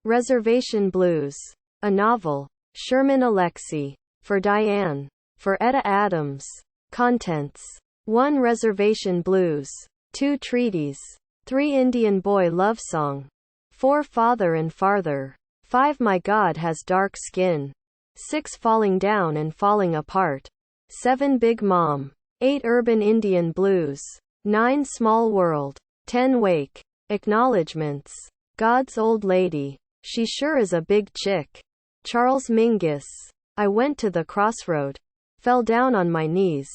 Reservation Blues. A novel. Sherman Alexie. For Diane. For Etta Adams. Contents. 1 Reservation Blues. 2 Treaties. 3 Indian Boy Love Song. 4 Father and Farther. 5 My God Has Dark Skin. 6 Falling Down and Falling Apart. 7 Big Mom. 8 Urban Indian Blues. 9 Small World. 10 Wake. Acknowledgements. God's Old Lady. She sure is a big chick. Charles Mingus. I went to the crossroad. Fell down on my knees.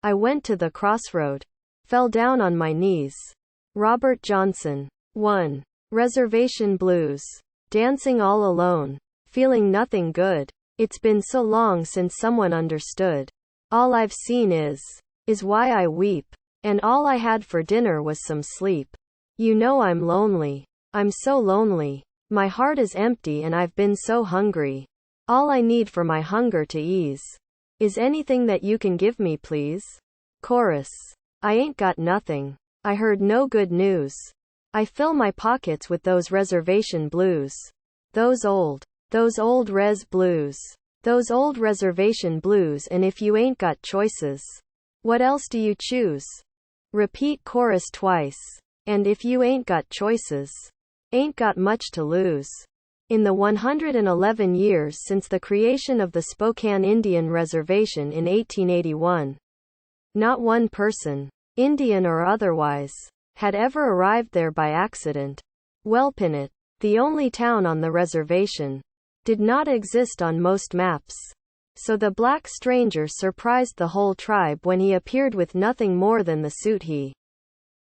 I went to the crossroad. Fell down on my knees. Robert Johnson. 1. Reservation Blues. Dancing all alone. Feeling nothing good. It's been so long since someone understood. All I've seen is why I weep. And all I had for dinner was some sleep. You know I'm lonely. I'm so lonely. My heart is empty and I've been so hungry. All I need for my hunger to ease is anything that you can give me, please. Chorus. I ain't got nothing. I heard no good news. I fill my pockets with those reservation blues. Those old res blues. Those old reservation blues. And if you ain't got choices, what else do you choose? Repeat chorus twice. And if you ain't got choices, ain't got much to lose. In the 111 years since the creation of the Spokane Indian Reservation in 1881, not one person, Indian or otherwise, had ever arrived there by accident. Welpinit, the only town on the reservation, did not exist on most maps. So the black stranger surprised the whole tribe when he appeared with nothing more than the suit he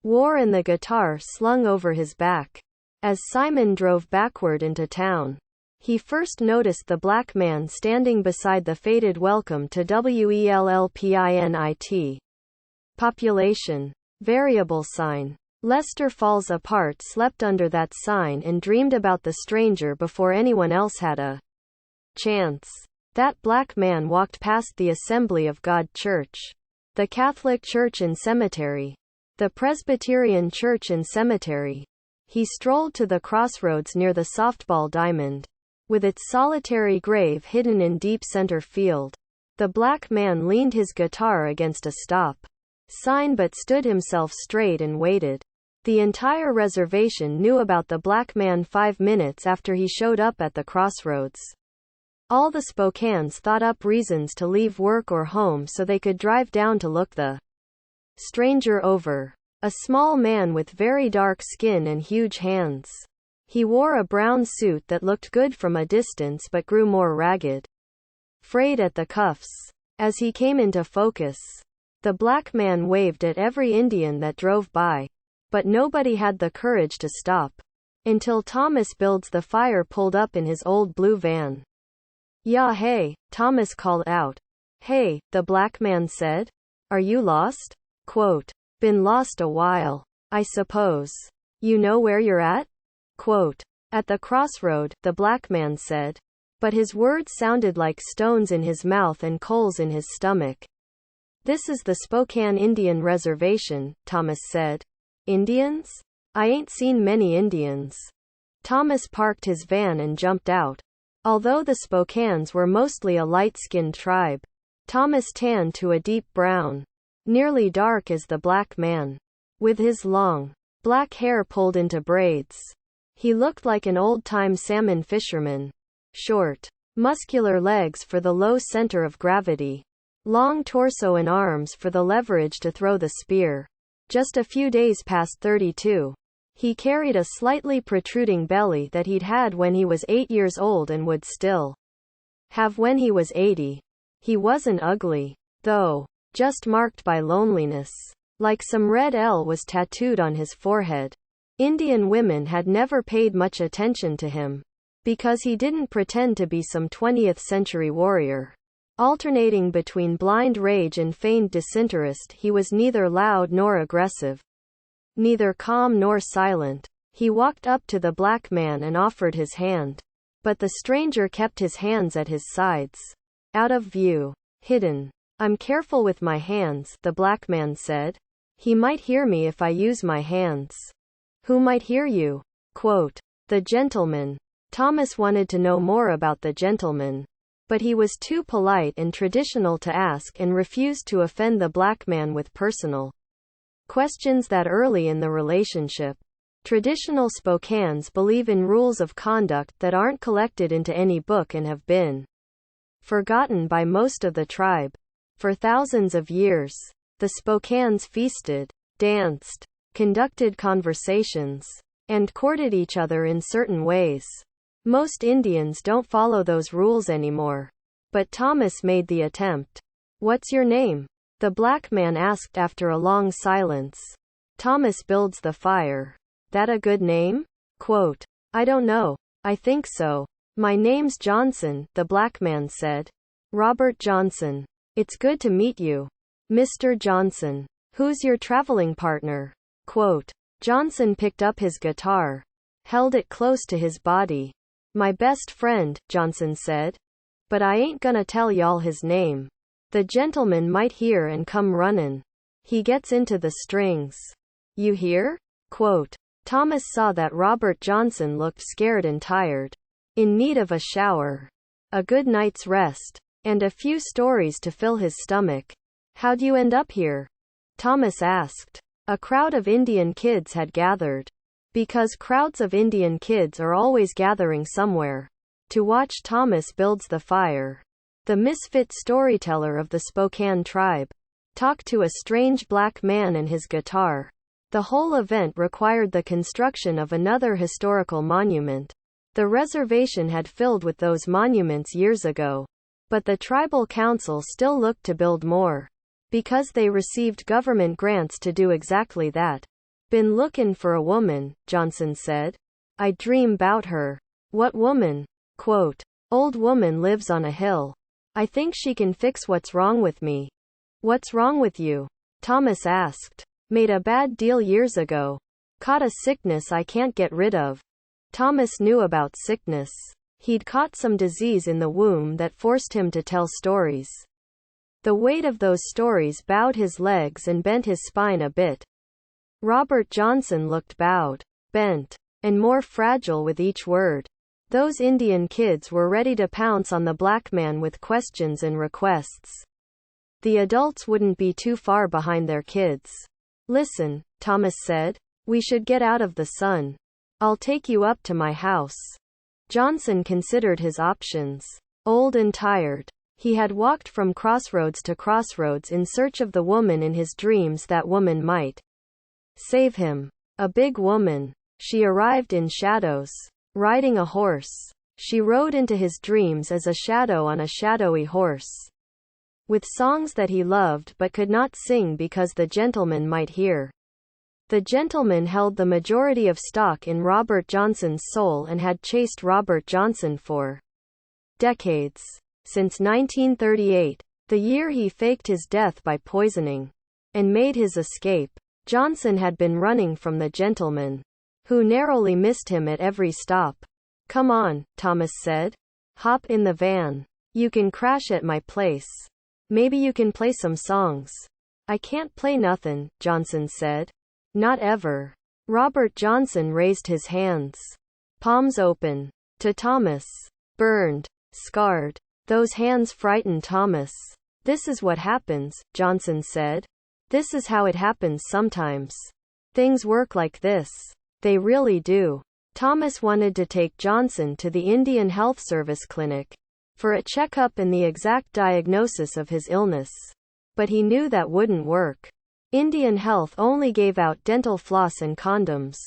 wore and the guitar slung over his back. As Simon drove backward into town, he first noticed the black man standing beside the faded welcome to WELLPINIT. Population. Variable sign. Lester Falls Apart slept under that sign and dreamed about the stranger before anyone else had a chance. That black man walked past the Assembly of God Church, the Catholic Church and Cemetery, the Presbyterian Church and Cemetery. He strolled to the crossroads near the softball diamond, with its solitary grave hidden in deep center field. The black man leaned his guitar against a stop sign but stood himself straight and waited. The entire reservation knew about the black man 5 minutes after he showed up at the crossroads. All the Spokanes thought up reasons to leave work or home so they could drive down to look the stranger over. A small man with very dark skin and huge hands. He wore a brown suit that looked good from a distance but grew more ragged, frayed at the cuffs. As he came into focus, the black man waved at every Indian that drove by. But nobody had the courage to stop. Until Thomas Builds the Fire pulled up in his old blue van. "Yeah, hey," Thomas called out. "Hey," the black man said. "Are you lost?" Quote. "Been lost a while, I suppose. You know where you're at?" Quote. "At the crossroad," the black man said. But his words sounded like stones in his mouth and coals in his stomach. "This is the Spokane Indian Reservation," Thomas said. "Indians? I ain't seen many Indians." Thomas parked his van and jumped out. Although the Spokanes were mostly a light-skinned tribe, Thomas tanned to a deep brown, nearly dark as the black man. With his long, black hair pulled into braids, he looked like an old-time salmon fisherman. Short, muscular legs for the low center of gravity. Long torso and arms for the leverage to throw the spear. Just a few days past 32. He carried a slightly protruding belly that he'd had when he was 8 years old and would still have when he was 80. He wasn't ugly, though, just marked by loneliness. Like some red L was tattooed on his forehead. Indian women had never paid much attention to him, because he didn't pretend to be some 20th century warrior. Alternating between blind rage and feigned disinterest, he was neither loud nor aggressive, neither calm nor silent. He walked up to the black man and offered his hand. But the stranger kept his hands at his sides, out of view, hidden. "I'm careful with my hands," the black man said. "He might hear me if I use my hands." "Who might hear you?" Quote. "The gentleman." Thomas wanted to know more about the gentleman, but he was too polite and traditional to ask and refused to offend the black man with personal questions that early in the relationship. Traditional Spokaneans believe in rules of conduct that aren't collected into any book and have been forgotten by most of the tribe. For thousands of years, the Spokaneans feasted, danced, conducted conversations, and courted each other in certain ways. Most Indians don't follow those rules anymore. But Thomas made the attempt. "What's your name?" the black man asked after a long silence. Thomas builds the fire. "That a good name?" Quote, "I don't know. I think so. My name's Johnson," the black man said. "Robert Johnson. It's good to meet you, Mr. Johnson. Who's your traveling partner?" Quote, Johnson picked up his guitar, held it close to his body. "My best friend," Johnson said. "But I ain't gonna tell y'all his name. The gentleman might hear and come runnin'. He gets into the strings. You hear?" Quote, Thomas saw that Robert Johnson looked scared and tired, in need of a shower, a good night's rest, and a few stories to fill his stomach. "How'd you end up here?" Thomas asked. A crowd of Indian kids had gathered. Because crowds of Indian kids are always gathering somewhere to watch Thomas builds the fire. The misfit storyteller of the Spokane tribe talked to a strange black man and his guitar. The whole event required the construction of another historical monument. The reservation had filled with those monuments years ago, but the tribal council still looked to build more, because they received government grants to do exactly that. "Been lookin' for a woman," Johnson said. "I dream 'bout her." "What woman?" Quote, "Old woman lives on a hill. I think she can fix what's wrong with me." "What's wrong with you?" Thomas asked. "Made a bad deal years ago. Caught a sickness I can't get rid of." Thomas knew about sickness. He'd caught some disease in the womb that forced him to tell stories. The weight of those stories bowed his legs and bent his spine a bit. Robert Johnson looked bowed, bent, and more fragile with each word. Those Indian kids were ready to pounce on the black man with questions and requests. The adults wouldn't be too far behind their kids. "Listen," Thomas said. "We should get out of the sun. I'll take you up to my house." Johnson considered his options. Old and tired, he had walked from crossroads to crossroads in search of the woman in his dreams. That woman might save him. A big woman. She arrived in shadows, riding a horse. She rode into his dreams as a shadow on a shadowy horse, with songs that he loved but could not sing because the gentleman might hear. The gentleman held the majority of stock in Robert Johnson's soul and had chased Robert Johnson for decades. Since 1938, the year he faked his death by poisoning and made his escape, Johnson had been running from the gentleman, who narrowly missed him at every stop. "Come on," Thomas said. "Hop in the van. You can crash at my place. Maybe you can play some songs." "I can't play nothin'," Johnson said. "Not ever." Robert Johnson raised his hands, palms open, to Thomas. Burned, scarred. Those hands frightened Thomas. "This is what happens," Johnson said. "This is how it happens sometimes. Things work like this. They really do." Thomas wanted to take Johnson to the Indian Health Service clinic for a checkup and the exact diagnosis of his illness. But he knew that wouldn't work. Indian Health only gave out dental floss and condoms.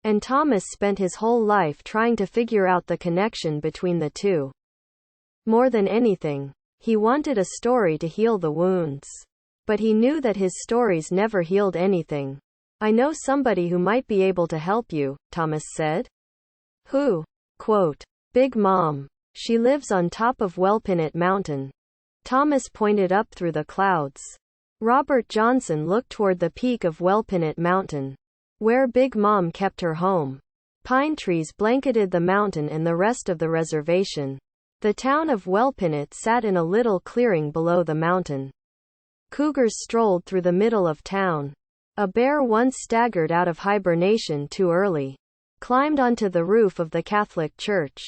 And Thomas spent his whole life trying to figure out the connection between the two. More than anything, he wanted a story to heal the wounds. But he knew that his stories never healed anything. "I know somebody who might be able to help you," Thomas said. "Who?" Quote, "Big Mom. She lives on top of Wellpinit Mountain." Thomas pointed up through the clouds. Robert Johnson looked toward the peak of Wellpinit Mountain, where Big Mom kept her home. Pine trees blanketed the mountain and the rest of the reservation. The town of Wellpinit sat in a little clearing below the mountain. Cougars strolled through the middle of town. A bear once staggered out of hibernation too early. climbed onto the roof of the Catholic Church,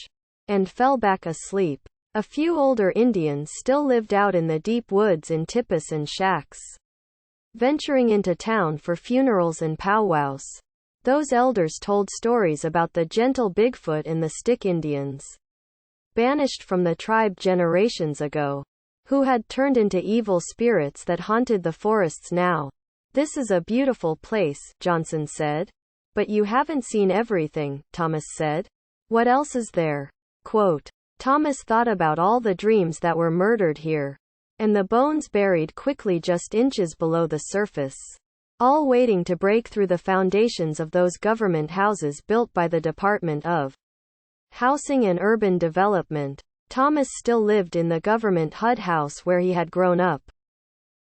and fell back asleep. A few older Indians still lived out in the deep woods in teepees and shacks, venturing into town for funerals and powwows. Those elders told stories about the gentle Bigfoot and the Stick Indians, banished from the tribe generations ago, who had turned into evil spirits that haunted the forests now. "This is a beautiful place," Johnson said. "But you haven't seen everything," Thomas said. "What else is there?" Quote, Thomas thought about all the dreams that were murdered here, and the bones buried quickly just inches below the surface, all waiting to break through the foundations of those government houses built by the Department of Housing and Urban Development. Thomas still lived in the government HUD house where he had grown up.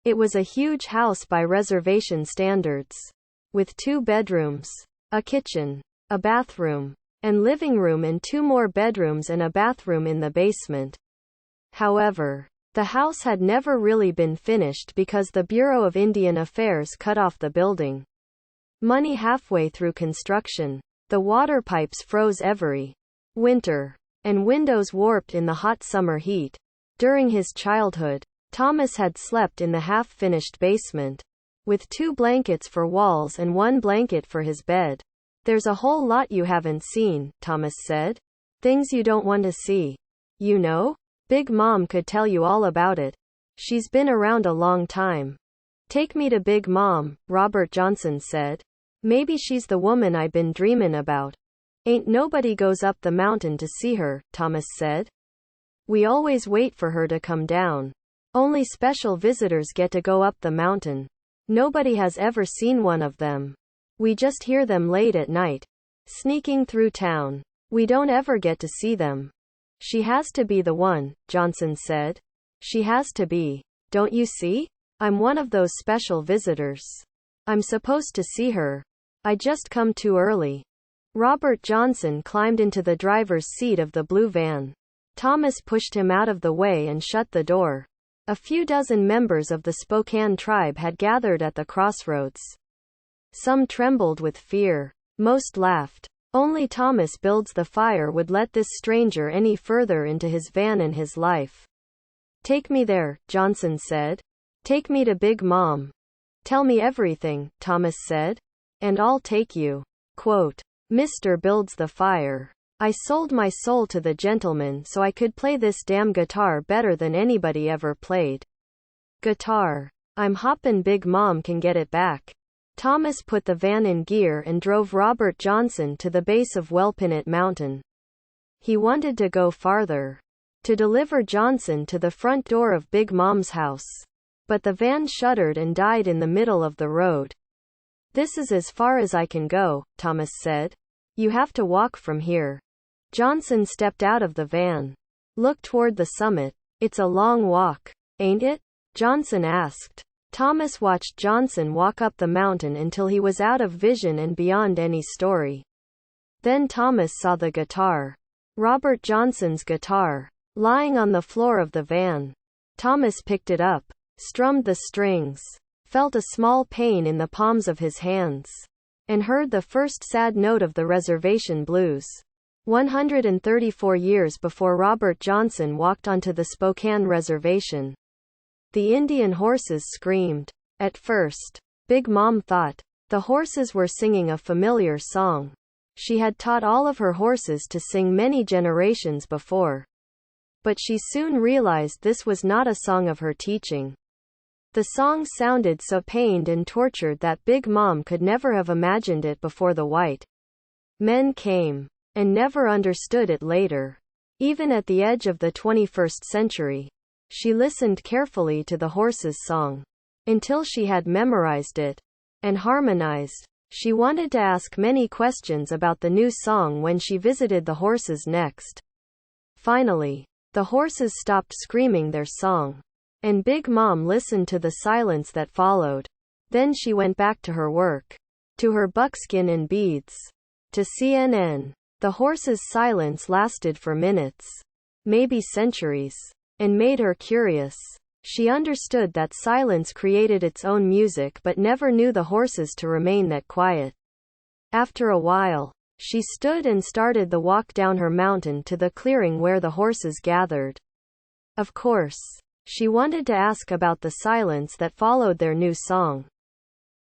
It was a huge house by reservation standards, with 2 bedrooms, a kitchen, a bathroom, and living room, and 2 more bedrooms and a bathroom in the basement. However, the house had never really been finished because the Bureau of Indian Affairs cut off the building money halfway through construction. The water pipes froze every winter, and windows warped in the hot summer heat. During his childhood, Thomas had slept in the half-finished basement, with 2 blankets for walls and 1 blanket for his bed. "There's a whole lot you haven't seen," Thomas said. "Things you don't want to see. You know? Big Mom could tell you all about it. She's been around a long time." "Take me to Big Mom," Robert Johnson said. "Maybe she's the woman I've been dreamin' about." "Ain't nobody goes up the mountain to see her," Thomas said. "We always wait for her to come down. Only special visitors get to go up the mountain. Nobody has ever seen one of them. We just hear them late at night, sneaking through town. We don't ever get to see them." "She has to be the one," Johnson said. "She has to be. Don't you see? I'm one of those special visitors. I'm supposed to see her. I just come too early." Robert Johnson climbed into the driver's seat of the blue van. Thomas pushed him out of the way and shut the door. A few dozen members of the Spokane tribe had gathered at the crossroads. Some trembled with fear. Most laughed. Only Thomas builds the fire would let this stranger any further into his van and his life. "Take me there," Johnson said. "Take me to Big Mom. Tell me everything," Thomas said. "And I'll take you." Quote, "Mr. Builds the Fire. I sold my soul to the gentleman so I could play this damn guitar better than anybody ever played. Guitar. I'm hoppin' Big Mom can get it back." Thomas put the van in gear and drove Robert Johnson to the base of Wellpinit Mountain. He wanted to go farther, to deliver Johnson to the front door of Big Mom's house. But the van shuddered and died in the middle of the road. "This is as far as I can go," Thomas said. "You have to walk from here." Johnson stepped out of the van. "Look toward the summit. It's a long walk, ain't it?" Johnson asked. Thomas watched Johnson walk up the mountain until he was out of vision and beyond any story. Then Thomas saw the guitar. Robert Johnson's guitar, lying on the floor of the van. Thomas picked it up, strummed the strings, felt a small pain in the palms of his hands, and heard the first sad note of the reservation blues. 134 years before Robert Johnson walked onto the Spokane Reservation, the Indian horses screamed. At first, Big Mom thought the horses were singing a familiar song. She had taught all of her horses to sing many generations before. But she soon realized this was not a song of her teaching. The song sounded so pained and tortured that Big Mom could never have imagined it before the white men came, and never understood it later. Even at the edge of the 21st century, she listened carefully to the horse's song, until she had memorized it and harmonized. She wanted to ask many questions about the new song when she visited the horses next. Finally, the horses stopped screaming their song, and Big Mom listened to the silence that followed. Then she went back to her work, to her buckskin and beads, to CNN. The horses' silence lasted for minutes, maybe centuries, and made her curious. She understood that silence created its own music but never knew the horses to remain that quiet. After a while, She stood and started the walk down her mountain to the clearing where the horses gathered. Of course, she wanted to ask about the silence that followed their new song.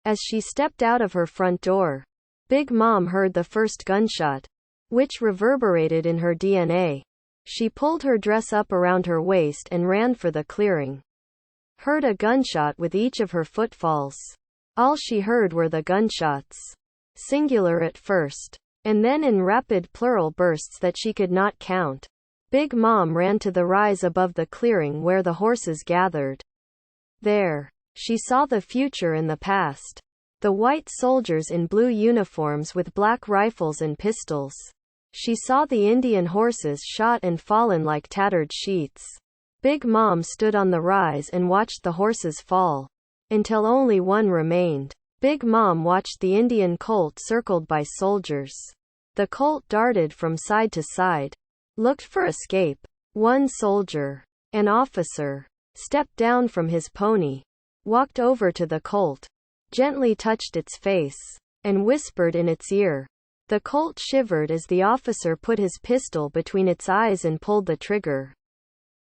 As she stepped out of her front door, Big Mom heard the first gunshot, which reverberated in her DNA. She pulled her dress up around her waist and ran for the clearing. Heard a gunshot with each of her footfalls. All she heard were the gunshots. Singular at first, and then in rapid plural bursts that she could not count. Big Mom ran to the rise above the clearing where the horses gathered. There, she saw the future and the past. The white soldiers in blue uniforms with black rifles and pistols. She saw the Indian horses shot and fallen like tattered sheets. Big Mom stood on the rise and watched the horses fall, until only one remained. Big Mom watched the Indian colt circled by soldiers. The colt darted from side to side, looked for escape. One soldier, an officer, stepped down from his pony, walked over to the colt, gently touched its face, and whispered in its ear. The colt shivered as the officer put his pistol between its eyes and pulled the trigger.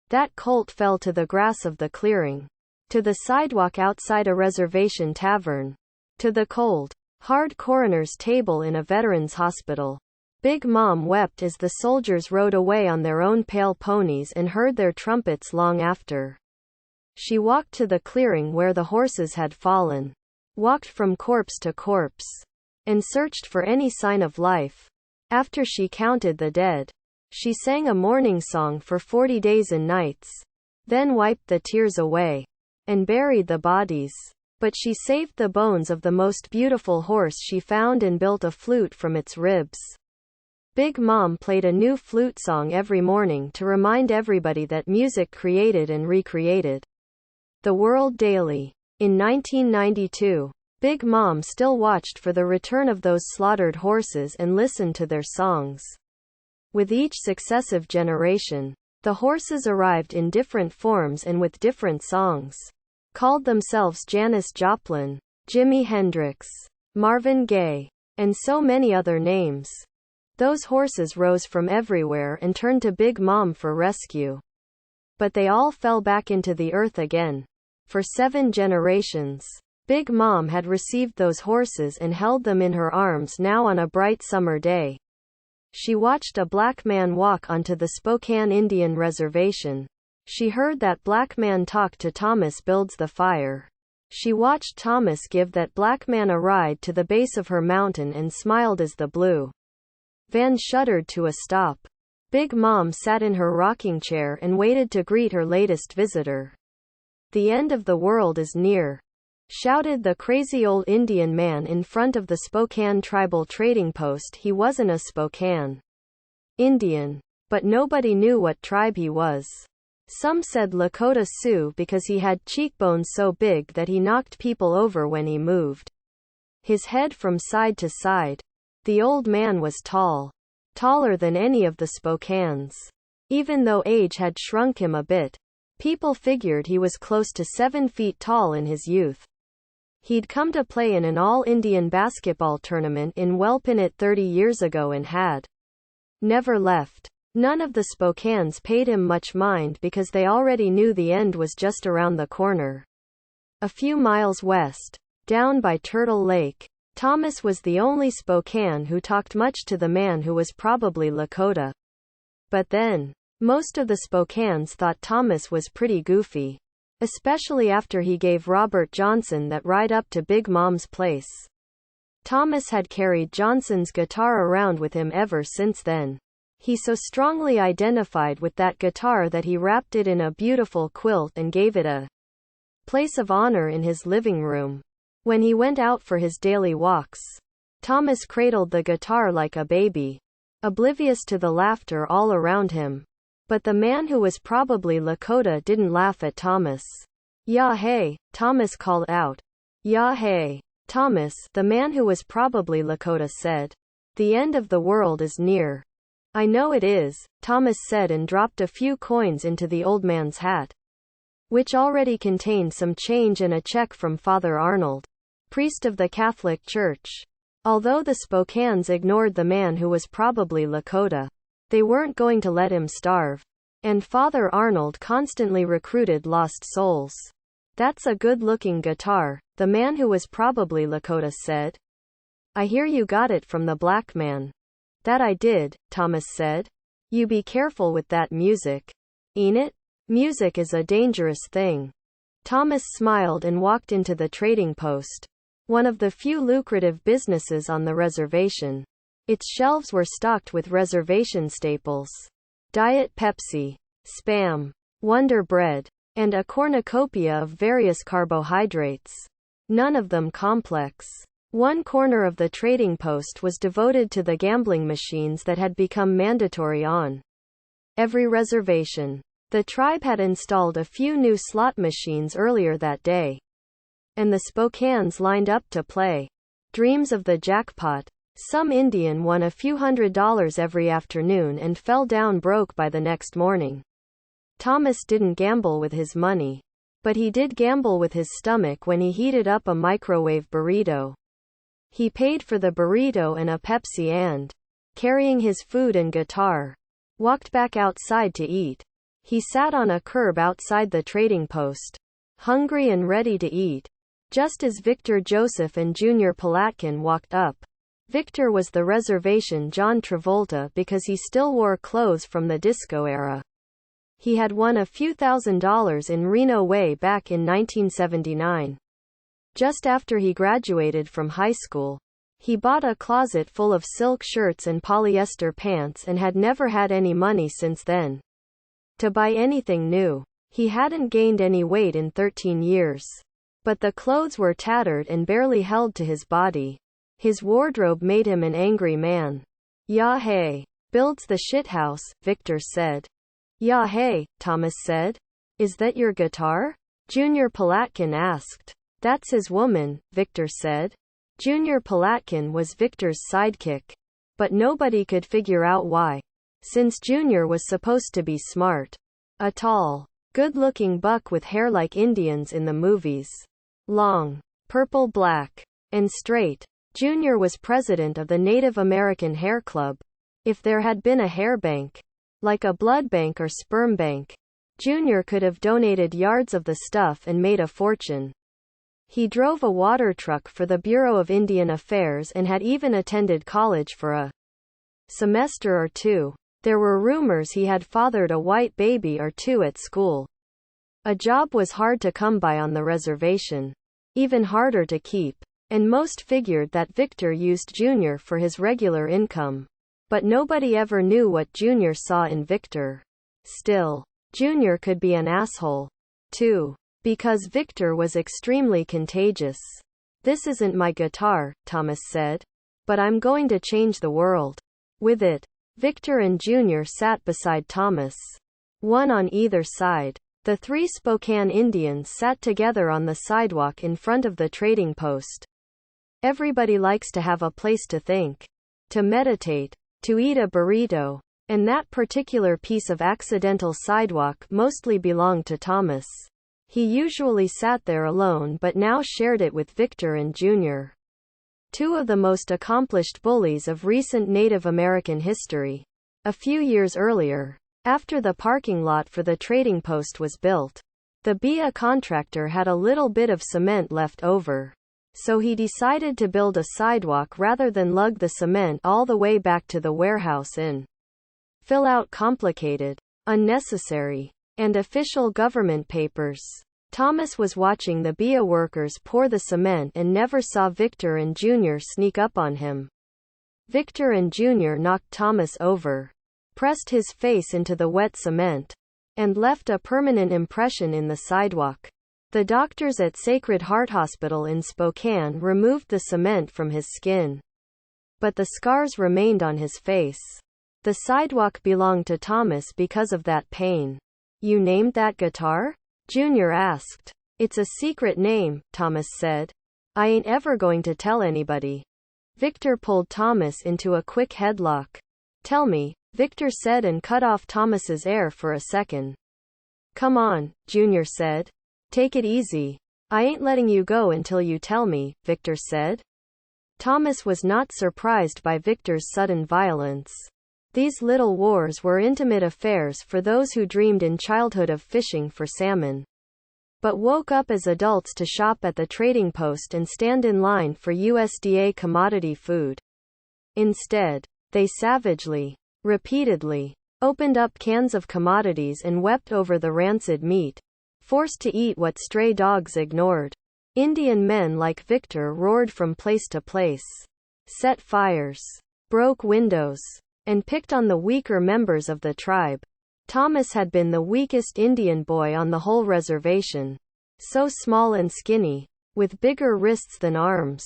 That colt fell to the grass of the clearing, to the sidewalk outside a reservation tavern, to the cold, hard coroner's table in a veterans' hospital. Big Mom wept as the soldiers rode away on their own pale ponies and heard their trumpets long after. She walked to the clearing where the horses had fallen, walked from corpse to corpse, and searched for any sign of life. After she counted the dead, she sang a mourning song for 40 days and nights, then wiped the tears away, and buried the bodies. But she saved the bones of the most beautiful horse she found and built a flute from its ribs. Big Mom played a new flute song every morning to remind everybody that music created and recreated the world daily. In 1992, Big Mom still watched for the return of those slaughtered horses and listened to their songs. With each successive generation, the horses arrived in different forms and with different songs. Called themselves Janis Joplin, Jimi Hendrix, Marvin Gaye, and so many other names. Those horses rose from everywhere and turned to Big Mom for rescue. But they all fell back into the earth again. For 7 generations, Big Mom had received those horses and held them in her arms. Now on a bright summer day, she watched a black man walk onto the Spokane Indian Reservation. She heard that black man talk to Thomas builds the fire. She watched Thomas give that black man a ride to the base of her mountain and smiled as the blue van shuddered to a stop. Big Mom sat in her rocking chair and waited to greet her latest visitor. "The end of the world is near," shouted the crazy old Indian man in front of the Spokane tribal trading post. He wasn't a Spokane Indian, but nobody knew what tribe he was. Some said Lakota Sioux because he had cheekbones so big that he knocked people over when he moved his head from side to side. The old man was tall, taller than any of the Spokanes. Even though age had shrunk him a bit, people figured he was close to 7 feet tall in his youth. He'd come to play in an all-Indian basketball tournament in Welpinit 30 years ago and had never left. None of the Spokanes paid him much mind because they already knew the end was just around the corner. A few miles west, down by Turtle Lake, Thomas was the only Spokane who talked much to the man who was probably Lakota. But then, most of the Spokanes thought Thomas was pretty goofy, especially after he gave Robert Johnson that ride up to Big Mom's place. Thomas had carried Johnson's guitar around with him ever since then. He so strongly identified with that guitar that he wrapped it in a beautiful quilt and gave it a place of honor in his living room. When he went out for his daily walks, Thomas cradled the guitar like a baby, oblivious to the laughter all around him. But the man who was probably Lakota didn't laugh at Thomas. "Yeah hey," Thomas called out. "Yeah hey, Thomas," the man who was probably Lakota said. "The end of the world is near." "I know it is," Thomas said and dropped a few coins into the old man's hat, which already contained some change and a check from Father Arnold, priest of the Catholic Church. Although the Spokanes ignored the man who was probably Lakota, they weren't going to let him starve. And Father Arnold constantly recruited lost souls. That's a good-looking guitar, the man who was probably Lakota said. I hear you got it from the black man. That I did, Thomas said. You be careful with that music. Ain't it? Music is a dangerous thing. Thomas smiled and walked into the trading post, one of the few lucrative businesses on the reservation. Its shelves were stocked with reservation staples. Diet Pepsi, Spam, Wonder Bread, and a cornucopia of various carbohydrates. None of them complex. One corner of the trading post was devoted to the gambling machines that had become mandatory on every reservation. The tribe had installed a few new slot machines earlier that day, and the Spokanes lined up to play. Dreams of the jackpot. Some Indian won a few $100s every afternoon and fell down broke by the next morning. Thomas didn't gamble with his money, but he did gamble with his stomach when he heated up a microwave burrito. He paid for the burrito and a Pepsi and, carrying his food and guitar, walked back outside to eat. He sat on a curb outside the trading post, hungry and ready to eat, just as Victor Joseph and Junior Palatkin walked up. Victor was the reservation John Travolta because he still wore clothes from the disco era. He had won a few $1,000s in Reno way back in 1979. Just after he graduated from high school, he bought a closet full of silk shirts and polyester pants and had never had any money since then to buy anything new. He hadn't gained any weight in 13 years. But the clothes were tattered and barely held to his body. His wardrobe made him an angry man. "Yeah hey. Builds the shithouse," Victor said. "Yeah hey," Thomas said. "Is that your guitar?" Junior Palatkin asked. "That's his woman," Victor said. Junior Palatkin was Victor's sidekick. But nobody could figure out why. Since Junior was supposed to be smart. A tall, good-looking buck with hair like Indians in the movies. Long, purple-black, and straight. Junior was president of the Native American Hair Club. If there had been a hair bank, like a blood bank or sperm bank, Junior could have donated yards of the stuff and made a fortune. He drove a water truck for the Bureau of Indian Affairs and had even attended college for a semester or two. There were rumors he had fathered a white baby or two at school. A job was hard to come by on the reservation. Even harder to keep. And most figured that Victor used Junior for his regular income. But nobody ever knew what Junior saw in Victor. Still, Junior could be an asshole, too. Because Victor was extremely contagious. "This isn't my guitar," Thomas said. "But I'm going to change the world with it." Victor and Junior sat beside Thomas, one on either side. The three Spokane Indians sat together on the sidewalk in front of the trading post. Everybody likes to have a place to think, to meditate, to eat a burrito. And that particular piece of accidental sidewalk mostly belonged to Thomas. He usually sat there alone but now shared it with Victor and Junior, two of the most accomplished bullies of recent Native American history. A few years earlier, after the parking lot for the trading post was built, the BIA contractor had a little bit of cement left over. So he decided to build a sidewalk rather than lug the cement all the way back to the warehouse and fill out complicated, unnecessary, and official government papers. Thomas was watching the BIA workers pour the cement and never saw Victor and Junior sneak up on him. Victor and Junior knocked Thomas over, pressed his face into the wet cement, and left a permanent impression in the sidewalk. The doctors at Sacred Heart Hospital in Spokane removed the cement from his skin, but the scars remained on his face. The sidewalk belonged to Thomas because of that pain. "You named that guitar?" Junior asked. "It's a secret name," Thomas said. "I ain't ever going to tell anybody." Victor pulled Thomas into a quick headlock. "Tell me," Victor said and cut off Thomas's air for a second. "Come on," Junior said. "Take it easy. I ain't letting you go until you tell me," Victor said. Thomas was not surprised by Victor's sudden violence. These little wars were intimate affairs for those who dreamed in childhood of fishing for salmon, but woke up as adults to shop at the trading post and stand in line for USDA commodity food. Instead, they savagely, repeatedly, opened up cans of commodities and wept over the rancid meat, forced to eat what stray dogs ignored. Indian men like Victor roared from place to place, set fires, broke windows, and picked on the weaker members of the tribe. Thomas had been the weakest Indian boy on the whole reservation. So small and skinny, with bigger wrists than arms,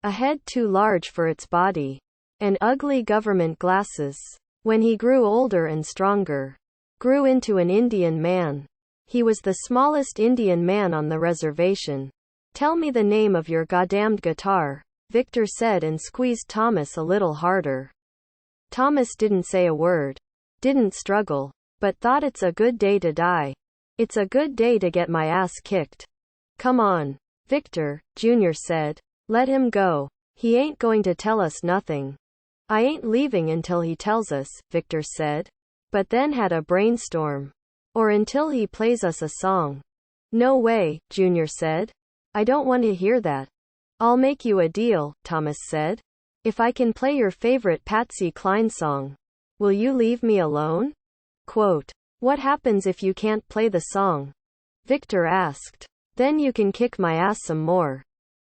a head too large for its body, and ugly government glasses. When he grew older and stronger, grew into an Indian man. He was the smallest Indian man on the reservation. "Tell me the name of your goddamned guitar," Victor said and squeezed Thomas a little harder. Thomas didn't say a word, didn't struggle, but thought, "It's a good day to die. It's a good day to get my ass kicked." "Come on, Victor," Junior said. "Let him go. He ain't going to tell us nothing." "I ain't leaving until he tells us," Victor said, but then had a brainstorm. "Or until he plays us a song." "No way," Junior said. "I don't want to hear that." "I'll make you a deal," Thomas said. "If I can play your favorite Patsy Cline song. Will you leave me alone?" Quote, "What happens if you can't play the song?" Victor asked. "Then you can kick my ass some more."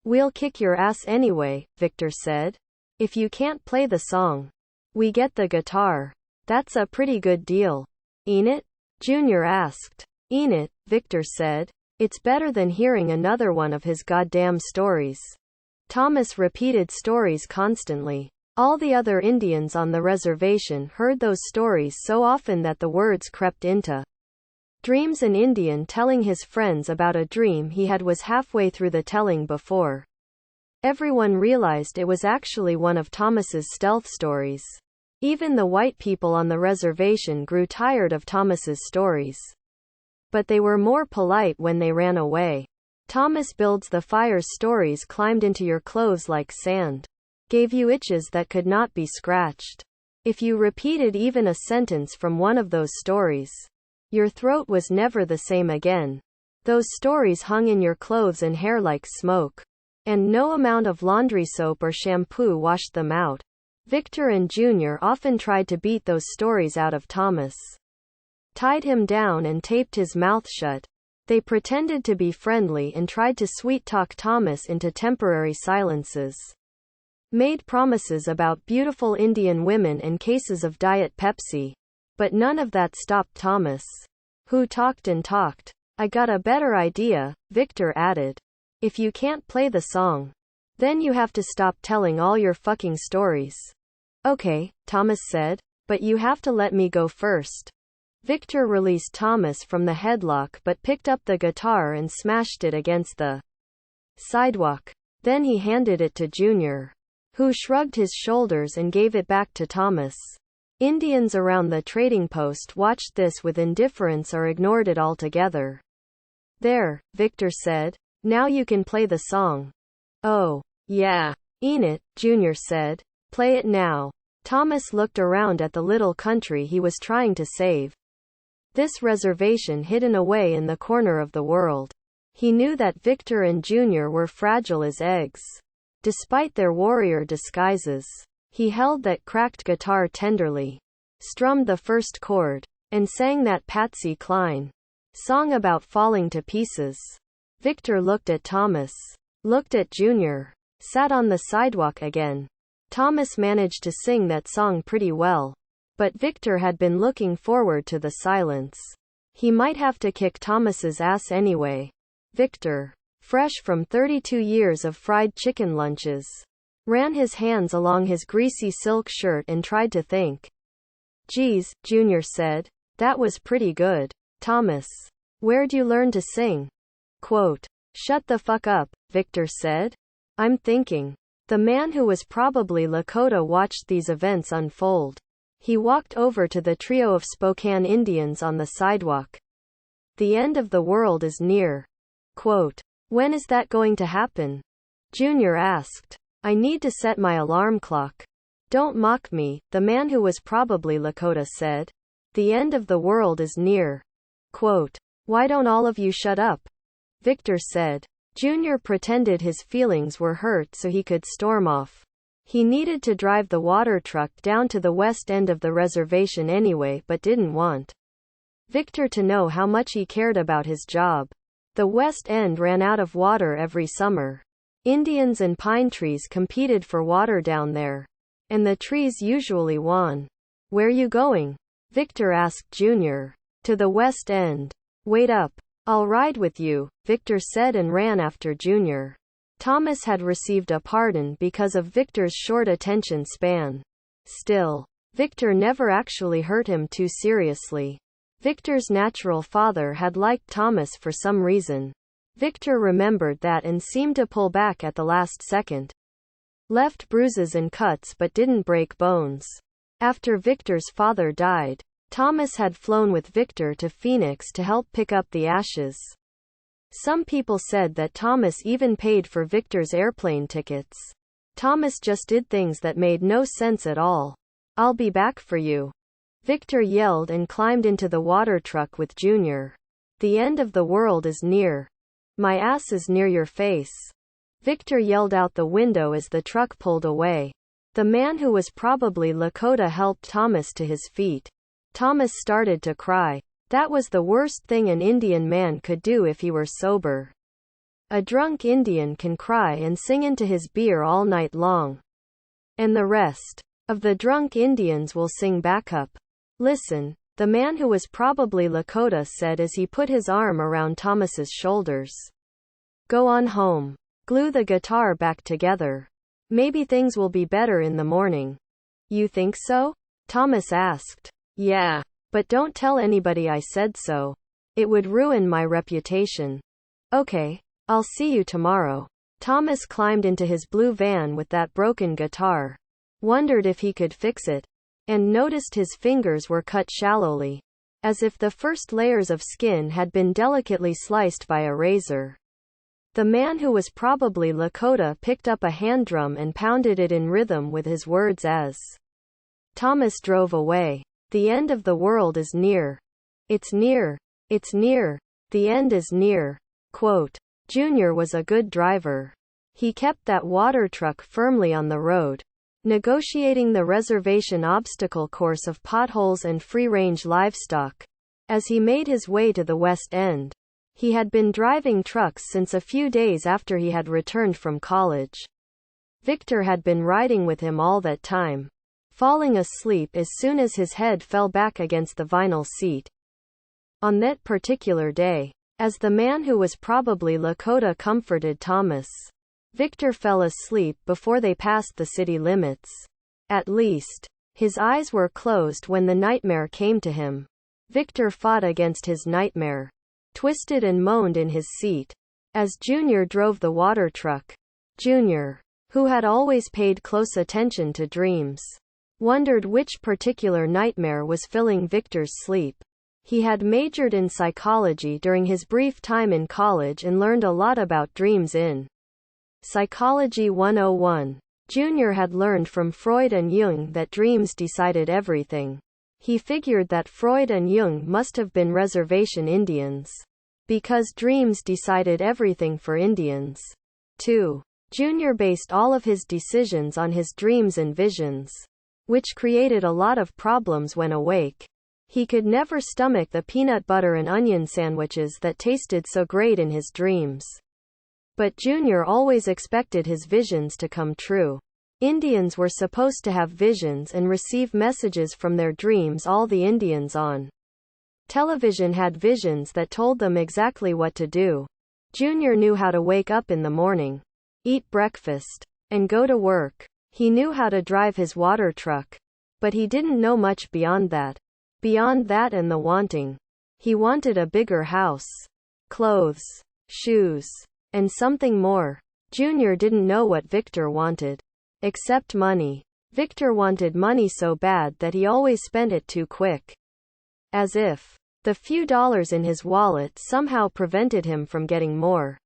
"We'll kick your ass anyway," Victor said. "If you can't play the song, we get the guitar. That's a pretty good deal. Ain't it?" Junior asked. "Ain't it?" Victor said. "It's better than hearing another one of his goddamn stories." Thomas repeated stories constantly. All the other Indians on the reservation heard those stories so often that the words crept into dreams. An Indian telling his friends about a dream he had was halfway through the telling before everyone realized it was actually one of Thomas's stealth stories. Even the white people on the reservation grew tired of Thomas's stories, but they were more polite when they ran away. Thomas builds the fires stories climbed into your clothes like sand, gave you itches that could not be scratched. If you repeated even a sentence from one of those stories, your throat was never the same again. Those stories hung in your clothes and hair like smoke, and no amount of laundry soap or shampoo washed them out. Victor and Junior often tried to beat those stories out of Thomas, tied him down and taped his mouth shut. They pretended to be friendly and tried to sweet-talk Thomas into temporary silences. Made promises about beautiful Indian women and cases of Diet Pepsi. But none of that stopped Thomas, who talked and talked. "I got a better idea," Victor added. "If you can't play the song, then you have to stop telling all your fucking stories." "Okay," Thomas said, "but you have to let me go first." Victor released Thomas from the headlock but picked up the guitar and smashed it against the sidewalk. Then he handed it to Junior, who shrugged his shoulders and gave it back to Thomas. Indians around the trading post watched this with indifference or ignored it altogether. "There," Victor said. "Now you can play the song." "Oh, yeah. Ain't it?" Junior said. "Play it now." Thomas looked around at the little country he was trying to save. This reservation hidden away in the corner of the world. He knew that Victor and Junior were fragile as eggs. Despite their warrior disguises, he held that cracked guitar tenderly, strummed the first chord, and sang that Patsy Cline song about falling to pieces. Victor looked at Thomas, looked at Junior, sat on the sidewalk again. Thomas managed to sing that song pretty well, but Victor had been looking forward to the silence. He might have to kick Thomas's ass anyway. Victor, fresh from 32 years of fried chicken lunches, ran his hands along his greasy silk shirt and tried to think. "Geez," Junior said, "that was pretty good." "Thomas, where'd you learn to sing?" Quote, "Shut the fuck up," Victor said. "I'm thinking." The man who was probably Lakota watched these events unfold. He walked over to the trio of Spokane Indians on the sidewalk. "The end of the world is near." Quote, "When is that going to happen?" Junior asked. I need to set my alarm clock. Don't mock me, the man who was probably Lakota said. The end of the world is near. Quote, why don't all of you shut up? Victor said. Junior pretended his feelings were hurt so he could storm off. He needed to drive the water truck down to the west end of the reservation anyway, but didn't want Victor to know how much he cared about his job. The west end ran out of water every summer. Indians and pine trees competed for water down there. And the trees usually won. Where you going? Victor asked Junior. To the west end. Wait up. I'll ride with you, Victor said and ran after Junior. Thomas had received a pardon because of Victor's short attention span. Still, Victor never actually hurt him too seriously. Victor's natural father had liked Thomas for some reason. Victor remembered that and seemed to pull back at the last second. Left bruises and cuts but didn't break bones. After Victor's father died, Thomas had flown with Victor to Phoenix to help pick up the ashes. Some people said that Thomas even paid for Victor's airplane tickets. Thomas just did things that made no sense at all. I'll be back for you, Victor yelled and climbed into the water truck with Junior. The end of the world is near. My ass is near your face, Victor yelled out the window as the truck pulled away. The man who was probably Lakota helped Thomas to his feet. Thomas started to cry. That was the worst thing an Indian man could do if he were sober. A drunk Indian can cry and sing into his beer all night long. And the rest of the drunk Indians will sing backup. Listen, the man who was probably Lakota said as he put his arm around Thomas's shoulders. Go on home. Glue the guitar back together. Maybe things will be better in the morning. You think so? Thomas asked. Yeah. But don't tell anybody I said so. It would ruin my reputation. Okay. I'll see you tomorrow. Thomas climbed into his blue van with that broken guitar. Wondered if he could fix it. And noticed his fingers were cut shallowly. As if the first layers of skin had been delicately sliced by a razor. The man who was probably Lakota picked up a hand drum and pounded it in rhythm with his words as Thomas drove away. The end of the world is near. It's near. It's near. The end is near. Quote. Junior was a good driver. He kept that water truck firmly on the road, negotiating the reservation obstacle course of potholes and free-range livestock. As he made his way to the west end, he had been driving trucks since a few days after he had returned from college. Victor had been riding with him all that time, falling asleep as soon as his head fell back against the vinyl seat. On that particular day, as the man who was probably Lakota comforted Thomas, Victor fell asleep before they passed the city limits. At least, his eyes were closed when the nightmare came to him. Victor fought against his nightmare, twisted and moaned in his seat, as Junior drove the water truck. Junior, who had always paid close attention to dreams, wondered which particular nightmare was filling Victor's sleep. He had majored in psychology during his brief time in college and learned a lot about dreams in Psychology 101. Junior had learned from Freud and Jung that dreams decided everything. He figured that Freud and Jung must have been reservation Indians, because dreams decided everything for Indians, too. Junior based all of his decisions on his dreams and visions, which created a lot of problems when awake. He could never stomach the peanut butter and onion sandwiches that tasted so great in his dreams. But Junior always expected his visions to come true. Indians were supposed to have visions and receive messages from their dreams. All the Indians on television had visions that told them exactly what to do. Junior knew how to wake up in the morning, eat breakfast, and go to work. He knew how to drive his water truck. But he didn't know much beyond that. Beyond that and the wanting. He wanted a bigger house, clothes, shoes, and something more. Junior didn't know what Victor wanted. Except money. Victor wanted money so bad that he always spent it too quick. As if the few dollars in his wallet somehow prevented him from getting more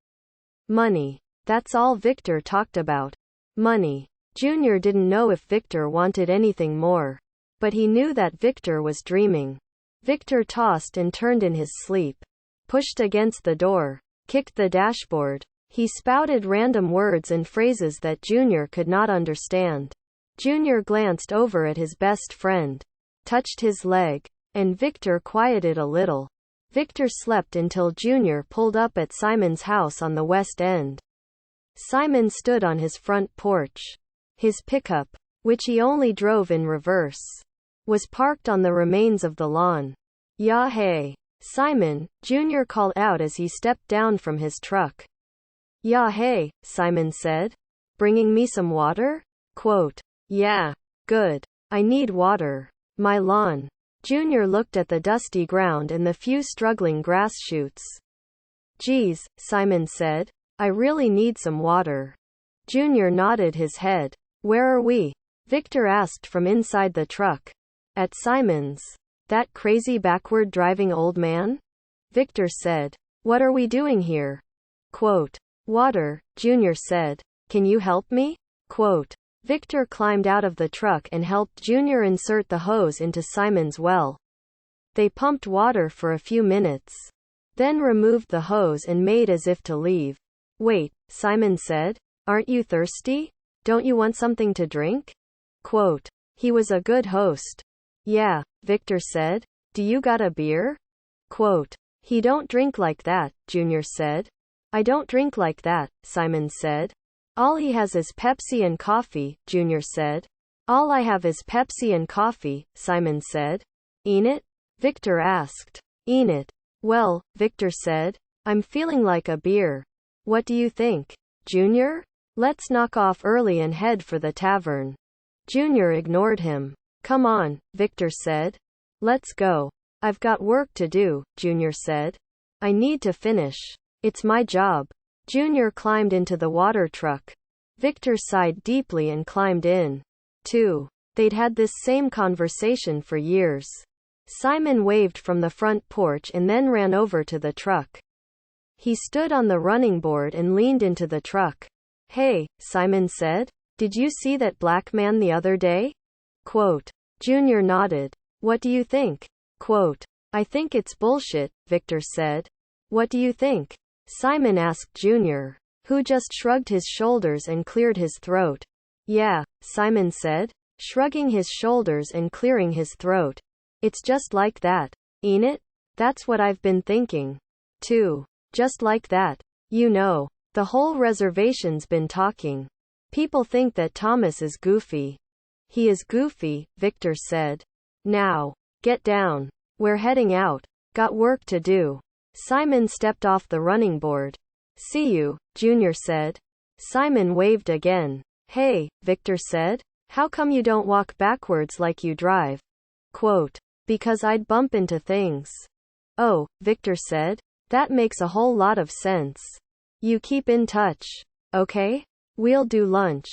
money. That's all Victor talked about. Money. Junior didn't know if Victor wanted anything more. But he knew that Victor was dreaming. Victor tossed and turned in his sleep. Pushed against the door. Kicked the dashboard. He spouted random words and phrases that Junior could not understand. Junior glanced over at his best friend. Touched his leg. And Victor quieted a little. Victor slept until Junior pulled up at Simon's house on the West End. Simon stood on his front porch. His pickup, which he only drove in reverse, was parked on the remains of the lawn. "Yeah, hey, Simon," Junior called out as he stepped down from his truck. "Yeah, hey," Simon said. "Bringing me some water?" Quote. "Yeah. Good. I need water. My lawn." Junior looked at the dusty ground and the few struggling grass shoots. "Geez," Simon said. "I really need some water." Junior nodded his head. "Where are we?" Victor asked from inside the truck. "At Simon's." "That crazy backward driving old man?" Victor said. "What are we doing here?" Quote. "Water," Junior said. "Can you help me?" Quote. Victor climbed out of the truck and helped Junior insert the hose into Simon's well. They pumped water for a few minutes. Then removed the hose and made as if to leave. "Wait," Simon said. "Aren't you thirsty? Don't you want something to drink?" Quote. He was a good host. "Yeah," Victor said. "Do you got a beer?" Quote. "He don't drink like that," Junior said. "I don't drink like that," Simon said. "All he has is Pepsi and coffee," Junior said. "All I have is Pepsi and coffee," Simon said. "Ain't it?" Victor asked. "Ain't it? Well," Victor said. "I'm feeling like a beer. What do you think, Junior? Let's knock off early and head for the tavern." Junior ignored him. "Come on," Victor said. "Let's go." "I've got work to do," Junior said. "I need to finish. It's my job." Junior climbed into the water truck. Victor sighed deeply and climbed in, too. They'd had this same conversation for years. Simon waved from the front porch and then ran over to the truck. He stood on the running board and leaned into the truck. "Hey," Simon said. "Did you see that black man the other day?" Quote. Junior nodded. "What do you think?" Quote. "I think it's bullshit," Victor said. "What do you think?" Simon asked Junior, who just shrugged his shoulders and cleared his throat. "Yeah," Simon said, shrugging his shoulders and clearing his throat. "It's just like that, ain't it? That's what I've been thinking, too. Just like that. You know, the whole reservation's been talking. People think that Thomas is goofy." "He is goofy," Victor said. "Now, get down. We're heading out. Got work to do." Simon stepped off the running board. "See you," Junior said. Simon waved again. "Hey," Victor said. "How come you don't walk backwards like you drive?" Quote. "Because I'd bump into things." "Oh," Victor said. "That makes a whole lot of sense. You keep in touch. Okay? We'll do lunch."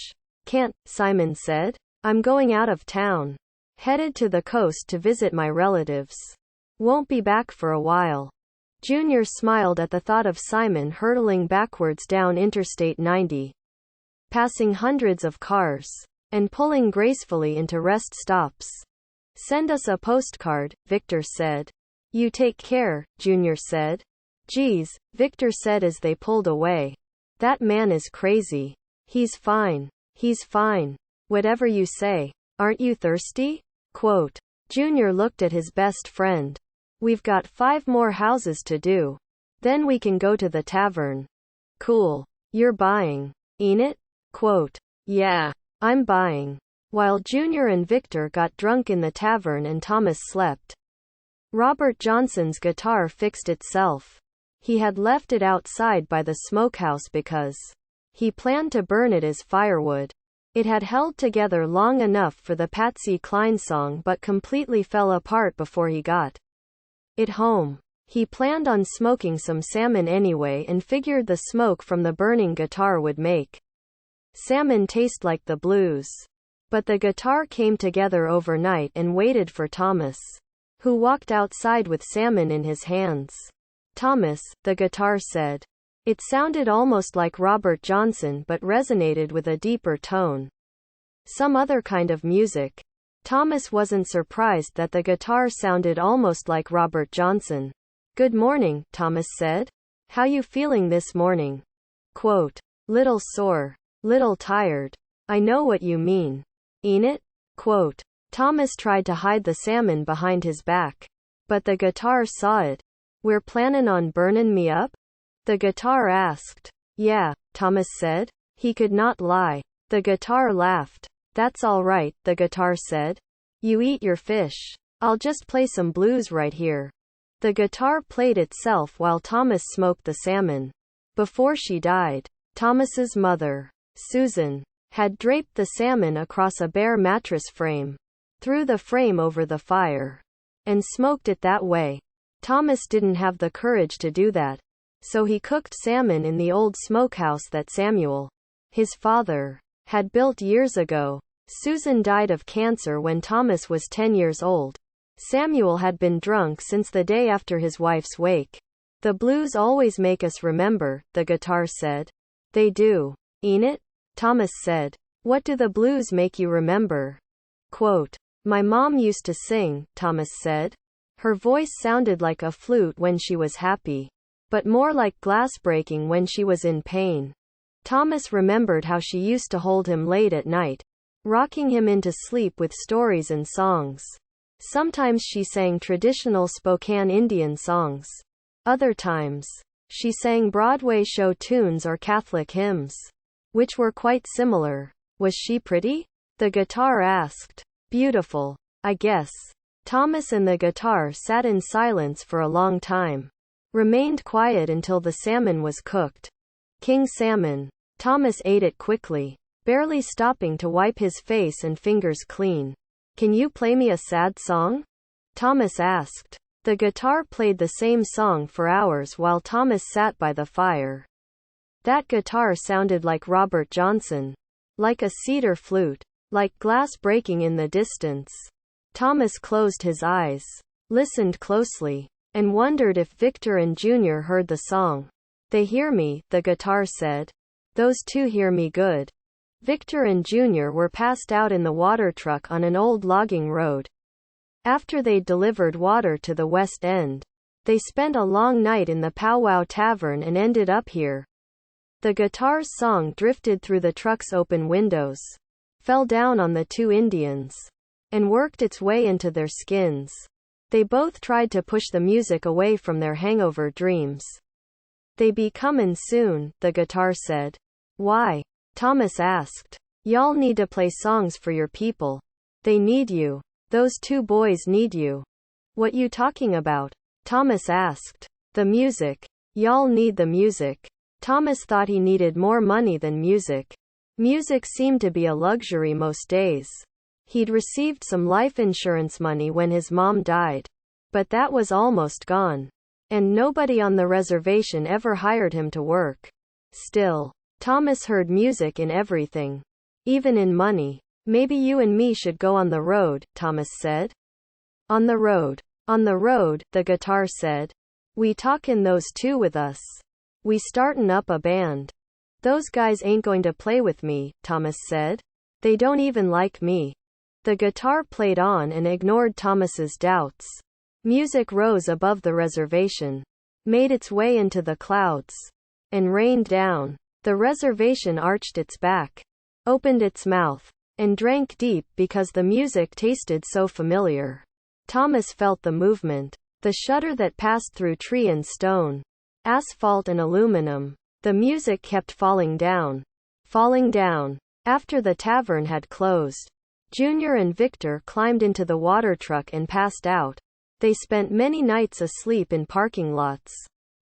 "Can't," Simon said. "I'm going out of town. Headed to the coast to visit my relatives. Won't be back for a while." Junior smiled at the thought of Simon hurtling backwards down Interstate 90, passing hundreds of cars, and pulling gracefully into rest stops. "Send us a postcard," Victor said. "You take care," Junior said. "Geez," Victor said as they pulled away. "That man is crazy. He's fine. He's fine. Whatever you say. Aren't you thirsty?" Quote. Junior looked at his best friend. "We've got 5 more houses to do. Then we can go to the tavern." "Cool. You're buying, ain't it?" Quote. "Yeah, I'm buying." While Junior and Victor got drunk in the tavern and Thomas slept, Robert Johnson's guitar fixed itself. He had left it outside by the smokehouse because he planned to burn it as firewood. It had held together long enough for the Patsy Cline song but completely fell apart before he got it home. He planned on smoking some salmon anyway and figured the smoke from the burning guitar would make salmon taste like the blues. But the guitar came together overnight and waited for Thomas, who walked outside with salmon in his hands. "Thomas," the guitar said, It sounded almost like Robert Johnson but resonated with a deeper tone. Some other kind of music. Thomas wasn't surprised that the guitar sounded almost like Robert Johnson. "Good morning," Thomas said. "How you feeling this morning?" Quote, "Little sore. Little tired. I know what you mean. Ain't it?" Quote. Thomas tried to hide the salmon behind his back. But the guitar saw it. "We're plannin' on burnin' me up?" The guitar asked. "Yeah," Thomas said. He could not lie. The guitar laughed. "That's all right," the guitar said. "You eat your fish. I'll just play some blues right here." The guitar played itself while Thomas smoked the salmon. Before she died, Thomas's mother, Susan, had draped the salmon across a bare mattress frame, threw the frame over the fire, and smoked it that way. Thomas didn't have the courage to do that, so he cooked salmon in the old smokehouse that Samuel, his father, had built years ago. Susan died of cancer when Thomas was 10 years old. Samuel had been drunk since the day after his wife's wake. "The blues always make us remember," the guitar said. "They do. Ain't it?" Thomas said. "What do the blues make you remember?" Quote, "My mom used to sing," Thomas said. "Her voice sounded like a flute when she was happy, but more like glass breaking when she was in pain." Thomas remembered how she used to hold him late at night, rocking him into sleep with stories and songs. Sometimes she sang traditional Spokane Indian songs. Other times, she sang Broadway show tunes or Catholic hymns, which were quite similar. "Was she pretty?" the guitar asked. "Beautiful, I guess." Thomas and the guitar sat in silence for a long time. Remained quiet until the salmon was cooked. King salmon. Thomas ate it quickly, barely stopping to wipe his face and fingers clean. "Can you play me a sad song?" Thomas asked. The guitar played the same song for hours while Thomas sat by the fire. That guitar sounded like Robert Johnson. Like a cedar flute. Like glass breaking in the distance. Thomas closed his eyes, listened closely, and wondered if Victor and Junior heard the song. "They hear me," the guitar said. "Those two hear me good." Victor and Junior were passed out in the water truck on an old logging road. After they'd delivered water to the West End, they spent a long night in the Powwow Tavern and ended up here. The guitar's song drifted through the truck's open windows, fell down on the two Indians, and worked its way into their skins. They both tried to push the music away from their hangover dreams. "They be comin' soon," the guitar said. "Why?" Thomas asked. "Y'all need to play songs for your people. They need you. Those two boys need you." "What you talking about?" Thomas asked. "The music. Y'all need the music." Thomas thought he needed more money than music. Music seemed to be a luxury most days. He'd received some life insurance money when his mom died, but that was almost gone. And nobody on the reservation ever hired him to work. Still, Thomas heard music in everything, even in money. "Maybe you and me should go on the road," Thomas said. "On the road." "On the road," the guitar said. "We talkin' those two with us. We startin' up a band." "Those guys ain't going to play with me," Thomas said. "They don't even like me." The guitar played on and ignored Thomas's doubts. Music rose above the reservation, made its way into the clouds, and rained down. The reservation arched its back, opened its mouth, and drank deep because the music tasted so familiar. Thomas felt the movement, the shudder that passed through tree and stone, asphalt and aluminum. The music kept falling down. Falling down. After the tavern had closed, Junior and Victor climbed into the water truck and passed out. They spent many nights asleep in parking lots.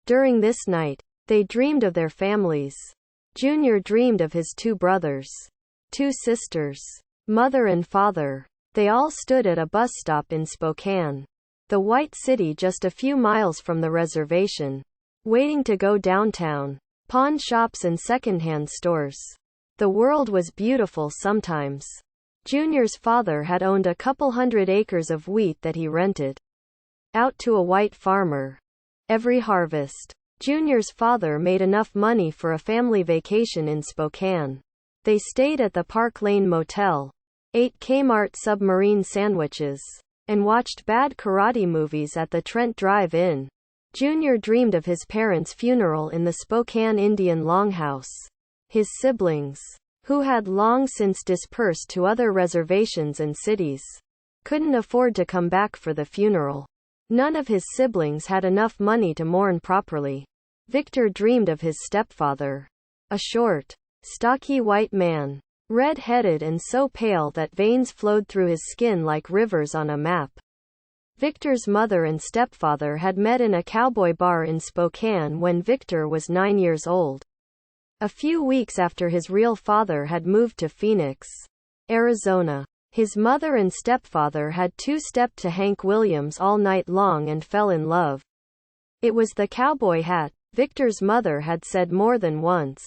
During this night, they dreamed of their families. Junior dreamed of his two brothers, two sisters, mother and father. They all stood at a bus stop in Spokane, the White City just a few miles from the reservation, waiting to go downtown. Pawn shops and secondhand stores. The world was beautiful sometimes. Junior's father had owned a couple 100 acres of wheat that he rented out to a white farmer. Every harvest, Junior's father made enough money for a family vacation in Spokane. They stayed at the Park Lane Motel, ate Kmart submarine sandwiches, and watched bad karate movies at the Trent Drive-In. Junior dreamed of his parents' funeral in the Spokane Indian Longhouse. His siblings, who had long since dispersed to other reservations and cities, couldn't afford to come back for the funeral. None of his siblings had enough money to mourn properly. Victor dreamed of his stepfather, a short, stocky white man, red-headed and so pale that veins flowed through his skin like rivers on a map. Victor's mother and stepfather had met in a cowboy bar in Spokane when Victor was 9 years old. A few weeks after his real father had moved to Phoenix, Arizona. His mother and stepfather had two-stepped to Hank Williams all night long and fell in love. It was the cowboy hat, Victor's mother had said more than once.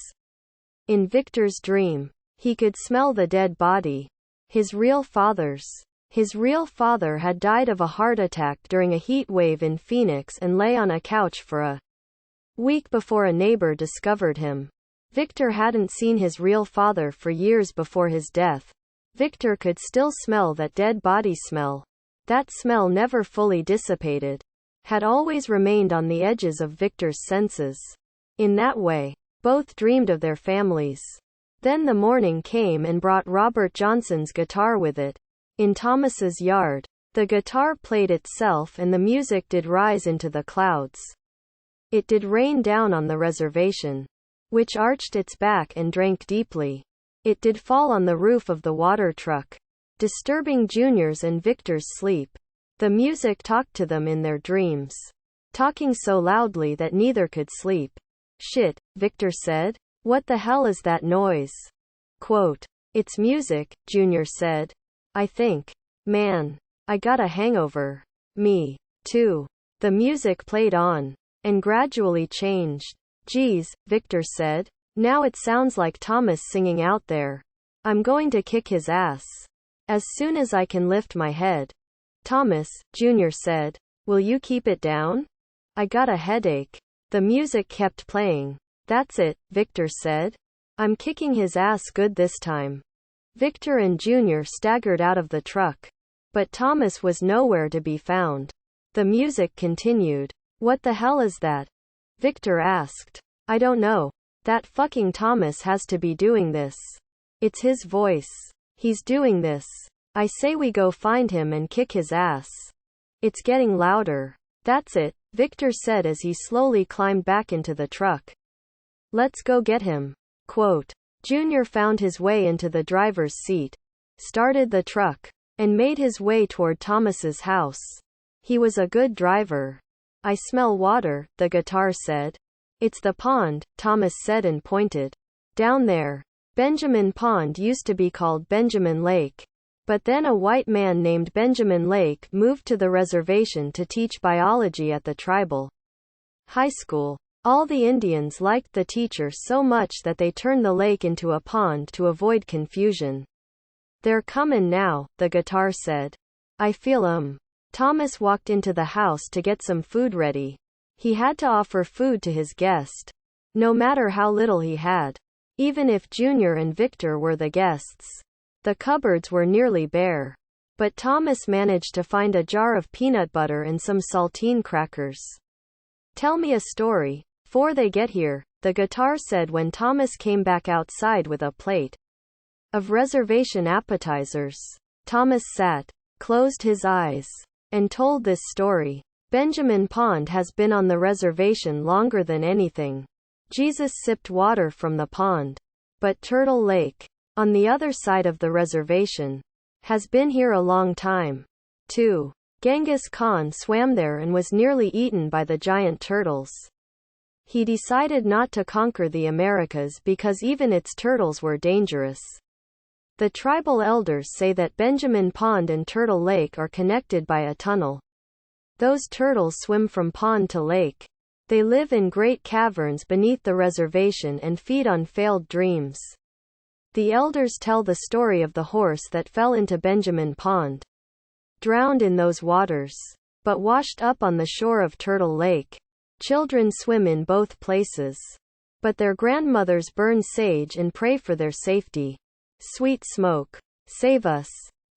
In Victor's dream, he could smell the dead body. His real father's. His real father had died of a heart attack during a heat wave in Phoenix and lay on a couch for a week before a neighbor discovered him. Victor hadn't seen his real father for years before his death. Victor could still smell that dead body smell. That smell never fully dissipated. Had always remained on the edges of Victor's senses. In that way, both dreamed of their families. Then the morning came and brought Robert Johnson's guitar with it. In Thomas's yard, the guitar played itself and the music did rise into the clouds. It did rain down on the reservation, which arched its back and drank deeply. It did fall on the roof of the water truck, disturbing Junior's and Victor's sleep. The music talked to them in their dreams, talking so loudly that neither could sleep. "Shit," Victor said. "What the hell is that noise?" Quote, "It's music," Junior said. "I think. Man, I got a hangover." "Me, too." The music played on, and gradually changed. "Geez," Victor said. "Now it sounds like Thomas singing out there. I'm going to kick his ass as soon as I can lift my head." "Thomas," Junior said, "will you keep it down? I got a headache." The music kept playing. "That's it," Victor said. "I'm kicking his ass good this time." Victor and Junior staggered out of the truck. But Thomas was nowhere to be found. The music continued. "What the hell is that?" Victor asked. "I don't know. That fucking Thomas has to be doing this. It's his voice. He's doing this. I say we go find him and kick his ass. It's getting louder." "That's it," Victor said as he slowly climbed back into the truck. "Let's go get him." Quote, Junior found his way into the driver's seat, started the truck, and made his way toward Thomas's house. He was a good driver. "I smell water," the guitar said. "It's the pond," Thomas said and pointed. "Down there." Benjamin Pond used to be called Benjamin Lake. But then a white man named Benjamin Lake moved to the reservation to teach biology at the tribal high school. All the Indians liked the teacher so much that they turned the lake into a pond to avoid confusion. "They're comin' now," the guitar said. "I feel 'em." Thomas walked into the house to get some food ready. He had to offer food to his guest, no matter how little he had. Even if Junior and Victor were the guests. The cupboards were nearly bare. But Thomas managed to find a jar of peanut butter and some saltine crackers. "Tell me a story, 'fore they get here," the guitar said when Thomas came back outside with a plate of reservation appetizers. Thomas sat, closed his eyes, and told this story. "Benjamin Pond has been on the reservation longer than anything. Jesus sipped water from the pond. But Turtle Lake, on the other side of the reservation, has been here a long time, too. Genghis Khan swam there and was nearly eaten by the giant turtles. He decided not to conquer the Americas because even its turtles were dangerous." The tribal elders say that Benjamin Pond and Turtle Lake are connected by a tunnel. Those turtles swim from pond to lake. They live in great caverns beneath the reservation and feed on failed dreams. The elders tell the story of the horse that fell into Benjamin Pond, drowned in those waters, but washed up on the shore of Turtle Lake. Children swim in both places. But their grandmothers burn sage and pray for their safety. Sweet smoke. Save us.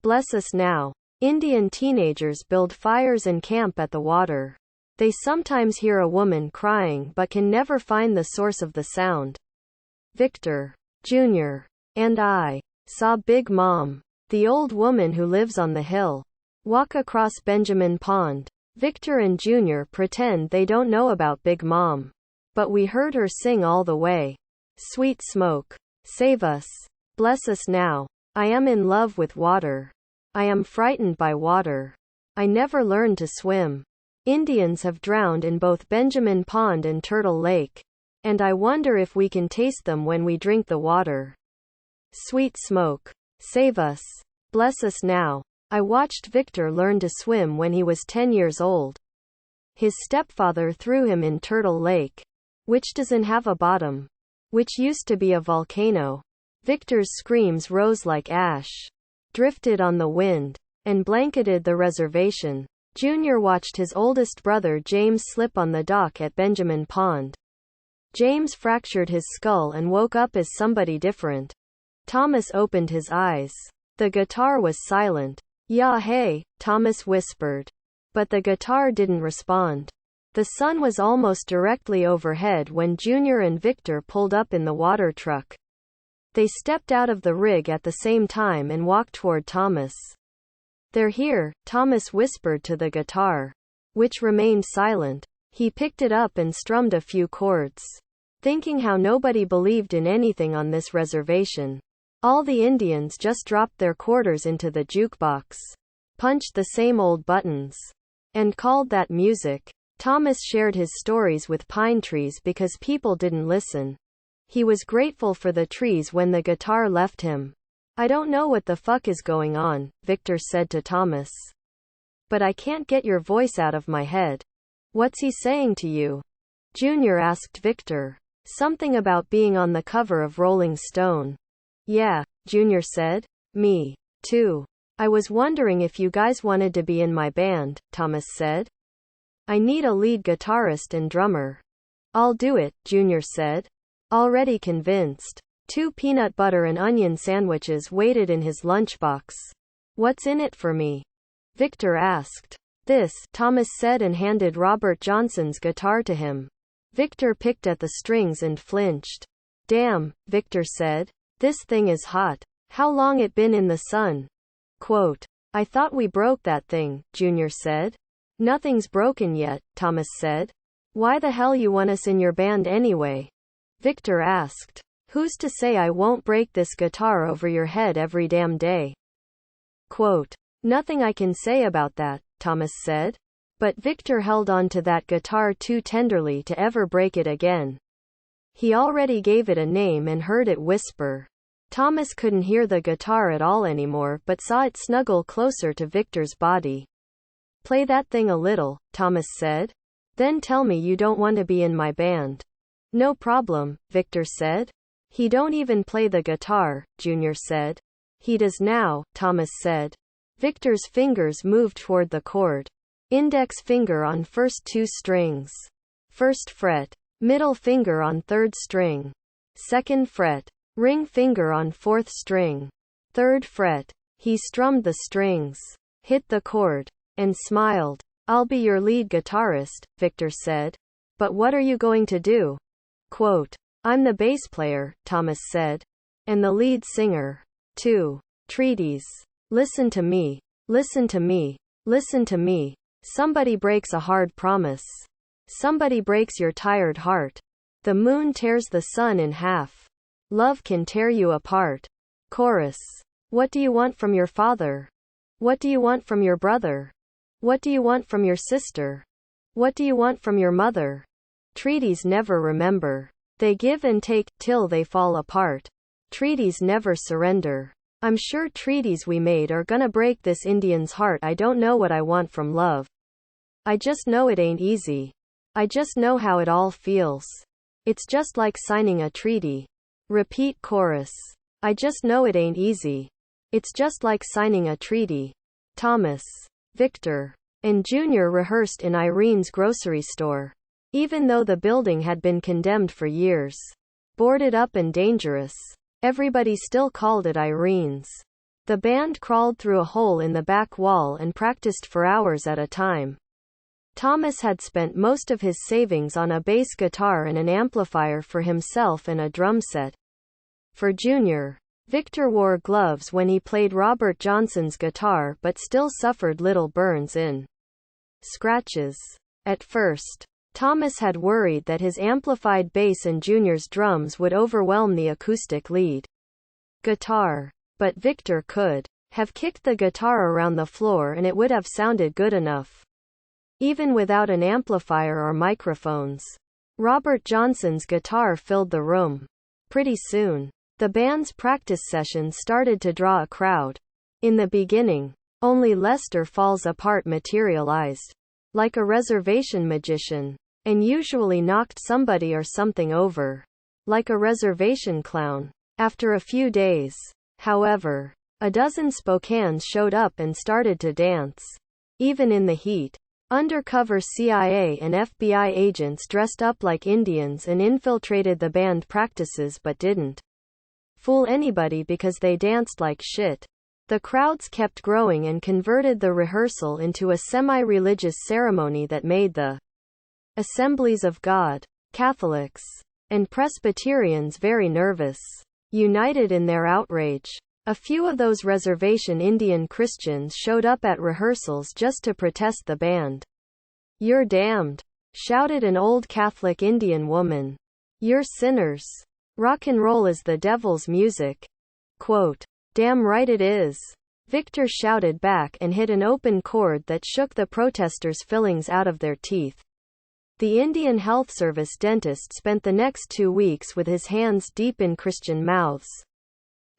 Bless us now. Indian teenagers build fires and camp at the water. They sometimes hear a woman crying but can never find the source of the sound. Victor Jr. and I saw Big Mom, the old woman who lives on the hill, walk across Benjamin Pond. Victor and Jr. pretend they don't know about Big Mom. But we heard her sing all the way. Sweet smoke. Save us. Bless us now. I am in love with water. I am frightened by water. I never learned to swim. Indians have drowned in both Benjamin Pond and Turtle Lake. And I wonder if we can taste them when we drink the water. Sweet smoke. Save us. Bless us now. I watched Victor learn to swim when he was 10 years old. His stepfather threw him in Turtle Lake, which doesn't have a bottom, which used to be a volcano. Victor's screams rose like ash, drifted on the wind, and blanketed the reservation. Junior watched his oldest brother James slip on the dock at Benjamin Pond. James fractured his skull and woke up as somebody different. Thomas opened his eyes. The guitar was silent. "Yeah, hey," Thomas whispered. But the guitar didn't respond. The sun was almost directly overhead when Junior and Victor pulled up in the water truck. They stepped out of the rig at the same time and walked toward Thomas. "They're here," Thomas whispered to the guitar, which remained silent. He picked it up and strummed a few chords, thinking how nobody believed in anything on this reservation. All the Indians just dropped their quarters into the jukebox, punched the same old buttons, and called that music. Thomas shared his stories with pine trees because people didn't listen. He was grateful for the trees when the guitar left him. "I don't know what the fuck is going on," Victor said to Thomas. "But I can't get your voice out of my head." "What's he saying to you?" Junior asked Victor. "Something about being on the cover of Rolling Stone." "Yeah," Junior said. "Me too. I was wondering if you guys wanted to be in my band," Thomas said. "I need a lead guitarist and drummer." "I'll do it," Junior said, already convinced. 2 peanut butter and onion sandwiches waited in his lunchbox. "What's in it for me?" Victor asked. "This," Thomas said and handed Robert Johnson's guitar to him. Victor picked at the strings and flinched. "Damn," Victor said. "This thing is hot. How long it been in the sun?" Quote, "I thought we broke that thing," Junior said. "Nothing's broken yet," Thomas said. "Why the hell you want us in your band anyway?" Victor asked. "Who's to say I won't break this guitar over your head every damn day?" Quote, "Nothing I can say about that," Thomas said. But Victor held on to that guitar too tenderly to ever break it again. He already gave it a name and heard it whisper. Thomas couldn't hear the guitar at all anymore but saw it snuggle closer to Victor's body. "Play that thing a little," Thomas said. "Then tell me you don't want to be in my band." "No problem," Victor said. "He don't even play the guitar," Junior said. "He does now," Thomas said. Victor's fingers moved toward the chord. Index finger on first 2 strings. 1st fret. Middle finger on 3rd string. 2nd fret. Ring finger on 4th string. 3rd fret. He strummed the strings, hit the chord, and smiled. "I'll be your lead guitarist," Victor said. "But what are you going to do?" Quote, "I'm the bass player," Thomas said. "And the lead singer, too." Treaties. "Listen to me. Listen to me. Listen to me. Somebody breaks a hard promise. Somebody breaks your tired heart. The moon tears the sun in half. Love can tear you apart." Chorus. "What do you want from your father? What do you want from your brother? What do you want from your sister? What do you want from your mother?" Treaties never remember. They give and take, till they fall apart. Treaties never surrender. I'm sure treaties we made are gonna break this Indian's heart. I don't know what I want from love. I just know it ain't easy. I just know how it all feels. It's just like signing a treaty. Repeat chorus. I just know it ain't easy. It's just like signing a treaty. Thomas, Victor, and Junior rehearsed in Irene's grocery store. Even though the building had been condemned for years, boarded up and dangerous, everybody still called it Irene's. The band crawled through a hole in the back wall and practiced for hours at a time. Thomas had spent most of his savings on a bass guitar and an amplifier for himself and a drum set. For Junior, Victor wore gloves when he played Robert Johnson's guitar but still suffered little burns and scratches. At first, Thomas had worried that his amplified bass and Junior's drums would overwhelm the acoustic lead guitar. But Victor could have kicked the guitar around the floor and it would have sounded good enough, even without an amplifier or microphones. Robert Johnson's guitar filled the room. Pretty soon, the band's practice sessions started to draw a crowd. In the beginning, only Lester Falls Apart materialized, like a reservation magician, and usually knocked somebody or something over, like a reservation clown. After a few days, however, a dozen Spokanes showed up and started to dance. Even in the heat, undercover CIA and FBI agents dressed up like Indians and infiltrated the band practices but didn't fool anybody because they danced like shit. The crowds kept growing and converted the rehearsal into a semi-religious ceremony that made the Assemblies of God, Catholics, and Presbyterians very nervous. United in their outrage, a few of those reservation Indian Christians showed up at rehearsals just to protest the band. "You're damned," shouted an old Catholic Indian woman. "You're sinners. Rock and roll is the devil's music." Quote, "Damn right it is," Victor shouted back and hit an open chord that shook the protesters' fillings out of their teeth. The Indian Health Service dentist spent the next 2 weeks with his hands deep in Christian mouths.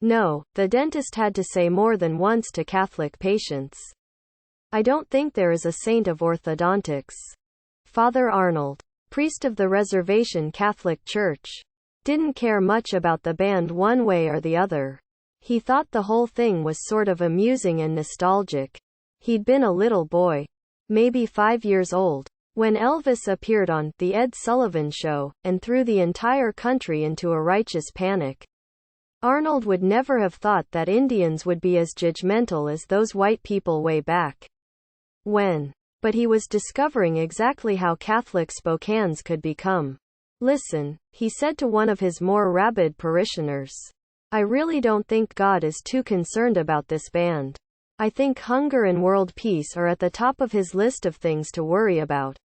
No, the dentist had to say more than once to Catholic patients. "I don't think there is a saint of orthodontics." Father Arnold, priest of the Reservation Catholic Church, didn't care much about the band one way or the other. He thought the whole thing was sort of amusing and nostalgic. He'd been a little boy, maybe 5 years old, when Elvis appeared on The Ed Sullivan Show, and threw the entire country into a righteous panic. Arnold would never have thought that Indians would be as judgmental as those white people way back when. But he was discovering exactly how Catholic Spokanes could become. "Listen," he said to one of his more rabid parishioners. "I really don't think God is too concerned about this band. I think hunger and world peace are at the top of his list of things to worry about.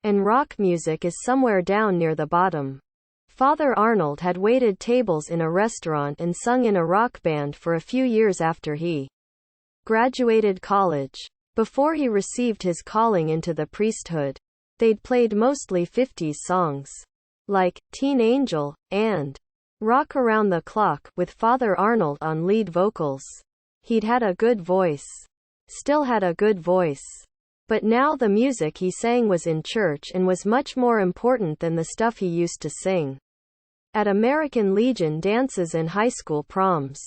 And rock music is somewhere down near the bottom." Father Arnold had waited tables in a restaurant and sung in a rock band for a few years after he graduated college. Before he received his calling into the priesthood, they'd played mostly 50s songs, like Teen Angel and Rock Around the Clock, with Father Arnold on lead vocals. He'd had a good voice. Still had a good voice. But now the music he sang was in church and was much more important than the stuff he used to sing at American Legion dances and high school proms.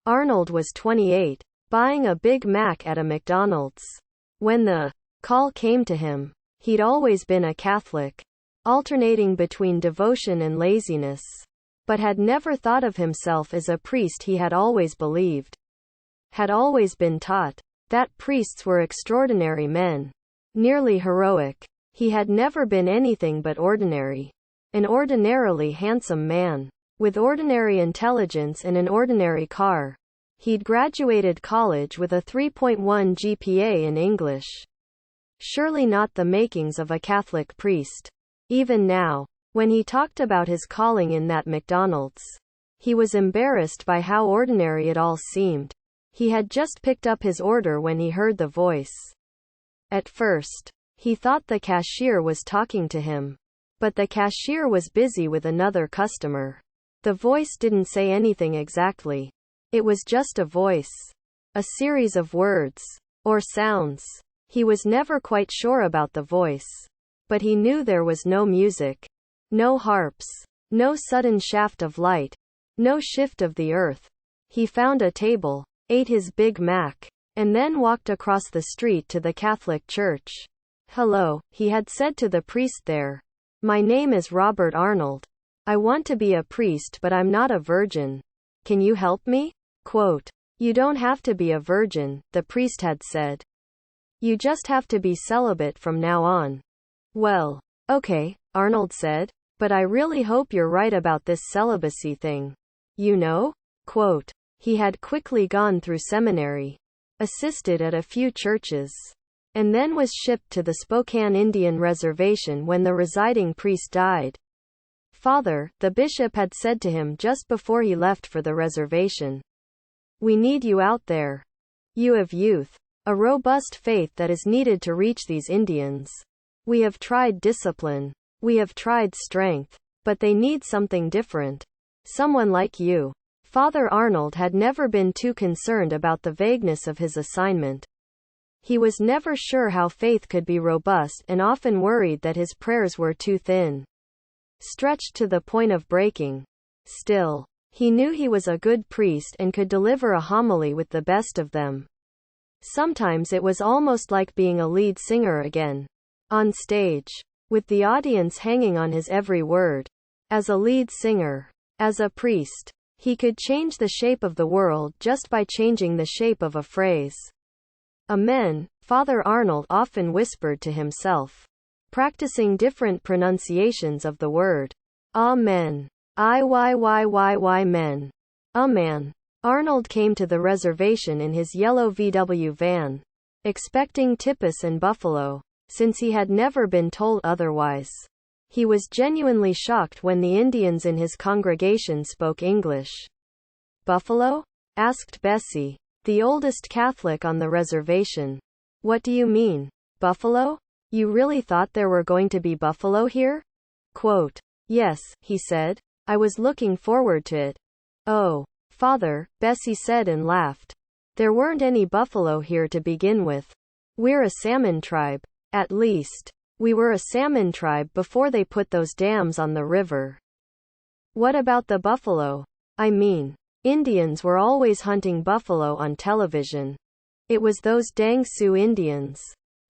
Arnold was 28, buying a Big Mac at a McDonald's. When the call came to him, he'd always been a Catholic, alternating between devotion and laziness, but had never thought of himself as a priest. He had always believed, had always been taught, that priests were extraordinary men, nearly heroic. He had never been anything but ordinary. An ordinarily handsome man, with ordinary intelligence and an ordinary car. He'd graduated college with a 3.1 GPA in English. Surely not the makings of a Catholic priest. Even now, when he talked about his calling in that McDonald's, he was embarrassed by how ordinary it all seemed. He had just picked up his order when he heard the voice. At first, he thought the cashier was talking to him. But the cashier was busy with another customer. The voice didn't say anything exactly. It was just a voice. A series of words. Or sounds. He was never quite sure about the voice. But he knew there was no music. No harps. No sudden shaft of light. No shift of the earth. He found a table, ate his Big Mac, and then walked across the street to the Catholic church. "Hello," he had said to the priest there. My name is Robert Arnold. I want to be a priest, but I'm not a virgin. Can you help me? Quote, you don't have to be a virgin, the priest had said. You just have to be celibate from now on. Well, okay, Arnold said, but I really hope you're right about this celibacy thing. You know? Quote, he had quickly gone through seminary, assisted at a few churches, and then was shipped to the Spokane Indian Reservation when the residing priest died. Father, the bishop had said to him just before he left for the reservation. We need you out there. You have youth, a robust faith that is needed to reach these Indians. We have tried discipline. We have tried strength. But they need something different. Someone like you. Father Arnold had never been too concerned about the vagueness of his assignment. He was never sure how faith could be robust and often worried that his prayers were too thin, stretched to the point of breaking. Still, he knew he was a good priest and could deliver a homily with the best of them. Sometimes it was almost like being a lead singer again, on stage, with the audience hanging on his every word. As a lead singer, as a priest, he could change the shape of the world just by changing the shape of a phrase. Amen, Father Arnold often whispered to himself, practicing different pronunciations of the word. Amen. men. Amen. Arnold came to the reservation in his yellow VW van, expecting Tepee and buffalo, since he had never been told otherwise. He was genuinely shocked when the Indians in his congregation spoke English. Buffalo? Asked Bessie, the oldest Catholic on the reservation. What do you mean? Buffalo? You really thought there were going to be buffalo here? Quote, yes, he said. I was looking forward to it. Oh, Father, Bessie said and laughed. There weren't any buffalo here to begin with. We're a salmon tribe. At least, we were a salmon tribe before they put those dams on the river. What about the buffalo? I mean, Indians were always hunting buffalo on television. It was those dang Sioux Indians.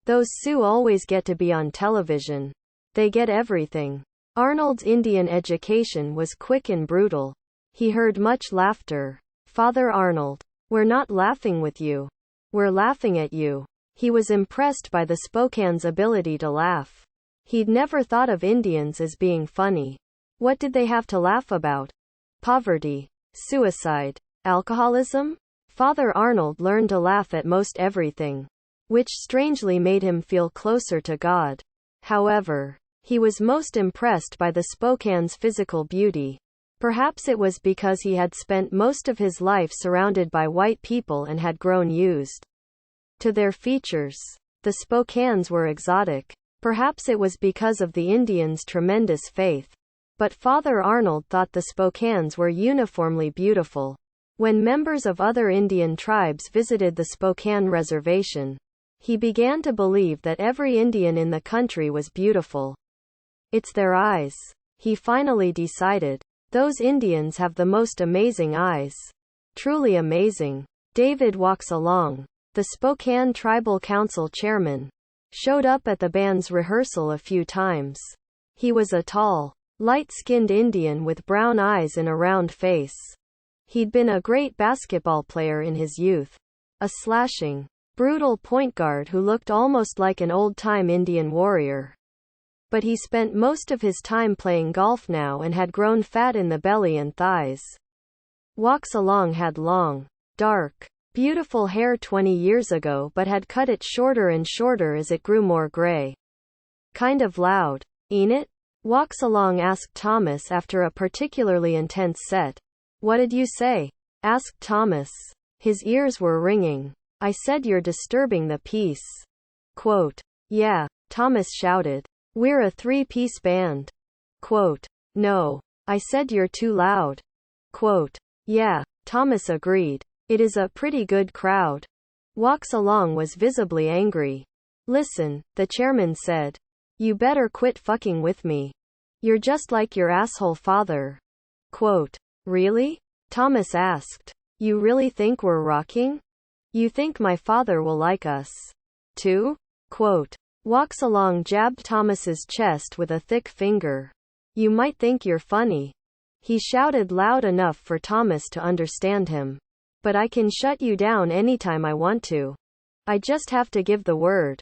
Those Sioux always get to be on television. They get everything. Arnold's Indian education was quick and brutal. He heard much laughter. Father Arnold, we're not laughing with you. We're laughing at you. He was impressed by the Spokane's ability to laugh. He'd never thought of Indians as being funny. What did they have to laugh about? Poverty, suicide, alcoholism? Father Arnold learned to laugh at most everything, which strangely made him feel closer to God. However, he was most impressed by the Spokane's physical beauty. Perhaps it was because he had spent most of his life surrounded by white people and had grown used to their features. The Spokanes were exotic. Perhaps it was because of the Indians' tremendous faith. But Father Arnold thought the Spokanes were uniformly beautiful. When members of other Indian tribes visited the Spokane Reservation, he began to believe that every Indian in the country was beautiful. It's their eyes, he finally decided. Those Indians have the most amazing eyes. Truly amazing. David walks along. The Spokane Tribal Council chairman showed up at the band's rehearsal a few times. He was a tall, light-skinned Indian with brown eyes and a round face. He'd been a great basketball player in his youth. A slashing, brutal point guard who looked almost like an old-time Indian warrior. But he spent most of his time playing golf now and had grown fat in the belly and thighs. Walks Along had long, dark, beautiful hair 20 years ago but had cut it shorter and shorter as it grew more gray. Kind of loud, ain't it? Walks Along asked Thomas after a particularly intense set. What did you say? Asked Thomas. His ears were ringing. I said you're disturbing the peace. Quote, yeah, Thomas shouted. We're a three-piece band. Quote, no. I said you're too loud. Quote, yeah, Thomas agreed. It is a pretty good crowd. Walks Along was visibly angry. Listen, the chairman said. You better quit fucking with me. You're just like your asshole father. Quote, really? Thomas asked. You really think we're rocking? You think my father will like us too? Quote, Walks Along jabbed Thomas's chest with a thick finger. You might think you're funny. He shouted loud enough for Thomas to understand him. But I can shut you down anytime I want to. I just have to give the word.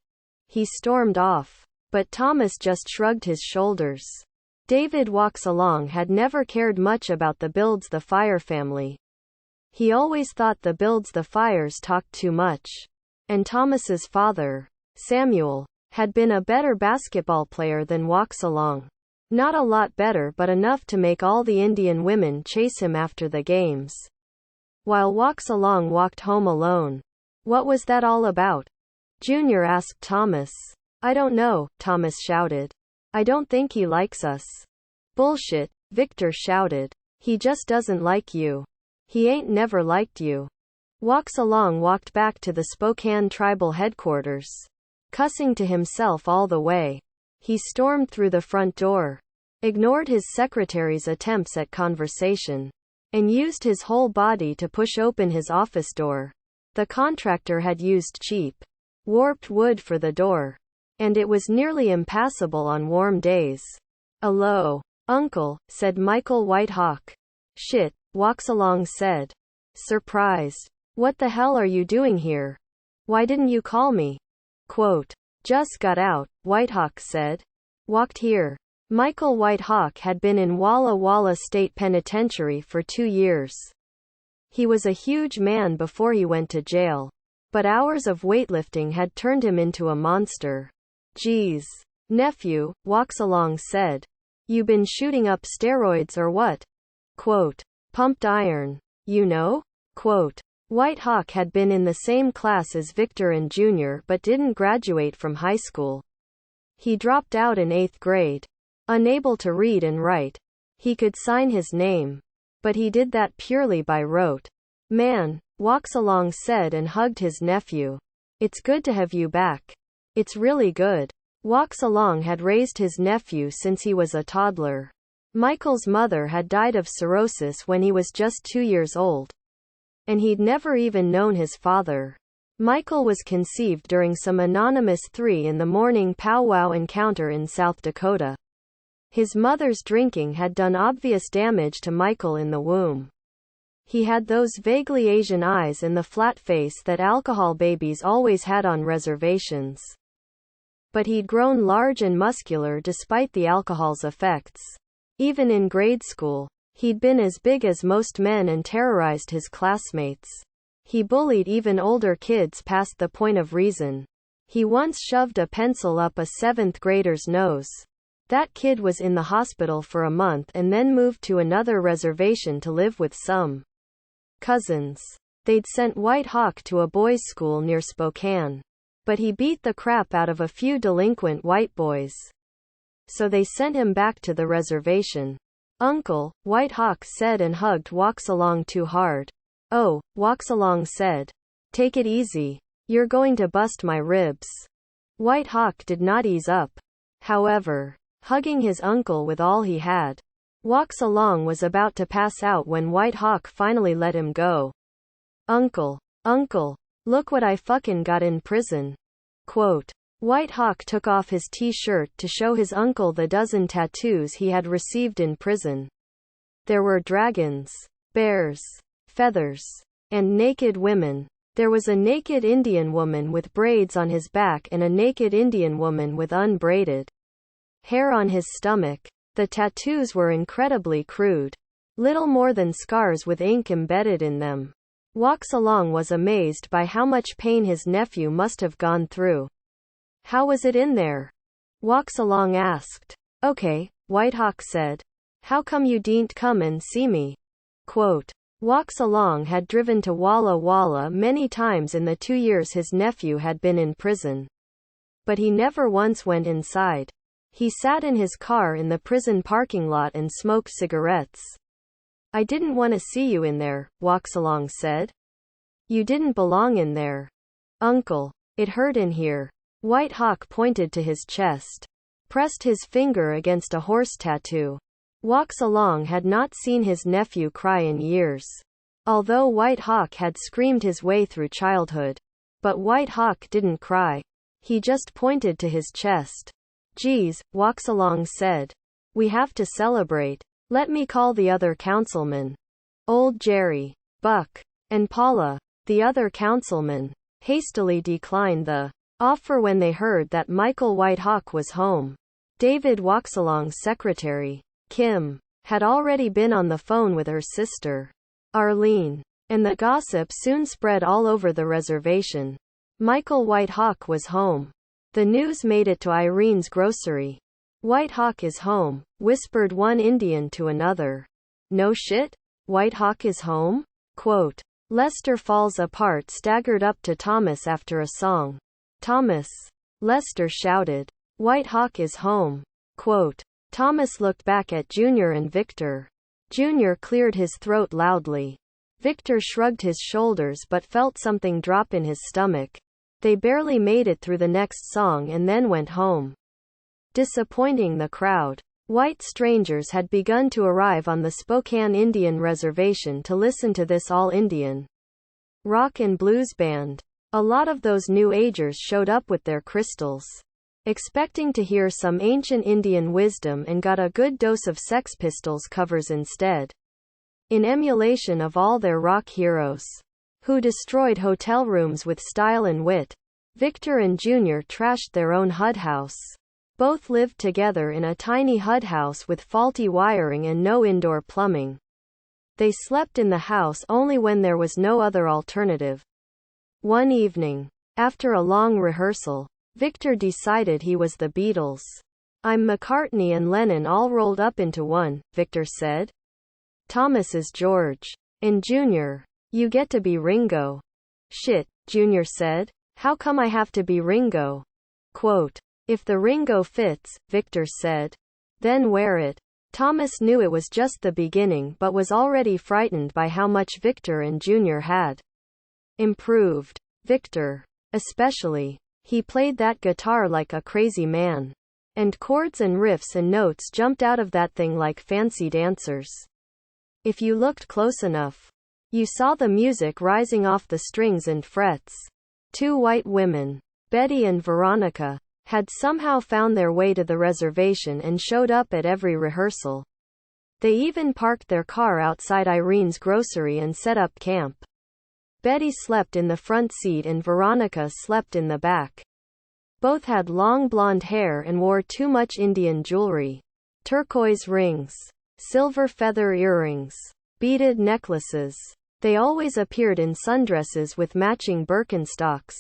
He stormed off. But Thomas just shrugged his shoulders. David Walks Along had never cared much about the Builds the Fire family. He always thought the Builds the Fires talked too much. And Thomas's father, Samuel, had been a better basketball player than Walks Along. Not a lot better, but enough to make all the Indian women chase him after the games. While Walks Along walked home alone. What was that all about? Junior asked Thomas. I don't know, Thomas shouted. I don't think he likes us. Bullshit, Victor shouted. He just doesn't like you. He ain't never liked you. Walks Along walked back to the Spokane tribal headquarters. Cussing to himself all the way. He stormed through the front door. Ignored his secretary's attempts at conversation. And used his whole body to push open his office door. The contractor had used cheap, warped wood for the door. And it was nearly impassable on warm days. "Allo, Uncle," said Michael Whitehawk. "Shit," Walks Along said. Surprised. "What the hell are you doing here? Why didn't you call me?" Quote. "Just got out," Whitehawk said. "Walked here." Michael Whitehawk had been in Walla Walla State Penitentiary for 2 years. He was a huge man before he went to jail. But hours of weightlifting had turned him into a monster. "Geez, nephew," Walks Along said. "You been shooting up steroids or what?" Quote. "Pumped iron. You know?" Quote. Whitehawk had been in the same class as Victor and Junior but didn't graduate from high school. He dropped out in 8th grade. Unable to read and write. He could sign his name. But he did that purely by rote. "Man," Walks Along said and hugged his nephew. "It's good to have you back. It's really good." Walks Along had raised his nephew since he was a toddler. Michael's mother had died of cirrhosis when he was just 2 years old. And he'd never even known his father. Michael was conceived during some anonymous 3 in the morning powwow encounter in South Dakota. His mother's drinking had done obvious damage to Michael in the womb. He had those vaguely Asian eyes and the flat face that alcohol babies always had on reservations. But he'd grown large and muscular despite the alcohol's effects. Even in grade school, he'd been as big as most men and terrorized his classmates. He bullied even older kids past the point of reason. He once shoved a pencil up a 7th grader's nose. That kid was in the hospital for a month and then moved to another reservation to live with some cousins. They'd sent Whitehawk to a boys' school near Spokane. But he beat the crap out of a few delinquent white boys. So they sent him back to the reservation. "Uncle," Whitehawk said and hugged Walks Along too hard. "Oh," Walks Along said. "Take it easy. You're going to bust my ribs." Whitehawk did not ease up. However, hugging his uncle with all he had. Walks Along was about to pass out when Whitehawk finally let him go. Uncle, look what I fucking got in prison." Quote. Whitehawk took off his t-shirt to show his uncle the dozen tattoos he had received in prison. There were dragons, bears, feathers, and naked women. There was a naked Indian woman with braids on his back and a naked Indian woman with unbraided hair on his stomach. The tattoos were incredibly crude. Little more than scars with ink embedded in them. Walks Along was amazed by how much pain his nephew must have gone through. "How was it in there?" Walks Along asked. "Okay," Whitehawk said. "How come you didn't come and see me?" Quote. Walks Along had driven to Walla Walla many times in the 2 years his nephew had been in prison. But he never once went inside. He sat in his car in the prison parking lot and smoked cigarettes. "I didn't want to see you in there," Walks Along said. "You didn't belong in there." "Uncle, it hurt in here." Whitehawk pointed to his chest. Pressed his finger against a horse tattoo. Walks Along had not seen his nephew cry in years. Although Whitehawk had screamed his way through childhood. But Whitehawk didn't cry. He just pointed to his chest. Geez, Walks Along said. We have to celebrate. Let me call the other councilmen. Old Jerry, Buck, and Paula, the other councilman, hastily declined the offer when they heard that Michael Whitehawk was home. David Walksalong's secretary, Kim, had already been on the phone with her sister, Arlene, and the gossip soon spread all over the reservation. Michael Whitehawk was home. The news made it to Irene's grocery. Whitehawk is home, whispered one Indian to another. No shit? Whitehawk is home? Quote. Lester Falls Apart staggered up to Thomas after a song. Thomas. Lester shouted. Whitehawk is home. Quote. Thomas looked back at Junior and Victor. Junior cleared his throat loudly. Victor shrugged his shoulders but felt something drop in his stomach. They barely made it through the next song and then went home. Disappointing the crowd. White strangers had begun to arrive on the Spokane Indian Reservation to listen to this all-Indian rock and blues band. A lot of those New Agers showed up with their crystals, expecting to hear some ancient Indian wisdom, and got a good dose of Sex Pistols covers instead. In emulation of all their rock heroes, who destroyed hotel rooms with style and wit, Victor and Junior trashed their own HUD house. Both lived together in a tiny HUD house with faulty wiring and no indoor plumbing. They slept in the house only when there was no other alternative. One evening, after a long rehearsal, Victor decided he was the Beatles. I'm McCartney and Lennon all rolled up into one, Victor said. Thomas is George. And Junior, you get to be Ringo. Shit, Junior said. How come I have to be Ringo? Quote. If the Ringo fits, Victor said, then wear it. Thomas knew it was just the beginning but was already frightened by how much Victor and Junior had improved. Victor, especially. He played that guitar like a crazy man. And chords and riffs and notes jumped out of that thing like fancy dancers. If you looked close enough, you saw the music rising off the strings and frets. Two white women, Betty and Veronica, had somehow found their way to the reservation and showed up at every rehearsal. They even parked their car outside Irene's grocery and set up camp. Betty slept in the front seat and Veronica slept in the back. Both had long blonde hair and wore too much Indian jewelry. Turquoise rings, silver feather earrings, beaded necklaces. They always appeared in sundresses with matching Birkenstocks.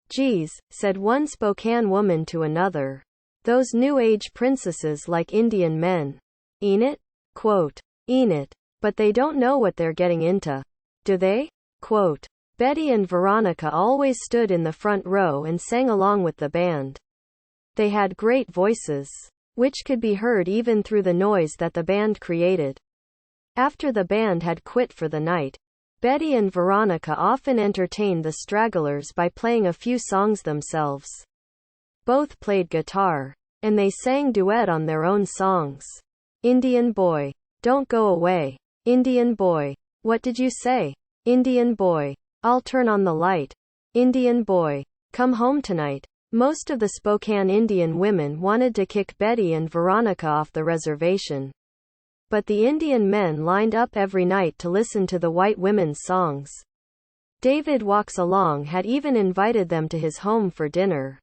Geez, said one Spokane woman to another. Those New Age princesses like Indian men. Ain't it? Quote. Ain't it? But they don't know what they're getting into. Do they? Quote. Betty and Veronica always stood in the front row and sang along with the band. They had great voices, which could be heard even through the noise that the band created. After the band had quit for the night, Betty and Veronica often entertained the stragglers by playing a few songs themselves. Both played guitar, and they sang duet on their own songs. Indian boy, don't go away. Indian boy, what did you say? Indian boy, I'll turn on the light. Indian boy, come home tonight. Most of the Spokane Indian women wanted to kick Betty and Veronica off the reservation. But the Indian men lined up every night to listen to the white women's songs. David Walks Along had even invited them to his home for dinner.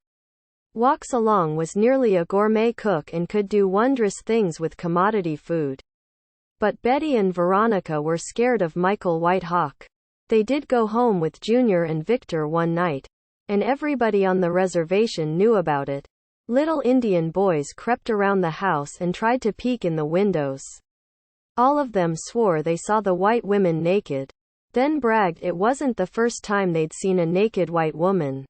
Walks Along was nearly a gourmet cook and could do wondrous things with commodity food. But Betty and Veronica were scared of Michael Whitehawk. They did go home with Junior and Victor one night, and everybody on the reservation knew about it. Little Indian boys crept around the house and tried to peek in the windows. All of them swore they saw the white women naked, then bragged it wasn't the first time they'd seen a naked white woman.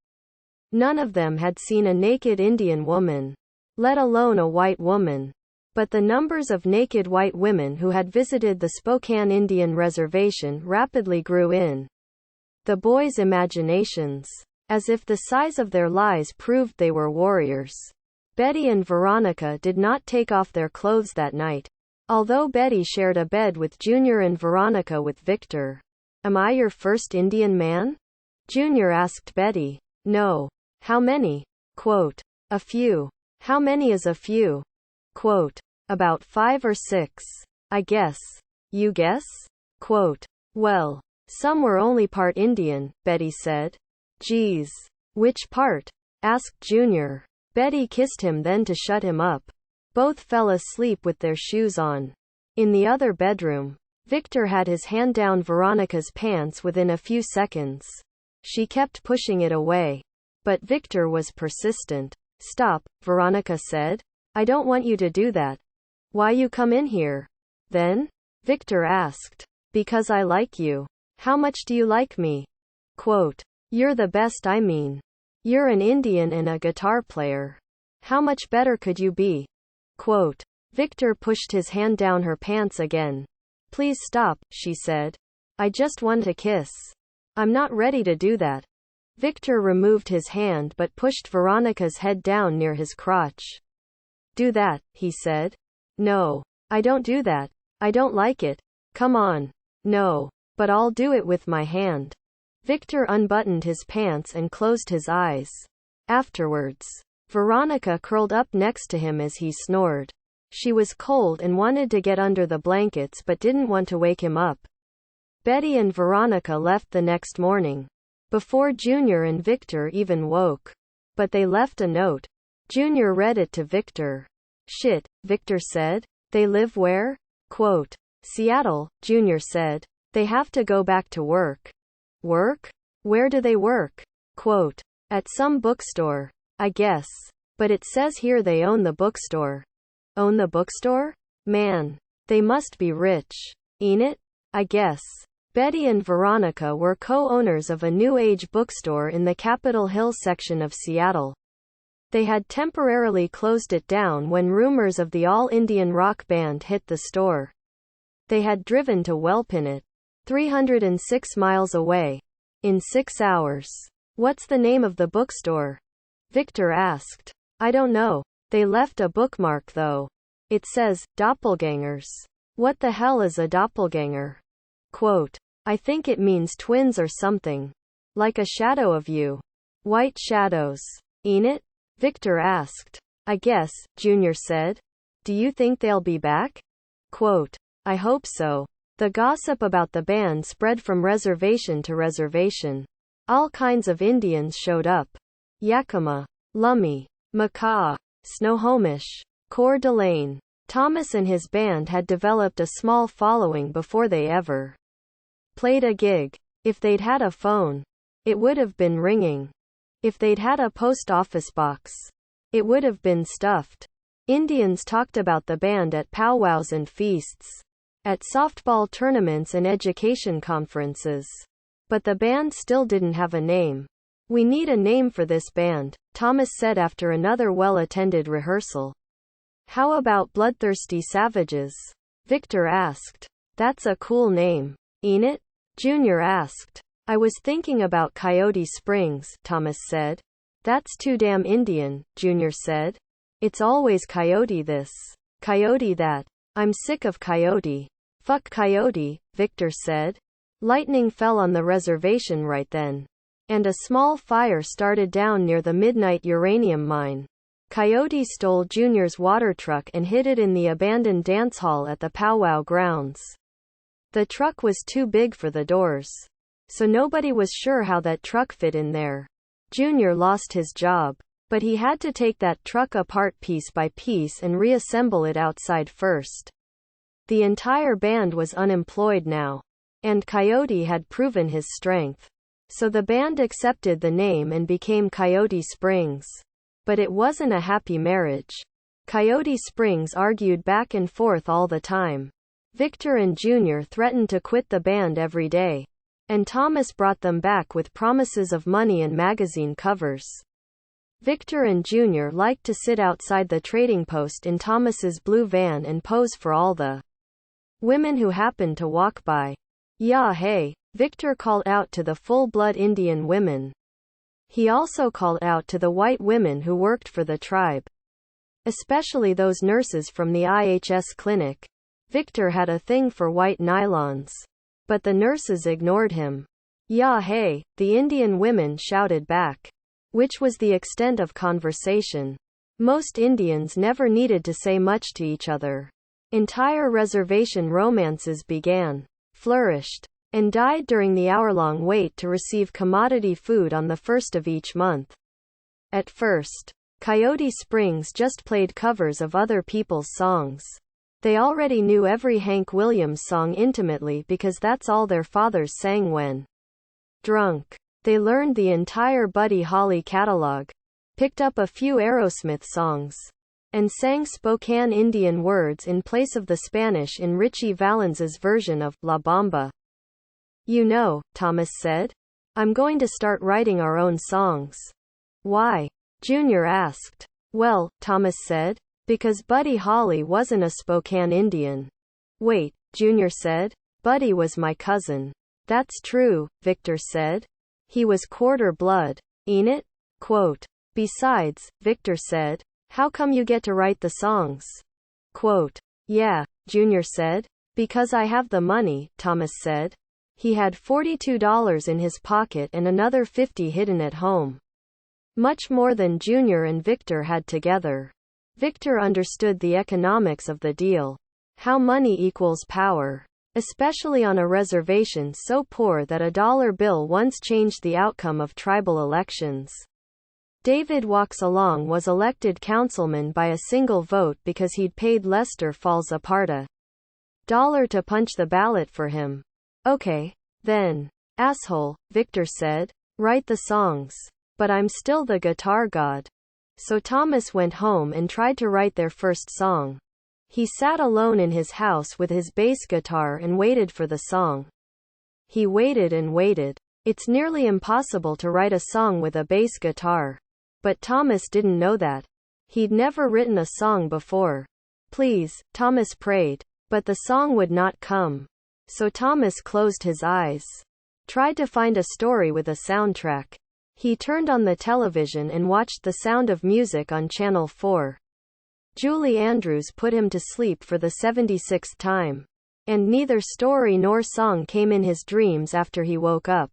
None of them had seen a naked Indian woman, let alone a white woman. But the numbers of naked white women who had visited the Spokane Indian Reservation rapidly grew in the boys' imaginations, as if the size of their lies proved they were warriors. Betty and Veronica did not take off their clothes that night, although Betty shared a bed with Junior and Veronica with Victor. Am I your first Indian man? Junior asked Betty. No. How many? Quote. A few. How many is a few? Quote. About 5 or 6. I guess. You guess? Quote. Well, some were only part Indian, Betty said. Geez. Which part? Asked Junior. Betty kissed him then to shut him up. Both fell asleep with their shoes on. In the other bedroom, Victor had his hand down Veronica's pants within a few seconds. She kept pushing it away. But Victor was persistent. Stop, Veronica said. I don't want you to do that. Why you come in here? Then? Victor asked. Because I like you. How much do you like me? Quote. You're the best, I mean. You're an Indian and a guitar player. How much better could you be? Quote. Victor pushed his hand down her pants again. Please stop, she said. I just want a kiss. I'm not ready to do that. Victor removed his hand but pushed Veronica's head down near his crotch. Do that, he said. No. I don't do that. I don't like it. Come on. No. But I'll do it with my hand. Victor unbuttoned his pants and closed his eyes. Afterwards, Veronica curled up next to him as he snored. She was cold and wanted to get under the blankets but didn't want to wake him up. Betty and Veronica left the next morning, before Junior and Victor even woke. But they left a note. Junior read it to Victor. Shit, Victor said. They live where? Quote. Seattle, Junior said. They have to go back to work. Work? Where do they work? Quote. At some bookstore. I guess. But it says here they own the bookstore. Own the bookstore? Man. They must be rich. Ain't it? I guess. Betty and Veronica were co-owners of a New Age bookstore in the Capitol Hill section of Seattle. They had temporarily closed it down when rumors of the all-Indian rock band hit the store. They had driven to Welpinit, 306 miles away, in 6 hours. What's the name of the bookstore? Victor asked. I don't know. They left a bookmark though. It says, doppelgangers. What the hell is a doppelganger? Quote. I think it means twins or something. Like a shadow of you. White shadows. Ain't it? Victor asked. I guess, Junior said. Do you think they'll be back? Quote. I hope so. The gossip about the band spread from reservation to reservation. All kinds of Indians showed up. Yakima, Lummi, Makah, Snohomish, Coeur d'Alene. Thomas and his band had developed a small following before they ever played a gig. If they'd had a phone, it would have been ringing. If they'd had a post office box, it would have been stuffed. Indians talked about the band at powwows and feasts, at softball tournaments and education conferences. But the band still didn't have a name. We need a name for this band, Thomas said after another well-attended rehearsal. How about Bloodthirsty Savages? Victor asked. That's a cool name. Ain't it? Junior asked. I was thinking about Coyote Springs, Thomas said. That's too damn Indian, Junior said. It's always coyote this, coyote that. I'm sick of coyote. Fuck coyote, Victor said. Lightning fell on the reservation right then. And a small fire started down near the Midnight uranium mine. Coyote stole Junior's water truck and hid it in the abandoned dance hall at the powwow grounds. The truck was too big for the doors, so nobody was sure how that truck fit in there. Junior lost his job, but he had to take that truck apart piece by piece and reassemble it outside first. The entire band was unemployed now, and Coyote had proven his strength. So the band accepted the name and became Coyote Springs. But it wasn't a happy marriage. Coyote Springs argued back and forth all the time. Victor and Junior threatened to quit the band every day. And Thomas brought them back with promises of money and magazine covers. Victor and Junior liked to sit outside the trading post in Thomas's blue van and pose for all the women who happened to walk by. Yeah, hey, Victor called out to the full-blood Indian women. He also called out to the white women who worked for the tribe. Especially those nurses from the IHS clinic. Victor had a thing for white nylons. But the nurses ignored him. Yeah, hey, the Indian women shouted back. which was the extent of conversation. Most Indians never needed to say much to each other. Entire reservation romances began, flourished, and died during the hour-long wait to receive commodity food on the first of each month. At first, Coyote Springs just played covers of other people's songs. They already knew every Hank Williams song intimately because that's all their fathers sang when drunk. They learned the entire Buddy Holly catalog, picked up a few Aerosmith songs, and sang Spokane Indian words in place of the Spanish in Richie Valens's version of La Bamba. You know, Thomas said, I'm going to start writing our own songs. Why? Junior asked. Well, Thomas said, because Buddy Holly wasn't a Spokane Indian. Wait, Junior said, Buddy was my cousin. That's true, Victor said. He was quarter blood, ain't it? Quote. Besides, Victor said, how come you get to write the songs? Quote. Yeah, Junior said. Because I have the money, Thomas said. He had $42 in his pocket and another $50 hidden at home. Much more than Junior and Victor had together. Victor understood the economics of the deal. How money equals power. Especially on a reservation so poor that a dollar bill once changed the outcome of tribal elections. David Walks Along was elected councilman by a single vote because he'd paid Lester Falls Apart $1 to punch the ballot for him. Okay, then. Asshole, Victor said. Write the songs. But I'm still the guitar god. So Thomas went home and tried to write their first song. He sat alone in his house with his bass guitar and waited for the song. He waited and waited. It's nearly impossible to write a song with a bass guitar. But Thomas didn't know that. He'd never written a song before. Please, Thomas prayed. But the song would not come. So Thomas closed his eyes. Tried to find a story with a soundtrack. He turned on the television and watched The Sound of Music on Channel 4. Julie Andrews put him to sleep for the 76th time. And neither story nor song came in his dreams after he woke up.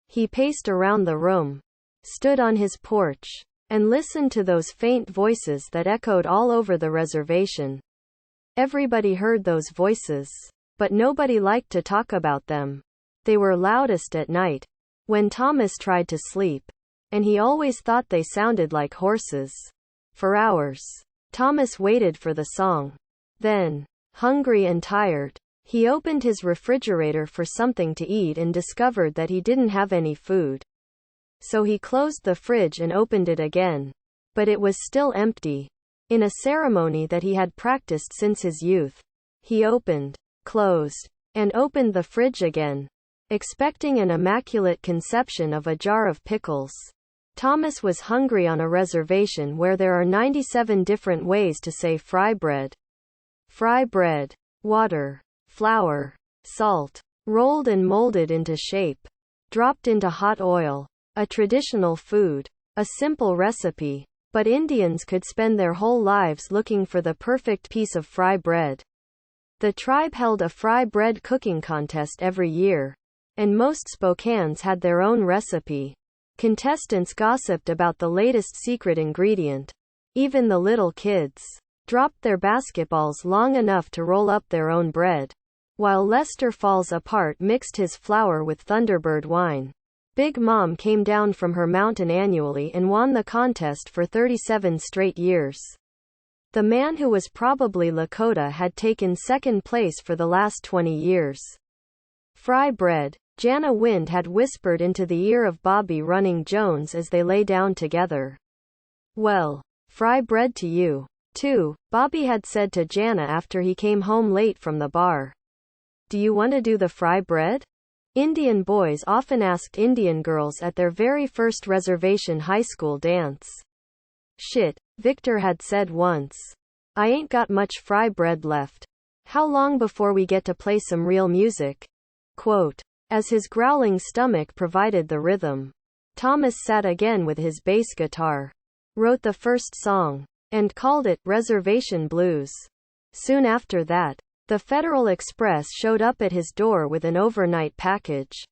He paced around the room, stood on his porch, and listened to those faint voices that echoed all over the reservation. Everybody heard those voices, but nobody liked to talk about them. They were loudest at night, when Thomas tried to sleep, and he always thought they sounded like horses. For hours, Thomas waited for the song. Then, hungry and tired, he opened his refrigerator for something to eat and discovered that he didn't have any food. So he closed the fridge and opened it again. But it was still empty. In a ceremony that he had practiced since his youth, he opened, closed, and opened the fridge again, expecting an immaculate conception of a jar of pickles. Thomas was hungry on a reservation where there are 97 different ways to say fry bread. Fry bread. Water. Flour. Salt. Rolled and molded into shape. Dropped into hot oil. A traditional food. A simple recipe. But Indians could spend their whole lives looking for the perfect piece of fry bread. The tribe held a fry bread cooking contest every year, and most Spokanes had their own recipe. Contestants gossiped about the latest secret ingredient. Even the little kids dropped their basketballs long enough to roll up their own bread. While Lester Falls Apart mixed his flour with Thunderbird wine. Big Mom came down from her mountain annually and won the contest for 37 straight years. The man who was probably Lakota had taken second place for the last 20 years. Fry bread, Jana Wind had whispered into the ear of Bobby Running Jones as they lay down together. Well, fry bread to you, too, Bobby had said to Jana after he came home late from the bar. Do you want to do the fry bread? Indian boys often asked Indian girls at their very first reservation high school dance. Shit, Victor had said once. I ain't got much fry bread left. How long before we get to play some real music? Quote. As his growling stomach provided the rhythm, Thomas sat again with his bass guitar, wrote the first song, and called it Reservation Blues. Soon after that, the Federal Express showed up at his door with an overnight package.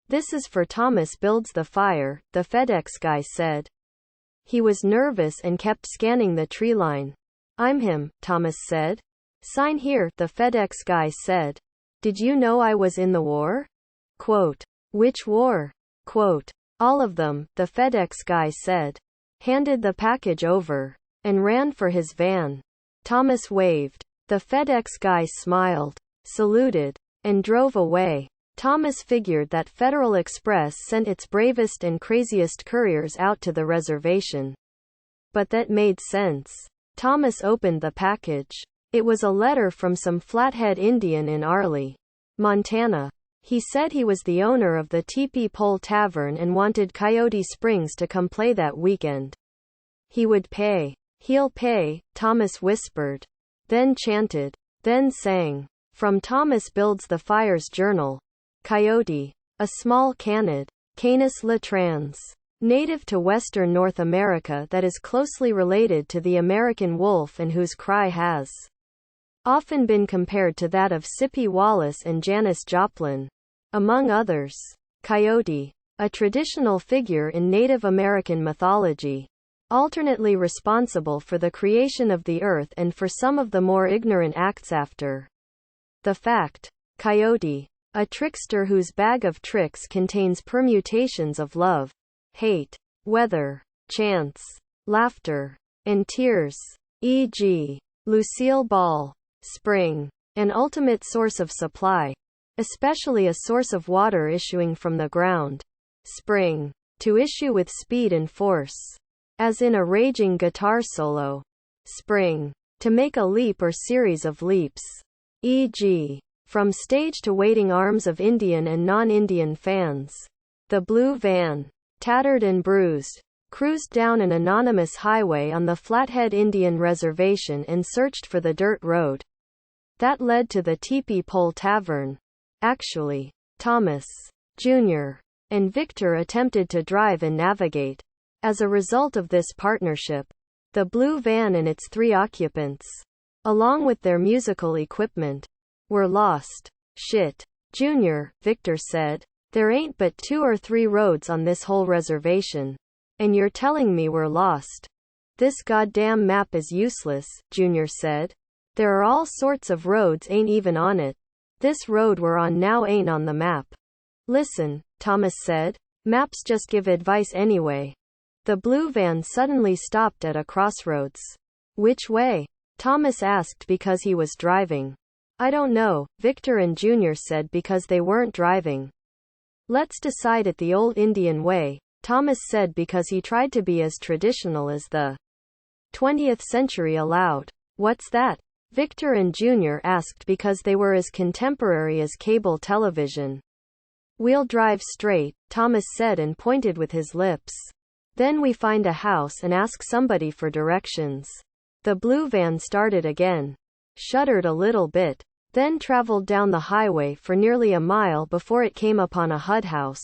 This is for Thomas builds the fire, the FedEx guy said. He was nervous and kept scanning the tree line. I'm him, Thomas said. Sign here, the FedEx guy said. Did you know I was in the war? Quote. Which war? Quote. All of them, the FedEx guy said. Handed the package over. And ran for his van. Thomas waved. The FedEx guy smiled, saluted, and drove away. Thomas figured that Federal Express sent its bravest and craziest couriers out to the reservation. But that made sense. Thomas opened the package. It was a letter from some flathead Indian in Arley, Montana. He said he was the owner of the Tepee Pole Tavern and wanted Coyote Springs to come play that weekend. He would pay. He'll pay, Thomas whispered. Then chanted. Then sang. From Thomas Builds the Fire's journal. Coyote. A small canid. Canis latrans. Native to western North America that is closely related to the American wolf and whose cry has often been compared to that of Sippy Wallace and Janis Joplin, among others. Coyote. A traditional figure in Native American mythology, alternately responsible for the creation of the earth and for some of the more ignorant acts after the fact. Coyote. A trickster whose bag of tricks contains permutations of love, hate, weather, chance, laughter, and tears. E.g. Lucille Ball. Spring. An ultimate source of supply, especially a source of water issuing from the ground. Spring. To issue with speed and force. As in a raging guitar solo. Spring. To make a leap or series of leaps. E.g. From stage to waiting arms of Indian and non-Indian fans. The blue van, tattered and bruised, cruised down an anonymous highway on the Flathead Indian Reservation and searched for the dirt road that led to the Tepee Pole Tavern. Actually, Thomas, Jr., and Victor attempted to drive and navigate. As a result of this partnership, the blue van and its 3 occupants, along with their musical equipment, were lost. Shit. Jr., Victor said. There ain't but 2 or 3 roads on this whole reservation. And you're telling me we're lost? This goddamn map is useless, Jr. said. There are all sorts of roads ain't even on it. This road we're on now ain't on the map. Listen, Thomas said. Maps just give advice anyway. The blue van suddenly stopped at a crossroads. Which way? Thomas asked because he was driving. I don't know, Victor and Jr. said because they weren't driving. Let's decide it the old Indian way, Thomas said because he tried to be as traditional as the 20th century allowed. What's that? Victor and Jr. asked because they were as contemporary as cable television. We'll drive straight, Thomas said and pointed with his lips. Then we find a house and ask somebody for directions. The blue van started again. Shuddered a little bit. Then traveled down the highway for nearly a mile before it came upon a HUD house.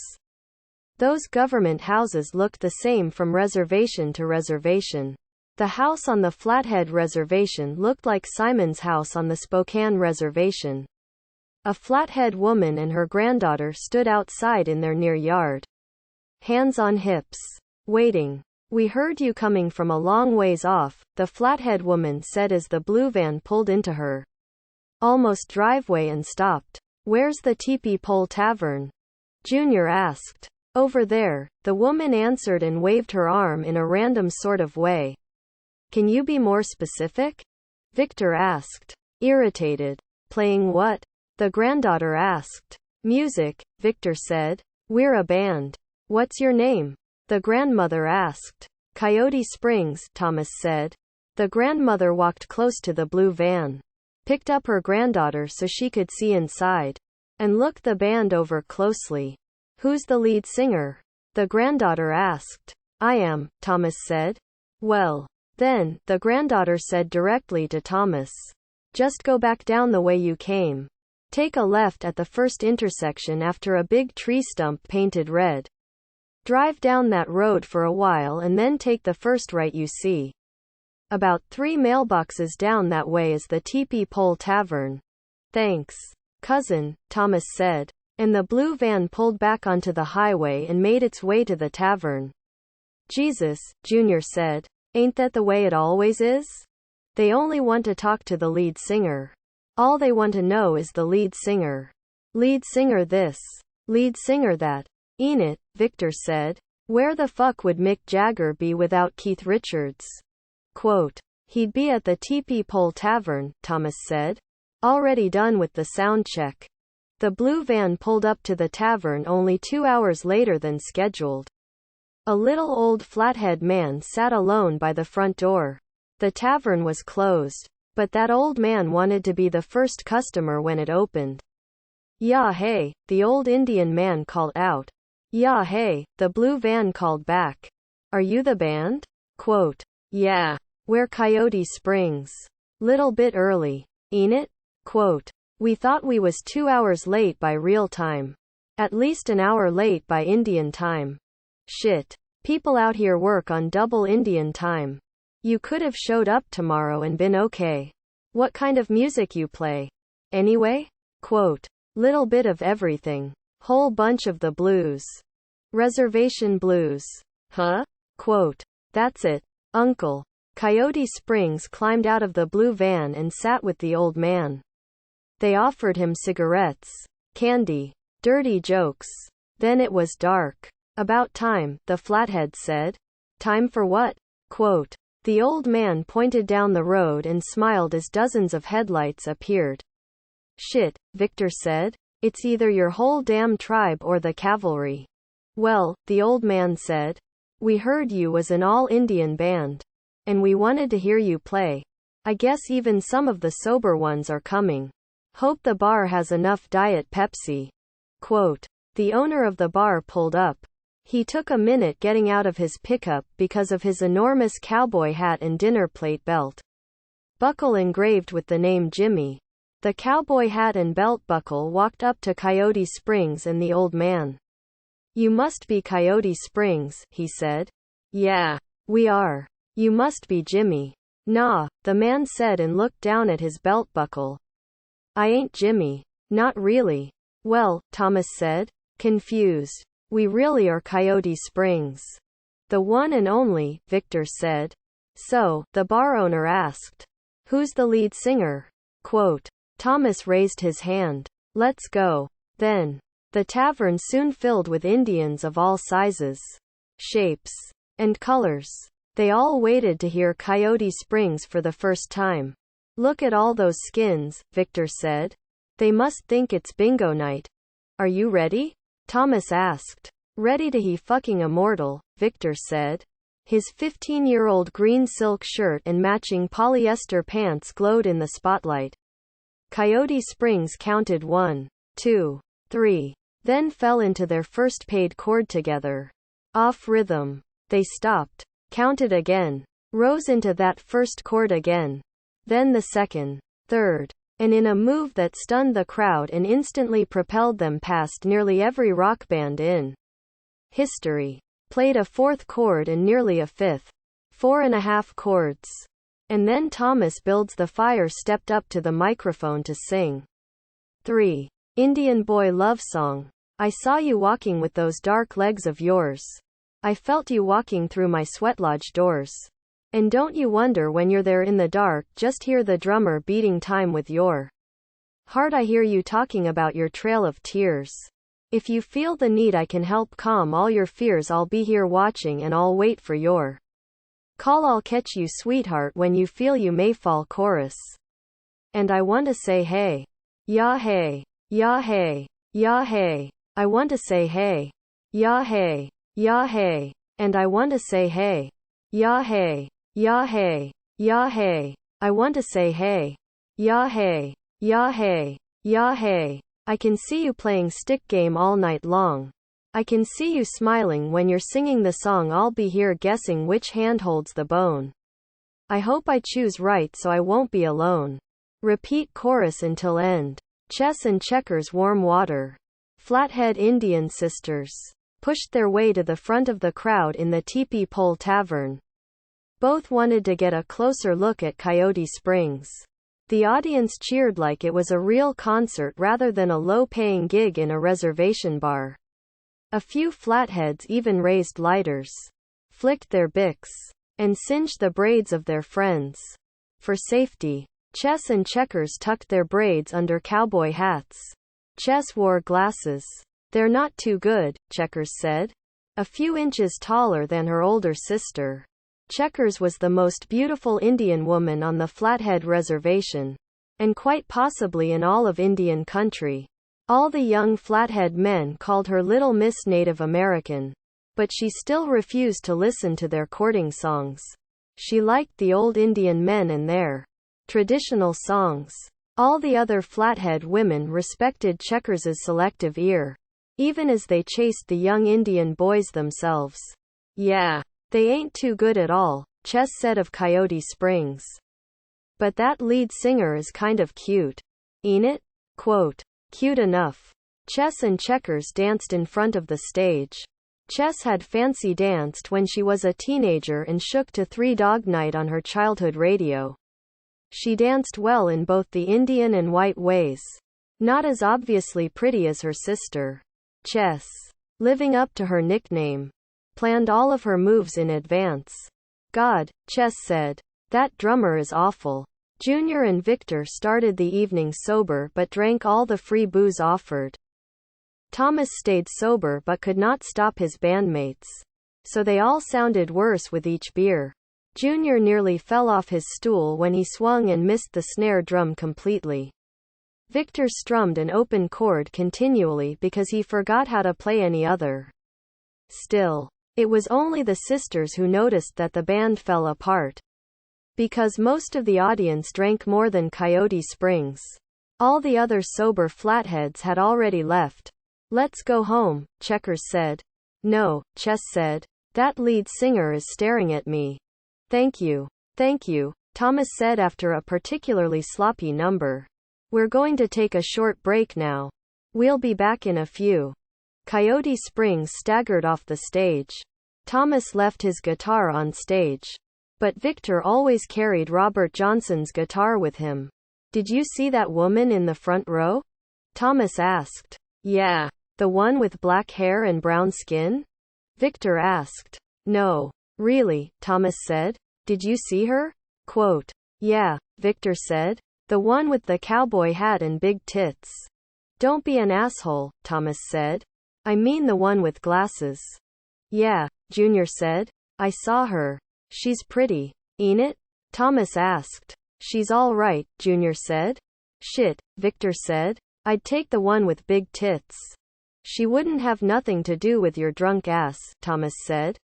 Those government houses looked the same from reservation to reservation. The house on the Flathead Reservation looked like Simon's house on the Spokane Reservation. A Flathead woman and her granddaughter stood outside in their near yard. Hands on hips. Waiting. We heard you coming from a long ways off, the Flathead woman said as the blue van pulled into her almost driveway and stopped. Where's the Tepee Pole Tavern? Junior asked. Over there, the woman answered and waved her arm in a random sort of way. Can you be more specific? Victor asked. Irritated. Playing what? The granddaughter asked. Music, Victor said. We're a band. What's your name? The grandmother asked. Coyote Springs, Thomas said. The grandmother walked close to the blue van, picked up her granddaughter so she could see inside, and looked the band over closely. Who's the lead singer? The granddaughter asked. I am, Thomas said. Well, then, the granddaughter said directly to Thomas. Just go back down the way you came. Take a left at the first intersection after a big tree stump painted red. Drive down that road for a while and then take the first right you see. About 3 mailboxes down that way is the Tepee Pole Tavern. Thanks, cousin, Thomas said. and the blue van pulled back onto the highway and made its way to the tavern. Jesus, Junior said. Ain't that the way it always is? They only want to talk to the lead singer. All they want to know is the lead singer. Lead singer this. Lead singer that. Ain't it, Victor said. Where the fuck would Mick Jagger be without Keith Richards? Quote. He'd be at the Tepee Tavern, Thomas said. Already done with the sound check. The blue van pulled up to the tavern only 2 hours later than scheduled. A little old flathead man sat alone by the front door. The tavern was closed, but that old man wanted to be the first customer when it opened. "Yeah hey," the old Indian man called out. "Yeah hey," the blue van called back. "Are you the band?" Quote. "Yeah. We're Coyote Springs. Little bit early. Ain't it?" Quote. "We thought we was 2 hours late by real time. At least an hour late by Indian time. Shit. People out here work on double Indian time. You could have showed up tomorrow and been okay. What kind of music you play? Anyway?" Quote. "Little bit of everything. Whole bunch of the blues. Reservation blues." "Huh?" Quote. "That's it, uncle." Coyote Springs climbed out of the blue van and sat with the old man. They offered him cigarettes, candy, dirty jokes. Then it was dark. "About time," the flathead said. "Time for what?" Quote. The old man pointed down the road and smiled as dozens of headlights appeared. "Shit," Victor said. "It's either your whole damn tribe or the cavalry." "Well," the old man said, "we heard you was an all-Indian band. And we wanted to hear you play. I guess even some of the sober ones are coming. Hope the bar has enough Diet Pepsi." Quote. The owner of the bar pulled up. He took a minute getting out of his pickup because of his enormous cowboy hat and dinner plate belt. Buckle engraved with the name Jimmy. The cowboy hat and belt buckle walked up to Coyote Springs and the old man. "You must be Coyote Springs," he said. "Yeah, we are." "You must be Jimmy." "Nah," the man said and looked down at his belt buckle. "I ain't Jimmy." "Not really?" "Well," Thomas said, confused. "We really are Coyote Springs." "The one and only," Victor said. "So," the bar owner asked, "who's the lead singer?" Quote. Thomas raised his hand. "Let's go." Then. The tavern soon filled with Indians of all sizes, shapes, and colors. They all waited to hear Coyote Springs for the first time. "Look at all those skins," Victor said. "They must think it's bingo night." "Are you ready?" Thomas asked. "Ready to he fucking immortal," Victor said. His 15-year-old green silk shirt and matching polyester pants glowed in the spotlight. Coyote Springs counted 1, 2, 3, then fell into their first paid chord together. Off rhythm. They stopped. Counted again. Rose into that first chord again. Then the second, third, and in a move that stunned the crowd and instantly propelled them past nearly every rock band in history. Played a fourth chord and nearly a fifth. 4.5 chords. And then Thomas Builds the Fire stepped up to the microphone to sing. 3. Indian Boy Love Song. I saw you walking with those dark legs of yours. I felt you walking through my sweat lodge doors. And don't you wonder when you're there in the dark, just hear the drummer beating time with your heart. I hear you talking about your trail of tears. If you feel the need, I can help calm all your fears. I'll be here watching and I'll wait for your call. I'll catch you, sweetheart, when you feel you may fall. Chorus. And I want to say hey. Yeah hey. Yeah hey. Yeah hey. I want to say hey. Yeah hey. Yeah hey. And I want to say hey. Yeah hey. Yeah hey. Yeah hey. I want to say hey. Yeah hey. Yeah hey. Yeah hey. I can see you playing stick game all night long. I can see you smiling when you're singing the song. I'll be here guessing which hand holds the bone. I hope I choose right so I won't be alone. Repeat chorus until end. Chess and checkers, warm water. Flathead Indian sisters pushed their way to the front of the crowd in the Tepee Tavern. Both wanted to get a closer look at Coyote Springs. The audience cheered like it was a real concert rather than a low-paying gig in a reservation bar. A few flatheads even raised lighters, flicked their bics, and singed the braids of their friends. For safety, Chess and Checkers tucked their braids under cowboy hats. Chess wore glasses. "They're not too good," Checkers said. A few inches taller than her older sister. Checkers was the most beautiful Indian woman on the Flathead Reservation, and quite possibly in all of Indian country. All the young Flathead men called her Little Miss Native American, but she still refused to listen to their courting songs. She liked the old Indian men and their traditional songs. All the other Flathead women respected Checkers's selective ear, even as they chased the young Indian boys themselves. "Yeah, they ain't too good at all," Chess said of Coyote Springs. "But that lead singer is kind of cute. Ain't it?" Quote, "Cute enough." Chess and Checkers danced in front of the stage. Chess had fancy danced when she was a teenager and shook to Three Dog Night on her childhood radio. She danced well in both the Indian and white ways. Not as obviously pretty as her sister. Chess, living up to her nickname, planned all of her moves in advance. "God," Chess said, "that drummer is awful." Junior and Victor started the evening sober but drank all the free booze offered. Thomas stayed sober but could not stop his bandmates. So they all sounded worse with each beer. Junior nearly fell off his stool when he swung and missed the snare drum completely. Victor strummed an open chord continually because he forgot how to play any other. Still, it was only the sisters who noticed that the band fell apart. Because most of the audience drank more than Coyote Springs. All the other sober flatheads had already left. "Let's go home," Checkers said. "No," Chess said. "That lead singer is staring at me." Thank you, Thomas said after a particularly sloppy number. "We're going to take a short break now. We'll be back in a few." Coyote Springs staggered off the stage. Thomas left his guitar on stage. But Victor always carried Robert Johnson's guitar with him. "Did you see that woman in the front row?" Thomas asked. "Yeah, the one with black hair and brown skin?" Victor asked. "No. Really," Thomas said. "Did you see her?" Quote, "Yeah," Victor said. "The one with the cowboy hat and big tits." "Don't be an asshole," Thomas said. "I mean the one with glasses." "Yeah," Junior said. "I saw her. She's pretty, ain't it?" Thomas asked. "She's all right," Junior said. "Shit," Victor said. "I'd take the one with big tits." "She wouldn't have nothing to do with your drunk ass," Thomas said.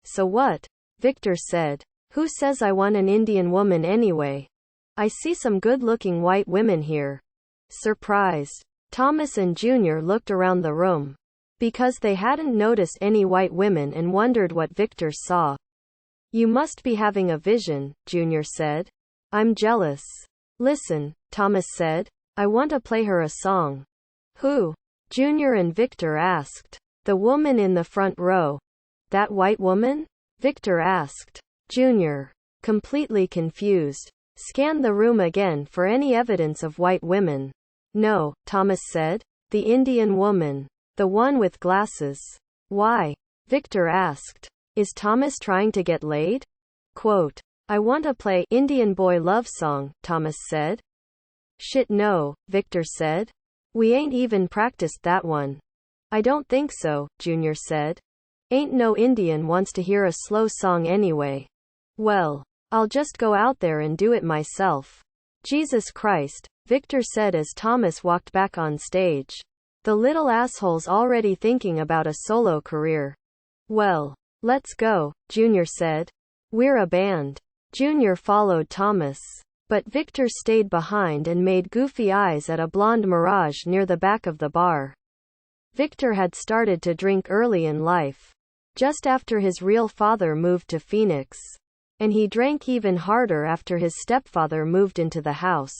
"So what?" Victor said. "Who says I want an Indian woman anyway? I see some good-looking white women here." Surprised, Thomas and Junior looked around the room, because they hadn't noticed any white women and wondered what Victor saw. "You must be having a vision," Junior said. "I'm jealous." "Listen," Thomas said. "I want to play her a song." "Who?" Junior and Victor asked. "The woman in the front row." "That white woman?" Victor asked. Junior, completely confused, scanned the room again for any evidence of white women. "No," Thomas said. "The Indian woman. The one with glasses." "Why?" Victor asked. "Is Thomas trying to get laid?" Quote, "I want to play Indian boy love song," Thomas said. "Shit no," Victor said. "We ain't even practiced that one." "I don't think so," Junior said. "Ain't no Indian wants to hear a slow song anyway." "Well, I'll just go out there and do it myself." "Jesus Christ," Victor said as Thomas walked back on stage. "The little asshole's already thinking about a solo career." "Well, let's go," Junior said. "We're a band." Junior followed Thomas, but Victor stayed behind and made goofy eyes at a blonde mirage near the back of the bar. Victor had started to drink early in life, just after his real father moved to Phoenix. And he drank even harder after his stepfather moved into the house.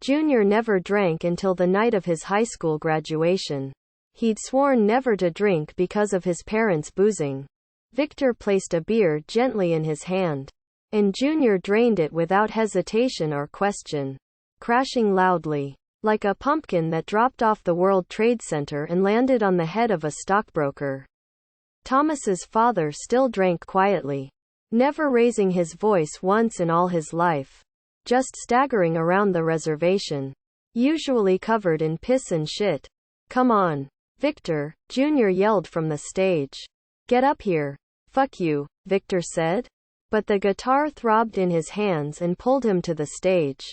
Junior never drank until the night of his high school graduation. He'd sworn never to drink because of his parents' boozing. Victor placed a beer gently in his hand. and Junior drained it without hesitation or question, crashing loudly, like a pumpkin that dropped off the World Trade Center and landed on the head of a stockbroker. Thomas's father still drank quietly, never raising his voice once in all his life, just staggering around the reservation, usually covered in piss and shit. "Come on, Victor," Junior yelled from the stage. "Get up here." "Fuck you," Victor said. But the guitar throbbed in his hands and pulled him to the stage.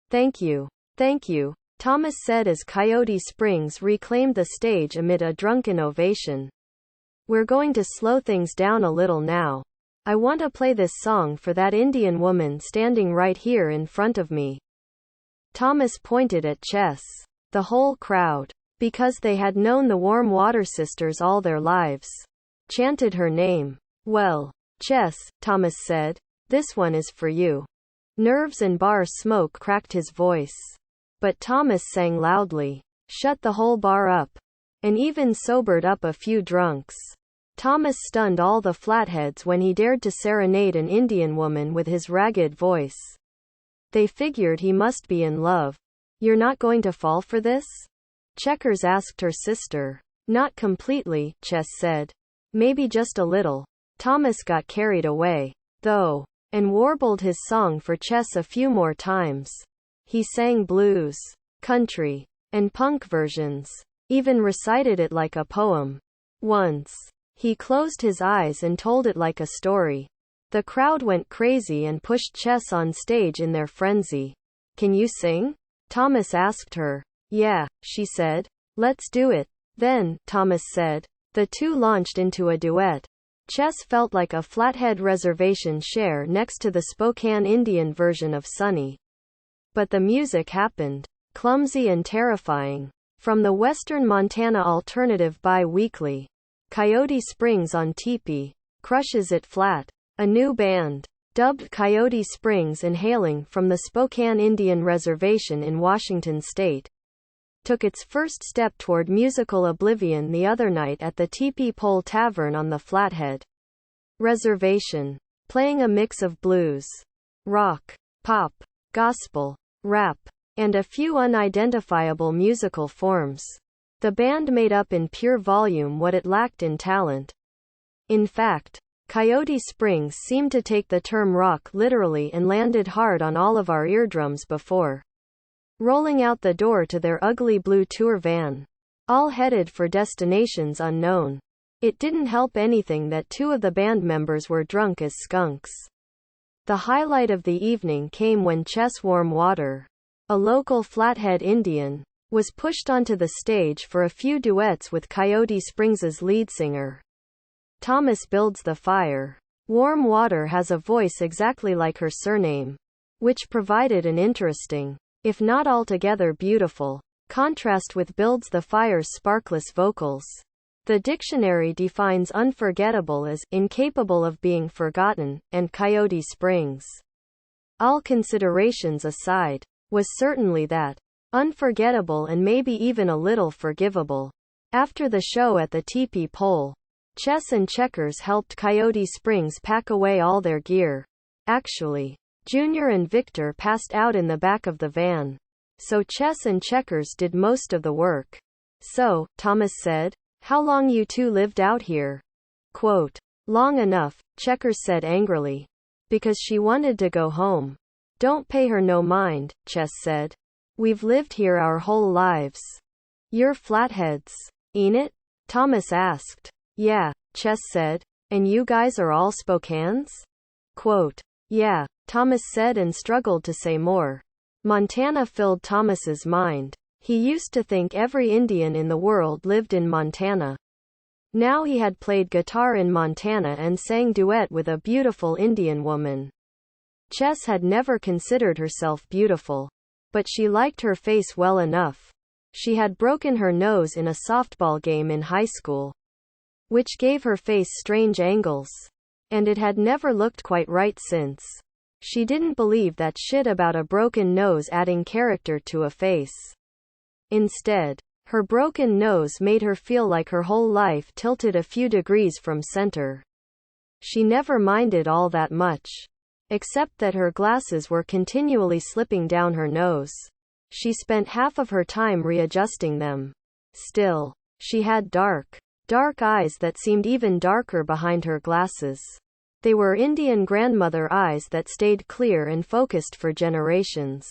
"Thank you. Thank you," Thomas said as Coyote Springs reclaimed the stage amid a drunken ovation. "We're going to slow things down a little now. I want to play this song for that Indian woman standing right here in front of me." Thomas pointed at Chess. The whole crowd, because they had known the Warm Water Sisters all their lives, chanted her name. "Well, Chess," Thomas said, "this one is for you." Nerves and bar smoke cracked his voice. But Thomas sang loudly, shut the whole bar up, and even sobered up a few drunks. Thomas stunned all the flatheads when he dared to serenade an Indian woman with his ragged voice. They figured he must be in love. "You're not going to fall for this?" Checkers asked her sister. "Not completely," Chess said. "Maybe just a little." Thomas got carried away, though, and warbled his song for Chess a few more times. He sang blues, country, and punk versions, even recited it like a poem. Once, he closed his eyes and told it like a story. The crowd went crazy and pushed Chess on stage in their frenzy. "Can you sing?" Thomas asked her. "Yeah," she said. "Let's do it, then," Thomas said. The two launched into a duet. Chess felt like a Flathead Reservation share next to the Spokane Indian version of Sunny. But the music happened, clumsy and terrifying. From the Western Montana alternative bi-weekly, Coyote Springs on Tepee, crushes it flat. A new band, dubbed Coyote Springs and hailing from the Spokane Indian Reservation in Washington state, took its first step toward musical oblivion the other night at the Tepee Pole Tavern on the Flathead Reservation, playing a mix of blues, rock, pop, gospel, rap, and a few unidentifiable musical forms. The band made up in pure volume what it lacked in talent. In fact, Coyote Springs seemed to take the term rock literally and landed hard on all of our eardrums before rolling out the door to their ugly blue tour van, all headed for destinations unknown. It didn't help anything that two of the band members were drunk as skunks. The highlight of the evening came when Chess Warm Water, a local Flathead Indian, was pushed onto the stage for a few duets with Coyote Springs's lead singer. Thomas builds the fire. Warm Water has a voice exactly like her surname, which provided an interesting, if not altogether beautiful, contrast with Builds the Fire's sparkless vocals. The dictionary defines unforgettable as incapable of being forgotten, and Coyote Springs, all considerations aside, was certainly that. Unforgettable and maybe even a little forgivable. After the show at the Tepee Pole, Chess and Checkers helped Coyote Springs pack away all their gear. Actually, Junior and Victor passed out in the back of the van. So Chess and Checkers did most of the work. "So," Thomas said, "how long you two lived out here?" Quote, "Long enough," Checkers said angrily. "Because she wanted to go home." "Don't pay her no mind," Chess said. "We've lived here our whole lives." "You're Flatheads, ain't it?" Thomas asked. "Yeah," Chess said. "And you guys are all Spokanes?" Quote, "Yeah," Thomas said and struggled to say more. Montana filled Thomas's mind. He used to think every Indian in the world lived in Montana. Now he had played guitar in Montana and sang duet with a beautiful Indian woman. Chess had never considered herself beautiful, but she liked her face well enough. She had broken her nose in a softball game in high school, which gave her face strange angles. And it had never looked quite right since. She didn't believe that shit about a broken nose adding character to a face. Instead, her broken nose made her feel like her whole life tilted a few degrees from center. She never minded all that much. except that her glasses were continually slipping down her nose. She spent half of her time readjusting them. Still, she had dark eyes that seemed even darker behind her glasses. They were Indian grandmother eyes that stayed clear and focused for generations.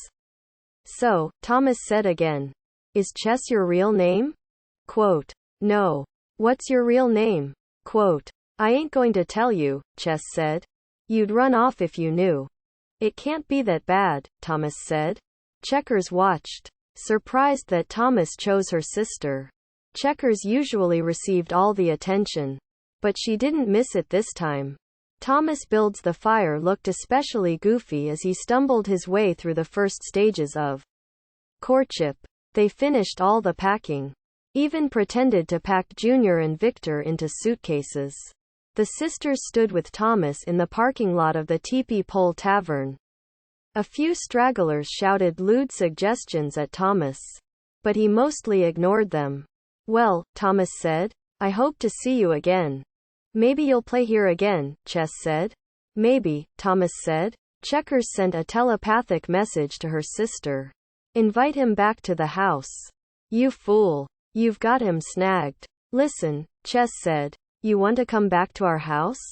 So, Thomas said again, "Is Chess your real name?" Quote, "No. What's your real name?" Quote, "I ain't going to tell you," Chess said. "You'd run off if you knew." "It can't be that bad," Thomas said. Checkers watched, surprised that Thomas chose her sister. Checkers usually received all the attention, but she didn't miss it this time. Thomas Builds the Fire looked especially goofy as he stumbled his way through the first stages of courtship. They finished all the packing. Even pretended to pack Junior and Victor into suitcases. The sisters stood with Thomas in the parking lot of the Tepee Pole Tavern. A few stragglers shouted lewd suggestions at Thomas, but he mostly ignored them. "Well," Thomas said, "I hope to see you again." "Maybe you'll play here again," Chess said. "Maybe," Thomas said. Checkers sent a telepathic message to her sister. "Invite him back to the house." "You fool. You've got him snagged." "Listen," Chess said. "You want to come back to our house?"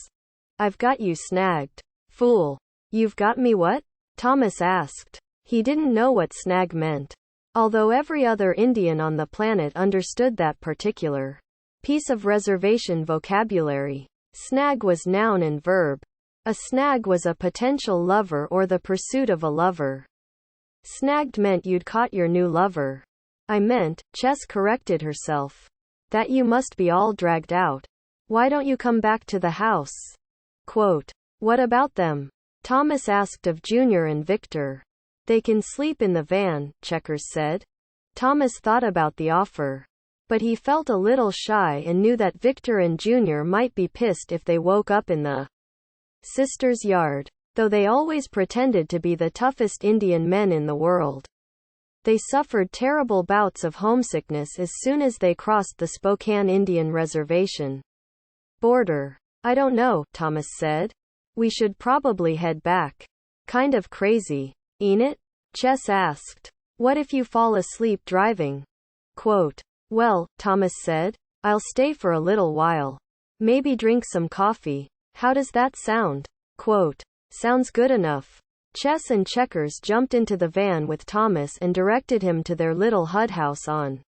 "I've got you snagged." "Fool. You've got me what?" Thomas asked. He didn't know what snag meant, although every other Indian on the planet understood that particular piece of reservation vocabulary. Snag was noun and verb. A snag was a potential lover or the pursuit of a lover. Snagged meant you'd caught your new lover. "I meant," Chess corrected herself, "that you must be all dragged out. Why don't you come back to the house?" Quote, "What about them?" Thomas asked of Junior and Victor. "They can sleep in the van," Checkers said. Thomas thought about the offer, but he felt a little shy and knew that Victor and Junior might be pissed if they woke up in the sisters' yard, though they always pretended to be the toughest Indian men in the world. They suffered terrible bouts of homesickness as soon as they crossed the Spokane Indian Reservation border. "I don't know," Thomas said. "We should probably head back." "Kind of crazy, ain't it?" Chess asked. "What if you fall asleep driving?" Quote, "Well," Thomas said, "I'll stay for a little while. Maybe drink some coffee. How does that sound?" Quote, "Sounds good enough." Chess and Checkers jumped into the van with Thomas and directed him to their little hut house on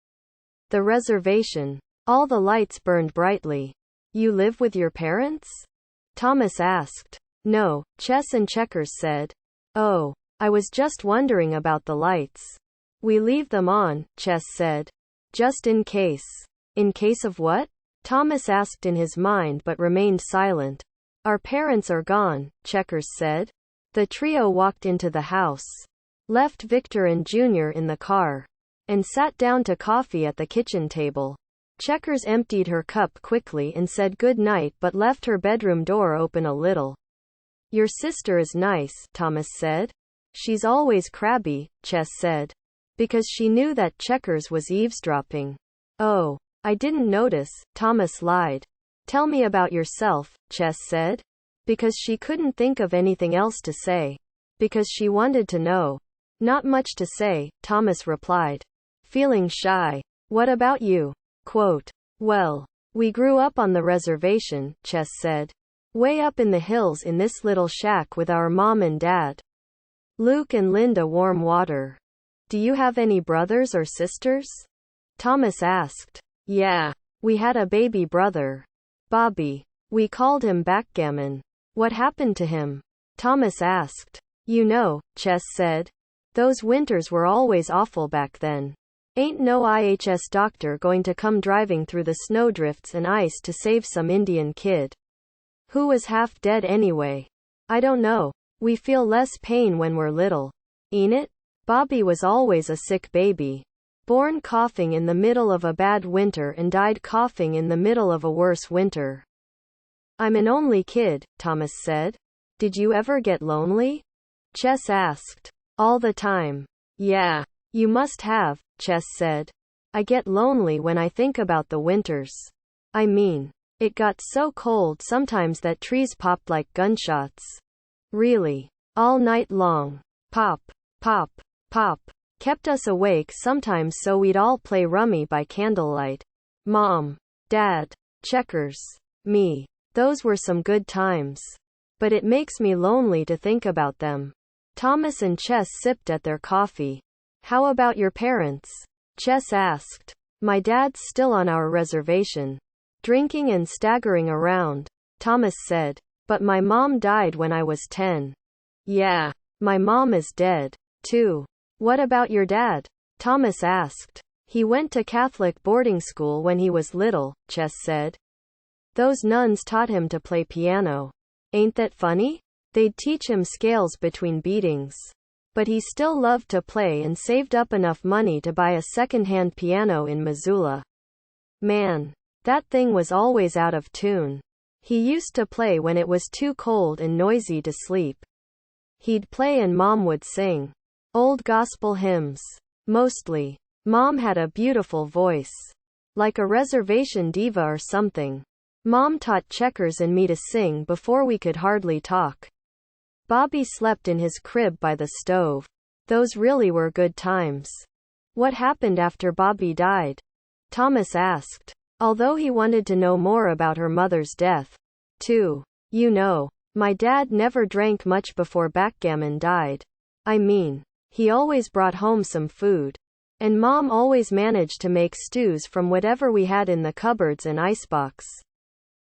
the reservation. All the lights burned brightly. "You live with your parents?" Thomas asked. "No," Chess and Checkers said. "Oh, I was just wondering about the lights." "We leave them on," Chess said. "Just in case." "In case of what?" Thomas asked in his mind but remained silent. "Our parents are gone," Checkers said. The trio walked into the house, left Victor and Junior in the car, and sat down to coffee at the kitchen table. Checkers emptied her cup quickly and said good night but left her bedroom door open a little. "Your sister is nice," Thomas said. "She's always crabby," Chess said, because she knew that Checkers was eavesdropping. "Oh, I didn't notice," Thomas lied. "Tell me about yourself," Chess said, because she couldn't think of anything else to say, because she wanted to know. "Not much to say," Thomas replied, feeling shy. "What about you?" Quote, "Well, we grew up on the reservation," Chess said. "Way up in the hills in this little shack with our mom and dad. Luke and Linda warm water." "Do you have any brothers or sisters?" Thomas asked. "Yeah. We had a baby brother. Bobby. We called him Backgammon." "What happened to him?" Thomas asked. "You know," Chess said. "Those winters were always awful back then. Ain't no IHS doctor going to come driving through the snowdrifts and ice to save some Indian kid who was half dead anyway." "I don't know. We feel less pain when we're little. Ain't it?" "Bobby was always a sick baby. Born coughing in the middle of a bad winter and died coughing in the middle of a worse winter." "I'm an only kid," Thomas said. "Did you ever get lonely?" Chess asked. "All the time." "Yeah. You must have," Chess said. "I get lonely when I think about the winters. I mean, it got so cold sometimes that trees popped like gunshots." Really. All night long. Pop, pop, pop. Kept us awake sometimes so we'd all play rummy by candlelight. Mom, Dad, checkers, me. Those were some good times. But it makes me lonely to think about them. Thomas and Chess sipped at their coffee. How about your parents? Chess asked. My dad's still on our reservation. Drinking and staggering around. Thomas said. But my mom died when I was 10. Yeah. My mom is dead, too. What about your dad? Thomas asked. He went to Catholic boarding school when he was little, Chess said. Those nuns taught him to play piano. Ain't that funny? They'd teach him scales between beatings. But he still loved to play and saved up enough money to buy a second-hand piano in Missoula. Man, that thing was always out of tune. He used to play when it was too cold and noisy to sleep. He'd play and Mom would sing. Old gospel hymns. Mostly. Mom had a beautiful voice. Like a reservation diva or something. Mom taught Checkers and me to sing before we could hardly talk. Bobby slept in his crib by the stove. Those really were good times. What happened after Bobby died? Thomas asked. Although he wanted to know more about her mother's death. Too. You know, my dad never drank much before backgammon died. I mean, he always brought home some food. And Mom always managed to make stews from whatever we had in the cupboards and icebox.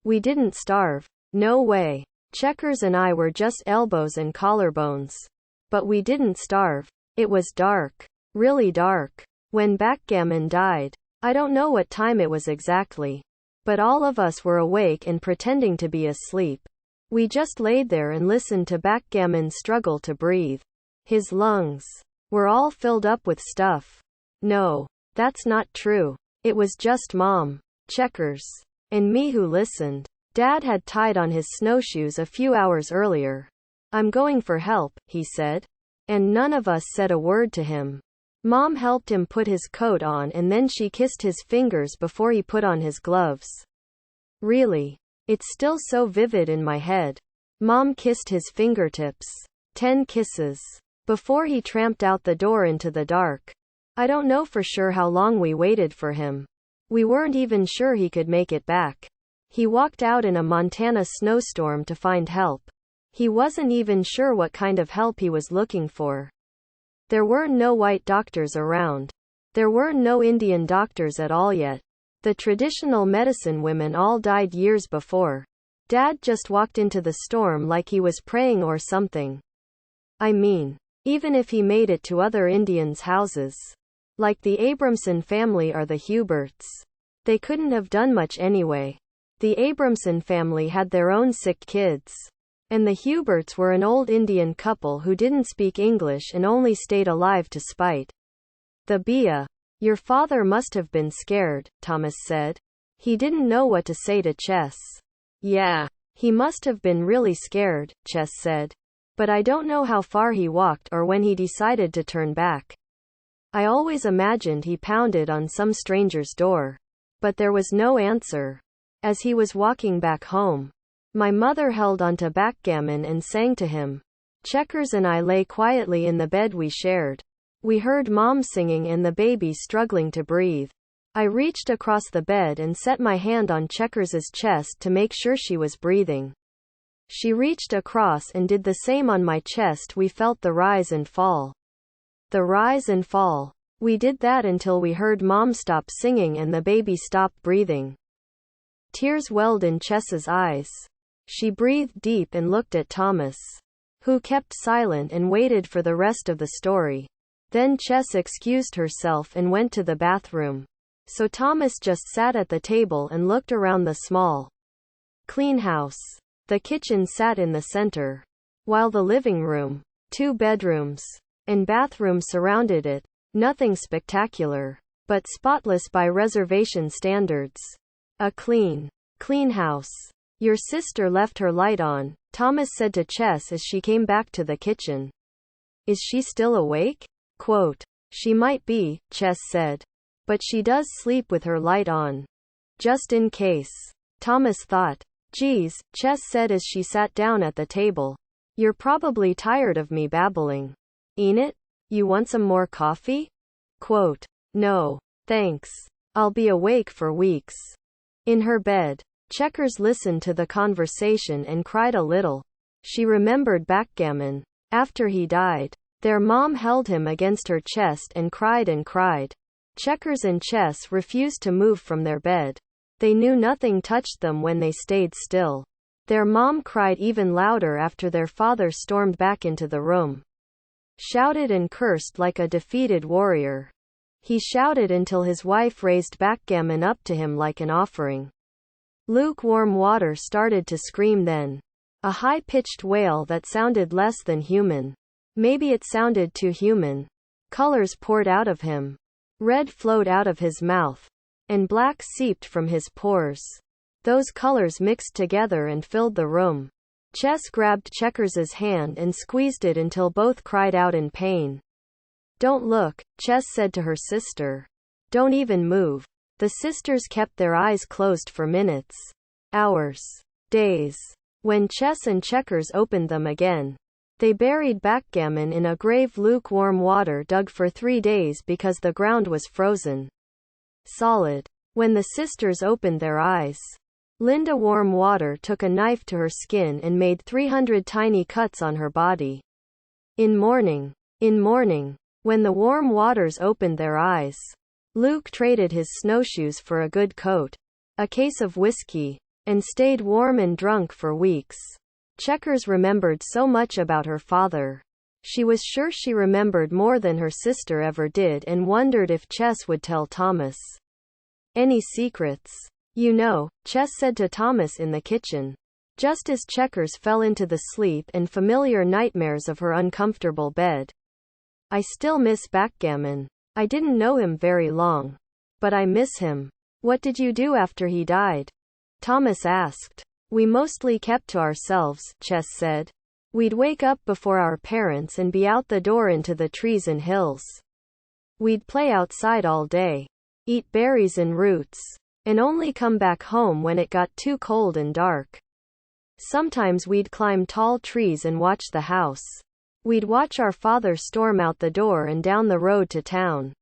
We didn't starve. No way. Checkers and I were just elbows and collarbones. But we didn't starve. It was dark. Really dark. When backgammon died. I don't know what time it was exactly. But all of us were awake and pretending to be asleep. We just laid there and listened to backgammon struggle to breathe. His lungs were all filled up with stuff. No, that's not true. It was just Mom, Checkers, and me who listened. Dad had tied on his snowshoes a few hours earlier. I'm going for help, he said. And none of us said a word to him. Mom helped him put his coat on and then she kissed his fingers before he put on his gloves. Really. It's still so vivid in my head. Mom kissed his fingertips. 10 kisses. Before he tramped out the door into the dark. I don't know for sure how long we waited for him. We weren't even sure he could make it back. He walked out in a Montana snowstorm to find help. He wasn't even sure what kind of help he was looking for. There weren't no white doctors around. There weren't no Indian doctors at all yet. The traditional medicine women all died years before. Dad just walked into the storm like he was praying or something. I mean, even if he made it to other Indians' houses. Like the Abramson family or the Huberts. They couldn't have done much anyway. The Abramson family had their own sick kids. And the Huberts were an old Indian couple who didn't speak English and only stayed alive to spite the Bia. Your father must have been scared, Thomas said. He didn't know what to say to Chess. Yeah, he must have been really scared, Chess said. But I don't know how far he walked or when he decided to turn back. I always imagined he pounded on some stranger's door. But there was no answer. As he was walking back home, my mother held onto backgammon and sang to him. Checkers and I lay quietly in the bed we shared. We heard Mom singing and the baby struggling to breathe. I reached across the bed and set my hand on Checkers's chest to make sure she was breathing. She reached across and did the same on my chest. We felt the rise and fall. The rise and fall. We did that until we heard Mom stop singing and the baby stop breathing. Tears welled in Chess's eyes. She breathed deep and looked at Thomas, who kept silent and waited for the rest of the story. Then Chess excused herself and went to the bathroom. So Thomas just sat at the table and looked around the small, clean house. The kitchen sat in the center, while the living room, 2 bedrooms, and bathroom surrounded it. Nothing spectacular, but spotless by reservation standards. A clean house. Your sister left her light on, Thomas said to Chess as she came back to the kitchen. Is she still awake? Quote, she might be, Chess said. But she does sleep with her light on. Just in case. Thomas thought. Geez, Chess said as she sat down at the table. You're probably tired of me babbling. Ain't it? You want some more coffee? Quote, no, thanks. I'll be awake for weeks. In her bed, Checkers listened to the conversation and cried a little. She remembered backgammon. After he died, their mom held him against her chest and cried and cried. Checkers and Chess refused to move from their bed. They knew nothing touched them when they stayed still. Their mom cried even louder after their father stormed back into the room. Shouted and cursed like a defeated warrior. He shouted until his wife raised backgammon up to him like an offering. Lukewarm water started to scream then. A high-pitched wail that sounded less than human. Maybe it sounded too human. Colors poured out of him. Red flowed out of his mouth. And black seeped from his pores. Those colors mixed together and filled the room. Chess grabbed Checkers's hand and squeezed it until both cried out in pain. Don't look, Chess said to her sister. Don't even move. The sisters kept their eyes closed for minutes. Hours. Days. When Chess and Checkers opened them again, they buried backgammon in a grave lukewarm water dug for 3 days because the ground was frozen solid. When the sisters opened their eyes, Linda Warm Water took a knife to her skin and made 300 tiny cuts on her body. In mourning, when the warm waters opened their eyes, Luke traded his snowshoes for a good coat, a case of whiskey, and stayed warm and drunk for weeks. Checkers remembered so much about her father. She was sure she remembered more than her sister ever did and wondered if Chess would tell Thomas any secrets. You know, Chess said to Thomas in the kitchen, just as Checkers fell into the sleep and familiar nightmares of her uncomfortable bed. I still miss backgammon. I didn't know him very long. But I miss him. What did you do after he died? Thomas asked. We mostly kept to ourselves, Chess said. We'd wake up before our parents and be out the door into the trees and hills. We'd play outside all day, eat berries and roots, and only come back home when it got too cold and dark. Sometimes we'd climb tall trees and watch the house. We'd watch our father storm out the door and down the road to town.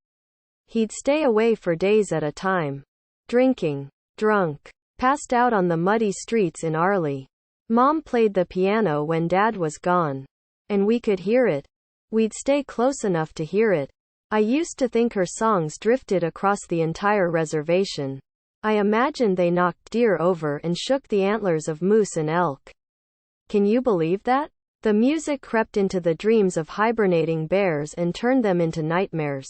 He'd stay away for days at a time. Drinking. Drunk. Passed out on the muddy streets in Arley. Mom played the piano when Dad was gone. And we could hear it. We'd stay close enough to hear it. I used to think her songs drifted across the entire reservation. I imagined they knocked deer over and shook the antlers of moose and elk. Can you believe that? The music crept into the dreams of hibernating bears and turned them into nightmares.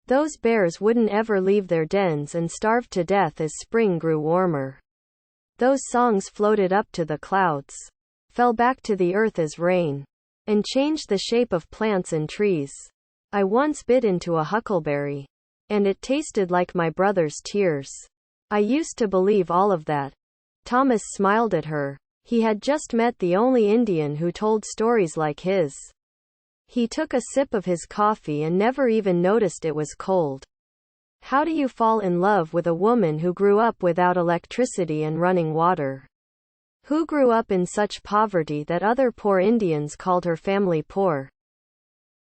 Those bears wouldn't ever leave their dens and starved to death as spring grew warmer. Those songs floated up to the clouds, fell back to the earth as rain, and changed the shape of plants and trees. I once bit into a huckleberry, and it tasted like my brother's tears. I used to believe all of that. Thomas smiled at her. He had just met the only Indian who told stories like his. He took a sip of his coffee and never even noticed it was cold. How do you fall in love with a woman who grew up without electricity and running water? Who grew up in such poverty that other poor Indians called her family poor?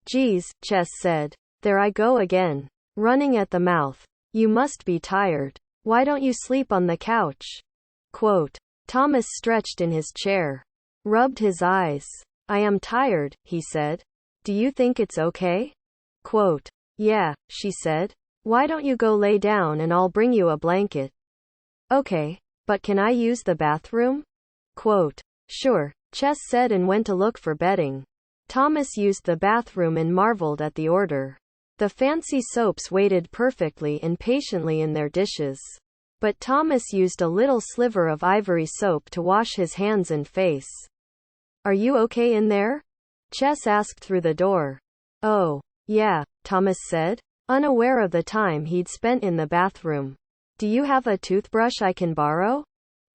Geez, Chess said. There I go again. Running at the mouth. You must be tired. Why don't you sleep on the couch? Quote. Thomas stretched in his chair. Rubbed his eyes. I am tired, he said. Do you think it's okay? Quote. Yeah, she said. Why don't you go lay down and I'll bring you a blanket? Okay, but can I use the bathroom? Quote. Sure, Chess said and went to look for bedding. Thomas used the bathroom and marveled at the order. The fancy soaps waited perfectly and patiently in their dishes. But Thomas used a little sliver of ivory soap to wash his hands and face. Are you okay in there? Chess asked through the door. Oh, yeah, Thomas said, unaware of the time he'd spent in the bathroom. Do you have a toothbrush I can borrow?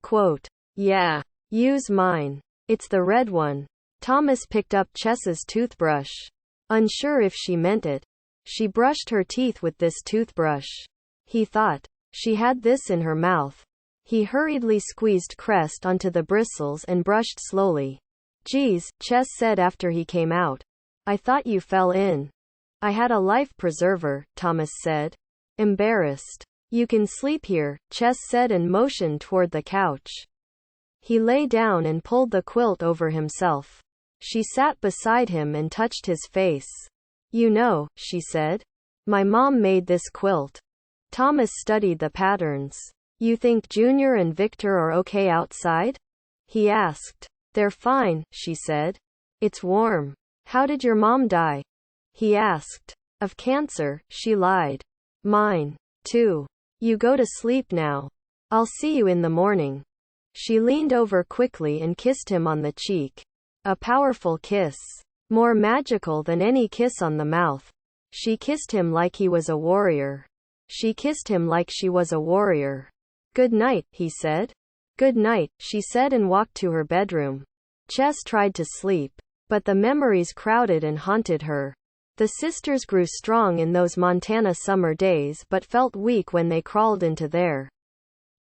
Quote. Yeah. Use mine. It's the red one. Thomas picked up Chess's toothbrush. Unsure if she meant it. She brushed her teeth with this toothbrush. He thought. She had this in her mouth. He hurriedly squeezed Crest onto the bristles and brushed slowly. Geez, Chess said after he came out. I thought you fell in. I had a life preserver, Thomas said. Embarrassed. You can sleep here, Chess said and motioned toward the couch. He lay down and pulled the quilt over himself. She sat beside him and touched his face. You know, she said. My mom made this quilt. Thomas studied the patterns. You think Junior and Victor are okay outside? He asked. They're fine, she said. It's warm. How did your mom die? He asked. Of cancer, she lied. Mine, too. You go to sleep now. I'll see you in the morning. She leaned over quickly and kissed him on the cheek. A powerful kiss. More magical than any kiss on the mouth. She kissed him like he was a warrior. She kissed him like she was a warrior. Good night, he said. Good night, she said and walked to her bedroom. Chess tried to sleep, but the memories crowded and haunted her. The sisters grew strong in those Montana summer days but felt weak when they crawled into their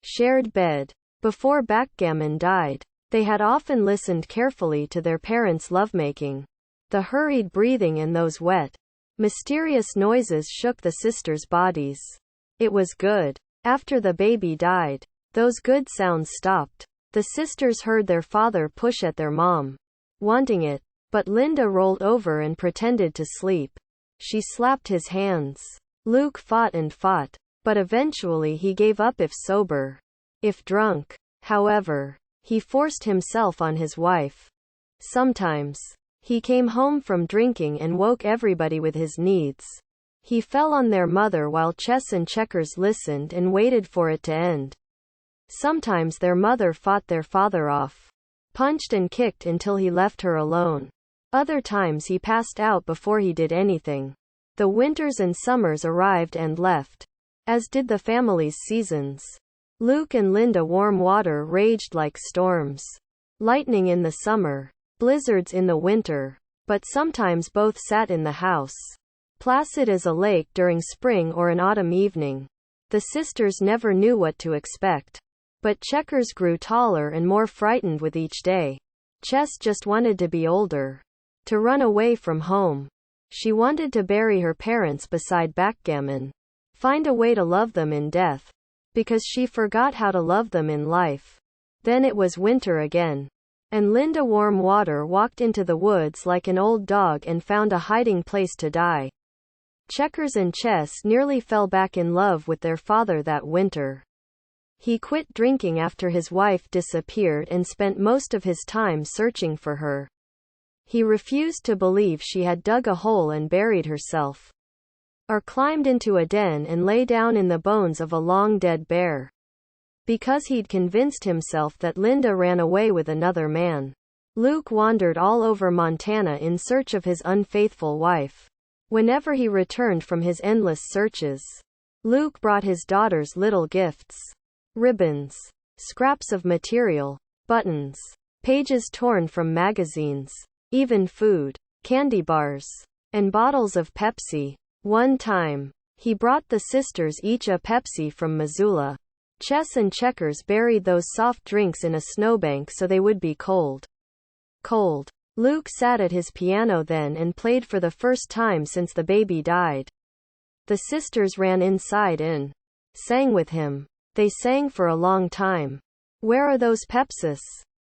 shared bed. Before backgammon died, they had often listened carefully to their parents' lovemaking. The hurried breathing and those wet, mysterious noises shook the sisters' bodies. It was good. After the baby died, those good sounds stopped. The sisters heard their father push at their mom, wanting it, but Linda rolled over and pretended to sleep. She slapped his hands. Luke fought and fought, but eventually he gave up if sober. If drunk. However, he forced himself on his wife. Sometimes, he came home from drinking and woke everybody with his needs. He fell on their mother while Chess and Checkers listened and waited for it to end. Sometimes their mother fought their father off, punched and kicked until he left her alone. Other times he passed out before he did anything. The winters and summers arrived and left, as did the family's seasons. Luke and Linda warm water raged like storms. Lightning in the summer, blizzards in the winter, but sometimes both sat in the house, placid as a lake during spring or an autumn evening. The sisters never knew what to expect. But Checkers grew taller and more frightened with each day. Chess just wanted to be older. To run away from home. She wanted to bury her parents beside backgammon. Find a way to love them in death. Because she forgot how to love them in life. Then it was winter again. And Linda Warm Water walked into the woods like an old dog and found a hiding place to die. Checkers and Chess nearly fell back in love with their father that winter. He quit drinking after his wife disappeared and spent most of his time searching for her. He refused to believe she had dug a hole and buried herself, or climbed into a den and lay down in the bones of a long-dead bear. Because he'd convinced himself that Linda ran away with another man. Luke wandered all over Montana in search of his unfaithful wife. Whenever he returned from his endless searches, Luke brought his daughters little gifts. Ribbons, scraps of material, buttons, pages torn from magazines, even food, candy bars, and bottles of Pepsi. One time, he brought the sisters each a Pepsi from Missoula. Chess and Checkers buried those soft drinks in a snowbank so they would be cold. Cold. Luke sat at his piano then and played for the first time since the baby died. The sisters ran inside and sang with him. They sang for a long time. Where are those Pepsis?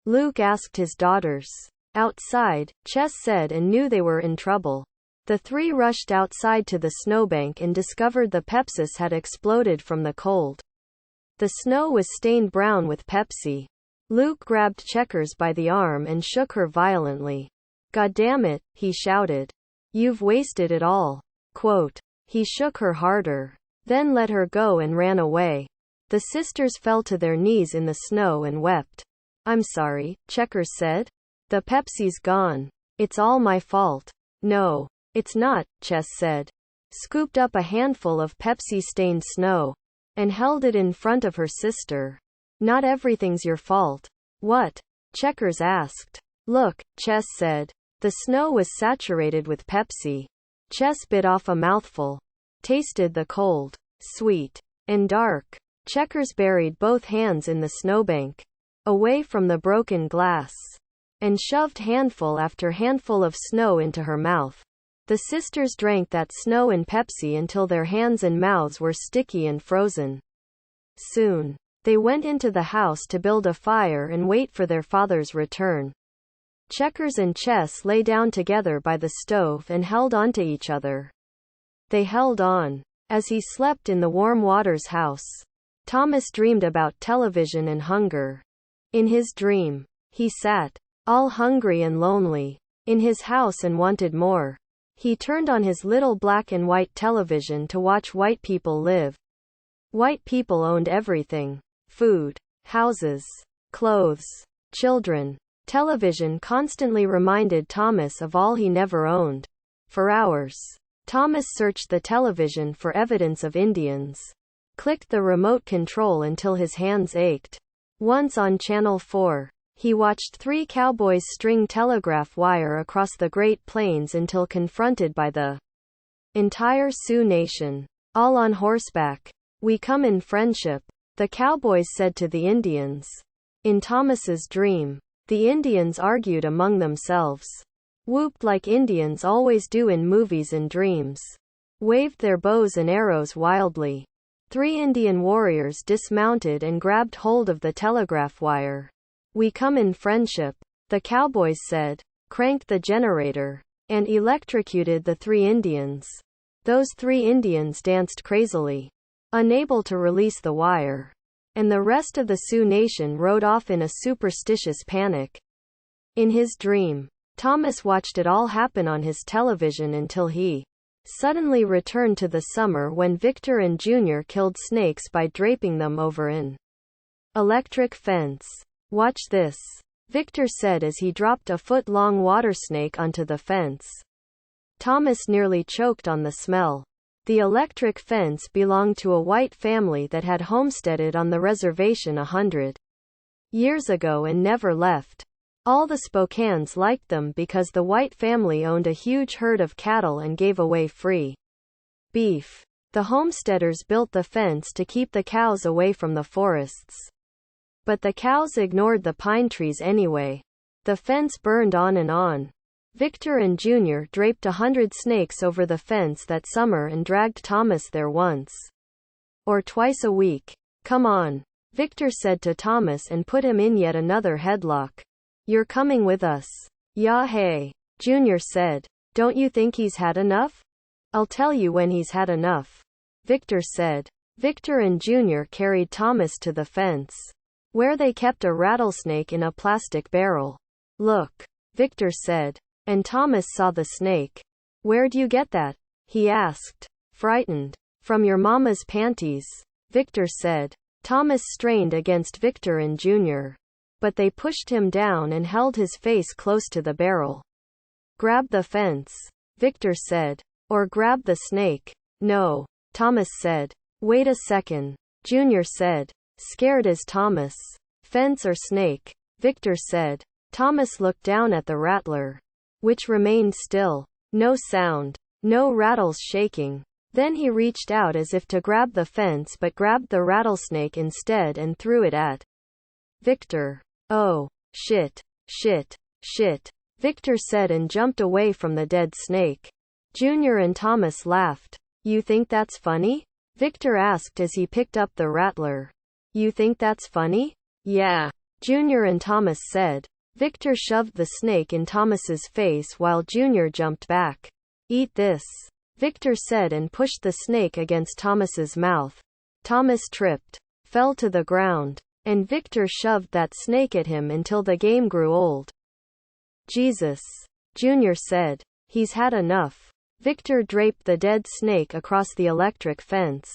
Luke asked his daughters. Outside, Chess said and knew they were in trouble. The three rushed outside to the snowbank and discovered the Pepsis had exploded from the cold. The snow was stained brown with Pepsi. Luke grabbed Checkers by the arm and shook her violently. God damn it, he shouted. You've wasted it all. Quote. He shook her harder, then let her go and ran away. The sisters fell to their knees in the snow and wept. I'm sorry, Checkers said. The Pepsi's gone. It's all my fault. No, it's not, Chess said. Scooped up a handful of Pepsi-stained snow and held it in front of her sister. Not everything's your fault. What? Checkers asked. Look, Chess said. The snow was saturated with Pepsi. Chess bit off a mouthful. Tasted the cold, sweet, and dark. Checkers buried both hands in the snowbank, away from the broken glass. and shoved handful after handful of snow into her mouth. The sisters drank that snow and Pepsi until their hands and mouths were sticky and frozen. Soon, they went into the house to build a fire and wait for their father's return. Checkers and Chess lay down together by the stove and held onto each other. They held on as he slept in the warm Waters house. Thomas dreamed about television and hunger. In his dream, he sat, all hungry and lonely, in his house and wanted more. He turned on his little black and white television to watch white people live. White people owned everything: food, houses, clothes, children. Television constantly reminded Thomas of all he never owned. For hours, Thomas searched the television for evidence of Indians. Clicked the remote control until his hands ached. Once on Channel 4, he watched 3 cowboys string telegraph wire across the Great Plains until confronted by the entire Sioux Nation, all on horseback. "We come in friendship," the cowboys said to the Indians. In Thomas's dream, the Indians argued among themselves, whooped like Indians always do in movies and dreams, waved their bows and arrows wildly. 3 Indian warriors dismounted and grabbed hold of the telegraph wire. "We come in friendship," the cowboys said, cranked the generator, and electrocuted the 3 Indians. Those 3 Indians danced crazily, unable to release the wire, and the rest of the Sioux Nation rode off in a superstitious panic. In his dream, Thomas watched it all happen on his television until he suddenly returned to the summer when Victor and Junior killed snakes by draping them over an electric fence. "Watch this," Victor said as he dropped a foot-long water snake onto the fence. Thomas nearly choked on the smell. The electric fence belonged to a white family that had homesteaded on the reservation 100 years ago and never left. All the Spokanes liked them because the white family owned a huge herd of cattle and gave away free beef. The homesteaders built the fence to keep the cows away from the forests. But the cows ignored the pine trees anyway. The fence burned on and on. Victor and Junior draped 100 snakes over the fence that summer and dragged Thomas there once or twice a week. "Come on," Victor said to Thomas and put him in yet another headlock. "You're coming with us." "Yeah, hey," Junior said. "Don't you think he's had enough?" "I'll tell you when he's had enough," Victor said. Victor and Junior carried Thomas to the fence, where they kept a rattlesnake in a plastic barrel. "Look," Victor said. And Thomas saw the snake. "Where'd you get that?" he asked, frightened. "From your mama's panties," Victor said. Thomas strained against Victor and Junior, but they pushed him down and held his face close to the barrel. "Grab the fence," Victor said. "Or grab the snake." "No," Thomas said. "Wait a second," Junior said, scared as Thomas. "Fence or snake?" Victor said. Thomas looked down at the rattler, which remained still. No sound. No rattles shaking. Then he reached out as if to grab the fence but grabbed the rattlesnake instead and threw it at Victor. "Oh, shit, shit, shit," Victor said and jumped away from the dead snake. Junior and Thomas laughed. "You think that's funny?" Victor asked as he picked up the rattler. "You think that's funny?" "Yeah," Junior and Thomas said. Victor shoved the snake in Thomas's face while Junior jumped back. "Eat this," Victor said and pushed the snake against Thomas's mouth. Thomas tripped, fell to the ground, and Victor shoved that snake at him until the game grew old. "Jesus," Junior said. "He's had enough." Victor draped the dead snake across the electric fence.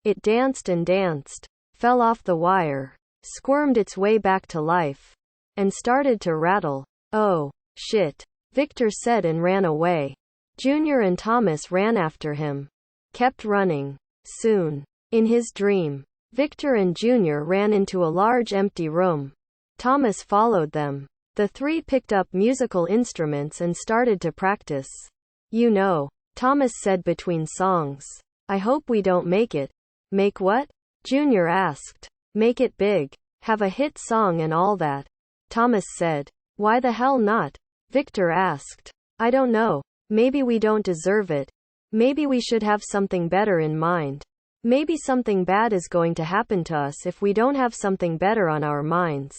It danced and danced, fell off the wire, squirmed its way back to life, and started to rattle. "Oh, shit," Victor said and ran away. Junior and Thomas ran after him, kept running. Soon, in his dream, Victor and Junior ran into a large empty room. Thomas followed them. The 3 picked up musical instruments and started to practice. "You know," Thomas said between songs, "I hope we don't make it." "Make what?" Junior asked. "Make it big. Have a hit song and all that," Thomas said. Why the hell not? Victor asked. I don't know. Maybe we don't deserve it. Maybe we should have something better in mind. Maybe something bad is going to happen to us if we don't have something better on our minds.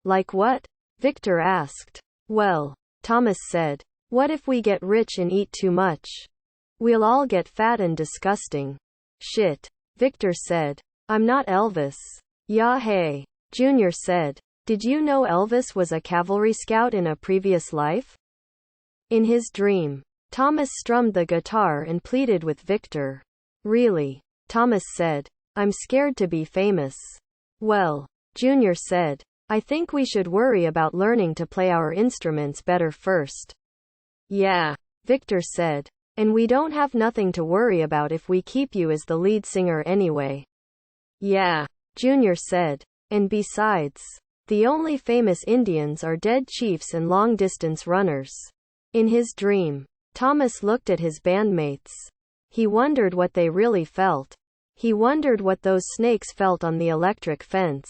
Like what? Victor asked. Well, Thomas said. What if we get rich and eat too much? We'll all get fat and disgusting. Shit. Victor said. I'm not Elvis. Yeah, hey. Junior said. Did you know Elvis was a cavalry scout in a previous life? In his dream, Thomas strummed the guitar and pleaded with Victor. Really? Thomas said. I'm scared to be famous. Well, Junior said. I think we should worry about learning to play our instruments better first. Yeah, Victor said. And we don't have nothing to worry about if we keep you as the lead singer anyway. Yeah, Junior said. And besides, the only famous Indians are dead chiefs and long-distance runners. In his dream, Thomas looked at his bandmates. He wondered what they really felt. He wondered what those snakes felt on the electric fence.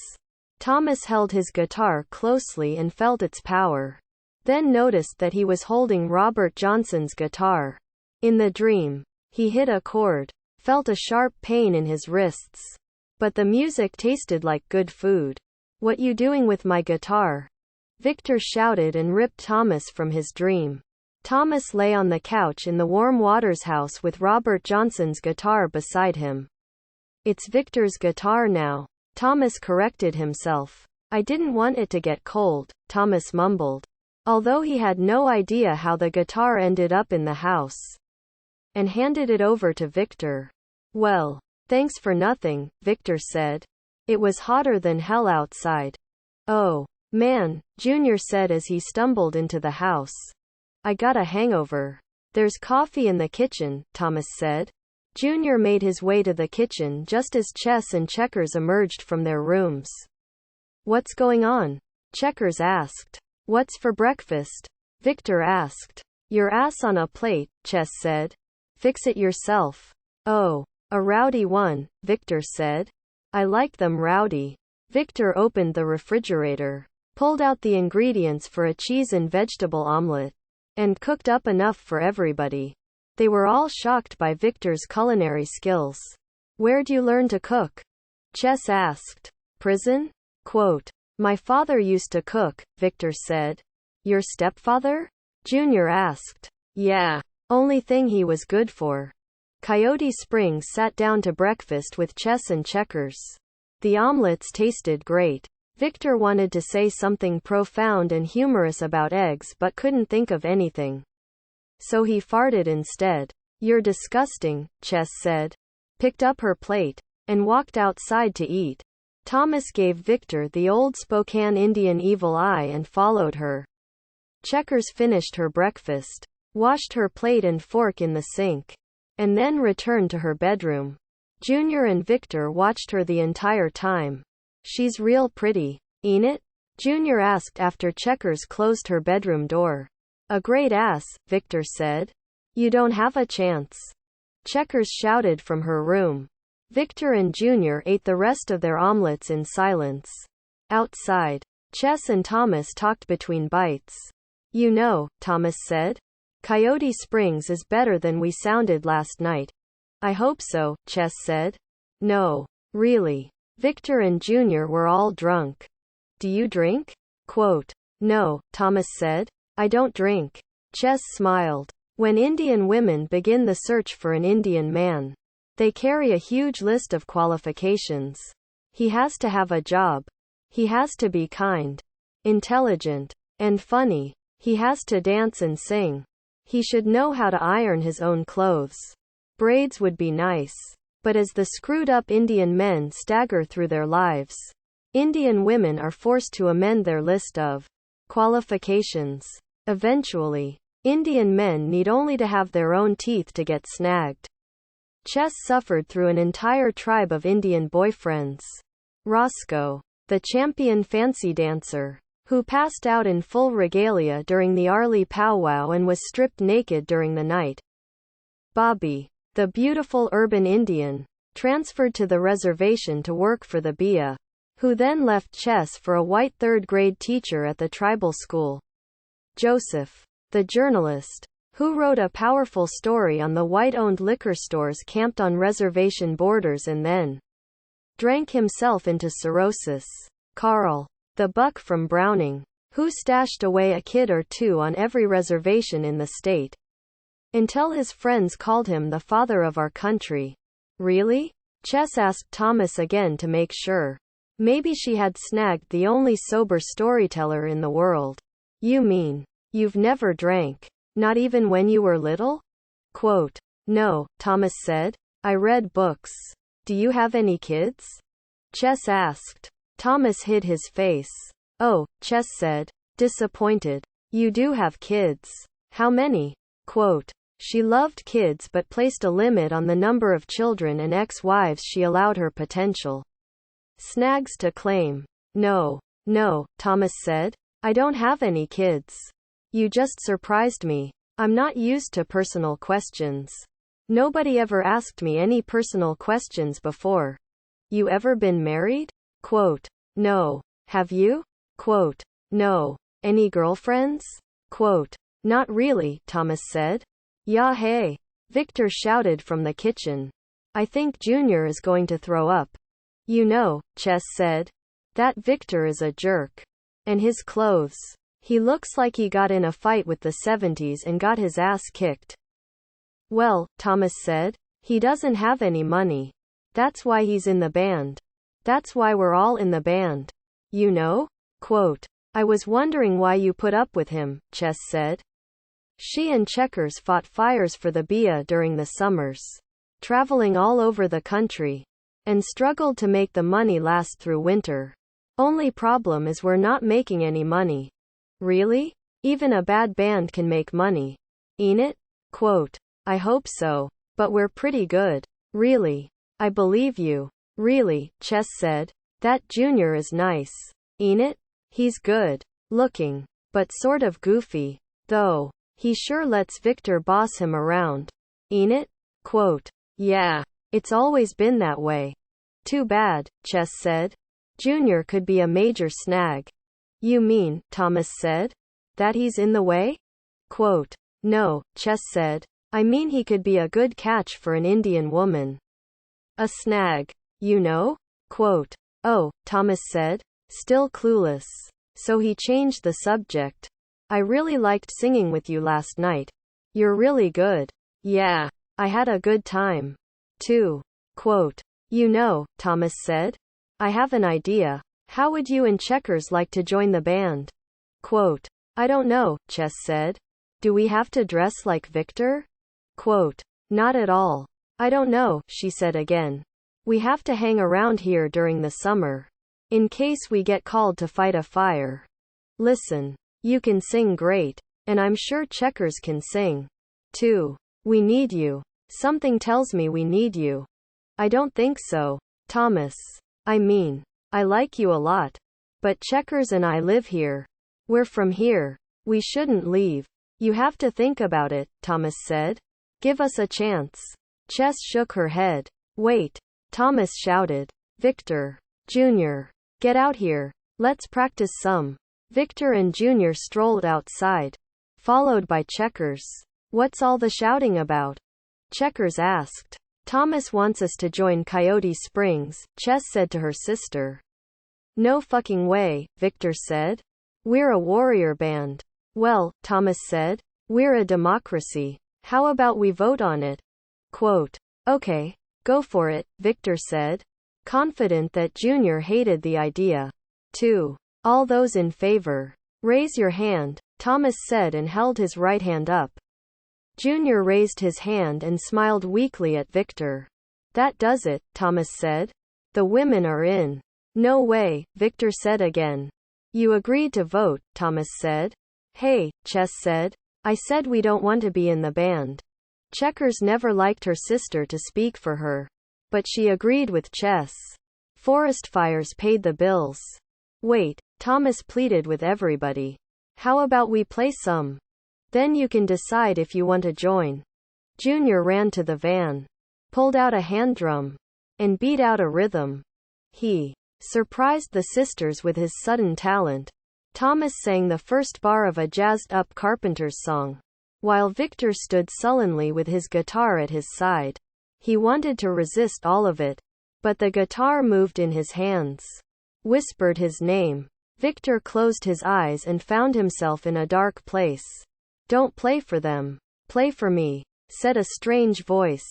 Thomas held his guitar closely and felt its power. Then noticed that he was holding Robert Johnson's guitar. In the dream, he hit a chord, felt a sharp pain in his wrists. But the music tasted like good food. What you doing with my guitar? Victor shouted and ripped Thomas from his dream. Thomas lay on the couch in the Warm Waters house with Robert Johnson's guitar beside him. It's Victor's guitar now. Thomas corrected himself. I didn't want it to get cold, Thomas mumbled. Although he had no idea how the guitar ended up in the house. And handed it over to Victor. Well, thanks for nothing, Victor said. It was hotter than hell outside. Oh, man, Junior said as he stumbled into the house. I got a hangover. There's coffee in the kitchen, Thomas said. Junior made his way to the kitchen just as Chess and Checkers emerged from their rooms. What's going on? Checkers asked. What's for breakfast? Victor asked. Your ass on a plate, Chess said. Fix it yourself. Oh, a rowdy one, Victor said. I like them rowdy. Victor opened the refrigerator, pulled out the ingredients for a cheese and vegetable omelet, and cooked up enough for everybody. They were all shocked by Victor's culinary skills. Where'd you learn to cook? Chess asked. Prison? Quote. My father used to cook, Victor said. Your stepfather? Junior asked. Yeah. Only thing he was good for. Coyote Springs sat down to breakfast with Chess and Checkers. The omelets tasted great. Victor wanted to say something profound and humorous about eggs but couldn't think of anything. So he farted instead. You're disgusting, Chess said. Picked up her plate, and walked outside to eat. Thomas gave Victor the old Spokane Indian evil eye and followed her. Checkers finished her breakfast, washed her plate and fork in the sink, and then returned to her bedroom. Junior and Victor watched her the entire time. She's real pretty, ain't it? Junior asked after Checkers closed her bedroom door. A great ass, Victor said. You don't have a chance. Checkers shouted from her room. Victor and Junior ate the rest of their omelets in silence. Outside, Chess and Thomas talked between bites. You know, Thomas said. Coyote Springs is better than we sounded last night. I hope so, Chess said. No. Really. Victor and Junior were all drunk. Do you drink? Quote. No, Thomas said. I don't drink. Chess smiled. When Indian women begin the search for an Indian man, they carry a huge list of qualifications. He has to have a job. He has to be kind, intelligent, and funny. He has to dance and sing. He should know how to iron his own clothes. Braids would be nice. But as the screwed-up Indian men stagger through their lives, Indian women are forced to amend their list of qualifications. Eventually, Indian men need only to have their own teeth to get snagged. Chess suffered through an entire tribe of Indian boyfriends. Roscoe, the champion fancy dancer, who passed out in full regalia during the Arlie powwow and was stripped naked during the night. Bobby, the beautiful urban Indian, transferred to the reservation to work for the Bia, who then left chess for a white third-grade teacher at the tribal school. Joseph, the journalist, who wrote a powerful story on the white-owned liquor stores camped on reservation borders and then drank himself into cirrhosis. Carl, the buck from Browning, who stashed away a kid or two on every reservation in the state, until his friends called him the father of our country. Really? Chess asked Thomas again to make sure. Maybe she had snagged the only sober storyteller in the world. You mean, you've never drank? Not even when you were little? Quote, no, Thomas said. I read books. Do you have any kids? Chess asked. Thomas hid his face. Oh, Chess said, disappointed. You do have kids. How many? Quote, she loved kids but placed a limit on the number of children and ex-wives she allowed her potential snags to claim. No, Thomas said. I don't have any kids. You just surprised me. I'm not used to personal questions. Nobody ever asked me any personal questions before. You ever been married? Quote, no. Have you? Quote, no. Any girlfriends? Quote, not really, Thomas said. Yeah, hey. Victor shouted from the kitchen. I think Junior is going to throw up. You know, Chess said. That Victor is a jerk. And his clothes. He looks like he got in a fight with the 70s and got his ass kicked. Well, Thomas said, he doesn't have any money. That's why he's in the band. That's why we're all in the band. You know? Quote, I was wondering why you put up with him, Chess said. She and Checkers fought fires for the Bia during the summers, traveling all over the country, and struggled to make the money last through winter. Only problem is we're not making any money. Really? Even a bad band can make money. Ain't it? Quote, I hope so. But we're pretty good. Really? I believe you. Really, Chess said. That Junior is nice. Ain't it? He's good looking, but sort of goofy. Though, he sure lets Victor boss him around. Ain't it? Quote, yeah. It's always been that way. Too bad, Chess said. Junior could be a major snag. You mean, Thomas said, that he's in the way? Quote, no, Chess said. I mean he could be a good catch for an Indian woman. A snag. You know? Quote, oh, Thomas said, still clueless. So he changed the subject. I really liked singing with you last night. You're really good. Yeah. I had a good time. Too. Quote, you know, Thomas said, I have an idea. How would you and Checkers like to join the band? Quote, I don't know, Chess said. Do we have to dress like Victor? Quote, not at all. I don't know, she said again. We have to hang around here during the summer, in case we get called to fight a fire. Listen, you can sing great, and I'm sure Checkers can sing, too. We need you. Something tells me we need you. I don't think so, Thomas. I mean, I like you a lot. But Checkers and I live here. We're from here. We shouldn't leave. You have to think about it, Thomas said. Give us a chance. Chess shook her head. Wait. Thomas shouted. Victor. Junior. Get out here. Let's practice some. Victor and Junior strolled outside, followed by Checkers. What's all the shouting about? Checkers asked. Thomas wants us to join Coyote Springs, Chess said to her sister. No fucking way, Victor said. We're a warrior band. Well, Thomas said, we're a democracy. How about we vote on it? Quote, okay, go for it, Victor said, confident that Junior hated the idea. 2. All those in favor, raise your hand, Thomas said and held his right hand up. Junior raised his hand and smiled weakly at Victor. That does it, Thomas said. The women are in. No way, Victor said again. You agreed to vote, Thomas said. Hey, Chess said. I said we don't want to be in the band. Checkers never liked her sister to speak for her, but she agreed with Chess. Forest fires paid the bills. Wait, Thomas pleaded with everybody. How about we play some? Then you can decide if you want to join. Junior ran to the van, pulled out a hand drum, and beat out a rhythm. He surprised the sisters with his sudden talent. Thomas sang the first bar of a jazzed-up Carpenter's song, while Victor stood sullenly with his guitar at his side. He wanted to resist all of it, but the guitar moved in his hands, whispered his name. Victor closed his eyes and found himself in a dark place. "Don't play for them. Play for me," said a strange voice.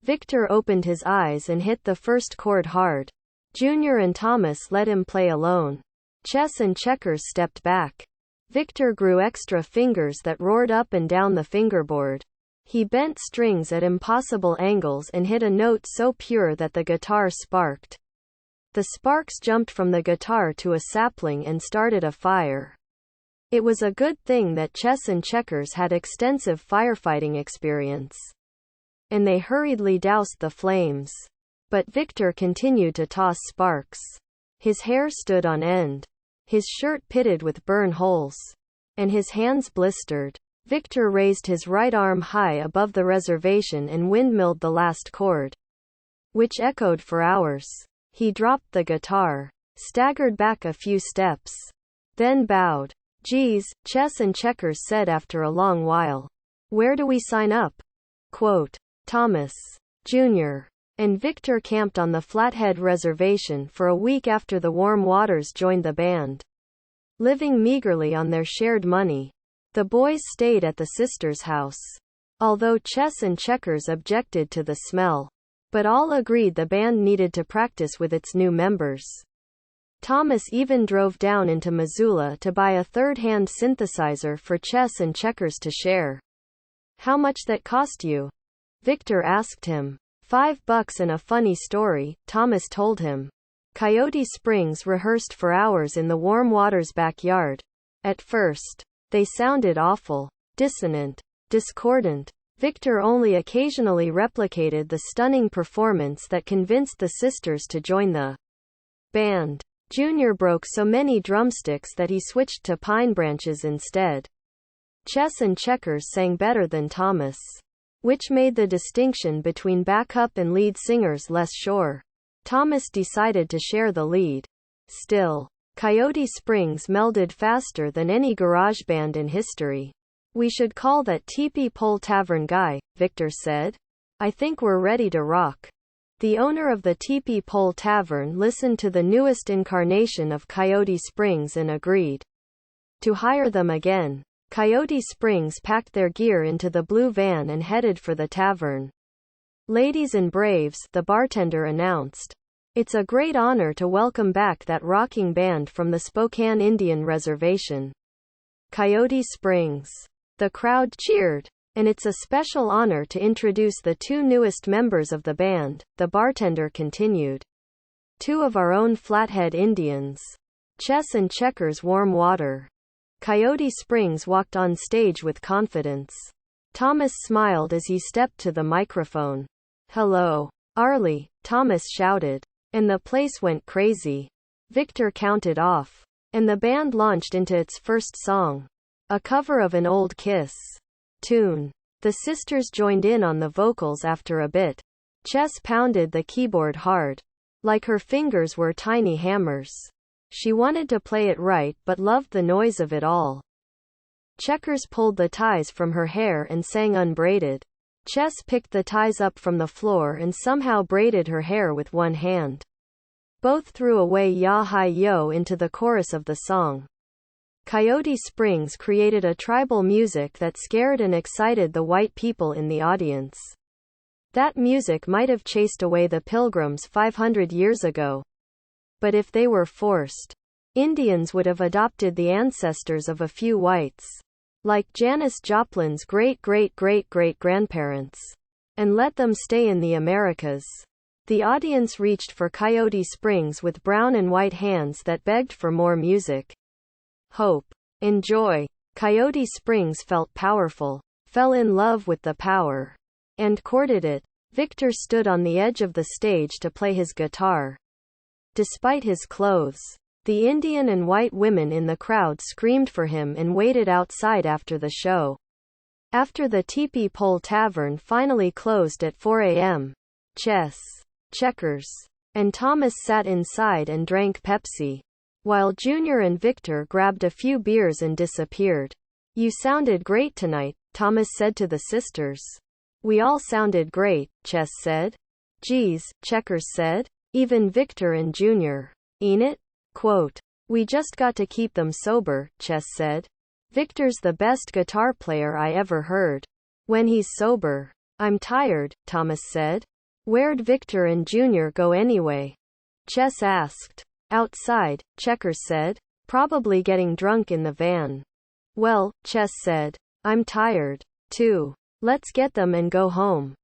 Victor opened his eyes and hit the first chord hard. Junior and Thomas let him play alone. Chess and checkers stepped back. Victor grew extra fingers that roared up and down the fingerboard. He bent strings at impossible angles and hit a note so pure that the guitar sparked. The sparks jumped from the guitar to a sapling and started a fire. It was a good thing that Chess and Checkers had extensive firefighting experience, and they hurriedly doused the flames. But Victor continued to toss sparks. His hair stood on end. His shirt pitted with burn holes, and his hands blistered. Victor raised his right arm high above the reservation and windmilled the last chord, which echoed for hours. He dropped the guitar, staggered back a few steps, then bowed. "Geez," Chess and Checkers said after a long while. "Where do we sign up?" Quote, Thomas Jr. and Victor camped on the Flathead Reservation for a week after the Warm Waters joined the band. Living meagerly on their shared money, the boys stayed at the sisters' house. Although Chess and Checkers objected to the smell, but all agreed the band needed to practice with its new members. Thomas even drove down into Missoula to buy a third-hand synthesizer for Chess and Checkers to share. "How much that cost you?" Victor asked him. $5 and a funny story," Thomas told him. Coyote Springs rehearsed for hours in the Warm Waters' backyard. At first, they sounded awful, dissonant, discordant. Victor only occasionally replicated the stunning performance that convinced the sisters to join the band. Junior broke so many drumsticks that he switched to pine branches instead. Chess and Checkers sang better than Thomas, which made the distinction between backup and lead singers less sure. Thomas decided to share the lead. Still, Coyote Springs melded faster than any garage band in history. "We should call that Tepee Pole Tavern guy," Victor said. "I think we're ready to rock." The owner of the Tepee Pole Tavern listened to the newest incarnation of Coyote Springs and agreed to hire them again. Coyote Springs packed their gear into the blue van and headed for the tavern. "Ladies and braves," the bartender announced, "it's a great honor to welcome back that rocking band from the Spokane Indian Reservation, Coyote Springs." The crowd cheered. "And it's a special honor to introduce the two newest members of the band," the bartender continued. "Two of our own Flathead Indians, Chess and Checkers Warm Water." Coyote Springs walked on stage with confidence. Thomas smiled as he stepped to the microphone. "Hello, Arlie," Thomas shouted. And the place went crazy. Victor counted off, and the band launched into its first song, a cover of an old Kiss tune. The sisters joined in on the vocals after a bit. Chess pounded the keyboard hard, like her fingers were tiny hammers. She wanted to play it right but loved the noise of it all. Checkers pulled the ties from her hair and sang unbraided. Chess picked the ties up from the floor and somehow braided her hair with one hand. Both threw away "Ya Hi Yo" into the chorus of the song. Coyote Springs created a tribal music that scared and excited the white people in the audience. That music might have chased away the Pilgrims 500 years ago. But if they were forced, Indians would have adopted the ancestors of a few whites, like Janis Joplin's great-great-great-great-grandparents, and let them stay in the Americas. The audience reached for Coyote Springs with brown and white hands that begged for more music, hope, and joy. Coyote Springs felt powerful, fell in love with the power, and courted it. Victor stood on the edge of the stage to play his guitar. Despite his clothes, the Indian and white women in the crowd screamed for him and waited outside after the show. After the Tepee Pole Tavern finally closed at 4 a.m., Chess, Checkers, and Thomas sat inside and drank Pepsi, while Junior and Victor grabbed a few beers and disappeared. You sounded great tonight, Thomas said to the sisters. We all sounded great, Chess said. Geez, Checkers said. Even Victor and Junior. Ain't it? Quote. We just got to keep them sober, Chess said. Victor's the best guitar player I ever heard. When he's sober. I'm tired, Thomas said. Where'd Victor and Junior go anyway? Chess asked. Outside, Checkers said. Probably getting drunk in the van. Well, Chess said. I'm tired, too. Let's get them and go home.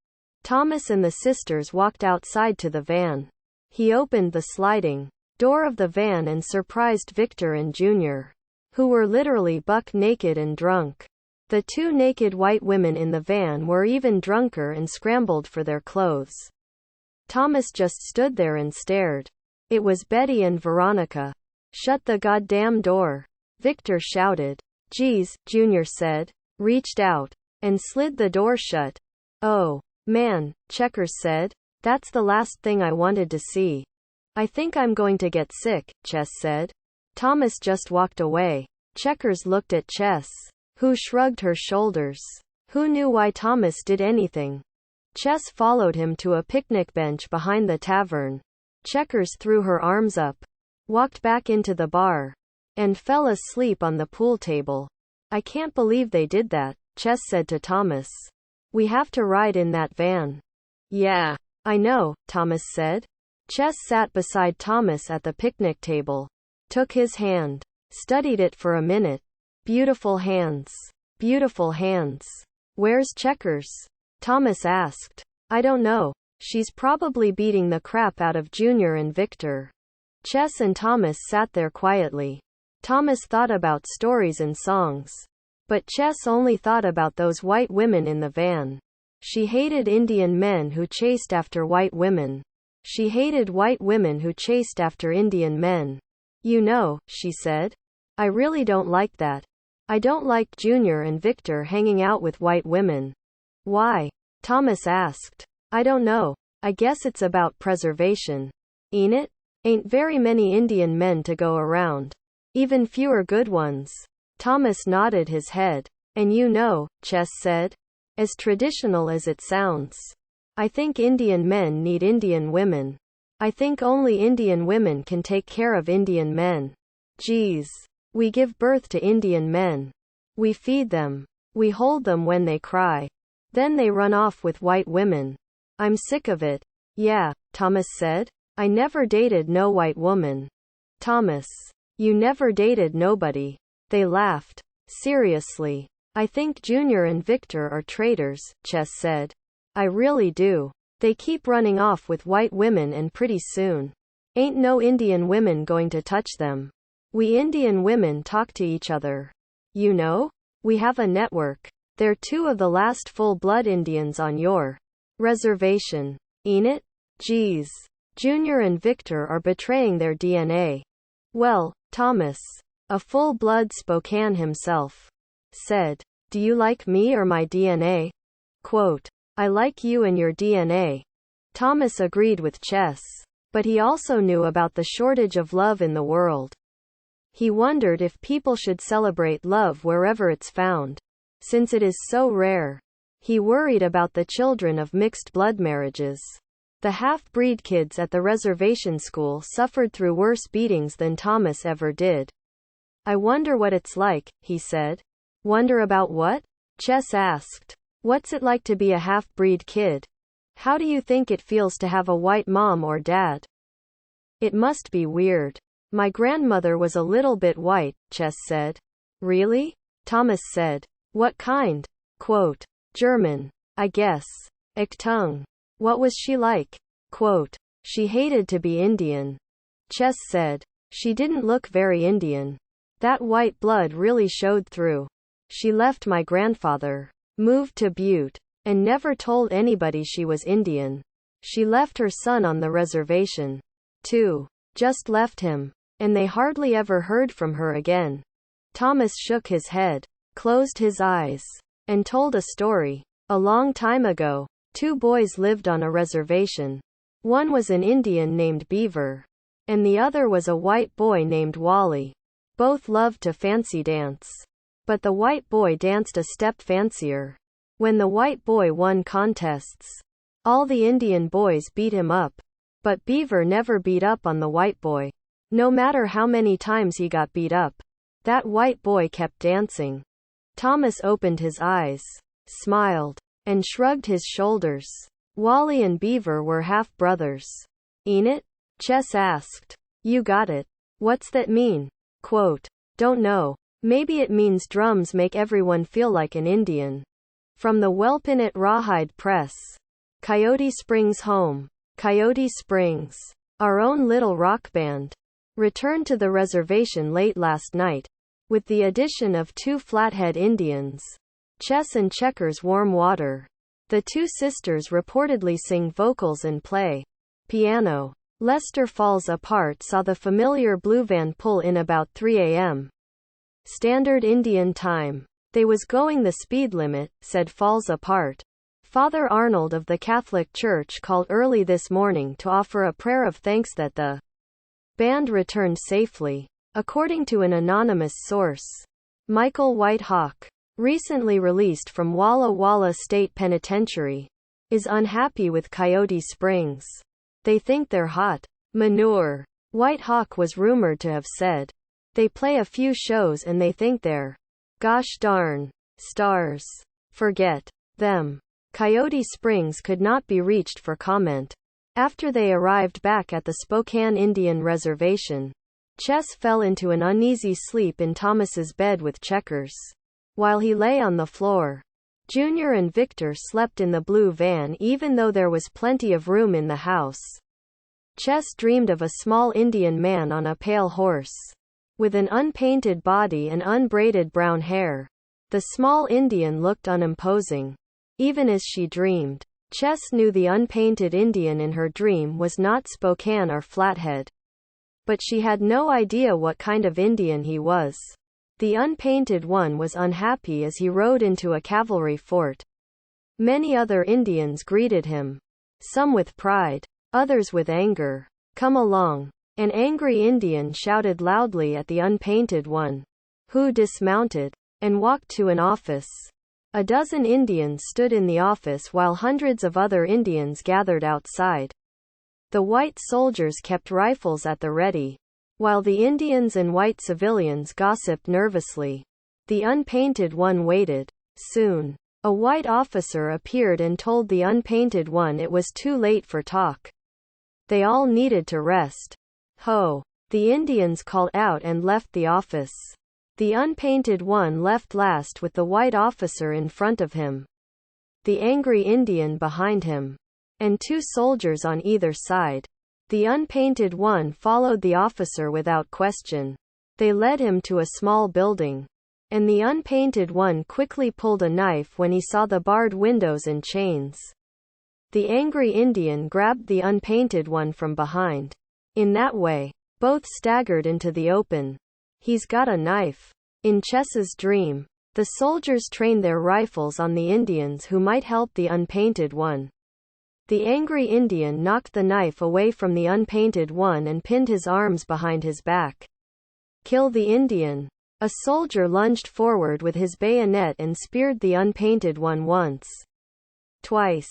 Thomas and the sisters walked outside to the van. He opened the sliding door of the van and surprised Victor and Junior, who were literally buck naked and drunk. The two naked white women in the van were even drunker and scrambled for their clothes. Thomas just stood there and stared. It was Betty and Veronica. Shut the goddamn door, Victor shouted. Geez, Junior said, reached out, and slid the door shut. Oh, man, Checkers said. That's the last thing I wanted to see. I think I'm going to get sick, Chess said. Thomas just walked away. Checkers looked at Chess, who shrugged her shoulders. Who knew why Thomas did anything? Chess followed him to a picnic bench behind the tavern. Checkers threw her arms up, walked back into the bar, and fell asleep on the pool table. I can't believe they did that, Chess said to Thomas. We have to ride in that van. Yeah, I know, Thomas said. Chess sat beside Thomas at the picnic table, took his hand, studied it for a minute. Beautiful hands. Beautiful hands. Where's Checkers? Thomas asked. I don't know. She's probably beating the crap out of Junior and Victor. Chess and Thomas sat there quietly. Thomas thought about stories and songs. But Chess only thought about those white women in the van. She hated Indian men who chased after white women. She hated white women who chased after Indian men. You know, she said. I really don't like that. I don't like Junior and Victor hanging out with white women. Why? Thomas asked. I don't know. I guess it's about preservation. Ain't it? Ain't very many Indian men to go around. Even fewer good ones. Thomas nodded his head. And you know, Chess said. As traditional as it sounds. I think Indian men need Indian women. I think only Indian women can take care of Indian men. Geez. We give birth to Indian men. We feed them. We hold them when they cry. Then they run off with white women. I'm sick of it. Yeah, Thomas said. I never dated no white woman. Thomas. You never dated nobody. They laughed. Seriously. I think Junior and Victor are traitors, Chess said. I really do. They keep running off with white women and pretty soon. Ain't no Indian women going to touch them. We Indian women talk to each other. You know? We have a network. They're two of the last full-blood Indians on your reservation. Ain't it? Geez. Junior and Victor are betraying their DNA. Well, Thomas, a full-blood Spokane himself, said, do you like me or my DNA? Quote, I like you and your DNA. Thomas agreed with Chess. But he also knew about the shortage of love in the world. He wondered if people should celebrate love wherever it's found, since it is so rare. He worried about the children of mixed blood marriages. The half-breed kids at the reservation school suffered through worse beatings than Thomas ever did. I wonder what it's like, he said. Wonder about what? Chess asked. What's it like to be a half-breed kid? How do you think it feels to have a white mom or dad? It must be weird. My grandmother was a little bit white, Chess said. Really? Thomas said. What kind? Quote. German. I guess. Achtung. What was she like? Quote. She hated to be Indian. Chess said. She didn't look very Indian. That white blood really showed through. She left my grandfather, moved to Butte, and never told anybody she was Indian. She left her son on the reservation, too. Just left him. And they hardly ever heard from her again. Thomas shook his head, closed his eyes, and told a story. A long time ago, two boys lived on a reservation. One was an Indian named Beaver, and the other was a white boy named Wally. Both loved to fancy dance. But the white boy danced a step fancier. When the white boy won contests, all the Indian boys beat him up. But Beaver never beat up on the white boy. No matter how many times he got beat up, that white boy kept dancing. Thomas opened his eyes, smiled, and shrugged his shoulders. Wally and Beaver were half-brothers. "Ain't it?" Chess asked. "You got it. What's that mean?" Quote, "Don't know. Maybe it means drums make everyone feel like an Indian." From the Whelpin' at Rawhide Press. Coyote Springs Home. Coyote Springs, our own little rock band, returned to the reservation late last night, with the addition of 2 Flathead Indians, Chess and Checkers Warm Water. The 2 sisters reportedly sing vocals and play piano. Lester Falls Apart saw the familiar blue van pull in about 3 a.m. Standard Indian Time. They was going the speed limit, said Falls Apart. Father Arnold of the Catholic Church called early this morning to offer a prayer of thanks that the band returned safely. According to an anonymous source, Michael White Hawk, recently released from Walla Walla State Penitentiary, is unhappy with Coyote Springs. They think they're hot manure. White Hawk was rumored to have said, "They play a few shows and they think they're gosh darn stars. Forget them." Coyote Springs could not be reached for comment. After they arrived back at the Spokane Indian Reservation, Chess fell into an uneasy sleep in Thomas's bed with Checkers. While he lay on the floor, Junior and Victor slept in the blue van even though there was plenty of room in the house. Chess dreamed of a small Indian man on a pale horse, with an unpainted body and unbraided brown hair. The small Indian looked unimposing. Even as she dreamed, Chess knew the unpainted Indian in her dream was not Spokane or Flathead. But she had no idea what kind of Indian he was. The unpainted one was unhappy as he rode into a cavalry fort. Many other Indians greeted him, some with pride, others with anger. "Come along." An angry Indian shouted loudly at the unpainted one, who dismounted and walked to an office. A dozen Indians stood in the office while hundreds of other Indians gathered outside. The white soldiers kept rifles at the ready, while the Indians and white civilians gossiped nervously. The unpainted one waited. Soon, a white officer appeared and told the unpainted one it was too late for talk. They all needed to rest. "Ho!" the Indians called out and left the office. The unpainted one left last with the white officer in front of him, the angry Indian behind him, and 2 soldiers on either side. The unpainted one followed the officer without question. They led him to a small building, and the unpainted one quickly pulled a knife when he saw the barred windows and chains. The angry Indian grabbed the unpainted one from behind. In that way, both staggered into the open. "He's got a knife." In Chess's dream, the soldiers trained their rifles on the Indians who might help the unpainted one. The angry Indian knocked the knife away from the unpainted one and pinned his arms behind his back. "Kill the Indian." A soldier lunged forward with his bayonet and speared the unpainted one once, twice,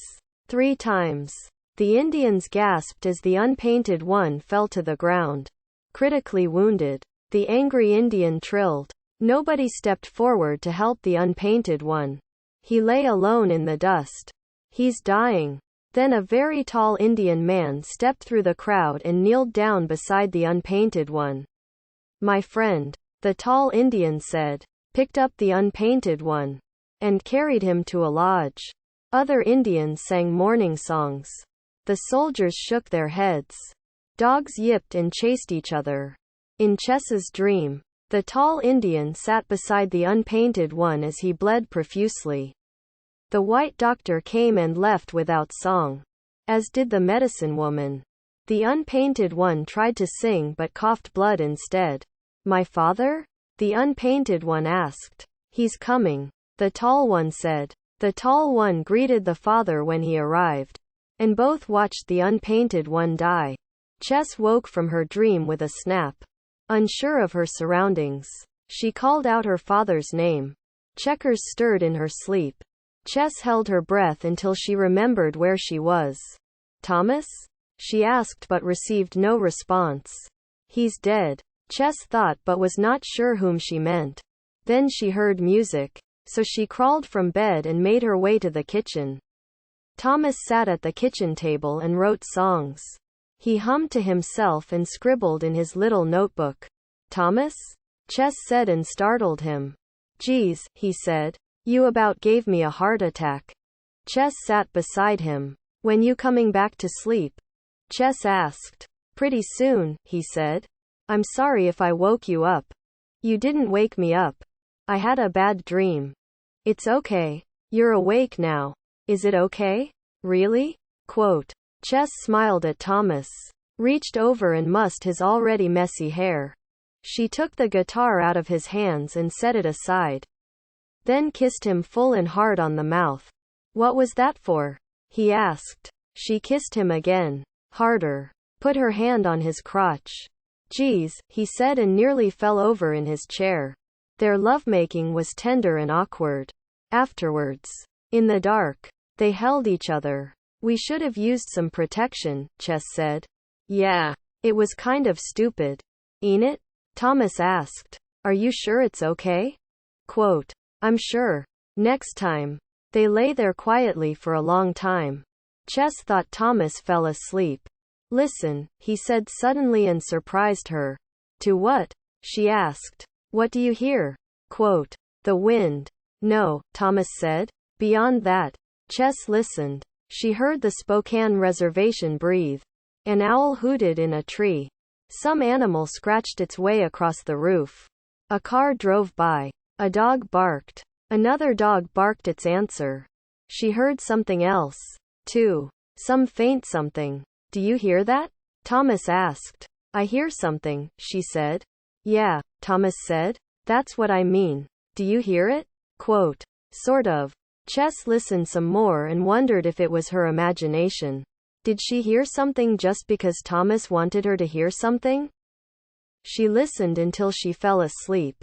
3 times. The Indians gasped as the unpainted one fell to the ground, critically wounded. The angry Indian trilled. Nobody stepped forward to help the unpainted one. He lay alone in the dust. "He's dying." Then a very tall Indian man stepped through the crowd and kneeled down beside the unpainted one. "My friend," the tall Indian said, picked up the unpainted one, and carried him to a lodge. Other Indians sang mourning songs. The soldiers shook their heads. Dogs yipped and chased each other. In Chess's dream, the tall Indian sat beside the unpainted one as he bled profusely. The white doctor came and left without song, as did the medicine woman. The unpainted one tried to sing but coughed blood instead. "My father?" the unpainted one asked. "He's coming," the tall one said. The tall one greeted the father when he arrived, and both watched the unpainted one die. Chess woke from her dream with a snap. Unsure of her surroundings, she called out her father's name. Checkers stirred in her sleep. Chess held her breath until she remembered where she was. Thomas? She asked but received no response. He's dead. Chess thought but was not sure whom she meant. Then she heard music, so she crawled from bed and made her way to the kitchen. Thomas sat at the kitchen table and wrote songs. He hummed to himself and scribbled in his little notebook. Thomas? Chess said and startled him. Geez, he said. You about gave me a heart attack. Chess sat beside him. When you coming back to sleep? Chess asked. Pretty soon, he said. I'm sorry if I woke you up. You didn't wake me up. I had a bad dream. It's okay. You're awake now. Is it okay? Really? Quote. Chess smiled at Thomas, reached over and mussed his already messy hair. She took the guitar out of his hands and set it aside. Then kissed him full and hard on the mouth. What was that for? He asked. She kissed him again. Harder. Put her hand on his crotch. Geez, he said and nearly fell over in his chair. Their lovemaking was tender and awkward. Afterwards, in the dark, they held each other. We should have used some protection, Chess said. Yeah. It was kind of stupid. Ain't it? Thomas asked. Are you sure it's okay? Quote. I'm sure. Next time. They lay there quietly for a long time. Chess thought Thomas fell asleep. Listen, he said suddenly and surprised her. To what? She asked. What do you hear? Quote. The wind. No, Thomas said. Beyond that. Chess listened. She heard the Spokane Reservation breathe. An owl hooted in a tree. Some animal scratched its way across the roof. A car drove by. A dog barked. Another dog barked its answer. She heard something else, too. Some faint something. Do you hear that? Thomas asked. I hear something, she said. Yeah, Thomas said. That's what I mean. Do you hear it? Quote. Sort of. Chess listened some more and wondered if it was her imagination. Did she hear something just because Thomas wanted her to hear something? She listened until she fell asleep.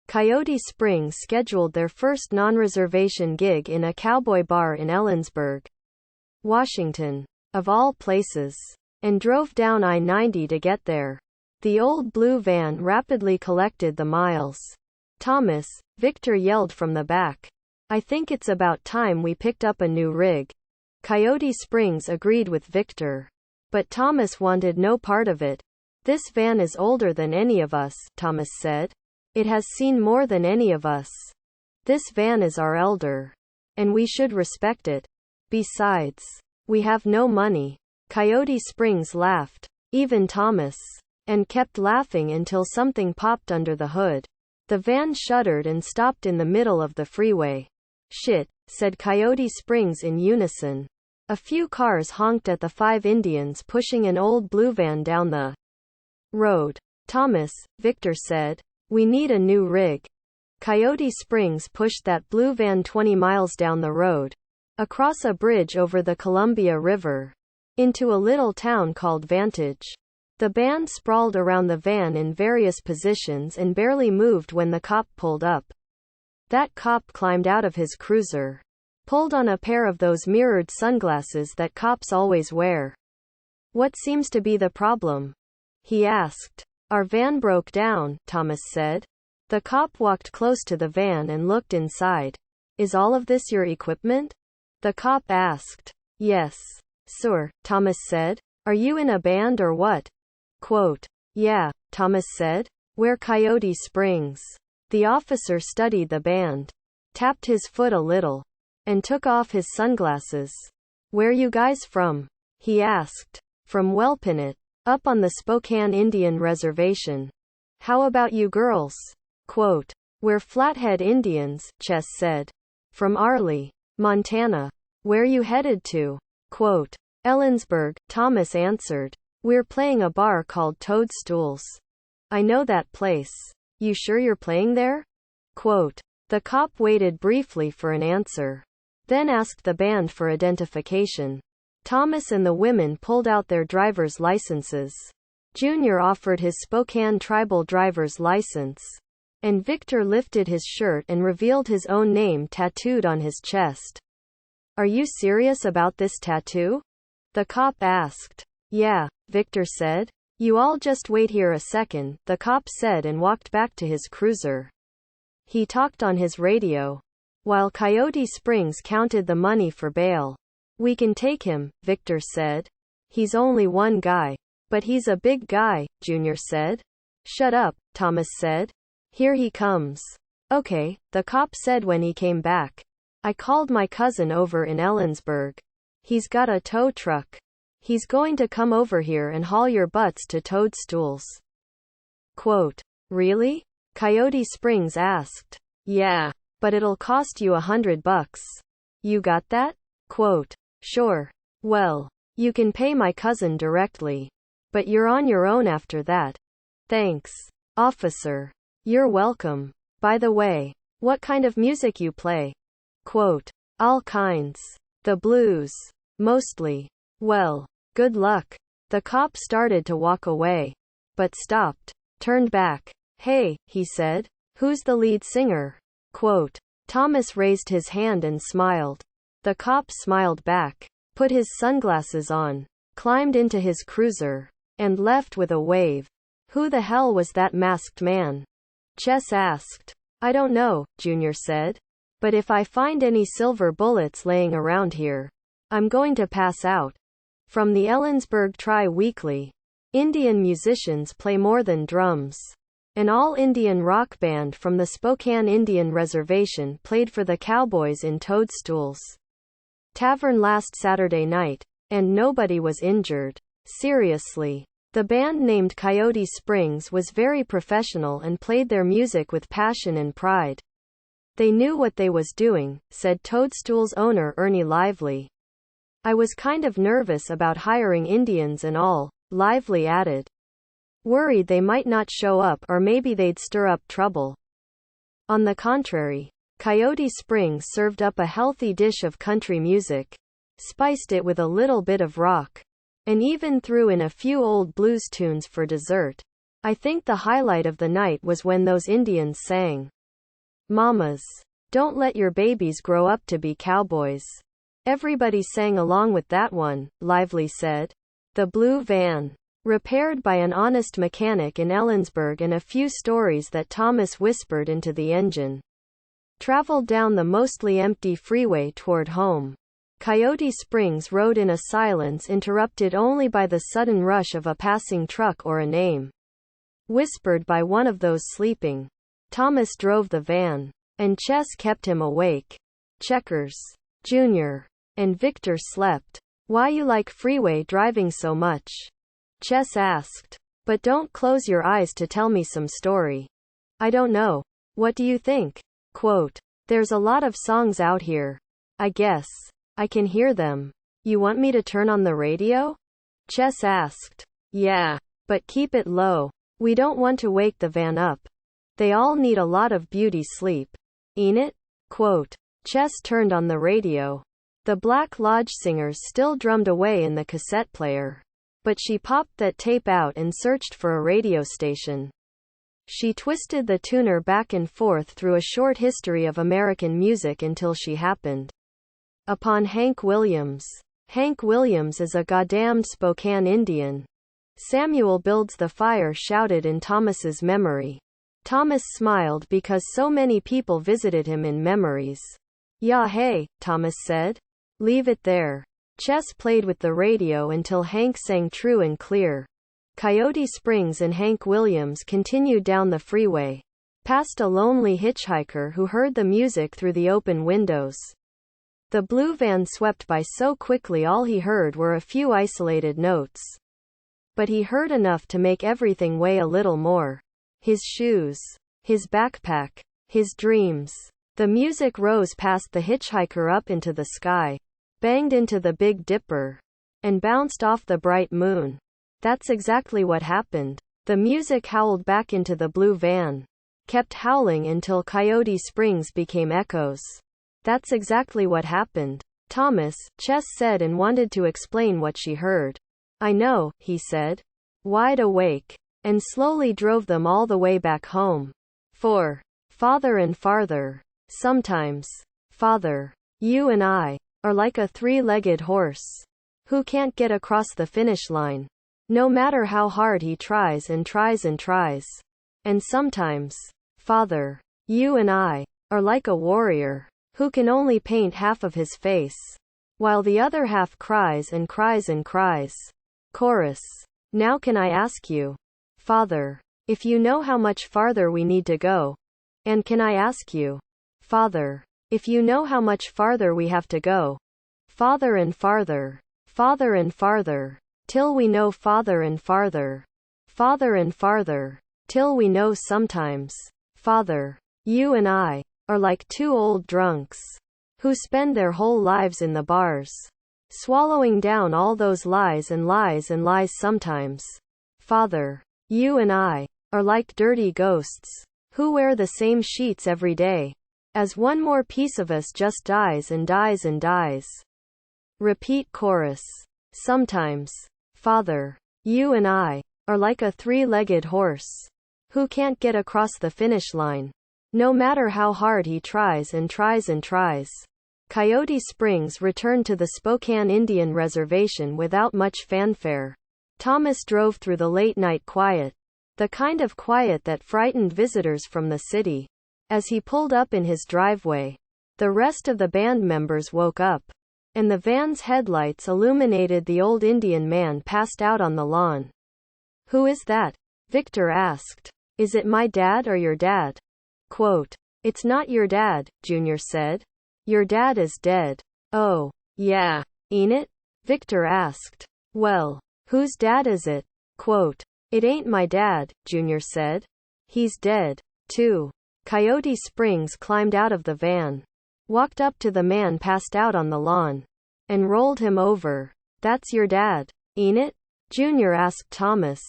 Coyote Springs scheduled their first non-reservation gig in a cowboy bar in Ellensburg, Washington, of all places, and drove down I-90 to get there. The old blue van rapidly collected the miles. Thomas, Victor yelled from the back. I think it's about time we picked up a new rig. Coyote Springs agreed with Victor. But Thomas wanted no part of it. This van is older than any of us, Thomas said. It has seen more than any of us. This van is our elder. And we should respect it. Besides, we have no money. Coyote Springs laughed. Even Thomas. And kept laughing until something popped under the hood. The van shuddered and stopped in the middle of the freeway. Shit, said Coyote Springs in unison. A few cars honked at the 5 Indians pushing an old blue van down the road. Thomas, Victor said. We need a new rig. Coyote Springs pushed that blue van 20 miles down the road, across a bridge over the Columbia River, into a little town called Vantage. The band sprawled around the van in various positions and barely moved when the cop pulled up. That cop climbed out of his cruiser, pulled on a pair of those mirrored sunglasses that cops always wear. What seems to be the problem? He asked. Our van broke down, Thomas said. The cop walked close to the van and looked inside. Is all of this your equipment? The cop asked. Yes, sir, Thomas said. Are you in a band or what? Quote. Yeah, Thomas said. We're Coyote Springs. The officer studied the band, tapped his foot a little, and took off his sunglasses. Where you guys from? He asked. From Welpinit, up on the Spokane Indian Reservation. How about you girls? Quote. We're Flathead Indians, Chess said. From Arley, Montana. Where you headed to? Quote. Ellensburg, Thomas answered. We're playing a bar called Toadstools. I know that place. You sure you're playing there? Quote. The cop waited briefly for an answer, then asked the band for identification. Thomas and the women pulled out their driver's licenses. Junior offered his Spokane tribal driver's license. And Victor lifted his shirt and revealed his own name tattooed on his chest. Are you serious about this tattoo? The cop asked. Yeah, Victor said. You all just wait here a second, the cop said and walked back to his cruiser. He talked on his radio, while Coyote Springs counted the money for bail. We can take him, Victor said. He's only one guy. But he's a big guy, Junior said. Shut up, Thomas said. Here he comes. Okay, the cop said when he came back. I called my cousin over in Ellensburg. He's got a tow truck. He's going to come over here and haul your butts to toadstools. Quote. Really? Coyote Springs asked. Yeah, but it'll cost you $100. You got that? Quote. Sure. Well, you can pay my cousin directly. But you're on your own after that. Thanks, officer. You're welcome. By the way, what kind of music you play? Quote. All kinds. The blues. Mostly. Well, good luck. The cop started to walk away. But stopped. Turned back. Hey, he said. Who's the lead singer? Quote. Thomas raised his hand and smiled. The cop smiled back, put his sunglasses on, climbed into his cruiser, and left with a wave. Who the hell was that masked man? Chess asked. I don't know, Junior said. But if I find any silver bullets laying around here, I'm going to pass out. From the Ellensburg Tri-Weekly. Indian musicians play more than drums. An all-Indian rock band from the Spokane Indian Reservation played for the Cowboys in Toadstools Tavern last Saturday night, and nobody was injured. Seriously. The band named Coyote Springs was very professional and played their music with passion and pride. They knew what they was doing, said Toadstool's owner Ernie Lively. I was kind of nervous about hiring Indians and all, Lively added. Worried they might not show up or maybe they'd stir up trouble. On the contrary, Coyote Springs served up a healthy dish of country music, spiced it with a little bit of rock, and even threw in a few old blues tunes for dessert. I think the highlight of the night was when those Indians sang, Mamas, don't let your babies grow up to be cowboys. Everybody sang along with that one, Lively said. The blue van, repaired by an honest mechanic in Ellensburg, and a few stories that Thomas whispered into the engine, traveled down the mostly empty freeway toward home. Coyote Springs rode in a silence interrupted only by the sudden rush of a passing truck or a name whispered by one of those sleeping. Thomas drove the van, and Chess kept him awake. Checkers, Junior, and Victor slept. Why you like freeway driving so much? Chess asked. But don't close your eyes to tell me some story. I don't know. What do you think? Quote. There's a lot of songs out here. I guess. I can hear them. You want me to turn on the radio? Chess asked. Yeah. But keep it low. We don't want to wake the van up. They all need a lot of beauty sleep. Ain't it? Quote. Chess turned on the radio. The Black Lodge singers still drummed away in the cassette player. But she popped that tape out and searched for a radio station. She twisted the tuner back and forth through a short history of American music until she happened upon Hank Williams. Hank Williams is a goddamned Spokane Indian. Samuel Builds the Fire shouted in Thomas's memory. Thomas smiled because so many people visited him in memories. Yeah, hey, Thomas said. Leave it there. Chess played with the radio until Hank sang True and Clear. Coyote Springs and Hank Williams continued down the freeway, past a lonely hitchhiker who heard the music through the open windows. The blue van swept by so quickly all he heard were a few isolated notes. But he heard enough to make everything weigh a little more. His shoes, his backpack, his dreams. The music rose past the hitchhiker up into the sky, banged into the Big Dipper, and bounced off the bright moon. That's exactly what happened. The music howled back into the blue van, kept howling until Coyote Springs became echoes. That's exactly what happened. Thomas, Chess said and wanted to explain what she heard. I know, he said, wide awake, and slowly drove them all the way back home. 4. Farther and farther. Sometimes, Father, you and I are like a three-legged horse who can't get across the finish line, no matter how hard he tries and tries and tries. And sometimes, Father, you and I are like a warrior who can only paint half of his face, while the other half cries and cries and cries. Chorus. Now can I ask you, Father, if you know how much farther we need to go? And can I ask you, Father, if you know how much farther we have to go? Farther and farther, till we know farther and farther, till we know sometimes, Father, you and I are like two old drunks who spend their whole lives in the bars, swallowing down all those lies and lies and lies. Sometimes, Father, you and I are like dirty ghosts who wear the same sheets every day, as one more piece of us just dies and dies and dies. Repeat chorus. Sometimes, Father, you and I are like a three-legged horse who can't get across the finish line, no matter how hard he tries and tries and tries. Coyote Springs returned to the Spokane Indian Reservation without much fanfare. Thomas drove through the late-night quiet, the kind of quiet that frightened visitors from the city. As he pulled up in his driveway, the rest of the band members woke up, and the van's headlights illuminated the old Indian man passed out on the lawn. Who is that? Victor asked. Is it my dad or your dad? Quote, it's not your dad, Junior said. Your dad is dead. Oh, yeah, ain't it? Victor asked. Well, whose dad is it? Quote, it ain't my dad, Junior said. He's dead, too. Coyote Springs climbed out of the van, walked up to the man passed out on the lawn, and rolled him over. That's your dad, ain't it? Junior asked Thomas.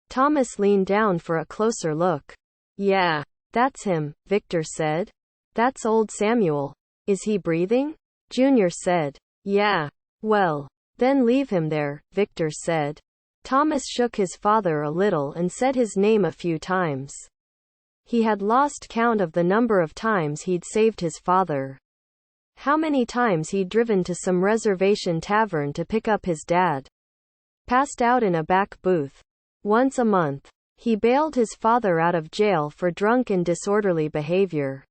Thomas leaned down for a closer look. Yeah, that's him, Victor said. That's old Samuel. Is he breathing? Junior said. Yeah. Well, then leave him there, Victor said. Thomas shook his father a little and said his name a few times. He had lost count of the number of times he'd saved his father. How many times he'd driven to some reservation tavern to pick up his dad, passed out in a back booth. Once a month, he bailed his father out of jail for drunk and disorderly behavior.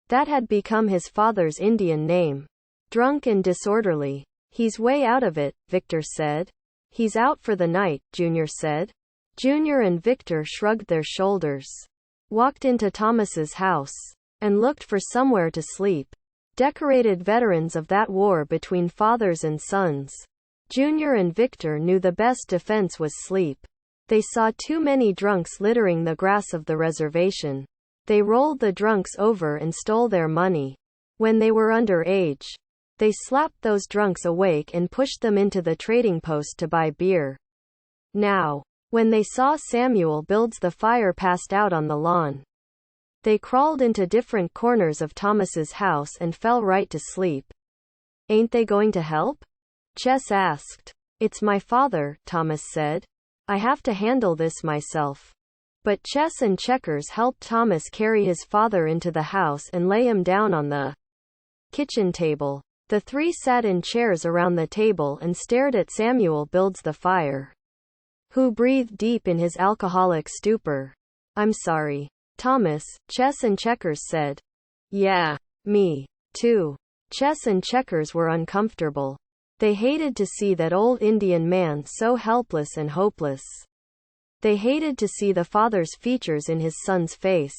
That had become his father's Indian name. Drunk and disorderly. He's way out of it, Victor said. He's out for the night, Junior said. Junior and Victor shrugged their shoulders, walked into Thomas's house, and looked for somewhere to sleep. Decorated veterans of that war between fathers and sons, Junior and Victor knew the best defense was sleep. They saw too many drunks littering the grass of the reservation. They rolled the drunks over and stole their money. When they were underage, they slapped those drunks awake and pushed them into the trading post to buy beer. Now, when they saw Samuel builds the fire passed out on the lawn, they crawled into different corners of Thomas's house and fell right to sleep. Ain't they going to help? Chess asked. It's my father, Thomas said. I have to handle this myself. But Chess and Checkers helped Thomas carry his father into the house and lay him down on the kitchen table. The three sat in chairs around the table and stared at Samuel builds the fire, who breathed deep in his alcoholic stupor. I'm sorry, Thomas, Chess and Checkers said. Yeah, me too. Chess and Checkers were uncomfortable. They hated to see that old Indian man so helpless and hopeless. They hated to see the father's features in his son's face.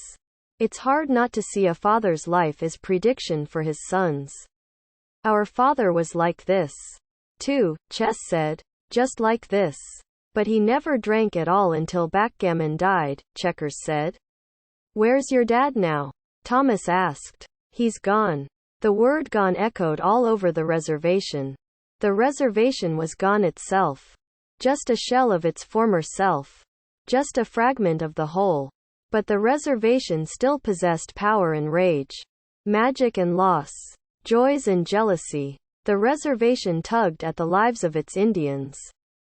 It's hard not to see a father's life as prediction for his sons. Our father was like this, too, Chess said. Just like this. But he never drank at all until backgammon died, Checkers said. Where's your dad now? Thomas asked. He's gone. The word gone echoed all over the reservation. The reservation was gone itself. Just a shell of its former self. Just a fragment of the whole. But the reservation still possessed power and rage, magic and loss, joys and jealousy. The reservation tugged at the lives of its Indians,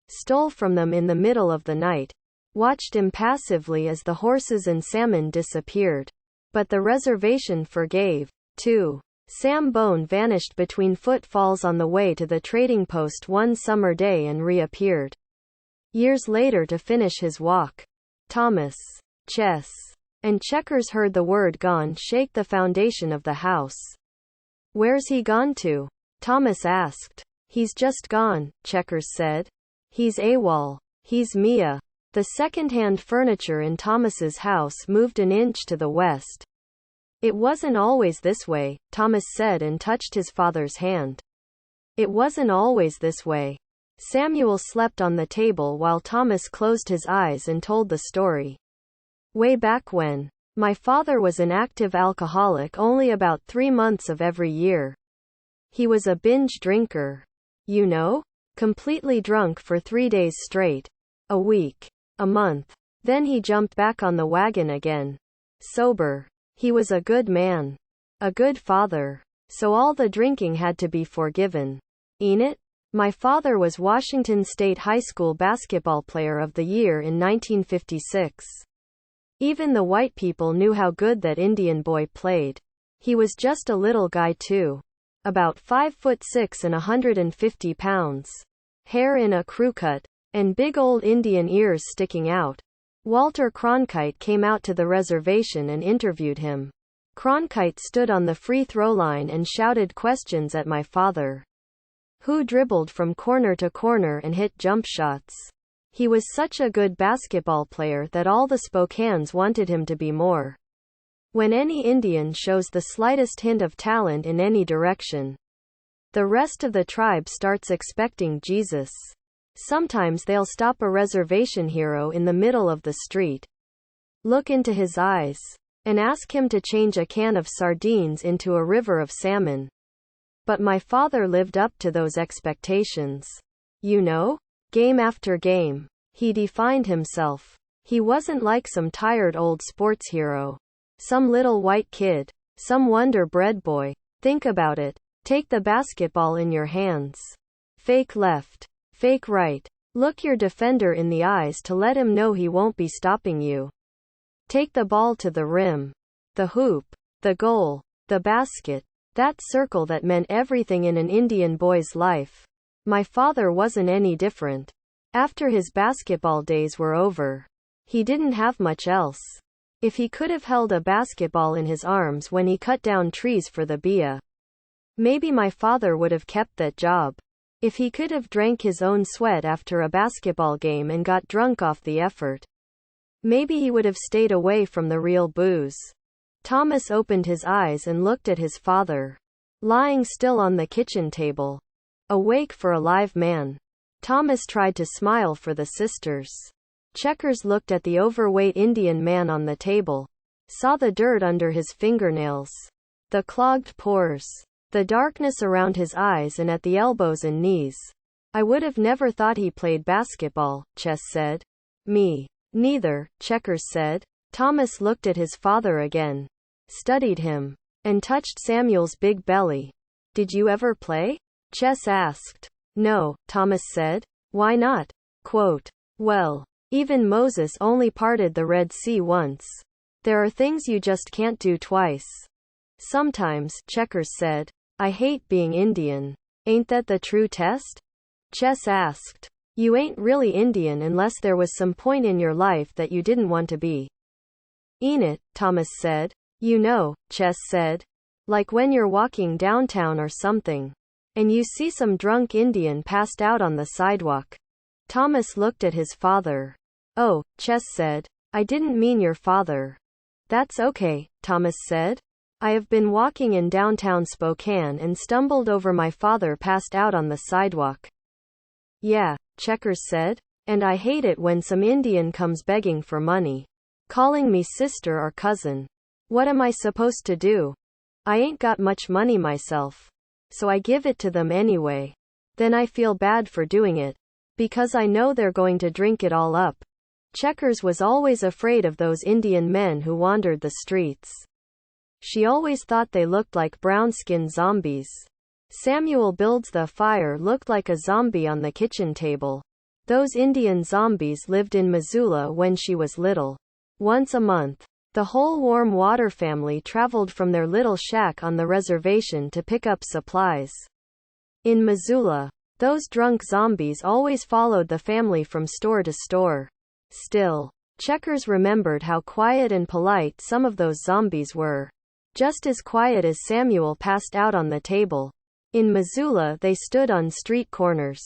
stole from them in the middle of the night, watched impassively as the horses and salmon disappeared. But the reservation forgave, too. Sam Bone vanished between footfalls on the way to the trading post one summer day and reappeared years later to finish his walk. Thomas, Chess, and Checkers heard the word gone shake the foundation of the house. Where's he gone to? Thomas asked. He's just gone, Checkers said. He's AWOL. He's Mia. The second-hand furniture in Thomas's house moved an inch to the west. It wasn't always this way, Thomas said and touched his father's hand. It wasn't always this way. Samuel slept on the table while Thomas closed his eyes and told the story. Way back when. My father was an active alcoholic only about 3 months of every year. He was a binge drinker. You know? Completely drunk for 3 days straight. A week. A month. Then he jumped back on the wagon again. Sober. He was a good man. A good father. So all the drinking had to be forgiven. Ain't it? My father was Washington State High School Basketball Player of the Year in 1956. Even the white people knew how good that Indian boy played. He was just a little guy too. About 5'6" and 150 pounds. Hair in a crew cut. And big old Indian ears sticking out. Walter Cronkite came out to the reservation and interviewed him. Cronkite stood on the free throw line and shouted questions at my father, who dribbled from corner to corner and hit jump shots. He was such a good basketball player that all the Spokanes wanted him to be more. When any Indian shows the slightest hint of talent in any direction, the rest of the tribe starts expecting Jesus. Sometimes they'll stop a reservation hero in the middle of the street, look into his eyes, and ask him to change a can of sardines into a river of salmon. But my father lived up to those expectations. You know? Game after game. He defined himself. He wasn't like some tired old sports hero. Some little white kid. Some Wonder Bread boy. Think about it. Take the basketball in your hands. Fake left. Fake right. Look your defender in the eyes to let him know he won't be stopping you. Take the ball to the rim. The hoop. The goal. The basket. That circle that meant everything in an Indian boy's life. My father wasn't any different. After his basketball days were over, he didn't have much else. If he could have held a basketball in his arms when he cut down trees for the BIA, maybe my father would have kept that job. If he could have drank his own sweat after a basketball game and got drunk off the effort, maybe he would have stayed away from the real booze. Thomas opened his eyes and looked at his father, lying still on the kitchen table, awake for a live man. Thomas tried to smile for the sisters. Checkers looked at the overweight Indian man on the table, saw the dirt under his fingernails, the clogged pores, the darkness around his eyes and at the elbows and knees. I would have never thought he played basketball, Chess said. Me neither, Checkers said. Thomas looked at his father again, studied him, and touched Samuel's big belly. Did you ever play? Chess asked. No, Thomas said. Why not? Quote, well, even Moses only parted the Red Sea once. There are things you just can't do twice. Sometimes, Checkers said. I hate being Indian. Ain't that the true test? Chess asked. You ain't really Indian unless there was some point in your life that you didn't want to be. Ain't it? Thomas said. You know, Chess said. Like when you're walking downtown or something, and you see some drunk Indian passed out on the sidewalk. Thomas looked at his father. Oh, Chess said. I didn't mean your father. That's okay, Thomas said. I have been walking in downtown Spokane and stumbled over my father passed out on the sidewalk. Yeah, Checkers said. And I hate it when some Indian comes begging for money, calling me sister or cousin. What am I supposed to do? I ain't got much money myself, so I give it to them anyway. Then I feel bad for doing it, because I know they're going to drink it all up. Checkers was always afraid of those Indian men who wandered the streets. She always thought they looked like brown-skinned zombies. Samuel builds the fire looked like a zombie on the kitchen table. Those Indian zombies lived in Missoula when she was little. Once a month, the whole warm water family traveled from their little shack on the reservation to pick up supplies. In Missoula, those drunk zombies always followed the family from store to store. Still, Checkers remembered how quiet and polite some of those zombies were. Just as quiet as Samuel passed out on the table. In Missoula they stood on street corners,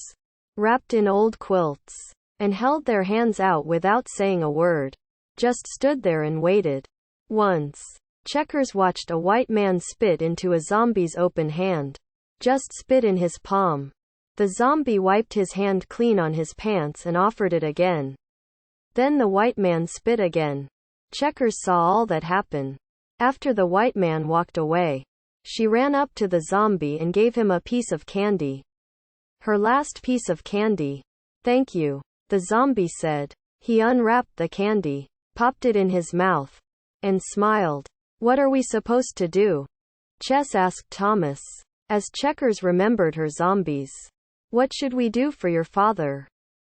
wrapped in old quilts, and held their hands out without saying a word. Just stood there and waited. Once, Checkers watched a white man spit into a zombie's open hand. Just spit in his palm. The zombie wiped his hand clean on his pants and offered it again. Then the white man spit again. Checkers saw all that happen. After the white man walked away, she ran up to the zombie and gave him a piece of candy. Her last piece of candy. Thank you, the zombie said. He unwrapped the candy, popped it in his mouth, and smiled. What are we supposed to do? Chess asked Thomas, as Checkers remembered her zombies. What should we do for your father?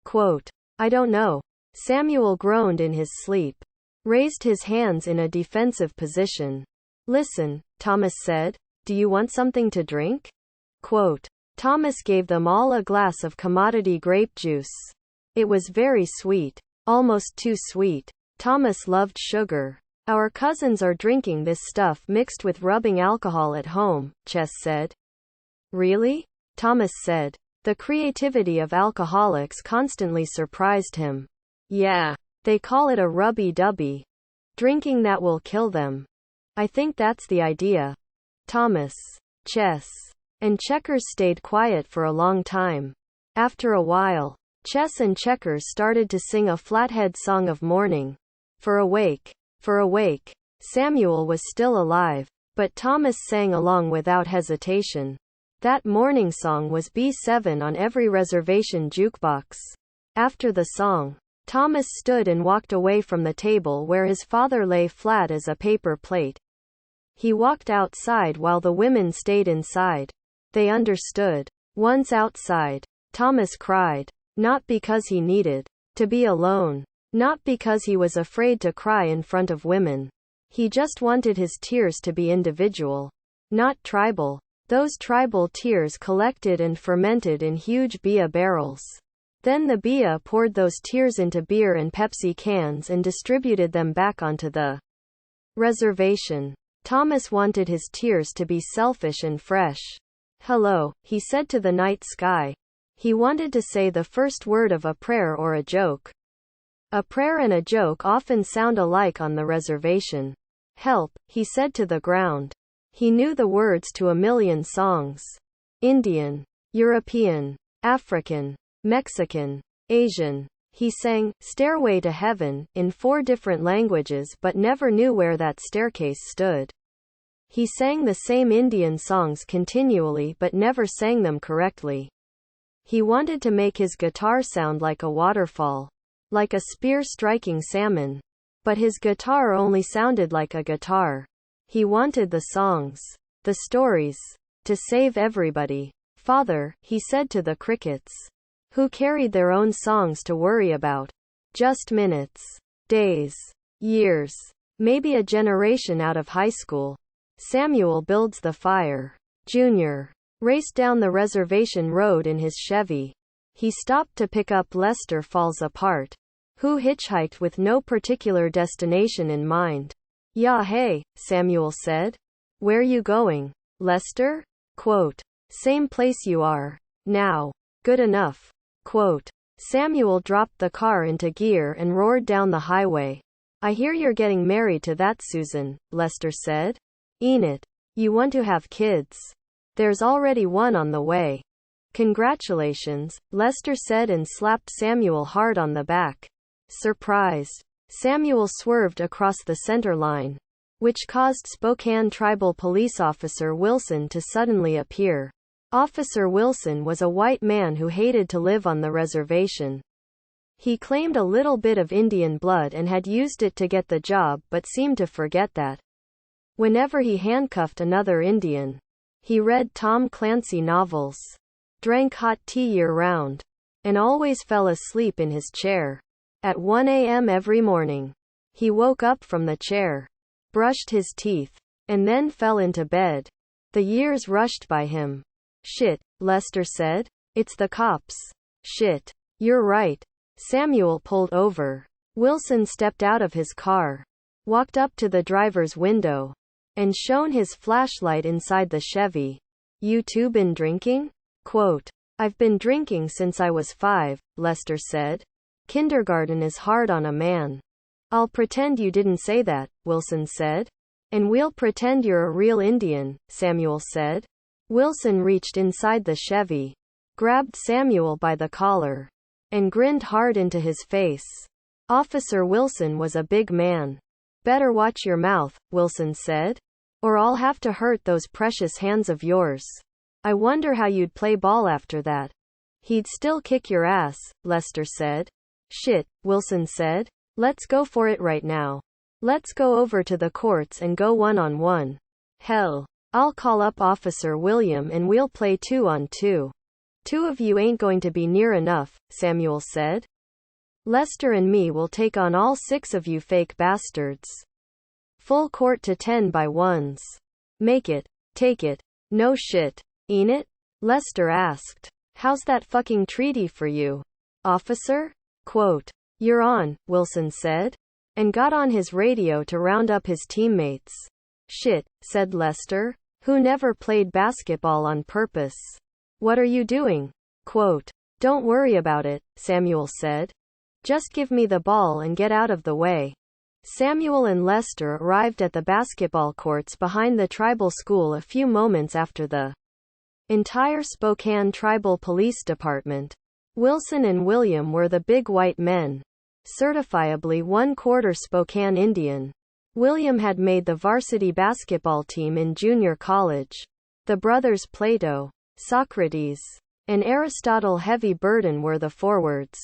Quote, I don't know. Samuel groaned in his sleep, raised his hands in a defensive position. Listen, Thomas said, do you want something to drink? Quote, Thomas gave them all a glass of commodity grape juice. It was very sweet, almost too sweet. Thomas loved sugar. Our cousins are drinking this stuff mixed with rubbing alcohol at home, Chess said. Really? Thomas said. The creativity of alcoholics constantly surprised him. Yeah, they call it a rubby-dubby. Drinking that will kill them. I think that's the idea. Thomas, Chess, and Checkers stayed quiet for a long time. After a while, Chess and Checkers started to sing a flathead song of mourning. For awake, Samuel was still alive, but Thomas sang along without hesitation. That mourning song was B7 on every reservation jukebox. After the song, Thomas stood and walked away from the table where his father lay flat as a paper plate. He walked outside while the women stayed inside. They understood. Once outside, Thomas cried. Not because he needed to be alone. Not because he was afraid to cry in front of women. He just wanted his tears to be individual. Not tribal. Those tribal tears collected and fermented in huge beer barrels. Then the beer poured those tears into beer and Pepsi cans and distributed them back onto the reservation. Thomas wanted his tears to be selfish and fresh. Hello, he said to the night sky. He wanted to say the first word of a prayer or a joke. A prayer and a joke often sound alike on the reservation. Help, he said to the ground. He knew the words to a million songs. Indian, European, African, Mexican, Asian. He sang, Stairway to Heaven, in 4 different languages but never knew where that staircase stood. He sang the same Indian songs continually but never sang them correctly. He wanted to make his guitar sound like a waterfall. Like a spear striking salmon. But his guitar only sounded like a guitar. He wanted the songs, the stories, to save everybody. Father, he said to the crickets, who carried their own songs to worry about. Just minutes, days, years, maybe a generation out of high school. Samuel builds the fire. Junior raced down the reservation road in his Chevy. He stopped to pick up Lester Falls Apart, who hitchhiked with no particular destination in mind. Yeah, hey, Samuel said. Where you going, Lester? Quote, same place you are now. Good enough. Quote, Samuel dropped the car into gear and roared down the highway. I hear you're getting married to that Susan, Lester said. Ain't it? You want to have kids. There's already one on the way. Congratulations, Lester said and slapped Samuel hard on the back. Surprised, Samuel swerved across the center line, which caused Spokane Tribal Police Officer Wilson to suddenly appear. Officer Wilson was a white man who hated to live on the reservation. He claimed a little bit of Indian blood and had used it to get the job but seemed to forget that. Whenever he handcuffed another Indian, He read Tom Clancy novels, drank hot tea year-round, and always fell asleep in his chair. At 1 a.m. every morning, he woke up from the chair, brushed his teeth, and then fell into bed. The years rushed by him. Shit, Lester said. It's the cops. Shit. You're right. Samuel pulled over. Wilson stepped out of his car, walked up to the driver's window, and shone his flashlight inside the Chevy. You two been drinking? Quote, I've been drinking since I was 5, Lester said. Kindergarten is hard on a man. I'll pretend you didn't say that, Wilson said. And we'll pretend you're a real Indian, Samuel said. Wilson reached inside the Chevy, grabbed Samuel by the collar, and grinned hard into his face. Officer Wilson was a big man. Better watch your mouth, Wilson said, or I'll have to hurt those precious hands of yours. I wonder how you'd play ball after that. He'd still kick your ass, Lester said. Shit, Wilson said. Let's go for it right now. Let's go over to the courts and go one-on-one. Hell, I'll call up Officer William and we'll play 2-on-2. 2 of you ain't going to be near enough, Samuel said. Lester and me will take on all 6 of you fake bastards. Full court to 10 by 1s. Make it. Take it. No shit. Ain't it? Lester asked. How's that fucking treaty for you, officer? Quote, You're on, Wilson said, and got on his radio to round up his teammates. Shit, said Lester, who never played basketball on purpose. What are you doing? Quote, Don't worry about it, Samuel said. Just give me the ball and get out of the way. Samuel and Lester arrived at the basketball courts behind the tribal school a few moments after the entire Spokane Tribal Police Department. Wilson and William were the big white men, certifiably 1/4 Spokane Indian. William had made the varsity basketball team in junior college. The brothers Plato, Socrates, and Aristotle Heavy Burden were the forwards.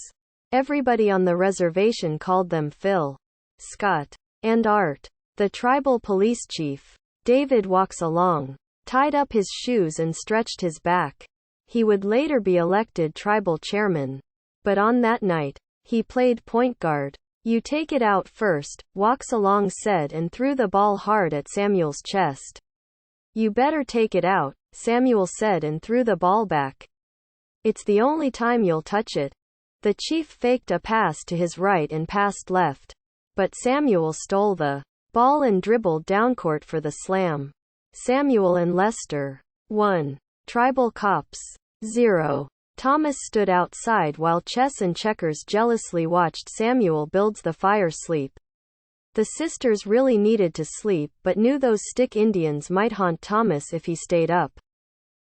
Everybody on the reservation called them Phil, Scott, and Art. The tribal police chief, David, walks along, tied up his shoes and stretched his back. He would later be elected tribal chairman. But on that night, he played point guard. You take it out first, walks along said and threw the ball hard at Samuel's chest. You better take it out, Samuel said and threw the ball back. It's the only time you'll touch it. The chief faked a pass to his right and passed left. But Samuel stole the ball and dribbled downcourt for the slam. Samuel and Lester. 1. Tribal cops. 0. Thomas stood outside while Chess and Checkers jealously watched Samuel builds the fire sleep. The sisters really needed to sleep but knew those stick Indians might haunt Thomas if he stayed up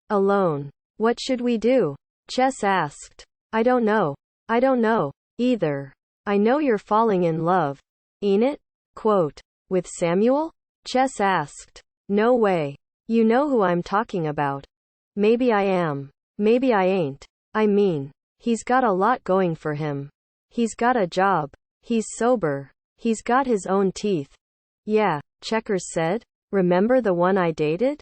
alone. What should we do? Chess asked. I don't know. I don't know, either. I know you're falling in love. Ain't it? Quote, with Samuel? Chess asked. No way. You know who I'm talking about. Maybe I am. Maybe I ain't. I mean, he's got a lot going for him. He's got a job. He's sober. He's got his own teeth. Yeah, Checkers said. Remember the one I dated?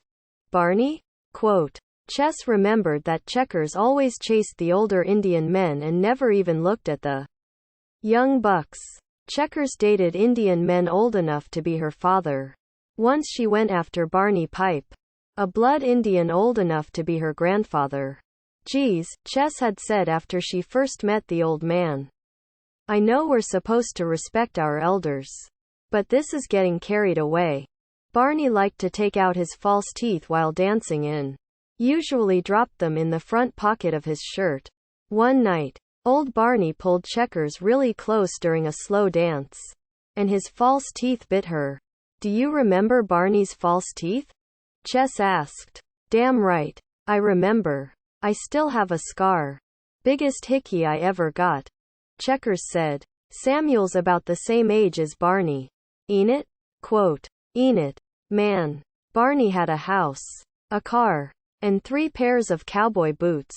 Barney? Quote, Chess remembered that Checkers always chased the older Indian men and never even looked at the young bucks. Checkers dated Indian men old enough to be her father. Once she went after Barney Pipe, a blood Indian old enough to be her grandfather. Geez, Chess had said after she first met the old man. I know we're supposed to respect our elders, but this is getting carried away. Barney liked to take out his false teeth while dancing and usually dropped them in the front pocket of his shirt. One night, old Barney pulled Checkers really close during a slow dance, and his false teeth bit her. Do you remember Barney's false teeth? Chess asked. Damn right. I remember. I still have a scar. Biggest hickey I ever got. Checkers said. Samuel's about the same age as Barney. Ain't it? Quote, ain't it? Man. Barney had a house, a car, and 3 pairs of cowboy boots.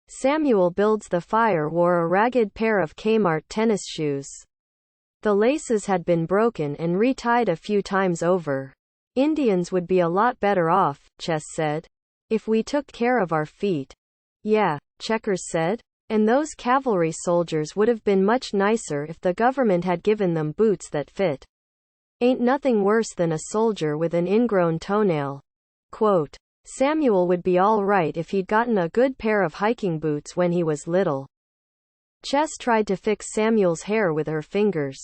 Samuel builds the fire wore a ragged pair of Kmart tennis shoes. The laces had been broken and retied a few times over. Indians would be a lot better off, Chess said. If we took care of our feet. Yeah, Checkers said. And those cavalry soldiers would have been much nicer if the government had given them boots that fit. Ain't nothing worse than a soldier with an ingrown toenail. Quote, Samuel would be all right if he'd gotten a good pair of hiking boots when he was little. Chess tried to fix Samuel's hair with her fingers.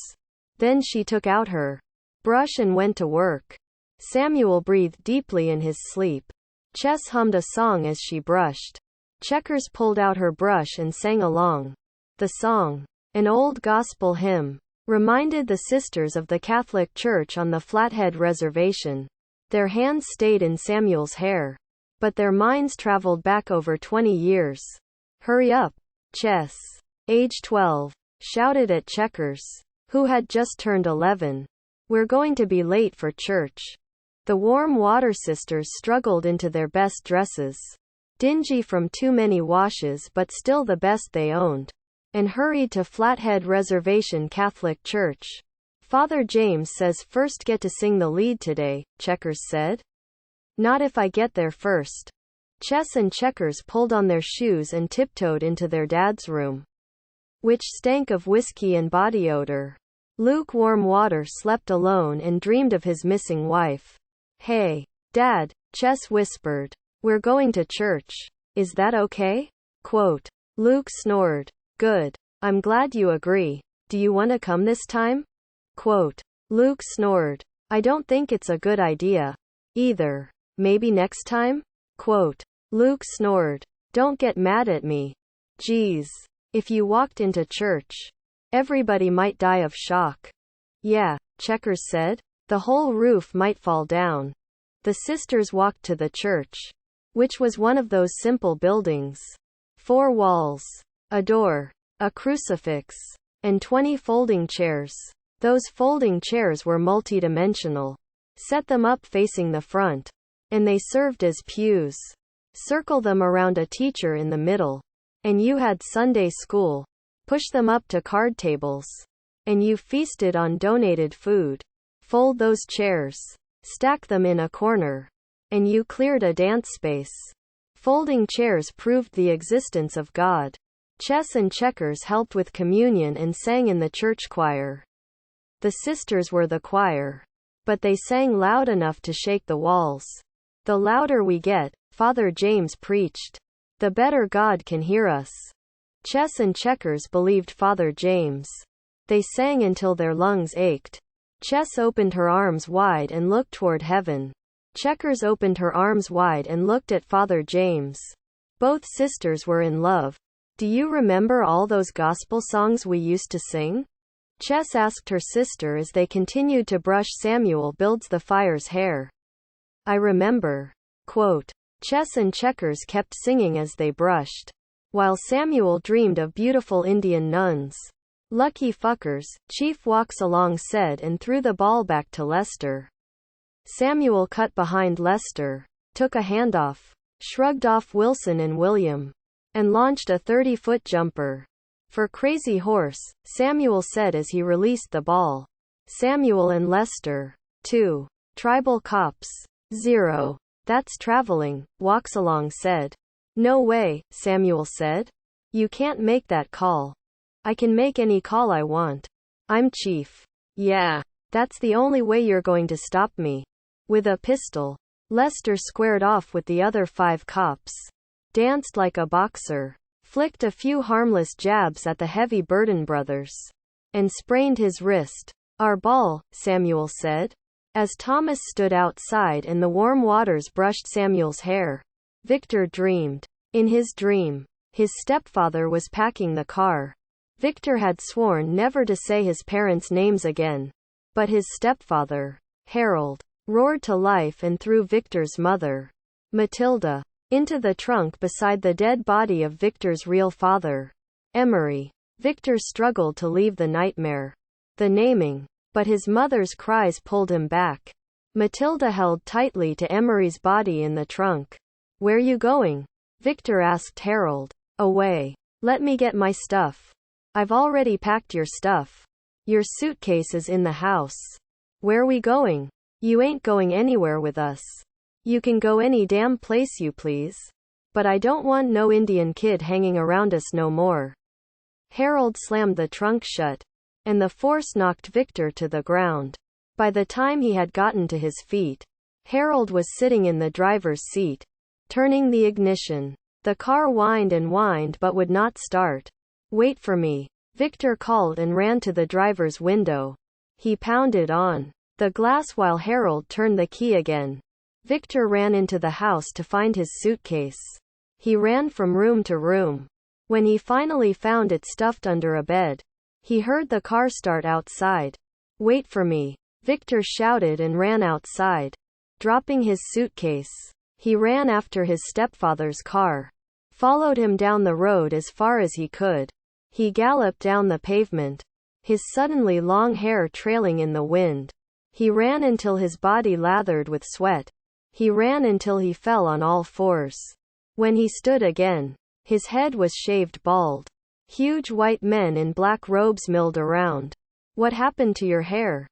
Then she took out her brush and went to work. Samuel breathed deeply in his sleep. Chess hummed a song as she brushed. Checkers pulled out her brush and sang along. The song, an old gospel hymn, reminded the sisters of the Catholic Church on the Flathead Reservation. Their hands stayed in Samuel's hair, but their minds traveled back over 20 years. Hurry up, Chess, age 12, shouted at Checkers, who had just turned 11. We're going to be late for church. The warm water sisters struggled into their best dresses, dingy from too many washes but still the best they owned, and hurried to Flathead Reservation Catholic Church. Father James says first get to sing the lead today, Checkers said. Not if I get there first. Chess and Checkers pulled on their shoes and tiptoed into their dad's room, which stank of whiskey and body odor. Lukewarm Water slept alone and dreamed of his missing wife. Hey, Dad, Chess whispered. We're going to church. Is that okay? Quote. Luke snored. Good. I'm glad you agree. Do you want to come this time? Quote. Luke snored. I don't think it's a good idea. Either. Maybe next time? Quote. Luke snored. Don't get mad at me. Geez. If you walked into church, everybody might die of shock. Yeah, Checkers said. The whole roof might fall down. The sisters walked to the church, which was one of those simple buildings. 4 walls, a door, a crucifix, and 20 folding chairs. Those folding chairs were multidimensional. Set them up facing the front, and they served as pews. Circle them around a teacher in the middle, and you had Sunday school. Push them up to card tables, and you feasted on donated food. Fold those chairs, stack them in a corner, and you cleared a dance space. Folding chairs proved the existence of God. Chess and Checkers helped with communion and sang in the church choir. The sisters were the choir, but they sang loud enough to shake the walls. The louder we get, Father James preached, the better God can hear us. Chess and Checkers believed Father James. They sang until their lungs ached. Chess opened her arms wide and looked toward heaven. Checkers opened her arms wide and looked at Father James. Both sisters were in love. Do you remember all those gospel songs we used to sing? Chess asked her sister as they continued to brush Samuel Builds the Fire's hair. I remember. Quote. Chess and Checkers kept singing as they brushed, while Samuel dreamed of beautiful Indian nuns. Lucky fuckers, Chief Walks Along said and threw the ball back to Lester. Samuel cut behind Lester, took a handoff, shrugged off Wilson and William, and launched a 30-foot jumper. For Crazy Horse, Samuel said as he released the ball. Samuel and Lester. 2. Tribal cops. 0. That's traveling, Walks Along said. No way, Samuel said. You can't make that call. I can make any call I want. I'm chief. Yeah. That's the only way you're going to stop me. With a pistol. Lester squared off with the other 5 cops. Danced like a boxer. Flicked a few harmless jabs at the heavy Burden brothers. And sprained his wrist. Our ball, Samuel said. As Thomas stood outside and the warm waters brushed Samuel's hair. Victor dreamed. In his dream, his stepfather was packing the car. Victor had sworn never to say his parents' names again. But his stepfather, Harold, roared to life and threw Victor's mother, Matilda, into the trunk beside the dead body of Victor's real father, Emery. Victor struggled to leave the nightmare, the naming, but his mother's cries pulled him back. Matilda held tightly to Emery's body in the trunk. Where you going? Victor asked Harold. Away. Let me get my stuff. I've already packed your stuff. Your suitcase is in the house. Where we going? You ain't going anywhere with us. You can go any damn place you please. But I don't want no Indian kid hanging around us no more. Harold slammed the trunk shut, and the force knocked Victor to the ground. By the time he had gotten to his feet, Harold was sitting in the driver's seat, turning the ignition. The car whined and whined but would not start. Wait for me, Victor called and ran to the driver's window. He pounded on the glass while Harold turned the key again. Victor ran into the house to find his suitcase. He ran from room to room. When he finally found it stuffed under a bed, he heard the car start outside. Wait for me, Victor shouted and ran outside. Dropping his suitcase, he ran after his stepfather's car, followed him down the road as far as he could. He galloped down the pavement, his suddenly long hair trailing in the wind. He ran until his body lathered with sweat. He ran until he fell on all fours. When he stood again, his head was shaved bald. Huge white men in black robes milled around. What happened to your hair?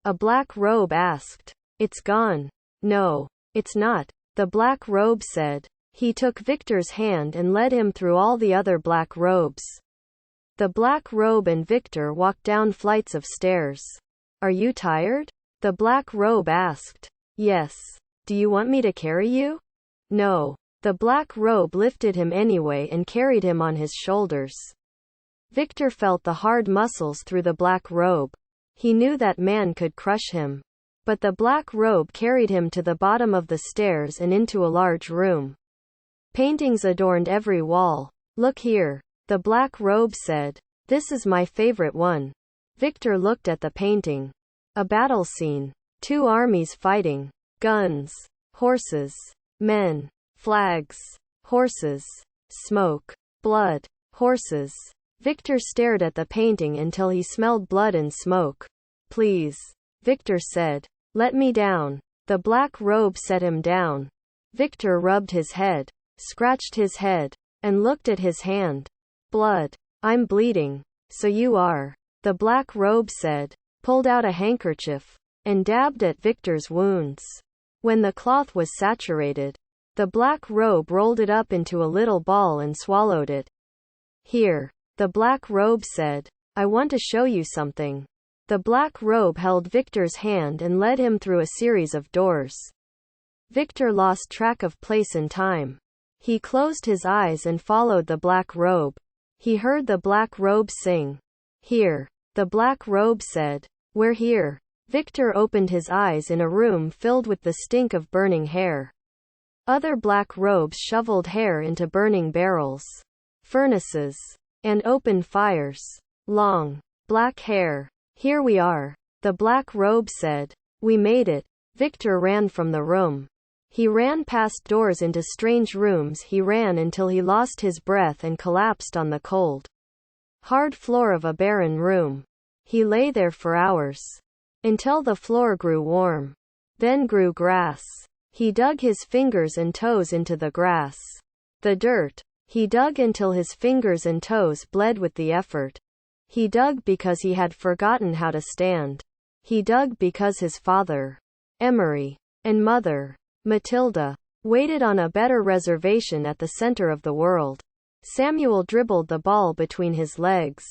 A black robe asked. It's gone. No, it's not, the black robe said. He took Victor's hand and led him through all the other black robes. The black robe and Victor walked down flights of stairs. Are you tired? The black robe asked. Yes. Do you want me to carry you? No. The black robe lifted him anyway and carried him on his shoulders. Victor felt the hard muscles through the black robe. He knew that man could crush him. But the black robe carried him to the bottom of the stairs and into a large room. Paintings adorned every wall. Look here, the black robe said. This is my favorite one. Victor looked at the painting. A battle scene. 2 armies fighting. Guns. Horses. Men. Flags. Horses. Smoke. Blood. Horses. Victor stared at the painting until he smelled blood and smoke. Please, Victor said. Let me down. The black robe set him down. Victor rubbed his head, scratched his head, and looked at his hand. Blood. I'm bleeding. So you are. The black robe said, pulled out a handkerchief, and dabbed at Victor's wounds. When the cloth was saturated, the black robe rolled it up into a little ball and swallowed it. Here, the black robe said, I want to show you something. The black robe held Victor's hand and led him through a series of doors. Victor lost track of place and time. He closed his eyes and followed the black robe. He heard the black robe sing. Here, the black robe said. We're here. Victor opened his eyes in a room filled with the stink of burning hair. Other black robes shoveled hair into burning barrels, furnaces, and open fires. Long, black hair. Here we are, the black robe said. We made it. Victor ran from the room. He ran past doors into strange rooms. He ran until he lost his breath and collapsed on the cold, hard floor of a barren room. He lay there for hours, until the floor grew warm, then grew grass. He dug his fingers and toes into the grass. The dirt. He dug until his fingers and toes bled with the effort. He dug because he had forgotten how to stand. He dug because his father, Emery, and mother, Matilda, waited on a better reservation at the center of the world. Samuel dribbled the ball between his legs.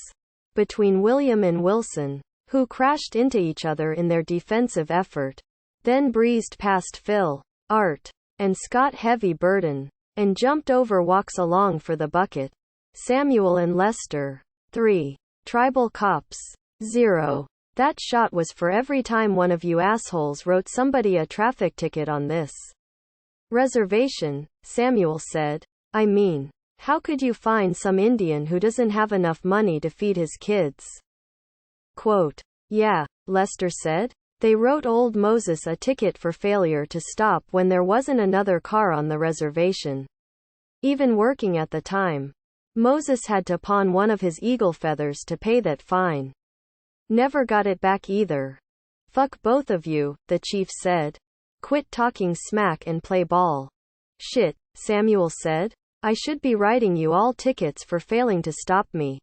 Between William and Wilson, who crashed into each other in their defensive effort. Then breezed past Phil, Art, and Scott heavy burden, and jumped over walks along for the bucket. Samuel and Lester. 3. Tribal cops. 0. That shot was for every time one of you assholes wrote somebody a traffic ticket on this reservation, Samuel said. I mean, how could you find some Indian who doesn't have enough money to feed his kids? Quote. Yeah, Lester said. They wrote old Moses a ticket for failure to stop when there wasn't another car on the reservation. Even working at the time, Moses had to pawn one of his eagle feathers to pay that fine. Never got it back either. Fuck both of you, the chief said. Quit talking smack and play ball. Shit, Samuel said. I should be writing you all tickets for failing to stop me.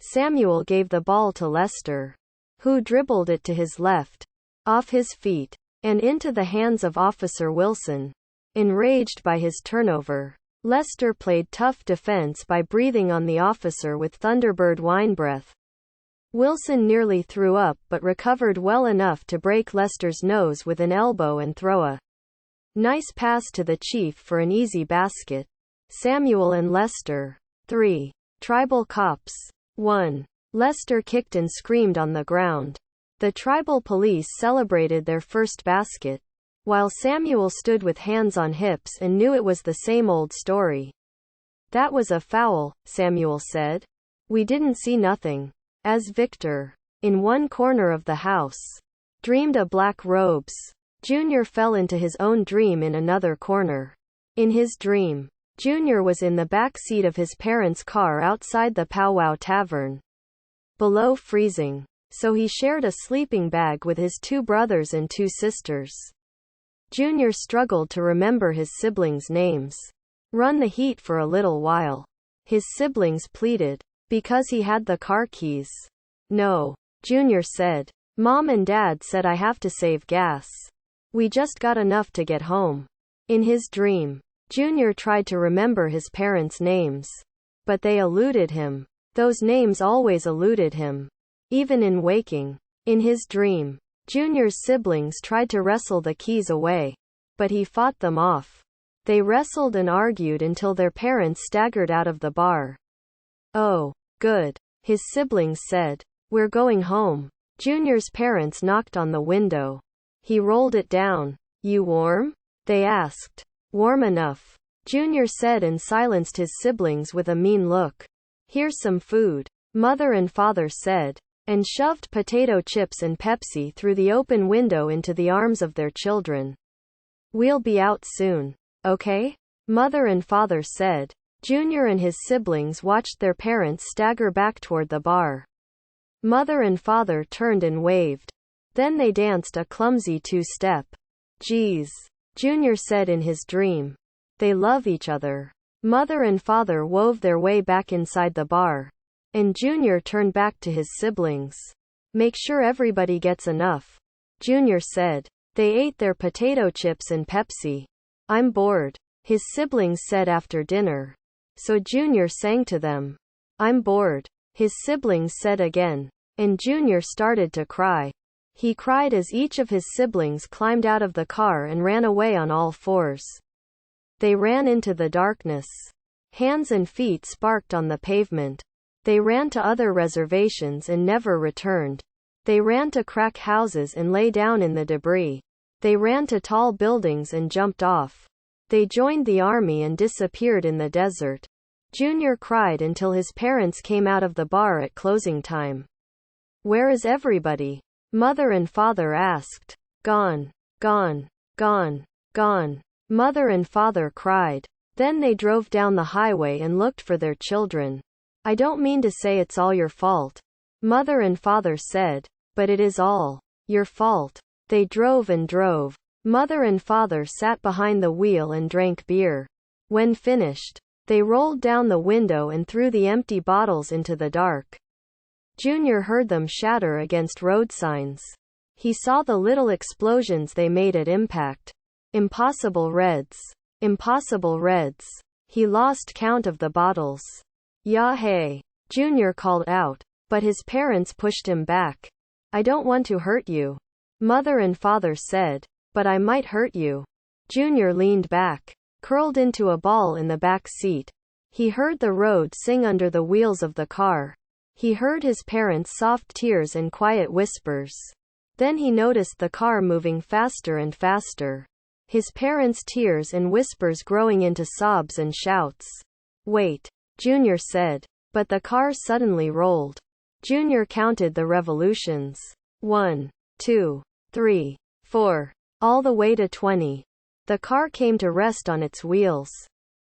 Samuel gave the ball to Lester, who dribbled it to his left, off his feet, and into the hands of Officer Wilson. Enraged by his turnover, Lester played tough defense by breathing on the officer with Thunderbird wine breath. Wilson nearly threw up but recovered well enough to break Lester's nose with an elbow and throw a nice pass to the chief for an easy basket. Samuel and Lester. 3. Tribal cops. 1. Lester kicked and screamed on the ground. The tribal police celebrated their first basket, while Samuel stood with hands on hips and knew it was the same old story. "That was a foul," Samuel said. "We didn't see nothing." As Victor, in one corner of the house, dreamed of black robes, Junior fell into his own dream in another corner. In his dream, Junior was in the back seat of his parents' car outside the Powwow Tavern. Below freezing, so he shared a sleeping bag with his 2 brothers and 2 sisters. Junior struggled to remember his siblings' names. "Run the heat for a little while," his siblings pleaded, because he had the car keys. "No," Junior said. "Mom and Dad said I have to save gas. We just got enough to get home." In his dream, Junior tried to remember his parents' names, but they eluded him. Those names always eluded him, even in waking. In his dream, Junior's siblings tried to wrestle the keys away, but he fought them off. They wrestled and argued until their parents staggered out of the bar. "Oh, good," his siblings said. "We're going home." Junior's parents knocked on the window. He rolled it down. "You warm?" they asked. "Warm enough," Junior said and silenced his siblings with a mean look. "Here's some food," Mother and Father said, and shoved potato chips and Pepsi through the open window into the arms of their children. "We'll be out soon, okay?" Mother and Father said. Junior and his siblings watched their parents stagger back toward the bar. Mother and Father turned and waved. Then they danced a clumsy 2-step. "Geez," Junior said in his dream. "They love each other." Mother and Father wove their way back inside the bar, and Junior turned back to his siblings. "Make sure everybody gets enough," Junior said. They ate their potato chips and Pepsi. "I'm bored," his siblings said after dinner. So Junior sang to them. "I'm bored," his siblings said again, and Junior started to cry. He cried as each of his siblings climbed out of the car and ran away on all fours. They ran into the darkness. Hands and feet sparked on the pavement. They ran to other reservations and never returned. They ran to crack houses and lay down in the debris. They ran to tall buildings and jumped off. They joined the army and disappeared in the desert. Junior cried until his parents came out of the bar at closing time. "Where is everybody?" Mother and Father asked. "Gone. Gone. Gone. Gone," Mother and Father cried. Then they drove down the highway and looked for their children. "I don't mean to say it's all your fault," Mother and Father said, "but it is all your fault." They drove and drove. Mother and Father sat behind the wheel and drank beer. When finished, they rolled down the window and threw the empty bottles into the dark. Junior heard them shatter against road signs. He saw the little explosions they made at impact. Impossible Reds. Impossible Reds. He lost count of the bottles. "Yeah, hey," Junior called out, but his parents pushed him back. "I don't want to hurt you," Mother and Father said, "but I might hurt you." Junior leaned back, curled into a ball in the back seat. He heard the road sing under the wheels of the car. He heard his parents' soft tears and quiet whispers. Then he noticed the car moving faster and faster. His parents' tears and whispers growing into sobs and shouts. "Wait," Junior said. But the car suddenly rolled. Junior counted the revolutions. 1, 2, 3, 4, all the way to 20. The car came to rest on its wheels,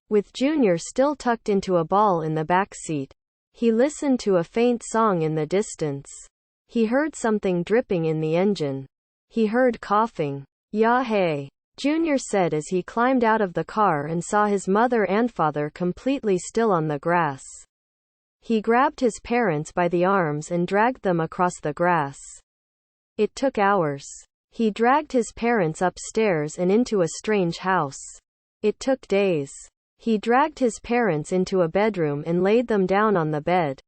with Junior still tucked into a ball in the back seat. He listened to a faint song in the distance. He heard something dripping in the engine. He heard coughing. "Yeah, hey," Junior said as he climbed out of the car and saw his mother and father completely still on the grass. He grabbed his parents by the arms and dragged them across the grass. It took hours. He dragged his parents upstairs and into a strange house. It took days. He dragged his parents into a bedroom and laid them down on the bed.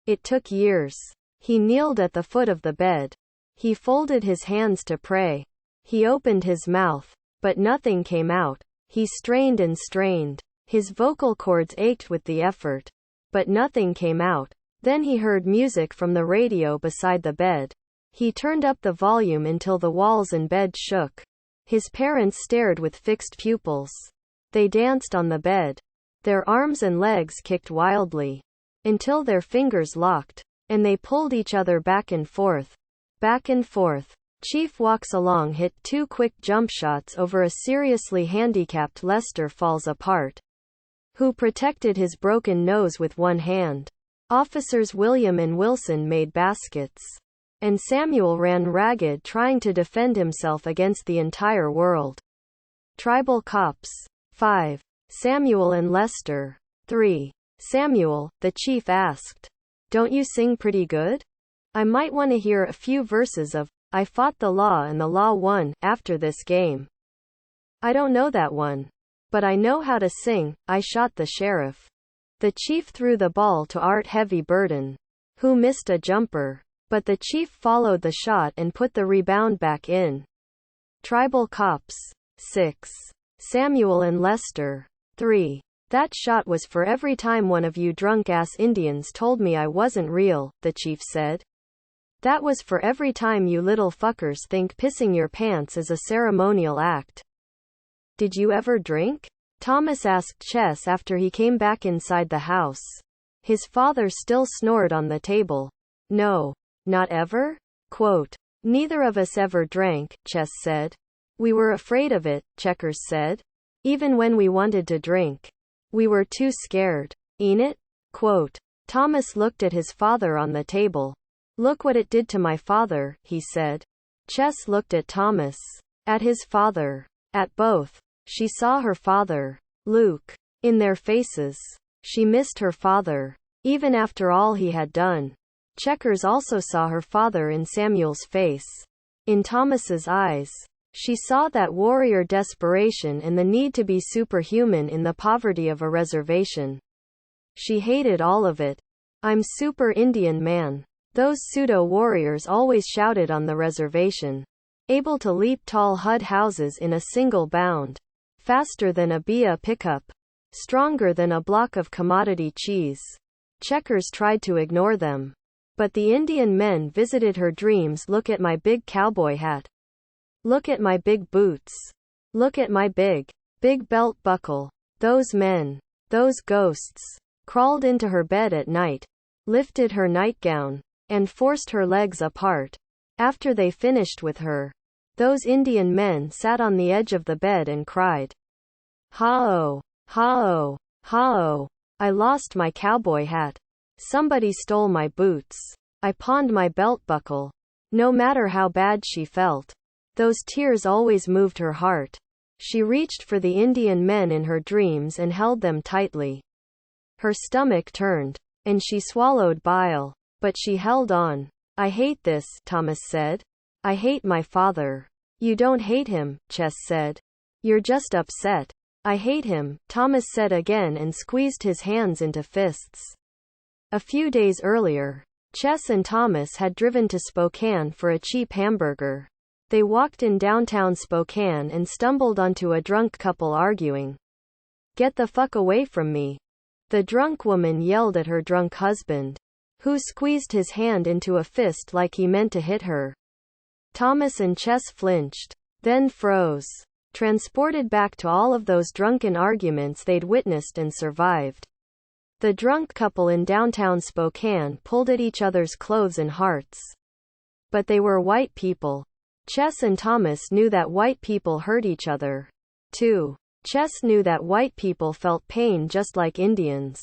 It took years. He kneeled at the foot of the bed. He folded his hands to pray. He opened his mouth, but nothing came out. He strained and strained. His vocal cords ached with the effort, but nothing came out. Then he heard music from the radio beside the bed. He turned up the volume until the walls and bed shook. His parents stared with fixed pupils. They danced on the bed. Their arms and legs kicked wildly, until their fingers locked, and they pulled each other back and forth. Back and forth. Chief walks along, hit 2 quick jump shots over a seriously handicapped Lester falls apart, who protected his broken nose with one hand. Officers William and Wilson made baskets, and Samuel ran ragged trying to defend himself against the entire world. Tribal cops. 5. Samuel and Lester. 3. Samuel, the chief asked, "Don't you sing pretty good? I might want to hear a few verses of I Fought the Law and the Law Won after this game." "I don't know that one. But I know how to sing, I Shot the Sheriff." The chief threw the ball to Art Heavy Burden, who missed a jumper, but the chief followed the shot and put the rebound back in. Tribal cops. 6. Samuel and Lester. 3. "That shot was for every time one of you drunk-ass Indians told me I wasn't real," the chief said. "That was for every time you little fuckers think pissing your pants is a ceremonial act." "Did you ever drink?" Thomas asked Chess after he came back inside the house. His father still snored on the table. "No. Not ever?" Quote, "Neither of us ever drank," Chess said. "We were afraid of it," Checkers said. "Even when we wanted to drink. We were too scared. Ain't it?" Quote, Thomas looked at his father on the table. "Look what it did to my father," he said. Chess looked at Thomas. At his father. At both. She saw her father, Luke, in their faces. She missed her father, even after all he had done. Checkers also saw her father in Samuel's face. In Thomas's eyes. She saw that warrior desperation and the need to be superhuman in the poverty of a reservation. She hated all of it. "I'm super Indian man," those pseudo-warriors always shouted on the reservation. Able to leap tall HUD houses in a single bound. Faster than a BIA pickup. Stronger than a block of commodity cheese. Checkers tried to ignore them. But the Indian men visited her dreams. "Look at my big cowboy hat. Look at my big boots. Look at my big belt buckle." Those men, those ghosts, crawled into her bed at night, lifted her nightgown, and forced her legs apart. After they finished with her, those Indian men sat on the edge of the bed and cried, "Ha-oh, ha-oh, ha-oh, I lost my cowboy hat. Somebody stole my boots. I pawned my belt buckle." No matter how bad she felt, those tears always moved her heart. She reached for the Indian men in her dreams and held them tightly. Her stomach turned, and she swallowed bile, but she held on. "I hate this," Thomas said. "I hate my father." "You don't hate him," Chess said. "You're just upset." "I hate him," Thomas said again and squeezed his hands into fists. A few days earlier, Chess and Thomas had driven to Spokane for a cheap hamburger. They walked in downtown Spokane and stumbled onto a drunk couple arguing. "Get the fuck away from me," the drunk woman yelled at her drunk husband, who squeezed his hand into a fist like he meant to hit her. Thomas and Chess flinched, then froze, transported back to all of those drunken arguments they'd witnessed and survived. The drunk couple in downtown Spokane pulled at each other's clothes and hearts. But they were white people. Chess and Thomas knew that white people hurt each other, too. Chess knew that white people felt pain just like Indians.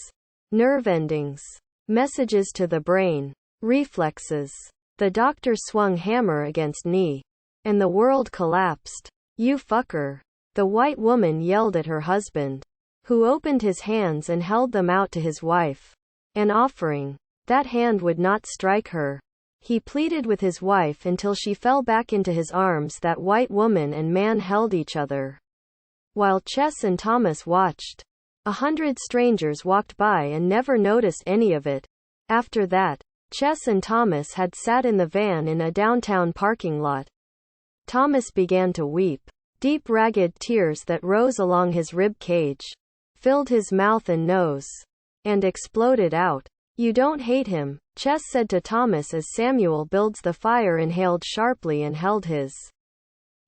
Nerve endings. Messages to the brain. Reflexes. The doctor swung hammer against knee. And the world collapsed. "You fucker," the white woman yelled at her husband, who opened his hands and held them out to his wife. An offering. That hand would not strike her. He pleaded with his wife until she fell back into his arms. That white woman and man held each other, while Chess and Thomas watched. 100 strangers walked by and never noticed any of it. After that, Chess and Thomas had sat in the van in a downtown parking lot. Thomas began to weep. Deep ragged tears that rose along his rib cage filled his mouth and nose, and exploded out. "You don't hate him," Chess said to Thomas as Samuel builds the fire. Inhaled sharply and held his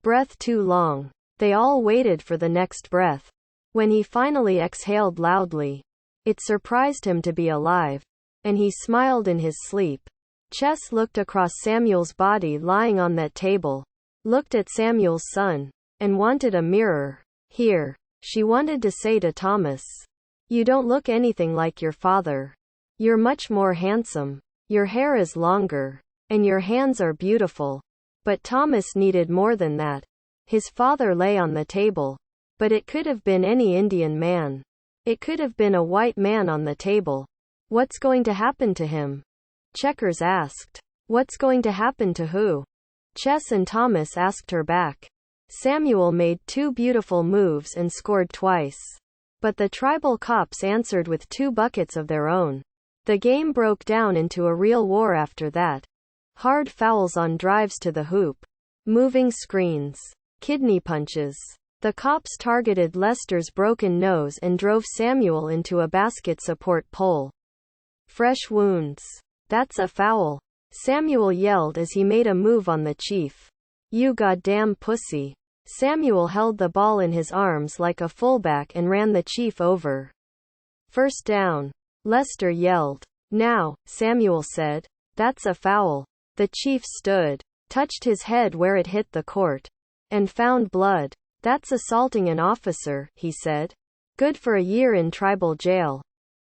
breath too long. They all waited for the next breath. When he finally exhaled loudly, it surprised him to be alive, and he smiled in his sleep. Chess looked across Samuel's body lying on that table, looked at Samuel's son, and wanted a mirror. "Here," she wanted to say to Thomas. "You don't look anything like your father. You're much more handsome. Your hair is longer, and your hands are beautiful." But Thomas needed more than that. His father lay on the table. But it could have been any Indian man. It could have been a white man on the table. "What's going to happen to him?" Checkers asked. "What's going to happen to who?" Chess and Thomas asked her back. Samuel made 2 beautiful moves and scored twice. But the tribal cops answered with 2 buckets of their own. The game broke down into a real war after that. Hard fouls on drives to the hoop, moving screens, kidney punches. The cops targeted Lester's broken nose and drove Samuel into a basket support pole. Fresh wounds. "That's a foul," Samuel yelled as he made a move on the chief. "You goddamn pussy." Samuel held the ball in his arms like a fullback and ran the chief over. "First down," Lester yelled. "Now," Samuel said. "That's a foul." The chief stood, touched his head where it hit the court, and found blood. "That's assaulting an officer," he said. "Good for a year in tribal jail."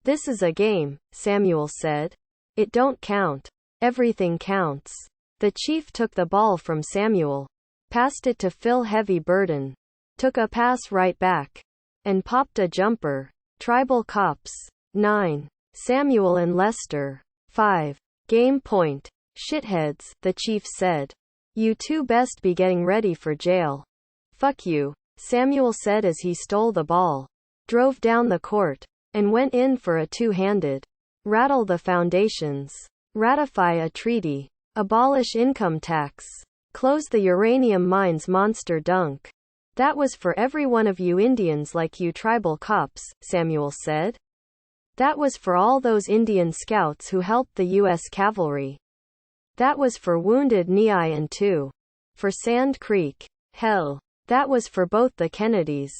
"This is a game," Samuel said. "It don't count. Everything counts." The chief took the ball from Samuel, passed it to Phil Heavy Burden, took a pass right back, and popped a jumper. Tribal cops. 9. Samuel and Lester. 5. Game point. "Shitheads," the chief said. "You two best be getting ready for jail." "Fuck you," Samuel said as he stole the ball, drove down the court, and went in for a 2-handed. Rattle the foundations. Ratify a treaty. Abolish income tax. Close the uranium mines. Monster dunk. "That was for every one of you Indians like you tribal cops," Samuel said. "That was for all those Indian scouts who helped the U.S. cavalry. That was for Wounded Knee and 2. For Sand Creek. Hell, that was for both the Kennedys,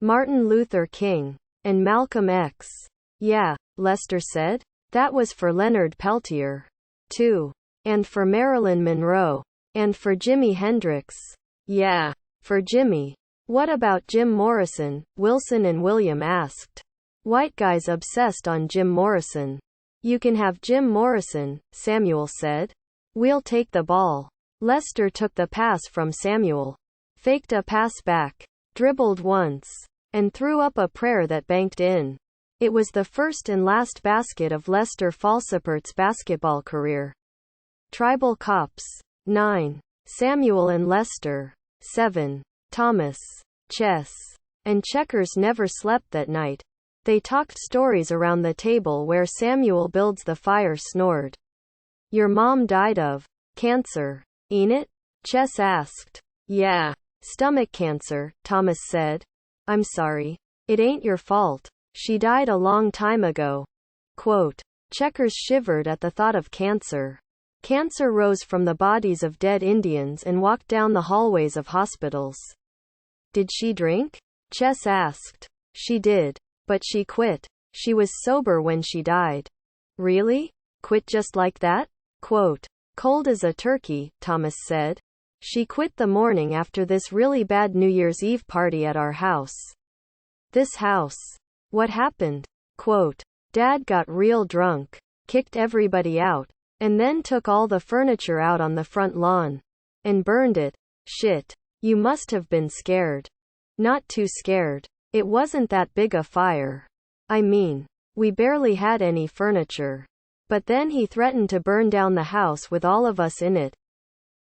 Martin Luther King, and Malcolm X." "Yeah," Lester said. "That was for Leonard Peltier, too. And for Marilyn Monroe. And for Jimi Hendrix." "Yeah, for Jimmy." "What about Jim Morrison?" Wilson and William asked. "White guys obsessed on Jim Morrison." "You can have Jim Morrison," Samuel said. "We'll take the ball." Lester took the pass from Samuel, faked a pass back, dribbled once, and threw up a prayer that banked in. It was the first and last basket of Lester Falsipert's basketball career. Tribal cops. 9. Samuel and Lester. 7. Thomas, Chess, and Checkers never slept that night. They talked stories around the table where Samuel builds the fire. Snored. "Your mom died of cancer, ain't it?" Chess asked. "Yeah. Stomach cancer," Thomas said. "I'm sorry. It ain't your fault. She died a long time ago." Quote. Checkers shivered at the thought of cancer. Cancer rose from the bodies of dead Indians and walked down the hallways of hospitals. "Did she drink?" Chess asked. "She did. But she quit. She was sober when she died." "Really? Quit just like that?" Quote. "Cold as a turkey," Thomas said. "She quit the morning after this really bad New Year's Eve party at our house." "This house? What happened?" Quote. "Dad got real drunk, kicked everybody out, and then took all the furniture out on the front lawn and burned it." "Shit. You must have been scared." "Not too scared. It wasn't that big a fire. I mean, we barely had any furniture." But then he threatened to burn down the house with all of us in it.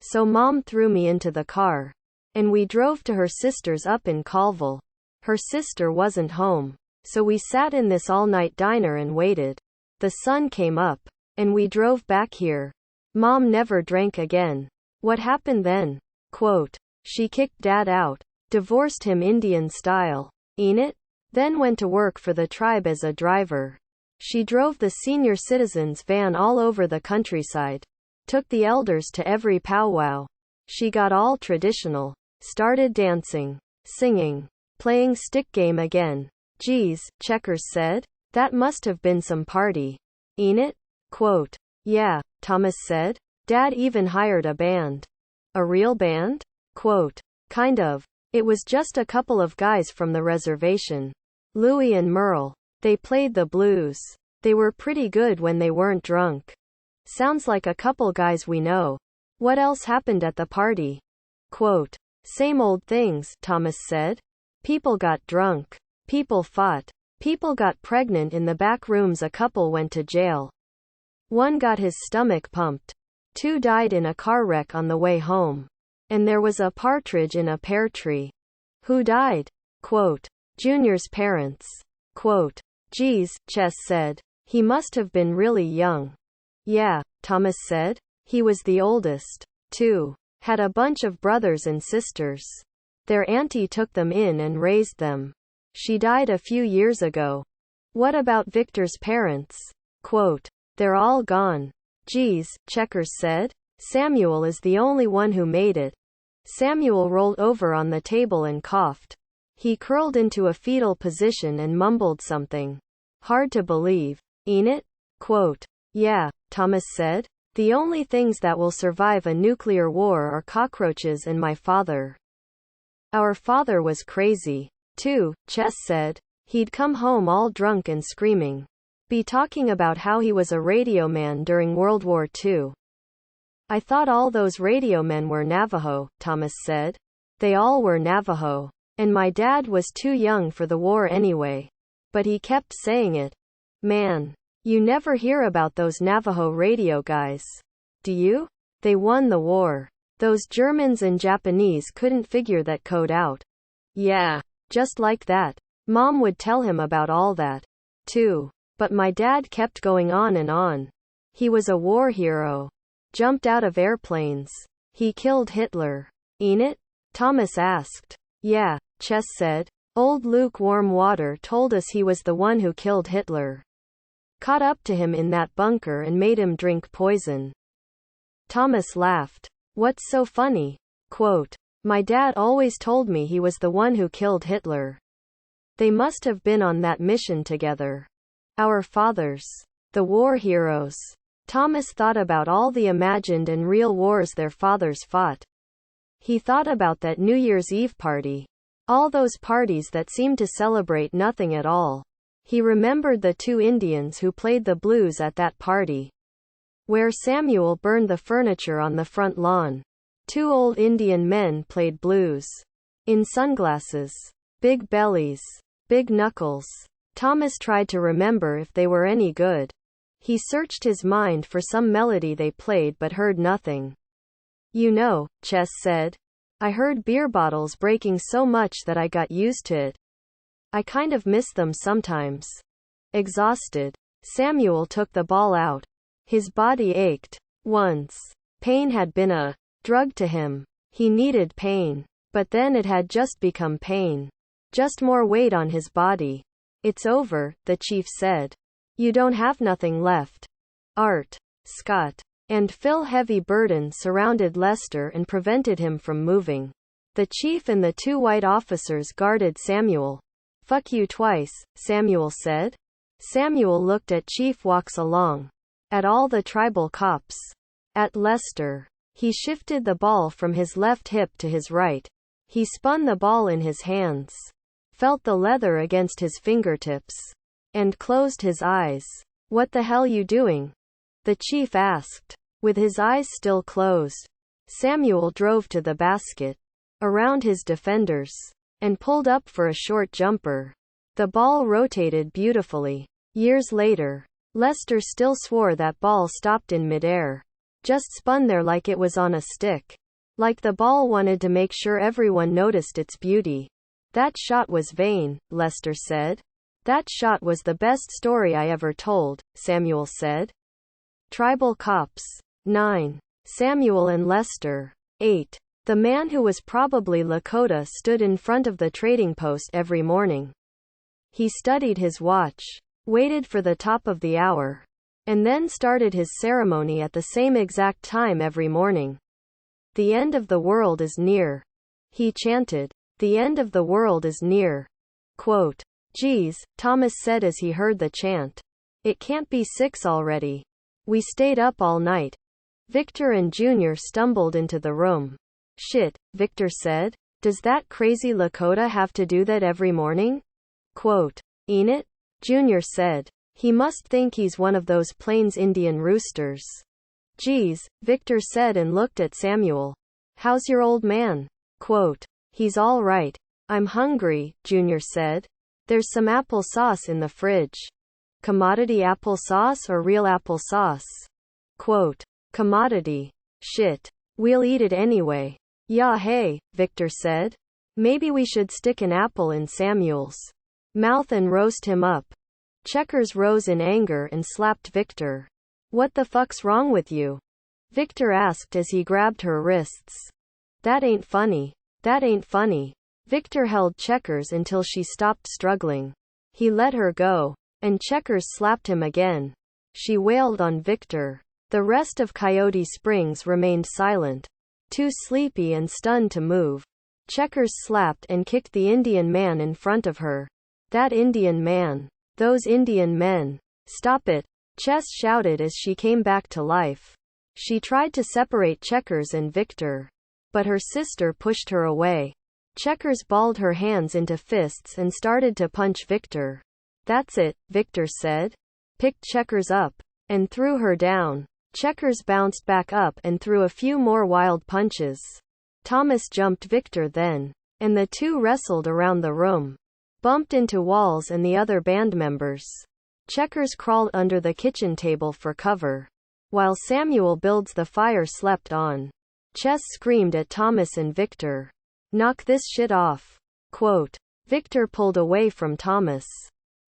So Mom threw me into the car. And we drove to her sister's up in Colville. Her sister wasn't home. So we sat in this all-night diner and waited. The sun came up. And we drove back here. Mom never drank again. What happened then? Quote, she kicked Dad out. Divorced him Indian style. Ain't it? Then went to work for the tribe as a driver. She drove the senior citizens van all over the countryside. Took the elders to every powwow. She got all traditional. Started dancing, singing, playing stick game again. Geez, Checkers said. That must have been some party. Ain't it? Quote, yeah, Thomas said. Dad even hired a band. A real band? Quote, kind of. It was just a couple of guys from the reservation. Louie and Merle. They played the blues. They were pretty good when they weren't drunk. Sounds like a couple guys we know. What else happened at the party? Quote, same old things, Thomas said. People got drunk. People fought. People got pregnant in the back rooms. A couple went to jail. One got his stomach pumped. 2 died in a car wreck on the way home. And there was a partridge in a pear tree. Who died? Quote, Junior's parents. Quote, geez, Chess said. He must have been really young. Yeah, Thomas said. He was the oldest, too. Had a bunch of brothers and sisters. Their auntie took them in and raised them. She died a few years ago. What about Victor's parents? Quote, they're all gone. Geez, Checkers said. Samuel is the only one who made it. Samuel rolled over on the table and coughed. He curled into a fetal position and mumbled something. Hard to believe. Ain't it? Quote, yeah, Thomas said. The only things that will survive a nuclear war are cockroaches and my father. Our father was crazy, too, Chess said. He'd come home all drunk and screaming. Be talking about how he was a radio man during World War II. I thought all those radio men were Navajo, Thomas said. They all were Navajo. And my dad was too young for the war anyway. But he kept saying it. Man. You never hear about those Navajo radio guys. Do you? They won the war. Those Germans and Japanese couldn't figure that code out. Yeah. Just like that. Mom would tell him about all that. Too. But my dad kept going on and on. He was a war hero. Jumped out of airplanes. He killed Hitler. Ain't it? Thomas asked. Yeah, Chess said. Old lukewarm water told us he was the one who killed Hitler. Caught up to him in that bunker and made him drink poison. Thomas laughed. What's so funny? Quote, my dad always told me he was the one who killed Hitler. They must have been on that mission together. Our fathers. The war heroes. Thomas thought about all the imagined and real wars their fathers fought. He thought about that New Year's Eve party. All those parties that seemed to celebrate nothing at all. He remembered the 2 Indians who played the blues at that party. Where Samuel burned the furniture on the front lawn. 2 old Indian men played blues. In sunglasses. Big bellies. Big knuckles. Thomas tried to remember if they were any good. He searched his mind for some melody they played but heard nothing. You know, Chess said. I heard beer bottles breaking so much that I got used to it. I kind of miss them sometimes. Exhausted. Samuel took the ball out. His body ached. Once. Pain had been a drug to him. He needed pain. But then it had just become pain. Just more weight on his body. It's over, the chief said. You don't have nothing left. Art. Scott. And Phil. Heavy burden surrounded Lester and prevented him from moving. The chief and the 2 white officers guarded Samuel. Fuck you twice, Samuel said. Samuel looked at Chief walks along. At all the tribal cops. At Lester. He shifted the ball from his left hip to his right. He spun the ball in his hands. Felt the leather against his fingertips. And closed his eyes. What the hell you doing? The chief asked. With his eyes still closed. Samuel drove to the basket. Around his defenders. And pulled up for a short jumper. The ball rotated beautifully. Years later. Lester still swore that ball stopped in midair. Just spun there like it was on a stick. Like the ball wanted to make sure everyone noticed its beauty. That shot was vain, Lester said. That shot was the best story I ever told, Samuel said. Tribal Cops. 9. Samuel and Lester. 8. The man who was probably Lakota stood in front of the trading post every morning. He studied his watch, waited for the top of the hour, and then started his ceremony at the same exact time every morning. The end of the world is near. He chanted. The end of the world is near. Quote. Geez, Thomas said as he heard the chant. It can't be 6 already. We stayed up all night. Victor and Junior stumbled into the room. Shit, Victor said. Does that crazy Lakota have to do that every morning? Quote. Ain't it? Junior said. He must think he's one of those Plains Indian roosters. Geez, Victor said and looked at Samuel. How's your old man? Quote. He's all right. I'm hungry, Junior said. There's some applesauce in the fridge. Commodity applesauce or real applesauce? Quote. Commodity. Shit. We'll eat it anyway. Yeah, hey, Victor said. Maybe we should stick an apple in Samuel's mouth and roast him up. Checkers rose in anger and slapped Victor. What the fuck's wrong with you? Victor asked as he grabbed her wrists. That ain't funny. That ain't funny. Victor held Checkers until she stopped struggling. He let her go, and Checkers slapped him again. She wailed on Victor. The rest of Coyote Springs remained silent, too sleepy and stunned to move. Checkers slapped and kicked the Indian man in front of her. That Indian man. Those Indian men. Stop it, Chess shouted as she came back to life. She tried to separate Checkers and Victor, but her sister pushed her away. Checkers balled her hands into fists and started to punch Victor. That's it, Victor said. Picked Checkers up and threw her down. Checkers bounced back up and threw a few more wild punches. Thomas jumped Victor then, and the two wrestled around the room, bumped into walls and the other band members. Checkers crawled under the kitchen table for cover, while Samuel builds the fire slept on. Chess screamed at Thomas and Victor. Knock this shit off. Quote. Victor pulled away from Thomas.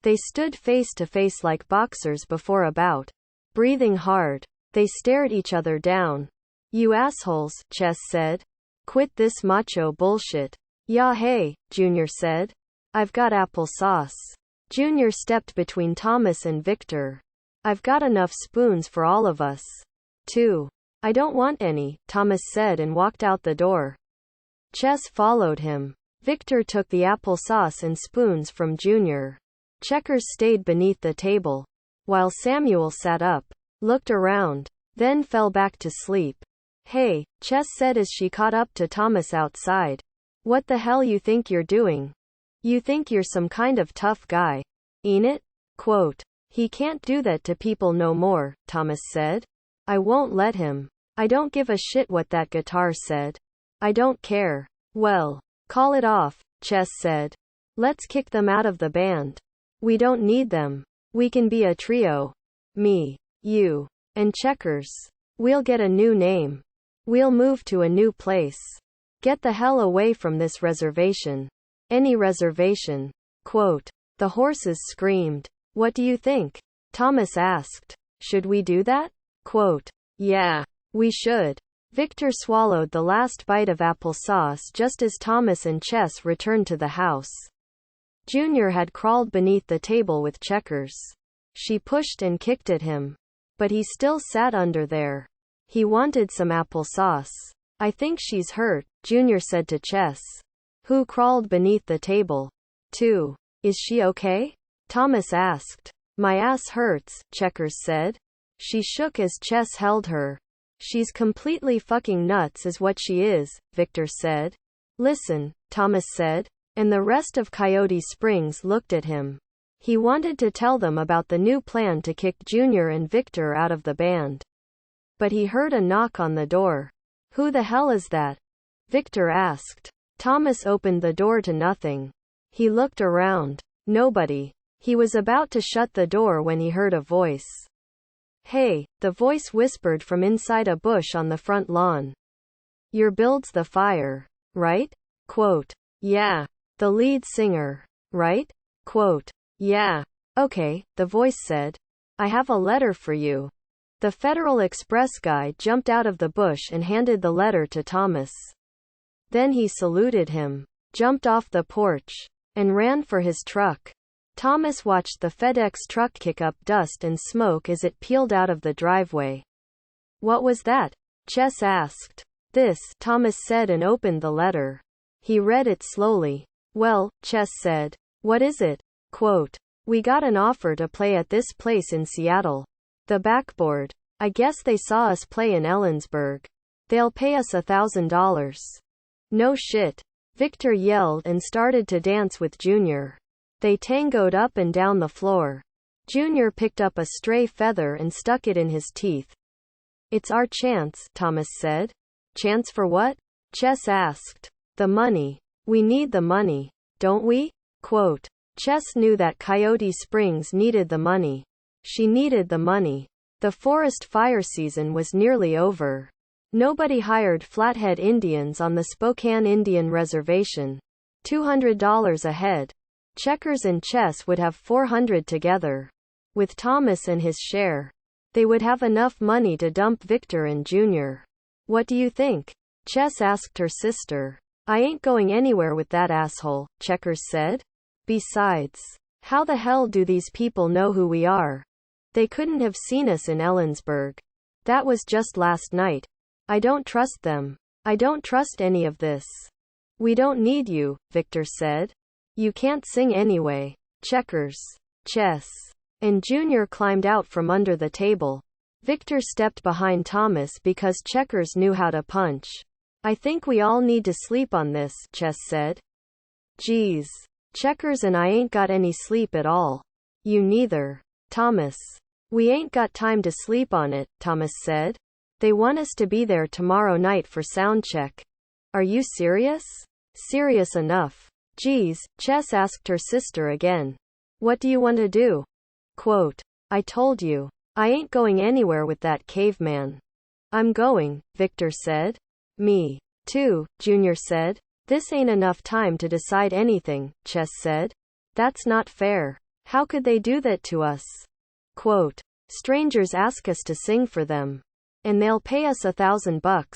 They stood face to face like boxers before a bout, breathing hard. They stared each other down. You assholes, Chess said. Quit this macho bullshit. Yeah, hey, Junior said. I've got applesauce. Junior stepped between Thomas and Victor. I've got enough spoons for all of us. 2. I don't want any, Thomas said and walked out the door. Chess followed him. Victor took the applesauce and spoons from Junior. Checkers stayed beneath the table, while Samuel sat up, looked around, then fell back to sleep. Hey, Chess said as she caught up to Thomas outside. What the hell you think you're doing? You think you're some kind of tough guy, ain't it? Quote. He can't do that to people no more, Thomas said. I won't let him. I don't give a shit what that guitar said. I don't care. Well, call it off, Chess said. Let's kick them out of the band. We don't need them. We can be a trio. Me, you, and Checkers. We'll get a new name. We'll move to a new place. Get the hell away from this reservation. Any reservation. Quote. The horses screamed. What do you think? Thomas asked. Should we do that? Quote. Yeah, we should. Victor swallowed the last bite of applesauce just as Thomas and Chess returned to the house. Junior had crawled beneath the table with Checkers. She pushed and kicked at him, but he still sat under there. He wanted some applesauce. I think she's hurt, Junior said to Chess, who crawled beneath the table. 2. Is she okay? Thomas asked. My ass hurts, Checkers said. She shook as Chess held her. She's completely fucking nuts is what she is, Victor said. Listen, Thomas said, and the rest of Coyote Springs looked at him. He wanted to tell them about the new plan to kick Junior and Victor out of the band. But he heard a knock on the door. Who the hell is that? Victor asked. Thomas opened the door to nothing. He looked around. Nobody. He was about to shut the door when he heard a voice. Hey, the voice whispered from inside a bush on the front lawn. Your builds the fire, right? Quote. Yeah. The lead singer, right? Quote. Yeah. Okay, the voice said. I have a letter for you. The Federal Express guy jumped out of the bush and handed the letter to Thomas. Then he saluted him, jumped off the porch, and ran for his truck. Thomas watched the FedEx truck kick up dust and smoke as it peeled out of the driveway. What was that? Chess asked. This, Thomas said and opened the letter. He read it slowly. Well, Chess said. What is it? Quote. We got an offer to play at this place in Seattle. The backboard. I guess they saw us play in Ellensburg. They'll pay us $1,000. No shit. Victor yelled and started to dance with Junior. They tangoed up and down the floor. Junior picked up a stray feather and stuck it in his teeth. It's our chance, Thomas said. Chance for what? Chess asked. The money. We need the money, don't we? Quote. Chess knew that Coyote Springs needed the money. She needed the money. The forest fire season was nearly over. Nobody hired Flathead Indians on the Spokane Indian Reservation. $200 a head. Checkers and Chess would have $400 together. With Thomas and his share, they would have enough money to dump Victor and Junior. What do you think? Chess asked her sister. I ain't going anywhere with that asshole, Checkers said. Besides, how the hell do these people know who we are? They couldn't have seen us in Ellensburg. That was just last night. I don't trust them. I don't trust any of this. We don't need you, Victor said. You can't sing anyway. Checkers, Chess, and Junior climbed out from under the table. Victor stepped behind Thomas because Checkers knew how to punch. I think we all need to sleep on this, Chess said. Geez. Checkers and I ain't got any sleep at all. You neither. Thomas. We ain't got time to sleep on it, Thomas said. They want us to be there tomorrow night for sound check. Are you serious? Serious enough. Geez, Chess asked her sister again. What do you want to do? Quote. I told you. I ain't going anywhere with that caveman. I'm going, Victor said. Me too, Junior said. This ain't enough time to decide anything, Chess said. That's not fair. How could they do that to us? Quote. Strangers ask us to sing for them. And they'll pay us $1,000.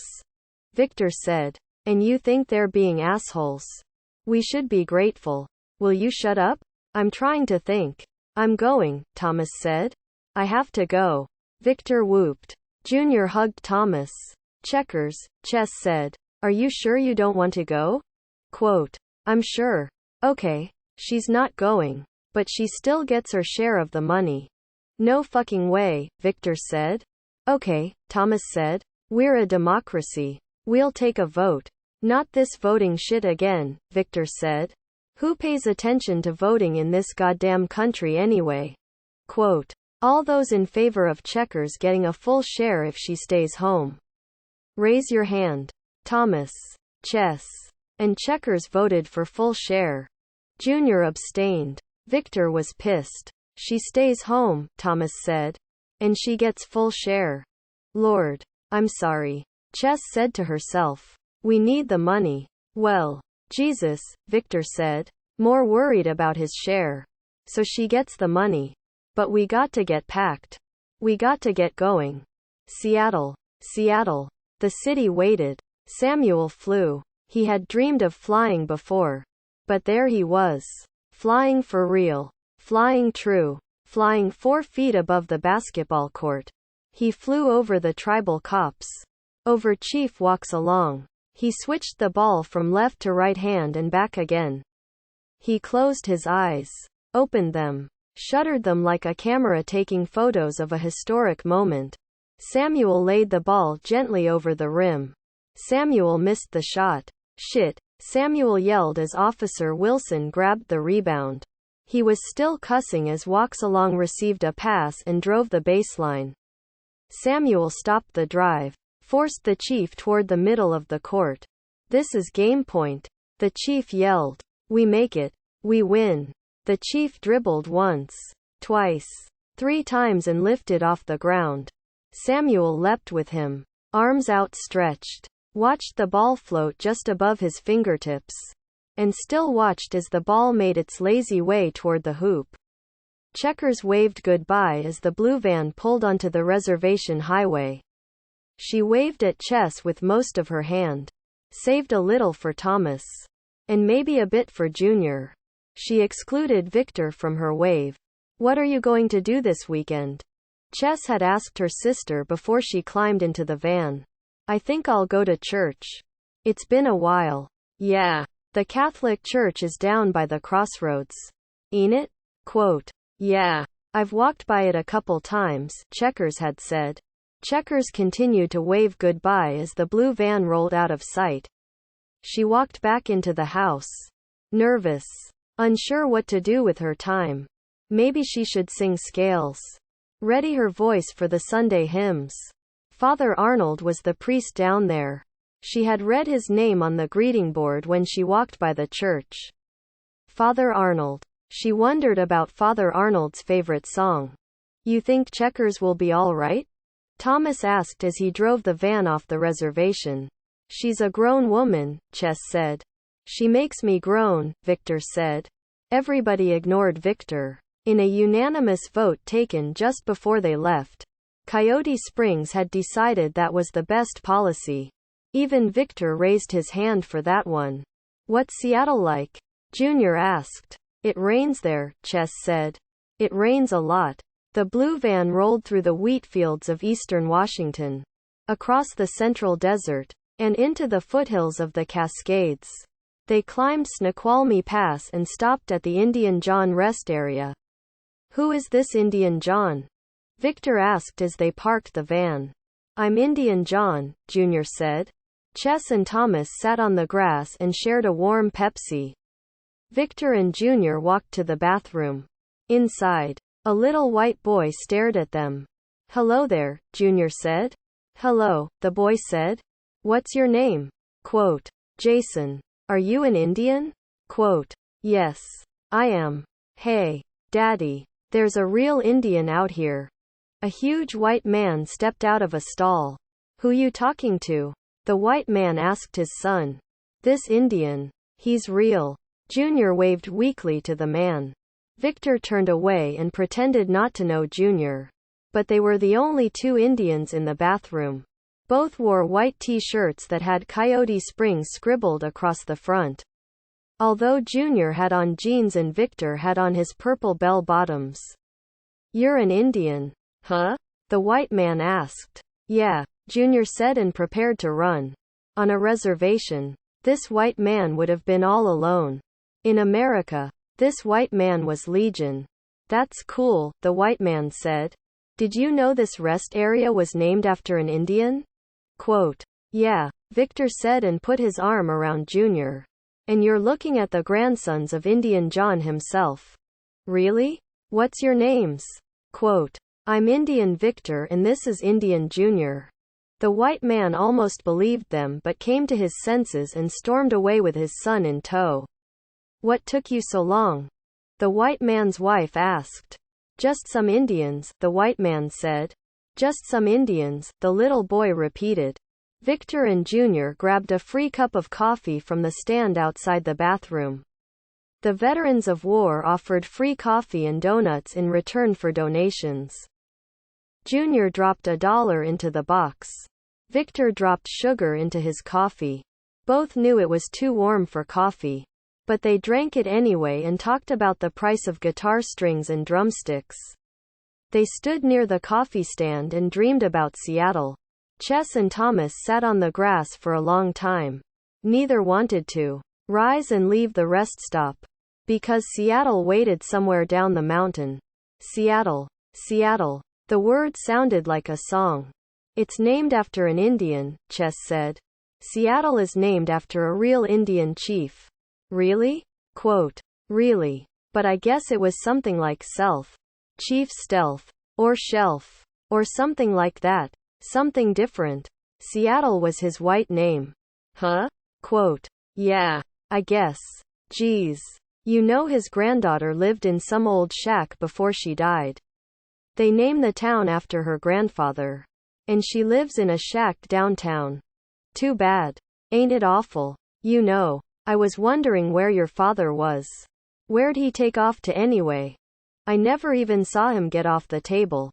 Victor said. And you think they're being assholes? We should be grateful. Will you shut up? I'm trying to think. I'm going, Thomas said. I have to go. Victor whooped. Junior hugged Thomas. Checkers, Chess said. Are you sure you don't want to go? Quote. I'm sure. Okay. She's not going. But she still gets her share of the money. No fucking way, Victor said. Okay, Thomas said. We're a democracy. We'll take a vote. Not this voting shit again, Victor said. Who pays attention to voting in this goddamn country anyway? Quote. All those in favor of Checkers getting a full share if she stays home. Raise your hand. Thomas, Chess, and Checkers voted for full share. Junior abstained. Victor was pissed. She stays home, Thomas said. And she gets full share. Lord. I'm sorry. Chess said to herself. We need the money. Well. Jesus, Victor said. More worried about his share. So she gets the money. But we got to get packed. We got to get going. Seattle. Seattle. The city waited. Samuel flew. He had dreamed of flying before. But there he was. Flying for real. Flying true. Flying 4 feet above the basketball court. He flew over the tribal cops. Over Chief walks along. He switched the ball from left to right hand and back again. He closed his eyes. Opened them. Shuttered them like a camera taking photos of a historic moment. Samuel laid the ball gently over the rim. Samuel missed the shot. Shit, Samuel yelled as Officer Wilson grabbed the rebound. He was still cussing as Walks-Along received a pass and drove the baseline. Samuel stopped the drive. Forced the chief toward the middle of the court. This is game point. The chief yelled. We make it. We win. The chief dribbled once, twice, 3 times and lifted off the ground. Samuel leapt with him, arms outstretched, watched the ball float just above his fingertips, and still watched as the ball made its lazy way toward the hoop. Checkers waved goodbye as the blue van pulled onto the reservation highway. She waved at Chess with most of her hand, saved a little for Thomas, and maybe a bit for Junior. She excluded Victor from her wave. "What are you going to do this weekend?" Chess had asked her sister before she climbed into the van. "I think I'll go to church. It's been a while." "Yeah. The Catholic church is down by the crossroads. Ain't it?" Quote. "Yeah. I've walked by it a couple times," Checkers had said. Checkers continued to wave goodbye as the blue van rolled out of sight. She walked back into the house, nervous, unsure what to do with her time. Maybe she should sing scales. Ready her voice for the Sunday hymns. Father Arnold was the priest down there. She had read his name on the greeting board when she walked by the church. Father Arnold. She wondered about Father Arnold's favorite song. "You think Checkers will be all right?" Thomas asked as he drove the van off the reservation. "She's a grown woman," Chess said. "She makes me groan," Victor said. Everybody ignored Victor. In a unanimous vote taken just before they left, Coyote Springs had decided that was the best policy. Even Victor raised his hand for that one. "What's Seattle like?" Junior asked. "It rains there," Chess said. "It rains a lot." The blue van rolled through the wheat fields of eastern Washington, across the central desert, and into the foothills of the Cascades. They climbed Snoqualmie Pass and stopped at the Indian John rest area. "Who is this Indian John?" Victor asked as they parked the van. "I'm Indian John," Junior said. Chess and Thomas sat on the grass and shared a warm Pepsi. Victor and Junior walked to the bathroom. Inside, a little white boy stared at them. "Hello there," Junior said. "Hello," the boy said. "What's your name?" Quote. "Jason. Are you an Indian?" Quote. "Yes, I am." "Hey, Daddy. There's a real Indian out here." A huge white man stepped out of a stall. "Who you talking to?" the white man asked his son. "This Indian. He's real." Junior waved weakly to the man. Victor turned away and pretended not to know Junior. But they were the only 2 Indians in the bathroom. Both wore white t-shirts that had Coyote Springs scribbled across the front. Although Junior had on jeans and Victor had on his purple bell-bottoms. "You're an Indian, huh?" the white man asked. "Yeah," Junior said and prepared to run. On a reservation, this white man would have been all alone. In America, this white man was legion. "That's cool," the white man said. "Did you know this rest area was named after an Indian?" Quote. "Yeah," Victor said and put his arm around Junior. "And you're looking at the grandsons of Indian John himself." "Really? What's your names?" Quote. "I'm Indian Victor and this is Indian Junior." The white man almost believed them but came to his senses and stormed away with his son in tow. "What took you so long?" the white man's wife asked. "Just some Indians," the white man said. "Just some Indians," the little boy repeated. Victor and Junior grabbed a free cup of coffee from the stand outside the bathroom. The veterans of war offered free coffee and donuts in return for donations. Junior dropped $1 into the box. Victor dropped sugar into his coffee. Both knew it was too warm for coffee, but they drank it anyway and talked about the price of guitar strings and drumsticks. They stood near the coffee stand and dreamed about Seattle. Chess and Thomas sat on the grass for a long time. Neither wanted to rise and leave the rest stop, because Seattle waited somewhere down the mountain. Seattle. Seattle. The word sounded like a song. "It's named after an Indian," Chess said. "Seattle is named after a real Indian chief." "Really?" Quote. "Really. But I guess it was something like Self. Chief Stealth. Or Shelf. Or something like that. Something different. Seattle was his white name." "Huh?" Quote. "Yeah. I guess. Geez. You know his granddaughter lived in some old shack before she died. They named the town after her grandfather. And she lives in a shack downtown. Too bad. Ain't it awful? You know, I was wondering where your father was. Where'd he take off to anyway? I never even saw him get off the table.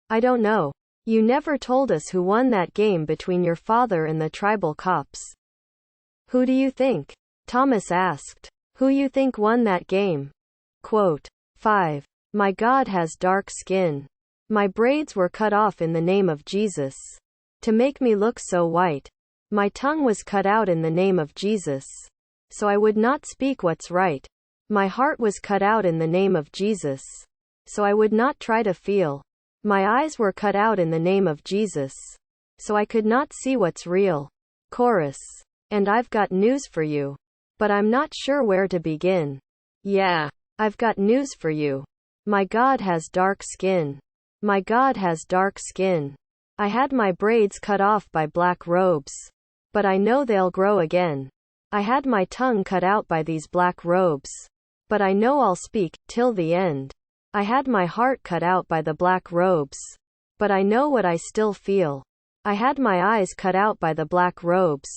I don't know. You never told us who won that game between your father and the tribal cops. Who do you think? Thomas asked. Who you think won that game? Quote 5. My God has dark skin. My braids were cut off in the name of Jesus. To make me look so white. My tongue was cut out in the name of Jesus. So I would not speak what's right. My heart was cut out in the name of Jesus. So I would not try to feel. My eyes were cut out in the name of Jesus. So I could not see what's real. Chorus. And I've got news for you. But I'm not sure where to begin. Yeah, I've got news for you. My God has dark skin. My God has dark skin. I had my braids cut off by black robes. But I know they'll grow again. I had my tongue cut out by these black robes. But I know I'll speak, till the end. I had my heart cut out by the black robes. But I know what I still feel. I had my eyes cut out by the black robes.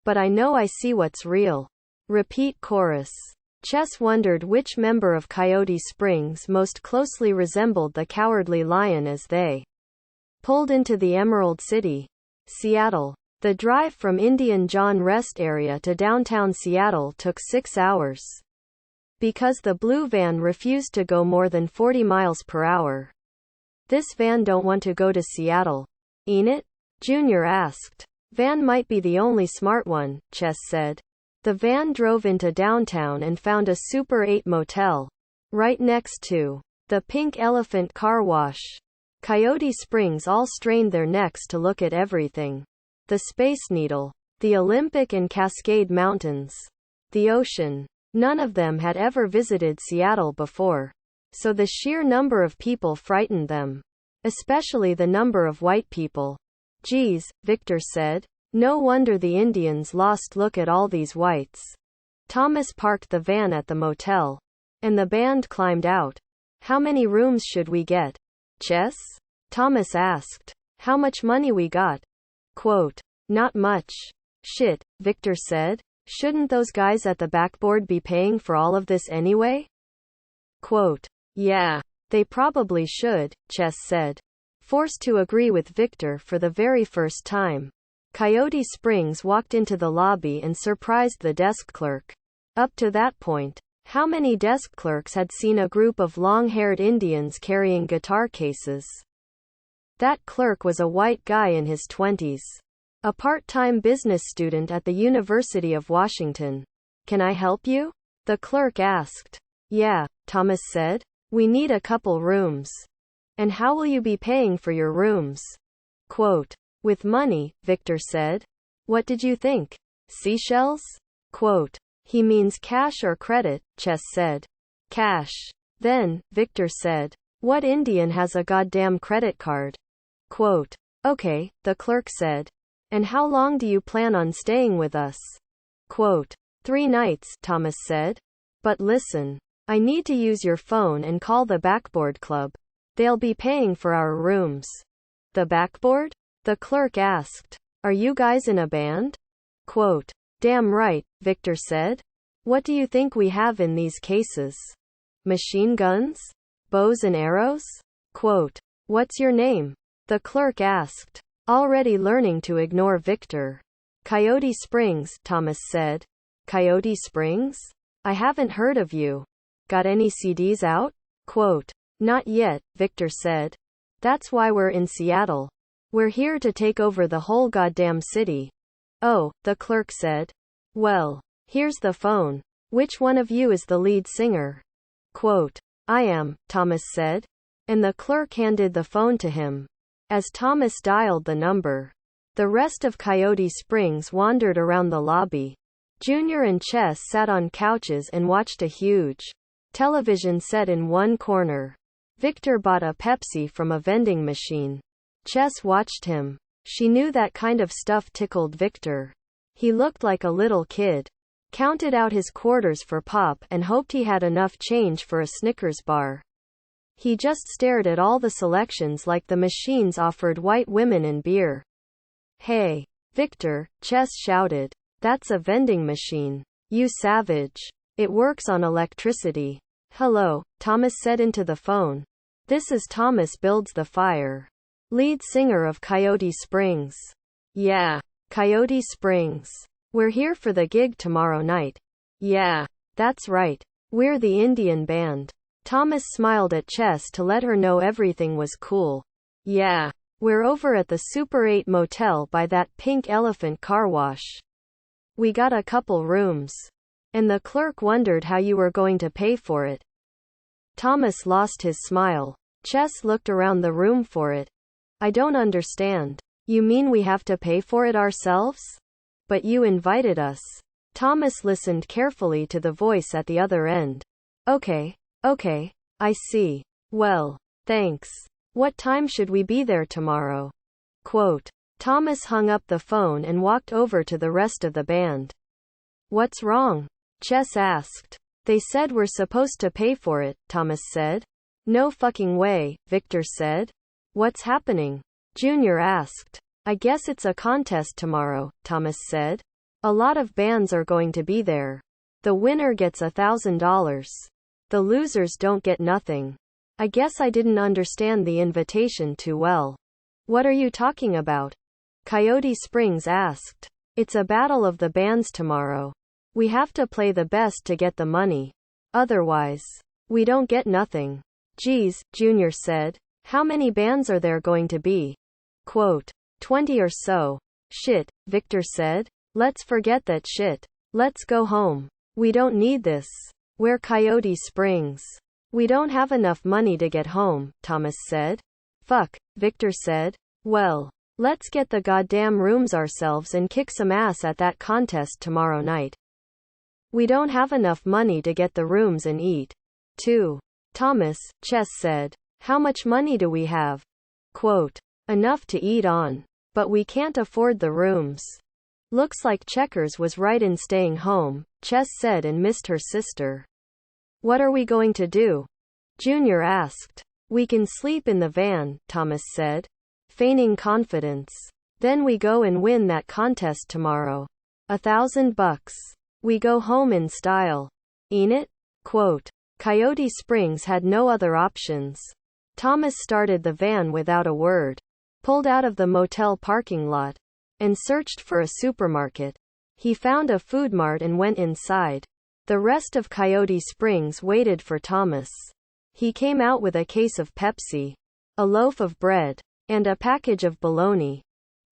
But I know I see what's real. Repeat chorus. Chess wondered which member of Coyote Springs most closely resembled the cowardly lion as they pulled into the Emerald City, Seattle. The drive from Indian John Rest area to downtown Seattle took 6 hours. Because the blue van refused to go more than 40 miles per hour. This van don't want to go to Seattle, ain't it? Junior asked. Van might be the only smart one, Chess said. The van drove into downtown and found a Super 8 motel. Right next to the Pink Elephant car wash. Coyote Springs all strained their necks to look at everything. The Space Needle. The Olympic and Cascade Mountains. The ocean. None of them had ever visited Seattle before. So the sheer number of people frightened them. Especially the number of white people. Geez, Victor said. No wonder the Indians lost look at all these whites. Thomas parked the van at the motel. And the band climbed out. How many rooms should we get? Chess? Thomas asked. How much money we got? Quote. Not much. Shit, Victor said. Shouldn't those guys at the backboard be paying for all of this anyway? Quote. Yeah, they probably should, Chess said. Forced to agree with Victor for the very first time. Coyote Springs walked into the lobby and surprised the desk clerk. Up to that point, how many desk clerks had seen a group of long-haired Indians carrying guitar cases? That clerk was a white guy in his 20s. A part-time business student at the University of Washington. Can I help you? The clerk asked. Yeah, Thomas said. We need a couple rooms. And how will you be paying for your rooms? Quote. With money, Victor said. What did you think? Seashells? Quote. He means cash or credit, Chess said. Cash. Then, Victor said. What Indian has a goddamn credit card? Quote. Okay, the clerk said. And how long do you plan on staying with us? Quote. 3 nights, Thomas said. But listen. I need to use your phone and call the Backboard Club. They'll be paying for our rooms. The Backboard? The clerk asked. Are you guys in a band? Quote. Damn right, Victor said. What do you think we have in these cases? Machine guns? Bows and arrows? Quote. What's your name? The clerk asked. Already learning to ignore Victor. Coyote Springs, Thomas said. Coyote Springs? I haven't heard of you. Got any CDs out? Quote. Not yet, Victor said. That's why we're in Seattle. We're here to take over the whole goddamn city. Oh, the clerk said. Well, here's the phone. Which one of you is the lead singer? Quote. I am, Thomas said. And the clerk handed the phone to him. As Thomas dialed the number, the rest of Coyote Springs wandered around the lobby. Junior and Chess sat on couches and watched a huge television set in one corner. Victor bought a Pepsi from a vending machine. Chess watched him. She knew that kind of stuff tickled Victor. He looked like a little kid. counted out his quarters for pop and hoped he had enough change for a Snickers bar. He just stared at all the selections like the machines offered white women and beer. Hey, Victor, Chess shouted. That's a vending machine. You savage. It works on electricity. Hello, Thomas said into the phone. This is Thomas Builds the Fire, lead singer of Coyote Springs. Yeah, Coyote Springs. We're here for the gig tomorrow night. Yeah, that's right. We're the Indian band. Thomas smiled at Chess to let her know everything was cool. Yeah, we're over at the Super 8 motel by that pink elephant car wash. We got a couple rooms. And the clerk wondered how you were going to pay for it. Thomas lost his smile. Chess looked around the room for it. I don't understand. You mean we have to pay for it ourselves? But you invited us. Thomas listened carefully to the voice at the other end. Okay, I see. Well, thanks. What time should we be there tomorrow? Quote. Thomas hung up the phone and walked over to the rest of the band. What's wrong? Chess asked. They said we're supposed to pay for it, Thomas said. No fucking way, Victor said. What's happening? Junior asked. I guess it's a contest tomorrow, Thomas said. A lot of bands are going to be there. The winner gets $1,000. The losers don't get nothing. I guess I didn't understand the invitation too well. What are you talking about? Coyote Springs asked. It's a battle of the bands tomorrow. We have to play the best to get the money. Otherwise, we don't get nothing. Geez, Junior said. How many bands are there going to be? Quote. 20 or so. Shit, Victor said. Let's forget that shit. Let's go home. We don't need this. We're Coyote Springs. We don't have enough money to get home, Thomas said. Fuck, Victor said. Well, let's get the goddamn rooms ourselves and kick some ass at that contest tomorrow night. We don't have enough money to get the rooms and eat, too. Thomas, Chess said. How much money do we have? Quote. Enough to eat on. But we can't afford the rooms. Looks like Checkers was right in staying home, Chess said and missed her sister. What are we going to do? Junior asked. We can sleep in the van, Thomas said, feigning confidence. Then we go and win that contest tomorrow. $1,000. We go home in style. Ain't it? Quote. Coyote Springs had no other options. Thomas started the van without a word, pulled out of the motel parking lot, and searched for a supermarket. He found a food mart and went inside. The rest of Coyote Springs waited for Thomas. He came out with a case of Pepsi, a loaf of bread, and a package of bologna.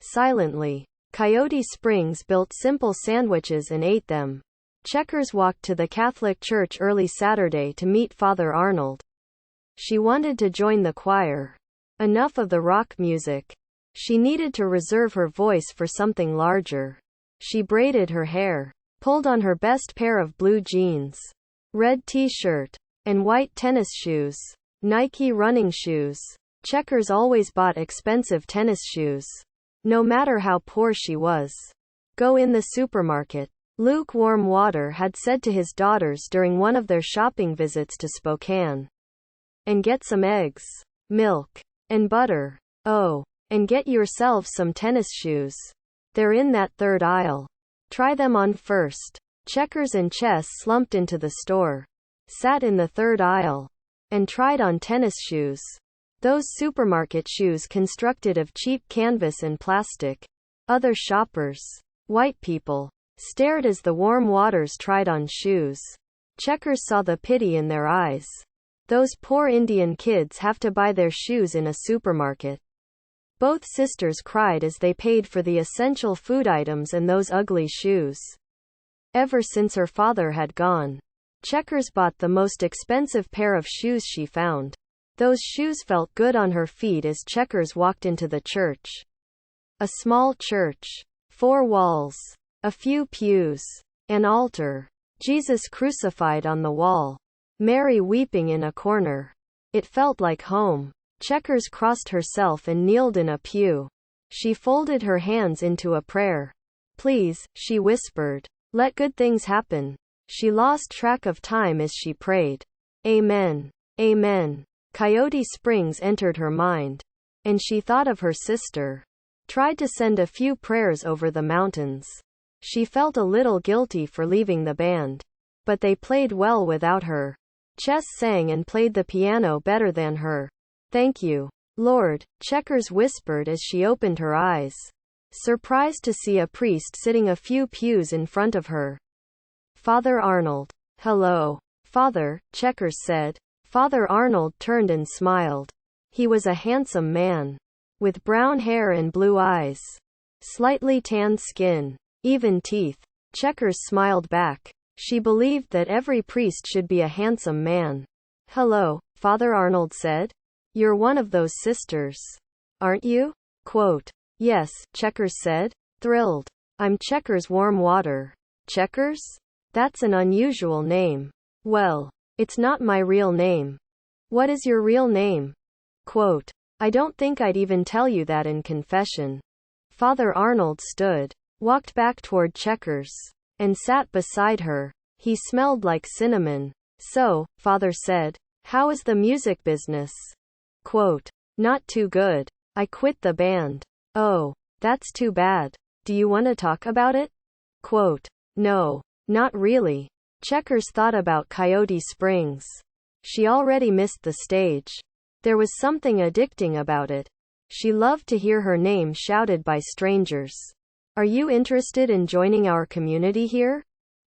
Silently, Coyote Springs built simple sandwiches and ate them. Checkers walked to the Catholic church early Saturday to meet Father Arnold. She wanted to join the choir. Enough of the rock music. She needed to reserve her voice for something larger. She braided her hair, pulled on her best pair of blue jeans, red t-shirt, and white tennis shoes. Nike running shoes. Checkers always bought expensive tennis shoes, no matter how poor she was. Go in the supermarket. Lukewarm water had said to his daughters during one of their shopping visits to Spokane. And get some eggs, milk, and butter. Oh, and get yourselves some tennis shoes. They're in that third aisle. Try them on first. Checkers and Chess slumped into the store, sat in the third aisle, and tried on tennis shoes. Those supermarket shoes constructed of cheap canvas and plastic. Other shoppers, white people, stared as the warm waters tried on shoes. Checkers saw the pity in their eyes. Those poor Indian kids have to buy their shoes in a supermarket. Both sisters cried as they paid for the essential food items and those ugly shoes. Ever since her father had gone, Checkers bought the most expensive pair of shoes she found. Those shoes felt good on her feet as Checkers walked into the church. A small church. 4 walls. A few pews. An altar. Jesus crucified on the wall. Mary weeping in a corner. It felt like home. Checkers crossed herself and kneeled in a pew. She folded her hands into a prayer. Please, she whispered. Let good things happen. She lost track of time as she prayed. Amen. Amen. Coyote Springs entered her mind. And she thought of her sister. Tried to send a few prayers over the mountains. She felt a little guilty for leaving the band. But they played well without her. Chess sang and played the piano better than her. Thank you, Lord, Checkers whispered as she opened her eyes, surprised to see a priest sitting a few pews in front of her. Father Arnold. Hello, Father, Checkers said. Father Arnold turned and smiled. He was a handsome man, with brown hair and blue eyes, slightly tanned skin, even teeth. Checkers smiled back. She believed that every priest should be a handsome man. Hello, Father Arnold said. You're one of those sisters, aren't you? Quote. Yes, Checkers said, thrilled. I'm Checkers Warm Water. Checkers? That's an unusual name. Well, it's not my real name. What is your real name? Quote. I don't think I'd even tell you that in confession. Father Arnold stood, walked back toward Checkers, and sat beside her. He smelled like cinnamon. So, Father said, how is the music business? Quote. Not too good. I quit the band. Oh, that's too bad. Do you want to talk about it? Quote. No, not really. Checkers thought about Coyote Springs. She already missed the stage. There was something addicting about it. She loved to hear her name shouted by strangers. Are you interested in joining our community here?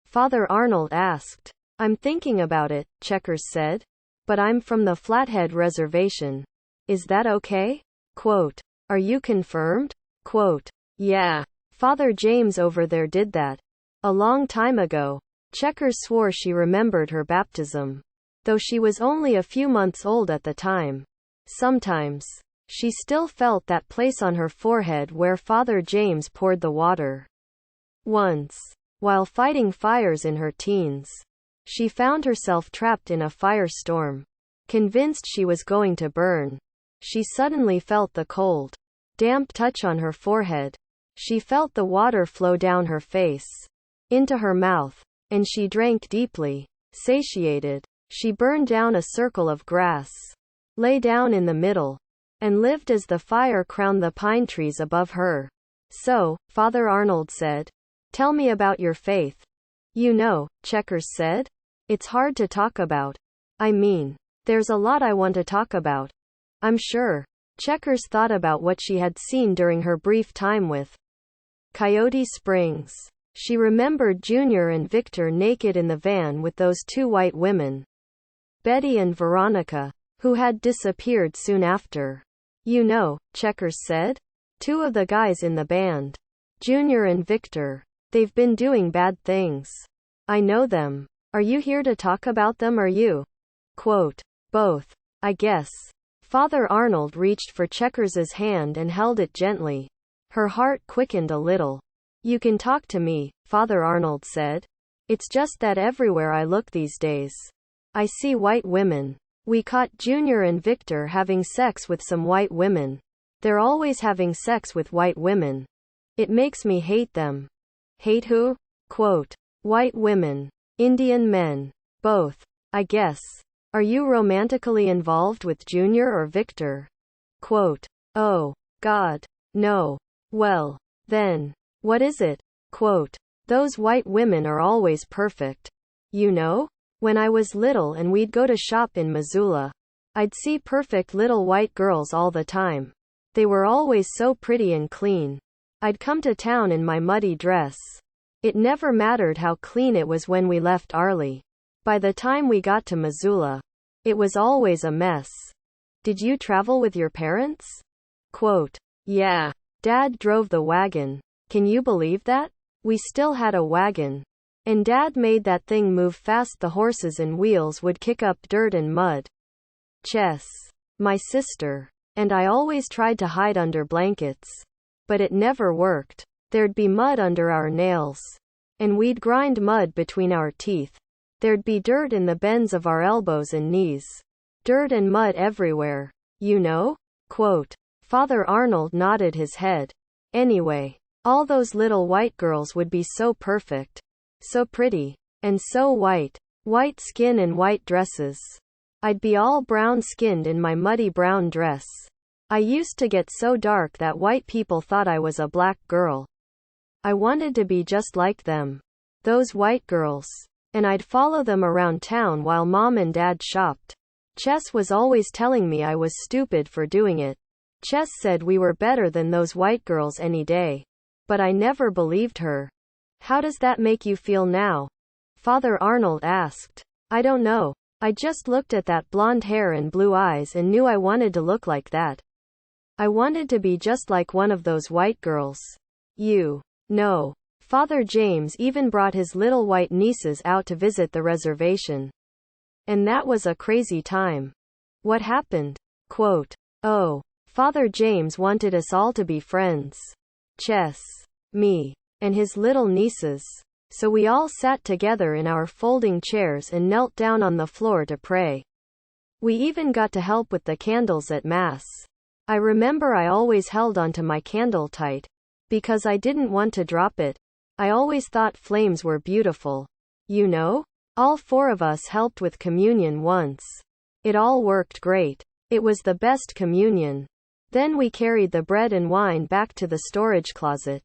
Father Arnold asked. I'm thinking about it, Checkers said. But I'm from the Flathead Reservation. Is that okay? Quote. Are you confirmed? Quote. Yeah. Father James over there did that. A long time ago. Checkers swore she remembered her baptism, though she was only a few months old at the time. Sometimes, she still felt that place on her forehead where Father James poured the water. Once, while fighting fires in her teens, she found herself trapped in a firestorm. Convinced she was going to burn, she suddenly felt the cold, damp touch on her forehead. She felt the water flow down her face, into her mouth, and she drank deeply. Satiated, she burned down a circle of grass, lay down in the middle, and lived as the fire crowned the pine trees above her. So, Father Arnold said, tell me about your faith. You know, Checkers said, it's hard to talk about. I mean, there's a lot I want to talk about. I'm sure. Checkers thought about what she had seen during her brief time with Coyote Springs. She remembered Junior and Victor naked in the van with those two white women, Betty and Veronica, who had disappeared soon after. You know, Checkers said. Two of the guys in the band, Junior and Victor, they've been doing bad things. I know them. Are you here to talk about them or you? Quote. Both, I guess. Father Arnold reached for Checkers's hand and held it gently. Her heart quickened a little. You can talk to me, Father Arnold said. It's just that everywhere I look these days, I see white women. We caught Junior and Victor having sex with some white women. They're always having sex with white women. It makes me hate them. Hate who? Quote. White women. Indian men. Both, I guess. Are you romantically involved with Junior or Victor? Quote. Oh, God. No. Well, then, what is it? Quote. Those white women are always perfect. You know? When I was little and we'd go to shop in Missoula, I'd see perfect little white girls all the time. They were always so pretty and clean. I'd come to town in my muddy dress. It never mattered how clean it was when we left Arlie. By the time we got to Missoula, it was always a mess. Did you travel with your parents? Quote. Yeah. Dad drove the wagon. Can you believe that? We still had a wagon. And Dad made that thing move fast. The horses and wheels would kick up dirt and mud. Chess. My sister and I always tried to hide under blankets. But it never worked. There'd be mud under our nails. And we'd grind mud between our teeth. There'd be dirt in the bends of our elbows and knees. Dirt and mud everywhere. You know? Quote. Father Arnold nodded his head. Anyway, all those little white girls would be so perfect. So pretty. And so white. White skin and white dresses. I'd be all brown-skinned in my muddy brown dress. I used to get so dark that white people thought I was a black girl. I wanted to be just like them. Those white girls. And I'd follow them around town while Mom and Dad shopped. Chess was always telling me I was stupid for doing it. Chess said we were better than those white girls any day. But I never believed her. How does that make you feel now? Father Arnold asked. I don't know. I just looked at that blonde hair and blue eyes and knew I wanted to look like that. I wanted to be just like one of those white girls. You know. Father James even brought his little white nieces out to visit the reservation. And that was a crazy time. What happened? Quote, oh, Father James wanted us all to be friends. Chess, me, and his little nieces. So we all sat together in our folding chairs and knelt down on the floor to pray. We even got to help with the candles at Mass. I remember I always held onto my candle tight. Because I didn't want to drop it. I always thought flames were beautiful. You know? All four of us helped with communion once. It all worked great. It was the best communion. Then we carried the bread and wine back to the storage closet.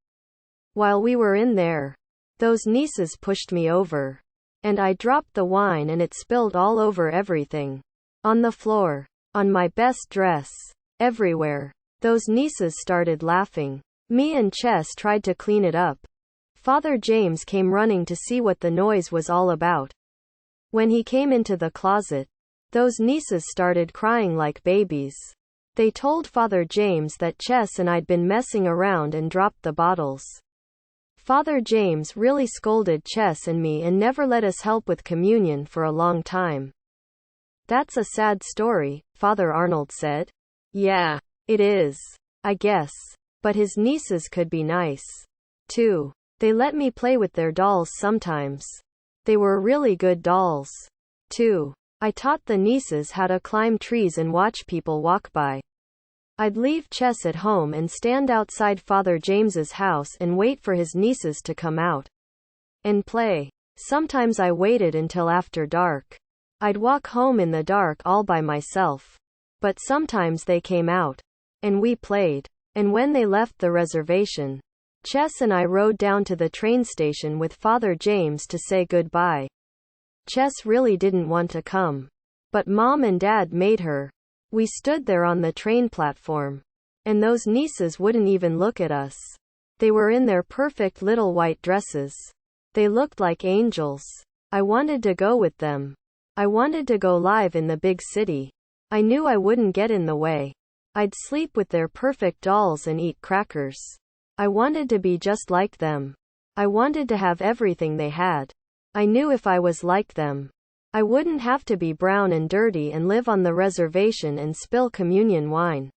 While we were in there, those nieces pushed me over. And I dropped the wine and it spilled all over everything. On the floor. On my best dress. Everywhere. Those nieces started laughing. Me and Chess tried to clean it up. Father James came running to see what the noise was all about. When he came into the closet, those nieces started crying like babies. They told Father James that Chess and I'd been messing around and dropped the bottles. Father James really scolded Chess and me and never let us help with communion for a long time. That's a sad story, Father Arnold said. Yeah, it is. I guess. But his nieces could be nice. Too. They let me play with their dolls sometimes. They were really good dolls. Too. I taught the nieces how to climb trees and watch people walk by. I'd leave Chess at home and stand outside Father James's house and wait for his nieces to come out and play. Sometimes I waited until after dark. I'd walk home in the dark all by myself. But sometimes they came out. And we played. And when they left the reservation, Chess and I rode down to the train station with Father James to say goodbye. Chess really didn't want to come. But Mom and Dad made her. We stood there on the train platform. And those nieces wouldn't even look at us. They were in their perfect little white dresses. They looked like angels. I wanted to go with them. I wanted to go live in the big city. I knew I wouldn't get in the way. I'd sleep with their perfect dolls and eat crackers. I wanted to be just like them. I wanted to have everything they had. I knew if I was like them, I wouldn't have to be brown and dirty and live on the reservation and spill communion wine.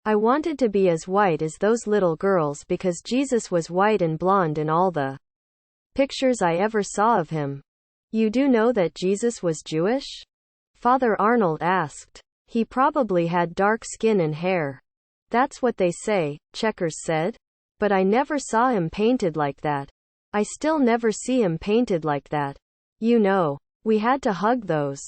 I wanted to be as white as those little girls because Jesus was white and blonde in all the pictures I ever saw of him. You do know that Jesus was Jewish? Father Arnold asked. He probably had dark skin and hair. That's what they say, Checkers said. But I never saw him painted like that. I still never see him painted like that. You know, we had to hug those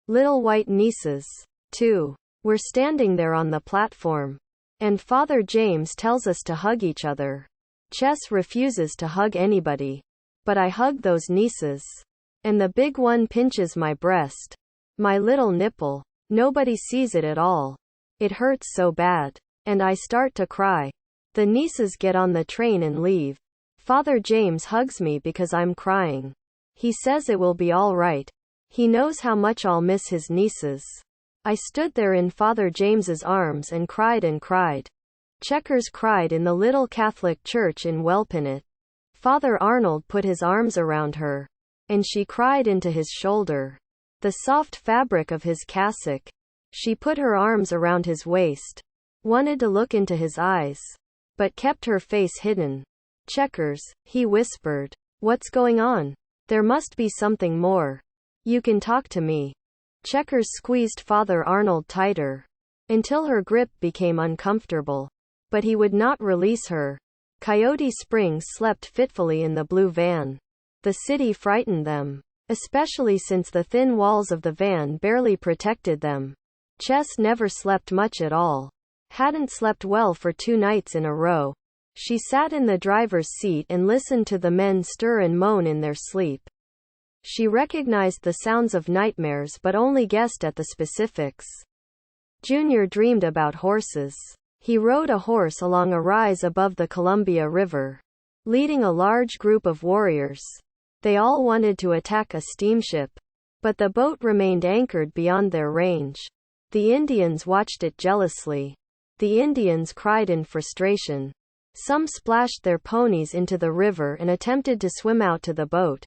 little white nieces, too. We're standing there on the platform. And Father James tells us to hug each other. Chess refuses to hug anybody. But I hug those nieces. And the big one pinches my breast. My little nipple. Nobody sees it at all. It hurts so bad. And I start to cry. The nieces get on the train and leave. Father James hugs me because I'm crying. He says it will be all right. He knows how much I'll miss his nieces. I stood there in Father James's arms and cried and cried. Checkers cried in the little Catholic church in Welpinit. Father Arnold put his arms around her. And she cried into his shoulder. The soft fabric of his cassock. She put her arms around his waist. Wanted to look into his eyes. But kept her face hidden. Checkers, he whispered. What's going on? There must be something more. You can talk to me. Checkers squeezed Father Arnold tighter. Until her grip became uncomfortable. But he would not release her. Coyote Springs slept fitfully in the blue van. The city frightened them, especially since the thin walls of the van barely protected them. Chess never slept much at all. Hadn't slept well for 2 nights in a row. She sat in the driver's seat and listened to the men stir and moan in their sleep. She recognized the sounds of nightmares but only guessed at the specifics. Junior dreamed about horses. He rode a horse along a rise above the Columbia River, leading a large group of warriors. They all wanted to attack a steamship, but the boat remained anchored beyond their range. The Indians watched it jealously. The Indians cried in frustration. Some splashed their ponies into the river and attempted to swim out to the boat.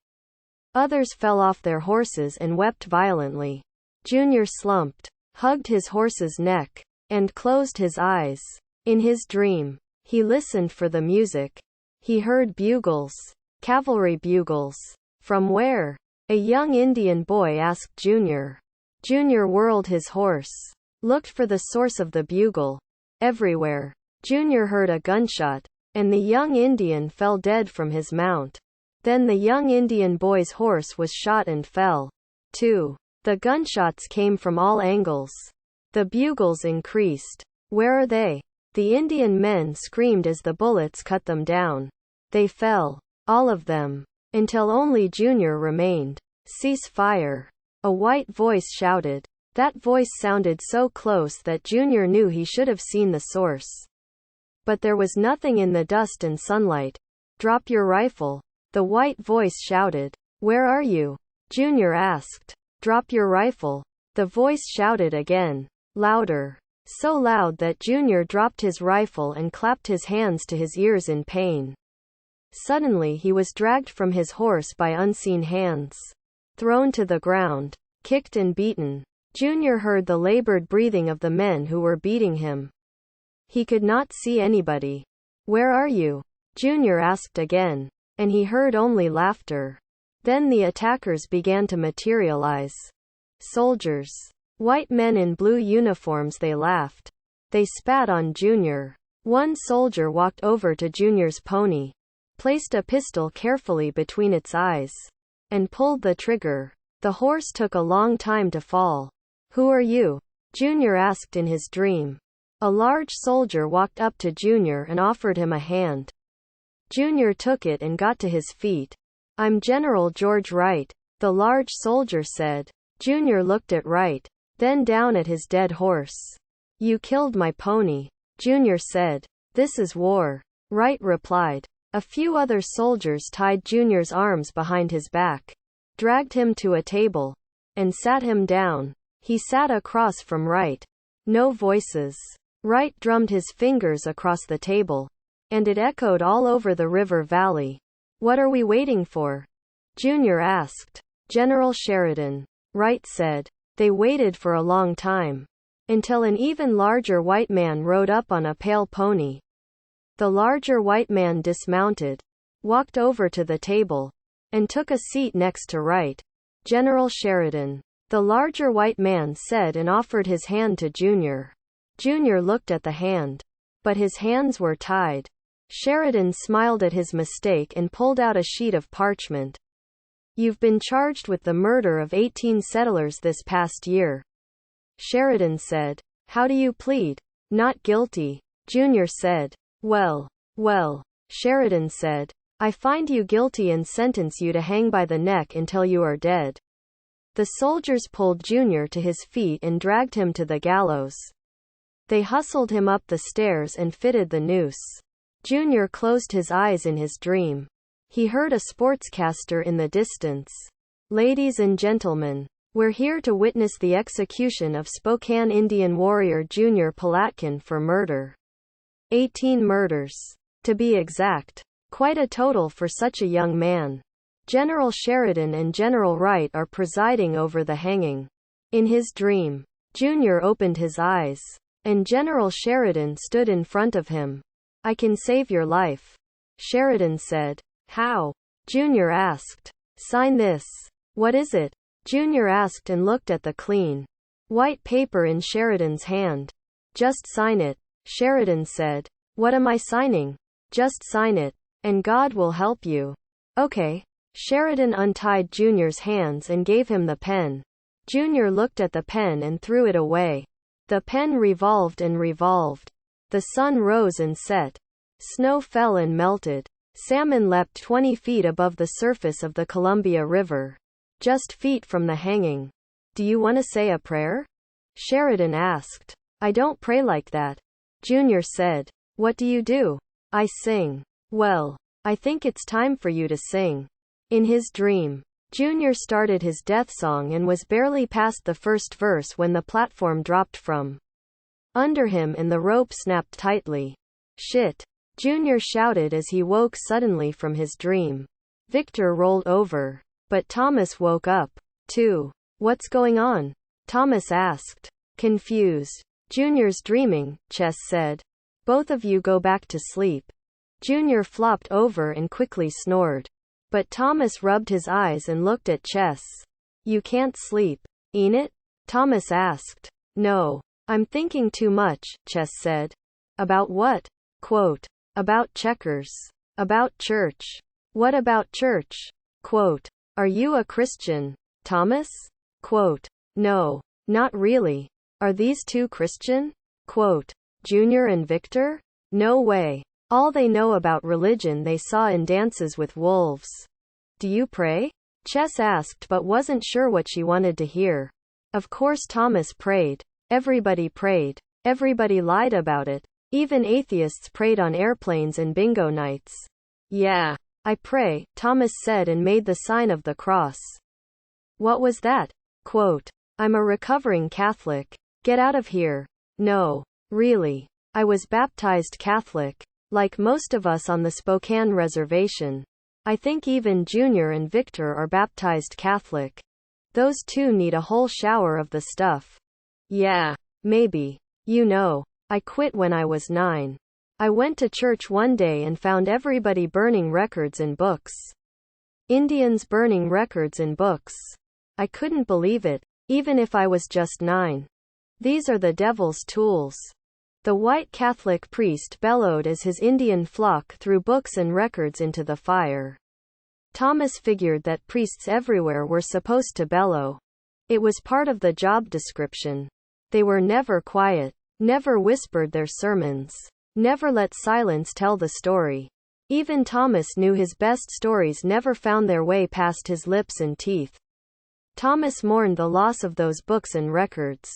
Others fell off their horses and wept violently. Junior slumped, hugged his horse's neck, and closed his eyes. In his dream, he listened for the music. He heard bugles. Cavalry bugles. From where? A young Indian boy asked Junior. Junior whirled his horse, looked for the source of the bugle. Everywhere. Junior heard a gunshot, and the young Indian fell dead from his mount. Then the young Indian boy's horse was shot and fell, too. The gunshots came from all angles. The bugles increased. Where are they? The Indian men screamed as the bullets cut them down. They fell. All of them. Until only Junior remained. Cease fire. A white voice shouted. That voice sounded so close that Junior knew he should have seen the source. But there was nothing in the dust and sunlight. Drop your rifle. The white voice shouted. Where are you? Junior asked. Drop your rifle. The voice shouted again. Louder. So loud that Junior dropped his rifle and clapped his hands to his ears in pain. Suddenly he was dragged from his horse by unseen hands. Thrown to the ground. Kicked and beaten. Junior heard the labored breathing of the men who were beating him. He could not see anybody. Where are you? Junior asked again. And he heard only laughter. Then the attackers began to materialize. Soldiers. White men in blue uniforms. They laughed. They spat on Junior. One soldier walked over to Junior's pony, placed a pistol carefully between its eyes, and pulled the trigger. The horse took a long time to fall. Who are you? Junior asked in his dream. A large soldier walked up to Junior and offered him a hand. Junior took it and got to his feet. I'm General George Wright, the large soldier said. Junior looked at Wright, then down at his dead horse. You killed my pony, Junior said. This is war, Wright replied. A few other soldiers tied Junior's arms behind his back, dragged him to a table, and sat him down. He sat across from Wright. No voices. Wright drummed his fingers across the table, and it echoed all over the river valley. What are we waiting for? Junior asked. General Sheridan, Wright said. They waited for a long time, until an even larger white man rode up on a pale pony. The larger white man dismounted, walked over to the table, and took a seat next to Wright. General Sheridan, the larger white man said, and offered his hand to Junior. Junior looked at the hand, but his hands were tied. Sheridan smiled at his mistake and pulled out a sheet of parchment. You've been charged with the murder of 18 settlers this past year, Sheridan said. How do you plead? Not guilty, Junior said. Well, Sheridan said. I find you guilty and sentence you to hang by the neck until you are dead. The soldiers pulled Junior to his feet and dragged him to the gallows. They hustled him up the stairs and fitted the noose. Junior closed his eyes in his dream. He heard a sportscaster in the distance. Ladies and gentlemen, we're here to witness the execution of Spokane Indian warrior Junior Palatkin for murder. 18 murders. To be exact. Quite a total for such a young man. General Sheridan and General Wright are presiding over the hanging. In his dream, Junior opened his eyes, and General Sheridan stood in front of him. I can save your life, Sheridan said. How? Junior asked. Sign this. What is it? Junior asked and looked at the clean white paper in Sheridan's hand. Just sign it, Sheridan said. What am I signing? Just sign it, and God will help you. Okay. Sheridan untied Junior's hands and gave him the pen. Junior looked at the pen and threw it away. The pen revolved and revolved. The sun rose and set. Snow fell and melted. Salmon leapt 20 feet above the surface of the Columbia River. Just feet from the hanging. Do you want to say a prayer? Sheridan asked. I don't pray like that. Junior said. What do you do? I sing. Well, I think it's time for you to sing. In his dream, Junior started his death song and was barely past the first verse when the platform dropped from under him and the rope snapped tightly. Shit! Junior shouted as he woke suddenly from his dream. Victor rolled over. But Thomas woke up, too. What's going on? Thomas asked. Confused. Junior's dreaming, Chess said. Both of you go back to sleep. Junior flopped over and quickly snored. But Thomas rubbed his eyes and looked at Chess. You can't sleep, ain't it? Thomas asked. No. I'm thinking too much, Chess said. About what? Quote. About checkers. About church. What about church? Quote. Are you a Christian, Thomas? Quote. No. Not really. Are these two Christian? Quote. Junior and Victor? No way. All they know about religion they saw in Dances with Wolves. Do you pray? Chess asked but wasn't sure what she wanted to hear. Of course Thomas prayed. Everybody prayed. Everybody lied about it. Even atheists prayed on airplanes and bingo nights. Yeah. I pray, Thomas said and made the sign of the cross. What was that? Quote. I'm a recovering Catholic. Get out of here. No. Really. I was baptized Catholic. Like most of us on the Spokane Reservation. I think even Junior and Victor are baptized Catholic. Those two need a whole shower of the stuff. Yeah. Maybe. You know. I quit when I was 9. I went to church one day and found everybody burning records and books. Indians burning records and books. I couldn't believe it, even if I was just 9. These are the devil's tools. The white Catholic priest bellowed as his Indian flock threw books and records into the fire. Thomas figured that priests everywhere were supposed to bellow. It was part of the job description. They were never quiet. Never whispered their sermons. Never let silence tell the story. Even Thomas knew his best stories never found their way past his lips and teeth. Thomas mourned the loss of those books and records.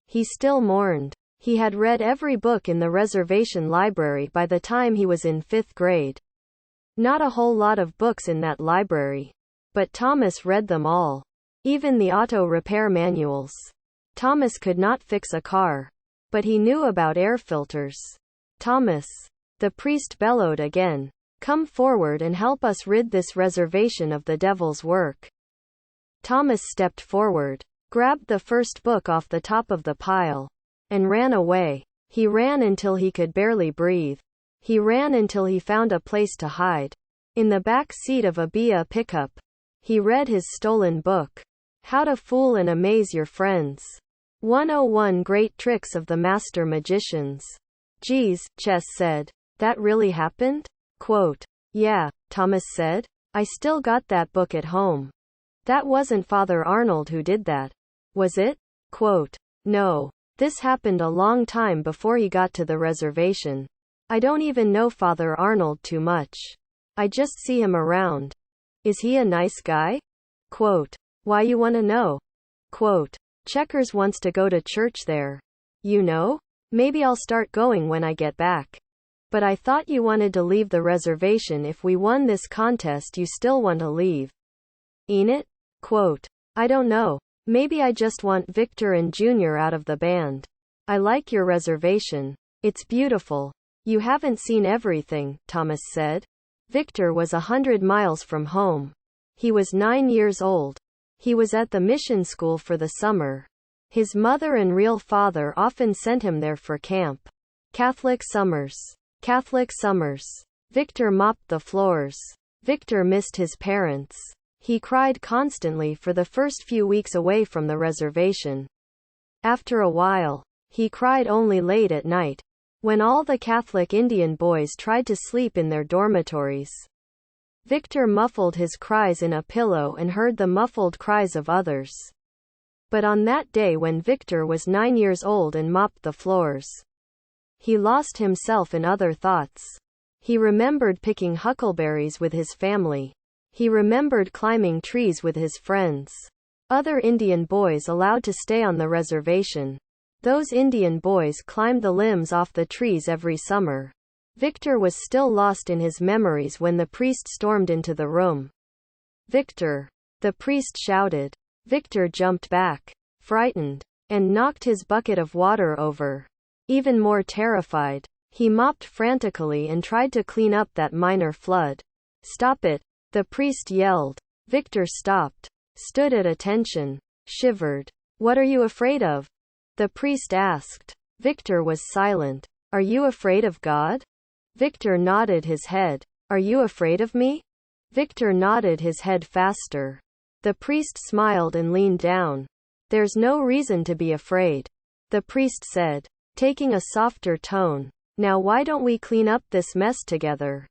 He still mourned. He had read every book in the reservation library by the time he was in 5th grade. Not a whole lot of books in that library. But Thomas read them all. Even the auto repair manuals. Thomas could not fix a car. But he knew about air filters. Thomas. The priest bellowed again. Come forward and help us rid this reservation of the devil's work. Thomas stepped forward, grabbed the first book off the top of the pile, and ran away. He ran until he could barely breathe. He ran until he found a place to hide. In the back seat of a Bia pickup. He read his stolen book. How to Fool and Amaze Your Friends. 101 Great Tricks of the Master Magicians. Geez, Chess said. That really happened? Quote. Yeah, Thomas said. I still got that book at home. That wasn't Father Arnold who did that. Was it? Quote. No. This happened a long time before he got to the reservation. I don't even know Father Arnold too much. I just see him around. Is he a nice guy? Quote. Why you wanna know? Quote. Checkers wants to go to church there. You know? Maybe I'll start going when I get back. But I thought you wanted to leave the reservation if we won this contest. You still want to leave. Ain't it? Quote. I don't know. Maybe I just want Victor and Junior out of the band. I like your reservation. It's beautiful. You haven't seen everything, Thomas said. Victor was 100 miles from home. He was 9 years old. He was at the mission school for the summer. His mother and real father often sent him there for camp. Catholic summers. Catholic summers. Victor mopped the floors. Victor missed his parents. He cried constantly for the first few weeks away from the reservation. After a while, he cried only late at night, when all the Catholic Indian boys tried to sleep in their dormitories. Victor muffled his cries in a pillow and heard the muffled cries of others. But on that day when Victor was 9 years old and mopped the floors, he lost himself in other thoughts. He remembered picking huckleberries with his family. He remembered climbing trees with his friends. Other Indian boys allowed to stay on the reservation. Those Indian boys climbed the limbs off the trees every summer. Victor was still lost in his memories when the priest stormed into the room. "Victor!" the priest shouted. Victor jumped back, frightened, and knocked his bucket of water over. Even more terrified, he mopped frantically and tried to clean up that minor flood. "Stop it!" the priest yelled. Victor stopped, stood at attention, shivered. "What are you afraid of?" the priest asked. Victor was silent. "Are you afraid of God?" Victor nodded his head. "Are you afraid of me?" Victor nodded his head faster. The priest smiled and leaned down. "There's no reason to be afraid," the priest said, taking a softer tone. "Now why don't we clean up this mess together?"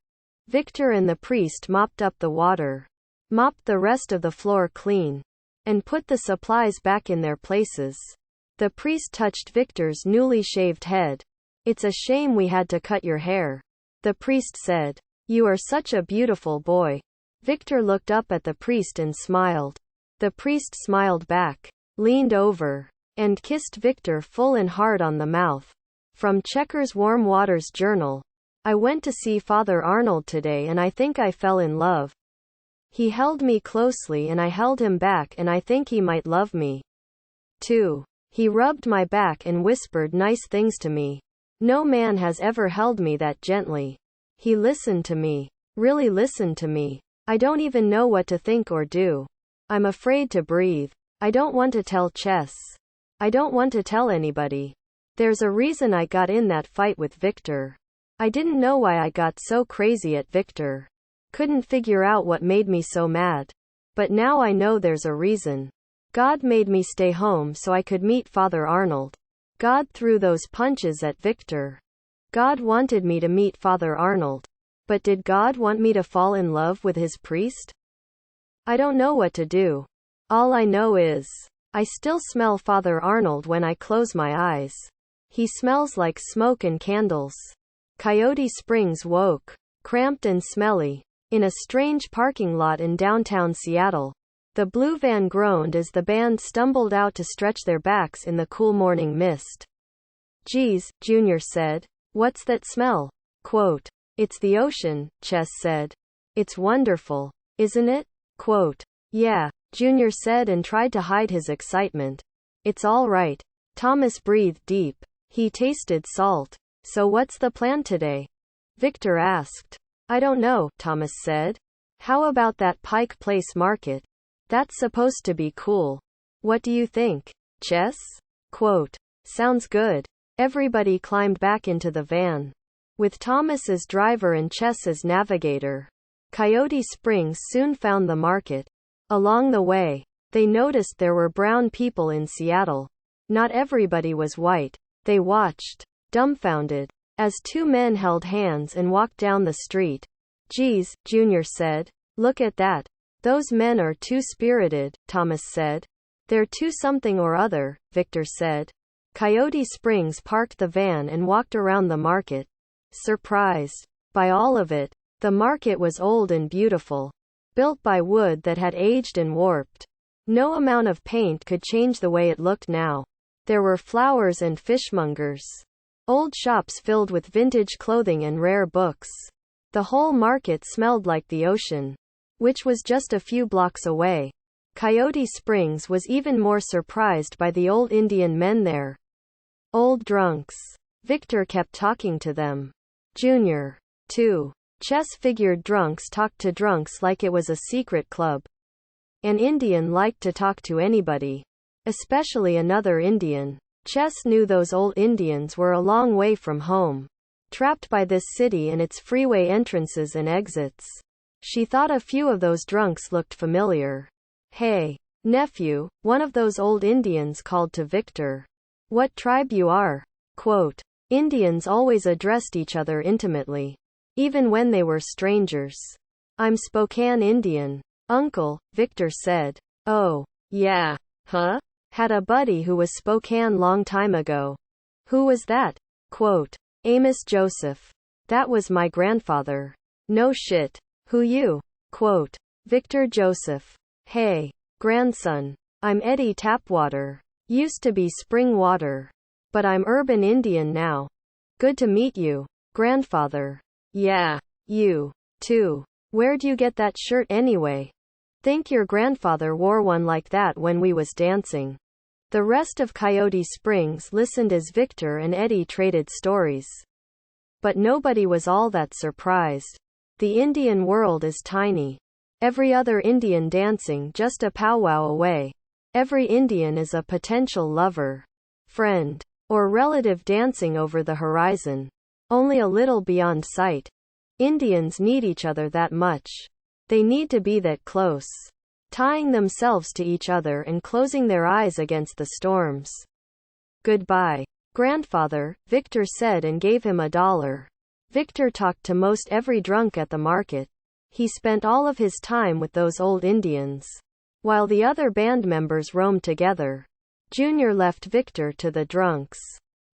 Victor and the priest mopped up the water, mopped the rest of the floor clean, and put the supplies back in their places. The priest touched Victor's newly shaved head. "It's a shame we had to cut your hair," the priest said. "You are such a beautiful boy." Victor looked up at the priest and smiled. The priest smiled back, leaned over, and kissed Victor full and hard on the mouth. From Checker's Warm Waters Journal. "I went to see Father Arnold today and I think I fell in love. He held me closely and I held him back and I think he might love me too. He rubbed my back and whispered nice things to me. No man has ever held me that gently. He listened to me. Really listened to me. I don't even know what to think or do. I'm afraid to breathe. I don't want to tell Chess. I don't want to tell anybody. There's a reason I got in that fight with Victor. I didn't know why I got so crazy at Victor. Couldn't figure out what made me so mad. But now I know there's a reason. God made me stay home so I could meet Father Arnold. God threw those punches at Victor. God wanted me to meet Father Arnold. But did God want me to fall in love with his priest? I don't know what to do. All I know is, I still smell Father Arnold when I close my eyes. He smells like smoke and candles." Coyote Springs woke, cramped and smelly, in a strange parking lot in downtown Seattle. The blue van groaned as the band stumbled out to stretch their backs in the cool morning mist. "Geez," Junior said. "What's that smell?" Quote, "It's the ocean," Chess said. "It's wonderful, isn't it?" Quote, "Yeah," Junior said and tried to hide his excitement. "It's all right." Thomas breathed deep. He tasted salt. "So what's the plan today?" Victor asked. "I don't know," Thomas said. "How about that Pike Place market? That's supposed to be cool. What do you think, Chess?" Quote, "Sounds good." Everybody climbed back into the van, with Thomas as driver and Chess as navigator. Coyote Springs soon found the market. Along the way, they noticed there were brown people in Seattle. Not everybody was white. They watched, dumbfounded, as two men held hands and walked down the street. "Geez," Junior said. "Look at that. Those men are two-spirited," Thomas said. "They're two something or other," Victor said. Coyote Springs parked the van and walked around the market, surprised by all of it. The market was old and beautiful, built by wood that had aged and warped. No amount of paint could change the way it looked now. There were flowers and fishmongers, old shops filled with vintage clothing and rare books. The whole market smelled like the ocean, which was just a few blocks away. Coyote Springs was even more surprised by the old Indian men there. Old drunks. Victor kept talking to them. Junior, too. Chess figured drunks talked to drunks like it was a secret club. An Indian liked to talk to anybody, especially another Indian. Chess knew those old Indians were a long way from home, trapped by this city and its freeway entrances and exits. She thought a few of those drunks looked familiar. "Hey, nephew," one of those old Indians called to Victor. "What tribe you are?" Quote, Indians always addressed each other intimately, even when they were strangers. I'm Spokane Indian, Uncle, Victor said. Oh, yeah. Huh? Had a buddy who was Spokane long time ago. Who was that? Quote. Amos Joseph. That was my grandfather. No shit. Who you? Quote. Victor Joseph. Hey, grandson. I'm Eddie Tapwater. Used to be spring water. But I'm urban Indian now. Good to meet you, grandfather. Yeah. You, too. Where'd you get that shirt anyway? Think your grandfather wore one like that when we was dancing. The rest of Coyote Springs listened as Victor and Eddie traded stories. But nobody was all that surprised. The Indian world is tiny. Every other Indian dancing just a powwow away. Every Indian is a potential lover, friend, or relative dancing over the horizon. Only a little beyond sight. Indians need each other that much. They need to be that close. Tying themselves to each other and closing their eyes against the storms. Goodbye, grandfather, Victor said and gave him $1. Victor talked to most every drunk at the market. He spent all of his time with those old Indians. While the other band members roamed together, Junior left Victor to the drunks.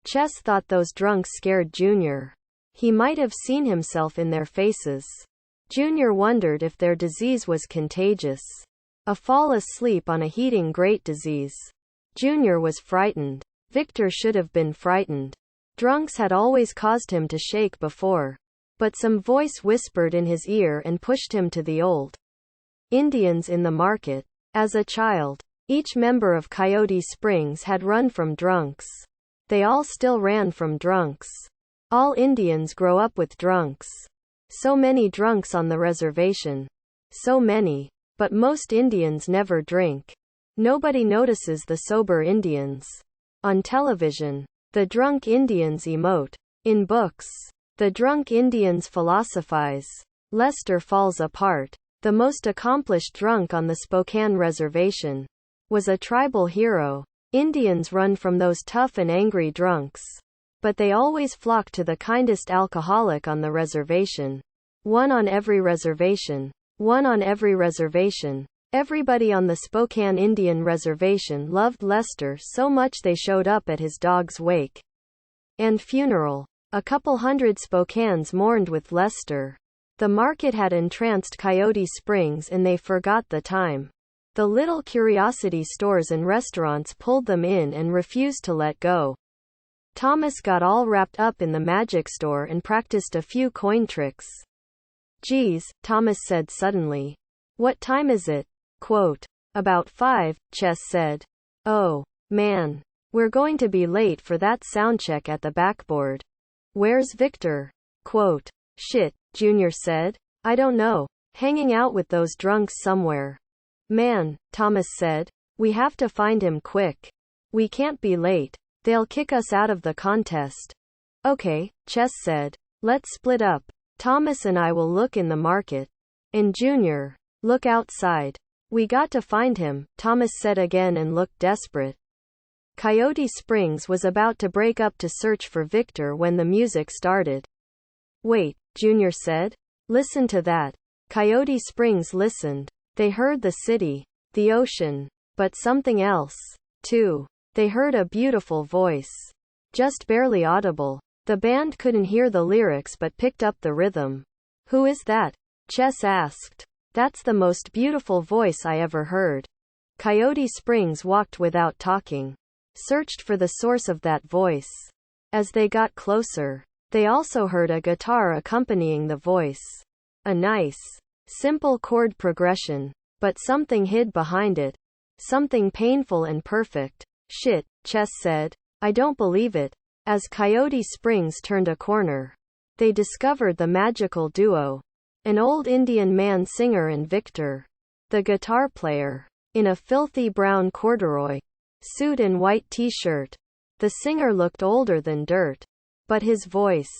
Chess thought those drunks scared Junior. He might have seen himself in their faces. Junior wondered if their disease was contagious. A fall asleep on a heating grate disease. Junior was frightened. Victor should have been frightened. Drunks had always caused him to shake before. But some voice whispered in his ear and pushed him to the old Indians in the market. As a child, each member of Coyote Springs had run from drunks. They all still ran from drunks. All Indians grow up with drunks. So many drunks on the reservation. So many. But most Indians never drink. Nobody notices the sober Indians. On television, the drunk Indians emote. In books, the drunk Indians philosophize. Lester falls apart. The most accomplished drunk on the Spokane reservation. Was a tribal hero. Indians run from those tough and angry drunks. But they always flock to the kindest alcoholic on the reservation. One on every reservation. One on every reservation. Everybody on the Spokane Indian Reservation loved Lester so much they showed up at his dog's wake and funeral. A couple hundred Spokanes mourned with Lester. The market had entranced Coyote Springs and they forgot the time. The little curiosity stores and restaurants pulled them in and refused to let go. Thomas got all wrapped up in the magic store and practiced a few coin tricks. Geez, Thomas said suddenly. What time is it? Quote. About 5, Chess said. Oh, man. We're going to be late for that soundcheck at the backboard. Where's Victor? Quote. Shit, Junior said. I don't know. Hanging out with those drunks somewhere. Man, Thomas said. We have to find him quick. We can't be late. They'll kick us out of the contest. Okay, Chess said. Let's split up. Thomas and I will look in the market. And Junior, look outside. We got to find him, Thomas said again and looked desperate. Coyote Springs was about to break up to search for Victor when the music started. Wait, Junior said. Listen to that. Coyote Springs listened. They heard the city, the ocean, but something else, too. They heard a beautiful voice. Just barely audible. The band couldn't hear the lyrics but picked up the rhythm. Who is that? Chess asked. That's the most beautiful voice I ever heard. Coyote Springs walked without talking. Searched for the source of that voice. As they got closer, they also heard a guitar accompanying the voice. A nice, simple chord progression. But something hid behind it. Something painful and perfect. Shit, Chess said. I don't believe it. As Coyote Springs turned a corner, they discovered the magical duo. An old Indian man singer and Victor, the guitar player, in a filthy brown corduroy suit and white t-shirt. The singer looked older than dirt. But his voice.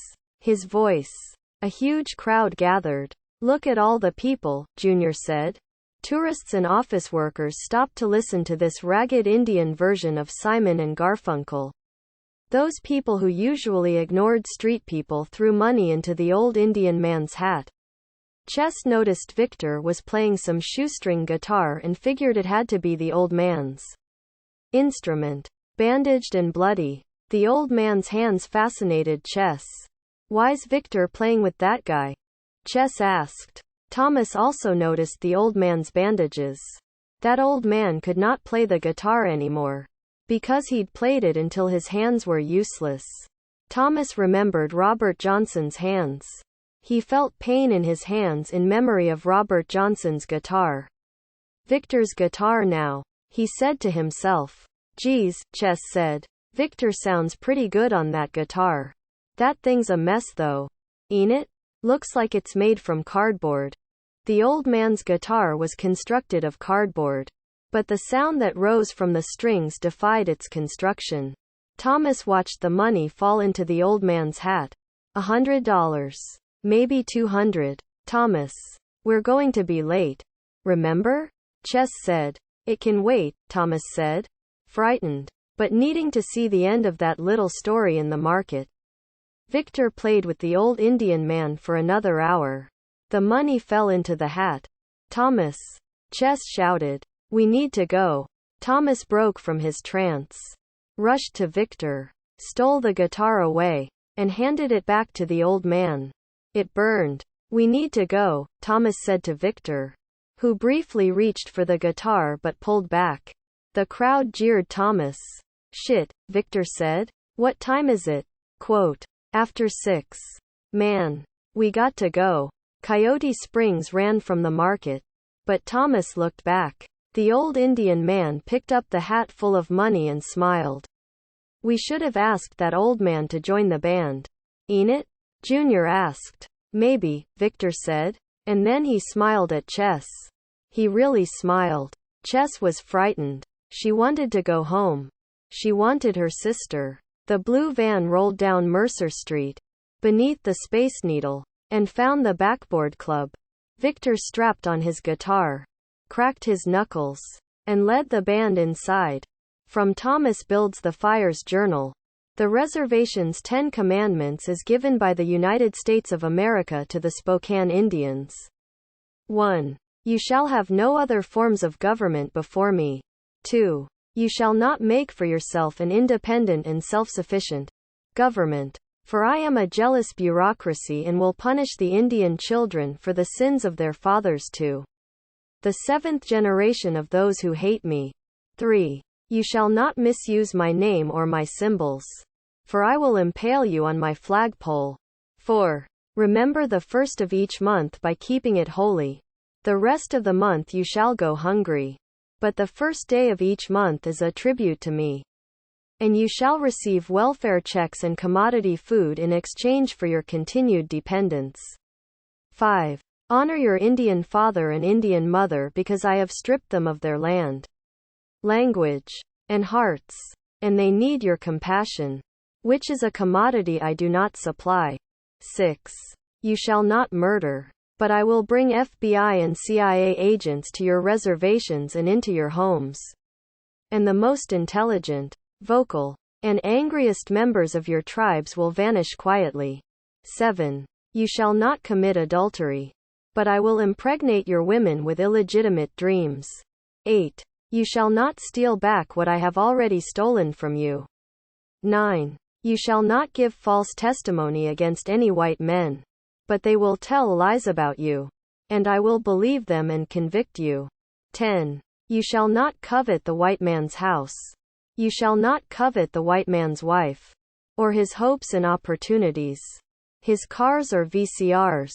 A huge crowd gathered. Look at all the people, Junior said. Tourists and office workers stopped to listen to this ragged Indian version of Simon and Garfunkel. Those people who usually ignored street people threw money into the old Indian man's hat. Chess noticed Victor was playing some shoestring guitar and figured it had to be the old man's instrument. Bandaged and bloody, the old man's hands fascinated Chess. "Why's Victor playing with that guy?" Chess asked. Thomas also noticed the old man's bandages. That old man could not play the guitar anymore, because he'd played it until his hands were useless. Thomas remembered Robert Johnson's hands. He felt pain in his hands in memory of Robert Johnson's guitar. "Victor's guitar now," he said to himself. "Geez," Chess said. "Victor sounds pretty good on that guitar. That thing's a mess though. Ain't it? Looks like it's made from cardboard." The old man's guitar was constructed of cardboard, but the sound that rose from the strings defied its construction. Thomas watched the money fall into the old man's hat. $100. Maybe 200. "Thomas, we're going to be late. Remember?" Chess said. "It can wait," Thomas said, frightened, but needing to see the end of that little story in the market. Victor played with the old Indian man for another hour. The money fell into the hat. "Thomas!" Chess shouted. "We need to go." Thomas broke from his trance, rushed to Victor, stole the guitar away, and handed it back to the old man. It burned. "We need to go," Thomas said to Victor, who briefly reached for the guitar but pulled back. The crowd jeered Thomas. "Shit," Victor said. "What time is it?" Quote, "After 6. Man. We got to go." Coyote Springs ran from the market, but Thomas looked back. The old Indian man picked up the hat full of money and smiled. "We should have asked that old man to join the band. Ain't it?" Junior asked. "Maybe," Victor said. And then he smiled at Chess. He really smiled. Chess was frightened. She wanted to go home. She wanted her sister. The blue van rolled down Mercer Street, beneath the Space Needle, and found the Backboard Club. Victor strapped on his guitar, cracked his knuckles, and led the band inside. From Thomas Builds the Fire's journal. The Reservation's 10 Commandments is given by the United States of America to the Spokane Indians. 1. You shall have no other forms of government before me. 2. You shall not make for yourself an independent and self-sufficient government. For I am a jealous bureaucracy and will punish the Indian children for the sins of their fathers to the 7th generation of those who hate me. 3. You shall not misuse my name or my symbols, for I will impale you on my flagpole. 4. Remember the first of each month by keeping it holy. The rest of the month you shall go hungry, but the first day of each month is a tribute to me. And you shall receive welfare checks and commodity food in exchange for your continued dependence. 5. Honor your Indian father and Indian mother because I have stripped them of their land, language, and hearts, and they need your compassion, which is a commodity I do not supply. 6. You shall not murder, but I will bring FBI and CIA agents to your reservations and into your homes. And the most intelligent, vocal, and angriest members of your tribes will vanish quietly. 7. You shall not commit adultery, but I will impregnate your women with illegitimate dreams. 8. You shall not steal back what I have already stolen from you. 9. You shall not give false testimony against any white men, but they will tell lies about you, and I will believe them and convict you. 10. You shall not covet the white man's house. You shall not covet the white man's wife, or his hopes and opportunities, his cars or VCRs,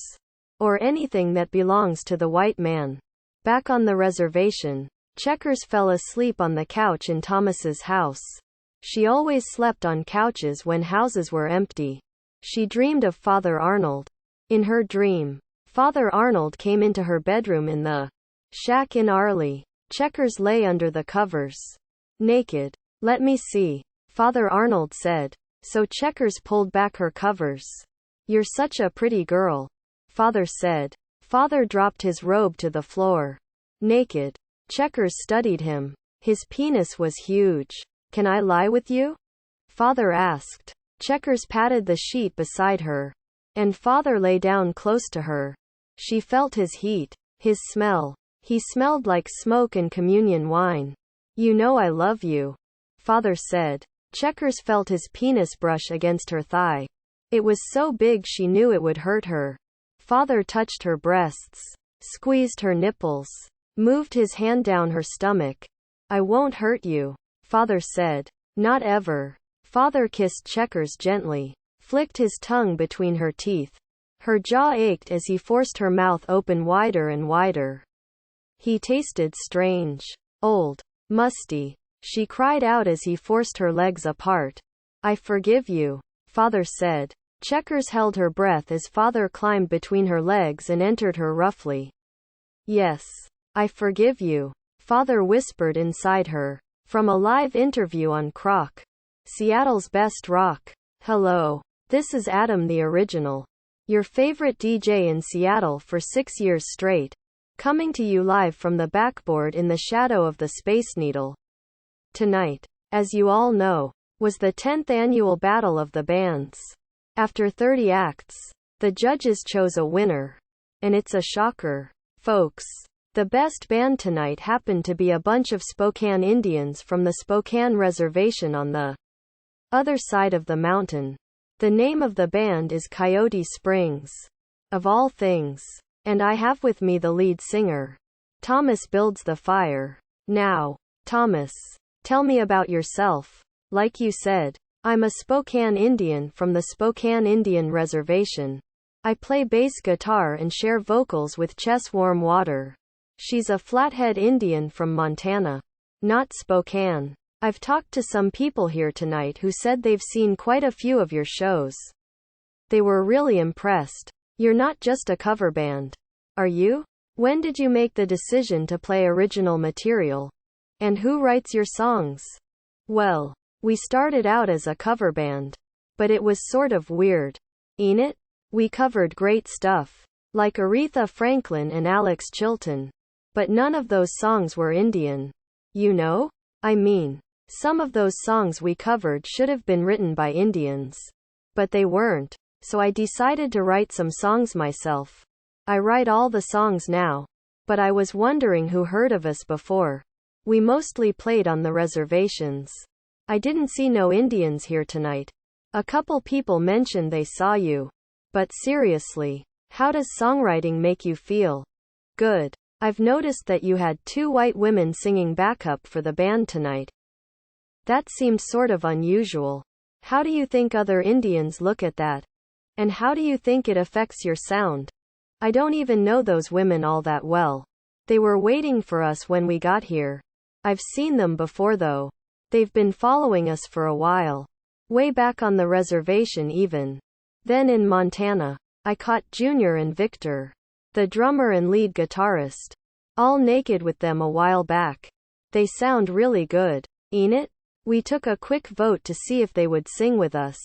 or anything that belongs to the white man. Back on the reservation, Checkers fell asleep on the couch in Thomas's house. She always slept on couches when houses were empty. She dreamed of Father Arnold. In her dream, Father Arnold came into her bedroom in the shack in Arley. Checkers lay under the covers, naked. "Let me see," Father Arnold said. So Checkers pulled back her covers. "You're such a pretty girl," Father said. Father dropped his robe to the floor. Naked, Checkers studied him. His penis was huge. "Can I lie with you?" Father asked. Checkers patted the sheet beside her, and Father lay down close to her. She felt his heat, his smell. He smelled like smoke and communion wine. You know I love you, father said. Checkers felt his penis brush against her thigh. It was so big she knew it would hurt her. Father touched her breasts, squeezed her nipples, moved his hand down her stomach. I won't hurt you, father said. Not ever. Father kissed Checkers gently, flicked his tongue between her teeth. Her jaw ached as he forced her mouth open wider and wider. He tasted strange, old, musty. She cried out as he forced her legs apart. I forgive you, father said. Checkers held her breath as father climbed between her legs and entered her roughly. Yes, I forgive you, father whispered inside her. From a live interview on Croc, Seattle's best rock. Hello, this is Adam the Original, your favorite DJ in Seattle for 6 years straight, coming to you live from the backboard in the shadow of the Space Needle. Tonight, as you all know, was the 10th annual Battle of the Bands. After 30 acts, the judges chose a winner. And it's a shocker, folks. The best band tonight happened to be a bunch of Spokane Indians from the Spokane Reservation on the other side of the mountain. The name of the band is Coyote Springs. Of all things. And I have with me the lead singer. Thomas builds the fire. Now, Thomas, tell me about yourself. Like you said, I'm a Spokane Indian from the Spokane Indian Reservation. I play bass guitar and share vocals with Chess Warm Water. She's a Flathead Indian from Montana, not Spokane. I've talked to some people here tonight who said they've seen quite a few of your shows. They were really impressed. You're not just a cover band, are you? When did you make the decision to play original material? And who writes your songs? Well, we started out as a cover band. But it was sort of weird, ain't it? We covered great stuff, like Aretha Franklin and Alex Chilton. But none of those songs were Indian. You know? I mean, some of those songs we covered should have been written by Indians. But they weren't. So I decided to write some songs myself. I write all the songs now. But I was wondering who heard of us before. We mostly played on the reservations. I didn't see no Indians here tonight. A couple people mentioned they saw you. But seriously, how does songwriting make you feel? Good. I've noticed that you had 2 white women singing backup for the band tonight. That seemed sort of unusual. How do you think other Indians look at that? And how do you think it affects your sound? I don't even know those women all that well. They were waiting for us when we got here. I've seen them before though. They've been following us for a while. Way back on the reservation even. Then in Montana, I caught Junior and Victor, the drummer and lead guitarist, all naked with them a while back. They sound really good, ain't it? We took a quick vote to see if they would sing with us.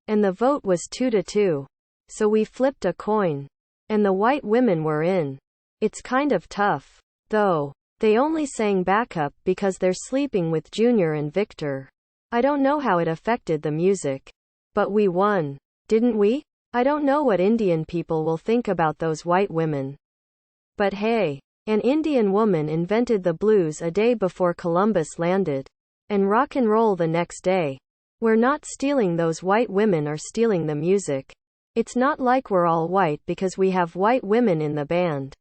And the vote was 2-2. So we flipped a coin. And the white women were in. It's kind of tough, though. They only sang backup because they're sleeping with Junior and Victor. I don't know how it affected the music. But we won, didn't we? I don't know what Indian people will think about those white women. But hey, an Indian woman invented the blues a day before Columbus landed. And rock and roll the next day. We're not stealing, those white women are stealing the music. It's not like we're all white because we have white women in the band.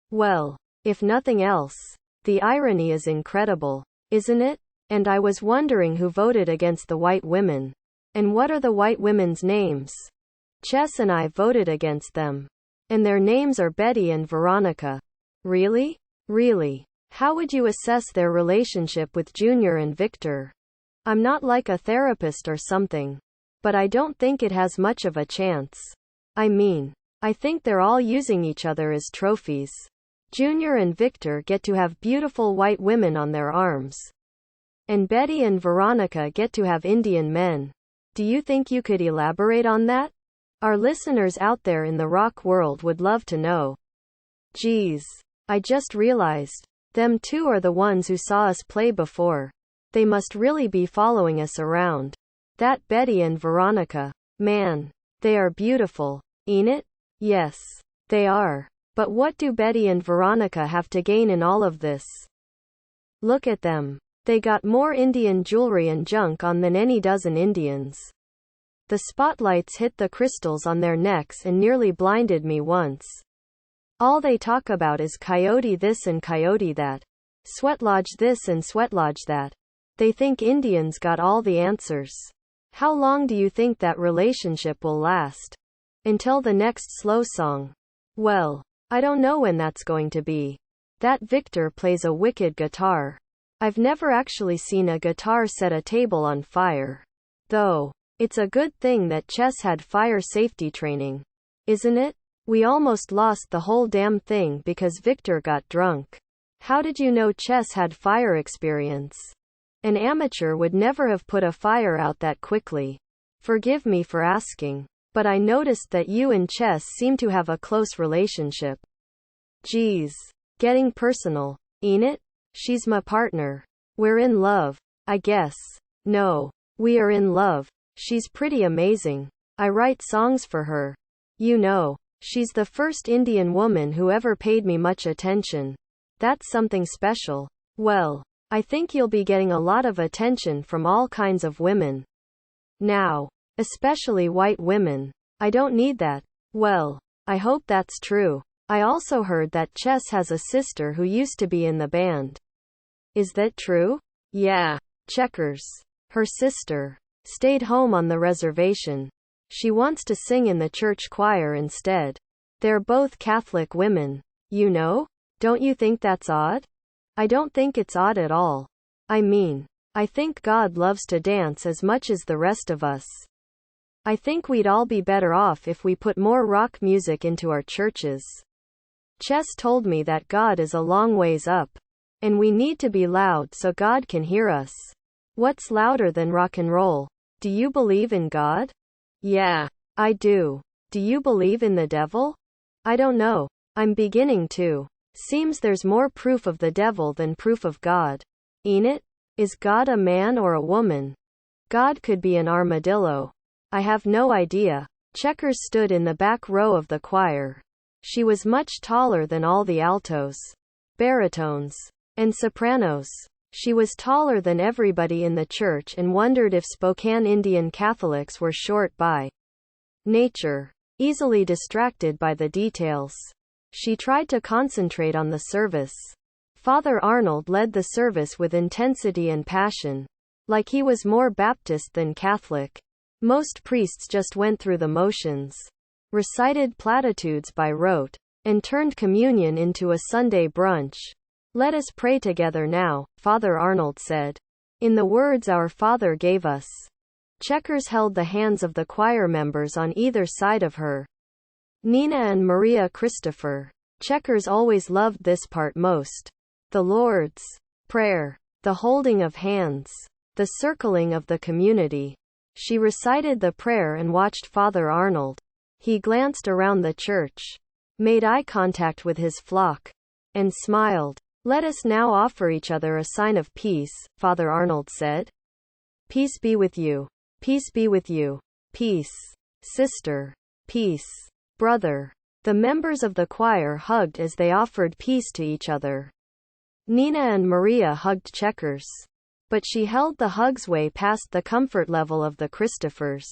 Well, if nothing else, the irony is incredible, isn't it? And I was wondering who voted against the white women. And what are the white women's names? Chess and I voted against them. And their names are Betty and Veronica. Really? Really? How would you assess their relationship with Junior and Victor? I'm not like a therapist or something. But I don't think it has much of a chance. I mean, I think they're all using each other as trophies. Junior and Victor get to have beautiful white women on their arms. And Betty and Veronica get to have Indian men. Do you think you could elaborate on that? Our listeners out there in the rock world would love to know. Geez, I just realized. Them two are the ones who saw us play before. They must really be following us around. That Betty and Veronica. Man, they are beautiful, ain't it? Yes. They are. But what do Betty and Veronica have to gain in all of this? Look at them. They got more Indian jewelry and junk on than any dozen Indians. The spotlights hit the crystals on their necks and nearly blinded me once. All they talk about is coyote this and coyote that. Sweat lodge this and sweat lodge that. They think Indians got all the answers. How long do you think that relationship will last? Until the next slow song. Well, I don't know when that's going to be. That Victor plays a wicked guitar. I've never actually seen a guitar set a table on fire. Though, it's a good thing that Chess had fire safety training. Isn't it? We almost lost the whole damn thing because Victor got drunk. How did you know Chess had fire experience? An amateur would never have put a fire out that quickly. Forgive me for asking. But I noticed that you and Chess seem to have a close relationship. Geez. Getting personal. Ain't it? She's my partner. We're in love. I guess. No. We are in love. She's pretty amazing. I write songs for her. You know. She's the first Indian woman who ever paid me much attention. That's something special. Well, I think you'll be getting a lot of attention from all kinds of women. Now. Especially white women. I don't need that. Well, I hope that's true. I also heard that Chess has a sister who used to be in the band. Is that true? Yeah. Checkers. Her sister stayed home on the reservation. She wants to sing in the church choir instead. They're both Catholic women. You know? Don't you think that's odd? I don't think it's odd at all. I mean, I think God loves to dance as much as the rest of us. I think we'd all be better off if we put more rock music into our churches. Chess told me that God is a long ways up. And we need to be loud so God can hear us. What's louder than rock and roll? Do you believe in God? Yeah, I do. Do you believe in the devil? I don't know. I'm beginning to. Seems there's more proof of the devil than proof of God. Ain't it? Is God a man or a woman? God could be an armadillo. I have no idea. Checkers stood in the back row of the choir. She was much taller than all the altos, baritones, and sopranos. She was taller than everybody in the church and wondered if Spokane Indian Catholics were short by nature, easily distracted by the details. She tried to concentrate on the service. Father Arnold led the service with intensity and passion, like he was more Baptist than Catholic. Most priests just went through the motions, recited platitudes by rote, and turned communion into a Sunday brunch. Let us pray together now, Father Arnold said. In the words our Father gave us. Checkers held the hands of the choir members on either side of her. Nina and Maria Christopher. Checkers always loved this part most. The Lord's Prayer. The holding of hands. The circling of the community. She recited the prayer and watched Father Arnold. He glanced around the church, made eye contact with his flock, and smiled. Let us now offer each other a sign of peace, Father Arnold said. Peace be with you. Peace be with you. Peace, sister. Peace, brother. The members of the choir hugged as they offered peace to each other. Nina and Maria hugged Checkers. But she held the hugs way past the comfort level of the Christophers.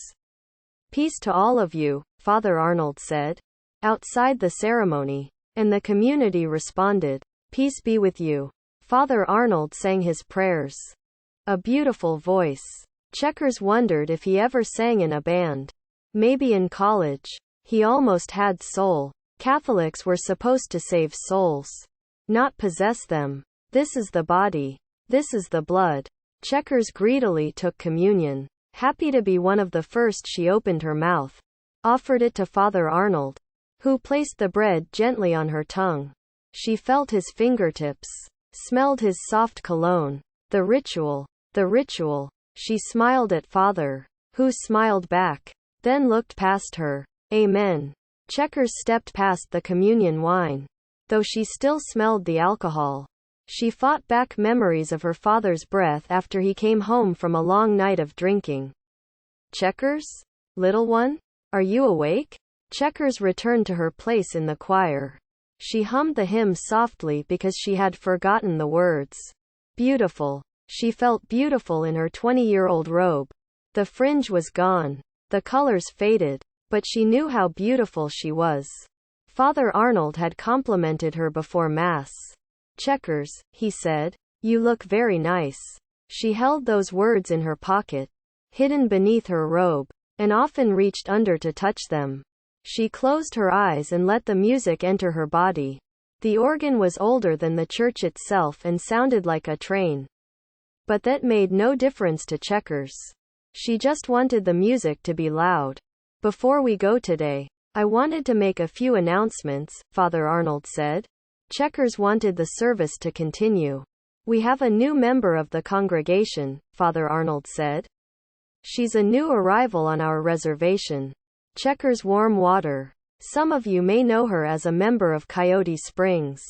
Peace to all of you, Father Arnold said. Outside the ceremony. And the community responded. Peace be with you. Father Arnold sang his prayers. A beautiful voice. Checkers wondered if he ever sang in a band. Maybe in college. He almost had soul. Catholics were supposed to save souls, not possess them. This is the body. This is the blood. Checkers greedily took communion. Happy to be one of the first, she opened her mouth, offered it to Father Arnold, who placed the bread gently on her tongue. She felt his fingertips, smelled his soft cologne. The ritual. The ritual. She smiled at Father, who smiled back, then looked past her. Amen. Checkers stepped past the communion wine. Though she still smelled the alcohol. She fought back memories of her father's breath after he came home from a long night of drinking. Checkers? Little one? Are you awake? Checkers returned to her place in the choir. She hummed the hymn softly because she had forgotten the words. Beautiful. She felt beautiful in her 20-year-old robe. The fringe was gone. The colors faded. But she knew how beautiful she was. Father Arnold had complimented her before Mass. Checkers, he said. You look very nice. She held those words in her pocket, hidden beneath her robe, and often reached under to touch them. She closed her eyes and let the music enter her body. The organ was older than the church itself and sounded like a train. But that made no difference to Checkers. She just wanted the music to be loud. Before we go today, I wanted to make a few announcements, Father Arnold said. Checkers wanted the service to continue. We have a new member of the congregation, Father Arnold said. She's a new arrival on our reservation. Checkers warm water. Some of you may know her as a member of Coyote Springs.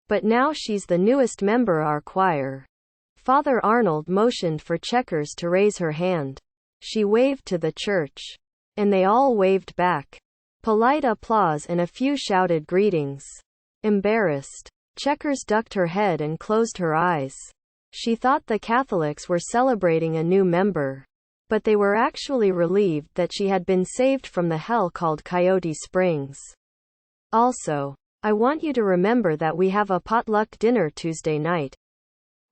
But now she's the newest member of our choir. Father Arnold motioned for Checkers to raise her hand. She waved to the church. And they all waved back. Polite applause and a few shouted greetings. Embarrassed, Checkers ducked her head and closed her eyes. She thought the Catholics were celebrating a new member. But they were actually relieved that she had been saved from the hell called Coyote Springs. Also, I want you to remember that we have a potluck dinner Tuesday night.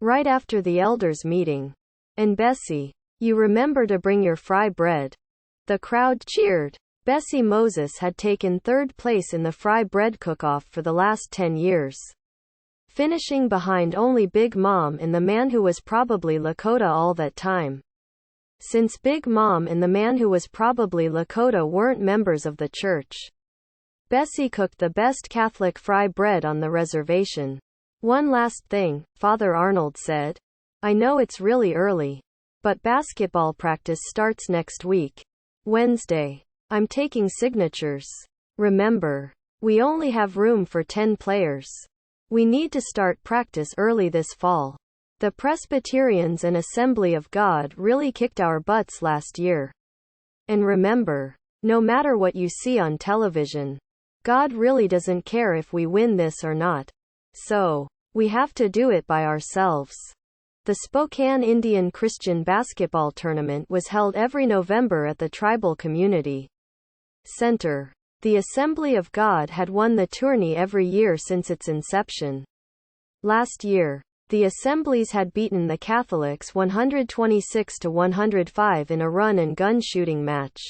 Right after the elders' meeting. And Bessie, you remember to bring your fry bread. The crowd cheered. Bessie Moses had taken third place in the fry bread cook-off for the last 10 years. Finishing behind only Big Mom and the man who was probably Lakota all that time. Since Big Mom and the man who was probably Lakota weren't members of the church. Bessie cooked the best Catholic fry bread on the reservation. One last thing, Father Arnold said. I know it's really early. But basketball practice starts next week. Wednesday. I'm taking signatures. Remember, we only have room for 10 players. We need to start practice early this fall. The Presbyterians and Assembly of God really kicked our butts last year. And remember, no matter what you see on television, God really doesn't care if we win this or not. So, we have to do it by ourselves. The Spokane Indian Christian Basketball Tournament was held every November at the Tribal Community Center. The Assembly of God had won the tourney every year since its inception. Last year, the Assemblies had beaten the Catholics 126-105 in a run and gun shooting match.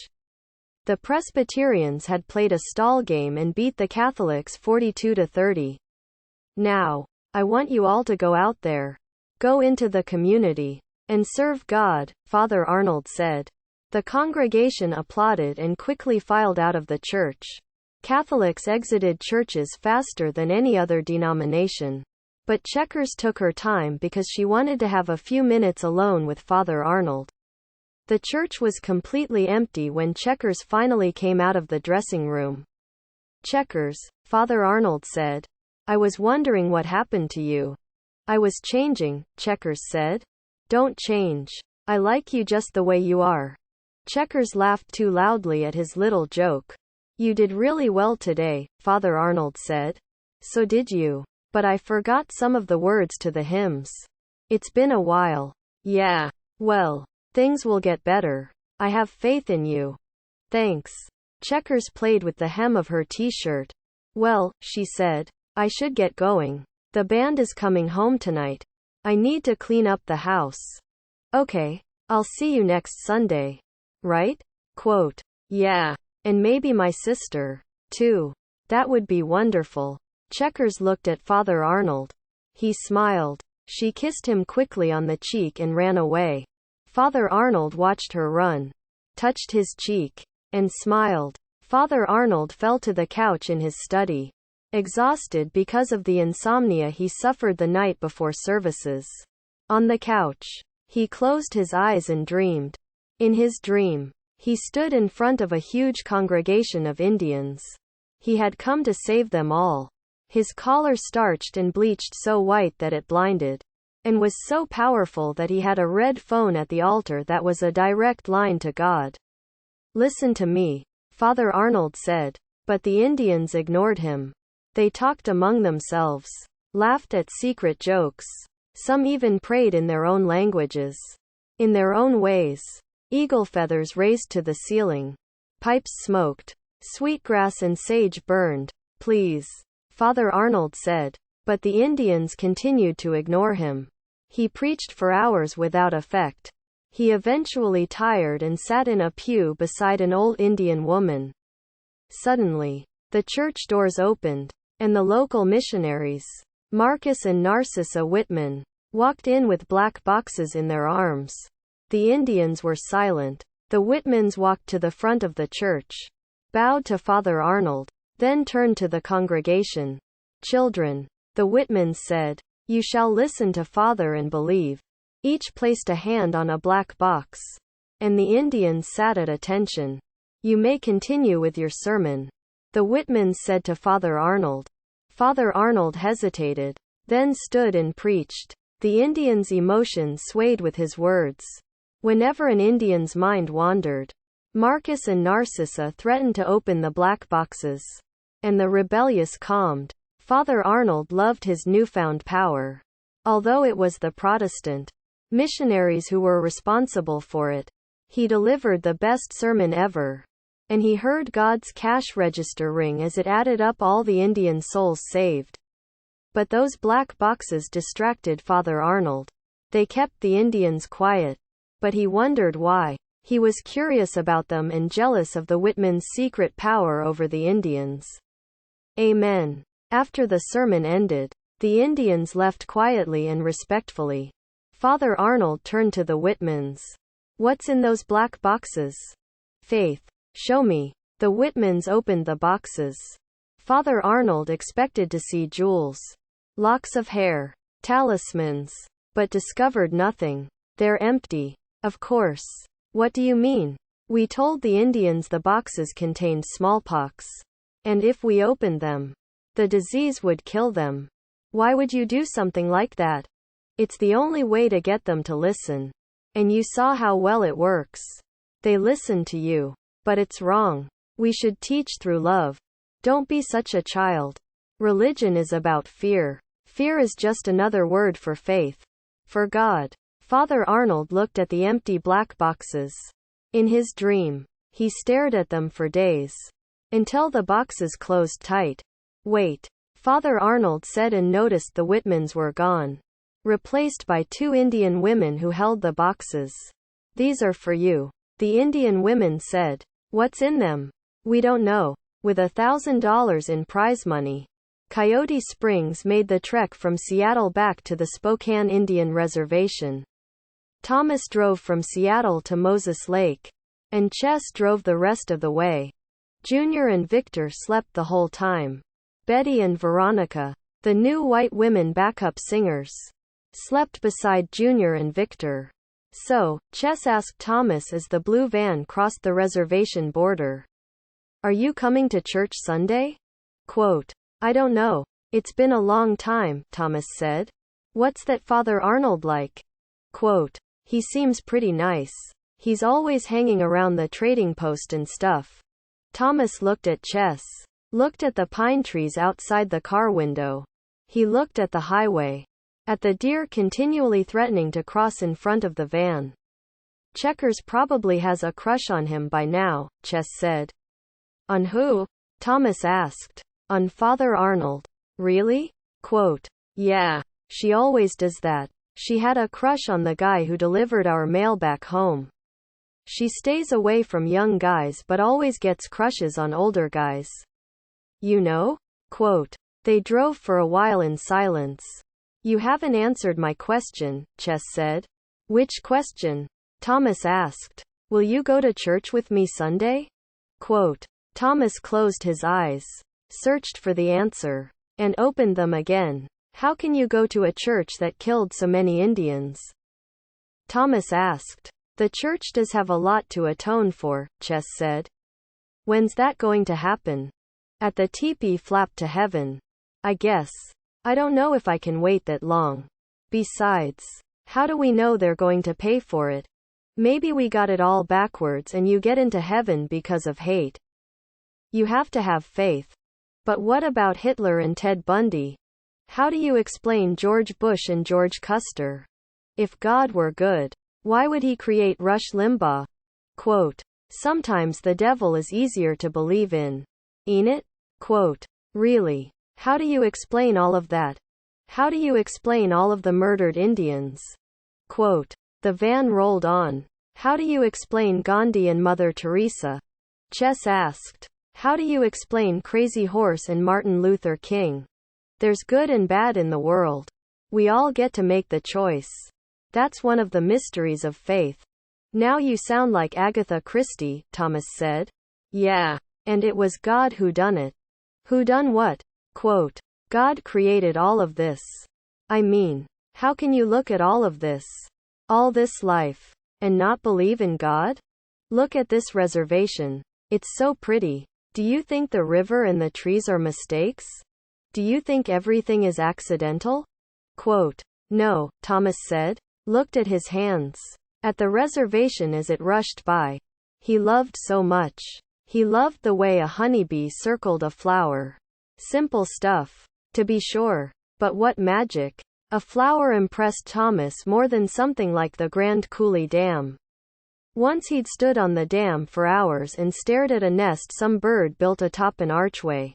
The Presbyterians had played a stall game and beat the Catholics 42-30. Now, I want you all to go out there. Go into the community and serve God, Father Arnold said. The congregation applauded and quickly filed out of the church. Catholics exited churches faster than any other denomination. But Checkers took her time because she wanted to have a few minutes alone with Father Arnold. The church was completely empty when Checkers finally came out of the dressing room. Checkers, Father Arnold said. I was wondering what happened to you. I was changing, Checkers said. Don't change. I like you just the way you are. Checkers laughed too loudly at his little joke. You did really well today, Father Arnold said. So did you. But I forgot some of the words to the hymns. It's been a while. Yeah. Well, things will get better. I have faith in you. Thanks. Checkers played with the hem of her t-shirt. Well, she said, I should get going. The band is coming home tonight. I need to clean up the house. Okay. I'll see you next Sunday. Right? Quote. Yeah. And maybe my sister, too. That would be wonderful. Checkers looked at Father Arnold. He smiled. She kissed him quickly on the cheek and ran away. Father Arnold watched her run, touched his cheek, and smiled. Father Arnold fell to the couch in his study, exhausted because of the insomnia he suffered the night before services. On the couch, he closed his eyes and dreamed. In his dream, he stood in front of a huge congregation of Indians. He had come to save them all. His collar starched and bleached so white that it blinded, and was so powerful that he had a red phone at the altar that was a direct line to God. Listen to me, Father Arnold said. But the Indians ignored him. They talked among themselves, laughed at secret jokes. Some even prayed in their own languages, in their own ways. Eagle feathers raised to the ceiling. Pipes smoked. Sweetgrass and sage burned. Please, Father Arnold said. But the Indians continued to ignore him. He preached for hours without effect. He eventually tired and sat in a pew beside an old Indian woman. Suddenly, the church doors opened, and the local missionaries, Marcus and Narcissa Whitman, walked in with black boxes in their arms. The Indians were silent. The Whitmans walked to the front of the church, bowed to Father Arnold, then turned to the congregation. Children, the Whitmans said, you shall listen to Father and believe. Each placed a hand on a black box, and the Indians sat at attention. You may continue with your sermon, the Whitmans said to Father Arnold. Father Arnold hesitated, then stood and preached. The Indians' emotions swayed with his words. Whenever an Indian's mind wandered, Marcus and Narcissa threatened to open the black boxes, and the rebellious calmed. Father Arnold loved his newfound power. Although it was the Protestant missionaries who were responsible for it, he delivered the best sermon ever. And he heard God's cash register ring as it added up all the Indian souls saved. But those black boxes distracted Father Arnold. They kept the Indians quiet. But he wondered why. He was curious about them and jealous of the Whitmans' secret power over the Indians. Amen. After the sermon ended, the Indians left quietly and respectfully. Father Arnold turned to the Whitmans. What's in those black boxes? Faith. Show me. The Whitmans opened the boxes. Father Arnold expected to see jewels, locks of hair, talismans, but discovered nothing. They're empty. Of course. What do you mean? We told the Indians the boxes contained smallpox. And if we opened them, the disease would kill them. Why would you do something like that? It's the only way to get them to listen. And you saw how well it works. They listened to you. But it's wrong. We should teach through love. Don't be such a child. Religion is about fear. Fear is just another word for faith. For God. Father Arnold looked at the empty black boxes. In his dream, he stared at them for days. Until the boxes closed tight. Wait. Father Arnold said and noticed the Whitmans were gone. Replaced by two Indian women who held the boxes. These are for you. The Indian women said. What's in them? We don't know. With $1,000 in prize money, Coyote Springs made the trek from Seattle back to the Spokane Indian Reservation. Thomas drove from Seattle to Moses Lake, and Chess drove the rest of the way. Junior and Victor slept the whole time. Betty and Veronica, the new white women backup singers, slept beside Junior and Victor. So, Chess asked Thomas as the blue van crossed the reservation border. Are you coming to church Sunday? Quote, I don't know. It's been a long time, Thomas said. What's that Father Arnold like? Quote, he seems pretty nice. He's always hanging around the trading post and stuff. Thomas looked at Chess. Looked at the pine trees outside the car window. He looked at the highway. At the deer continually threatening to cross in front of the van. Checkers probably has a crush on him by now, Chess said. On who? Thomas asked. On Father Arnold. Really? Quote, yeah, she always does that. She had a crush on the guy who delivered our mail back home. She stays away from young guys but always gets crushes on older guys. You know? Quote, they drove for a while in silence. You haven't answered my question, Chess said. Which question? Thomas asked. Will you go to church with me Sunday? Quote, Thomas closed his eyes, searched for the answer, and opened them again. How can you go to a church that killed so many Indians? Thomas asked. The church does have a lot to atone for, Chess said. When's that going to happen? At the Tepee flap to heaven. I guess. I don't know if I can wait that long. Besides, how do we know they're going to pay for it? Maybe we got it all backwards and you get into heaven because of hate. You have to have faith. But what about Hitler and Ted Bundy? How do you explain George Bush and George Custer? If God were good, why would he create Rush Limbaugh? Quote, sometimes the devil is easier to believe in. Ain't it? Quote, really? How do you explain all of that? How do you explain all of the murdered Indians? Quote, the van rolled on. How do you explain Gandhi and Mother Teresa? Chess asked. How do you explain Crazy Horse and Martin Luther King? There's good and bad in the world. We all get to make the choice. That's one of the mysteries of faith. Now you sound like Agatha Christie, Thomas said. Yeah. And it was God who done it. Who done what? Quote, God created all of this. I mean, how can you look at all of this, all this life, and not believe in God? Look at this reservation. It's so pretty. Do you think the river and the trees are mistakes? Do you think everything is accidental? Quote, no, Thomas said, looked at his hands, at the reservation as it rushed by. He loved so much. He loved the way a honeybee circled a flower. Simple stuff, to be sure, but what magic. A flower impressed Thomas more than something like the Grand Coulee Dam. Once he'd stood on the dam for hours and stared at a nest some bird built atop an archway.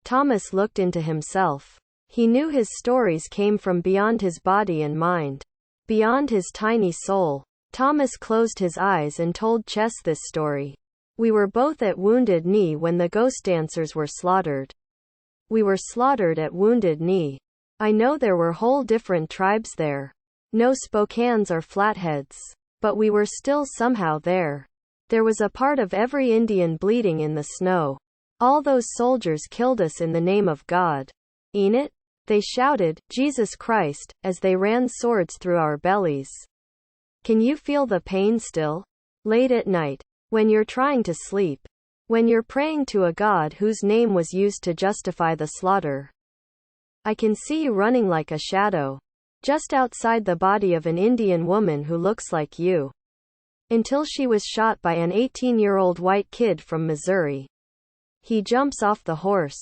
Thomas looked into himself. He knew his stories came from beyond his body and mind, beyond his tiny soul. Thomas closed his eyes and told Chess this story. We were both at Wounded Knee when the ghost dancers were slaughtered. We were slaughtered at Wounded Knee. I know there were whole different tribes there. No Spokanes or Flatheads. But we were still somehow there. There was a part of every Indian bleeding in the snow. All those soldiers killed us in the name of God. Ain't it? They shouted, Jesus Christ, as they ran swords through our bellies. Can you feel the pain still? Late at night, when you're trying to sleep, when you're praying to a God whose name was used to justify the slaughter. I can see you running like a shadow, just outside the body of an Indian woman who looks like you. Until she was shot by an 18-year-old white kid from Missouri. He jumps off the horse,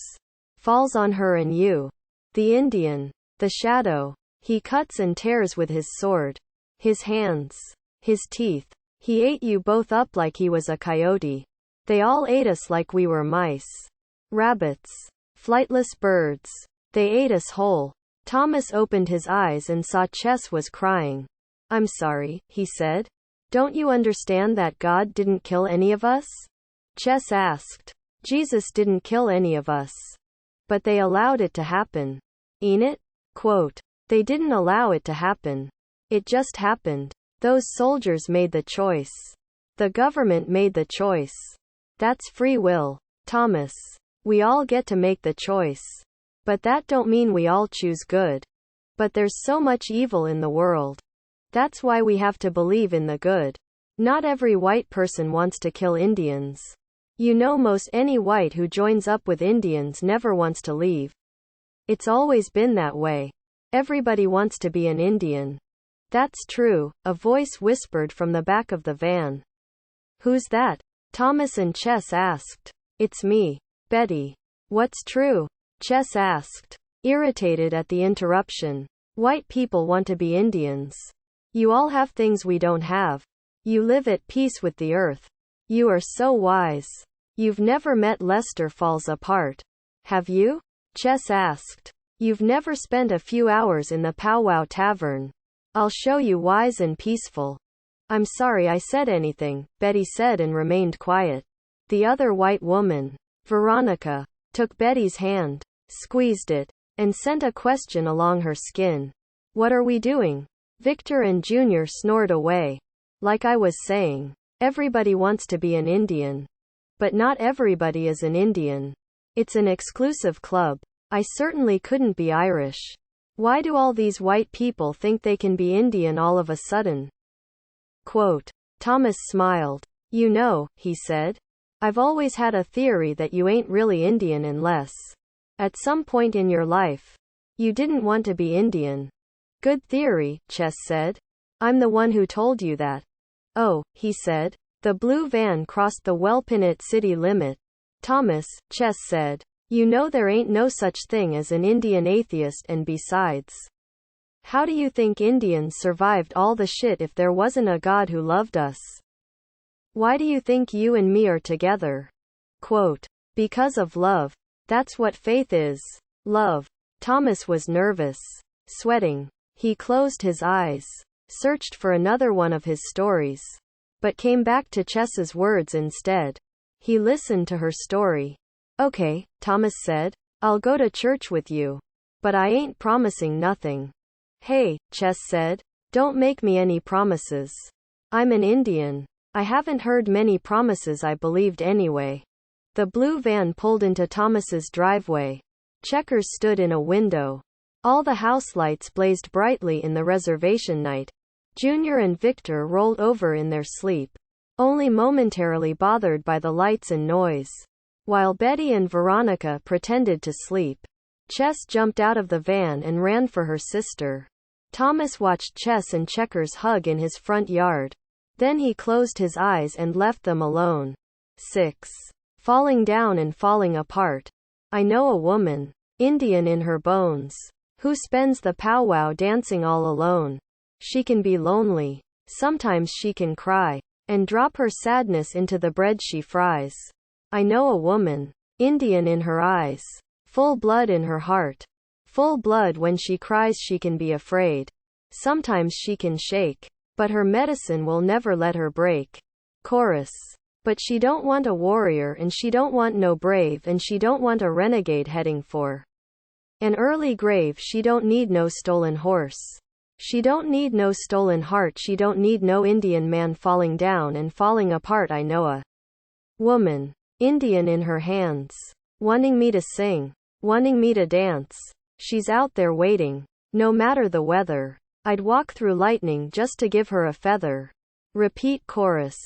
falls on her and you. The Indian, the shadow, he cuts and tears with his sword. His hands, his teeth. He ate you both up like he was a coyote. They all ate us like we were mice. Rabbits. Flightless birds. They ate us whole. Thomas opened his eyes and saw Chess was crying. I'm sorry, he said. Don't you understand that God didn't kill any of us? Chess asked. Jesus didn't kill any of us. But they allowed it to happen. Ain't it? Quote, they didn't allow it to happen. It just happened. Those soldiers made the choice. The government made the choice. That's free will, Thomas. We all get to make the choice. But that don't mean we all choose good. But there's so much evil in the world. That's why we have to believe in the good. Not every white person wants to kill Indians. You know, most any white who joins up with Indians never wants to leave. It's always been that way. Everybody wants to be an Indian. That's true, a voice whispered from the back of the van. Who's that? Thomas and Chess asked. It's me, Betty. What's true? Chess asked, irritated at the interruption. White people want to be Indians. You all have things we don't have. You live at peace with the earth. You are so wise. You've never met Lester Falls Apart. Have you? Chess asked. You've never spent a few hours in the powwow tavern. I'll show you wise and peaceful. I'm sorry I said anything, Betty said and remained quiet. The other white woman, Veronica, took Betty's hand, squeezed it, and sent a question along her skin. What are we doing? Victor and Junior snored away. Like I was saying, everybody wants to be an Indian. But not everybody is an Indian. It's an exclusive club. I certainly couldn't be Irish. Why do all these white people think they can be Indian all of a sudden? Quote, Thomas smiled. You know, he said, I've always had a theory that you ain't really Indian unless, at some point in your life, you didn't want to be Indian. Good theory, Chess said. I'm the one who told you that. Oh, he said. The blue van crossed the Welpinit city limit. Thomas, Chess said. You know there ain't no such thing as an Indian atheist, and besides, how do you think Indians survived all the shit if there wasn't a God who loved us? Why do you think you and me are together? Quote, because of love. That's what faith is. Love. Thomas was nervous. Sweating. He closed his eyes. Searched for another one of his stories. But came back to Chess's words instead. He listened to her story. Okay, Thomas said. I'll go to church with you. But I ain't promising nothing. Hey, Chess said. Don't make me any promises. I'm an Indian. I haven't heard many promises I believed anyway. The blue van pulled into Thomas's driveway. Checkers stood in a window. All the house lights blazed brightly in the reservation night. Junior and Victor rolled over in their sleep, only momentarily bothered by the lights and noise. While Betty and Veronica pretended to sleep, Chess jumped out of the van and ran for her sister. Thomas watched Chess and Checkers hug in his front yard. Then he closed his eyes and left them alone. 6. Falling down and falling apart. I know a woman, Indian in her bones, who spends the powwow dancing all alone. She can be lonely. Sometimes she can cry, and drop her sadness into the bread she fries. I know a woman, Indian in her eyes, full blood in her heart. Full blood when she cries she can be afraid. Sometimes she can shake, but her medicine will never let her break. Chorus. But she don't want a warrior, and she don't want no brave, and she don't want a renegade heading for an early grave. She don't need no stolen horse. She don't need no stolen heart. She don't need no Indian man falling down and falling apart. I know a woman, Indian in her hands, wanting me to sing, wanting me to dance. She's out there waiting, no matter the weather. I'd walk through lightning just to give her a feather. Repeat chorus.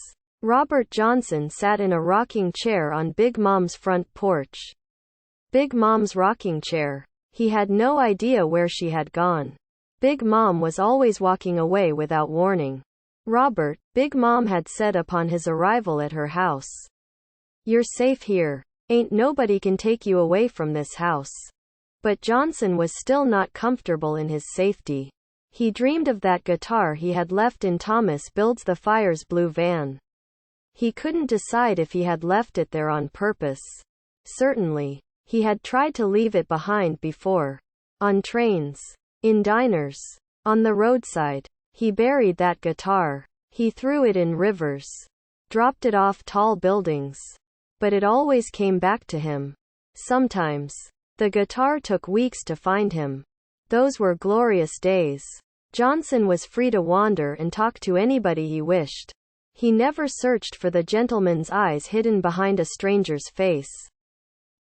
Robert Johnson sat in a rocking chair on Big Mom's front porch. Big Mom's rocking chair. He had no idea where she had gone. Big Mom was always walking away without warning. Robert, Big Mom had said upon his arrival at her house. You're safe here. Ain't nobody can take you away from this house. But Johnson was still not comfortable in his safety. He dreamed of that guitar he had left in Thomas Builds the Fire's blue van. He couldn't decide if he had left it there on purpose. Certainly, he had tried to leave it behind before. On trains. In diners. On the roadside. He buried that guitar. He threw it in rivers. Dropped it off tall buildings. But it always came back to him. Sometimes. The guitar took weeks to find him. Those were glorious days. Johnson was free to wander and talk to anybody he wished. He never searched for the gentleman's eyes hidden behind a stranger's face.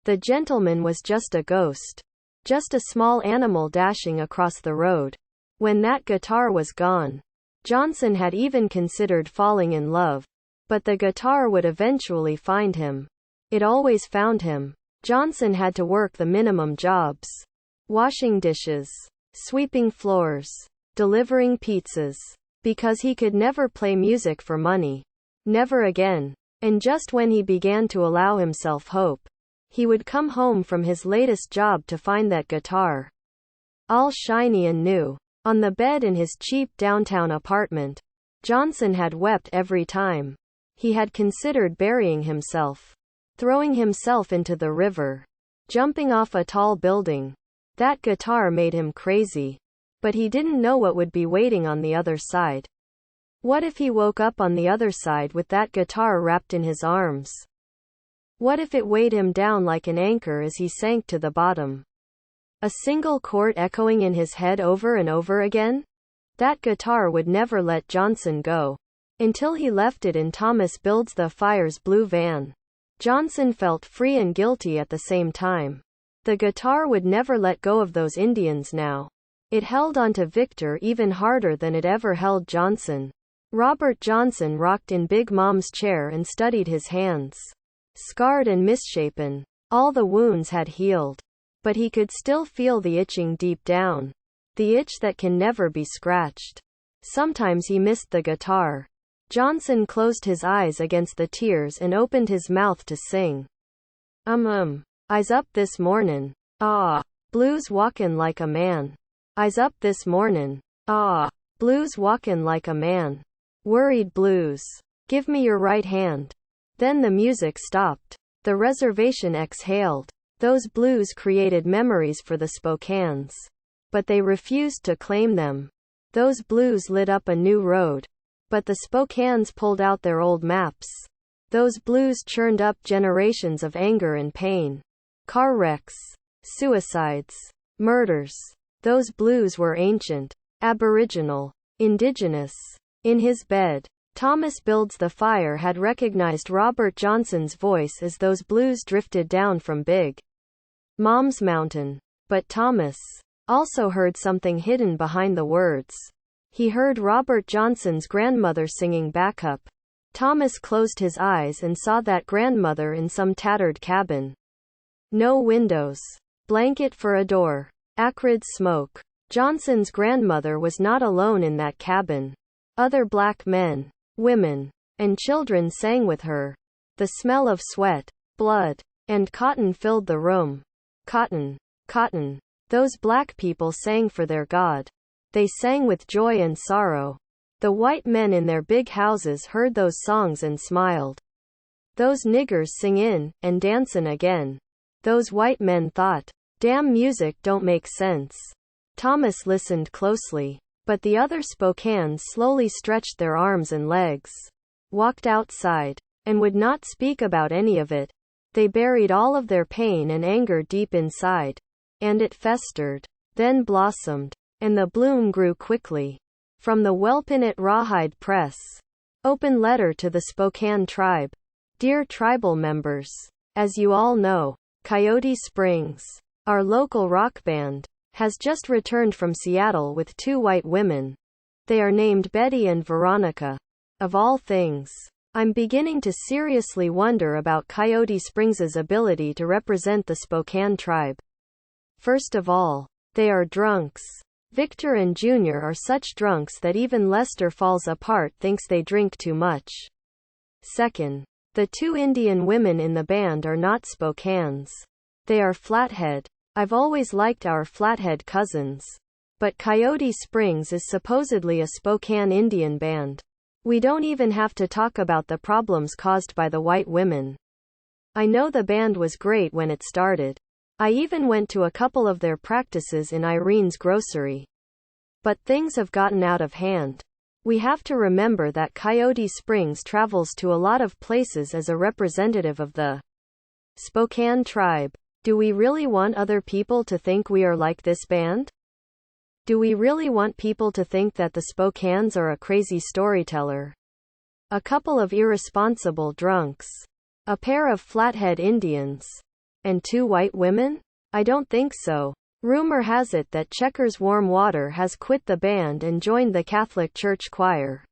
The gentleman was just a ghost. Just a small animal dashing across the road. When that guitar was gone, Johnson had even considered falling in love. But the guitar would eventually find him. It always found him. Johnson had to work the minimum jobs. Washing dishes. Sweeping floors. Delivering pizzas. Because he could never play music for money. Never again. And just when he began to allow himself hope, he would come home from his latest job to find that guitar. All shiny and new. On the bed in his cheap downtown apartment. Johnson had wept every time. He had considered burying himself. Throwing himself into the river. Jumping off a tall building. That guitar made him crazy. But he didn't know what would be waiting on the other side. What if he woke up on the other side with that guitar wrapped in his arms? What if it weighed him down like an anchor as he sank to the bottom? A single chord echoing in his head over and over again? That guitar would never let Johnson go. Until he left it in Thomas Builds the Fire's blue van. Johnson felt free and guilty at the same time. The guitar would never let go of those Indians now. It held onto Victor even harder than it ever held Johnson. Robert Johnson rocked in Big Mom's chair and studied his hands. Scarred and misshapen. All the wounds had healed. But he could still feel the itching deep down. The itch that can never be scratched. Sometimes he missed the guitar. Johnson closed his eyes against the tears and opened his mouth to sing. I's up this mornin'. Ah. Blues walkin' like a man. I's up this mornin'. Ah. Blues walkin' like a man. Worried blues. Give me your right hand. Then the music stopped. The reservation exhaled. Those blues created memories for the Spokanes. But they refused to claim them. Those blues lit up a new road. But the Spokanes pulled out their old maps. Those blues churned up generations of anger and pain. Car wrecks. Suicides. Murders. Those blues were ancient. Aboriginal. Indigenous. In his bed, Thomas builds the fire had recognized Robert Johnson's voice as those blues drifted down from Big Mom's Mountain. But Thomas also heard something hidden behind the words. He heard Robert Johnson's grandmother singing backup. Thomas closed his eyes and saw that grandmother in some tattered cabin. No windows. Blanket for a door. Acrid smoke. Johnson's grandmother was not alone in that cabin. Other black men, women, and children sang with her. The smell of sweat, blood, and cotton filled the room. Cotton, cotton. Those black people sang for their God. They sang with joy and sorrow. The white men in their big houses heard those songs and smiled. Those niggers singin' and dancin' again. Those white men thought, damn music don't make sense. Thomas listened closely. But the other Spokanes slowly stretched their arms and legs, walked outside, and would not speak about any of it. They buried all of their pain and anger deep inside. And it festered, then blossomed, and the bloom grew quickly. From the Wellpinit Rawhide Press. Open letter to the Spokane tribe. Dear tribal members, as you all know, Coyote Springs, our local rock band, has just returned from Seattle with 2 white women. They are named Betty and Veronica. Of all things, I'm beginning to seriously wonder about Coyote Springs' ability to represent the Spokane tribe. First of all, they are drunks. Victor and Junior are such drunks that even Lester Falls Apart thinks they drink too much. Second, the 2 Indian women in the band are not Spokanes. They are Flathead. I've always liked our Flathead cousins. But Coyote Springs is supposedly a Spokane Indian band. We don't even have to talk about the problems caused by the white women. I know the band was great when it started. I even went to a couple of their practices in Irene's grocery. But things have gotten out of hand. We have to remember that Coyote Springs travels to a lot of places as a representative of the Spokane tribe. Do we really want other people to think we are like this band? Do we really want people to think that the Spokanes are a crazy storyteller? A couple of irresponsible drunks? A pair of Flathead Indians? And 2 white women? I don't think so. Rumor has it that Checkers Warm Water has quit the band and joined the Catholic Church choir.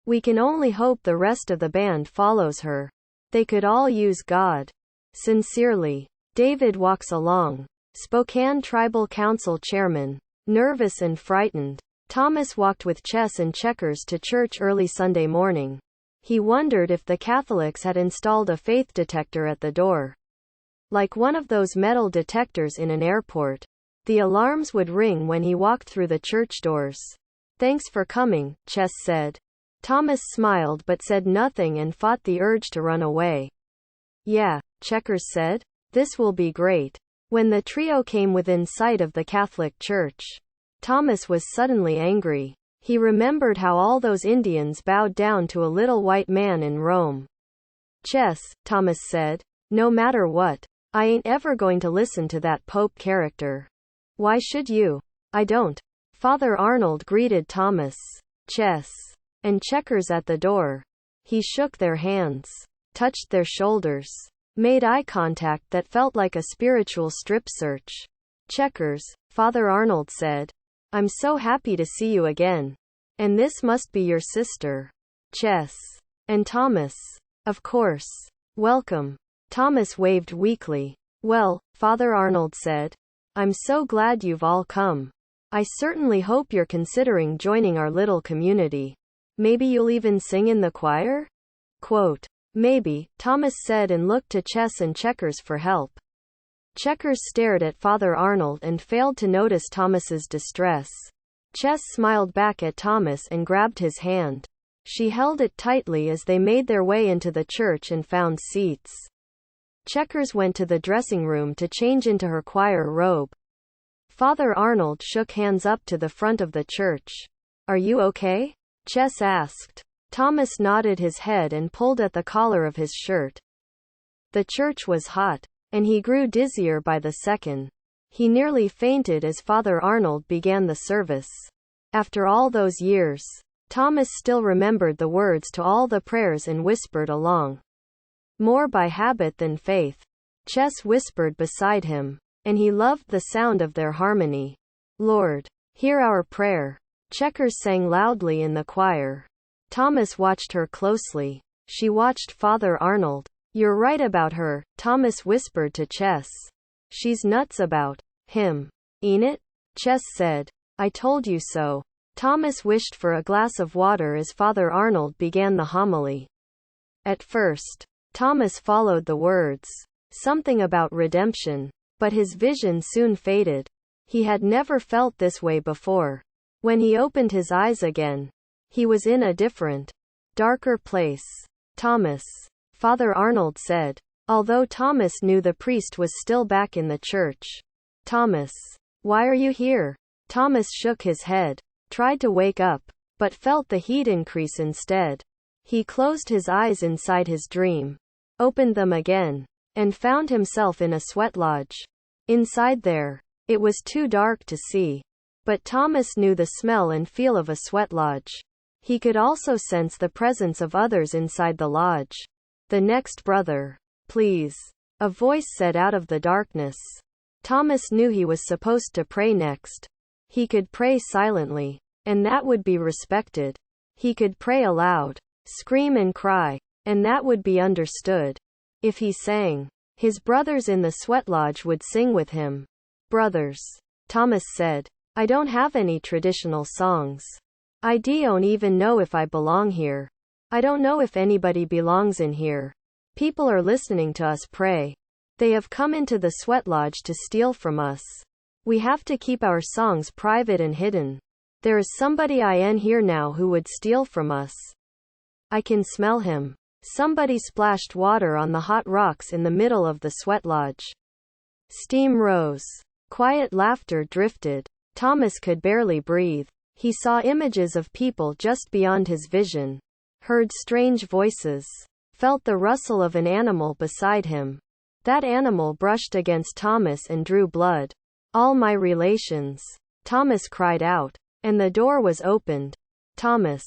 We can only hope the rest of the band follows her. They could all use God. Sincerely, David walks along. Spokane Tribal Council Chairman. Nervous and frightened. Thomas walked with Chess and Checkers to church early Sunday morning. He wondered if the Catholics had installed a faith detector at the door. Like one of those metal detectors in an airport. The alarms would ring when he walked through the church doors. Thanks for coming, Chess said. Thomas smiled but said nothing and fought the urge to run away. Yeah, Checkers said. This will be great. When the trio came within sight of the Catholic Church, Thomas was suddenly angry. He remembered how all those Indians bowed down to a little white man in Rome. Chess, Thomas said. No matter what, I ain't ever going to listen to that Pope character. Why should you? I don't. Father Arnold greeted Thomas, Chess, and Checkers at the door. He shook their hands, touched their shoulders, made eye contact that felt like a spiritual strip search. Checkers, Father Arnold said. I'm so happy to see you again. And this must be your sister. Chess. And Thomas. Of course. Welcome. Thomas waved weakly. Well, Father Arnold said. I'm so glad you've all come. I certainly hope you're considering joining our little community. Maybe you'll even sing in the choir? Quote. Maybe, Thomas said and looked to Chess and Checkers for help. Checkers stared at Father Arnold and failed to notice Thomas's distress. Chess smiled back at Thomas and grabbed his hand. She held it tightly as they made their way into the church and found seats. Checkers went to the dressing room to change into her choir robe. Father Arnold shook hands up to the front of the church. "Are you okay?" Chess asked. Thomas nodded his head and pulled at the collar of his shirt. The church was hot, and he grew dizzier by the second. He nearly fainted as Father Arnold began the service. After all those years, Thomas still remembered the words to all the prayers and whispered along. More by habit than faith. Chess whispered beside him, and he loved the sound of their harmony. "Lord, hear our prayer." Checkers sang loudly in the choir. Thomas watched her closely. She watched Father Arnold. "You're right about her," Thomas whispered to Chess. "She's nuts about him. Ain't it?" Chess said. "I told you so." Thomas wished for a glass of water as Father Arnold began the homily. At first, Thomas followed the words. Something about redemption. But his vision soon faded. He had never felt this way before. When he opened his eyes again, he was in a different, darker place. "Thomas," Father Arnold said, although Thomas knew the priest was still back in the church. "Thomas, why are you here?" Thomas shook his head, tried to wake up, but felt the heat increase instead. He closed his eyes inside his dream, opened them again, and found himself in a sweat lodge. Inside there, it was too dark to see. But Thomas knew the smell and feel of a sweat lodge. He could also sense the presence of others inside the lodge. "The next brother, please," a voice said out of the darkness. Thomas knew he was supposed to pray next. He could pray silently, and that would be respected. He could pray aloud, scream and cry, and that would be understood. If he sang, his brothers in the sweat lodge would sing with him. "Brothers," Thomas said, "I don't have any traditional songs. I don't even know if I belong here. I don't know if anybody belongs in here. People are listening to us pray. They have come into the sweat lodge to steal from us. We have to keep our songs private and hidden. There is somebody in here now who would steal from us. I can smell him." Somebody splashed water on the hot rocks in the middle of the sweat lodge. Steam rose. Quiet laughter drifted. Thomas could barely breathe. He saw images of people just beyond his vision. Heard strange voices. Felt the rustle of an animal beside him. That animal brushed against Thomas and drew blood. "All my relations," Thomas cried out. And the door was opened. "Thomas."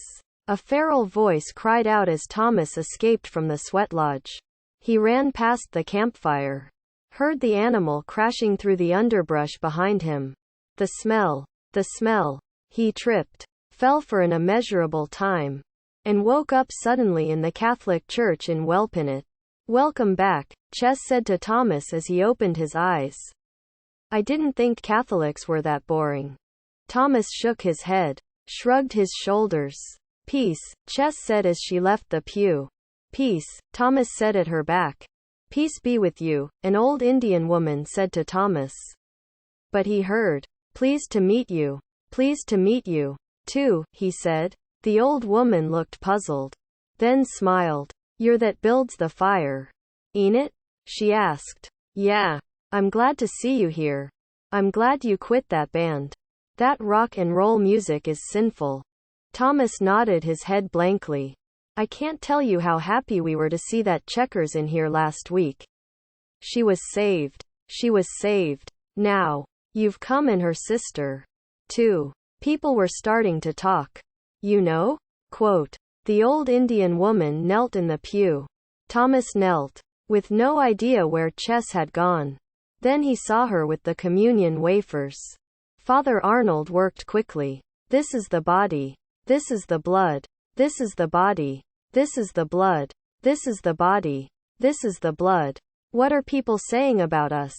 A feral voice cried out as Thomas escaped from the sweat lodge. He ran past the campfire. Heard the animal crashing through the underbrush behind him. The smell. He tripped, fell for an immeasurable time, and woke up suddenly in the Catholic church in Welpinit. "Welcome back," Chess said to Thomas as he opened his eyes. "I didn't think Catholics were that boring." Thomas shook his head, shrugged his shoulders. "Peace," Chess said as she left the pew. "Peace," Thomas said at her back. "Peace be with you," an old Indian woman said to Thomas. But he heard, "Pleased to meet you." "Pleased to meet you, too," he said. The old woman looked puzzled, then smiled. "You're that builds the fire, ain't it?" she asked. "Yeah. I'm glad to see you here. I'm glad you quit that band. That rock and roll music is sinful." Thomas nodded his head blankly. "I can't tell you how happy we were to see that Checkers in here last week. She was saved. She was saved. Now, you've come and her sister, too." People were starting to talk. "You know?" Quote. The old Indian woman knelt in the pew. Thomas knelt, with no idea where Chess had gone. Then he saw her with the communion wafers. Father Arnold worked quickly. "This is the body. This is the blood. This is the body. This is the blood. This is the body. This is the blood. What are people saying about us?"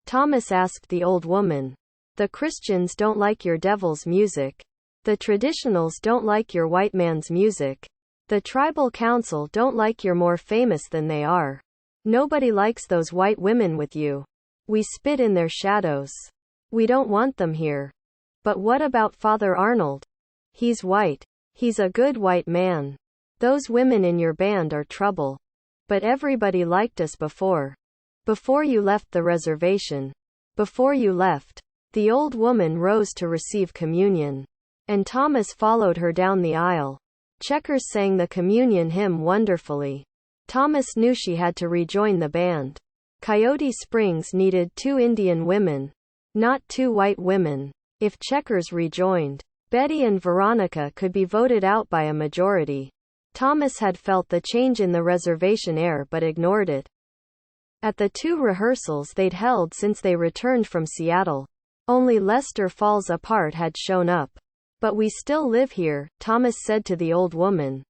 Thomas asked the old woman. "The Christians don't like your devil's music. The traditionals don't like your white man's music. The tribal council don't like you're more famous than they are. Nobody likes those white women with you. We spit in their shadows. We don't want them here. But what about Father Arnold? He's white. He's a good white man. Those women in your band are trouble. But everybody liked us before. Before you left the reservation. Before you left. The old woman rose to receive communion. And Thomas followed her down the aisle. Checkers sang the communion hymn wonderfully. Thomas knew she had to rejoin the band. Coyote Springs needed 2 Indian women. Not 2 white women. If Checkers rejoined, Betty and Veronica could be voted out by a majority. Thomas had felt the change in the reservation air but ignored it. At the 2 rehearsals they'd held since they returned from Seattle, only Lester Falls Apart had shown up. But we still live here, Thomas said to the old woman.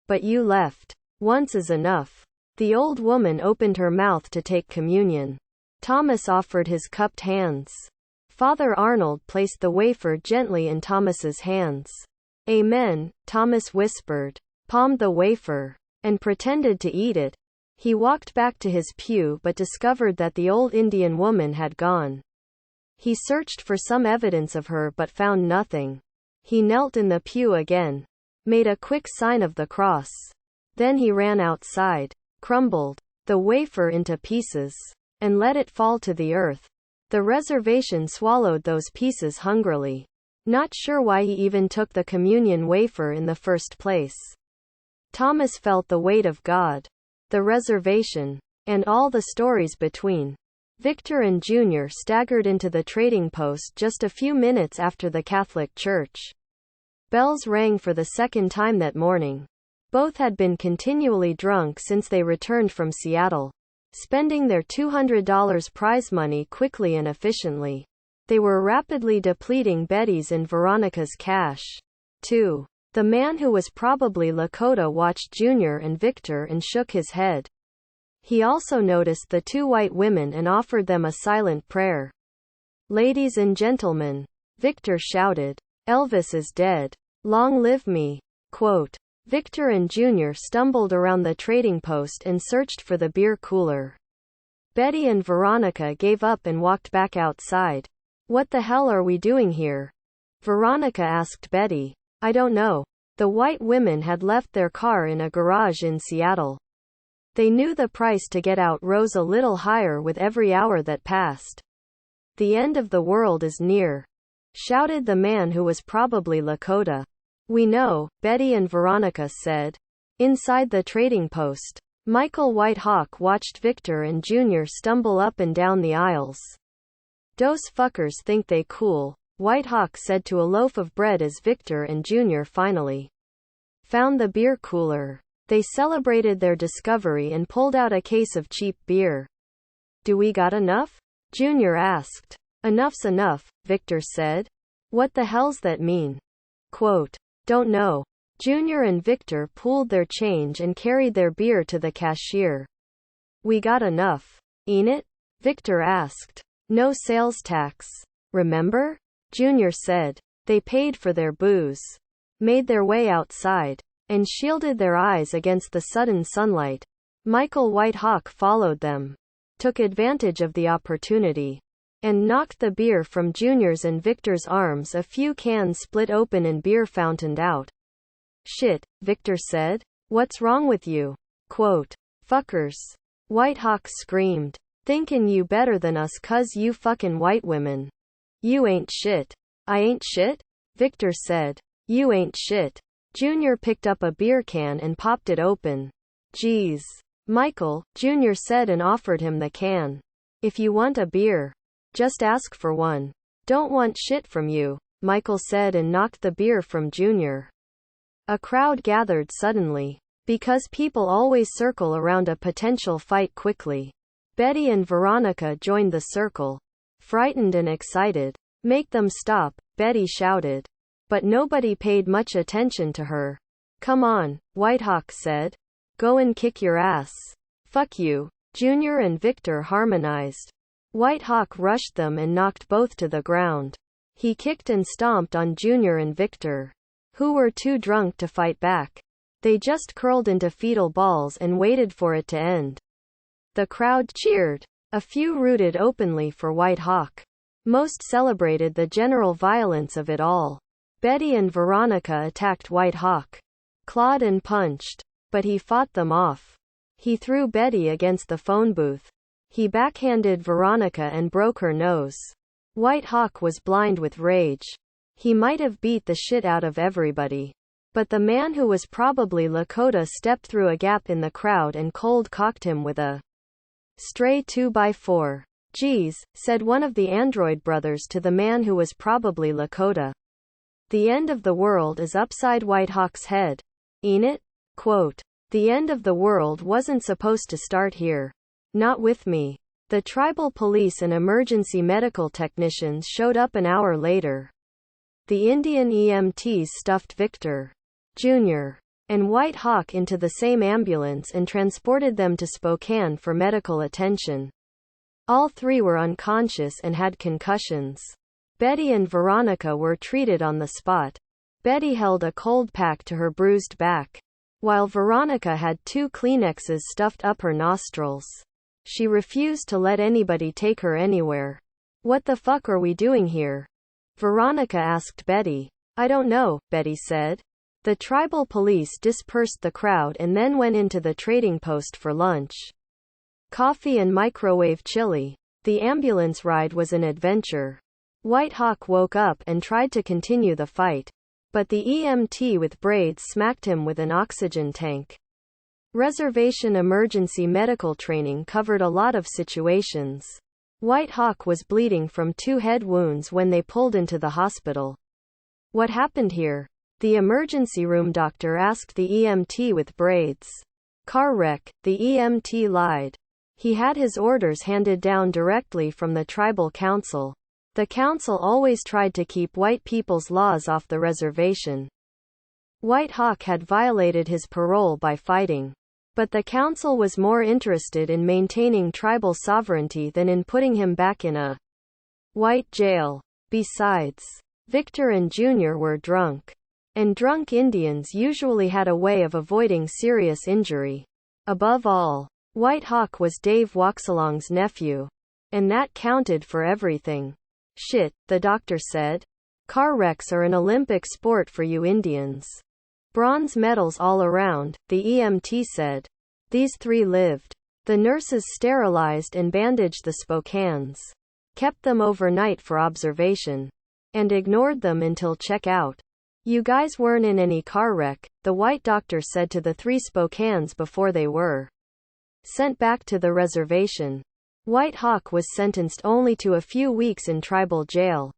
But you left. Once is enough. The old woman opened her mouth to take communion. Thomas offered his cupped hands. Father Arnold placed the wafer gently in Thomas's hands. Amen, Thomas whispered, palmed the wafer, and pretended to eat it. He walked back to his pew but discovered that the old Indian woman had gone. He searched for some evidence of her but found nothing. He knelt in the pew again, made a quick sign of the cross. Then he ran outside, crumbled the wafer into pieces, and let it fall to the earth. The reservation swallowed those pieces hungrily. Not sure why he even took the communion wafer in the first place. Thomas felt the weight of God, the reservation, and all the stories between. Victor and Junior staggered into the trading post just a few minutes after the Catholic Church. Bells rang for the second time that morning. Both had been continually drunk since they returned from Seattle, spending their $200 prize money quickly and efficiently. They were rapidly depleting Betty's and Veronica's cash, too. The man who was probably Lakota watched Junior and Victor and shook his head. He also noticed the 2 white women and offered them a silent prayer. Ladies and gentlemen, Victor shouted, Elvis is dead. Long live me. Quote. Victor and Junior stumbled around the trading post and searched for the beer cooler. Betty and Veronica gave up and walked back outside. What the hell are we doing here? Veronica asked Betty. I don't know. The white women had left their car in a garage in Seattle. They knew the price to get out rose a little higher with every hour that passed. The end of the world is near, shouted the man who was probably Lakota. We know, Betty and Veronica said. Inside the trading post, Michael Whitehawk watched Victor and Junior stumble up and down the aisles. Dose fuckers think they cool, Whitehawk said to a loaf of bread as Victor and Junior finally found the beer cooler. They celebrated their discovery and pulled out a case of cheap beer. Do we got enough? Junior asked. Enough's enough, Victor said. What the hell's that mean? Quote. Don't know. Junior and Victor pooled their change and carried their beer to the cashier. We got enough. Ain't it? Victor asked. No sales tax. Remember? Junior said. They paid for their booze, made their way outside, and shielded their eyes against the sudden sunlight. Michael Whitehawk followed them, took advantage of the opportunity, and knocked the beer from Junior's and Victor's arms. A few cans split open and beer fountained out. Shit, Victor said. What's wrong with you? Quote. Fuckers. Whitehawk screamed. Thinkin' you better than us 'cause you fucking white women. You ain't shit. I ain't shit? Victor said. You ain't shit. Junior picked up a beer can and popped it open. Geez, Michael, Junior said and offered him the can. If you want a beer, just ask for one. Don't want shit from you, Michael said and knocked the beer from Junior. A crowd gathered suddenly, because people always circle around a potential fight quickly. Betty and Veronica joined the circle, frightened and excited. Make them stop, Betty shouted. But nobody paid much attention to her. Come on, Whitehawk said. Go and kick your ass. Fuck you. Junior and Victor harmonized. Whitehawk rushed them and knocked both to the ground. He kicked and stomped on Junior and Victor, who were too drunk to fight back. They just curled into fetal balls and waited for it to end. The crowd cheered. A few rooted openly for White Hawk. Most celebrated the general violence of it all. Betty and Veronica attacked White Hawk. Clawed and punched. But he fought them off. He threw Betty against the phone booth. He backhanded Veronica and broke her nose. White Hawk was blind with rage. He might have beat the shit out of everybody. But the man who was probably Lakota stepped through a gap in the crowd and cold-cocked him with a stray 2x4. Geez, said one of the android brothers to the man who was probably Lakota. The end of the world is upside White Hawk's head. Ain't it? Quote. The end of the world wasn't supposed to start here. Not with me. The tribal police and emergency medical technicians showed up an hour later. The Indian EMTs stuffed Victor Jr. and White Hawk into the same ambulance and transported them to Spokane for medical attention. All three were unconscious and had concussions. Betty and Veronica were treated on the spot. Betty held a cold pack to her bruised back, while Veronica had 2 Kleenexes stuffed up her nostrils. She refused to let anybody take her anywhere. What the fuck are we doing here? Veronica asked Betty. I don't know, Betty said. The tribal police dispersed the crowd and then went into the trading post for lunch. Coffee and microwave chili. The ambulance ride was an adventure. White Hawk woke up and tried to continue the fight. But the EMT with braids smacked him with an oxygen tank. Reservation emergency medical training covered a lot of situations. White Hawk was bleeding from 2 head wounds when they pulled into the hospital. What happened here? The emergency room doctor asked the EMT with braids. Car wreck, the EMT lied. He had his orders handed down directly from the tribal council. The council always tried to keep white people's laws off the reservation. White Hawk had violated his parole by fighting. But the council was more interested in maintaining tribal sovereignty than in putting him back in a white jail. Besides, Victor and Junior were drunk. And drunk Indians usually had a way of avoiding serious injury. Above all, White Hawk was Dave Waxalong's nephew. And that counted for everything. Shit, the doctor said. Car wrecks are an Olympic sport for you Indians. Bronze medals all around, the EMT said. These 3 lived. The nurses sterilized and bandaged the Spokanes. Kept them overnight for observation. And ignored them until check-out. You guys weren't in any car wreck, the white doctor said to the 3 Spokanes before they were sent back to the reservation. White Hawk was sentenced only to a few weeks in tribal jail.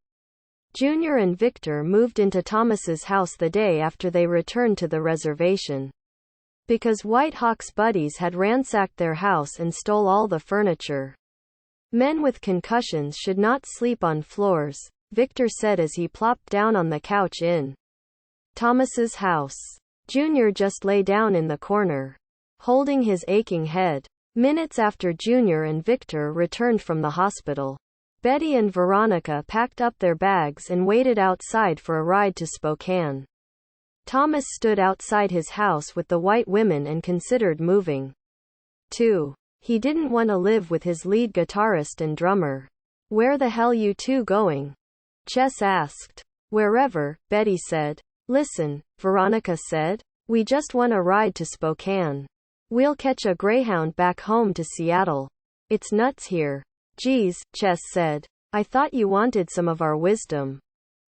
Junior and Victor moved into Thomas's house the day after they returned to the reservation. Because White Hawk's buddies had ransacked their house and stole all the furniture. Men with concussions should not sleep on floors, Victor said as he plopped down on the couch in Thomas's house. Junior just lay down in the corner, holding his aching head. Minutes after Junior and Victor returned from the hospital, Betty and Veronica packed up their bags and waited outside for a ride to Spokane. Thomas stood outside his house with the white women and considered moving. 2. He didn't want to live with his lead guitarist and drummer. Where the hell you 2 going? Chess asked. Wherever, Betty said. Listen, Veronica said. We just want a ride to Spokane. We'll catch a Greyhound back home to Seattle. It's nuts here. Geez, Chess said. I thought you wanted some of our wisdom.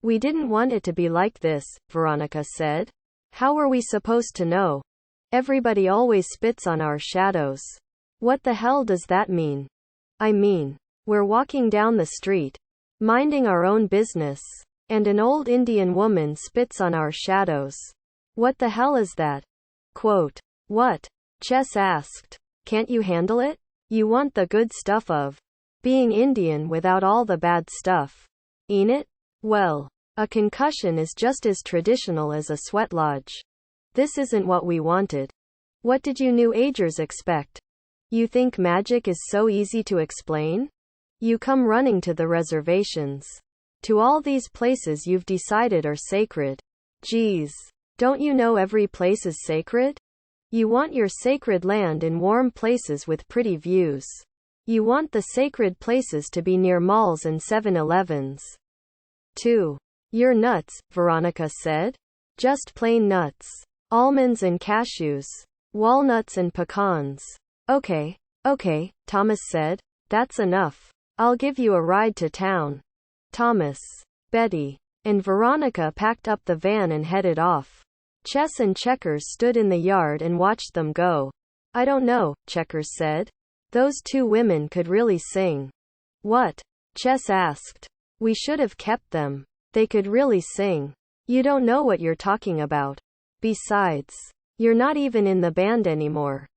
We didn't want it to be like this, Veronica said. How were we supposed to know? Everybody always spits on our shadows. What the hell does that mean? I mean, we're walking down the street, minding our own business, and an old Indian woman spits on our shadows. What the hell is that? Quote. What? Chess asked. Can't you handle it? You want the good stuff of being Indian without all the bad stuff. Ain't it? Well, a concussion is just as traditional as a sweat lodge. This isn't what we wanted. What did you New Agers expect? You think magic is so easy to explain? You come running to the reservations. To all these places you've decided are sacred. Geez. Don't you know every place is sacred? You want your sacred land in warm places with pretty views. You want the sacred places to be near malls and 7-Elevens. 2. You're nuts, Veronica said. Just plain nuts. Almonds and cashews. Walnuts and pecans. Okay, Thomas said. That's enough. I'll give you a ride to town. Thomas, Betty, and Veronica packed up the van and headed off. Chess and Checkers stood in the yard and watched them go. I don't know, Checkers said. Those two women could really sing. What? Chess asked. We should have kept them. They could really sing. You don't know what you're talking about. Besides, you're not even in the band anymore.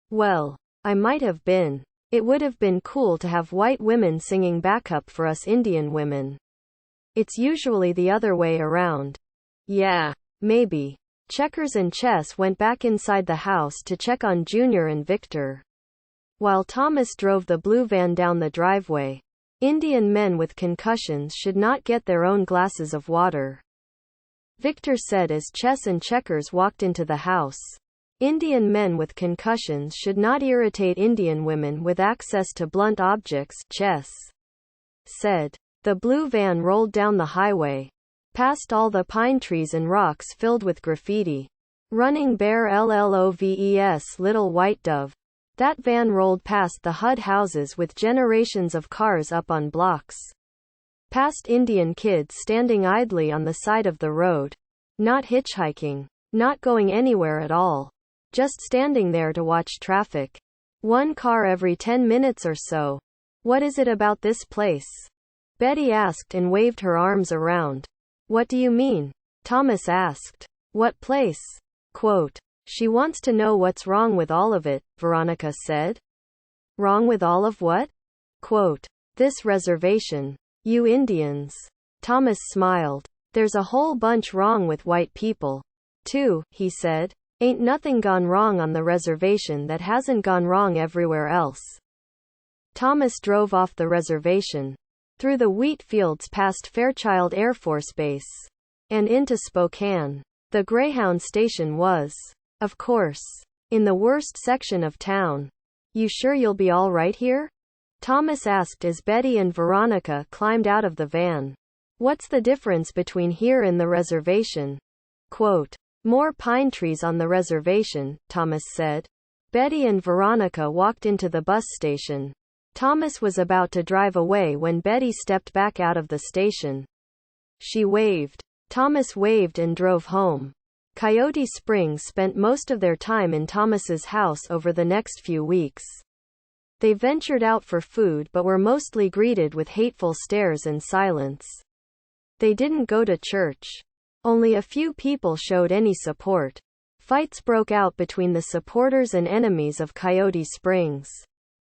Well, I might have been. It would have been cool to have white women singing backup for us Indian women. It's usually the other way around. Yeah, maybe. Checkers and Chess went back inside the house to check on Junior and Victor. While Thomas drove the blue van down the driveway. Indian men with concussions should not get their own glasses of water, Victor said as Chess and Checkers walked into the house. Indian men with concussions should not irritate Indian women with access to blunt objects, Chess said. The blue van rolled down the highway, past all the pine trees and rocks filled with graffiti. Running Bear LLOVES Little White Dove. That van rolled past the HUD houses with generations of cars up on blocks. Past Indian kids standing idly on the side of the road. Not hitchhiking. Not going anywhere at all. Just standing there to watch traffic. One car every 10 minutes or so. What is it about this place? Betty asked and waved her arms around. What do you mean? Thomas asked. What place? Quote. She wants to know what's wrong with all of it, Veronica said. Wrong with all of what? Quote. This reservation. You Indians. Thomas smiled. There's a whole bunch wrong with white people, too, he said. Ain't nothing gone wrong on the reservation that hasn't gone wrong everywhere else. Thomas drove off the reservation, through the wheat fields past Fairchild Air Force Base, and into Spokane. The Greyhound station was, of course, in the worst section of town. You sure you'll be all right here? Thomas asked as Betty and Veronica climbed out of the van. What's the difference between here and the reservation? Quote. More pine trees on the reservation, Thomas said. Betty and Veronica walked into the bus station. Thomas was about to drive away when Betty stepped back out of the station. She waved. Thomas waved and drove home. Coyote Springs spent most of their time in Thomas's house over the next few weeks. They ventured out for food but were mostly greeted with hateful stares and silence. They didn't go to church. Only a few people showed any support. Fights broke out between the supporters and enemies of Coyote Springs.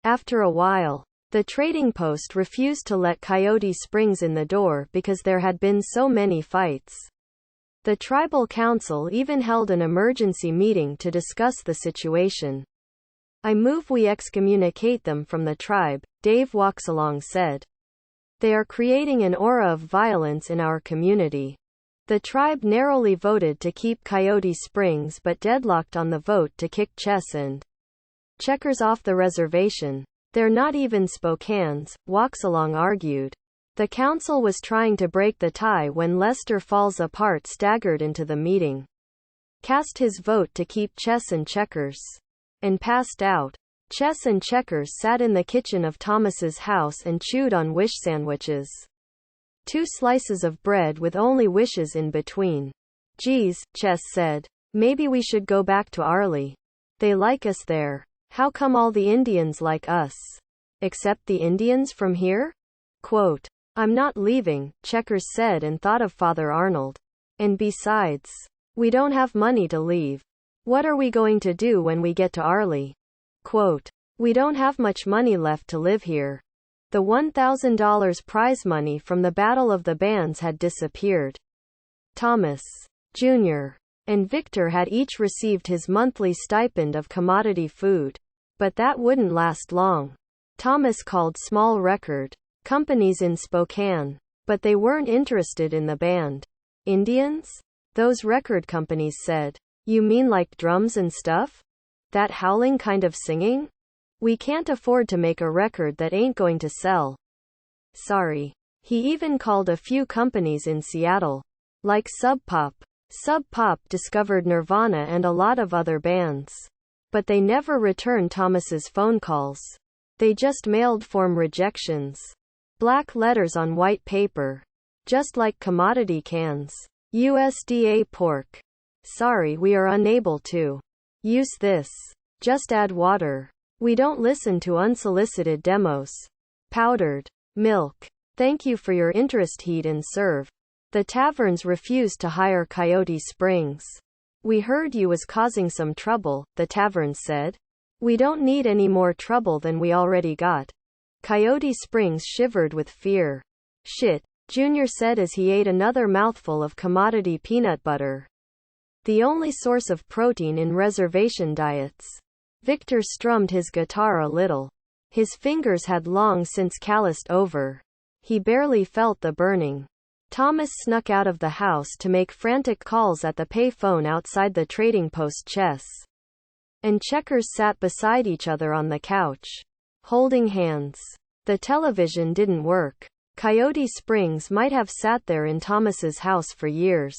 After a while, the trading post refused to let Coyote Springs in the door because there had been so many fights. The tribal council even held an emergency meeting to discuss the situation. I move we excommunicate them from the tribe, Dave Walksalong said. They are creating an aura of violence in our community. The tribe narrowly voted to keep Coyote Springs but deadlocked on the vote to kick Chess and Checkers off the reservation. They're not even Spokane's, Walksalong argued. The council was trying to break the tie when Lester Falls Apart staggered into the meeting, cast his vote to keep Chess and Checkers, and passed out. Chess and Checkers sat in the kitchen of Thomas's house and chewed on wish sandwiches. 2 slices of bread with only wishes in between. Geez, Chess said. Maybe we should go back to Arlie. They like us there. How come all the Indians like us? Except the Indians from here? Quote. I'm not leaving, Checkers said and thought of Father Arnold. And besides, we don't have money to leave. What are we going to do when we get to Arlie? Quote. We don't have much money left to live here. The $1,000 prize money from the Battle of the Bands had disappeared. Thomas, Jr., and Victor had each received his monthly stipend of commodity food. But that wouldn't last long. Thomas called small record companies in Spokane, but they weren't interested in the band. Indians? Those record companies said. You mean like drums and stuff? That howling kind of singing? We can't afford to make a record that ain't going to sell. Sorry. He even called a few companies in Seattle. Like Sub Pop. Sub Pop discovered Nirvana and a lot of other bands. But they never returned Thomas's phone calls. They just mailed form rejections. Black letters on white paper. Just like commodity cans. USDA pork. Sorry, we are unable to use this. Just add water. We don't listen to unsolicited demos. Powdered milk. Thank you for your interest. Heat and serve. The taverns refused to hire Coyote Springs. We heard you was causing some trouble, the tavern said. We don't need any more trouble than we already got. Coyote Springs shivered with fear. Shit, Junior said as he ate another mouthful of commodity peanut butter. The only source of protein in reservation diets. Victor strummed his guitar a little. His fingers had long since calloused over. He barely felt the burning. Thomas snuck out of the house to make frantic calls at the pay phone outside the trading post. Chess and checkers sat beside each other on the couch, holding hands. The television didn't work. Coyote Springs might have sat there in Thomas's house for years,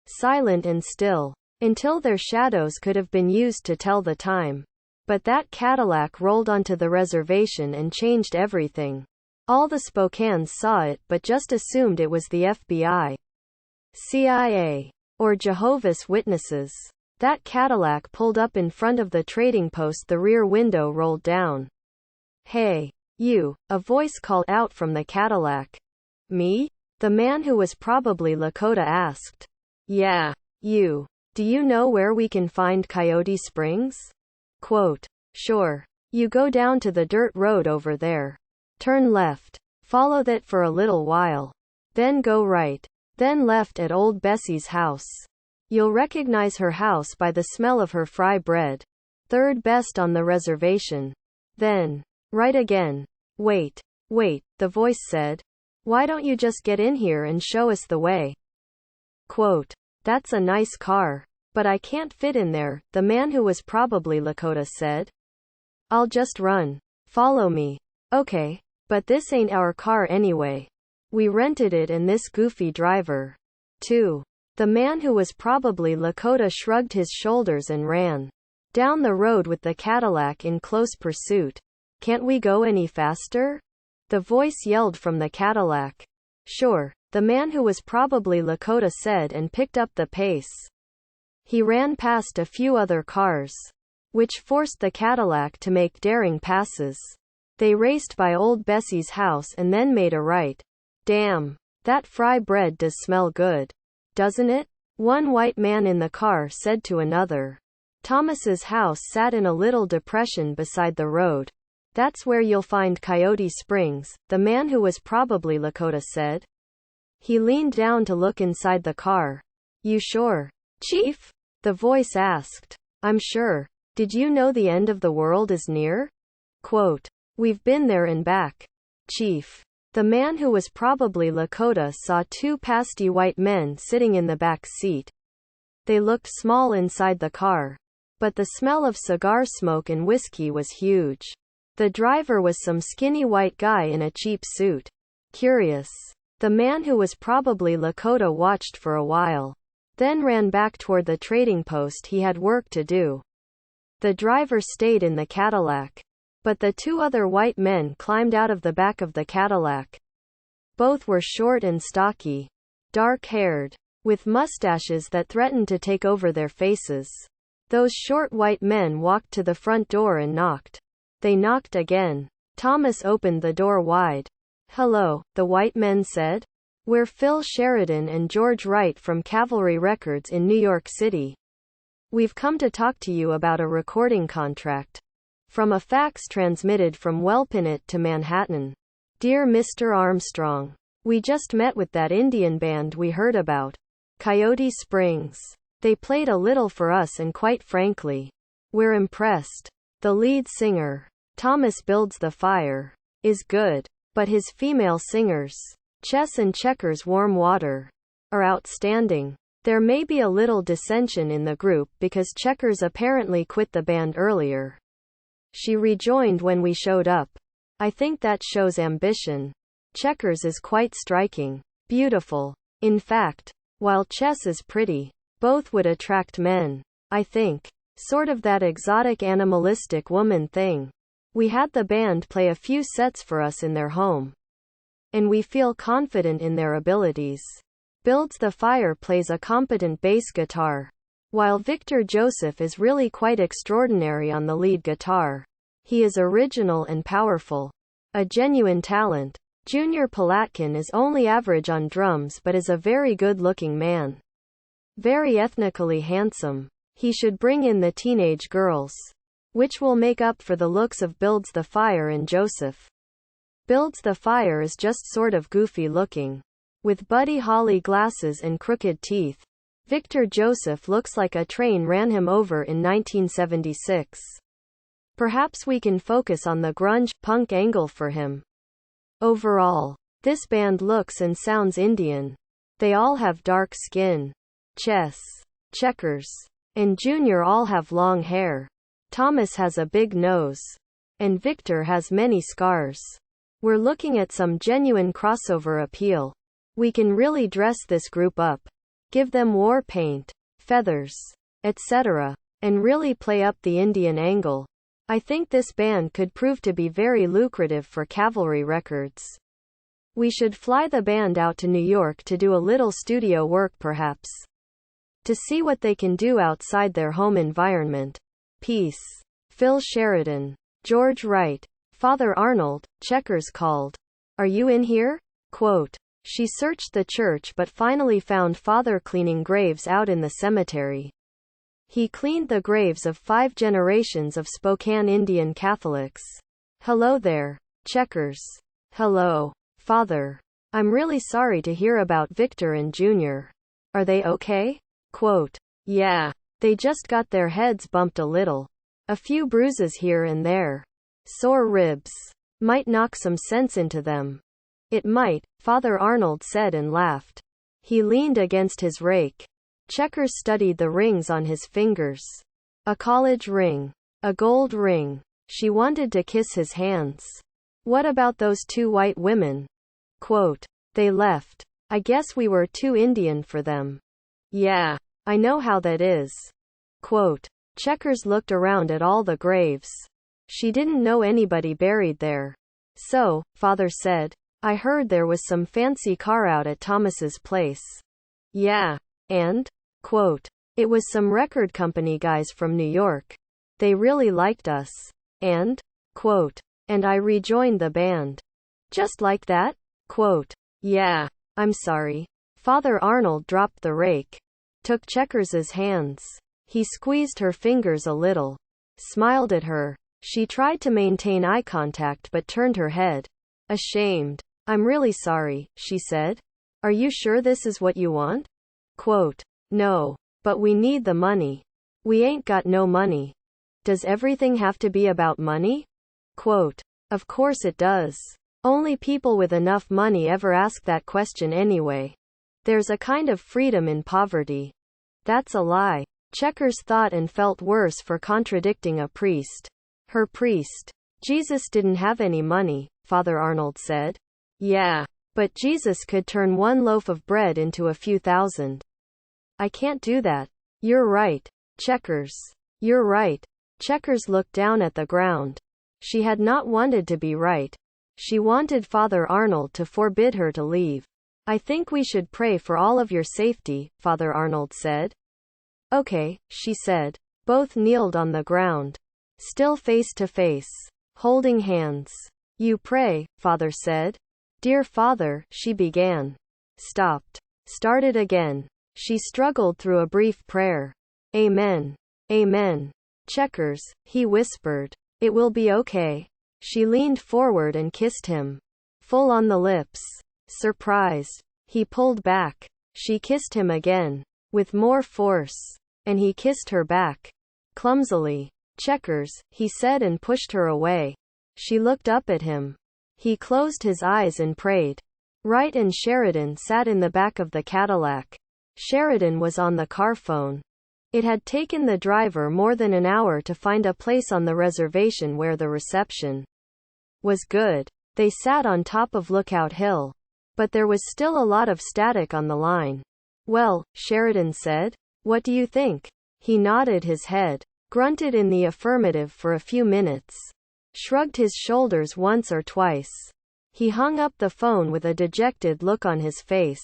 silent and still, until their shadows could have been used to tell the time. But that Cadillac rolled onto the reservation and changed everything. All the Spokanes saw it but just assumed it was the FBI, CIA, or Jehovah's Witnesses. That Cadillac pulled up in front of the trading post. The rear window rolled down. Hey, you, a voice called out from the Cadillac. Me? The man who was probably Lakota asked. Yeah, you. Do you know where we can find Coyote Springs? Quote. Sure. You go down to the dirt road over there. Turn left. Follow that for a little while. Then go right. Then left at Old Bessie's house. You'll recognize her house by the smell of her fry bread. Third best on the reservation. Then right again. Wait, the voice said. Why don't you just get in here and show us the way? Quote. That's a nice car. But I can't fit in there, the man who was probably Lakota said. I'll just run. Follow me. Okay. But this ain't our car anyway. We rented it and this goofy driver, too. The man who was probably Lakota shrugged his shoulders and ran down the road with the Cadillac in close pursuit. Can't we go any faster? The voice yelled from the Cadillac. Sure, the man who was probably Lakota said and picked up the pace. He ran past a few other cars, which forced the Cadillac to make daring passes. They raced by Old Bessie's house and then made a right. Damn, that fry bread does smell good. Doesn't it? One white man in the car said to another. Thomas's house sat in a little depression beside the road. That's where you'll find Coyote Springs, the man who was probably Lakota said. He leaned down to look inside the car. You sure, Chief? The voice asked. I'm sure. Did you know the end of the world is near? Quote. We've been there and back, Chief. The man who was probably Lakota saw two pasty white men sitting in the back seat. They looked small inside the car, but the smell of cigar smoke and whiskey was huge. The driver was some skinny white guy in a cheap suit. Curious. The man who was probably Lakota watched for a while, then ran back toward the trading post. He had work to do. The driver stayed in the Cadillac. But the two other white men climbed out of the back of the Cadillac. Both were short and stocky, dark-haired, with mustaches that threatened to take over their faces. Those short white men walked to the front door and knocked. They knocked again. Thomas opened the door wide. Hello, the white men said. We're Phil Sheridan and George Wright from Cavalry Records in New York City. We've come to talk to you about a recording contract. From a fax transmitted from Welpinit to Manhattan. Dear Mr. Armstrong, we just met with that Indian band we heard about. Coyote Springs. They played a little for us and quite frankly, we're impressed. The lead singer, Thomas Builds the Fire, is good. But his female singers, Chess and Checkers Warm Water, are outstanding. There may be a little dissension in the group because Checkers apparently quit the band earlier. She rejoined when we showed up. I think that shows ambition. Checkers is quite striking. Beautiful. In fact, while Chess is pretty, both would attract men. I think. Sort of that exotic animalistic woman thing. We had the band play a few sets for us in their home. And we feel confident in their abilities. Builds the Fire plays a competent bass guitar, while Victor Joseph is really quite extraordinary on the lead guitar. He is original and powerful. A genuine talent. Junior Palatkin is only average on drums but is a very good-looking man. Very ethnically handsome. He should bring in the teenage girls, which will make up for the looks of Builds the Fire and Joseph. Builds the Fire is just sort of goofy looking, with Buddy Holly glasses and crooked teeth. Victor Joseph looks like a train ran him over in 1976. Perhaps we can focus on the grunge, punk angle for him. Overall, this band looks and sounds Indian. They all have dark skin. Chess, Checkers, and Junior all have long hair. Thomas has a big nose. And Victor has many scars. We're looking at some genuine crossover appeal. We can really dress this group up. Give them war paint, feathers, etc. And really play up the Indian angle. I think this band could prove to be very lucrative for Cavalry Records. We should fly the band out to New York to do a little studio work perhaps. To see what they can do outside their home environment. Peace. Phil Sheridan. George Wright. Father Arnold, Checkers called. Are you in here? Quote. She searched the church but finally found Father cleaning graves out in the cemetery. He cleaned the graves of 5 generations of Spokane Indian Catholics. Hello there, Checkers. Hello, Father. I'm really sorry to hear about Victor and Junior. Are they okay? Quote. Yeah. They just got their heads bumped a little. A few bruises here and there. Sore ribs. Might knock some sense into them. It might, Father Arnold said and laughed. He leaned against his rake. Checkers studied the rings on his fingers. A college ring. A gold ring. She wanted to kiss his hands. What about those 2 white women? Quote. They left. I guess we were too Indian for them. Yeah. I know how that is. Quote. Checkers looked around at all the graves. She didn't know anybody buried there. So, Father said, I heard there was some fancy car out at Thomas's place. Yeah. And? Quote. It was some record company guys from New York. They really liked us. And? Quote. And I rejoined the band. Just like that? Quote. Yeah. I'm sorry. Father Arnold dropped the rake. Took Checkers's hands. He squeezed her fingers a little. Smiled at her. She tried to maintain eye contact but turned her head. Ashamed. I'm really sorry, she said. Are you sure this is what you want? Quote. No. But we need the money. We ain't got no money. Does everything have to be about money? Quote. Of course it does. Only people with enough money ever ask that question anyway. There's a kind of freedom in poverty. That's a lie. Checkers thought and felt worse for contradicting a priest. Her priest. Jesus didn't have any money, Father Arnold said. Yeah. But Jesus could turn 1 loaf of bread into a few thousand. I can't do that. You're right, Checkers. You're right. Checkers looked down at the ground. She had not wanted to be right. She wanted Father Arnold to forbid her to leave. I think we should pray for all of your safety, Father Arnold said. Okay, she said. Both kneeled on the ground. Still face to face. Holding hands. You pray, Father said. Dear Father, she began. Stopped. Started again. She struggled through a brief prayer. Amen. Amen. Checkers, he whispered. It will be okay. She leaned forward and kissed him. Full on the lips. Surprised. He pulled back. She kissed him again. With more force. And he kissed her back. Clumsily. Checkers, he said and pushed her away. She looked up at him. He closed his eyes and prayed. Wright and Sheridan sat in the back of the Cadillac. Sheridan was on the car phone. It had taken the driver more than an hour to find a place on the reservation where the reception was good. They sat on top of Lookout Hill. But there was still a lot of static on the line. "Well," Sheridan said. "What do you think?" He nodded his head, grunted in the affirmative for a few minutes, shrugged his shoulders once or twice. He hung up the phone with a dejected look on his face.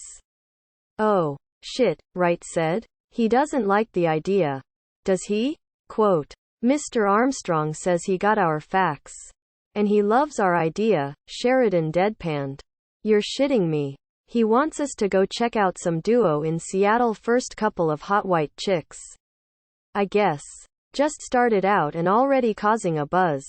"Oh, shit," Wright said. "He doesn't like the idea. Does he?" Quote, "Mr. Armstrong says he got our fax. And he loves our idea," Sheridan deadpanned. "You're shitting me. He wants us to go check out some duo in Seattle, first couple of hot white chicks. I guess. Just started out and already causing a buzz.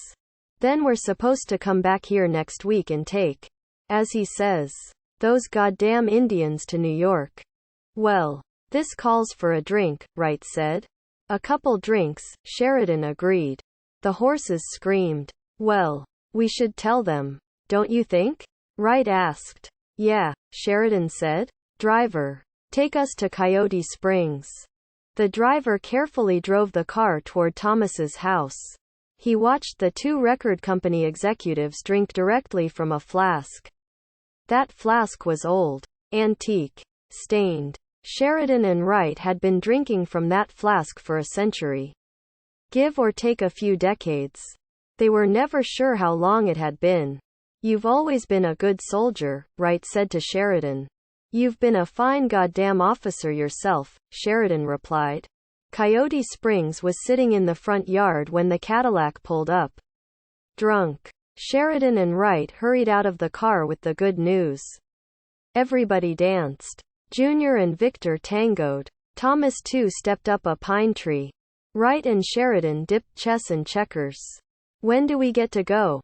Then we're supposed to come back here next week and take, as he says, those goddamn Indians to New York." "Well, this calls for a drink," Wright said. "A couple drinks," Sheridan agreed. The horses screamed. "Well, we should tell them, don't you think?" Wright asked. "Yeah," Sheridan said. "Driver, take us to Coyote Springs." The driver carefully drove the car toward Thomas's house. He watched the two record company executives drink directly from a flask. That flask was old, antique, stained. Sheridan and Wright had been drinking from that flask for a century. Give or take a few decades. They were never sure how long it had been. "You've always been a good soldier," Wright said to Sheridan. "You've been a fine goddamn officer yourself," Sheridan replied. Coyote Springs was sitting in the front yard when the Cadillac pulled up. Drunk, Sheridan and Wright hurried out of the car with the good news. Everybody danced. Junior and Victor tangoed. Thomas too stepped up a pine tree. Wright and Sheridan dipped chess and checkers. "When do we get to go?"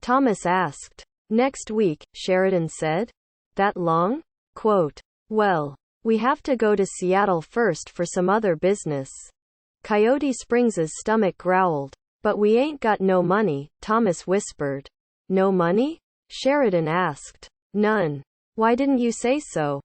Thomas asked. "Next week," Sheridan said. "That long?" Quote, "Well, we have to go to Seattle first for some other business." Coyote Springs's stomach growled. "But we ain't got no money," Thomas whispered. "No money?" Sheridan asked. "None. Why didn't you say so?"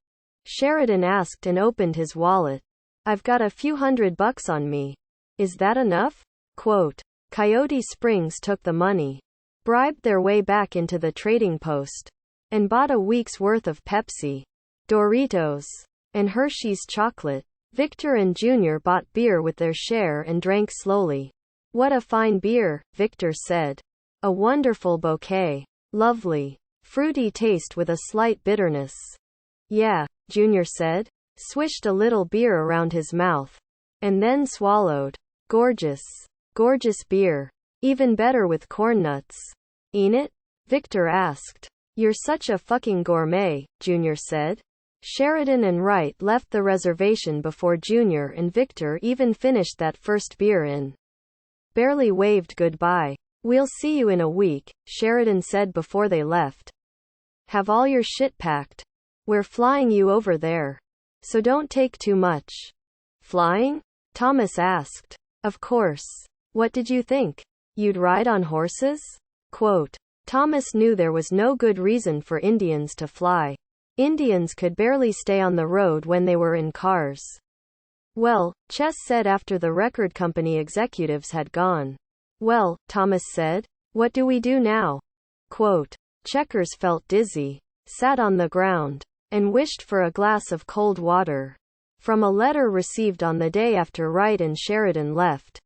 Sheridan asked and opened his wallet. "I've got a few $100 on me. Is that enough?" Quote, Coyote Springs took the money, bribed their way back into the trading post, and bought a week's worth of Pepsi, Doritos, and Hershey's chocolate. Victor and Junior bought beer with their share and drank slowly. "What a fine beer," Victor said. "A wonderful bouquet. Lovely. Fruity taste with a slight bitterness." "Yeah," Junior said, swished a little beer around his mouth, and then swallowed. "Gorgeous. Gorgeous beer. Even better with corn nuts. Ain't it?" Victor asked. "You're such a fucking gourmet," Junior said. Sheridan and Wright left the reservation before Junior and Victor even finished that first beer and barely waved goodbye. "We'll see you in a week," Sheridan said before they left. "Have all your shit packed. We're flying you over there. So don't take too much." "Flying?" Thomas asked. "Of course. What did you think? You'd ride on horses?" Quote, Thomas knew there was no good reason for Indians to fly. Indians could barely stay on the road when they were in cars. "Well," Chess said after the record company executives had gone. "Well," Thomas said, "what do we do now?" Quote, Checkers felt dizzy, sat on the ground, and wished for a glass of cold water. From a letter received on the day after Wright and Sheridan left.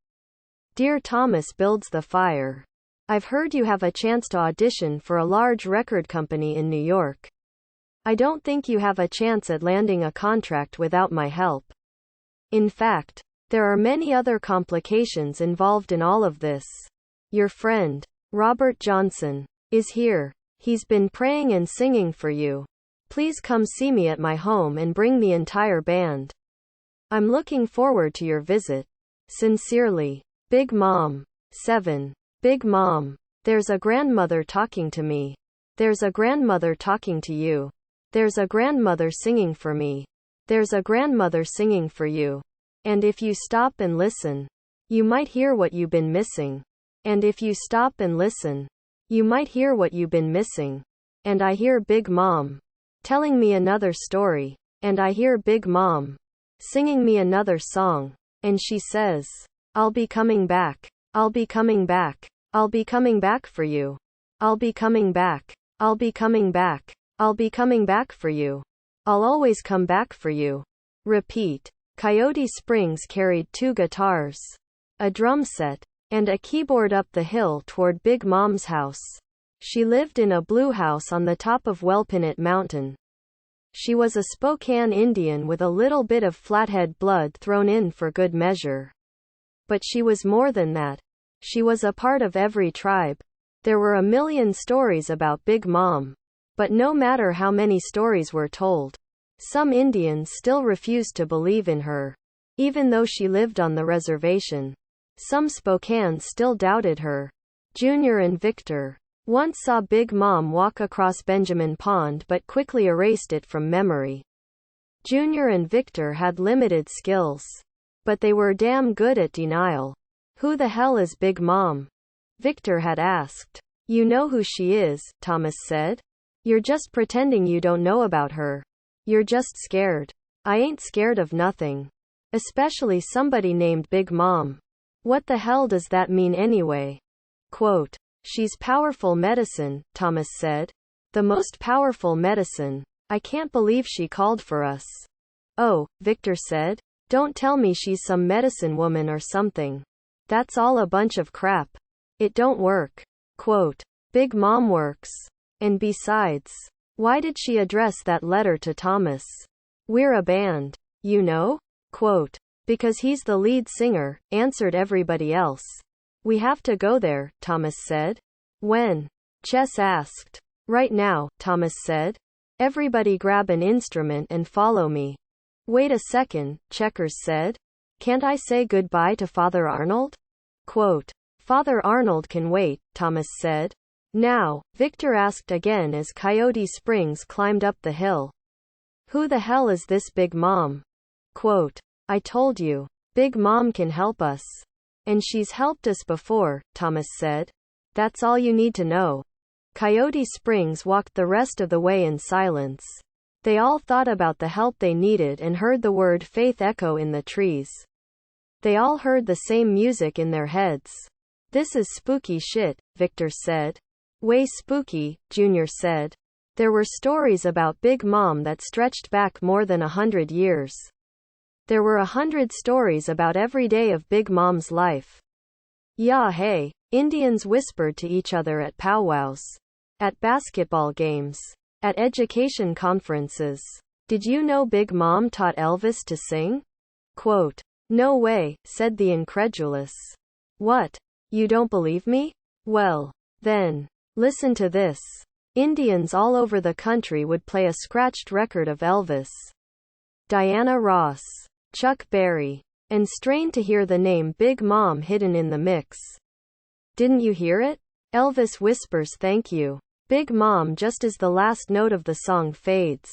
"Dear Thomas builds the fire. I've heard you have a chance to audition for a large record company in New York. I don't think you have a chance at landing a contract without my help. In fact, there are many other complications involved in all of this. Your friend, Robert Johnson, is here. He's been praying and singing for you. Please come see me at my home and bring the entire band. I'm looking forward to your visit. Sincerely, Big Mom. 7. Big Mom. There's a grandmother talking to me. There's a grandmother talking to you. There's a grandmother singing for me. There's a grandmother singing for you. And if you stop and listen, you might hear what you've been missing. And if you stop and listen, you might hear what you've been missing. And I hear Big Mom telling me another story. And I hear Big Mom singing me another song. And she says, I'll be coming back. I'll be coming back. I'll be coming back for you. I'll be coming back. I'll be coming back. I'll be coming back for you. I'll always come back for you. Repeat. Coyote Springs carried 2 guitars, a drum set, and a keyboard up the hill toward Big Mom's house. She lived in a blue house on the top of Wellpinit Mountain. She was a Spokane Indian with a little bit of Flathead blood thrown in for good measure. But she was more than that. She was a part of every tribe. There were a million stories about Big Mom. But no matter how many stories were told, some Indians still refused to believe in her. Even though she lived on the reservation, some Spokane still doubted her. Junior and Victor once saw Big Mom walk across Benjamin Pond but quickly erased it from memory. Junior and Victor had limited skills, but they were damn good at denial. Who the hell is Big Mom? Victor had asked. You know who she is, Thomas said. You're just pretending you don't know about her. You're just scared. I ain't scared of nothing. Especially somebody named Big Mom. What the hell does that mean anyway? Quote, she's powerful medicine, Thomas said. The most powerful medicine. I can't believe she called for us. Oh, Victor said. Don't tell me she's some medicine woman or something. That's all a bunch of crap. It don't work. Quote, Big Mom works. And besides, why did she address that letter to Thomas? We're a band. You know? Quote, because he's the lead singer, answered everybody else. We have to go there, Thomas said. When? Chess asked. Right now, Thomas said. Everybody grab an instrument and follow me. Wait a second, Checkers said. Can't I say goodbye to Father Arnold? Quote, Father Arnold can wait, Thomas said. Now, Victor asked again as Coyote Springs climbed up the hill. Who the hell is this Big Mom? Quote, I told you. Big Mom can help us. And she's helped us before, Thomas said. That's all you need to know. Coyote Springs walked the rest of the way in silence. They all thought about the help they needed and heard the word faith echo in the trees. They all heard the same music in their heads. This is spooky shit, Victor said. Way spooky, Junior said. There were stories about Big Mom that stretched back more than 100 years. There were 100 stories about every day of Big Mom's life. Yeah, hey, Indians whispered to each other at powwows, at basketball games, at education conferences. Did you know Big Mom taught Elvis to sing? Quote, no way, said the incredulous. What? You don't believe me? Well, then, listen to this. Indians all over the country would play a scratched record of Elvis, Diana Ross, Chuck Berry, and strain to hear the name Big Mom hidden in the mix. Didn't you hear it? Elvis whispers thank you. Big Mom just as the last note of the song fades.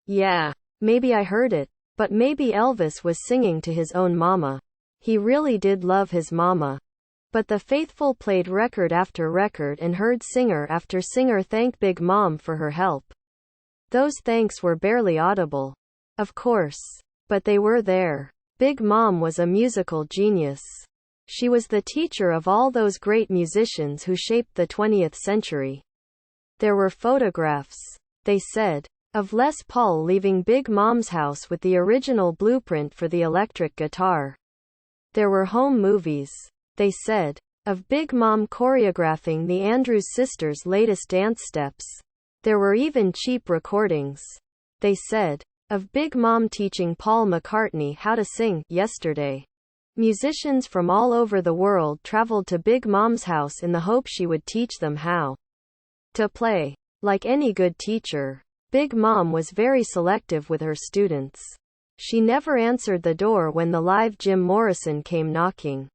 Yeah, maybe I heard it, but maybe Elvis was singing to his own mama. He really did love his mama. But the faithful played record after record and heard singer after singer thank Big Mom for her help. Those thanks were barely audible, of course, but they were there. Big Mom was a musical genius. She was the teacher of all those great musicians who shaped the 20th century. There were photographs, they said, of Les Paul leaving Big Mom's house with the original blueprint for the electric guitar. There were home movies, they said, of Big Mom choreographing the Andrews sisters' latest dance steps. There were even cheap recordings, they said, of Big Mom teaching Paul McCartney how to sing. Yesterday, musicians from all over the world traveled to Big Mom's house in the hope she would teach them how to play. Like any good teacher, Big Mom was very selective with her students. She never answered the door when the live Jim Morrison came knocking.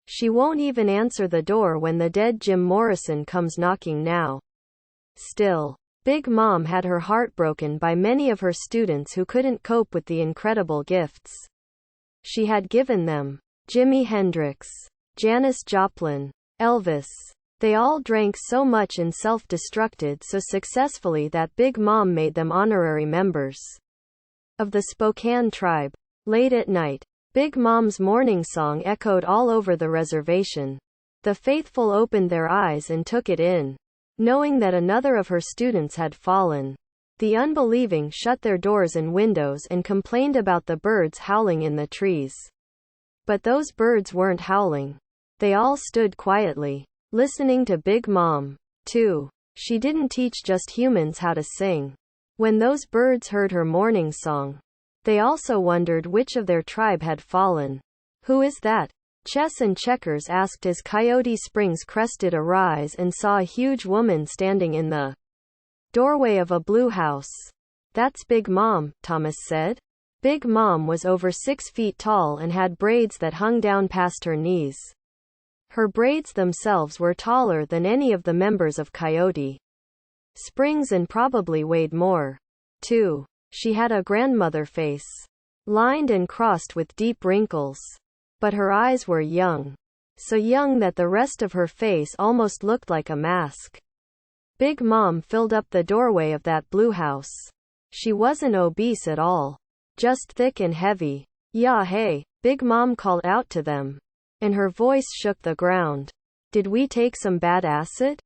She won't even answer the door when the dead Jim Morrison comes knocking now. Still, Big Mom had her heart broken by many of her students who couldn't cope with the incredible gifts she had given them. Jimi Hendrix, Janis Joplin, Elvis. They all drank so much and self-destructed so successfully that Big Mom made them honorary members of the Spokane tribe. Late at night, Big Mom's morning song echoed all over the reservation. The faithful opened their eyes and took it in, knowing that another of her students had fallen. The unbelieving shut their doors and windows and complained about the birds howling in the trees. But those birds weren't howling. They all stood quietly, listening to Big Mom. 2. She didn't teach just humans how to sing. When those birds heard her morning song, they also wondered which of their tribe had fallen. Who is that? Chess and Checkers asked as Coyote Springs crested a rise and saw a huge woman standing in the doorway of a blue house. That's Big Mom, Thomas said. Big Mom was over 6 feet tall and had braids that hung down past her knees. Her braids themselves were taller than any of the members of Coyote Springs and probably weighed more. 2. She had a grandmother face, lined and crossed with deep wrinkles. But her eyes were young. So young that the rest of her face almost looked like a mask. Big Mom filled up the doorway of that blue house. She wasn't obese at all. Just thick and heavy. "Yeah, hey," Big Mom called out to them. And her voice shook the ground. "Did we take some bad acid?"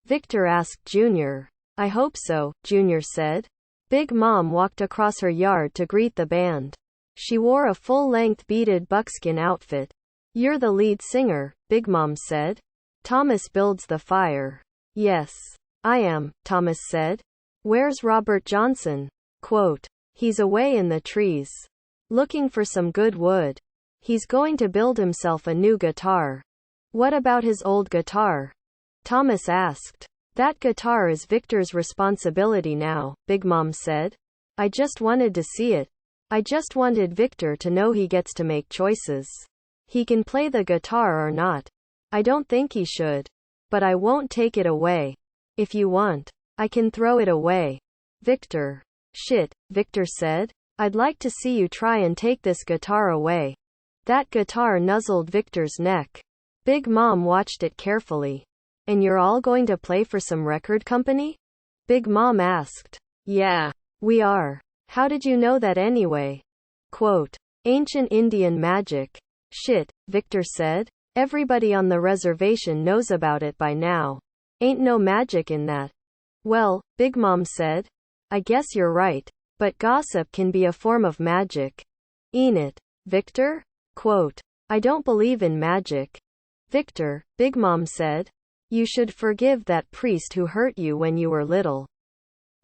Victor asked Junior. "I hope so," Junior said. Big Mom walked across her yard to greet the band. She wore a full-length beaded buckskin outfit. "You're the lead singer," Big Mom said. "Thomas builds the fire." "Yes, I am," Thomas said. "Where's Robert Johnson?" Quote, "He's away in the trees, looking for some good wood. He's going to build himself a new guitar." "What about his old guitar?" Thomas asked. "That guitar is Victor's responsibility now," Big Mom said. "I just wanted to see it. I just wanted Victor to know he gets to make choices. He can play the guitar or not. I don't think he should. But I won't take it away. If you want, I can throw it away." Victor. "Shit," Victor said. "I'd like to see you try and take this guitar away." That guitar nuzzled Victor's neck. Big Mom watched it carefully. "And you're all going to play for some record company?" Big Mom asked. "Yeah, we are. How did you know that anyway?" Quote, "Ancient Indian magic." "Shit," Victor said. "Everybody on the reservation knows about it by now. Ain't no magic in that." "Well," Big Mom said, "I guess you're right. But gossip can be a form of magic. Ain't it, Victor?" Quote, "I don't believe in magic." "Victor," Big Mom said, "you should forgive that priest who hurt you when you were little.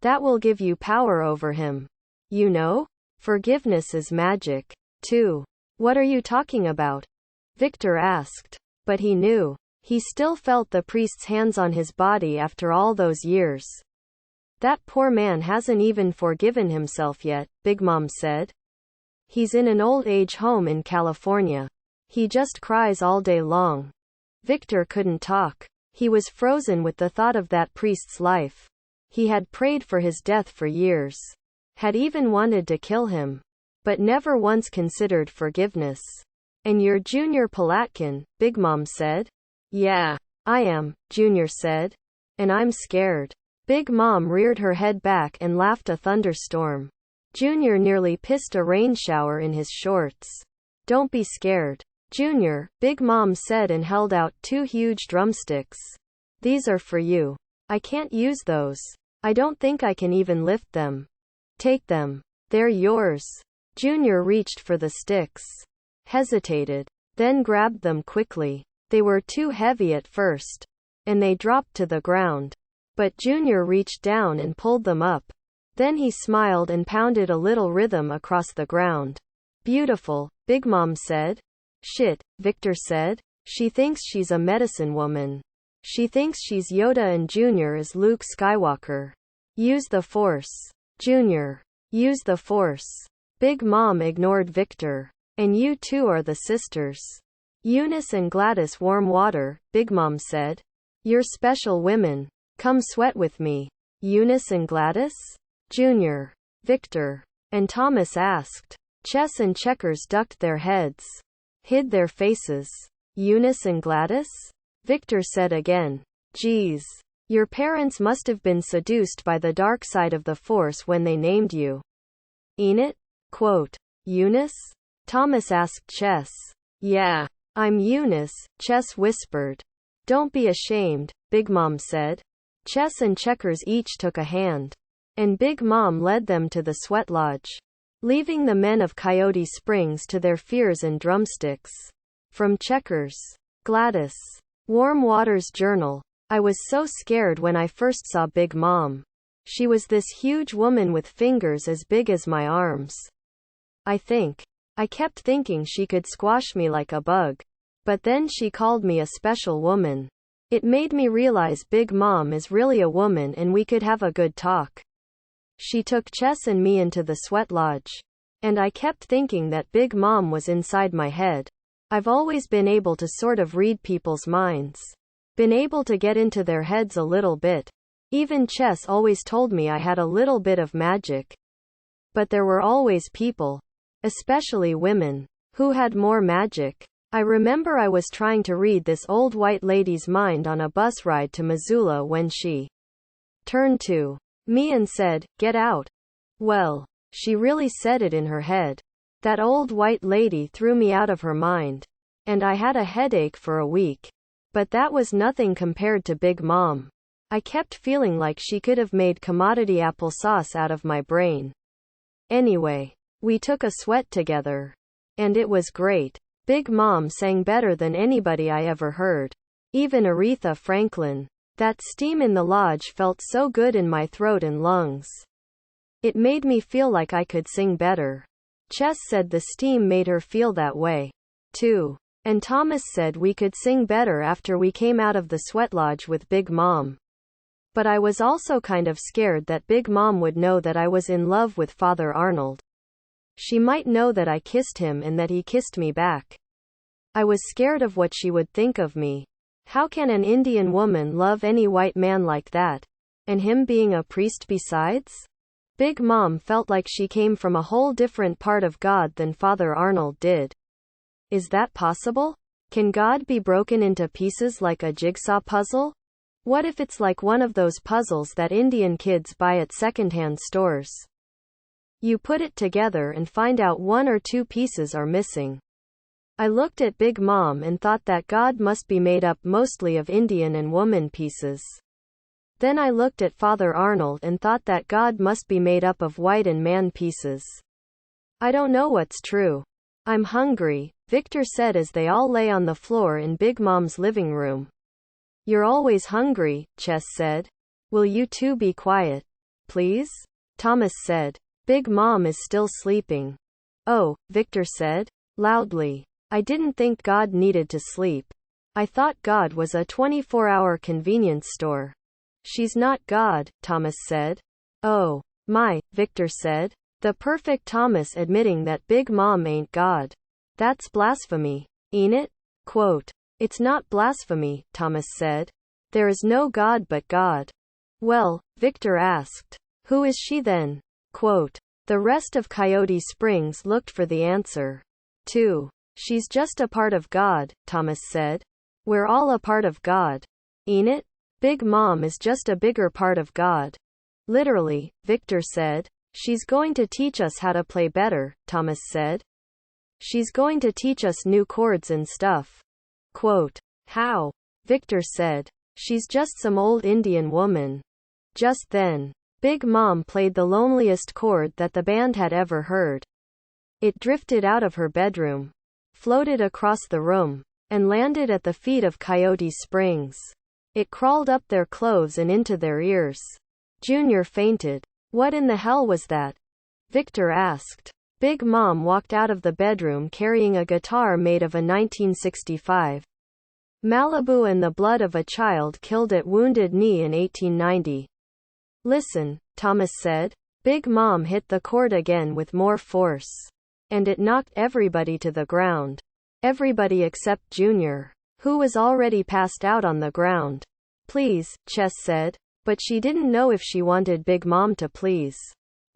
That will give you power over him. You know? Forgiveness is magic, too." "What are you talking about?" Victor asked. But he knew. He still felt the priest's hands on his body after all those years. "That poor man hasn't even forgiven himself yet," Big Mom said. "He's in an old age home in California. He just cries all day long." Victor couldn't talk. He was frozen with the thought of that priest's life. He had prayed for his death for years. Had even wanted to kill him. But never once considered forgiveness. "And you're Junior Palatkin," Big Mom said. "Yeah, I am," Junior said. "And I'm scared." Big Mom reared her head back and laughed a thunderstorm. Junior nearly pissed a rain shower in his shorts. "Don't be scared, Junior," Big Mom said and held out 2 huge drumsticks. "These are for you." "I can't use those. I don't think I can even lift them." "Take them. They're yours." Junior reached for the sticks. Hesitated. Then grabbed them quickly. They were too heavy at first. And they dropped to the ground. But Junior reached down and pulled them up. Then he smiled and pounded a little rhythm across the ground. "Beautiful," Big Mom said. "Shit," Victor said. "She thinks she's a medicine woman. She thinks she's Yoda and Junior is Luke Skywalker. Use the Force. Junior. Use the Force." Big Mom ignored Victor. "And you two are the sisters. Eunice and Gladys Warm Water," Big Mom said. "You're special women. Come sweat with me." "Eunice and Gladys?" Junior. Victor. And Thomas asked. Chess and Checkers ducked their heads. Hid their faces. "Eunice and Gladys?" Victor said again. "Geez. Your parents must have been seduced by the dark side of the Force when they named you. Ain't it?" Quote, "Eunice?" Thomas asked Chess. Yeah. I'm Eunice, Chess whispered. Don't be ashamed, Big Mom said. Chess and Checkers each took a hand. And Big Mom led them to the sweat lodge, leaving the men of Coyote Springs to their fears and drumsticks. From Checkers. Gladys. Warm Waters Journal. I was so scared when I first saw Big Mom. She was this huge woman with fingers as big as my arms. I kept thinking she could squash me like a bug. But then she called me a special woman. It made me realize Big Mom is really a woman and we could have a good talk. She took Chess and me into the sweat lodge. And I kept thinking that Big Mom was inside my head. I've always been able to sort of read people's minds. Been able to get into their heads a little bit. Even Chess always told me I had a little bit of magic. But there were always people, especially women, who had more magic. I remember I was trying to read this old white lady's mind on a bus ride to Missoula when she turned to me and said, "Get out." Well, she really said it in her head. That old white lady threw me out of her mind. And I had a headache for a week. But that was nothing compared to Big Mom. I kept feeling like she could have made commodity applesauce out of my brain. Anyway, we took a sweat together. And it was great. Big Mom sang better than anybody I ever heard. Even Aretha Franklin. That steam in the lodge felt so good in my throat and lungs. It made me feel like I could sing better. Chess said the steam made her feel that way, too. And Thomas said we could sing better after we came out of the sweat lodge with Big Mom. But I was also kind of scared that Big Mom would know that I was in love with Father Arnold. She might know that I kissed him and that he kissed me back. I was scared of what she would think of me. How can an Indian woman love any white man like that? And him being a priest besides? Big Mom felt like she came from a whole different part of God than Father Arnold did. Is that possible? Can God be broken into pieces like a jigsaw puzzle? What if it's like one of those puzzles that Indian kids buy at secondhand stores? You put it together and find out one or two pieces are missing. I looked at Big Mom and thought that God must be made up mostly of Indian and woman pieces. Then I looked at Father Arnold and thought that God must be made up of white and man pieces. I don't know what's true. I'm hungry, Victor said as they all lay on the floor in Big Mom's living room. You're always hungry, Chess said. Will you two be quiet, please? Thomas said. Big Mom is still sleeping. Oh, Victor said, loudly. I didn't think God needed to sleep. I thought God was a 24-hour convenience store. She's not God, Thomas said. Oh, my, Victor said. The perfect Thomas admitting that Big Mom ain't God. That's blasphemy, ain't it? Quote. It's not blasphemy, Thomas said. There is no God but God. Well, Victor asked. Who is she then? Quote. The rest of Coyote Springs looked for the answer. 2. She's just a part of God, Thomas said. We're all a part of God. Ain't it? Big Mom is just a bigger part of God. Literally, Victor said. She's going to teach us how to play better, Thomas said. She's going to teach us new chords and stuff. Quote. How? Victor said. She's just some old Indian woman. Just then, Big Mom played the loneliest chord that the band had ever heard. It drifted out of her bedroom, floated across the room, and landed at the feet of Coyote Springs. It crawled up their clothes and into their ears. Junior fainted. What in the hell was that? Victor asked. Big Mom walked out of the bedroom carrying a guitar made of a 1965 Malibu and the blood of a child killed at Wounded Knee in 1890. Listen, Thomas said. Big Mom hit the chord again with more force. And it knocked everybody to the ground. Everybody except Junior, who was already passed out on the ground. Please, Chess said. But she didn't know if she wanted Big Mom to please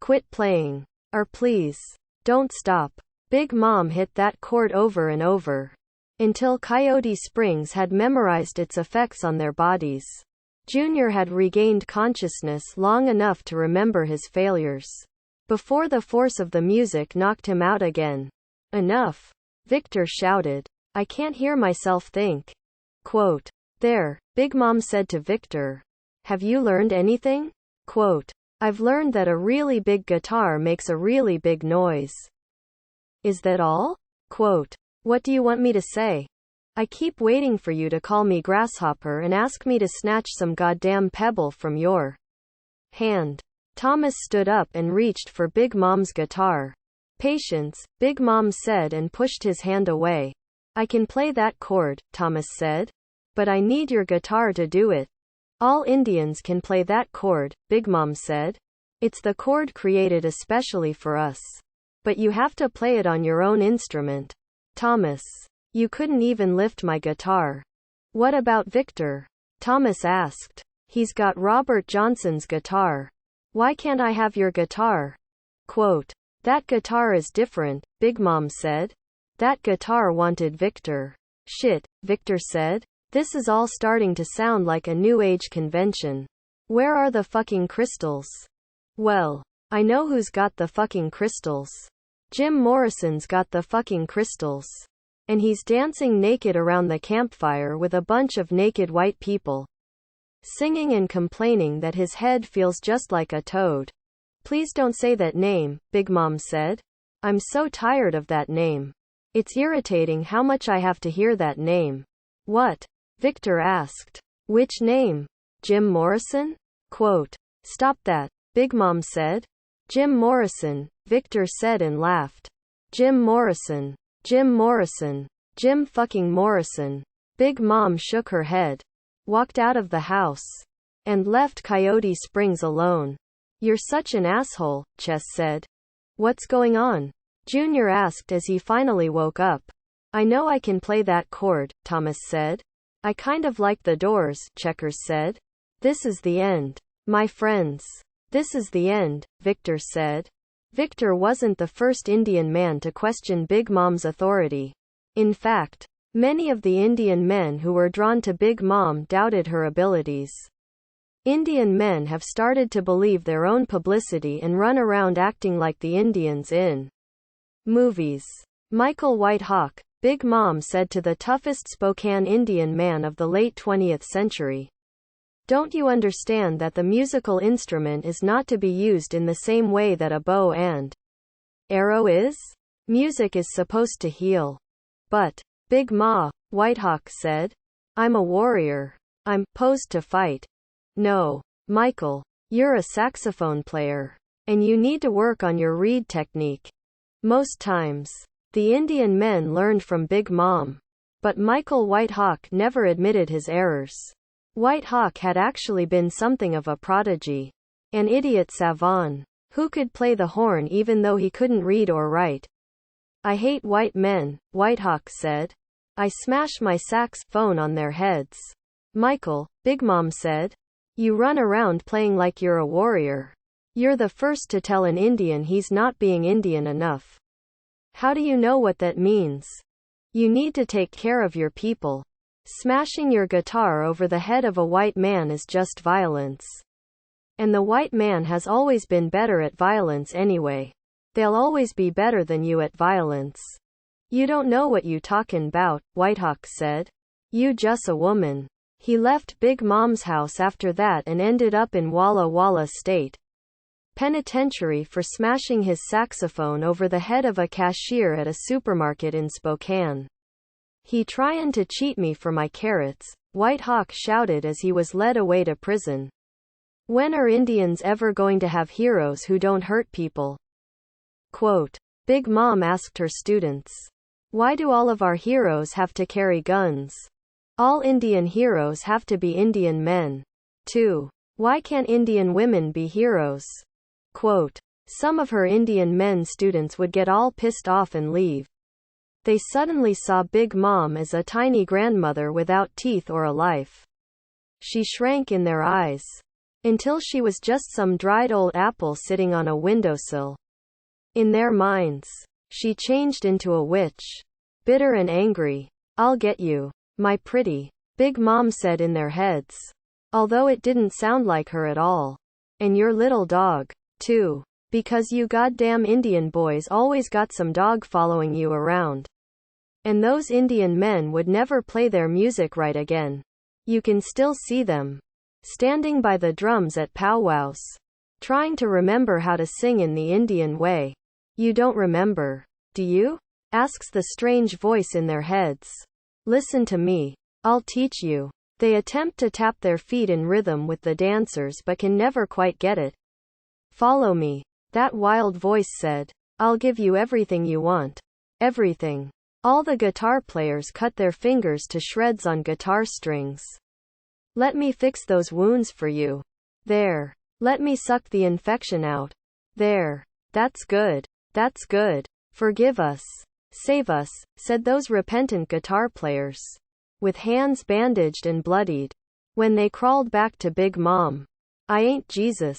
quit playing. Or please, don't stop. Big Mom hit that chord over and over. Until Coyote Springs had memorized its effects on their bodies. Junior had regained consciousness long enough to remember his failures before the force of the music knocked him out again. Enough. Victor shouted. I can't hear myself think. Quote. There, Big Mom said to Victor. Have you learned anything? Quote. I've learned that a really big guitar makes a really big noise. Is that all? Quote. What do you want me to say? I keep waiting for you to call me grasshopper and ask me to snatch some goddamn pebble from your hand. Thomas stood up and reached for Big Mom's guitar. Patience, Big Mom said and pushed his hand away. I can play that chord, Thomas said. But I need your guitar to do it. All Indians can play that chord, Big Mom said. It's the chord created especially for us. But you have to play it on your own instrument. Thomas. You couldn't even lift my guitar. What about Victor? Thomas asked. He's got Robert Johnson's guitar. Why can't I have your guitar? Quote. That guitar is different, Big Mom said. That guitar wanted Victor. Shit, Victor said. This is all starting to sound like a new age convention. Where are the fucking crystals? Well, I know who's got the fucking crystals. Jim Morrison's got the fucking crystals. And he's dancing naked around the campfire with a bunch of naked white people. Singing and complaining that his head feels just like a toad. Please don't say that name, Big Mom said. I'm so tired of that name. It's irritating how much I have to hear that name. What? Victor asked. Which name? Jim Morrison? Quote. Stop that, Big Mom said. Jim Morrison, Victor said and laughed. Jim Morrison. Jim Morrison. Jim fucking Morrison. Big Mom shook her head. Walked out of the house. And left Coyote Springs alone. You're such an asshole, Chess said. What's going on? Junior asked as he finally woke up. I know I can play that chord, Thomas said. I kind of like the Doors, Checkers said. This is the end. My friends. This is the end, Victor said. Victor wasn't the first Indian man to question Big Mom's authority. In fact, many of the Indian men who were drawn to Big Mom doubted her abilities. Indian men have started to believe their own publicity and run around acting like the Indians in movies. Michael White Hawk, Big Mom said to the toughest Spokane Indian man of the late 20th century. Don't you understand that the musical instrument is not to be used in the same way that a bow and arrow is? Music is supposed to heal. But, Big Ma, Whitehawk said. I'm a warrior. I'm posed to fight. No, Michael, you're a saxophone player. And you need to work on your reed technique. Most times, the Indian men learned from Big Mom. But Michael White Hawk never admitted his errors. White Hawk had actually been something of a prodigy. An idiot savant, who could play the horn even though he couldn't read or write. I hate white men, White Hawk said. I smash my saxophone on their heads. Michael, Big Mom said. You run around playing like you're a warrior. You're the first to tell an Indian he's not being Indian enough. How do you know what that means? You need to take care of your people. Smashing your guitar over the head of a white man is just violence. And the white man has always been better at violence anyway. They'll always be better than you at violence. You don't know what you talkin' bout, Whitehawk said. You just a woman. He left Big Mom's house after that and ended up in Walla Walla State Penitentiary for smashing his saxophone over the head of a cashier at a supermarket in Spokane. He tryin' to cheat me for my carrots, White Hawk shouted as he was led away to prison. When are Indians ever going to have heroes who don't hurt people? Quote. Big Mom asked her students. Why do all of our heroes have to carry guns? All Indian heroes have to be Indian men. 2. Why can't Indian women be heroes? Quote. Some of her Indian men students would get all pissed off and leave. They suddenly saw Big Mom as a tiny grandmother without teeth or a life. She shrank in their eyes. Until she was just some dried old apple sitting on a windowsill. In their minds, she changed into a witch. Bitter and angry. I'll get you, my pretty, Big Mom said in their heads. Although it didn't sound like her at all. And your little dog, too. Because you goddamn Indian boys always got some dog following you around. And those Indian men would never play their music right again. You can still see them. Standing by the drums at powwows. Trying to remember how to sing in the Indian way. You don't remember, do you? Asks the strange voice in their heads. Listen to me. I'll teach you. They attempt to tap their feet in rhythm with the dancers but can never quite get it. Follow me. That wild voice said. I'll give you everything you want. Everything. All the guitar players cut their fingers to shreds on guitar strings. Let me fix those wounds for you. There. Let me suck the infection out. There. That's good. That's good. Forgive us. Save us, said those repentant guitar players. With hands bandaged and bloodied. When they crawled back to Big Mom. I ain't Jesus.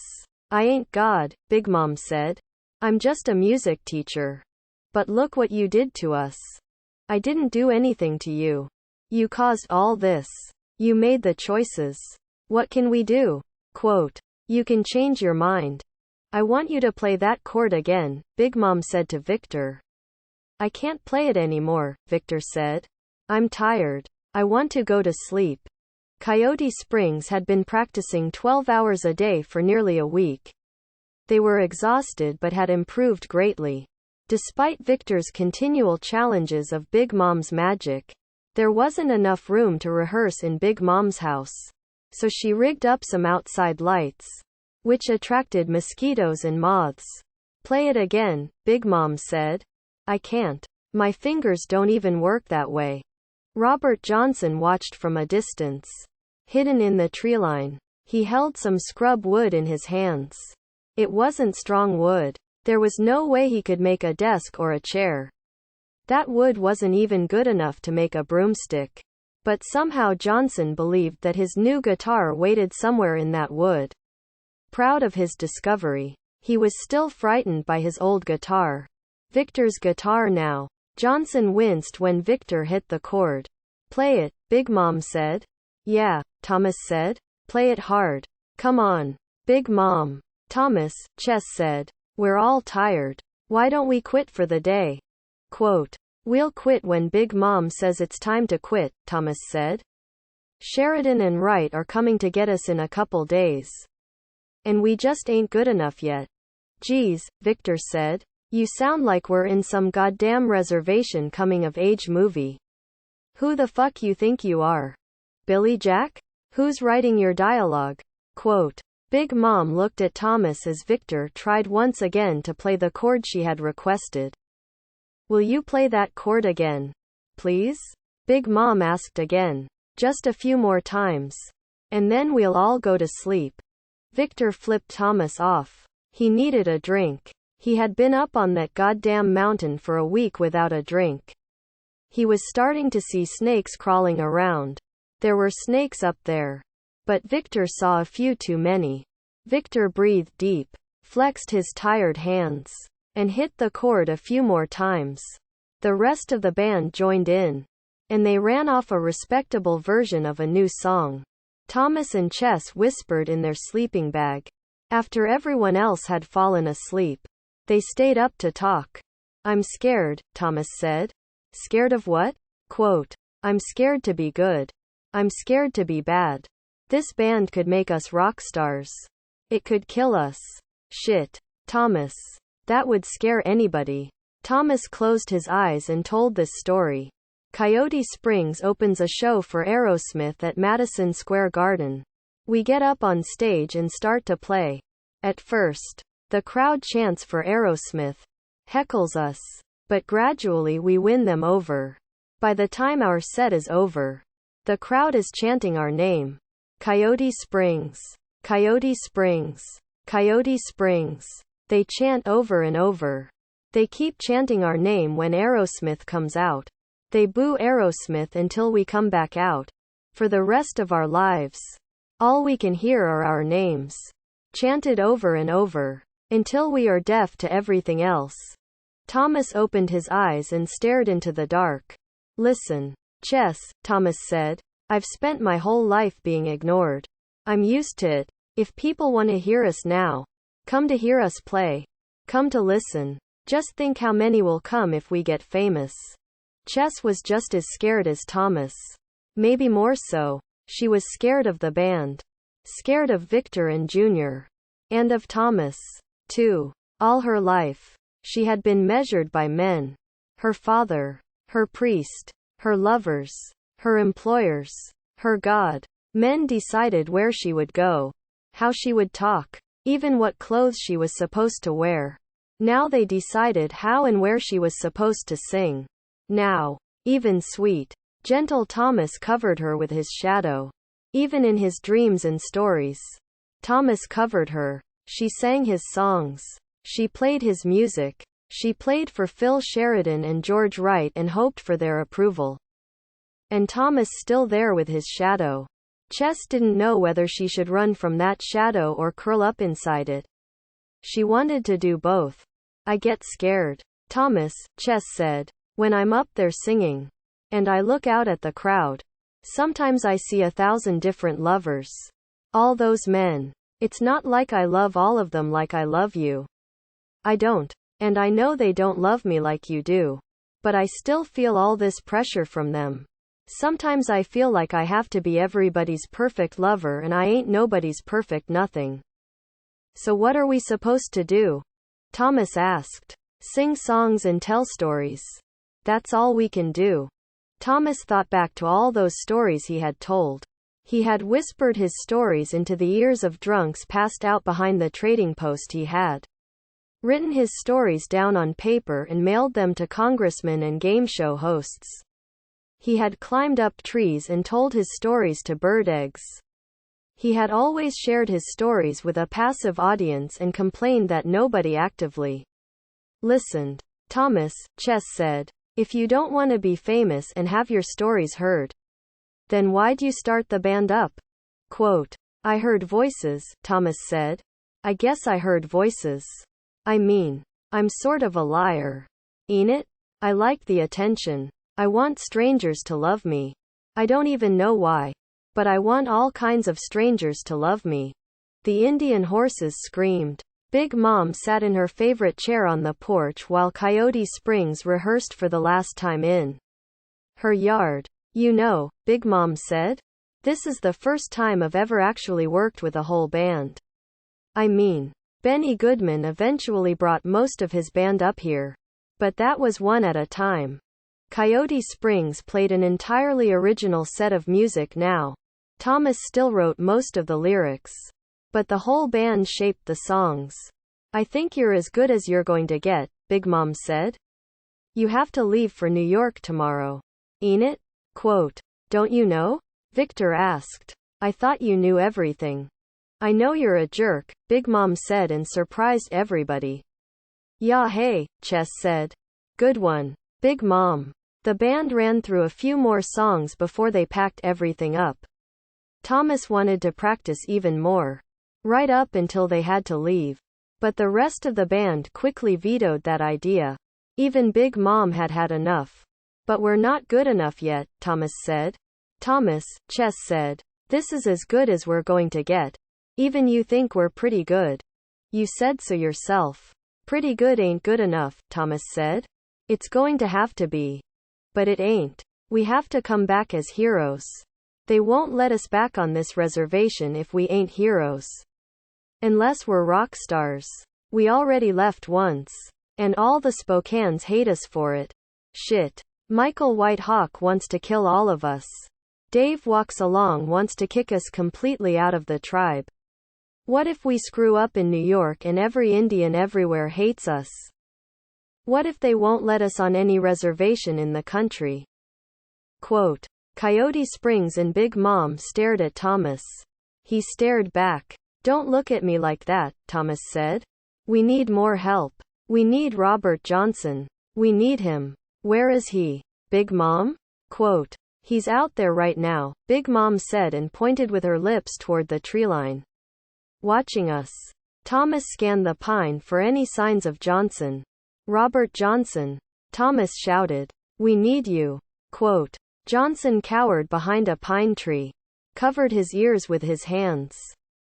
I ain't God, Big Mom said. I'm just a music teacher. But look what you did to us. I didn't do anything to you. You caused all this. You made the choices. What can we do? Quote. You can change your mind. I want you to play that chord again, Big Mom said to Victor. I can't play it anymore, Victor said. I'm tired. I want to go to sleep. Coyote Springs had been practicing 12 hours a day for nearly a week. They were exhausted but had improved greatly. Despite Victor's continual challenges of Big Mom's magic, there wasn't enough room to rehearse in Big Mom's house. So she rigged up some outside lights, which attracted mosquitoes and moths. Play it again, Big Mom said. I can't. My fingers don't even work that way. Robert Johnson watched from a distance. Hidden in the treeline. He held some scrub wood in his hands. It wasn't strong wood. There was no way he could make a desk or a chair. That wood wasn't even good enough to make a broomstick. But somehow Johnson believed that his new guitar waited somewhere in that wood. Proud of his discovery, he was still frightened by his old guitar. Victor's guitar now. Johnson winced when Victor hit the chord. Play it, Big Mom said. Yeah, Thomas said. Play it hard. Come on, Big Mom. Thomas, Chess said. We're all tired. Why don't we quit for the day? Quote. We'll quit when Big Mom says it's time to quit, Thomas said. Sheridan and Wright are coming to get us in a couple days. And we just ain't good enough yet. Geez, Victor said. You sound like we're in some goddamn Reservation coming-of-age movie. Who the fuck you think you are? Billy Jack? Who's writing your dialogue? Quote. Big Mom looked at Thomas as Victor tried once again to play the chord she had requested. Will you play that chord again? Please? Big Mom asked again. Just a few more times. And then we'll all go to sleep. Victor flipped Thomas off. He needed a drink. He had been up on that goddamn mountain for a week without a drink. He was starting to see snakes crawling around. There were snakes up there. But Victor saw a few too many. Victor breathed deep, flexed his tired hands, and hit the chord a few more times. The rest of the band joined in, and they ran off a respectable version of a new song. Thomas and Chess whispered in their sleeping bag. After everyone else had fallen asleep, they stayed up to talk. I'm scared, Thomas said. Scared of what? Quote. I'm scared to be good. I'm scared to be bad. This band could make us rock stars. It could kill us. Shit. Thomas. That would scare anybody. Thomas closed his eyes and told this story. Coyote Springs opens a show for Aerosmith at Madison Square Garden. We get up on stage and start to play. At first, the crowd chants for Aerosmith, heckles us. But gradually we win them over. By the time our set is over, the crowd is chanting our name. Coyote Springs. Coyote Springs. Coyote Springs. They chant over and over. They keep chanting our name when Aerosmith comes out. They boo Aerosmith until we come back out. For the rest of our lives, all we can hear are our names, chanted over and over, until we are deaf to everything else. Thomas opened his eyes and stared into the dark. Listen, Chess, Thomas said. I've spent my whole life being ignored. I'm used to it. If people want to hear us now, come to hear us play. Come to listen. Just think how many will come if we get famous. Chess was just as scared as Thomas. Maybe more so. She was scared of the band. Scared of Victor and Junior. And of Thomas, too. All her life, she had been measured by men. Her father, her priest, her lovers, her employers, her God. Men decided where she would go, how she would talk, even what clothes she was supposed to wear. Now they decided how and where she was supposed to sing. Now, even sweet, gentle Thomas covered her with his shadow. Even in his dreams and stories, Thomas covered her. She sang his songs. She played his music. She played for Phil Sheridan and George Wright and hoped for their approval. And Thomas still there with his shadow. Chess didn't know whether she should run from that shadow or curl up inside it. She wanted to do both. I get scared, Thomas, Chess said, when I'm up there singing. And I look out at the crowd. Sometimes I see 1,000 different lovers. All those men. It's not like I love all of them like I love you. I don't. And I know they don't love me like you do. But I still feel all this pressure from them. Sometimes I feel like I have to be everybody's perfect lover and I ain't nobody's perfect nothing. So what are we supposed to do? Thomas asked. Sing songs and tell stories. That's all we can do. Thomas thought back to all those stories he had told. He had whispered his stories into the ears of drunks passed out behind the trading post. He had written his stories down on paper and mailed them to congressmen and game show hosts. He had climbed up trees and told his stories to bird eggs. He had always shared his stories with a passive audience and complained that nobody actively listened. Thomas, Chess said, if you don't want to be famous and have your stories heard, then why'd you start the band up? Quote, I heard voices, Thomas said. I guess I heard voices. I mean, I'm sort of a liar. Ain't it? I like the attention. I want strangers to love me. I don't even know why. But I want all kinds of strangers to love me. The Indian horses screamed. Big Mom sat in her favorite chair on the porch while Coyote Springs rehearsed for the last time in her yard. You know, Big Mom said, this is the first time I've ever actually worked with a whole band. I mean, Benny Goodman eventually brought most of his band up here. But that was one at a time. Coyote Springs played an entirely original set of music now. Thomas still wrote most of the lyrics. But the whole band shaped the songs. I think you're as good as you're going to get, Big Mom said. You have to leave for New York tomorrow. Ain't it? Quote, don't you know? Victor asked. I thought you knew everything. I know you're a jerk, Big Mom said and surprised everybody. Yeah, hey, Chess said. Good one, Big Mom. The band ran through a few more songs before they packed everything up. Thomas wanted to practice even more. Right up until they had to leave. But the rest of the band quickly vetoed that idea. Even Big Mom had had enough. But we're not good enough yet, Thomas said. Thomas, Chess said. This is as good as we're going to get. Even you think we're pretty good. You said so yourself. Pretty good ain't good enough, Thomas said. It's going to have to be. But it ain't. We have to come back as heroes. They won't let us back on this reservation if we ain't heroes. Unless we're rock stars. We already left once. And all the Spokanes hate us for it. Shit. Michael White Hawk wants to kill all of us. Dave Walks Along wants to kick us completely out of the tribe. What if we screw up in New York and every Indian everywhere hates us? What if they won't let us on any reservation in the country? Quote, Coyote Springs and Big Mom stared at Thomas. He stared back. Don't look at me like that, Thomas said. We need more help. We need Robert Johnson. We need him. Where is he? Big Mom? Quote, he's out there right now, Big Mom said and pointed with her lips toward the treeline. Watching us. Thomas scanned the pine for any signs of Johnson. Robert Johnson. Thomas shouted. We need you. Quote, Johnson cowered behind a pine tree, covered his ears with his hands,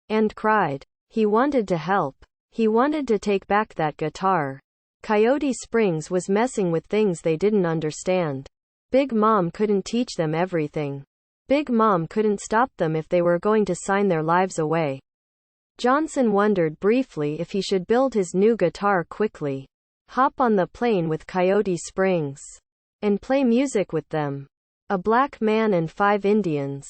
and cried. He wanted to help. He wanted to take back that guitar. Coyote Springs was messing with things they didn't understand. Big Mom couldn't teach them everything. Big Mom couldn't stop them if they were going to sign their lives away. Johnson wondered briefly if he should build his new guitar quickly, hop on the plane with Coyote Springs, and play music with them. A black man and 5 Indians.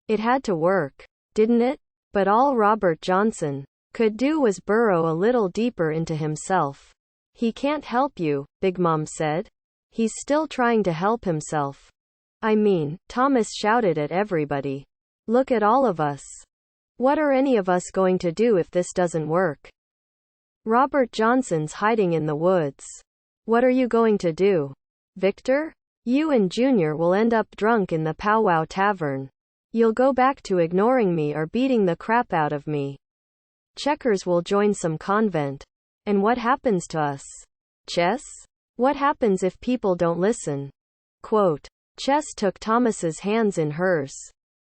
It had to work, didn't it? But all Robert Johnson could do was burrow a little deeper into himself. He can't help you, Big Mom said. He's still trying to help himself. I mean, Thomas shouted at everybody. Look at all of us. What are any of us going to do if this doesn't work? Robert Johnson's hiding in the woods. What are you going to do? Victor? You and Junior will end up drunk in the powwow tavern. You'll go back to ignoring me or beating the crap out of me. Checkers will join some convent. And what happens to us? Chess? What happens if people don't listen? Quote. Chess took Thomas's hands in hers,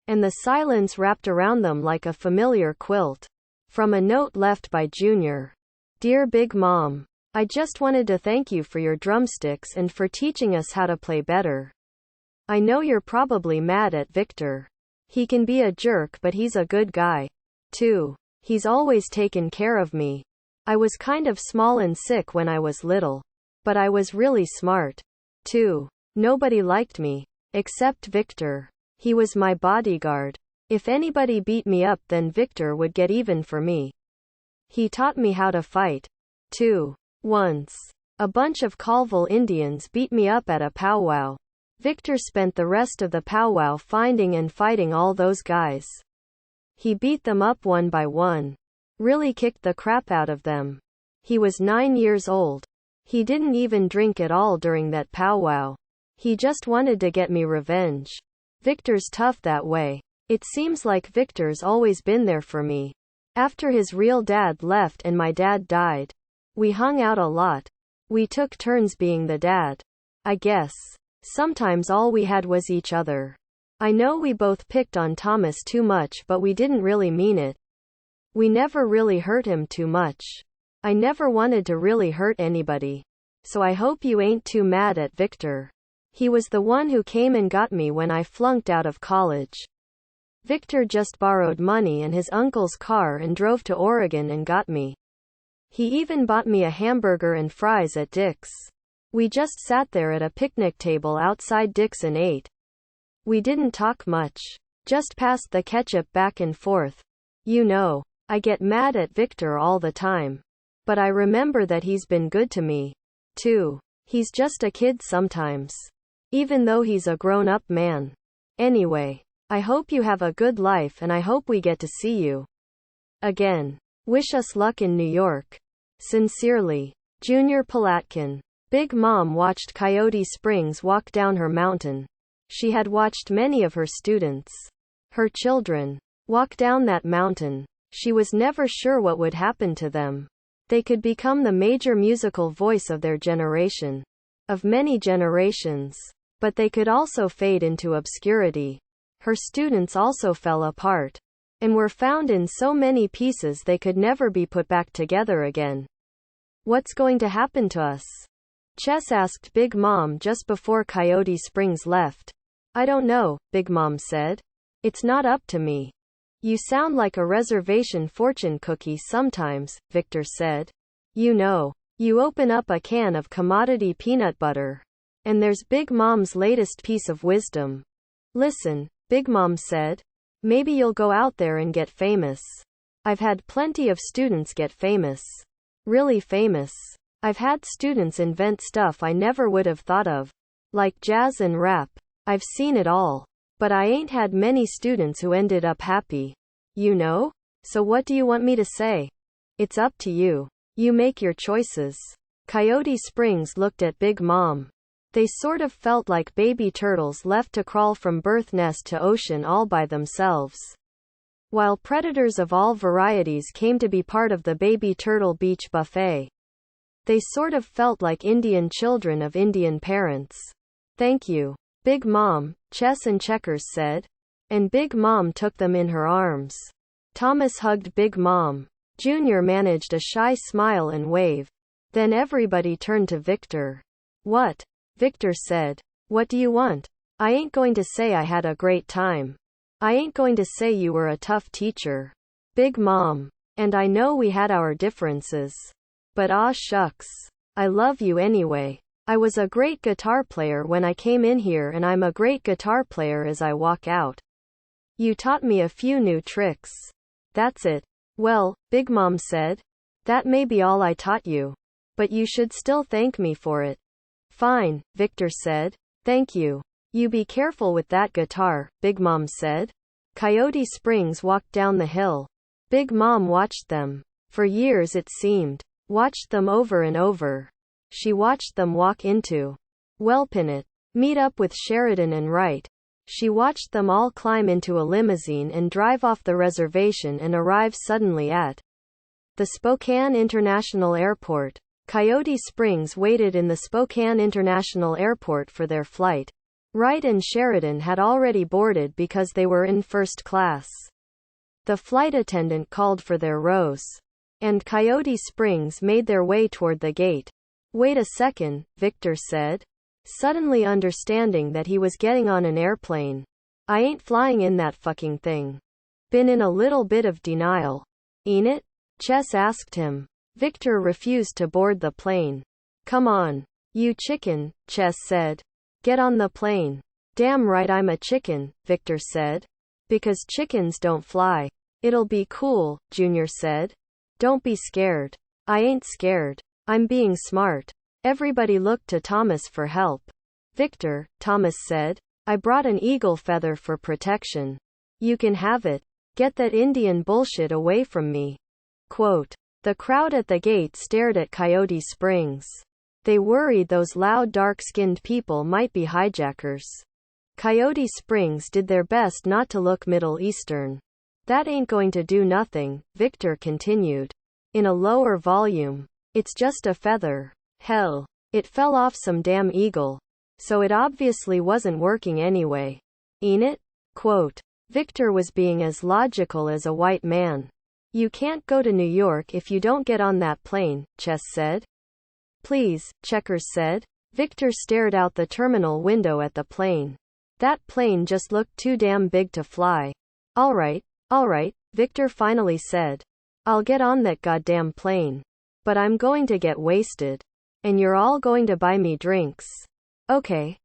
and the silence wrapped around them like a familiar quilt. From a note left by Junior. Dear Big Mom, I just wanted to thank you for your drumsticks and for teaching us how to play better. I know you're probably mad at Victor. He can be a jerk, but he's a good guy, too. He's always taken care of me. I was kind of small and sick when I was little, but I was really smart, too. Nobody liked me, except Victor. He was my bodyguard. If anybody beat me up, then Victor would get even for me. He taught me how to fight, too. Once, a bunch of Colville Indians beat me up at a powwow. Victor spent the rest of the powwow finding and fighting all those guys. He beat them up one by one. Really kicked the crap out of them. He was 9 years old. He didn't even drink at all during that powwow. He just wanted to get me revenge. Victor's tough that way. It seems like Victor's always been there for me. After his real dad left and my dad died, we hung out a lot. We took turns being the dad, I guess. Sometimes all we had was each other. I know we both picked on Thomas too much, but we didn't really mean it. We never really hurt him too much. I never wanted to really hurt anybody. So I hope you ain't too mad at Victor. He was the one who came and got me when I flunked out of college. Victor just borrowed money and his uncle's car and drove to Oregon and got me. He even bought me a hamburger and fries at Dick's. We just sat there at a picnic table outside Dick's and ate. We didn't talk much. Just passed the ketchup back and forth. You know, I get mad at Victor all the time. But I remember that he's been good to me, too. He's just a kid sometimes. Even though he's a grown-up man. Anyway, I hope you have a good life and I hope we get to see you again. Wish us luck in New York. Sincerely, Junior Palatkin. Big Mom watched Coyote Springs walk down her mountain. She had watched many of her students, her children, walk down that mountain. She was never sure what would happen to them. They could become the major musical voice of their generation, of many generations. But they could also fade into obscurity. Her students also fell apart, and were found in so many pieces they could never be put back together again. What's going to happen to us? Chess asked Big Mom just before Coyote Springs left. I don't know, Big Mom said. It's not up to me. You sound like a reservation fortune cookie sometimes, Victor said. You know, you open up a can of commodity peanut butter, and there's Big Mom's latest piece of wisdom. Listen, Big Mom said. Maybe you'll go out there and get famous. I've had plenty of students get famous. Really famous. I've had students invent stuff I never would have thought of. Like jazz and rap. I've seen it all. But I ain't had many students who ended up happy. You know? So what do you want me to say? It's up to you. You make your choices. Coyote Springs looked at Big Mom. They sort of felt like baby turtles left to crawl from birth nest to ocean all by themselves. While predators of all varieties came to be part of the baby turtle beach buffet. They sort of felt like Indian children of Indian parents. Thank you, Big Mom, Chess and Checkers said. And Big Mom took them in her arms. Thomas hugged Big Mom. Junior managed a shy smile and wave. Then everybody turned to Victor. What? Victor said. What do you want? I ain't going to say I had a great time. I ain't going to say you were a tough teacher. Big Mom. And I know we had our differences. But aw shucks. I love you anyway. I was a great guitar player when I came in here and I'm a great guitar player as I walk out. You taught me a few new tricks. That's it. Well, Big Mom said. That may be all I taught you. But you should still thank me for it. Fine, Victor said. Thank you. You be careful with that guitar, Big Mom said. Coyote Springs walked down the hill. Big Mom watched them. For years it seemed. Watched them over and over. She watched them walk into Welpinit, meet up with Sheridan and Wright. She watched them all climb into a limousine and drive off the reservation and arrive suddenly at the Spokane International Airport. Coyote Springs waited in the Spokane International Airport for their flight. Wright and Sheridan had already boarded because they were in first class. The flight attendant called for their rows. And Coyote Springs made their way toward the gate. Wait a second, Victor said. Suddenly understanding that he was getting on an airplane. I ain't flying in that fucking thing. Been in a little bit of denial. Ain't it? Chess asked him. Victor refused to board the plane. Come on. You chicken, Chess said. Get on the plane. Damn right I'm a chicken, Victor said. Because chickens don't fly. It'll be cool, Junior said. Don't be scared. I ain't scared. I'm being smart. Everybody looked to Thomas for help. Victor, Thomas said. I brought an eagle feather for protection. You can have it. Get that Indian bullshit away from me. Quote. The crowd at the gate stared at Coyote Springs. They worried those loud dark-skinned people might be hijackers. Coyote Springs did their best not to look Middle Eastern. That ain't going to do nothing, Victor continued. In a lower volume. It's just a feather. Hell. It fell off some damn eagle. So it obviously wasn't working anyway. Ain't it? Quote. Victor was being as logical as a white man. You can't go to New York if you don't get on that plane, Chess said. Please, Checkers said. Victor stared out the terminal window at the plane. That plane just looked too damn big to fly. All right, Victor finally said. I'll get on that goddamn plane. But I'm going to get wasted. And you're all going to buy me drinks. Okay,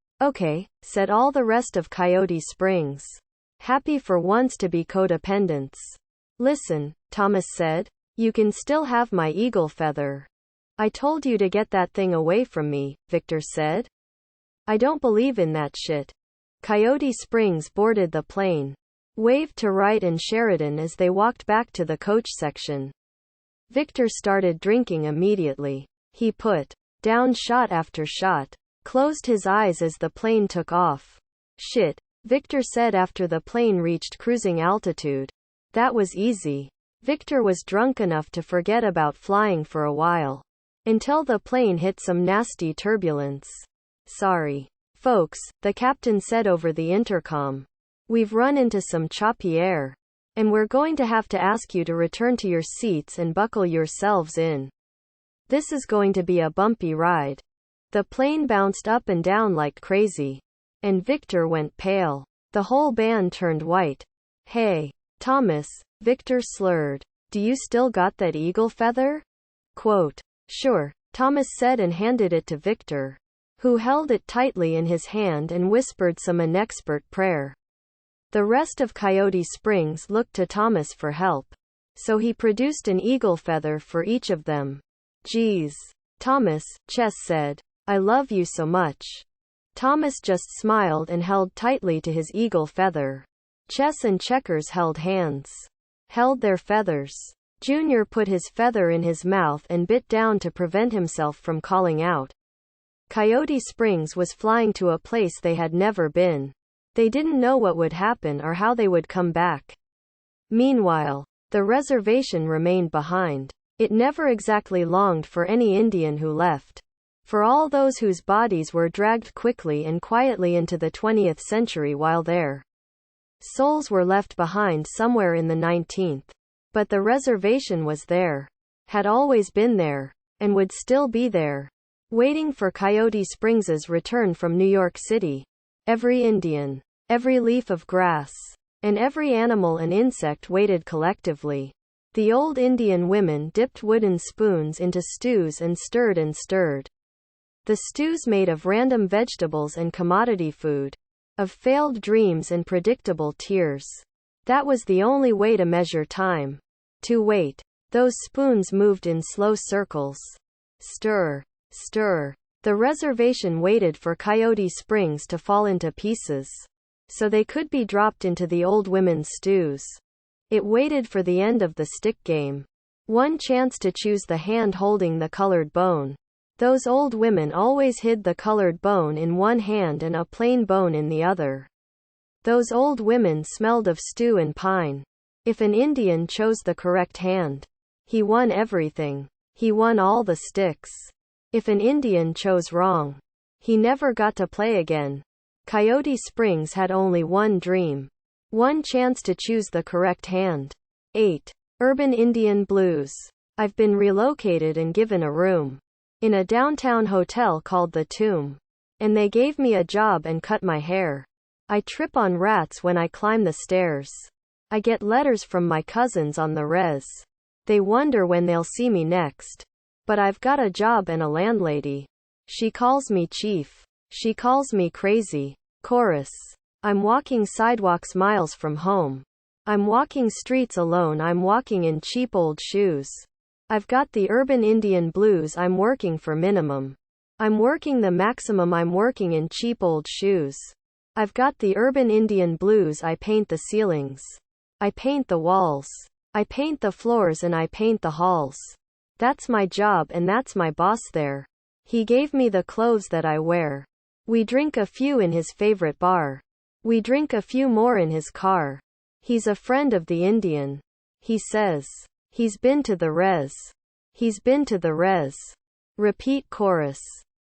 said all the rest of Coyote Springs. Happy for once to be codependents. Listen, Thomas said. You can still have my eagle feather. I told you to get that thing away from me, Victor said. I don't believe in that shit. Coyote Springs boarded the plane. Waved to Wright and Sheridan as they walked back to the coach section. Victor started drinking immediately. He put down shot after shot. Closed his eyes as the plane took off. Shit, Victor said after the plane reached cruising altitude. That was easy. Victor was drunk enough to forget about flying for a while. Until the plane hit some nasty turbulence. Sorry, folks, the captain said over the intercom. We've run into some choppy air. And we're going to have to ask you to return to your seats and buckle yourselves in. This is going to be a bumpy ride. The plane bounced up and down like crazy. And Victor went pale. The whole band turned white. Hey, Thomas, Victor slurred. Do you still got that eagle feather? Quote. Sure, Thomas said and handed it to Victor, who held it tightly in his hand and whispered some inexpert prayer. The rest of Coyote Springs looked to Thomas for help. So he produced an eagle feather for each of them. Geez. Thomas, Chess said. I love you so much. Thomas just smiled and held tightly to his eagle feather. Chess and Checkers held hands. Held their feathers. Junior put his feather in his mouth and bit down to prevent himself from calling out. Coyote Springs was flying to a place they had never been. They didn't know what would happen or how they would come back. Meanwhile, the reservation remained behind. It never exactly longed for any Indian who left. For all those whose bodies were dragged quickly and quietly into the 20th century while their souls were left behind somewhere in the 19th. But the reservation was there. Had always been there. And would still be there. Waiting for Coyote Springs's return from New York City. Every Indian, every leaf of grass, and every animal and insect waited collectively. The old Indian women dipped wooden spoons into stews and stirred and stirred. The stews made of random vegetables and commodity food. Of failed dreams and predictable tears. That was the only way to measure time. To wait. Those spoons moved in slow circles. Stir. Stir. The reservation waited for Coyote Springs to fall into pieces. So they could be dropped into the old women's stews. It waited for the end of the stick game. One chance to choose the hand holding the colored bone. Those old women always hid the colored bone in one hand and a plain bone in the other. Those old women smelled of stew and pine. If an Indian chose the correct hand, he won everything. He won all the sticks. If an Indian chose wrong, he never got to play again. Coyote Springs had only one dream. One chance to choose the correct hand. 8. Urban Indian Blues. I've been relocated and given a room. In a downtown hotel called The Tomb. And they gave me a job and cut my hair. I trip on rats when I climb the stairs. I get letters from my cousins on the res. They wonder when they'll see me next. But I've got a job and a landlady. She calls me chief. She calls me crazy. Chorus. I'm walking sidewalks miles from home. I'm walking streets alone. I'm walking in cheap old shoes. I've got the urban Indian blues. I'm working for minimum. I'm working the maximum. I'm working in cheap old shoes. I've got the urban Indian blues. I paint the ceilings. I paint the walls. I paint the floors and I paint the halls. That's my job and that's my boss there. He gave me the clothes that I wear. We drink a few in his favorite bar. We drink a few more in his car. He's a friend of the Indian. He says. He's been to the res. He's been to the res. Repeat chorus.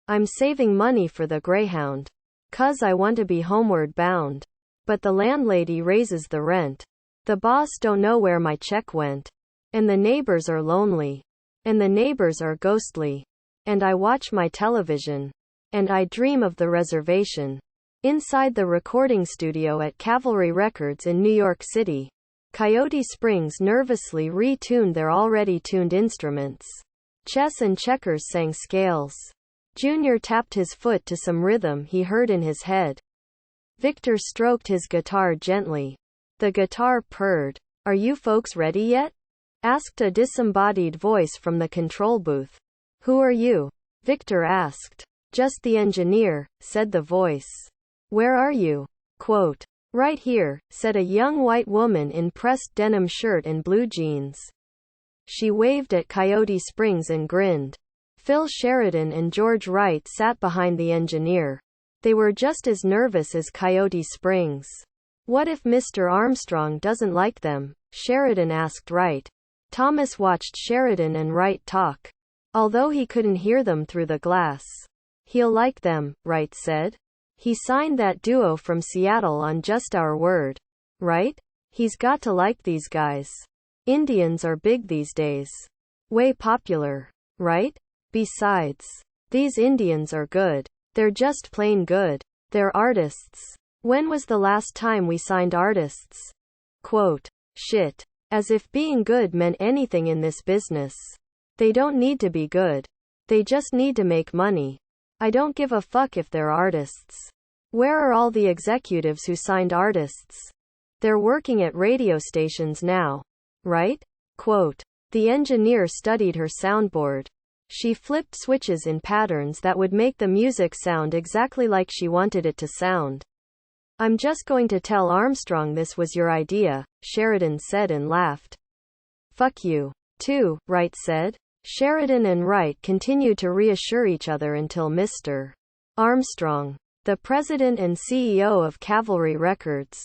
I'm saving money for the Greyhound. 'Cause I want to be homeward bound. But the landlady raises the rent. The boss don't know where my check went. And the neighbors are lonely. And the neighbors are ghostly. And I watch my television. And I dream of the reservation. Inside the recording studio at Cavalry Records in New York City, Coyote Springs nervously retuned their already tuned instruments. Chess and checkers sang scales. Junior tapped his foot to some rhythm he heard in his head. Victor stroked his guitar gently. The guitar purred. "Are you folks ready yet?" asked a disembodied voice from the control booth. "Who are you?" Victor asked. "Just the engineer," said the voice. "Where are you?" Quote. "Right here," said a young white woman in pressed denim shirt and blue jeans. She waved at Coyote Springs and grinned. Phil Sheridan and George Wright sat behind the engineer. They were just as nervous as Coyote Springs. "What if Mr. Armstrong doesn't like them?" Sheridan asked Wright. Thomas watched Sheridan and Wright talk. Although he couldn't hear them through the glass. "He'll like them," Wright said. "He signed that duo from Seattle on just our word. Right? He's got to like these guys. Indians are big these days. Way popular. Right? Besides, these Indians are good. They're just plain good. They're artists. When was the last time we signed artists?" Quote. "Shit. As if being good meant anything in this business. They don't need to be good. They just need to make money. I don't give a fuck if they're artists. Where are all the executives who signed artists? They're working at radio stations now. Right?" Quote. The engineer studied her soundboard. She flipped switches in patterns that would make the music sound exactly like she wanted it to sound. "I'm just going to tell Armstrong this was your idea," Sheridan said and laughed. "Fuck you, too," Wright said. Sheridan and Wright continued to reassure each other until Mr. Armstrong, the president and CEO of Cavalry Records,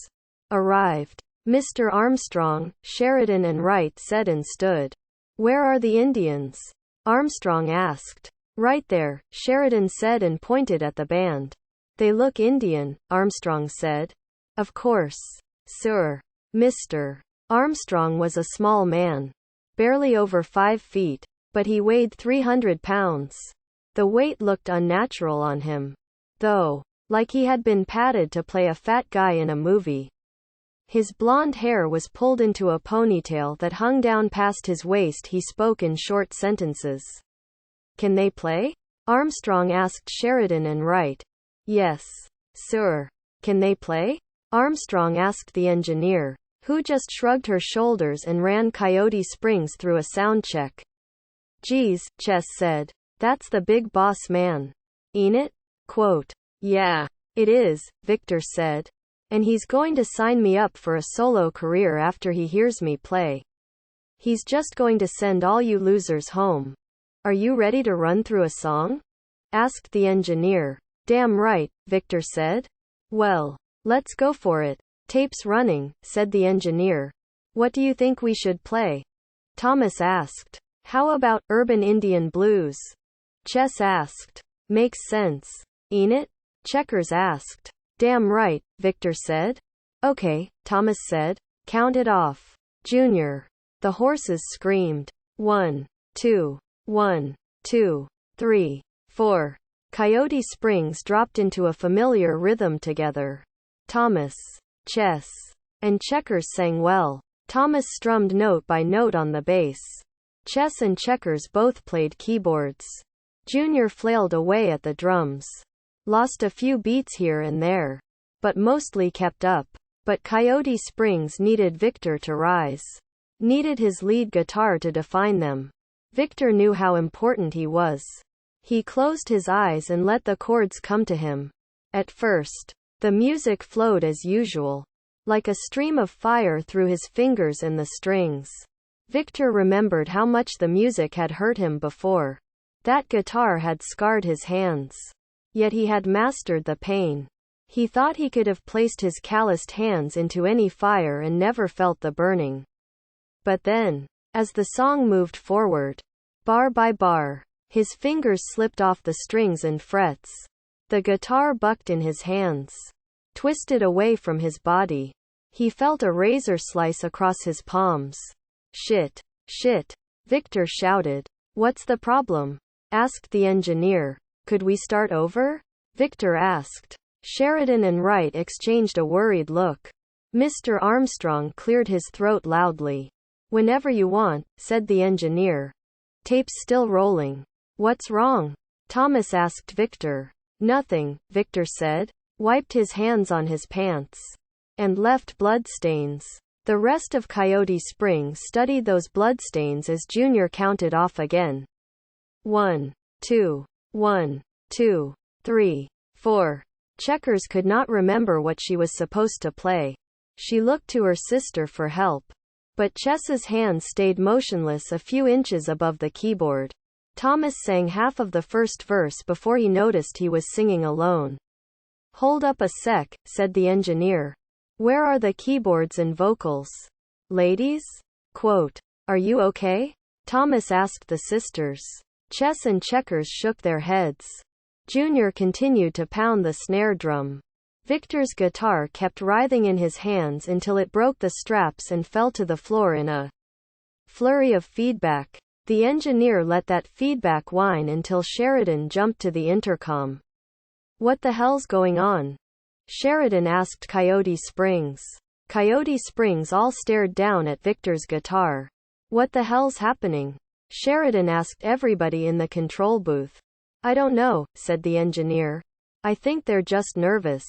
arrived. "Mr. Armstrong," Sheridan and Wright said and stood. "Where are the Indians?" Armstrong asked. "Right there," Sheridan said and pointed at the band. "They look Indian," Armstrong said. "Of course. Sir. Mr. Armstrong was a small man, barely over 5 feet, but he weighed 300 pounds. The weight looked unnatural on him, though, like he had been padded to play a fat guy in a movie. His blonde hair was pulled into a ponytail that hung down past his waist. He spoke in short sentences. "Can they play?" Armstrong asked Sheridan and Wright. "Yes, sir." "Can they play?" Armstrong asked the engineer, who just shrugged her shoulders and ran Coyote Springs through a sound check. "Geez," Chess said. "That's the big boss man. Ain't it?" Quote, "Yeah, it is," Victor said. "And he's going to sign me up for a solo career after he hears me play. He's just going to send all you losers home." "Are you ready to run through a song?" asked the engineer. "Damn right," Victor said. "Well, let's go for it." "Tape's running," said the engineer. "What do you think we should play?" Thomas asked. "How about Urban Indian Blues?" Chess asked. "Makes sense. Ain't it?" Checkers asked. "Damn right," Victor said. "Okay," Thomas said. "Count it off." "Junior." The horses screamed. 1, 2, 1, 2, 3, 4. Coyote Springs dropped into a familiar rhythm together. Thomas, Chess, and Checkers sang well. Thomas strummed note by note on the bass. Chess and Checkers both played keyboards. Junior flailed away at the drums. Lost a few beats here and there, but mostly kept up. But Coyote Springs needed Victor to rise. Needed his lead guitar to define them. Victor knew how important he was. He closed his eyes and let the chords come to him. At first, the music flowed as usual, like a stream of fire through his fingers and the strings. Victor remembered how much the music had hurt him before. That guitar had scarred his hands. Yet he had mastered the pain. He thought he could have placed his calloused hands into any fire and never felt the burning. But then, as the song moved forward, bar by bar, his fingers slipped off the strings and frets. The guitar bucked in his hands, twisted away from his body. He felt a razor slice across his palms. "Shit! Shit!" Victor shouted. "What's the problem?" asked the engineer. "Could we start over?" Victor asked. Sheridan and Wright exchanged a worried look. Mr. Armstrong cleared his throat loudly. "Whenever you want," said the engineer. "Tape's still rolling." "What's wrong?" Thomas asked Victor. "Nothing," Victor said, wiped his hands on his pants, and left bloodstains. The rest of Coyote Springs studied those bloodstains as Junior counted off again. 1, 2, 1, 2, 3, 4. Checkers could not remember what she was supposed to play. She looked to her sister for help. But Chess's hands stayed motionless a few inches above the keyboard. Thomas sang half of the first verse before he noticed he was singing alone. "Hold up a sec," said the engineer. "Where are the keyboards and vocals? Ladies?" Quote, "Are you okay?" Thomas asked the sisters. Chess and Checkers shook their heads. Junior continued to pound the snare drum. Victor's guitar kept writhing in his hands until it broke the straps and fell to the floor in a flurry of feedback. The engineer let that feedback whine until Sheridan jumped to the intercom. "What the hell's going on?" Sheridan asked Coyote Springs. Coyote Springs all stared down at Victor's guitar. "What the hell's happening?" Sheridan asked everybody in the control booth. "I don't know," said the engineer. "I think they're just nervous.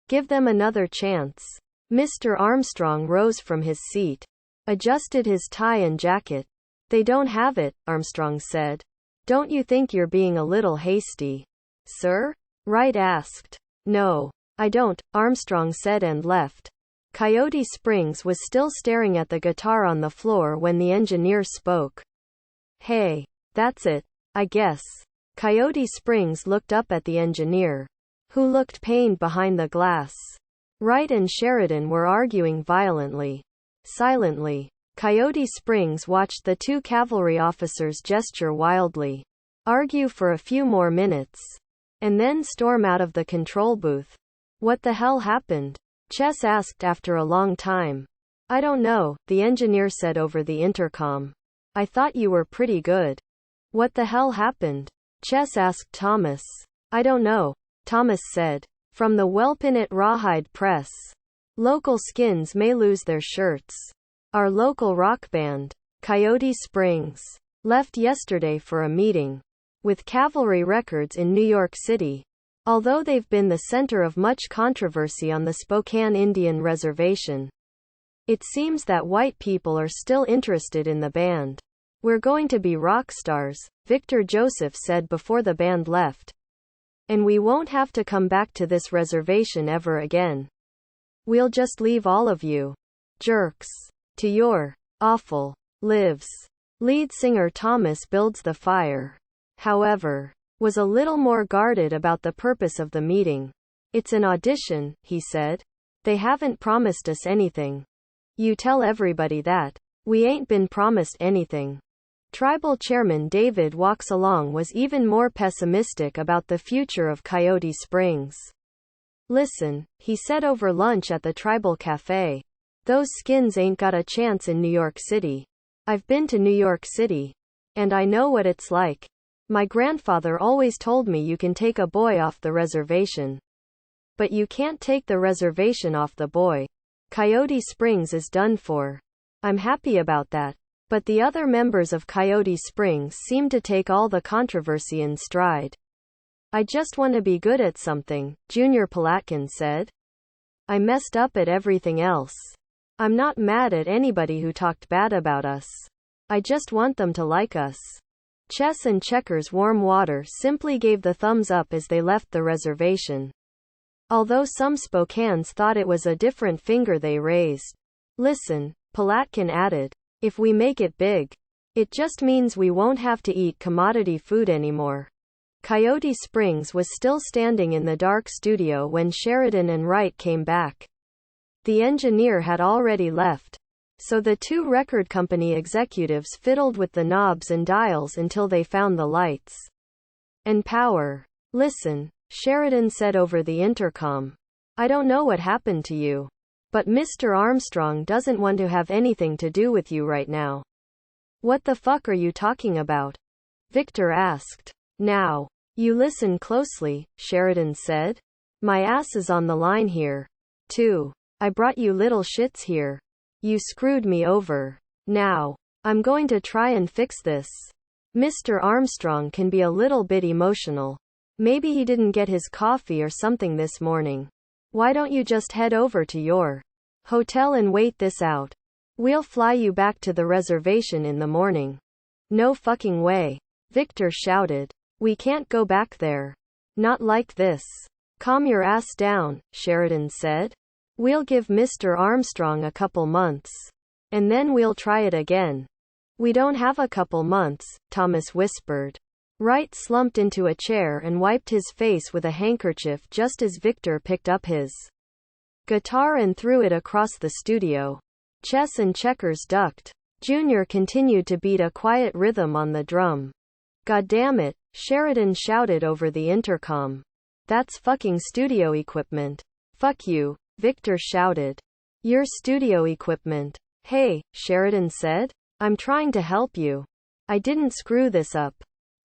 Give them another chance." Mr. Armstrong rose from his seat, adjusted his tie and jacket. "They don't have it," Armstrong said. "Don't you think you're being a little hasty?" "Sir?" Wright asked. "No, I don't," Armstrong said and left. Coyote Springs was still staring at the guitar on the floor when the engineer spoke. "Hey, that's it, I guess." Coyote Springs looked up at the engineer, who looked pained behind the glass. Wright and Sheridan were arguing violently. Silently, Coyote Springs watched the two cavalry officers gesture wildly, argue for a few more minutes, and then storm out of the control booth. "What the hell happened?" Chess asked after a long time. I don't know, the engineer said over the intercom. I thought you were pretty good. What the hell happened? Chess asked Thomas. I don't know, Thomas said. From the Whelpin' Rawhide Press. Local skins may lose their shirts. Our local rock band, Coyote Springs, left yesterday for a meeting with Cavalry Records in New York City. Although they've been the center of much controversy on the Spokane Indian Reservation, it seems that white people are still interested in the band. We're going to be rock stars, Victor Joseph said before the band left. And we won't have to come back to this reservation ever again. We'll just leave all of you jerks to your awful lives. Lead singer Thomas Builds the Fire, however, was a little more guarded about the purpose of the meeting. It's an audition, he said. They haven't promised us anything. You tell everybody that. We ain't been promised anything. Tribal chairman David Walks Along was even more pessimistic about the future of Coyote Springs. Listen, he said over lunch at the tribal cafe. Those skins ain't got a chance in New York City. I've been to New York City. And I know what it's like. My grandfather always told me you can take a boy off the reservation. But you can't take the reservation off the boy. Coyote Springs is done for. I'm happy about that. But the other members of Coyote Springs seem to take all the controversy in stride. I just want to be good at something, Junior Palatkin said. I messed up at everything else. I'm not mad at anybody who talked bad about us. I just want them to like us. Chess and Checkers Warm Water simply gave the thumbs up as they left the reservation. Although some Spokanes thought it was a different finger they raised. Listen, Palatkin added. If we make it big, it just means we won't have to eat commodity food anymore. Coyote Springs was still standing in the dark studio when Sheridan and Wright came back. The engineer had already left. So the two record company executives fiddled with the knobs and dials until they found the lights and power. Listen, Sheridan said over the intercom. I don't know what happened to you. But Mr. Armstrong doesn't want to have anything to do with you right now. What the fuck are you talking about? Victor asked. Now, you listen closely, Sheridan said. My ass is on the line here. Too. I brought you little shits here. You screwed me over. Now, I'm going to try and fix this. Mr. Armstrong can be a little bit emotional. Maybe he didn't get his coffee or something this morning. Why don't you just head over to your hotel and wait this out? We'll fly you back to the reservation in the morning. No fucking way. Victor shouted. We can't go back there. Not like this. Calm your ass down, Sheridan said. We'll give Mr. Armstrong a couple months. And then we'll try it again. We don't have a couple months, Thomas whispered. Wright slumped into a chair and wiped his face with a handkerchief just as Victor picked up his guitar and threw it across the studio. Chess and Checkers ducked. Junior continued to beat a quiet rhythm on the drum. God damn it, Sheridan shouted over the intercom. That's fucking studio equipment. Fuck you, Victor shouted. Your studio equipment. Hey, Sheridan said. I'm trying to help you. I didn't screw this up.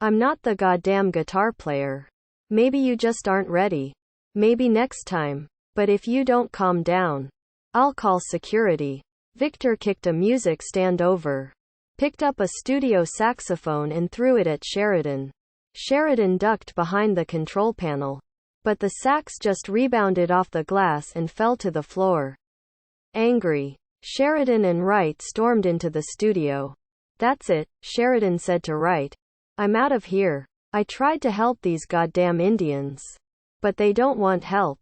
I'm not the goddamn guitar player. Maybe you just aren't ready. Maybe next time. But if you don't calm down, I'll call security. Victor kicked a music stand over, picked up a studio saxophone and threw it at Sheridan. Sheridan ducked behind the control panel. But the sax just rebounded off the glass and fell to the floor. Angry, Sheridan and Wright stormed into the studio. That's it, Sheridan said to Wright. I'm out of here. I tried to help these goddamn Indians. But they don't want help.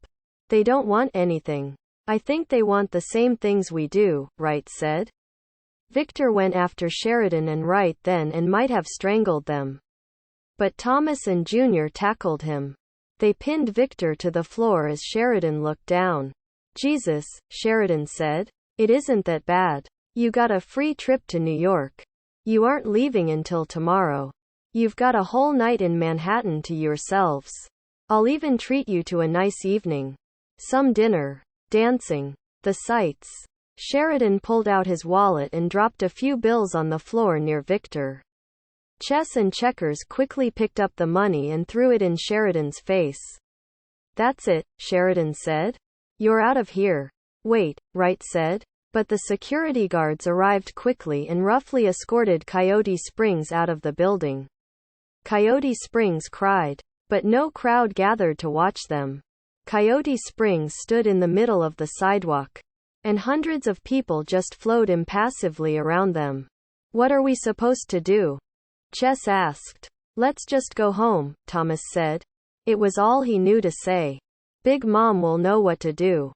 They don't want anything. I think they want the same things we do, Wright said. Victor went after Sheridan and Wright then and might have strangled them. But Thomas and Junior tackled him. They pinned Victor to the floor as Sheridan looked down. Jesus, Sheridan said. It isn't that bad. You got a free trip to New York. You aren't leaving until tomorrow. You've got a whole night in Manhattan to yourselves. I'll even treat you to a nice evening. Some dinner. Dancing. The sights. Sheridan pulled out his wallet and dropped a few bills on the floor near Victor. Chess and Checkers quickly picked up the money and threw it in Sheridan's face. "That's it," Sheridan said. "You're out of here." "Wait," Wright said. But the security guards arrived quickly and roughly escorted Coyote Springs out of the building. Coyote Springs cried. But no crowd gathered to watch them. Coyote Springs stood in the middle of the sidewalk. And hundreds of people just flowed impassively around them. "What are we supposed to do?" Chess asked. "Let's just go home," Thomas said. It was all he knew to say. "Big Mom will know what to do."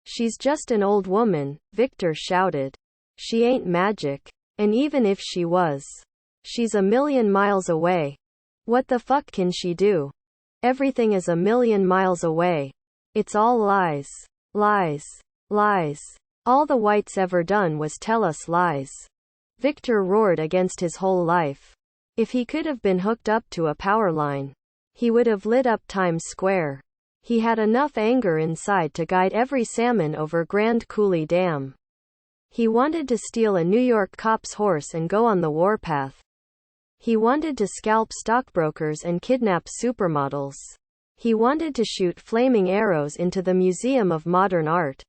"She's just an old woman," Victor shouted. "She ain't magic. And even if she was, she's a million miles away. What the fuck can she do? Everything is a million miles away. It's all lies. Lies. Lies. All the whites ever done was tell us lies." Victor roared against his whole life. If he could have been hooked up to a power line, he would have lit up Times Square. He had enough anger inside to guide every salmon over Grand Coulee Dam. He wanted to steal a New York cop's horse and go on the warpath. He wanted to scalp stockbrokers and kidnap supermodels. He wanted to shoot flaming arrows into the Museum of Modern Art.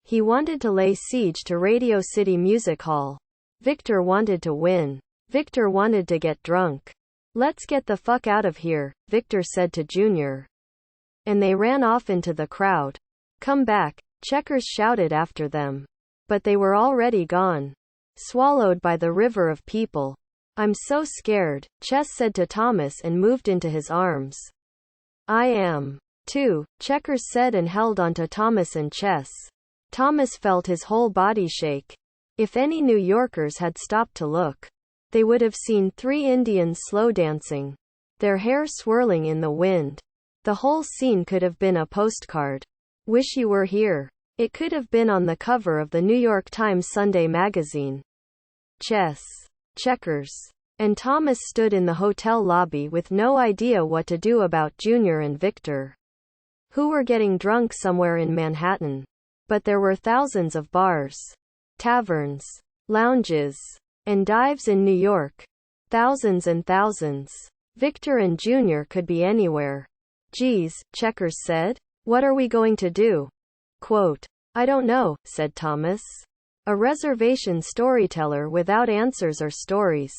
He wanted to lay siege to Radio City Music Hall. Victor wanted to win. Victor wanted to get drunk. "Let's get the fuck out of here," Victor said to Junior. And they ran off into the crowd. "Come back," Checkers shouted after them. But they were already gone. Swallowed by the river of people. "I'm so scared," Chess said to Thomas and moved into his arms. "I am, too," Checkers said and held onto Thomas and Chess. Thomas felt his whole body shake. If any New Yorkers had stopped to look, they would have seen 3 Indians slow dancing, their hair swirling in the wind. The whole scene could have been a postcard. "Wish you were here." It could have been on the cover of the New York Times Sunday magazine. Chess, Checkers, and Thomas stood in the hotel lobby with no idea what to do about Junior and Victor, who were getting drunk somewhere in Manhattan. But there were thousands of bars, taverns, lounges, and dives in New York. Thousands and thousands. Victor and Junior could be anywhere. "Geez," Checkers said. "What are we going to do?" Quote, "I don't know," said Thomas. "A reservation storyteller without answers or stories."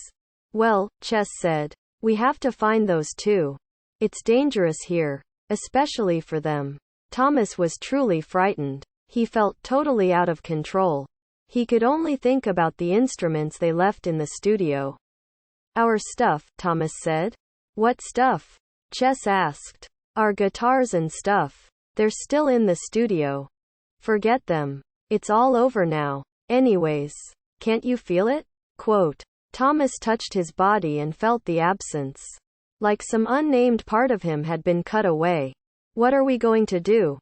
"Well," Chess said, "we have to find those too. It's dangerous here, especially for them." Thomas was truly frightened. He felt totally out of control. He could only think about the instruments they left in the studio. "Our stuff," Thomas said. "What stuff?" Chess asked. "Our guitars and stuff. They're still in the studio." "Forget them. It's all over now. Anyways, can't you feel it?" Quote. Thomas touched his body and felt the absence. Like some unnamed part of him had been cut away. "What are we going to do?"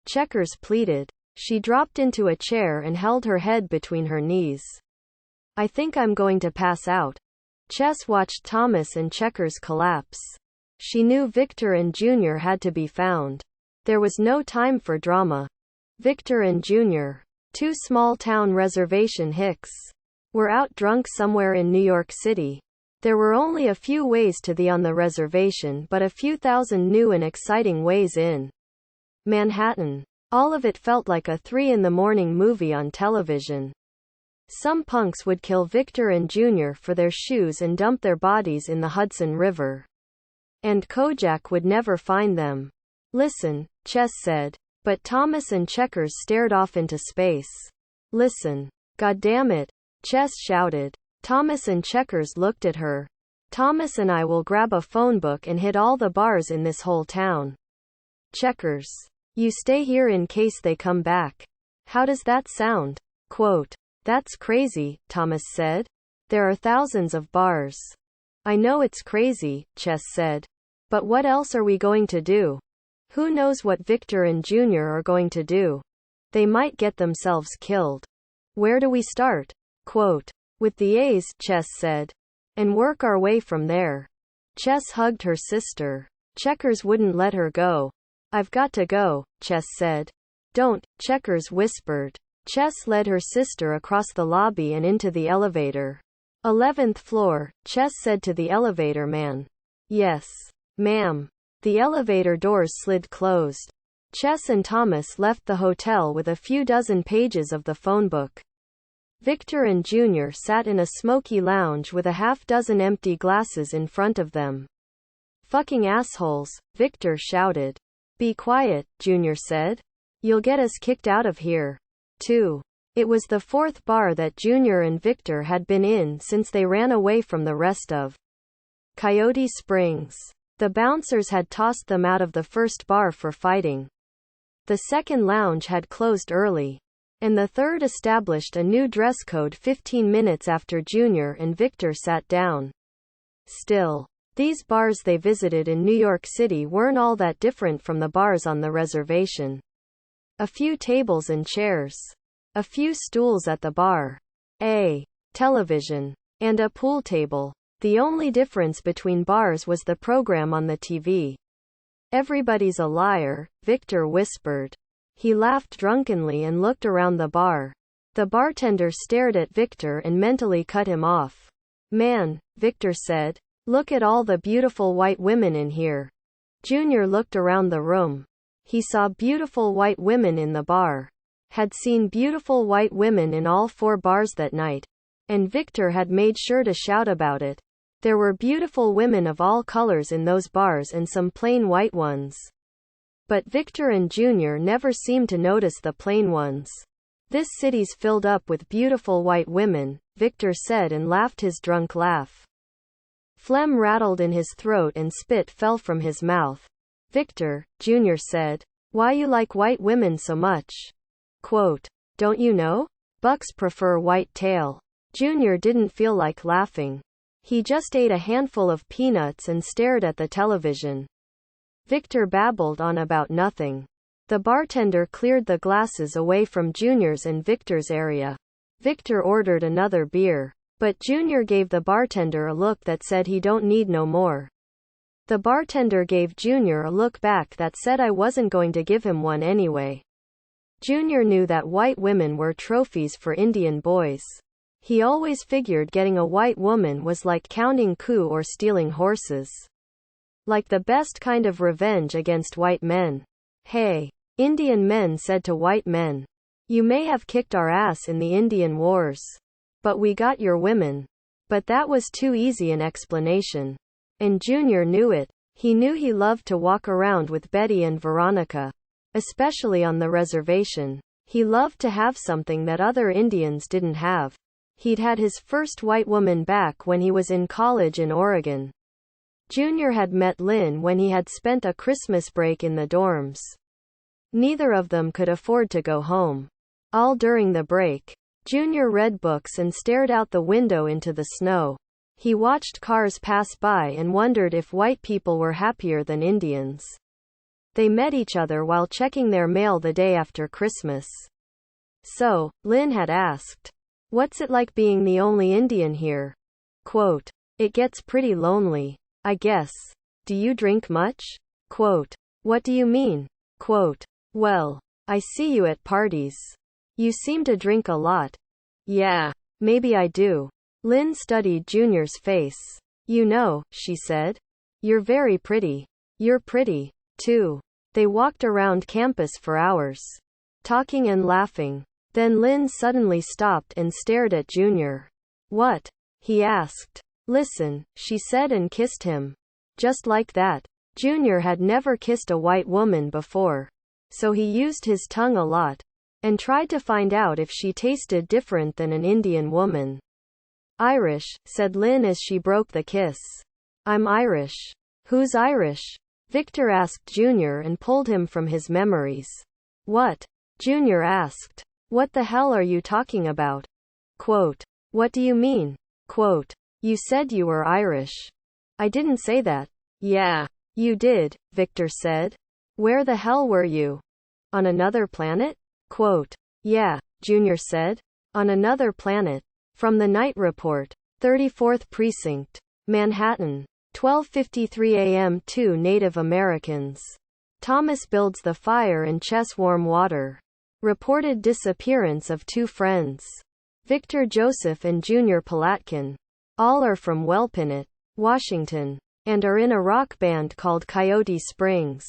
Checkers pleaded. She dropped into a chair and held her head between her knees. "I think I'm going to pass out." Chess watched Thomas and Checkers collapse. She knew Victor and Junior had to be found. There was no time for drama. Victor and Junior, 2 small-town reservation hicks, were out drunk somewhere in New York City. There were only a few ways to the on the reservation, but a few thousand new and exciting ways in Manhattan. All of it felt like a 3 in the morning movie on television. Some punks would kill Victor and Junior for their shoes and dump their bodies in the Hudson River. And Kojak would never find them. "Listen," Chess said. But Thomas and Checkers stared off into space. "Listen. God damn it," Chess shouted. Thomas and Checkers looked at her. "Thomas and I will grab a phone book and hit all the bars in this whole town. Checkers, you stay here in case they come back. How does that sound?" Quote, "That's crazy," Thomas said. "There are thousands of bars." "I know it's crazy," Chess said. "But what else are we going to do? Who knows what Victor and Junior are going to do? They might get themselves killed. Where do we start?" Quote, "With the A's," Chess said. "And work our way from there." Chess hugged her sister. Checkers wouldn't let her go. "I've got to go," Chess said. "Don't," Checkers whispered. Chess led her sister across the lobby and into the elevator. 11th floor, Chess said to the elevator man. Yes, ma'am. The elevator doors slid closed. Chess and Thomas left the hotel with a few dozen pages of the phone book. Victor and Junior sat in a smoky lounge with a half-dozen empty glasses in front of them. Fucking assholes, Victor shouted. Be quiet, Junior said. You'll get us kicked out of here. 2. It was the fourth bar that Junior and Victor had been in since they ran away from the rest of Coyote Springs. The bouncers had tossed them out of the first bar for fighting. The second lounge had closed early. And the third established a new dress code 15 minutes after Junior and Victor sat down. Still, these bars they visited in New York City weren't all that different from the bars on the reservation. A few tables and chairs. A few stools at the bar. A television. And a pool table. The only difference between bars was the program on the TV. Everybody's a liar, Victor whispered. He laughed drunkenly and looked around the bar. The bartender stared at Victor and mentally cut him off. Man, Victor said. Look at all the beautiful white women in here. Junior looked around the room. He saw beautiful white women in the bar. Had seen beautiful white women in all 4 bars that night. And Victor had made sure to shout about it. There were beautiful women of all colors in those bars and some plain white ones. But Victor and Junior never seemed to notice the plain ones. This city's filled up with beautiful white women, Victor said and laughed his drunk laugh. Phlegm rattled in his throat and spit fell from his mouth. Victor, Junior said. Why you like white women so much? Quote. Don't you know? Bucks prefer white tail. Junior didn't feel like laughing. He just ate a handful of peanuts and stared at the television. Victor babbled on about nothing. The bartender cleared the glasses away from Junior's and Victor's area. Victor ordered another beer. But Junior gave the bartender a look that said he don't need no more. The bartender gave Junior a look back that said I wasn't going to give him one anyway. Junior knew that white women were trophies for Indian boys. He always figured getting a white woman was like counting coup or stealing horses. Like the best kind of revenge against white men. Hey, Indian men said to white men. You may have kicked our ass in the Indian Wars. But we got your women. But that was too easy an explanation. And Junior knew it. He knew he loved to walk around with Betty and Veronica. Especially on the reservation. He loved to have something that other Indians didn't have. He'd had his first white woman back when he was in college in Oregon. Junior had met Lynn when he had spent a Christmas break in the dorms. Neither of them could afford to go home. All during the break, Junior read books and stared out the window into the snow. He watched cars pass by and wondered if white people were happier than Indians. They met each other while checking their mail the day after Christmas. So, Lynn had asked, "What's it like being the only Indian here?" Quote, "It gets pretty lonely, I guess. Do you drink much?" Quote, "What do you mean?" Quote, "Well, I see you at parties. You seem to drink a lot." "Yeah, maybe I do." Lynn studied Junior's face. "You know," she said. "You're very pretty. You're pretty, too." They walked around campus for hours. Talking and laughing. Then Lynn suddenly stopped and stared at Junior. "What?" he asked. "Listen," she said and kissed him. Just like that. Junior had never kissed a white woman before. So he used his tongue a lot. And tried to find out if she tasted different than an Indian woman. "Irish," said Lynn as she broke the kiss. "I'm Irish." "Who's Irish?" Victor asked Junior and pulled him from his memories. "What?" Junior asked. "What the hell are you talking about?" Quote, "What do you mean?" Quote, "You said you were Irish." "I didn't say that." "Yeah, you did," Victor said. "Where the hell were you? On another planet?" Quote, "Yeah," Junior said. "On another planet." From the Night Report. 34th Precinct. Manhattan. 12:53 a.m. 2 Native Americans. Thomas builds the fire and Chess warm water. Reported disappearance of two friends, Victor Joseph and Junior Palatkin. All are from Welpinit, Washington, and are in a rock band called Coyote Springs,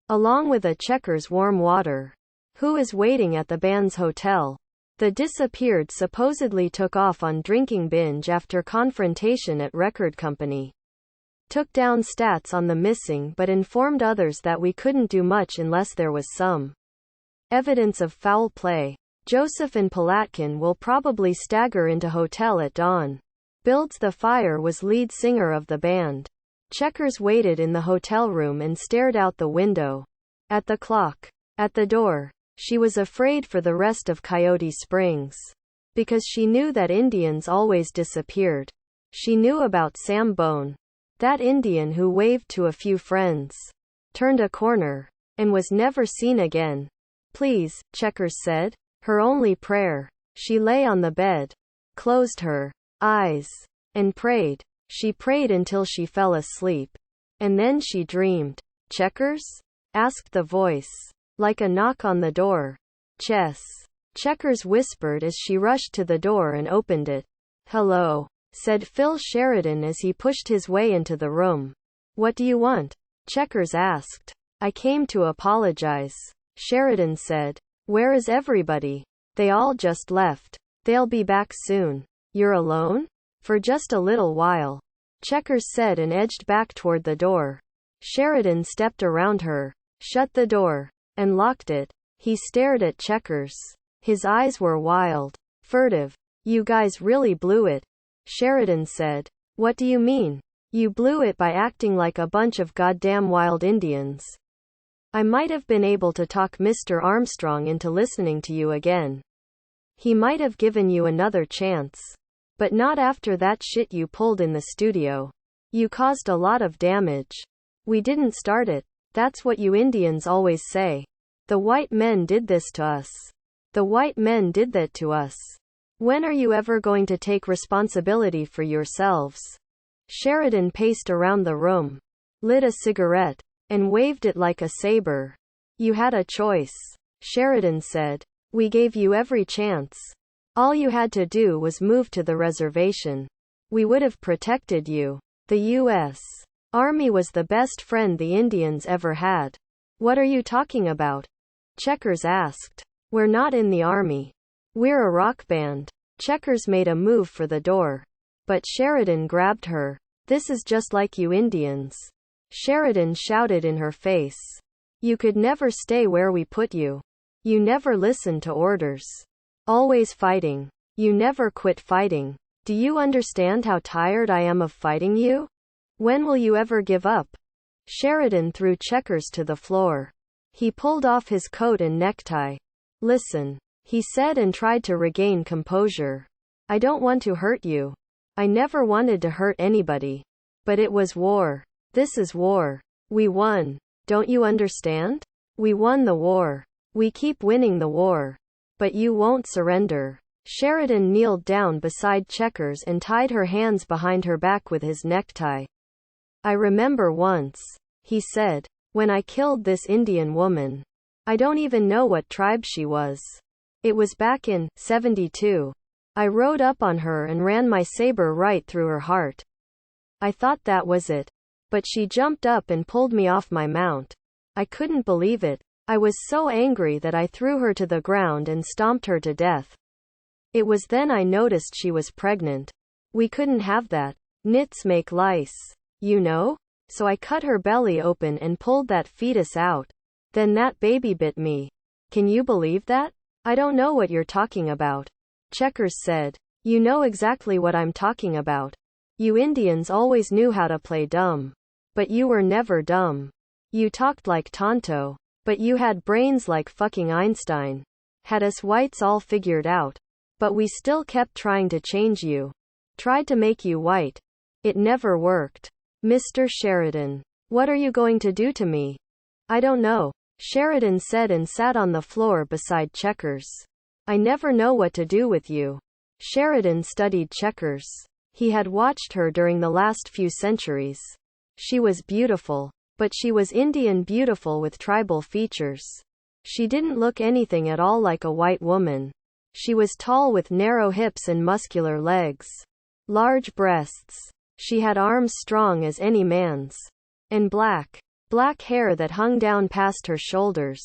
along with a Checkers Warm Water, who is waiting at the band's hotel. The disappeared supposedly took off on drinking binge after confrontation at record company. Took down stats on the missing but informed others that we couldn't do much unless there was some evidence of foul play. Joseph and Palatkin will probably stagger into hotel at dawn. Builds the Fire was lead singer of the band. Checkers waited in the hotel room and stared out the window. At the clock. At the door. She was afraid for the rest of Coyote Springs. Because she knew that Indians always disappeared. She knew about Sam Bone. That Indian who waved to a few friends. Turned a corner. And was never seen again. Please, Checkers said. Her only prayer. She lay on the bed. Closed her eyes. And prayed. She prayed until she fell asleep. And then she dreamed. Checkers? Asked the voice. Like a knock on the door. Chess. Checkers whispered as she rushed to the door and opened it. Hello, said Phil Sheridan as he pushed his way into the room. What do you want? Checkers asked. I came to apologize. Sheridan said. Where is everybody? They all just left. They'll be back soon. You're alone? For just a little while. Checkers said and edged back toward the door. Sheridan stepped around her, shut the door, and locked it. He stared at Checkers. His eyes were wild, furtive. You guys really blew it. Sheridan said. What do you mean? You blew it by acting like a bunch of goddamn wild Indians. I might have been able to talk Mr. Armstrong into listening to you again. He might have given you another chance. But not after that shit you pulled in the studio. You caused a lot of damage. We didn't start it. That's what you Indians always say. The white men did this to us. The white men did that to us. When are you ever going to take responsibility for yourselves? Sheridan paced around the room, lit a cigarette, and waved it like a saber. You had a choice. Sheridan said. We gave you every chance. All you had to do was move to the reservation. We would have protected you. The U.S. Army was the best friend the Indians ever had. What are you talking about? Checkers asked. We're not in the army. We're a rock band. Checkers made a move for the door. But Sheridan grabbed her. This is just like you Indians. Sheridan shouted in her face. You could never stay where we put you. You never listened to orders. Always fighting. You never quit fighting. Do you understand how tired I am of fighting you? When will you ever give up? Sheridan threw Checkers to the floor. He pulled off his coat and necktie. Listen, he said and tried to regain composure. I don't want to hurt you. I never wanted to hurt anybody. But it was war. This is war. We won. Don't you understand? We won the war. We keep winning the war. But you won't surrender. Sheridan kneeled down beside Checkers and tied her hands behind her back with his necktie. I remember once, he said, when I killed this Indian woman. I don't even know what tribe she was. It was back in 72. I rode up on her and ran my saber right through her heart. I thought that was it. But she jumped up and pulled me off my mount. I couldn't believe it. I was so angry that I threw her to the ground and stomped her to death. It was then I noticed she was pregnant. We couldn't have that. Nits make lice. You know? So I cut her belly open and pulled that fetus out. Then that baby bit me. Can you believe that? I don't know what you're talking about. Checkers said. You know exactly what I'm talking about. You Indians always knew how to play dumb. But you were never dumb. You talked like Tonto. But you had brains like fucking Einstein. Had us whites all figured out. But we still kept trying to change you. Tried to make you white. It never worked. Mr. Sheridan. What are you going to do to me? I don't know. Sheridan said and sat on the floor beside Checkers. I never know what to do with you. Sheridan studied Checkers. He had watched her during the last few centuries. She was beautiful. But she was Indian beautiful with tribal features. She didn't look anything at all like a white woman. She was tall with narrow hips and muscular legs. Large breasts. She had arms strong as any man's. And black hair that hung down past her shoulders.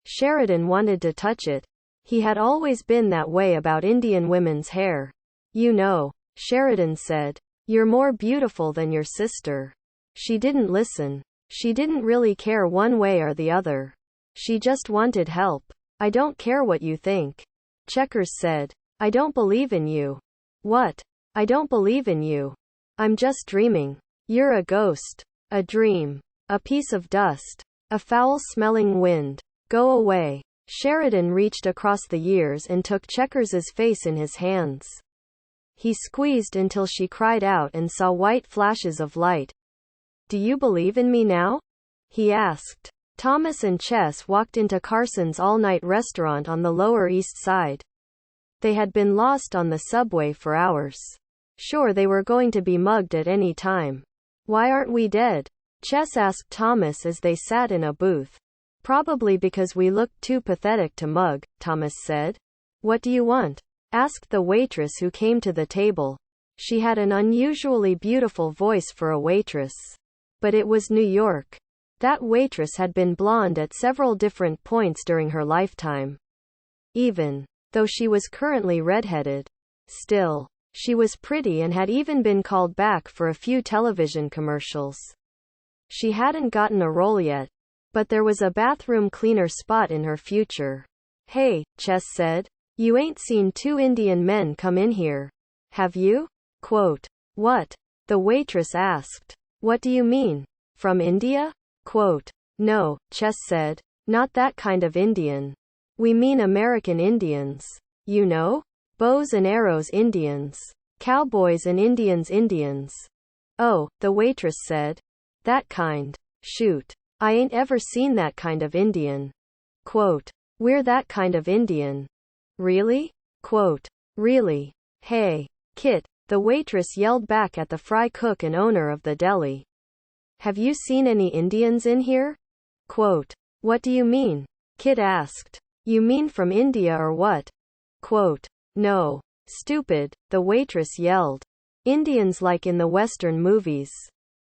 Sheridan wanted to touch it. He had always been that way about Indian women's hair. You know, Sheridan said, you're more beautiful than your sister. She didn't listen. She didn't really care one way or the other. She just wanted help. I don't care what you think. Checkers said. I don't believe in you. What? I don't believe in you. I'm just dreaming. You're a ghost. A dream. A piece of dust. A foul-smelling wind. Go away. Sheridan reached across the years and took Checkers's face in his hands. He squeezed until she cried out and saw white flashes of light. Do you believe in me now? He asked. Thomas and Chess walked into Carson's all-night restaurant on the Lower East Side. They had been lost on the subway for hours. Sure, they were going to be mugged at any time. Why aren't we dead? Chess asked Thomas as they sat in a booth. Probably because we looked too pathetic to mug, Thomas said. What do you want? Asked the waitress who came to the table. She had an unusually beautiful voice for a waitress. But it was New York. That waitress had been blonde at several different points during her lifetime. Even though she was currently redheaded. Still, she was pretty and had even been called back for a few television commercials. She hadn't gotten a role yet. But there was a bathroom cleaner spot in her future. Hey, Chess said. You ain't seen two Indian men come in here. Have you? Quote. What? The waitress asked. What do you mean? From India? Quote. No, Chess said. Not that kind of Indian. We mean American Indians. You know? Bows and arrows Indians. Cowboys and Indians. Oh, the waitress said. That kind. Shoot. I ain't ever seen that kind of Indian. Quote. We're that kind of Indian. Really? Quote. Really? Hey, Kit, the waitress yelled back at the fry cook and owner of the deli. Have you seen any Indians in here? Quote. What do you mean? Kit asked. You mean from India or what? Quote. No. Stupid, the waitress yelled. Indians like in the Western movies.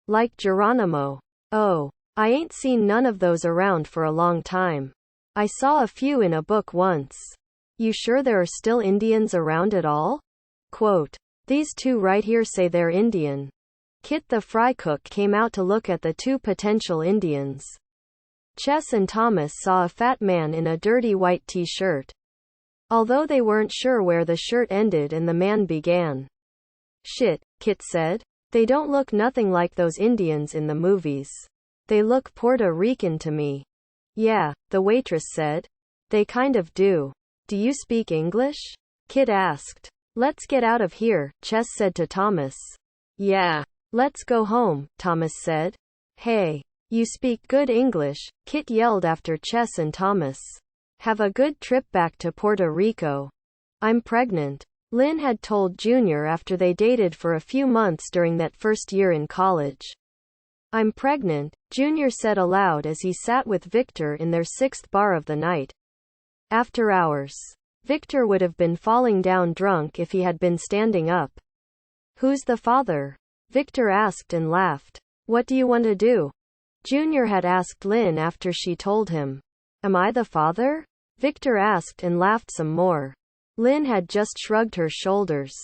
Like Geronimo. Oh. I ain't seen none of those around for a long time. I saw a few in a book once. You sure there are still Indians around at all? Quote. These two right here say they're Indian. Kit the fry cook came out to look at the two potential Indians. Chess and Thomas saw a fat man in a dirty white t-shirt. Although they weren't sure where the shirt ended and the man began. Shit, Kit said. They don't look nothing like those Indians in the movies. They look Puerto Rican to me. Yeah, the waitress said. They kind of do. Do you speak English? Kit asked. Let's get out of here, Chess said to Thomas. Yeah. Let's go home, Thomas said. Hey. You speak good English, Kit yelled after Chess and Thomas. Have a good trip back to Puerto Rico. I'm pregnant. Lynn had told Junior after they dated for a few months during that first year in college. I'm pregnant, Junior said aloud as he sat with Victor in their sixth bar of the night. After hours. Victor would have been falling down drunk if he had been standing up. Who's the father? Victor asked and laughed. What do you want to do? Junior had asked Lynn after she told him. Am I the father? Victor asked and laughed some more. Lynn had just shrugged her shoulders.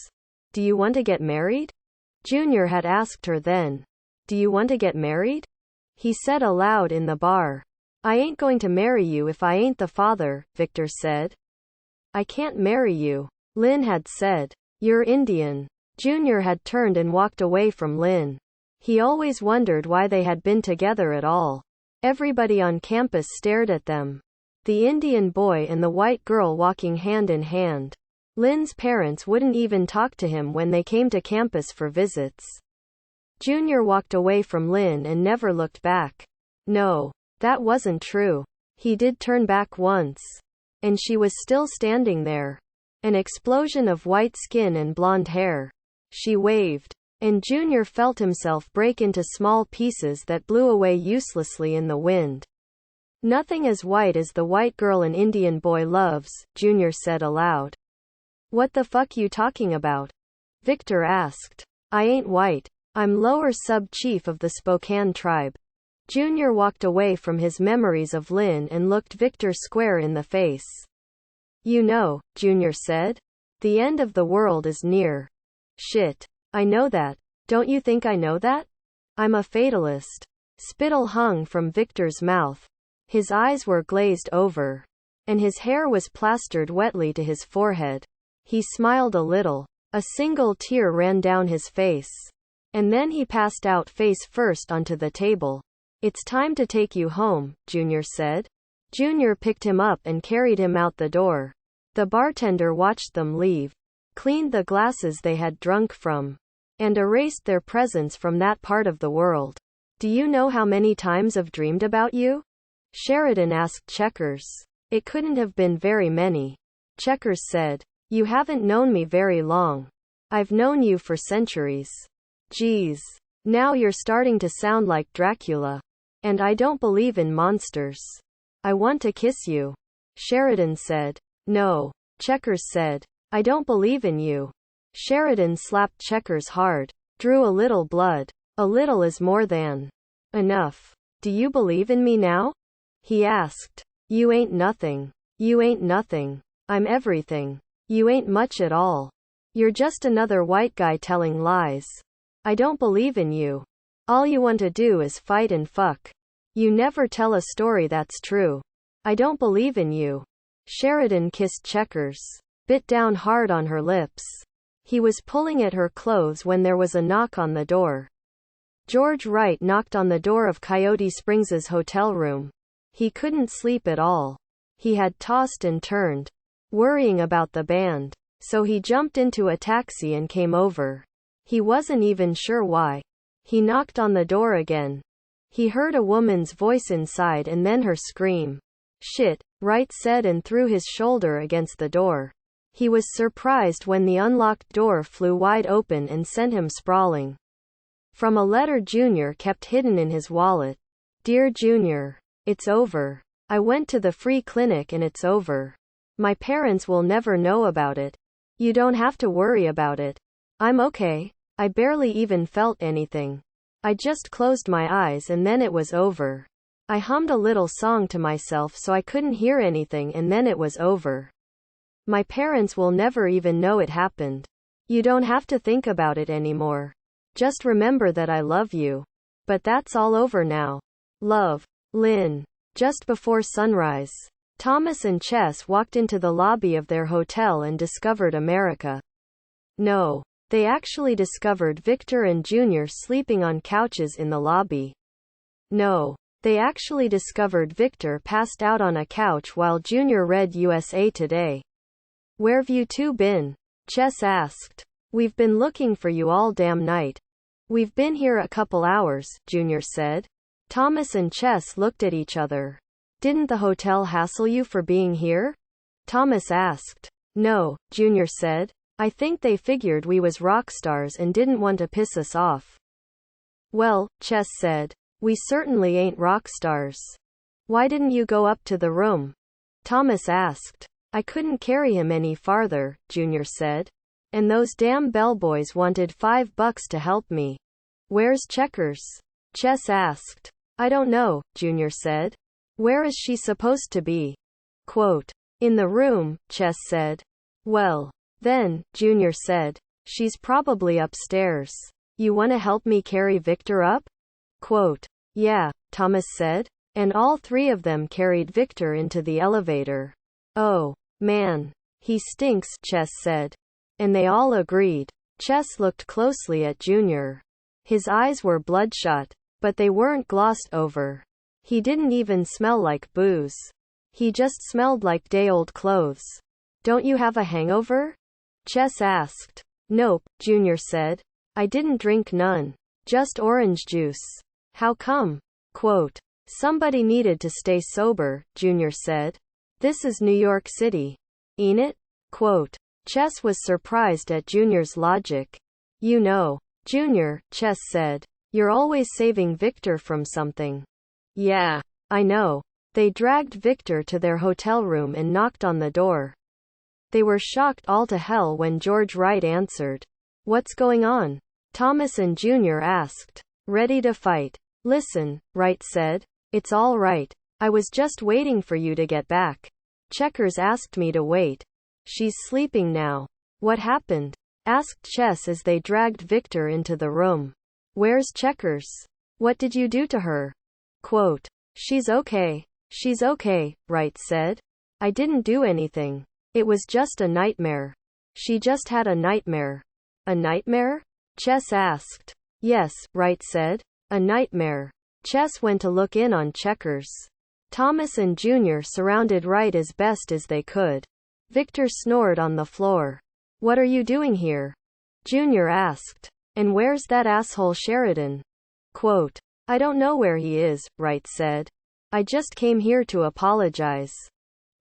Do you want to get married? Junior had asked her then. Do you want to get married? He said aloud in the bar. I ain't going to marry you if I ain't the father, Victor said. I can't marry you, Lynn had said. You're Indian. Junior had turned and walked away from Lynn. He always wondered why they had been together at all. Everybody on campus stared at them. The Indian boy and the white girl walking hand in hand. Lynn's parents wouldn't even talk to him when they came to campus for visits. Junior walked away from Lynn and never looked back. No, that wasn't true. He did turn back once. And she was still standing there. An explosion of white skin and blonde hair. She waved. And Junior felt himself break into small pieces that blew away uselessly in the wind. Nothing as white as the white girl an Indian boy loves, Junior said aloud. What the fuck you talking about? Victor asked. I ain't white. I'm lower sub-chief of the Spokane tribe. Junior walked away from his memories of Lynn and looked Victor square in the face. You know, Junior said. The end of the world is near. Shit. I know that. Don't you think I know that? I'm a fatalist. Spittle hung from Victor's mouth. His eyes were glazed over, and his hair was plastered wetly to his forehead. He smiled a little. A single tear ran down his face. And then he passed out face first onto the table. It's time to take you home, Junior said. Junior picked him up and carried him out the door. The bartender watched them leave, cleaned the glasses they had drunk from, and erased their presence from that part of the world. Do you know how many times I've dreamed about you? Sheridan asked Checkers. It couldn't have been very many. Checkers said. You haven't known me very long. I've known you for centuries. Geez. Now you're starting to sound like Dracula. And I don't believe in monsters. I want to kiss you. Sheridan said. No. Checkers said. I don't believe in you. Sheridan slapped Checkers hard. Drew a little blood. A little is more than enough. Do you believe in me now? He asked. You ain't nothing. You ain't nothing. I'm everything. You ain't much at all. You're just another white guy telling lies. I don't believe in you. All you want to do is fight and fuck. You never tell a story that's true. I don't believe in you. Sheridan kissed Checkers. Bit down hard on her lips. He was pulling at her clothes when there was a knock on the door. George Wright knocked on the door of Coyote Springs' hotel room. He couldn't sleep at all. He had tossed and turned, worrying about the band. So he jumped into a taxi and came over. He wasn't even sure why. He knocked on the door again. He heard a woman's voice inside and then her scream. Shit, Wright said and threw his shoulder against the door. He was surprised when the unlocked door flew wide open and sent him sprawling. From a letter Junior kept hidden in his wallet. Dear Junior, it's over. I went to the free clinic and it's over. My parents will never know about it. You don't have to worry about it. I'm okay. I barely even felt anything. I just closed my eyes and then it was over. I hummed a little song to myself so I couldn't hear anything and then it was over. My parents will never even know it happened. You don't have to think about it anymore. Just remember that I love you. But that's all over now. Love. Lynn. Just before sunrise, Thomas and Chess walked into the lobby of their hotel and discovered America. No. They actually discovered Victor and Junior sleeping on couches in the lobby. No. They actually discovered Victor passed out on a couch while Junior read USA Today. Where've you two been? Chess asked. We've been looking for you all damn night. We've been here a couple hours, Junior said. Thomas and Chess looked at each other. Didn't the hotel hassle you for being here? Thomas asked. No, Junior said. I think they figured we was rock stars and didn't want to piss us off. Well, Chess said. We certainly ain't rock stars. Why didn't you go up to the room? Thomas asked. I couldn't carry him any farther, Junior said. And those damn bellboys wanted $5 to help me. Where's Checkers? Chess asked. I don't know, Junior said. Where is she supposed to be? Quote. In the room, Chess said. Well, then, Junior said. She's probably upstairs. You want to help me carry Victor up? Quote. Yeah, Thomas said. And all three of them carried Victor into the elevator. Oh, man. He stinks, Chess said. And they all agreed. Chess looked closely at Junior. His eyes were bloodshot, but they weren't glossed over. He didn't even smell like booze. He just smelled like day-old clothes. Don't you have a hangover? Chess asked. Nope, Junior said. I didn't drink none. Just orange juice. How come? Quote. Somebody needed to stay sober, Junior said. This is New York City. Ain't it? Quote. Chess was surprised at Junior's logic. You know, Junior, Chess said. You're always saving Victor from something. Yeah, I know. They dragged Victor to their hotel room and knocked on the door. They were shocked all to hell when George Wright answered. "What's going on?" Thomas and Junior asked. "Ready to fight." "Listen," Wright said. "It's all right. I was just waiting for you to get back. Checkers asked me to wait. She's sleeping now." "What happened?" asked Chess as they dragged Victor into the room. "Where's Checkers? What did you do to her?" Quote, "She's okay. She's okay," Wright said. "I didn't do anything. It was just a nightmare. She just had a nightmare." "A nightmare?" Chess asked. "Yes," Wright said. "A nightmare." Chess went to look in on Checkers. Thomas and Junior surrounded Wright as best as they could. Victor snored on the floor. "What are you doing here?" Junior asked. "And where's that asshole Sheridan?" Quote, "I don't know where he is," Wright said. "I just came here to apologize."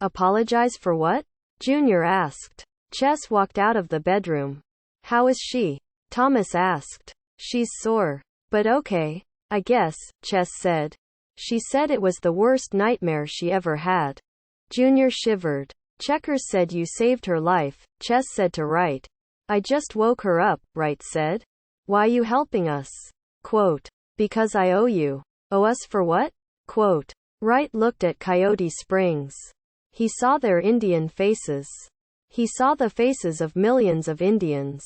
"Apologize for what?" Junior asked. Chess walked out of the bedroom. "How is she?" Thomas asked. "She's sore. But okay, I guess," Chess said. "She said it was the worst nightmare she ever had." Junior shivered. "Checkers said you saved her life," Chess said to Wright. "I just woke her up," Wright said. "Why you helping us?" Quote, "Because I owe you." "Owe us for what?" Quote, Wright looked at Coyote Springs. He saw their Indian faces. He saw the faces of millions of Indians.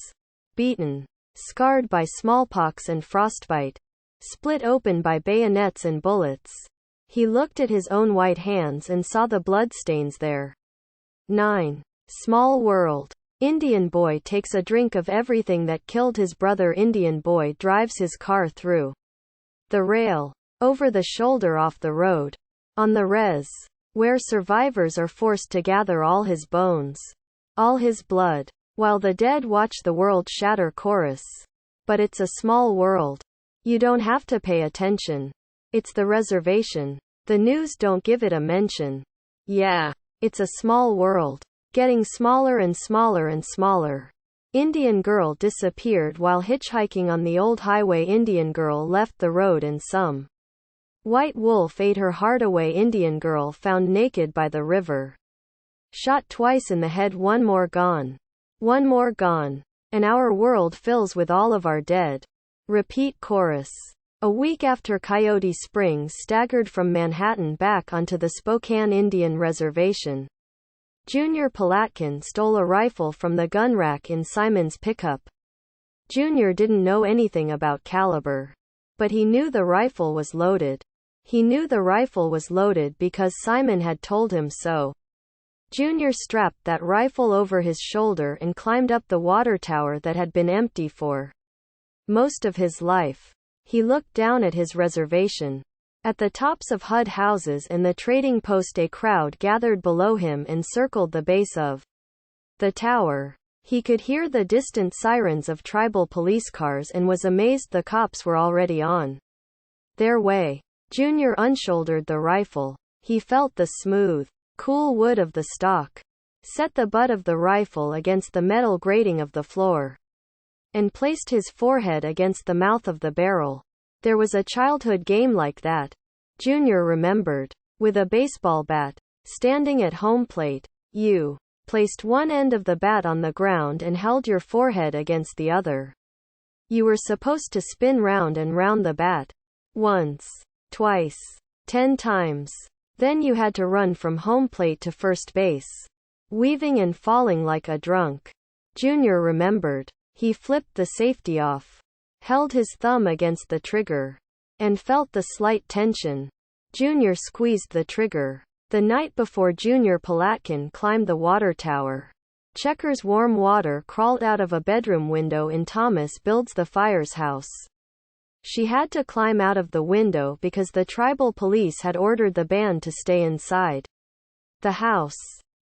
Beaten. Scarred by smallpox and frostbite. Split open by bayonets and bullets. He looked at his own white hands and saw the bloodstains there. 9. Small world. Indian boy takes a drink of everything that killed his brother. Indian boy drives his car through the rail. Over the shoulder off the road. On the res. Where survivors are forced to gather all his bones. All his blood. While the dead watch the world shatter. Chorus. But it's a small world. You don't have to pay attention. It's the reservation. The news don't give it a mention. Yeah. It's a small world. Getting smaller and smaller and smaller. Indian girl disappeared while hitchhiking on the old highway. Indian girl left the road and some white wolf ate her heart away. Indian girl found naked by the river. Shot twice in the head. One more gone. One more gone. And our world fills with all of our dead. Repeat chorus. A week after Coyote Springs staggered from Manhattan back onto the Spokane Indian Reservation, Junior Palatkin stole a rifle from the gun rack in Simon's pickup. Junior didn't know anything about caliber. But he knew the rifle was loaded. He knew the rifle was loaded because Simon had told him so. Junior strapped that rifle over his shoulder and climbed up the water tower that had been empty for most of his life. He looked down at his reservation. At the tops of HUD houses and the trading post, a crowd gathered below him and circled the base of the tower. He could hear the distant sirens of tribal police cars and was amazed the cops were already on their way. Junior unshouldered the rifle. He felt the smooth, cool wood of the stock. Set the butt of the rifle against the metal grating of the floor. And placed his forehead against the mouth of the barrel. There was a childhood game like that, Junior remembered. With a baseball bat. Standing at home plate. You placed one end of the bat on the ground and held your forehead against the other. You were supposed to spin round and round the bat. Once. Twice. 10 times. Then you had to run from home plate to first base. Weaving and falling like a drunk. Junior remembered. He flipped the safety off. Held his thumb against the trigger. And felt the slight tension. Junior squeezed the trigger. The night before Junior Palatkin climbed the water tower. Checkers' warm water crawled out of a bedroom window in Thomas Builds the Fire's house. She had to climb out of the window because the tribal police had ordered the band to stay inside the house.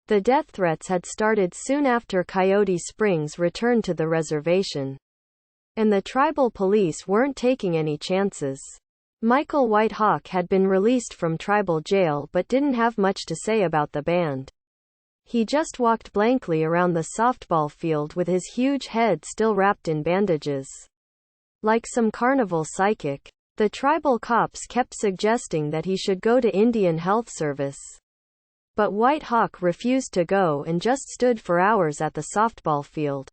The death threats had started soon after Coyote Springs returned to the reservation. And the tribal police weren't taking any chances. Michael Whitehawk had been released from tribal jail but didn't have much to say about the band. He just walked blankly around the softball field with his huge head still wrapped in bandages. Like some carnival psychic. The tribal cops kept suggesting that he should go to Indian Health Service. But White Hawk refused to go and just stood for hours at the softball field.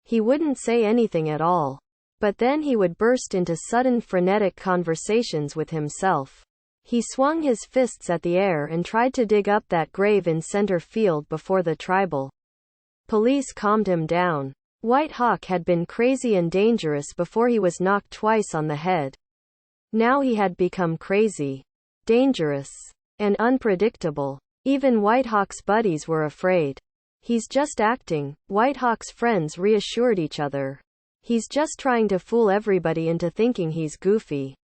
He wouldn't say anything at all. But then he would burst into sudden frenetic conversations with himself. He swung his fists at the air and tried to dig up that grave in center field before the tribal police calmed him down. White Hawk had been crazy and dangerous before he was knocked twice on the head. Now he had become crazy, dangerous, and unpredictable. Even White Hawk's buddies were afraid. He's just acting, White Hawk's friends reassured each other. He's just trying to fool everybody into thinking he's goofy.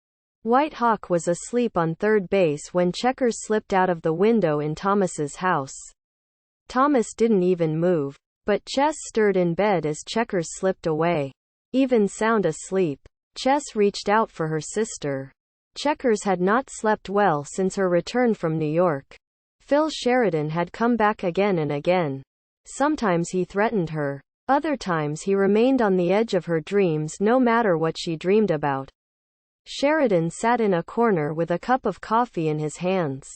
White Hawk was asleep on third base when Checkers slipped out of the window in Thomas's house. Thomas didn't even move. But Chess stirred in bed as Checkers slipped away. Even sound asleep, Chess reached out for her sister. Checkers had not slept well since her return from New York. Phil Sheridan had come back again and again. Sometimes he threatened her. Other times he remained on the edge of her dreams no matter what she dreamed about. Sheridan sat in a corner with a cup of coffee in his hands.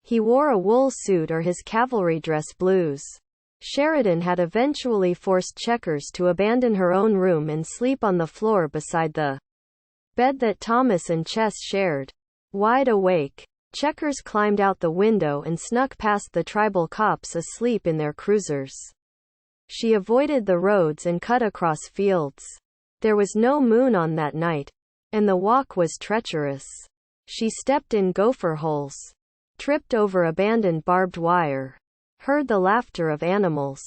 He wore a wool suit or his cavalry dress blues. Sheridan had eventually forced Checkers to abandon her own room and sleep on the floor beside the bed that Thomas and Chess shared. Wide awake, Checkers climbed out the window and snuck past the tribal cops asleep in their cruisers. She avoided the roads and cut across fields. There was no moon on that night, and the walk was treacherous. She stepped in gopher holes, tripped over abandoned barbed wire, heard the laughter of animals.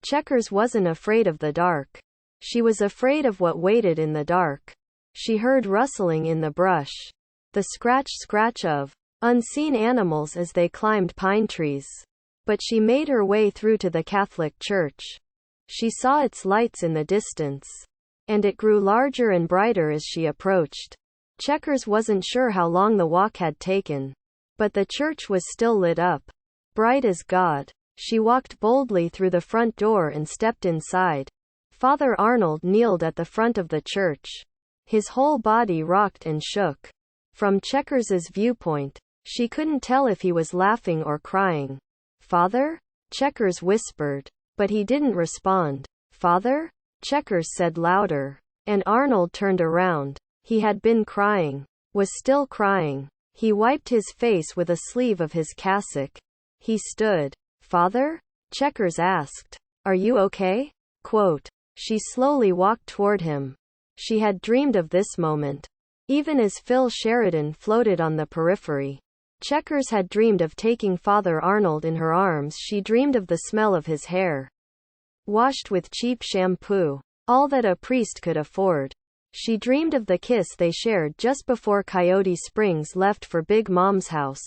Checkers wasn't afraid of the dark. She was afraid of what waited in the dark. She heard rustling in the brush, the scratch of unseen animals as they climbed pine trees. But she made her way through to the Catholic church. She saw its lights in the distance, and it grew larger and brighter as she approached. Checkers wasn't sure how long the walk had taken, but the church was still lit up, bright as God. She walked boldly through the front door and stepped inside. Father Arnold kneeled at the front of the church. His whole body rocked and shook. From Checkers's viewpoint, she couldn't tell if he was laughing or crying. "Father?" Checkers whispered, but he didn't respond. "Father?" Checkers said louder, and Arnold turned around. He had been crying, was still crying. He wiped his face with a sleeve of his cassock. He stood. "Father?" Checkers asked. "Are you okay?" Quote. She slowly walked toward him. She had dreamed of this moment. Even as Phil Sheridan floated on the periphery, Checkers had dreamed of taking Father Arnold in her arms. She dreamed of the smell of his hair, washed with cheap shampoo, all that a priest could afford. She dreamed of the kiss they shared just before Coyote Springs left for Big Mom's house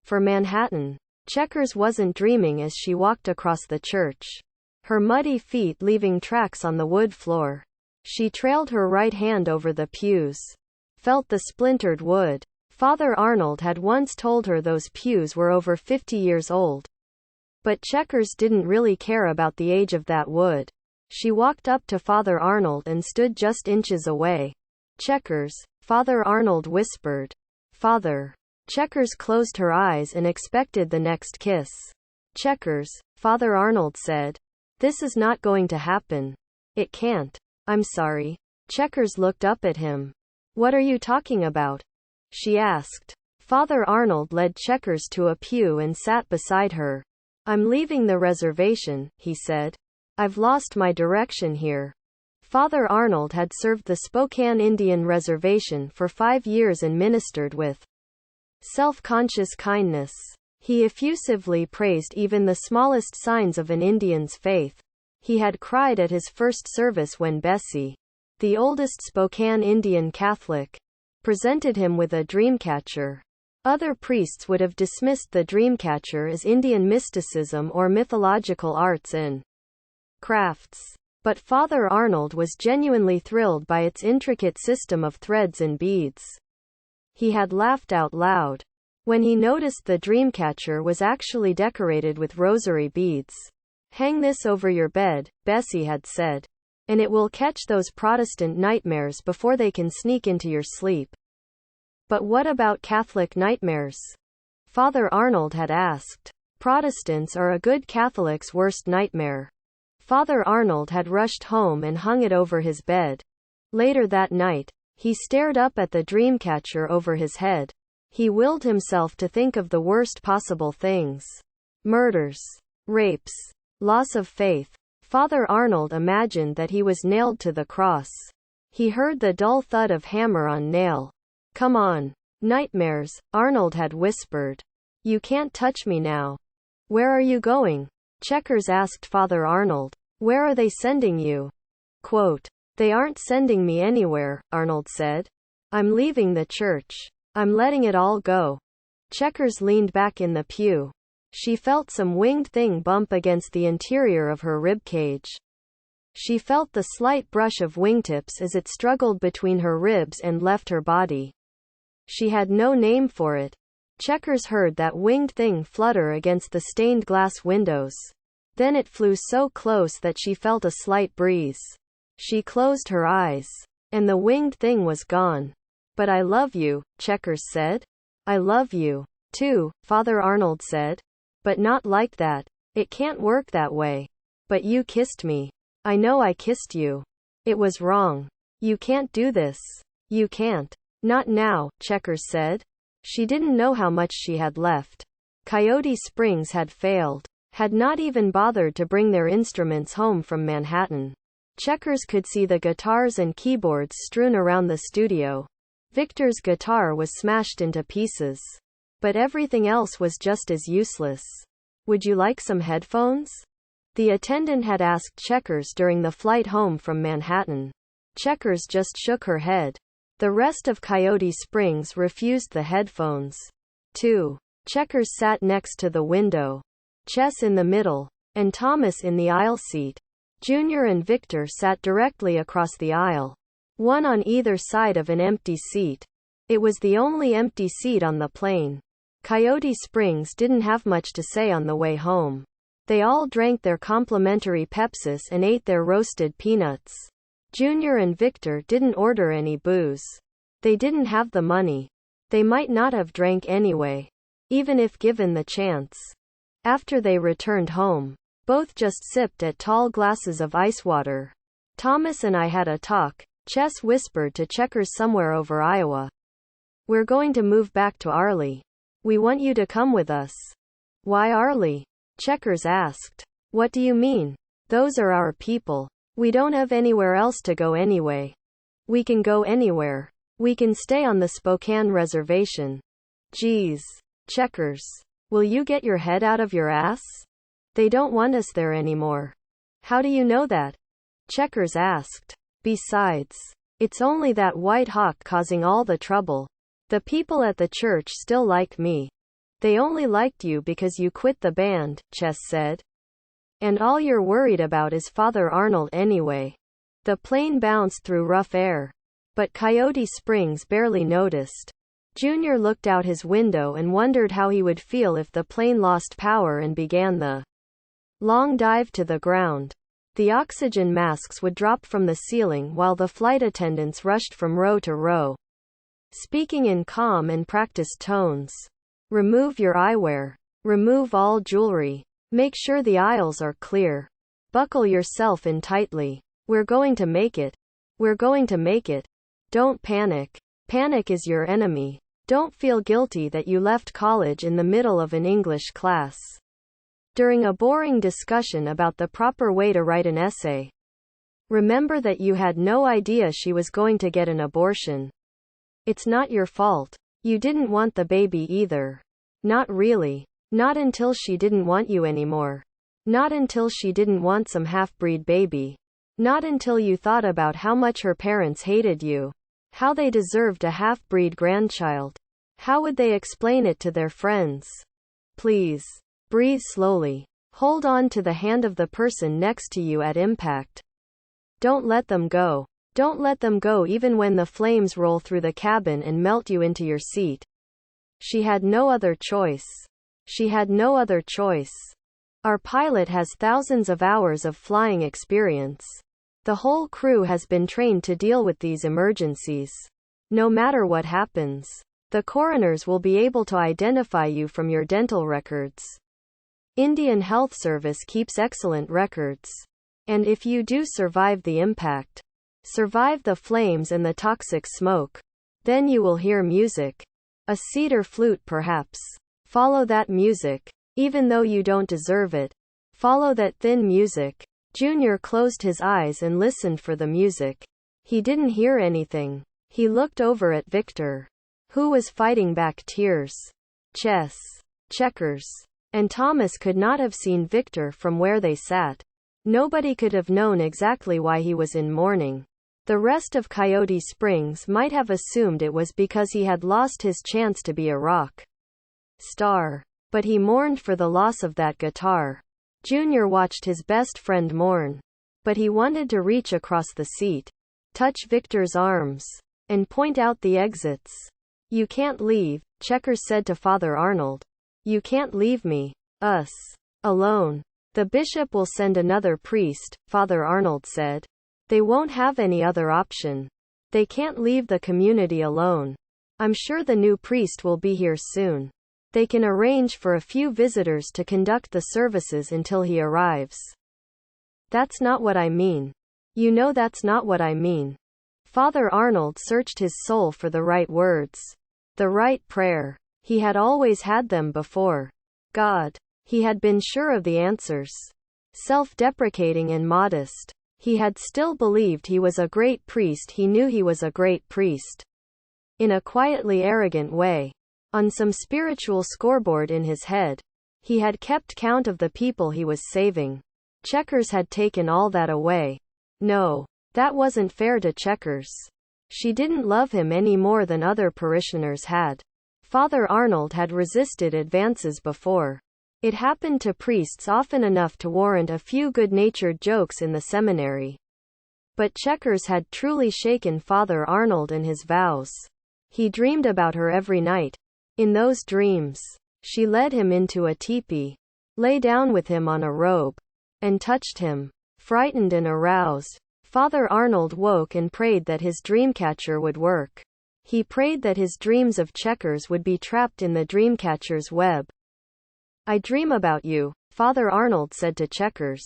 for Manhattan. Checkers wasn't dreaming as she walked across the church, her muddy feet leaving tracks on the wood floor. She trailed her right hand over the pews, felt the splintered wood. Father Arnold had once told her those pews were over 50 years old. But Checkers didn't really care about the age of that wood. She walked up to Father Arnold and stood just inches away. "Checkers," Father Arnold whispered. "Father." Checkers closed her eyes and expected the next kiss. "Checkers," Father Arnold said. "This is not going to happen. It can't." "I'm sorry." Checkers looked up at him. "What are you talking about?" she asked. Father Arnold led Checkers to a pew and sat beside her. "I'm leaving the reservation," he said. "I've lost my direction here." Father Arnold had served the Spokane Indian Reservation for 5 years and ministered with self-conscious kindness. He effusively praised even the smallest signs of an Indian's faith. He had cried at his first service when Bessie, the oldest Spokane Indian Catholic, presented him with a dreamcatcher. Other priests would have dismissed the dreamcatcher as Indian mysticism or mythological arts and crafts. But Father Arnold was genuinely thrilled by its intricate system of threads and beads. He had laughed out loud when he noticed the dreamcatcher was actually decorated with rosary beads. "Hang this over your bed," Bessie had said. And it will catch those Protestant nightmares before they can sneak into your sleep. But what about Catholic nightmares? Father Arnold had asked. Protestants are a good Catholic's worst nightmare. Father Arnold had rushed home and hung it over his bed. Later that night, he stared up at the dreamcatcher over his head. He willed himself to think of the worst possible things. Murders. Rapes. Loss of faith. Father Arnold imagined that he was nailed to the cross. He heard the dull thud of hammer on nail. Come on. Nightmares, Arnold had whispered. You can't touch me now. Where are you going? Checkers asked Father Arnold. Where are they sending you? Quote, they aren't sending me anywhere, Arnold said. I'm leaving the church. I'm letting it all go. Checkers leaned back in the pew. She felt some winged thing bump against the interior of her rib cage. She felt the slight brush of wingtips as it struggled between her ribs and left her body. She had no name for it. Checkers heard that winged thing flutter against the stained glass windows. Then it flew so close that she felt a slight breeze. She closed her eyes. And the winged thing was gone. But I love you, Checkers said. I love you, too, Father Arnold said. But not like that. It can't work that way. But you kissed me. I know I kissed you. It was wrong. You can't do this. You can't. Not now, Checkers said. She didn't know how much she had left. Coyote Springs had failed. Had not even bothered to bring their instruments home from Manhattan. Checkers could see the guitars and keyboards strewn around the studio. Victor's guitar was smashed into pieces. But everything else was just as useless. Would you like some headphones? The attendant had asked Checkers during the flight home from Manhattan. Checkers just shook her head. The rest of Coyote Springs refused the headphones. 2. Checkers sat next to the window. Chess in the middle. And Thomas in the aisle seat. Junior and Victor sat directly across the aisle. One on either side of an empty seat. It was the only empty seat on the plane. Coyote Springs didn't have much to say on the way home. They all drank their complimentary Pepsis and ate their roasted peanuts. Junior and Victor didn't order any booze. They didn't have the money. They might not have drank anyway, even if given the chance. After they returned home, both just sipped at tall glasses of ice water. Thomas and I had a talk, Chess whispered to Checkers somewhere over Iowa. We're going to move back to Arlie. We want you to come with us. Why Arlie? Checkers asked. What do you mean? Those are our people. We don't have anywhere else to go anyway. We can go anywhere. We can stay on the Spokane Reservation. Geez. Checkers. Will you get your head out of your ass? They don't want us there anymore. How do you know that? Checkers asked. Besides, it's only that white hawk causing all the trouble. The people at the church still like me. They only liked you because you quit the band, Chess said. And all you're worried about is Father Arnold anyway. The plane bounced through rough air. But Coyote Springs barely noticed. Junior looked out his window and wondered how he would feel if the plane lost power and began the long dive to the ground. The oxygen masks would drop from the ceiling while the flight attendants rushed from row to row, speaking in calm and practiced tones. Remove your eyewear. Remove all jewelry. Make sure the aisles are clear. Buckle yourself in tightly. We're going to make it. We're going to make it. Don't panic. Panic is your enemy. Don't feel guilty that you left college in the middle of an English class. During a boring discussion about the proper way to write an essay. Remember that you had no idea she was going to get an abortion. It's not your fault. You didn't want the baby either. Not really. Not until she didn't want you anymore. Not until she didn't want some half-breed baby. Not until you thought about how much her parents hated you. How they deserved a half-breed grandchild. How would they explain it to their friends? Please. Breathe slowly. Hold on to the hand of the person next to you at impact. Don't let them go. Don't let them go even when the flames roll through the cabin and melt you into your seat. She had no other choice. She had no other choice. Our pilot has thousands of hours of flying experience. The whole crew has been trained to deal with these emergencies. No matter what happens, the coroners will be able to identify you from your dental records. Indian Health Service keeps excellent records. And if you do survive the impact, survive the flames and the toxic smoke, then you will hear music. A cedar flute perhaps. Follow that music. Even though you don't deserve it. Follow that thin music. Junior closed his eyes and listened for the music. He didn't hear anything. He looked over at Victor, who was fighting back tears. Chess. Checkers. And Thomas could not have seen Victor from where they sat. Nobody could have known exactly why he was in mourning. The rest of Coyote Springs might have assumed it was because he had lost his chance to be a rock star. But he mourned for the loss of that guitar. Junior watched his best friend mourn. But he wanted to reach across the seat, touch Victor's arms, and point out the exits. You can't leave, Checkers said to Father Arnold. You can't leave me, us, alone. The bishop will send another priest, Father Arnold said. They won't have any other option. They can't leave the community alone. I'm sure the new priest will be here soon. They can arrange for a few visitors to conduct the services until he arrives. That's not what I mean. You know that's not what I mean. Father Arnold searched his soul for the right words. The right prayer. He had always had them before. God. He had been sure of the answers. Self-deprecating and modest. He had still believed he was a great priest. He knew he was a great priest. In a quietly arrogant way. On some spiritual scoreboard in his head. He had kept count of the people he was saving. Checkers had taken all that away. No. That wasn't fair to Checkers. She didn't love him any more than other parishioners had. Father Arnold had resisted advances before. It happened to priests often enough to warrant a few good-natured jokes in the seminary. But Checkers had truly shaken Father Arnold in his vows. He dreamed about her every night. In those dreams, she led him into a tepee, lay down with him on a robe, and touched him. Frightened and aroused, Father Arnold woke and prayed that his dreamcatcher would work. He prayed that his dreams of Checkers would be trapped in the dreamcatcher's web. I dream about you, Father Arnold said to Checkers.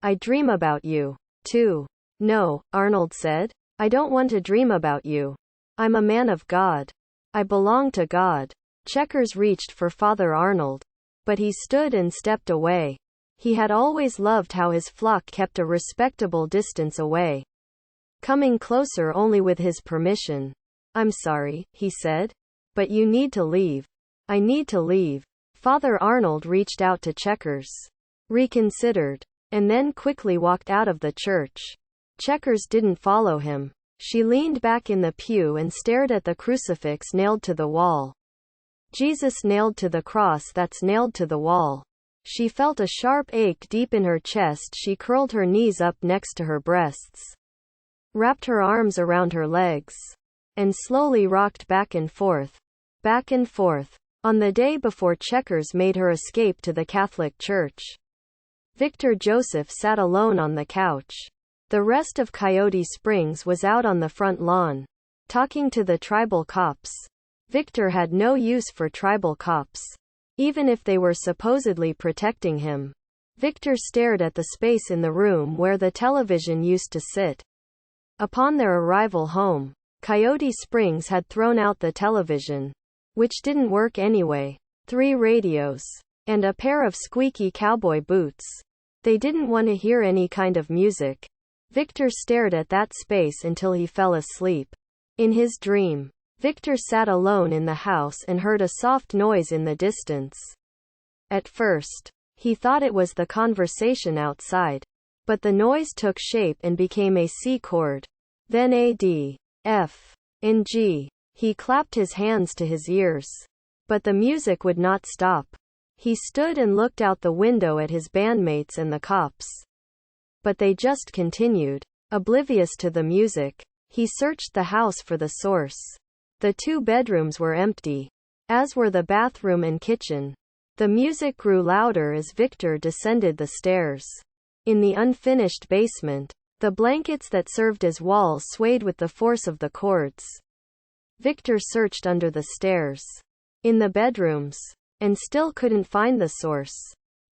I dream about you, too. No, Arnold said. I don't want to dream about you. I'm a man of God. I belong to God. Checkers reached for Father Arnold. But he stood and stepped away. He had always loved how his flock kept a respectable distance away, coming closer only with his permission. I'm sorry, he said. But you need to leave. I need to leave. Father Arnold reached out to Checkers, reconsidered, and then quickly walked out of the church. Checkers didn't follow him. She leaned back in the pew and stared at the crucifix nailed to the wall. Jesus nailed to the cross that's nailed to the wall. She felt a sharp ache deep in her chest. She curled her knees up next to her breasts, wrapped her arms around her legs, and slowly rocked back and forth. Back and forth. On the day before Checkers made her escape to the Catholic Church, Victor Joseph sat alone on the couch. The rest of Coyote Springs was out on the front lawn, talking to the tribal cops. Victor had no use for tribal cops, even if they were supposedly protecting him. Victor stared at the space in the room where the television used to sit. Upon their arrival home, Coyote Springs had thrown out the television, which didn't work anyway, 3 radios, and a pair of squeaky cowboy boots. They didn't want to hear any kind of music. Victor stared at that space until he fell asleep. In his dream, Victor sat alone in the house and heard a soft noise in the distance. At first, he thought it was the conversation outside. But the noise took shape and became a C chord. Then a D, F, and G. He clapped his hands to his ears. But the music would not stop. He stood and looked out the window at his bandmates and the cops. But they just continued, oblivious to the music. He searched the house for the source. The 2 bedrooms were empty, as were the bathroom and kitchen. The music grew louder as Victor descended the stairs. In the unfinished basement, the The blankets that served as walls swayed with the force of the cords. Victor searched under the stairs, in the bedrooms, and still couldn't find the source.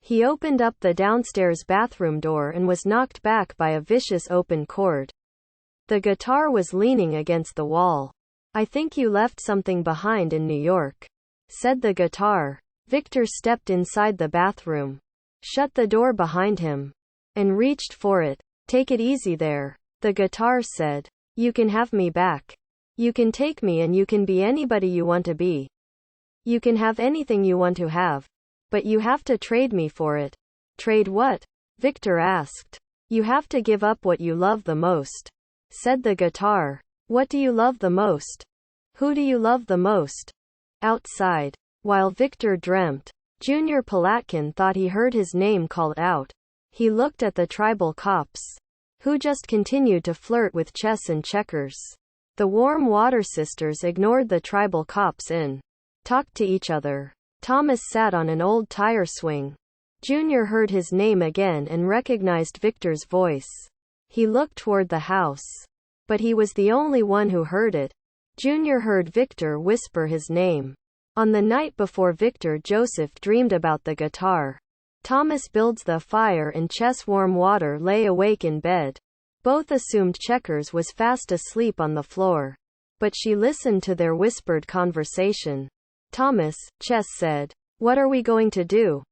He opened up the downstairs bathroom door and was knocked back by a vicious open cord. The guitar was leaning against the wall. "I think you left something behind in New York," said the guitar. Victor stepped inside the bathroom, shut the door behind him, and reached for it. "Take it easy there," the guitar said. "You can have me back. You can take me and you can be anybody you want to be. You can have anything you want to have. But you have to trade me for it." "Trade what?" Victor asked. "You have to give up what you love the most," said the guitar. "What do you love the most? Who do you love the most?" Outside, while Victor dreamt, Junior Palatkin thought he heard his name called out. He looked at the tribal cops, who just continued to flirt with chess and checkers. The warm water sisters ignored the tribal cops and talked to each other. Thomas sat on an old tire swing. Junior heard his name again and recognized Victor's voice. He looked toward the house, but he was the only one who heard it. Junior heard Victor whisper his name. On the night before Victor Joseph dreamed about the guitar. Thomas builds the fire and Chess warm water lay awake in bed. Both assumed Checkers was fast asleep on the floor. But she listened to their whispered conversation. "Thomas," Chess said, "what are we going to do?"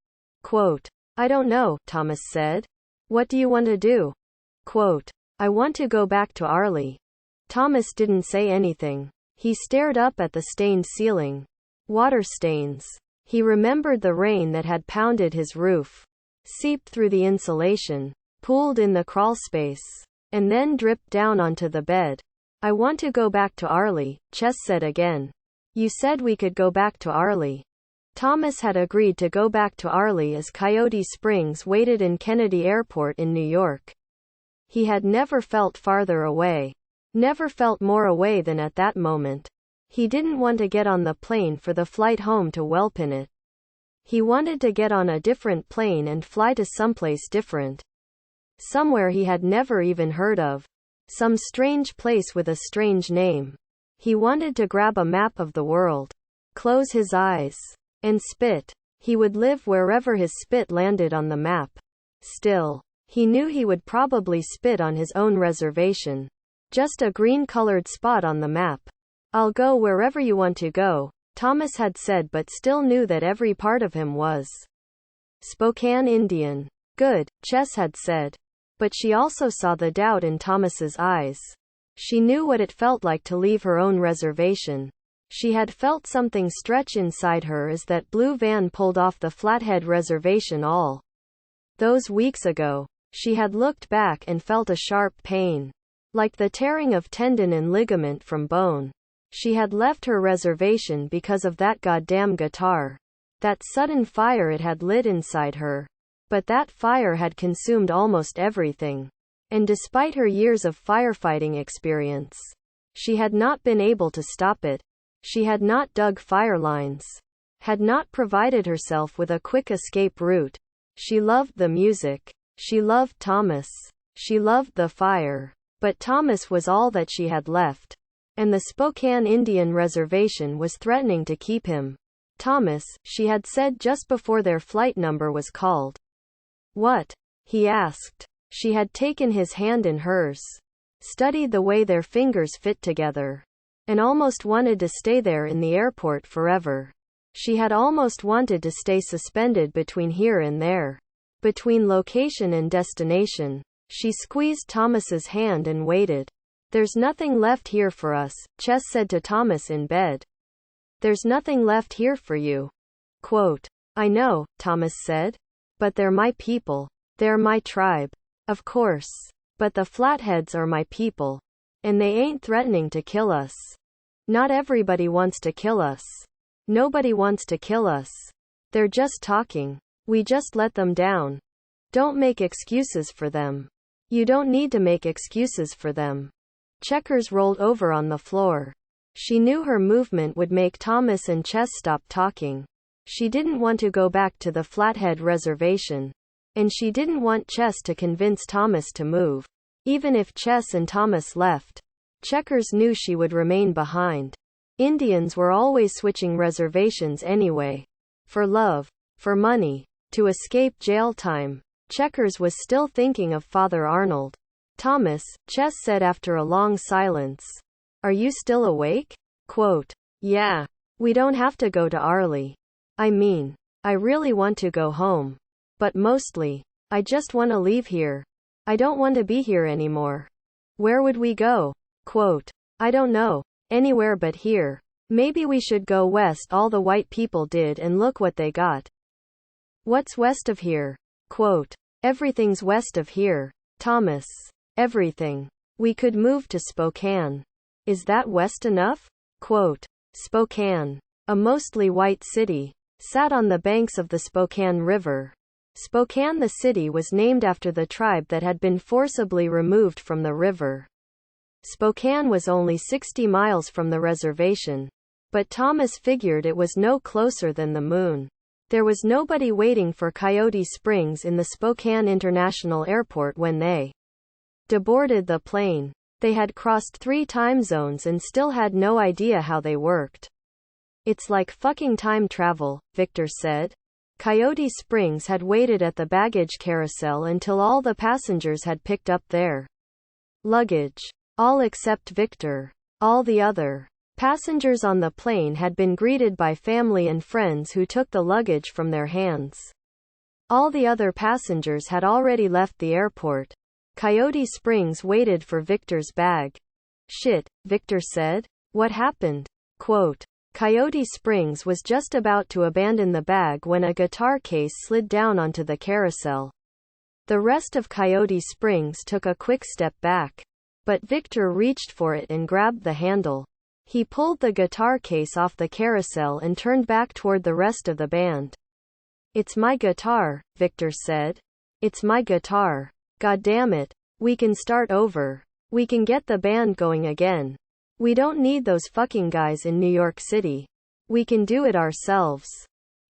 Quote, "I don't know," Thomas said. "What do you want to do?" Quote, "I want to go back to Arlie." Thomas didn't say anything. He stared up at the stained ceiling. Water stains. He remembered the rain that had pounded his roof, seeped through the insulation, pooled in the crawlspace, and then dripped down onto the bed. "I want to go back to Arlie," Chess said again. "You said we could go back to Arlie." Thomas had agreed to go back to Arlie as Coyote Springs waited in Kennedy Airport in New York. He had never felt farther away. Never felt more away than at that moment. He didn't want to get on the plane for the flight home to Welpinit. He wanted to get on a different plane and fly to someplace different. Somewhere he had never even heard of. Some strange place with a strange name. He wanted to grab a map of the world, close his eyes, and spit. He would live wherever his spit landed on the map. Still, he knew he would probably spit on his own reservation. Just a green-colored spot on the map. "I'll go wherever you want to go," Thomas had said, but still knew that every part of him was Spokane Indian. "Good," Chess had said. But she also saw the doubt in Thomas's eyes. She knew what it felt like to leave her own reservation. She had felt something stretch inside her as that blue van pulled off the Flathead Reservation all those weeks ago. She had looked back and felt a sharp pain, like the tearing of tendon and ligament from bone. She had left her reservation because of that goddamn guitar. That sudden fire it had lit inside her. But that fire had consumed almost everything. And despite her years of firefighting experience, she had not been able to stop it. She had not dug fire lines. Had not provided herself with a quick escape route. She loved the music. She loved Thomas. She loved the fire. But Thomas was all that she had left. And the Spokane Indian Reservation was threatening to keep him. "Thomas," she had said just before their flight number was called. "What?" he asked. She had taken his hand in hers, studied the way their fingers fit together, and almost wanted to stay there in the airport forever. She had almost wanted to stay suspended between here and there, between location and destination. She squeezed Thomas's hand and waited. "There's nothing left here for us," Chess said to Thomas in bed. "There's nothing left here for you." Quote, "I know," Thomas said. "But they're my people. They're my tribe." "Of course. But the Flatheads are my people. And they ain't threatening to kill us. Not everybody wants to kill us. Nobody wants to kill us. They're just talking. We just let them down. Don't make excuses for them. You don't need to make excuses for them." Checkers rolled over on the floor. She knew her movement would make Thomas and Chess stop talking. She didn't want to go back to the Flathead Reservation. And she didn't want Chess to convince Thomas to move. Even if Chess and Thomas left, Checkers knew she would remain behind. Indians were always switching reservations anyway. For love, for money, to escape jail time. Checkers was still thinking of Father Arnold. Thomas, Chess said after a long silence. Are you still awake? Quote, yeah. We don't have to go to Arlie. I mean, I really want to go home. But mostly, I just want to leave here. I don't want to be here anymore. Where would we go? Quote, I don't know. Anywhere but here. Maybe we should go west. All the white people did and look what they got. What's west of here? Quote, everything's west of here. Thomas, everything. We could move to Spokane. Is that west enough? Quote, Spokane, a mostly white city, sat on the banks of the Spokane River. Spokane the city was named after the tribe that had been forcibly removed from the river. Spokane was only 60 miles from the reservation. But Thomas figured it was no closer than the moon. There was nobody waiting for Coyote Springs in the Spokane International Airport when they deboarded the plane. They had crossed 3 time zones and still had no idea how they worked. It's like fucking time travel, Victor said. Coyote Springs had waited at the baggage carousel until all the passengers had picked up their luggage. All except Victor. All the other passengers on the plane had been greeted by family and friends who took the luggage from their hands. All the other passengers had already left the airport. Coyote Springs waited for Victor's bag. Shit, Victor said. What happened? Quote, Coyote Springs was just about to abandon the bag when a guitar case slid down onto the carousel. The rest of Coyote Springs took a quick step back. But Victor reached for it and grabbed the handle. He pulled the guitar case off the carousel and turned back toward the rest of the band. It's my guitar, Victor said. It's my guitar. God damn it. We can start over. We can get the band going again. We don't need those fucking guys in New York City. We can do it ourselves.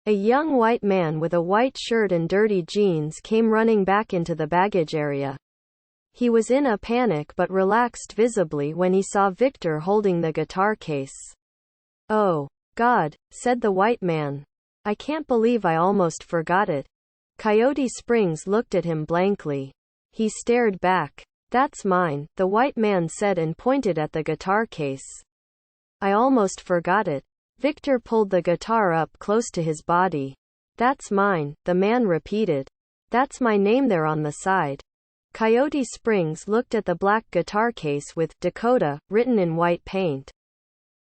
A young white man with a white shirt and dirty jeans came running back into the baggage area. He was in a panic but relaxed visibly when he saw Victor holding the guitar case. Oh, God, said the white man. I can't believe I almost forgot it. Coyote Springs looked at him blankly. He stared back. That's mine, the white man said and pointed at the guitar case. I almost forgot it. Victor pulled the guitar up close to his body. That's mine, the man repeated. That's my name there on the side. Coyote Springs looked at the black guitar case with Dakota written in white paint.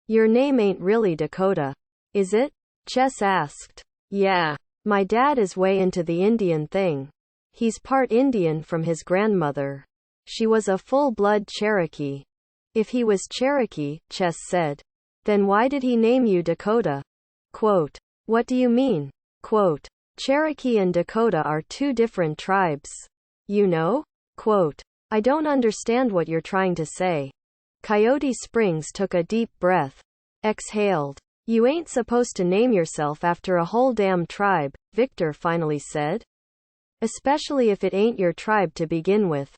Your name ain't really Dakota, is it? Chess asked. Yeah. My dad is way into the Indian thing. He's part Indian from his grandmother. She was a full-blood Cherokee. If he was Cherokee, Chess said, then why did he name you Dakota? Quote, what do you mean? Quote, Cherokee and Dakota are 2 different tribes. You know? Quote, I don't understand what you're trying to say. Coyote Springs took a deep breath. Exhaled. You ain't supposed to name yourself after a whole damn tribe, Victor finally said. Especially if it ain't your tribe to begin with.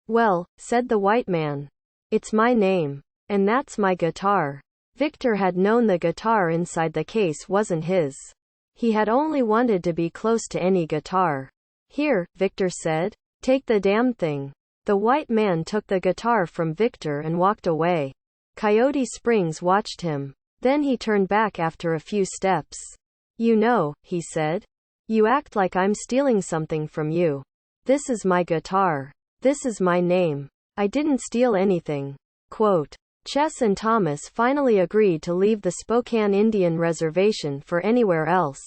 Well, said the white man. It's my name. And that's my guitar. Victor had known the guitar inside the case wasn't his. He had only wanted to be close to any guitar. Here, Victor said. Take the damn thing. The white man took the guitar from Victor and walked away. Coyote Springs watched him. Then he turned back after a few steps. You know, he said. You act like I'm stealing something from you. This is my guitar. This is my name. I didn't steal anything. Quote, Chess and Thomas finally agreed to leave the Spokane Indian Reservation for anywhere else.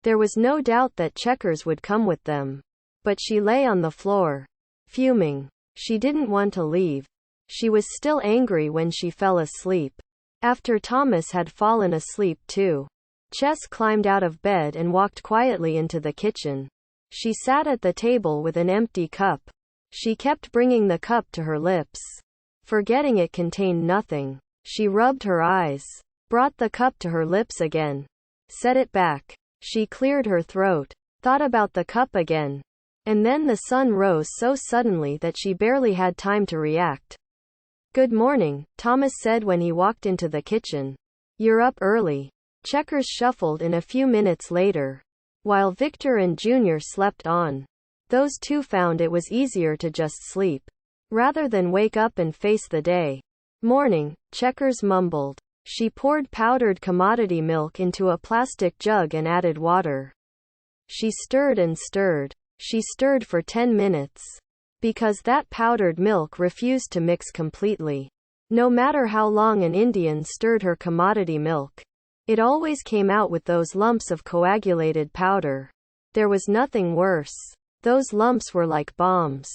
There was no doubt that Checkers would come with them. But she lay on the floor, fuming. She didn't want to leave. She was still angry when she fell asleep. After Thomas had fallen asleep too. Chess climbed out of bed and walked quietly into the kitchen. She sat at the table with an empty cup. She kept bringing the cup to her lips. Forgetting it contained nothing. She rubbed her eyes. Brought the cup to her lips again. Set it back. She cleared her throat. Thought about the cup again. And then the sun rose so suddenly that she barely had time to react. "Good morning," Thomas said when he walked into the kitchen. "You're up early." Checkers shuffled in a few minutes later, while Victor and Junior slept on. Those two found it was easier to just sleep, rather than wake up and face the day. "Morning," Checkers mumbled. She poured powdered commodity milk into a plastic jug and added water. She stirred and stirred. She stirred for 10 minutes. Because that powdered milk refused to mix completely. No matter how long an Indian stirred her commodity milk, it always came out with those lumps of coagulated powder. There was nothing worse. Those lumps were like bombs.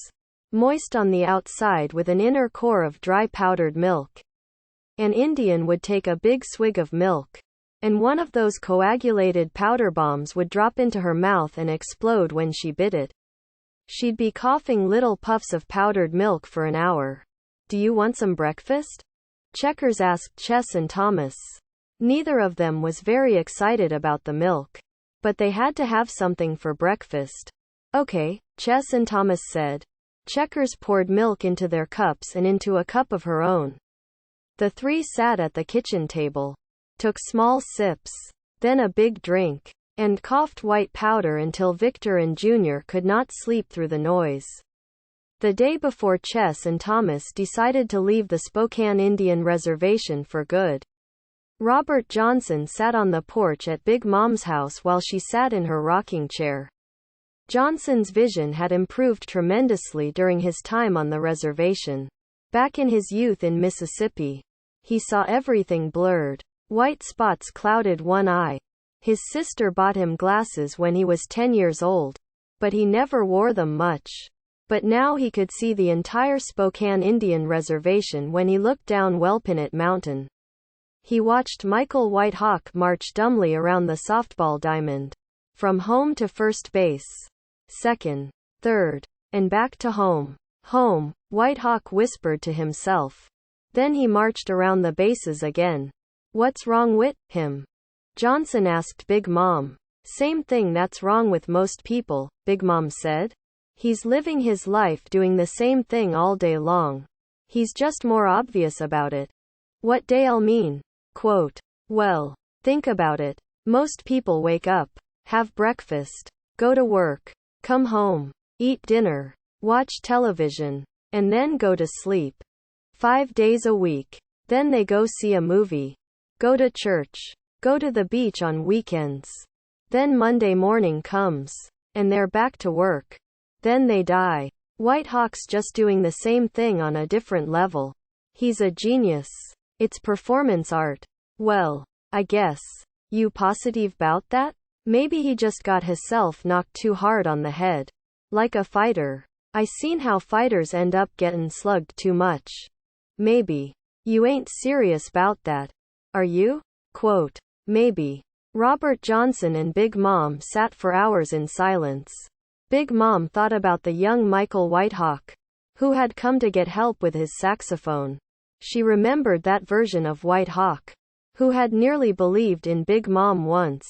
Moist on the outside with an inner core of dry powdered milk. An Indian would take a big swig of milk, and one of those coagulated powder bombs would drop into her mouth and explode when she bit it. She'd be coughing little puffs of powdered milk for an hour. "Do you want some breakfast?" Checkers asked Chess and Thomas. Neither of them was very excited about the milk, but they had to have something for breakfast. "Okay," Chess and Thomas said. Checkers poured milk into their cups and into a cup of her own. The three sat at the kitchen table, took small sips, then a big drink, and coughed white powder until Victor and Junior could not sleep through the noise. The day before, Chess and Thomas decided to leave the Spokane Indian Reservation for good. Robert Johnson sat on the porch at Big Mom's house while she sat in her rocking chair. Johnson's vision had improved tremendously during his time on the reservation. Back in his youth in Mississippi, he saw everything blurred. White spots clouded one eye. His sister bought him glasses when he was 10 years old, but he never wore them much. But now he could see the entire Spokane Indian Reservation when he looked down Welpinit Mountain. He watched Michael White Hawk march dumbly around the softball diamond, from home to first base, second, third, and back to home. "Home," White Hawk whispered to himself. Then he marched around the bases again. "What's wrong with him?" Johnson asked Big Mom. "Same thing that's wrong with most people," Big Mom said. "He's living his life doing the same thing all day long. He's just more obvious about it." What Dale mean? Quote, "Well, think about it. Most people wake up, have breakfast, go to work, come home, eat dinner, watch television, and then go to sleep. 5 days a week. Then they go see a movie, go to church, go to the beach on weekends. Then Monday morning comes, and they're back to work. Then they die." White Hawk's just doing the same thing on a different level. He's a genius. It's performance art. Well, I guess. You positive 'bout that? Maybe he just got hisself knocked too hard on the head. Like a fighter. I seen how fighters end up gettin' slugged too much. Maybe. You ain't serious 'bout that, are you? Quote, "Maybe." Robert Johnson and Big Mom sat for hours in silence. Big Mom thought about the young Michael White Hawk, who had come to get help with his saxophone. She remembered that version of White Hawk, who had nearly believed in Big Mom once,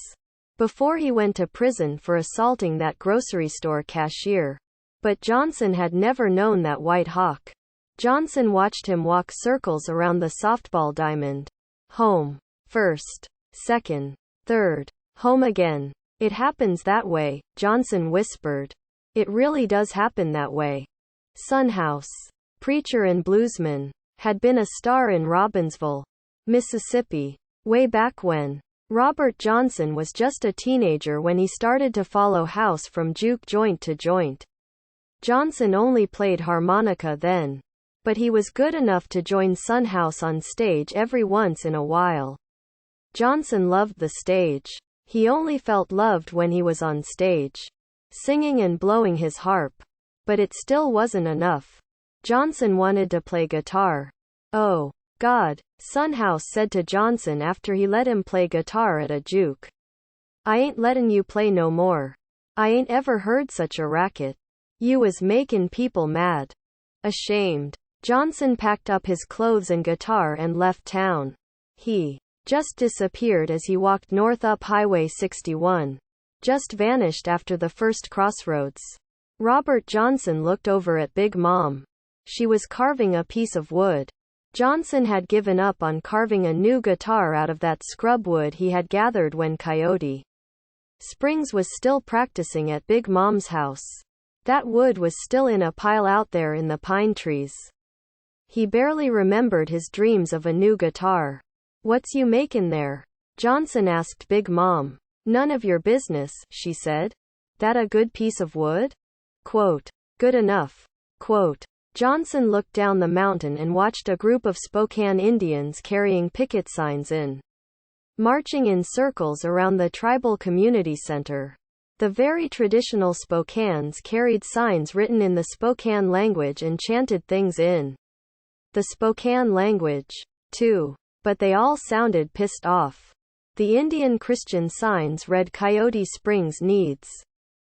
before he went to prison for assaulting that grocery store cashier. But Johnson had never known that White Hawk. Johnson watched him walk circles around the softball diamond. Home. First. Second. Third. Home again. "It happens that way," Johnson whispered. "It really does happen that way." Sunhouse, preacher and bluesman, had been a star in Robbinsville, Mississippi, way back when. Robert Johnson was just a teenager when he started to follow House from juke joint to joint. Johnson only played harmonica then, but he was good enough to join Sunhouse on stage every once in a while. Johnson loved the stage. He only felt loved when he was on stage, singing and blowing his harp. But it still wasn't enough. Johnson wanted to play guitar. "Oh, God," Sunhouse said to Johnson after he let him play guitar at a juke. "I ain't lettin' you play no more. I ain't ever heard such a racket. You was makin' people mad." Ashamed, Johnson packed up his clothes and guitar and left town. He just disappeared as he walked north up Highway 61. Just vanished after the first crossroads. Robert Johnson looked over at Big Mom. She was carving a piece of wood. Johnson had given up on carving a new guitar out of that scrub wood he had gathered when Coyote Springs was still practicing at Big Mom's house. That wood was still in a pile out there in the pine trees. He barely remembered his dreams of a new guitar. "What's you makin' there?" Johnson asked Big Mom. "None of your business," she said. "That a good piece of wood?" Quote, "Good enough." Quote. Johnson looked down the mountain and watched a group of Spokane Indians carrying picket signs marching in circles around the tribal community center. The very traditional Spokanes carried signs written in the Spokane language and chanted things in the Spokane language, too. But they all sounded pissed off. The Indian Christian signs read Coyote Springs needs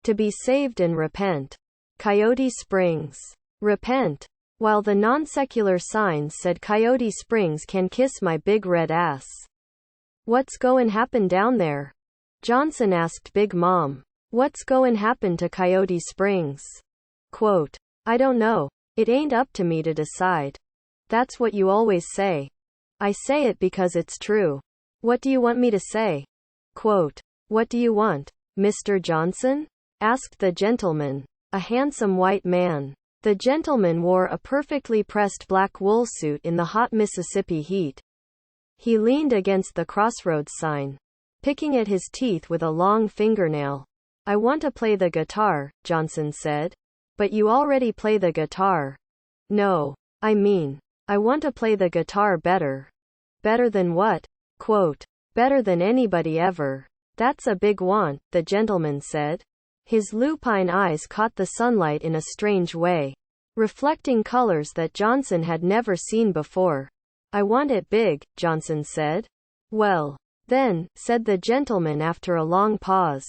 to be saved and repent. Coyote Springs. Repent. While the non-secular signs said Coyote Springs can kiss my big red ass. "What's goin' happen down there?" Johnson asked Big Mom. "What's goin' happen to Coyote Springs?" Quote, "I don't know. It ain't up to me to decide." "That's what you always say." "I say it because it's true." "What do you want me to say?" Quote, "What do you want, Mr. Johnson?" asked the gentleman, a handsome white man. The gentleman wore a perfectly pressed black wool suit in the hot Mississippi heat. He leaned against the crossroads sign, picking at his teeth with a long fingernail. "I want to play the guitar," Johnson said. "But you already play the guitar." "No. I mean, I want to play the guitar better." "Better than what?" Quote, "Better than anybody ever." "That's a big want," the gentleman said. His lupine eyes caught the sunlight in a strange way, reflecting colors that Johnson had never seen before. "I want it big," Johnson said. "Well, then," said the gentleman after a long pause,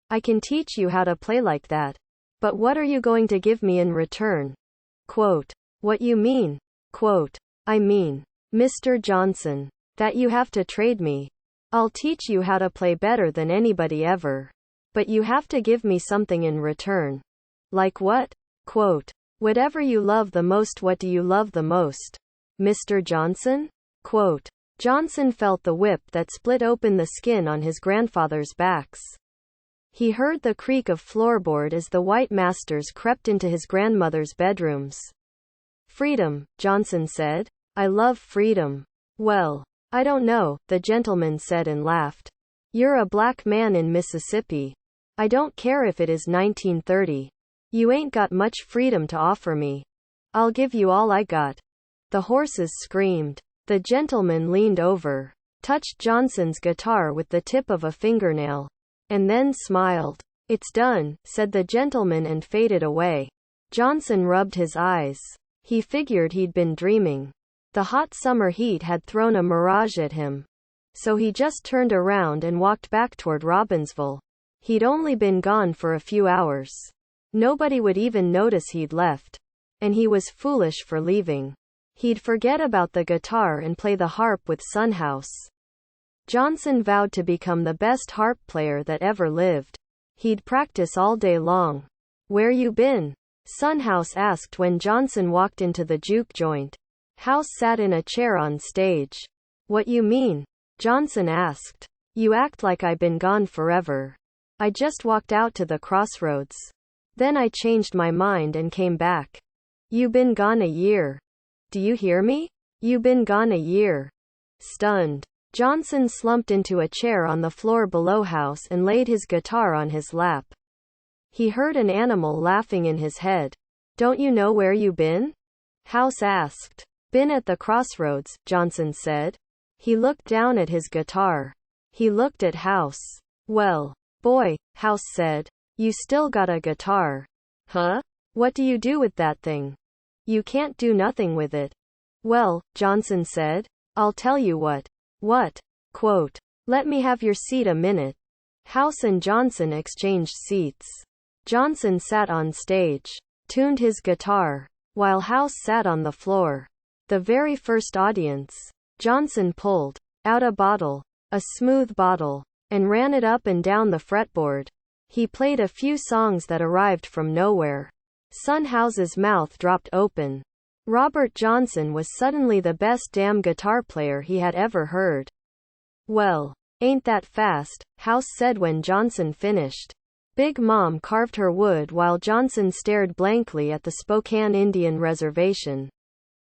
"I can teach you how to play like that. But what are you going to give me in return?" Quote, "What you mean?" Quote, "I mean, Mr. Johnson, that you have to trade me. I'll teach you how to play better than anybody ever. But you have to give me something in return." "Like what?" Quote, "Whatever you love the most." "What do you love the most, Mr. Johnson?" Quote, Johnson felt the whip that split open the skin on his grandfather's backs. He heard the creak of floorboard as the white masters crept into his grandmother's bedrooms. "Freedom," Johnson said. "I love freedom." "Well, I don't know," the gentleman said and laughed. "You're a black man in Mississippi. I don't care if it is 1930. You ain't got much freedom to offer me. I'll give you all I got." The horses screamed. The gentleman leaned over, touched Johnson's guitar with the tip of a fingernail, and then smiled. "It's done," said the gentleman and faded away. Johnson rubbed his eyes. He figured he'd been dreaming. The hot summer heat had thrown a mirage at him. So he just turned around and walked back toward Robbinsville. He'd only been gone for a few hours. Nobody would even notice he'd left. And he was foolish for leaving. He'd forget about the guitar and play the harp with Sunhouse. Johnson vowed to become the best harp player that ever lived. He'd practice all day long. "Where you been?" Sunhouse asked when Johnson walked into the juke joint. House sat in a chair on stage. "What you mean?" Johnson asked. "You act like I been gone forever. I just walked out to the crossroads. Then I changed my mind and came back. You been gone a year. Do you hear me? You been gone a year." Stunned, Johnson slumped into a chair on the floor below House and laid his guitar on his lap. He heard an animal laughing in his head. "Don't you know where you been?" House asked. "Been at the crossroads," Johnson said. He looked down at his guitar. He looked at House. "Well, boy," House said, "you still got a guitar." "Huh? What do you do with that thing?" "You can't do nothing with it." "Well," Johnson said, "I'll tell you what." "What?" Quote, "Let me have your seat a minute." House and Johnson exchanged seats. Johnson sat on stage, tuned his guitar, while House sat on the floor. The very first audience, Johnson pulled out a bottle, a smooth bottle, and ran it up and down the fretboard. He played a few songs that arrived from nowhere. Son House's mouth dropped open. Robert Johnson was suddenly the best damn guitar player he had ever heard. Well, ain't that fast, House said when Johnson finished. Big Mom carved her wood while Johnson stared blankly at the Spokane Indian Reservation.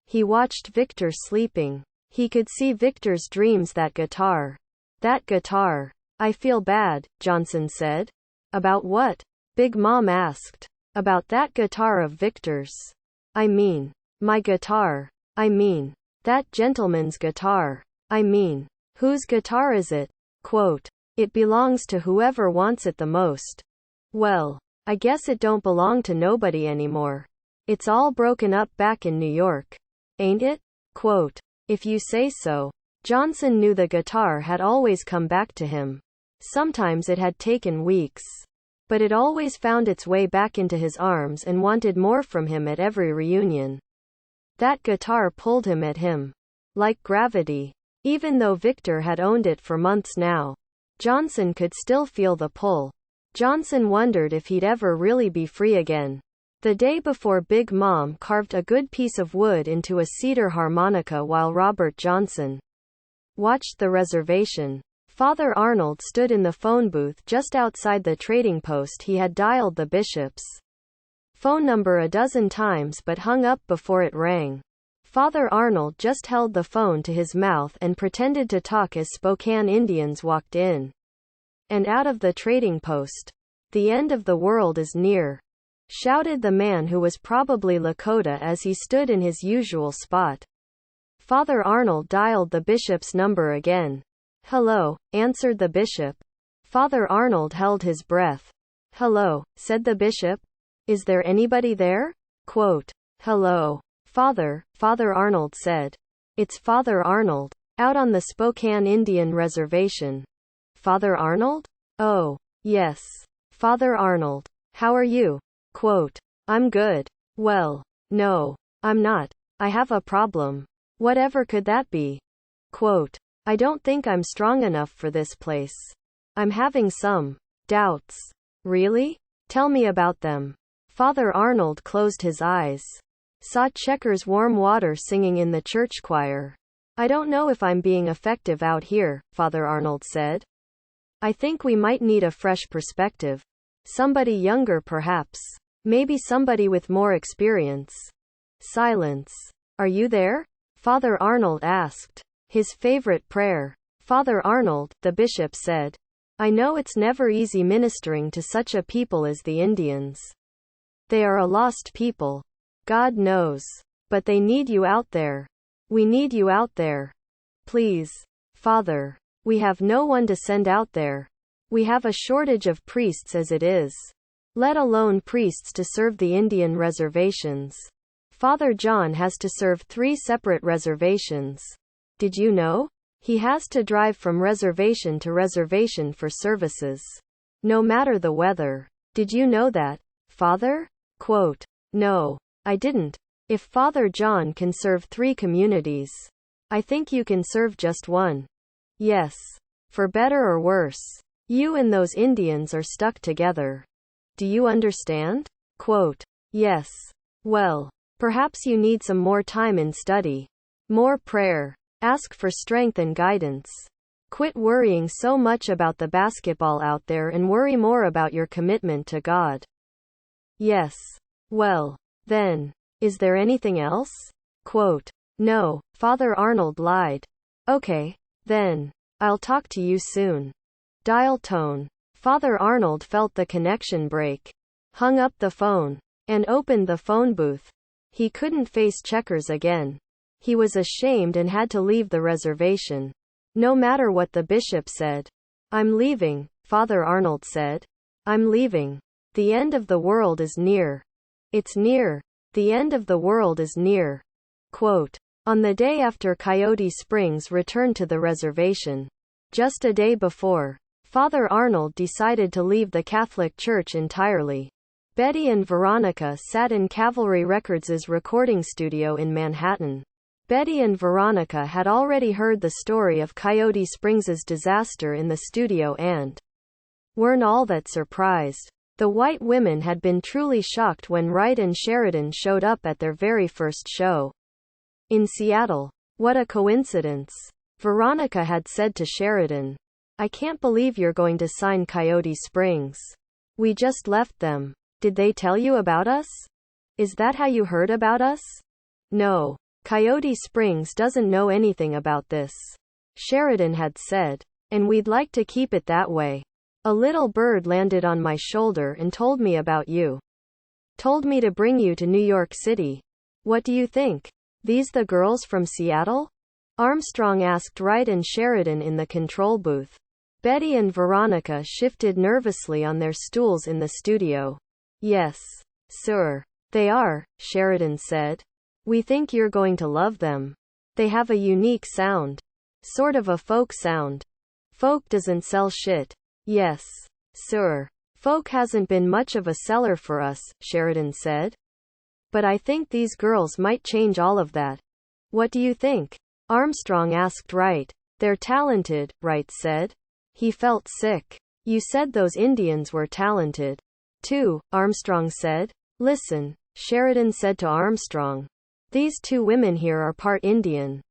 He watched Victor sleeping. He could see Victor's dreams. That guitar. That guitar. I feel bad, Johnson said. About what? Big Mom asked. About that guitar of Victor's. I mean, my guitar. I mean, that gentleman's guitar. I mean, whose guitar is it? Quote, it belongs to whoever wants it the most. Well, I guess it don't belong to nobody anymore. It's all broken up back in New York. Ain't it? Quote, if you say so. Johnson knew the guitar had always come back to him. Sometimes it had taken weeks. But it always found its way back into his arms and wanted more from him at every reunion. That guitar pulled him at him. Like gravity. Even though Victor had owned it for months now, Johnson could still feel the pull. Johnson wondered if he'd ever really be free again. The day before, Big Mom carved a good piece of wood into a cedar harmonica while Robert Johnson watched the reservation. Father Arnold stood in the phone booth just outside the trading post. He had dialed the bishop's phone number a dozen times but hung up before it rang. Father Arnold just held the phone to his mouth and pretended to talk as Spokane Indians walked in and out of the trading post. The end of the world is near, shouted the man who was probably Lakota as he stood in his usual spot. Father Arnold dialed the bishop's number again. Hello, answered the bishop. Father Arnold held his breath. Hello, said the bishop. Is there anybody there? Quote, hello, Father, Father Arnold said. It's Father Arnold, out on the Spokane Indian Reservation. Father Arnold? Oh, yes. Father Arnold. How are you? Quote, I'm good. Well, no, I'm not. I have a problem. Whatever could that be? Quote, I don't think I'm strong enough for this place. I'm having some doubts. Really? Tell me about them. Father Arnold closed his eyes. Saw Checker's Warm Water singing in the church choir. I don't know if I'm being effective out here, Father Arnold said. I think we might need a fresh perspective. Somebody younger perhaps. Maybe somebody with more experience. Silence. Are you there? Father Arnold asked. His favorite prayer. Father Arnold, the bishop said. I know it's never easy ministering to such a people as the Indians. They are a lost people. God knows. But they need you out there. We need you out there. Please. Father. We have no one to send out there. We have a shortage of priests as it is. Let alone priests to serve the Indian reservations. Father John has to serve 3 separate reservations. Did you know? He has to drive from reservation to reservation for services. No matter the weather. Did you know that, Father? Quote, no, I didn't. If Father John can serve 3 communities, I think you can serve just one. Yes. For better or worse. You and those Indians are stuck together. Do you understand? Quote, yes. Well, perhaps you need some more time in study. More prayer. Ask for strength and guidance. Quit worrying so much about the basketball out there and worry more about your commitment to God. Yes. Well, then, is there anything else? Quote, no, Father Arnold lied. Okay, then, I'll talk to you soon. Dial tone. Father Arnold felt the connection break. Hung up the phone and opened the phone booth. He couldn't face Checkers again. He was ashamed and had to leave the reservation. No matter what the bishop said. I'm leaving, Father Arnold said. I'm leaving. The end of the world is near. It's near. The end of the world is near. Quote, on the day after Coyote Springs returned to the reservation, just a day before, Father Arnold decided to leave the Catholic Church entirely. Betty and Veronica sat in Cavalry Records' recording studio in Manhattan. Betty and Veronica had already heard the story of Coyote Springs' disaster in the studio and weren't all that surprised. The white women had been truly shocked when Wright and Sheridan showed up at their very first show in Seattle. What a coincidence. Veronica had said to Sheridan, I can't believe you're going to sign Coyote Springs. We just left them. Did they tell you about us? Is that how you heard about us? No. Coyote Springs doesn't know anything about this. Sheridan had said. And we'd like to keep it that way. A little bird landed on my shoulder and told me about you. Told me to bring you to New York City. What do you think? These the girls from Seattle? Armstrong asked Wright and Sheridan in the control booth. Betty and Veronica shifted nervously on their stools in the studio. Yes, sir. They are, Sheridan said. We think you're going to love them. They have a unique sound. Sort of a folk sound. Folk doesn't sell shit. Yes, sir. Folk hasn't been much of a seller for us, Sheridan said. But I think these girls might change all of that. What do you think? Armstrong asked Wright. They're talented, Wright said. He felt sick. You said those Indians were talented. Too, Armstrong said. Listen, Sheridan said to Armstrong. These two women here are part Indian.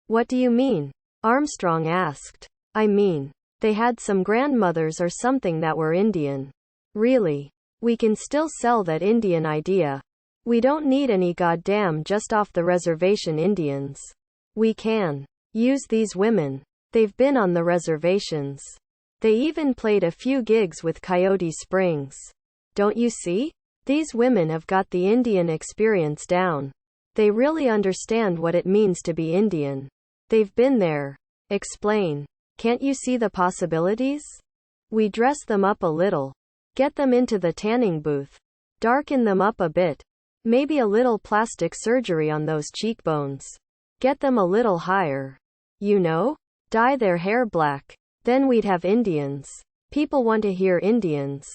What do you mean? Armstrong asked. I mean, they had some grandmothers or something that were Indian. Really? We can still sell that Indian idea. We don't need any goddamn just off the reservation Indians. We can use these women. They've been on the reservations. They even played a few gigs with Coyote Springs. Don't you see? These women have got the Indian experience down. They really understand what it means to be Indian. They've been there. Explain. Can't you see the possibilities? We dress them up a little. Get them into the tanning booth. Darken them up a bit. Maybe a little plastic surgery on those cheekbones. Get them a little higher. You know? Dye their hair black. Then we'd have Indians. People want to hear Indians.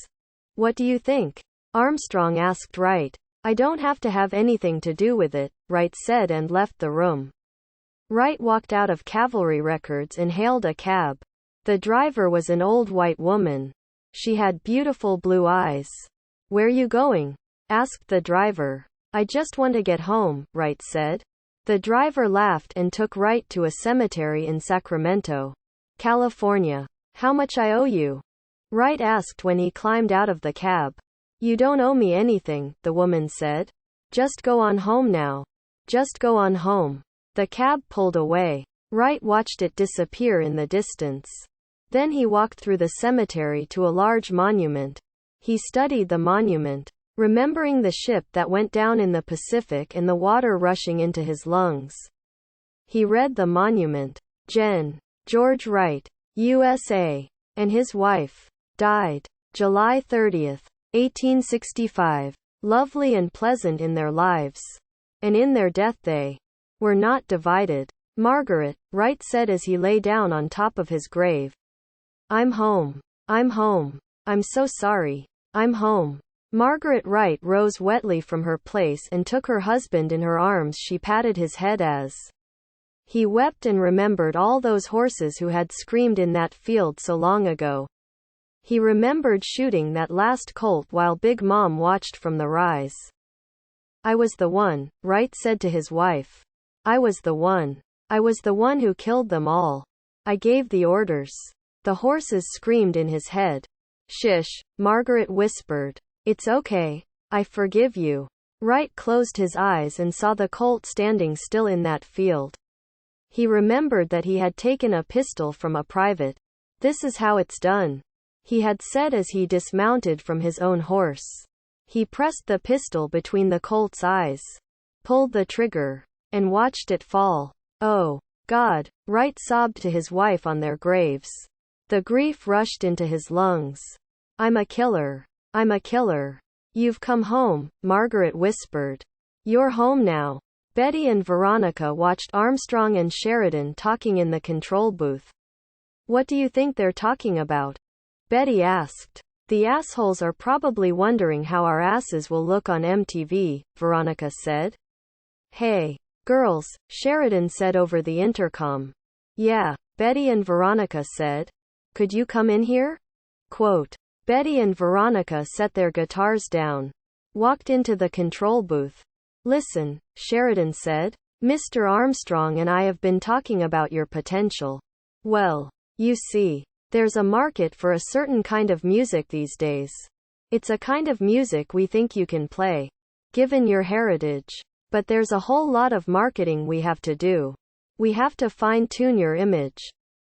What do you think? Armstrong asked Wright. I don't have to have anything to do with it, Wright said and left the room. Wright walked out of Cavalry Records and hailed a cab. The driver was an old white woman. She had beautiful blue eyes. Where you going? Asked the driver. I just want to get home, Wright said. The driver laughed and took Wright to a cemetery in Sacramento, California. How much I owe you? Wright asked when he climbed out of the cab. You don't owe me anything, the woman said. Just go on home now. Just go on home. The cab pulled away. Wright watched it disappear in the distance. Then he walked through the cemetery to a large monument. He studied the monument, remembering the ship that went down in the Pacific and the water rushing into his lungs. He read the monument. George Wright, USA, and his wife, died July 30, 1865. Lovely and pleasant in their lives. And in their death they were not divided. Margaret, Wright said as he lay down on top of his grave. I'm home. I'm home. I'm so sorry. I'm home. Margaret Wright rose wetly from her place and took her husband in her arms. She patted his head as he wept and remembered all those horses who had screamed in that field so long ago. He remembered shooting that last colt while Big Mom watched from the rise. I was the one, Wright said to his wife. I was the one. I was the one who killed them all. I gave the orders. The horses screamed in his head. Shish, Margaret whispered. It's okay. I forgive you. Wright closed his eyes and saw the colt standing still in that field. He remembered that he had taken a pistol from a private. This is how it's done, he had said as he dismounted from his own horse. He pressed the pistol between the colt's eyes, pulled the trigger, and watched it fall. Oh, God, Wright sobbed to his wife on their graves. The grief rushed into his lungs. I'm a killer. I'm a killer. You've come home, Margaret whispered. You're home now. Betty and Veronica watched Armstrong and Sheridan talking in the control booth. What do you think they're talking about? Betty asked. The assholes are probably wondering how our asses will look on MTV, Veronica said. Hey, girls, Sheridan said over the intercom. Yeah, Betty and Veronica said. Could you come in here? Quote. Betty and Veronica set their guitars down, walked into the control booth. Listen, Sheridan said. Mr. Armstrong and I have been talking about your potential. Well, you see, there's a market for a certain kind of music these days. It's a kind of music we think you can play, given your heritage. But there's a whole lot of marketing we have to do. We have to fine-tune your image.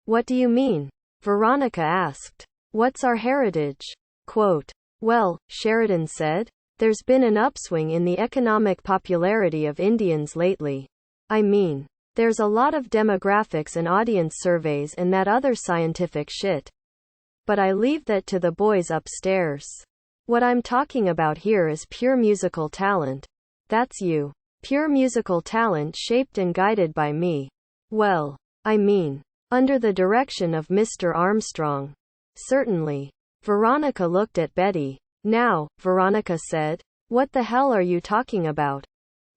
What do you mean? Veronica asked. What's our heritage? Quote. Well, Sheridan said, there's been an upswing in the economic popularity of Indians lately. I mean, there's a lot of demographics and audience surveys and that other scientific shit. But I leave that to the boys upstairs. What I'm talking about here is pure musical talent. That's you. Pure musical talent shaped and guided by me. Well, I mean, under the direction of Mr. Armstrong. Certainly. Veronica looked at Betty. Now, Veronica said, what the hell are you talking about?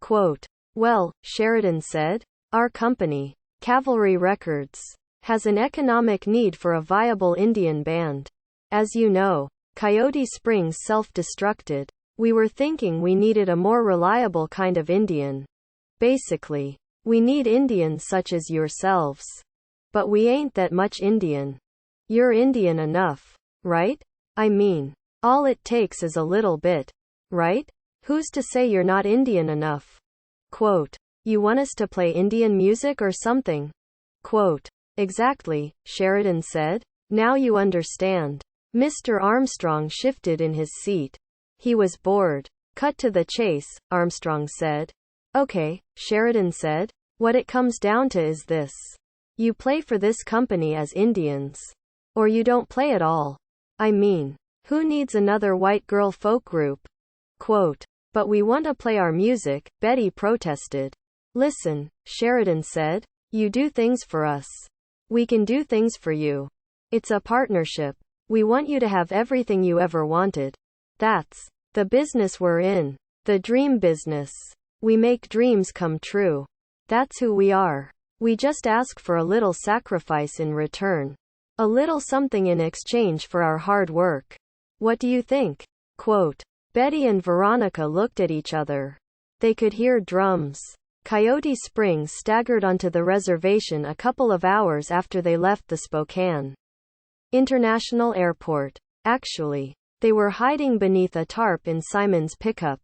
Quote. Well, Sheridan said, our company, Cavalry Records, has an economic need for a viable Indian band. As you know, Coyote Springs self-destructed. We were thinking we needed a more reliable kind of Indian. Basically, we need Indians such as yourselves. But we ain't that much Indian. You're Indian enough, right? I mean, all it takes is a little bit, right? Who's to say you're not Indian enough? Quote. You want us to play Indian music or something? Quote. Exactly, Sheridan said. Now you understand. Mr. Armstrong shifted in his seat. He was bored. Cut to the chase, Armstrong said. Okay, Sheridan said. What it comes down to is this. You play for this company as Indians. Or you don't play at all. I mean, who needs another white girl folk group? Quote. But we want to play our music, Betty protested. Listen, Sheridan said. You do things for us. We can do things for you. It's a partnership. We want you to have everything you ever wanted. That's the business we're in. The dream business. We make dreams come true. That's who we are. We just ask for a little sacrifice in return. A little something in exchange for our hard work. What do you think? Quote. Betty and Veronica looked at each other. They could hear drums. Coyote Springs staggered onto the reservation a couple of hours after they left the Spokane International Airport. Actually, they were hiding beneath a tarp in Simon's pickup.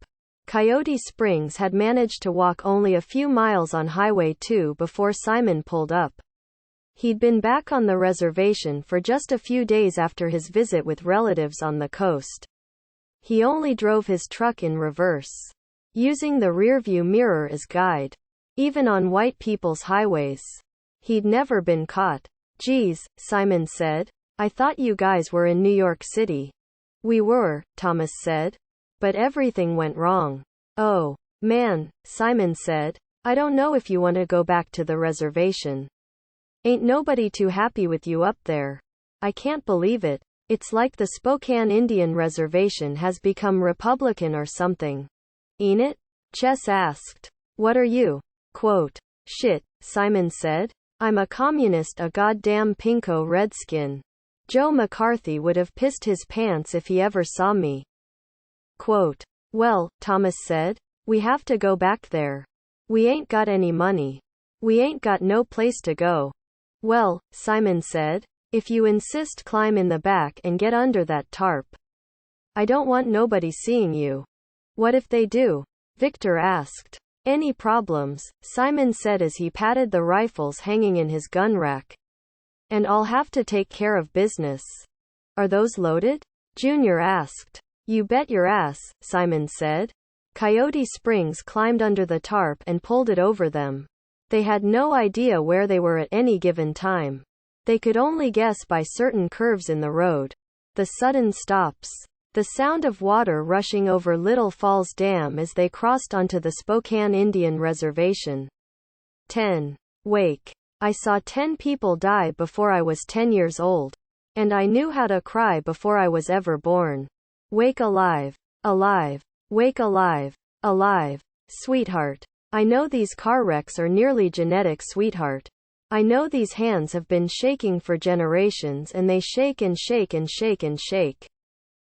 Coyote Springs had managed to walk only a few miles on Highway 2 before Simon pulled up. He'd been back on the reservation for just a few days after his visit with relatives on the coast. He only drove his truck in reverse, using the rearview mirror as guide. Even on white people's highways, he'd never been caught. Geez, Simon said. I thought you guys were in New York City. We were, Thomas said. But everything went wrong. Oh, man, Simon said. I don't know if you want to go back to the reservation. Ain't nobody too happy with you up there. I can't believe it. It's like the Spokane Indian Reservation has become Republican or something. Ain't it? Chess asked. What are you? Quote. Shit, Simon said. I'm a communist, a goddamn pinko redskin. Joe McCarthy would have pissed his pants if he ever saw me. Quote. Well, Thomas said, we have to go back there. We ain't got any money. We ain't got no place to go. Well, Simon said, if you insist, climb in the back and get under that tarp. I don't want nobody seeing you. What if they do? Victor asked. Any problems? Simon said as he patted the rifles hanging in his gun rack. And I'll have to take care of business. Are those loaded? Junior asked. You bet your ass, Simon said. Coyote Springs climbed under the tarp and pulled it over them. They had no idea where they were at any given time. They could only guess by certain curves in the road. The sudden stops. The sound of water rushing over Little Falls Dam as they crossed onto the Spokane Indian Reservation. 10. Wake. I saw 10 people die before I was 10 years old. And I knew how to cry before I was ever born. Wake alive. Alive. Wake alive. Alive. Sweetheart. I know these car wrecks are nearly genetic, sweetheart. I know these hands have been shaking for generations and they shake and shake and shake and shake.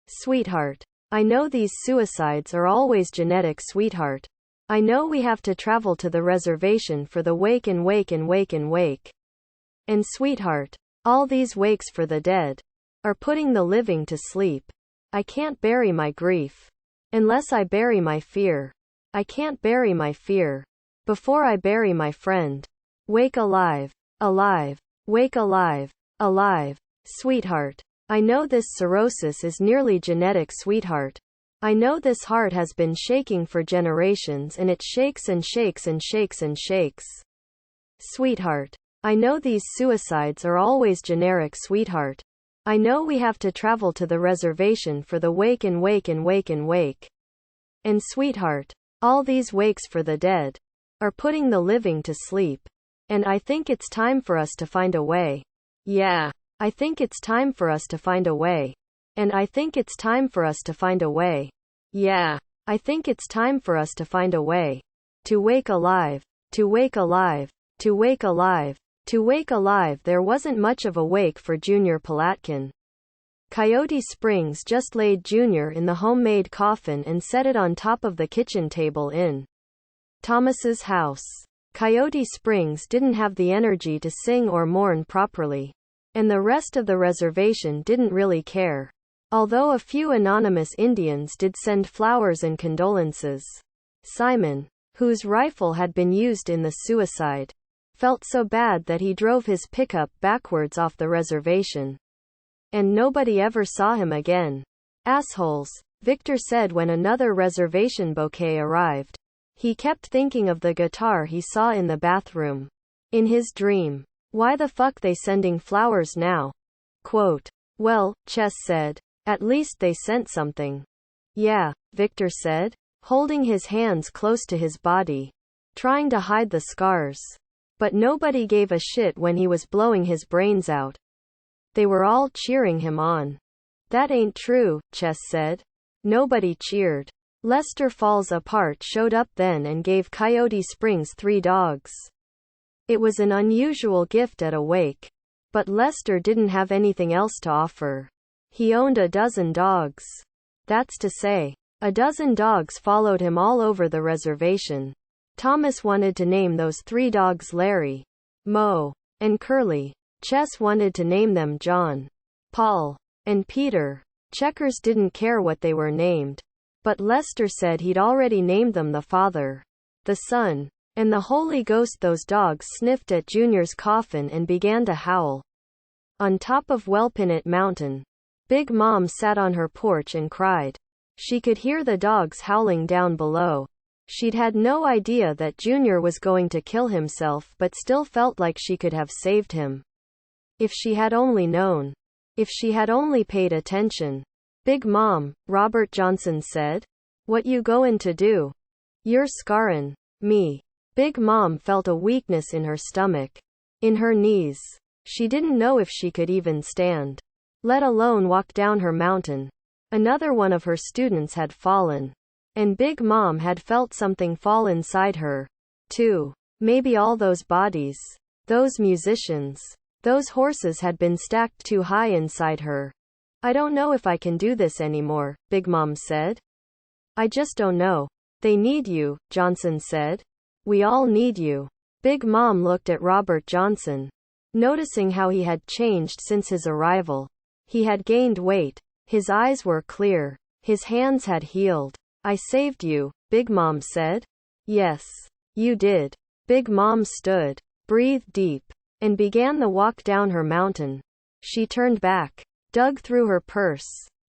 Sweetheart. I know these suicides are always genetic, sweetheart. I know we have to travel to the reservation for the wake and wake and wake and wake. And sweetheart, all these wakes for the dead are putting the living to sleep. I can't bury my grief unless I bury my fear. I can't bury my fear before I bury my friend. Wake alive, alive, wake alive, alive. Sweetheart, I know this cirrhosis is nearly genetic, sweetheart. I know this heart has been shaking for generations and it shakes and shakes and shakes and shakes. Sweetheart, I know these suicides are always generic, sweetheart. I know we have to travel to the reservation for the wake and wake and wake and wake. And sweetheart, all these wakes for the dead are putting the living to sleep. And I think it's time for us to find a way. Yeah. I think it's time for us to find a way. And I think it's time for us to find a way. Yeah. I think it's time for us to find a way. To wake alive. To wake alive. To wake alive. To wake alive. There wasn't much of a wake for Junior Palatkin. Coyote Springs just laid Junior in the homemade coffin and set it on top of the kitchen table in Thomas's house. Coyote Springs didn't have the energy to sing or mourn properly. And the rest of the reservation didn't really care. Although a few anonymous Indians did send flowers and condolences. Simon, whose rifle had been used in the suicide, felt so bad that he drove his pickup backwards off the reservation. And nobody ever saw him again. Assholes, Victor said when another reservation bouquet arrived. He kept thinking of the guitar he saw in the bathroom. In his dream. Why the fuck they sending flowers now? Quote. Well, Chess said. At least they sent something. Yeah, Victor said, holding his hands close to his body, trying to hide the scars. But nobody gave a shit when he was blowing his brains out. They were all cheering him on. That ain't true, Chess said. Nobody cheered. Lester Falls Apart showed up then and gave Coyote Springs 3 dogs. It was an unusual gift at a wake. But Lester didn't have anything else to offer. He owned a dozen dogs. That's to say, a dozen dogs followed him all over the reservation. Thomas wanted to name those 3 dogs Larry, Mo, and Curly. Chess wanted to name them John, Paul, and Peter. Checkers didn't care what they were named. But Lester said he'd already named them the Father, the Son, and the Holy Ghost. Those dogs sniffed at Junior's coffin and began to howl. On top of Wellpinit Mountain, Big Mom sat on her porch and cried. She could hear the dogs howling down below. She'd had no idea that Junior was going to kill himself, but still felt like she could have saved him. If she had only known. If she had only paid attention. Big Mom, Robert Johnson said. What you goin' to do? You're scarrin' me. Big Mom felt a weakness in her stomach. In her knees. She didn't know if she could even stand, let alone walk down her mountain. Another one of her students had fallen. And Big Mom had felt something fall inside her, too. Maybe all those bodies, those musicians, those horses had been stacked too high inside her. I don't know if I can do this anymore, Big Mom said. I just don't know. They need you, Johnson said. We all need you. Big Mom looked at Robert Johnson, noticing how he had changed since his arrival. He had gained weight. His eyes were clear. His hands had healed. I saved you, Big Mom said. Yes, you did. Big Mom stood, breathed deep, and began the walk down her mountain. She turned back, dug through her purse,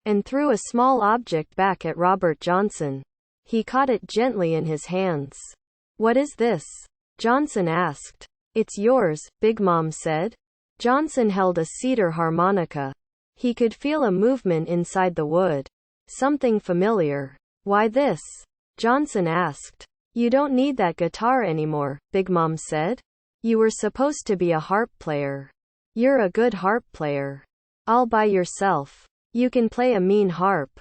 and threw a small object back at Robert Johnson. He caught it gently in his hands. What is this? Johnson asked. It's yours, Big Mom said. Johnson held a cedar harmonica. He could feel a movement inside the wood. Something familiar. Why this? Johnson asked. You don't need that guitar anymore, Big Mom said. You were supposed to be a harp player. You're a good harp player. All by yourself. You can play a mean harp.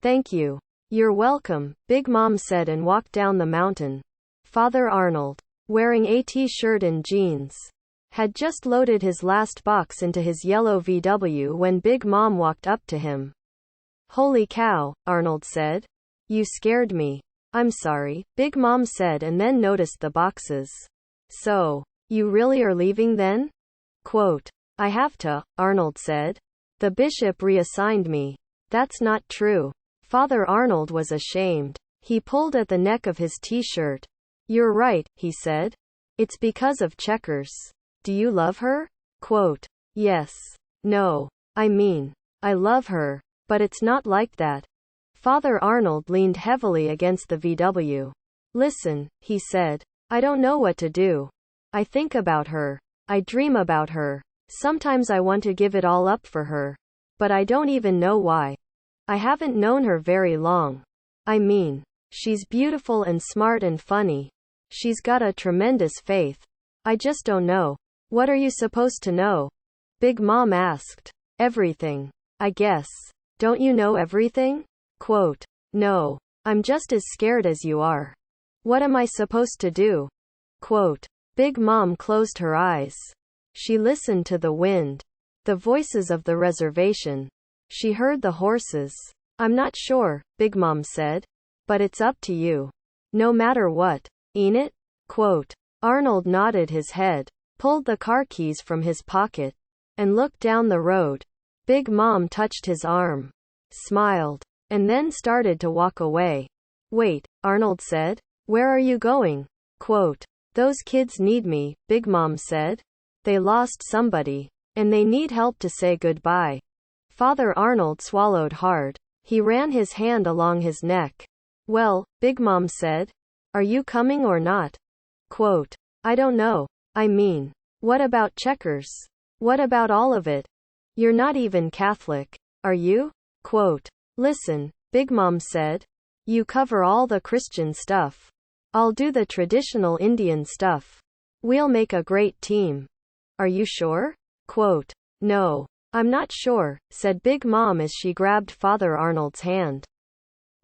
Thank you. You're welcome, Big Mom said and walked down the mountain. Father Arnold, wearing a t-shirt and jeans, had just loaded his last box into his yellow VW when Big Mom walked up to him. Holy cow, Arnold said. You scared me. I'm sorry, Big Mom said and then noticed the boxes. So, you really are leaving then? Quote, I have to, Arnold said. The bishop reassigned me. That's not true. Father Arnold was ashamed. He pulled at the neck of his t-shirt. You're right, he said. It's because of Checkers. Do you love her? Quote, yes. No. I mean, I love her. But it's not like that. Father Arnold leaned heavily against the VW. Listen, he said. I don't know what to do. I think about her. I dream about her. Sometimes I want to give it all up for her. But I don't even know why. I haven't known her very long. I mean, she's beautiful and smart and funny. She's got a tremendous faith. I just don't know. What are you supposed to know? Big Mom asked. Everything. I guess. Don't you know everything? Quote, no. I'm just as scared as you are. What am I supposed to do? Quote, Big Mom closed her eyes. She listened to the wind. The voices of the reservation. She heard the horses. I'm not sure, Big Mom said. But it's up to you. No matter what. Ain't it? Quote, Arnold nodded his head, pulled the car keys from his pocket, and looked down the road. Big Mom touched his arm, smiled, and then started to walk away. Wait, Arnold said. Where are you going? Quote, those kids need me, Big Mom said. They lost somebody, and they need help to say goodbye. Father Arnold swallowed hard. He ran his hand along his neck. Well, Big Mom said. Are you coming or not? Quote, I don't know. I mean, what about Checkers? What about all of it? You're not even Catholic, are you? Quote, listen, Big Mom said. You cover all the Christian stuff. I'll do the traditional Indian stuff. We'll make a great team. Are you sure? Quote, no. I'm not sure, said Big Mom as she grabbed Father Arnold's hand.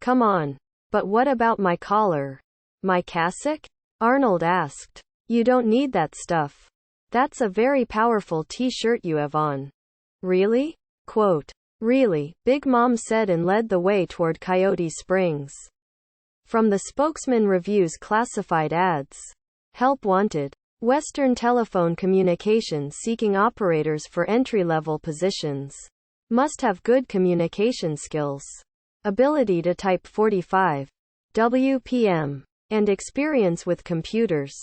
Come on. But what about my collar? My cassock? Arnold asked. You don't need that stuff. That's a very powerful t-shirt you have on. Really? Quote, really, Big Mom said and led the way toward Coyote Springs. From the spokesman reviews classified ads. Help wanted. Western Telephone Communications seeking operators for entry-level positions. Must have good communication skills. Ability to type 45 WPM. And experience with computers.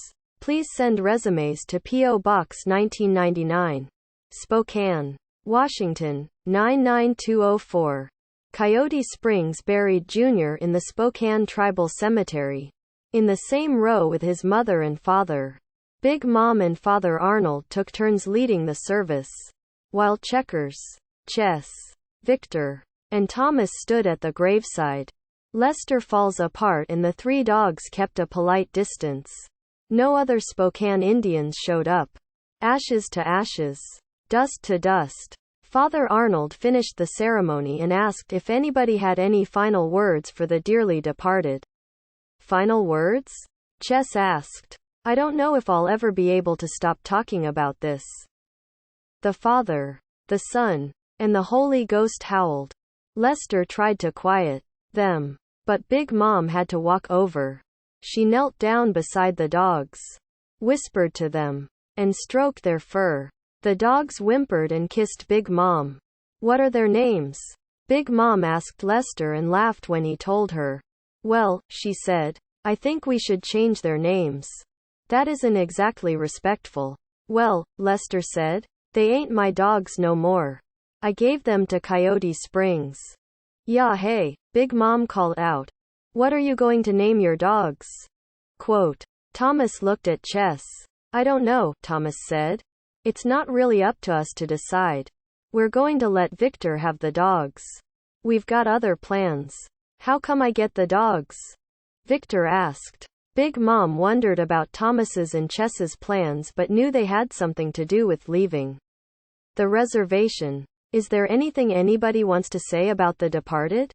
Please send resumes to P.O. Box 1999. Spokane, Washington, 99204. Coyote Springs buried Junior in the Spokane Tribal Cemetery. In the same row with his mother and father. Big Mom and Father Arnold took turns leading the service. While Checkers, Chess, Victor, and Thomas stood at the graveside. Lester falls apart and the three dogs kept a polite distance. No other Spokane Indians showed up. Ashes to ashes. Dust to dust. Father Arnold finished the ceremony and asked if anybody had any final words for the dearly departed. Final words? Chess asked. I don't know if I'll ever be able to stop talking about this. The Father, the Son, and the Holy Ghost howled. Lester tried to quiet them. But Big Mom had to walk over. She knelt down beside the dogs, whispered to them, and stroked their fur. The dogs whimpered and kissed Big Mom. What are their names? Big Mom asked Lester and laughed when he told her. Well, she said, I think we should change their names. That isn't exactly respectful. Well, Lester said, they ain't my dogs no more. I gave them to Coyote Springs. Yeah, hey, Big Mom called out. What are you going to name your dogs? Quote, Thomas looked at Chess. I don't know, Thomas said. It's not really up to us to decide. We're going to let Victor have the dogs. We've got other plans. How come I get the dogs? Victor asked. Big Mom wondered about Thomas's and Chess's plans but knew they had something to do with leaving the reservation. Is there anything anybody wants to say about the departed?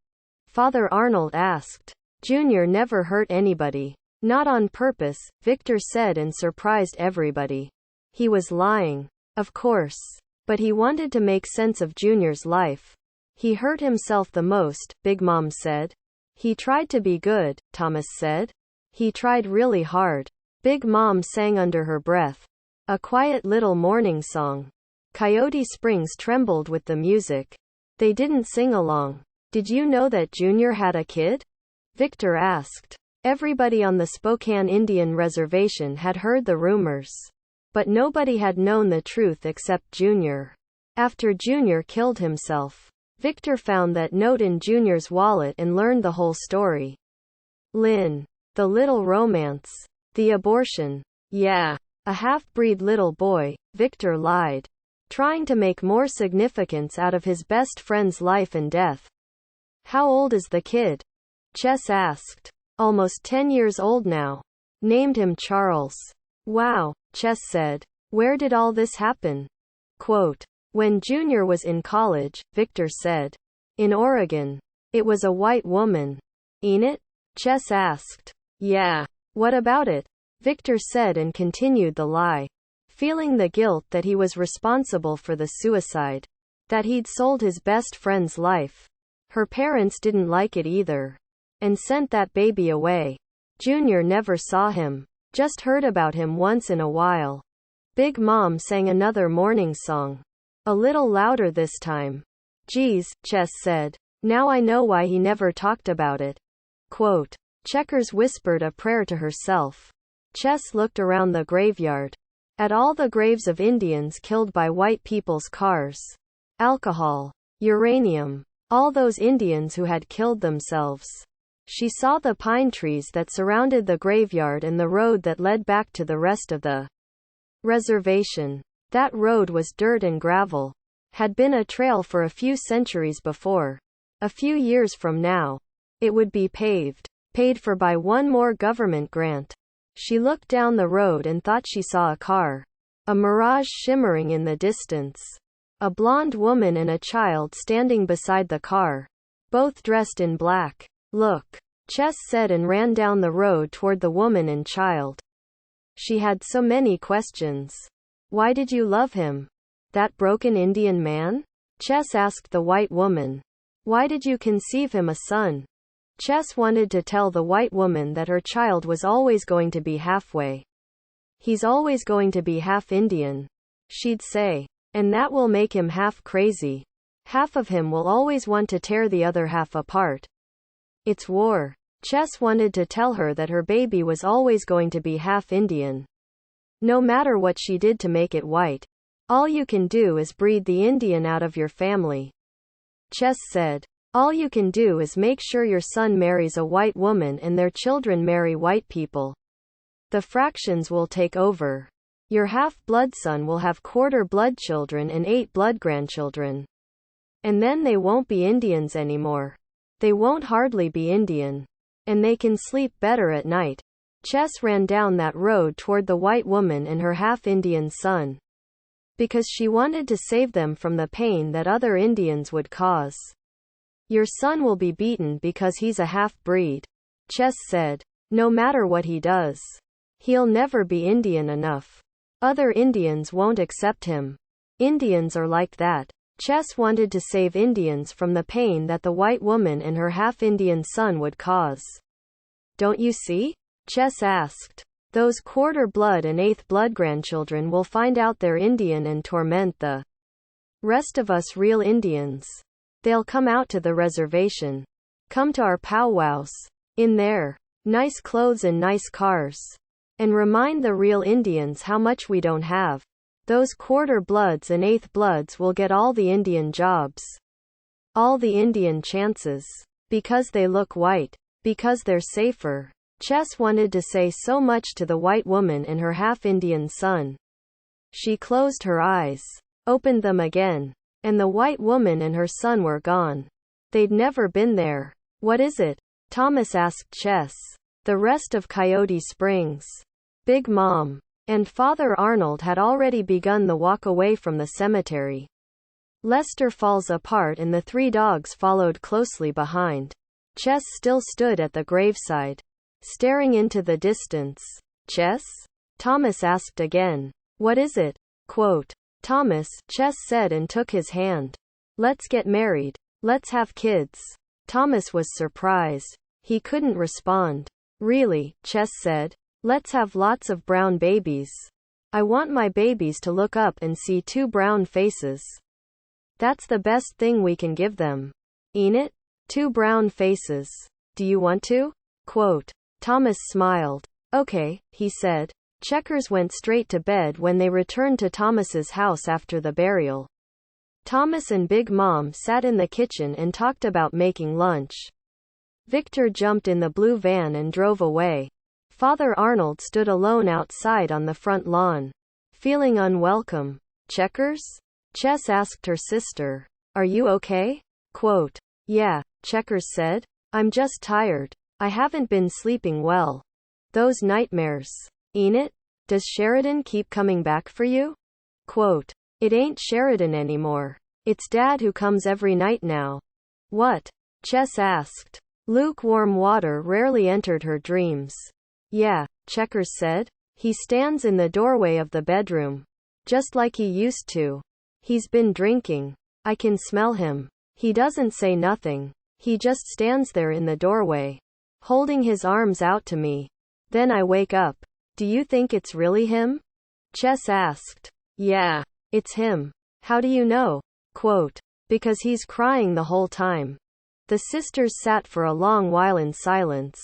Father Arnold asked. Junior never hurt anybody. Not on purpose, Victor said and surprised everybody. He was lying. Of course. But he wanted to make sense of Junior's life. He hurt himself the most, Big Mom said. He tried to be good, Thomas said. He tried really hard. Big Mom sang under her breath. A quiet little morning song. Coyote Springs trembled with the music. They didn't sing along. Did you know that Junior had a kid? Victor asked. Everybody on the Spokane Indian Reservation had heard the rumors. But nobody had known the truth except Junior. After Junior killed himself, Victor found that note in Junior's wallet and learned the whole story. Lynn. The little romance. The abortion. Yeah. A half-breed little boy, Victor lied. Trying to make more significance out of his best friend's life and death. How old is the kid? Chess asked. Almost 10 years old now. Named him Charles. Wow, Chess said. Where did all this happen? Quote. When Junior was in college, Victor said. In Oregon. It was a white woman. Ain't it? Chess asked. Yeah. What about it? Victor said and continued the lie. Feeling the guilt that he was responsible for the suicide. That he'd sold his best friend's life. Her parents didn't like it either. And sent that baby away. Junior never saw him. Just heard about him once in a while. Big Mom sang another morning song. A little louder this time. Geez, Chess said. Now I know why he never talked about it. Quote. Checkers whispered a prayer to herself. Chess looked around the graveyard. At all the graves of Indians killed by white people's cars. Alcohol. Uranium. All those Indians who had killed themselves. She saw the pine trees that surrounded the graveyard and the road that led back to the rest of the reservation. That road was dirt and gravel. Had been a trail for a few centuries before. A few years from now, it would be paved. Paid for by one more government grant. She looked down the road and thought she saw a car. A mirage shimmering in the distance. A blonde woman and a child standing beside the car. Both dressed in black. Look. Chess said and ran down the road toward the woman and child. She had so many questions. Why did you love him? That broken Indian man? Chess asked the white woman. Why did you conceive him a son? Chess wanted to tell the white woman that her child was always going to be halfway. He's always going to be half Indian. She'd say. And that will make him half crazy. Half of him will always want to tear the other half apart. It's war. Chess wanted to tell her that her baby was always going to be half Indian. No matter what she did to make it white. All you can do is breed the Indian out of your family. Chess said. All you can do is make sure your son marries a white woman and their children marry white people. The fractions will take over. Your half-blood son will have quarter-blood children and 8 blood-grandchildren. And then they won't be Indians anymore. They won't hardly be Indian. And they can sleep better at night. Chess ran down that road toward the white woman and her half-Indian son. Because she wanted to save them from the pain that other Indians would cause. Your son will be beaten because he's a half-breed. Chess said. No matter what he does. He'll never be Indian enough. Other Indians won't accept him. Indians are like that. Chess wanted to save Indians from the pain that the white woman and her half-Indian son would cause. Don't you see? Chess asked. Those quarter-blood and 8th blood grandchildren will find out they're Indian and torment the rest of us real Indians. They'll come out to the reservation. Come to our powwows. In there. Nice clothes and nice cars. And remind the real Indians how much we don't have. Those quarter-bloods and 8th bloods will get all the Indian jobs. All the Indian chances. Because they look white. Because they're safer. Chess wanted to say so much to the white woman and her half-Indian son. She closed her eyes. Opened them again. And the white woman and her son were gone. They'd never been there. What is it? Thomas asked Chess. The rest of Coyote Springs. Big Mom and Father Arnold had already begun the walk away from the cemetery. Lester falls apart and the 3 dogs followed closely behind. Chess still stood at the graveside, staring into the distance. Chess? Thomas asked again. What is it? Quote. Thomas, Chess said and took his hand. Let's get married. Let's have kids. Thomas was surprised. He couldn't respond. Really, Chess said. Let's have lots of brown babies. I want my babies to look up and see two brown faces. That's the best thing we can give them. Ain't it? Two brown faces. Do you want to? Quote. Thomas smiled. Okay, he said. Checkers went straight to bed when they returned to Thomas's house after the burial. Thomas and Big Mom sat in the kitchen and talked about making lunch. Victor jumped in the blue van and drove away. Father Arnold stood alone outside on the front lawn, feeling unwelcome. Checkers? Chess asked her sister. Are you okay? Quote. Yeah, Checkers said. I'm just tired. I haven't been sleeping well. Those nightmares. Ain't it? Does Sheridan keep coming back for you? Quote. It ain't Sheridan anymore. It's Dad who comes every night now. What? Chess asked. Lukewarm water rarely entered her dreams. Yeah, Checkers said. He stands in the doorway of the bedroom. Just like he used to. He's been drinking. I can smell him. He doesn't say nothing. He just stands there in the doorway, holding his arms out to me. Then I wake up. Do you think it's really him? Chess asked. Yeah, it's him. How do you know? Quote. Because he's crying the whole time. The sisters sat for a long while in silence.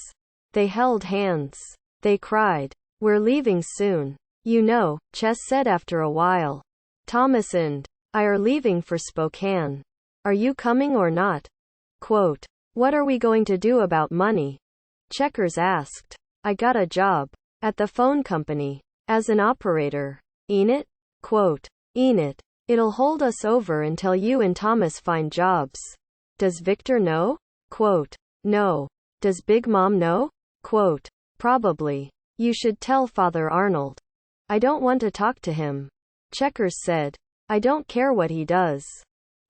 They held hands. They cried. We're leaving soon. You know, Chess said after a while. Thomas and I are leaving for Spokane. Are you coming or not? Quote. What are we going to do about money? Checkers asked. I got a job. At the phone company. As an operator. Ain't it? Quote. Ain't it? It'll hold us over until you and Thomas find jobs. Does Victor know? Quote. No. Does Big Mom know? Quote. Probably. You should tell Father Arnold. I don't want to talk to him. Checkers said. I don't care what he does.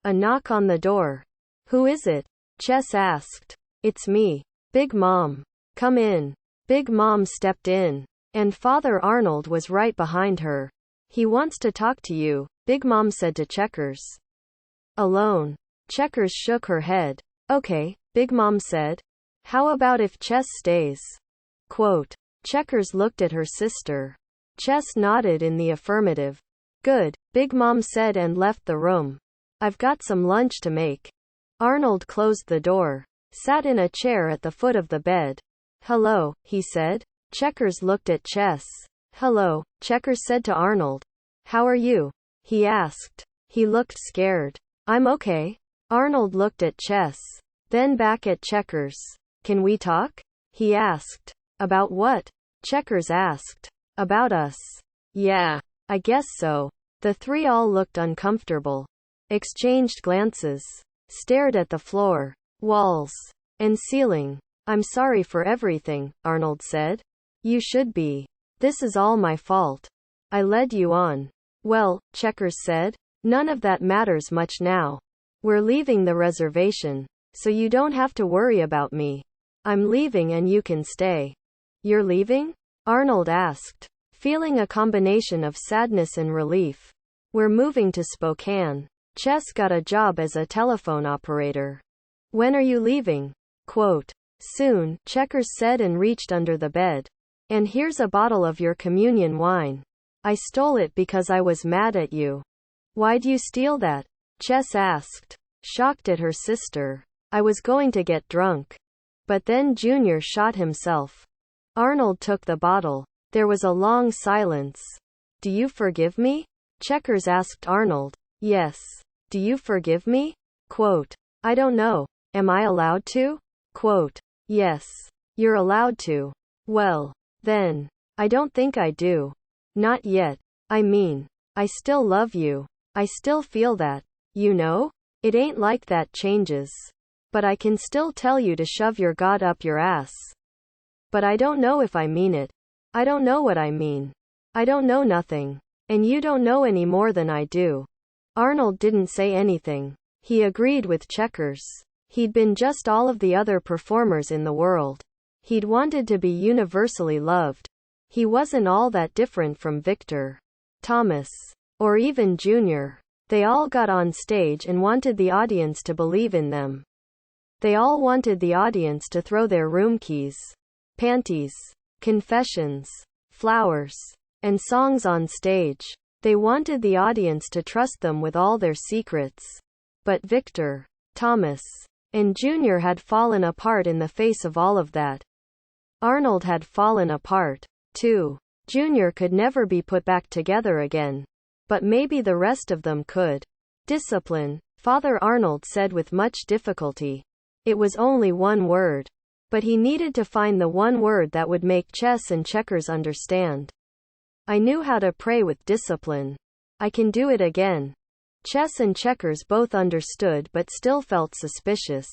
A knock on the door. Who is it? Chess asked. It's me. Big Mom. Come in. Big Mom stepped in. And Father Arnold was right behind her. He wants to talk to you, Big Mom said to Checkers. Alone. Checkers shook her head. Okay, Big Mom said. How about if Chess stays? Quote. Checkers looked at her sister. Chess nodded in the affirmative. Good, Big Mom said and left the room. I've got some lunch to make. Arnold closed the door, sat in a chair at the foot of the bed. Hello, he said. Checkers looked at Chess. Hello, Checkers said to Arnold. How are you? He asked. He looked scared. I'm okay. Arnold looked at Chess, then back at Checkers. Can we talk? He asked. About what? Checkers asked. About us. Yeah, I guess so. The three all looked uncomfortable. Exchanged glances. Stared at the floor, walls, and ceiling. I'm sorry for everything, Arnold said. You should be. This is all my fault. I led you on. Well, Checkers said. None of that matters much now. We're leaving the reservation, so you don't have to worry about me. I'm leaving and you can stay. You're leaving? Arnold asked, feeling a combination of sadness and relief. We're moving to Spokane. Chess got a job as a telephone operator. When are you leaving? Quote. Soon, Checkers said and reached under the bed. And here's a bottle of your communion wine. I stole it because I was mad at you. Why'd you steal that? Chess asked, shocked at her sister. I was going to get drunk. But then Junior shot himself. Arnold took the bottle. There was a long silence. Do you forgive me? Checkers asked Arnold. Yes. Do you forgive me? Quote. I don't know. Am I allowed to? Quote. Yes. You're allowed to. Well, then. I don't think I do. Not yet. I mean, I still love you. I still feel that. You know? It ain't like that changes. But I can still tell you to shove your God up your ass. But I don't know if I mean it. I don't know what I mean. I don't know nothing. And you don't know any more than I do. Arnold didn't say anything. He agreed with Checkers. He'd been just all of the other performers in the world. He'd wanted to be universally loved. He wasn't all that different from Victor, Thomas, or even Junior. They all got on stage and wanted the audience to believe in them. They all wanted the audience to throw their room keys, panties, confessions, flowers, and songs on stage. They wanted the audience to trust them with all their secrets. But Victor, Thomas, and Junior had fallen apart in the face of all of that. Arnold had fallen apart, too. Junior could never be put back together again. But maybe the rest of them could. Discipline, Father Arnold said with much difficulty. It was only one word. But he needed to find the one word that would make chess and checkers understand. I knew how to pray with discipline. I can do it again. Chess and checkers both understood but still felt suspicious.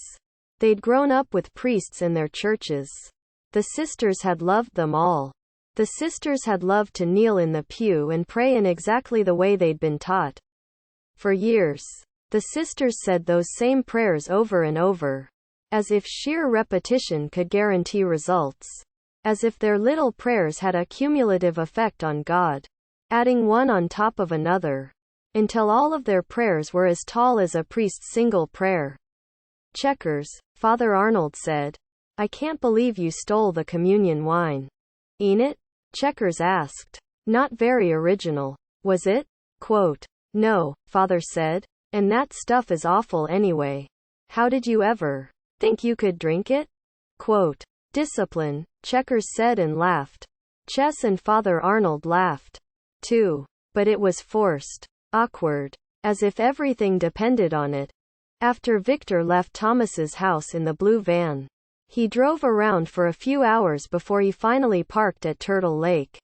They'd grown up with priests in their churches. The sisters had loved them all. The sisters had loved to kneel in the pew and pray in exactly the way they'd been taught. For years, the sisters said those same prayers over and over, as if sheer repetition could guarantee results. As if their little prayers had a cumulative effect on God, adding one on top of another, until all of their prayers were as tall as a priest's single prayer. Checkers, Father Arnold said. I can't believe you stole the communion wine. Ain't it? Checkers asked. Not very original, was it? Quote. No, Father said. And that stuff is awful anyway. How did you ever think you could drink it? Quote. Discipline, Checkers said and laughed. Chess and Father Arnold laughed, too. But it was forced, awkward, as if everything depended on it. After Victor left Thomas's house in the blue van, he drove around for a few hours before he finally parked at Turtle Lake.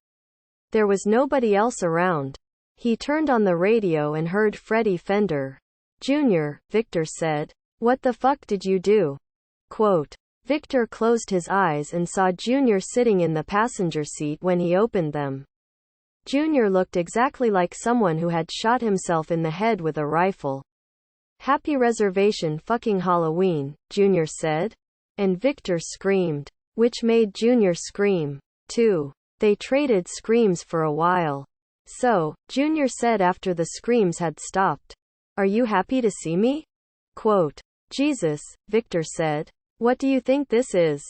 There was nobody else around. He turned on the radio and heard Freddie Fender. Junior, Victor said. What the fuck did you do? Quote. Victor closed his eyes and saw Junior sitting in the passenger seat when he opened them. Junior looked exactly like someone who had shot himself in the head with a rifle. Happy Reservation fucking Halloween, Junior said. And Victor screamed, which made Junior scream, too. They traded screams for a while. So, Junior said after the screams had stopped. Are you happy to see me? Quote. Jesus, Victor said. What do you think this is?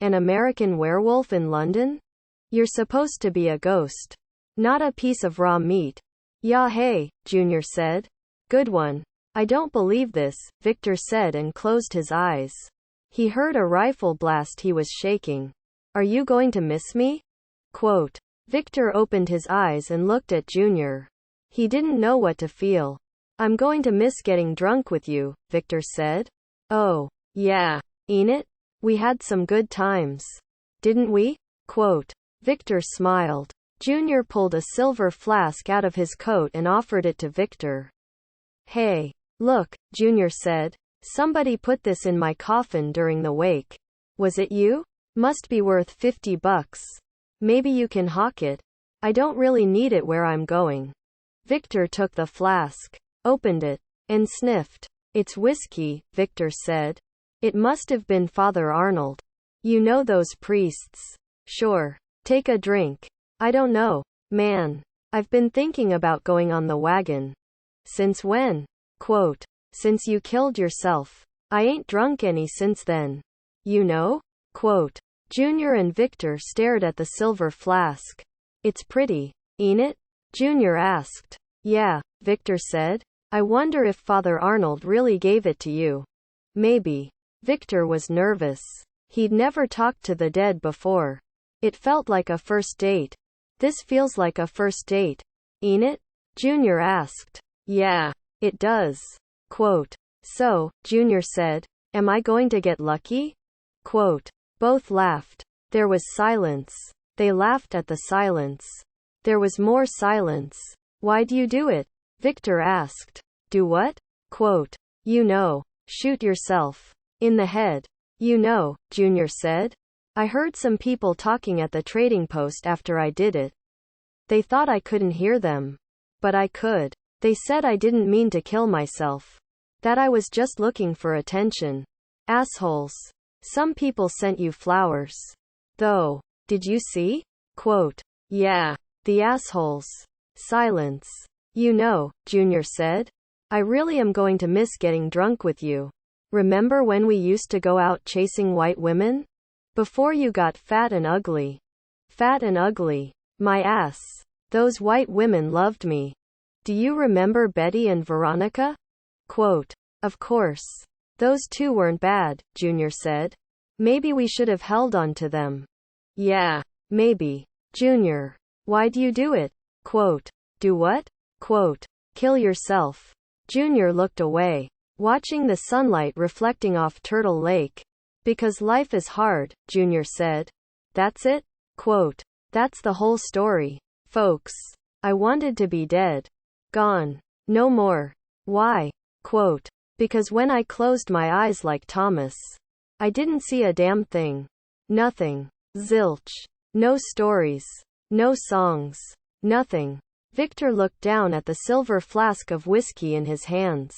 An American werewolf in London? You're supposed to be a ghost. Not a piece of raw meat. Yeah, hey, Junior said. Good one. I don't believe this, Victor said and closed his eyes. He heard a rifle blast. He was shaking. Are you going to miss me? Quote. Victor opened his eyes and looked at Junior. He didn't know what to feel. I'm going to miss getting drunk with you, Victor said. Oh, yeah. Ain't it? We had some good times. Didn't we? Quote. Victor smiled. Junior pulled a silver flask out of his coat and offered it to Victor. Hey. Look, Junior said. Somebody put this in my coffin during the wake. Was it you? Must be worth $50. Maybe you can hawk it. I don't really need it where I'm going. Victor took the flask, opened it, and sniffed. It's whiskey, Victor said. It must have been Father Arnold. You know those priests. Sure. Take a drink. I don't know, man. I've been thinking about going on the wagon. Since when? Quote. Since you killed yourself. I ain't drunk any since then. You know? Quote. Junior and Victor stared at the silver flask. It's pretty, ain't it? Junior asked. Yeah, Victor said. I wonder if Father Arnold really gave it to you. Maybe. Victor was nervous. He'd never talked to the dead before. It felt like a first date. This feels like a first date, ain't it? Junior asked. Yeah, it does. Quote. So, Junior said, am I going to get lucky? Quote. Both laughed. There was silence. They laughed at the silence. There was more silence. Why do you do it? Victor asked. Do what? Quote. You know. Shoot yourself. In the head. You know, Junior said. I heard some people talking at the trading post after I did it. They thought I couldn't hear them. But I could. They said I didn't mean to kill myself. That I was just looking for attention. Assholes. Some people sent you flowers. Though. Did you see? Quote. Yeah. The assholes. Silence. You know, Junior said, I really am going to miss getting drunk with you. Remember when we used to go out chasing white women? Before you got fat and ugly. Fat and ugly. My ass. Those white women loved me. Do you remember Betty and Veronica? Quote. Of course. Those two weren't bad, Junior said. Maybe we should have held on to them. Yeah. Maybe. Junior. Why'd you do it? Quote. Do what? Quote. Kill yourself. Junior looked away, watching the sunlight reflecting off Turtle Lake. Because life is hard, Junior said. That's it? Quote. That's the whole story, folks. I wanted to be dead. Gone. No more. Why? Quote. Because when I closed my eyes like Thomas, I didn't see a damn thing. Nothing. Zilch. No stories. No songs. Nothing. Victor looked down at the silver flask of whiskey in his hands.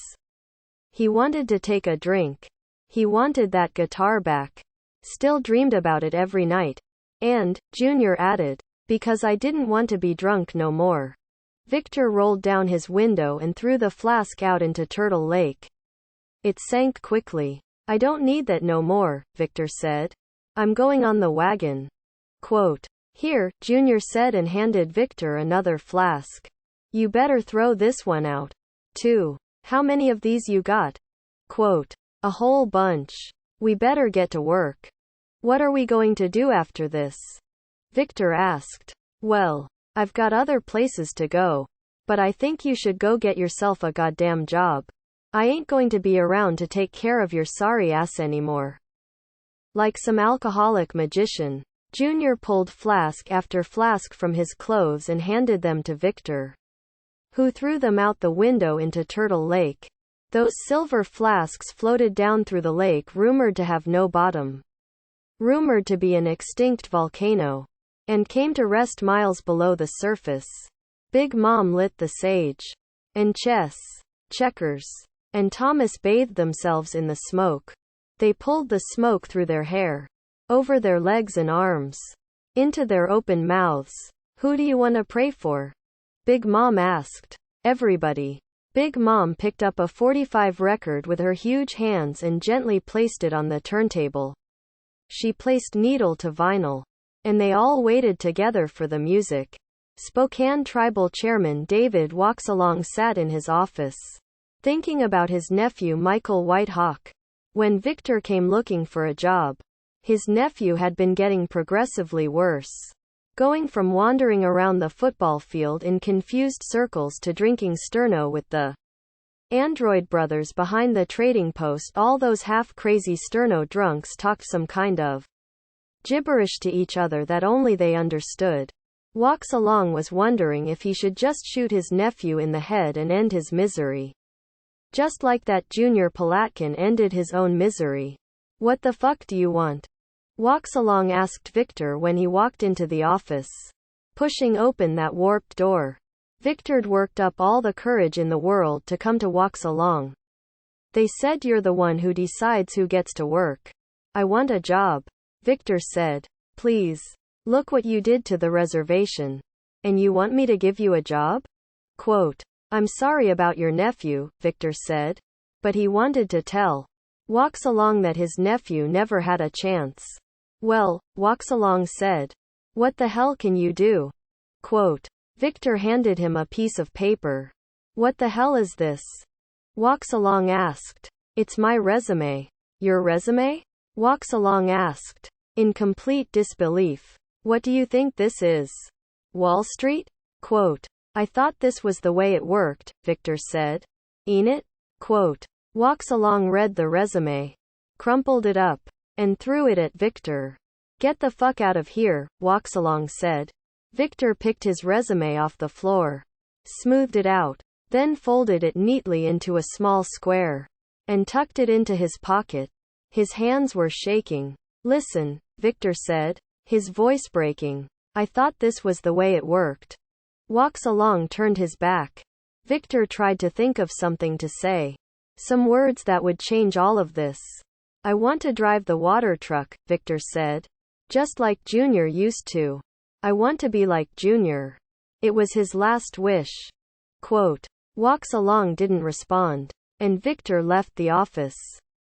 He wanted to take a drink. He wanted that guitar back. Still dreamed about it every night. And, Junior added, because I didn't want to be drunk no more. Victor rolled down his window and threw the flask out into Turtle Lake. It sank quickly. I don't need that no more, Victor said. I'm going on the wagon. Quote. Here, Junior said and handed Victor another flask. You better throw this one out. Too. How many of these you got? Quote. A whole bunch. We better get to work. What are we going to do after this? Victor asked. Well, I've got other places to go. But I think you should go get yourself a goddamn job. I ain't going to be around to take care of your sorry ass anymore. Like some alcoholic magician, Junior pulled flask after flask from his clothes and handed them to Victor, who threw them out the window into Turtle Lake. Those silver flasks floated down through the lake, rumored to have no bottom, rumored to be an extinct volcano, and came to rest miles below the surface. Big Mom lit the sage, and chess, checkers, and Thomas bathed themselves in the smoke. They pulled the smoke through their hair, over their legs and arms, into their open mouths. Who do you want to pray for? Big Mom asked. Everybody. Big Mom picked up a 45 record with her huge hands and gently placed it on the turntable. She placed needle to vinyl, and they all waited together for the music. Spokane Tribal Chairman David Walksalong sat in his office, thinking about his nephew Michael Whitehawk. When Victor came looking for a job, his nephew had been getting progressively worse, going from wandering around the football field in confused circles to drinking sterno with the android brothers behind the trading post. All those half-crazy sterno drunks talked some kind of gibberish to each other that only they understood. Walksalong was wondering if he should just shoot his nephew in the head and end his misery, just like that Junior Palatkin ended his own misery. What the fuck do you want? Walksalong asked Victor when he walked into the office, pushing open that warped door. Victor'd worked up all the courage in the world to come to Walksalong. They said you're the one who decides who gets to work. I want a job. Victor said. Please. Look what you did to the reservation. And you want me to give you a job? Quote. I'm sorry about your nephew, Victor said. But he wanted to tell Walksalong that his nephew never had a chance. Well, Walksalong said. What the hell can you do? Quote. Victor handed him a piece of paper. What the hell is this? Walksalong asked. It's my resume. Your resume? Walksalong asked, in complete disbelief. What do you think this is? Wall Street? Quote. I thought this was the way it worked, Victor said. Ain't it? Quote. Walksalong read the resume, crumpled it up, and threw it at Victor. Get the fuck out of here, Walksalong said. Victor picked his resume off the floor, smoothed it out, then folded it neatly into a small square, and tucked it into his pocket. His hands were shaking. Listen, Victor said, his voice breaking. I thought this was the way it worked. Walksalong turned his back. Victor tried to think of something to say. Some words that would change all of this. I want to drive the water truck, Victor said. Just like Junior used to. I want to be like Junior. It was his last wish. Quote, walks along didn't respond. And Victor left the office,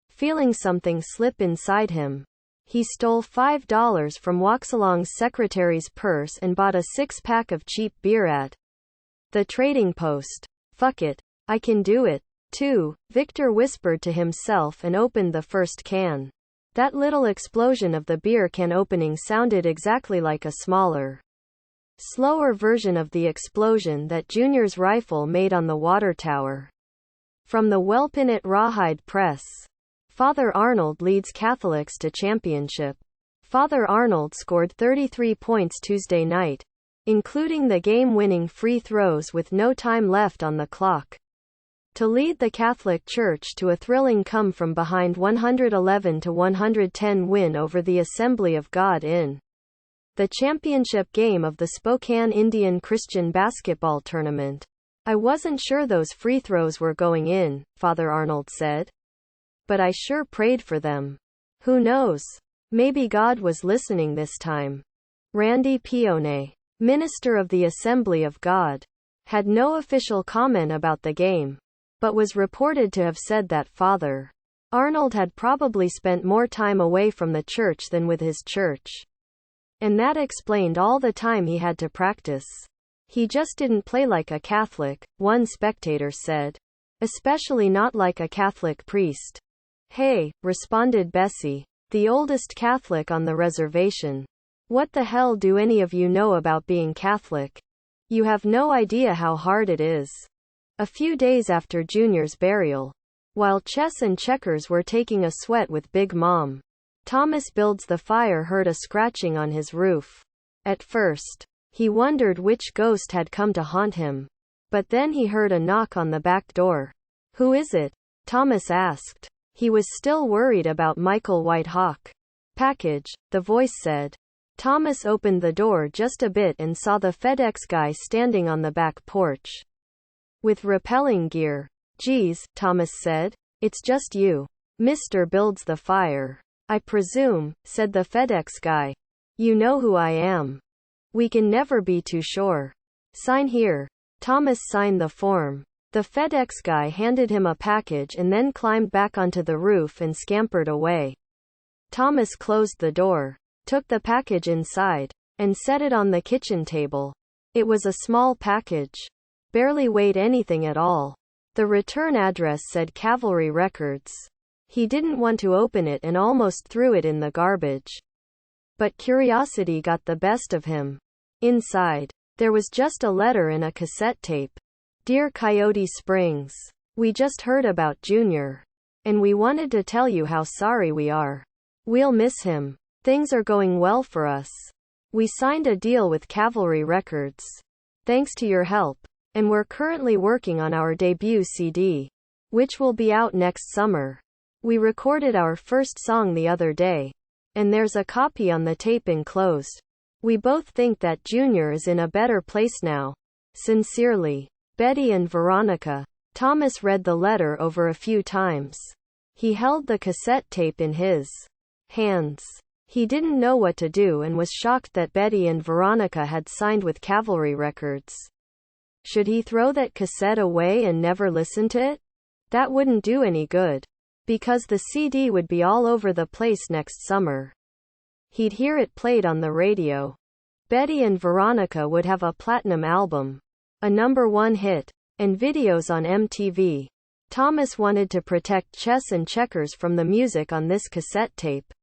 feeling something slip inside him. He stole $5 from Walksalong's secretary's purse and bought a 6-pack of cheap beer at the trading post. Fuck it. I can do it, too, Victor whispered to himself and opened the first can. That little explosion of the beer can opening sounded exactly like a smaller, slower version of the explosion that Junior's rifle made on the water tower. From the Welpinit Rawhide Press. Father Arnold leads Catholics to championship. Father Arnold scored 33 points Tuesday night, including the game-winning free throws with no time left on the clock, to lead the Catholic Church to a thrilling come-from-behind 111-110 win over the Assembly of God in the championship game of the Spokane Indian Christian basketball tournament. I wasn't sure those free throws were going in, Father Arnold said. But I sure prayed for them. Who knows? Maybe God was listening this time. Randy Pione, minister of the Assembly of God, had no official comment about the game, but was reported to have said that Father Arnold had probably spent more time away from the church than with his church. And that explained all the time he had to practice. He just didn't play like a Catholic, one spectator said. Especially not like a Catholic priest. Hey, responded Bessie, the oldest Catholic on the reservation. What the hell do any of you know about being Catholic? You have no idea how hard it is. A few days after Junior's burial, while chess and checkers were taking a sweat with Big Mom, Thomas Builds the Fire heard a scratching on his roof. At first, he wondered which ghost had come to haunt him. But then he heard a knock on the back door. Who is it? Thomas asked. He was still worried about Michael Whitehawk. Package, the voice said. Thomas opened the door just a bit and saw the FedEx guy standing on the back porch with rappelling gear. Geez, Thomas said. It's just you. Mr. Builds the Fire. I presume, said the FedEx guy. You know who I am. We can never be too sure. Sign here. Thomas signed the form. The FedEx guy handed him a package and then climbed back onto the roof and scampered away. Thomas closed the door, took the package inside, and set it on the kitchen table. It was a small package. Barely weighed anything at all. The return address said Cavalry Records. He didn't want to open it and almost threw it in the garbage. But curiosity got the best of him. Inside, there was just a letter and a cassette tape. Dear Coyote Springs, we just heard about Junior. And we wanted to tell you how sorry we are. We'll miss him. Things are going well for us. We signed a deal with Cavalry Records. Thanks to your help. And we're currently working on our debut CD, which will be out next summer. We recorded our first song the other day. And there's a copy on the tape enclosed. We both think that Junior is in a better place now. Sincerely, Betty and Veronica. Thomas read the letter over a few times. He held the cassette tape in his hands. He didn't know what to do and was shocked that Betty and Veronica had signed with Cavalry Records. Should he throw that cassette away and never listen to it? That wouldn't do any good. Because the CD would be all over the place next summer. He'd hear it played on the radio. Betty and Veronica would have a platinum album, a #1 hit, and videos on MTV. Thomas wanted to protect chess and checkers from the music on this cassette tape.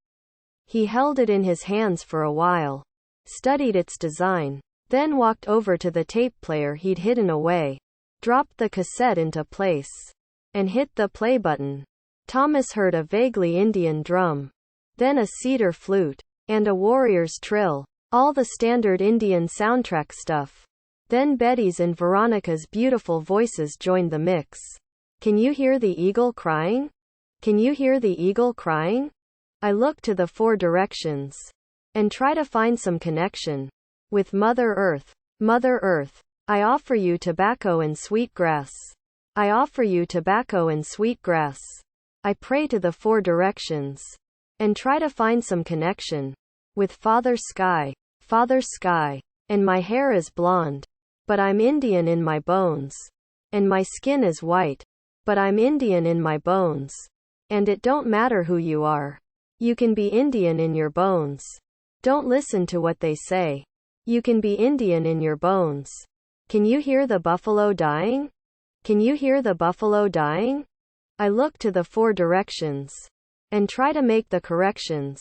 He held it in his hands for a while, studied its design, then walked over to the tape player he'd hidden away, dropped the cassette into place, and hit the play button. Thomas heard a vaguely Indian drum, then a cedar flute, and a warrior's trill, all the standard Indian soundtrack stuff. Then Betty's and Veronica's beautiful voices joined the mix. Can you hear the eagle crying? Can you hear the eagle crying? I look to the four directions and try to find some connection with Mother Earth. Mother Earth, I offer you tobacco and sweet grass. I offer you tobacco and sweet grass. I pray to the four directions and try to find some connection with Father Sky. Father Sky, and my hair is blonde, but I'm Indian in my bones. and my skin is white. But I'm Indian in my bones. And it don't matter who you are. You can be Indian in your bones. Don't listen to what they say. You can be Indian in your bones. Can you hear the buffalo dying? Can you hear the buffalo dying? I look to the four directions and try to make the corrections.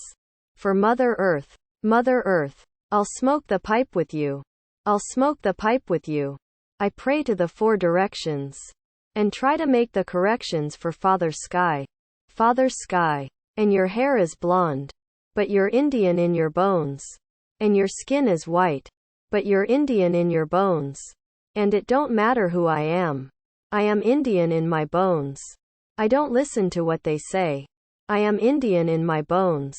For Mother Earth, Mother Earth, I'll smoke the pipe with you. I'll smoke the pipe with you. I pray to the four directions and try to make the corrections for Father Sky. Father Sky, and your hair is blonde, but you're Indian in your bones. And your skin is white, but you're Indian in your bones. And it don't matter who I am. I am Indian in my bones. I don't listen to what they say. I am Indian in my bones.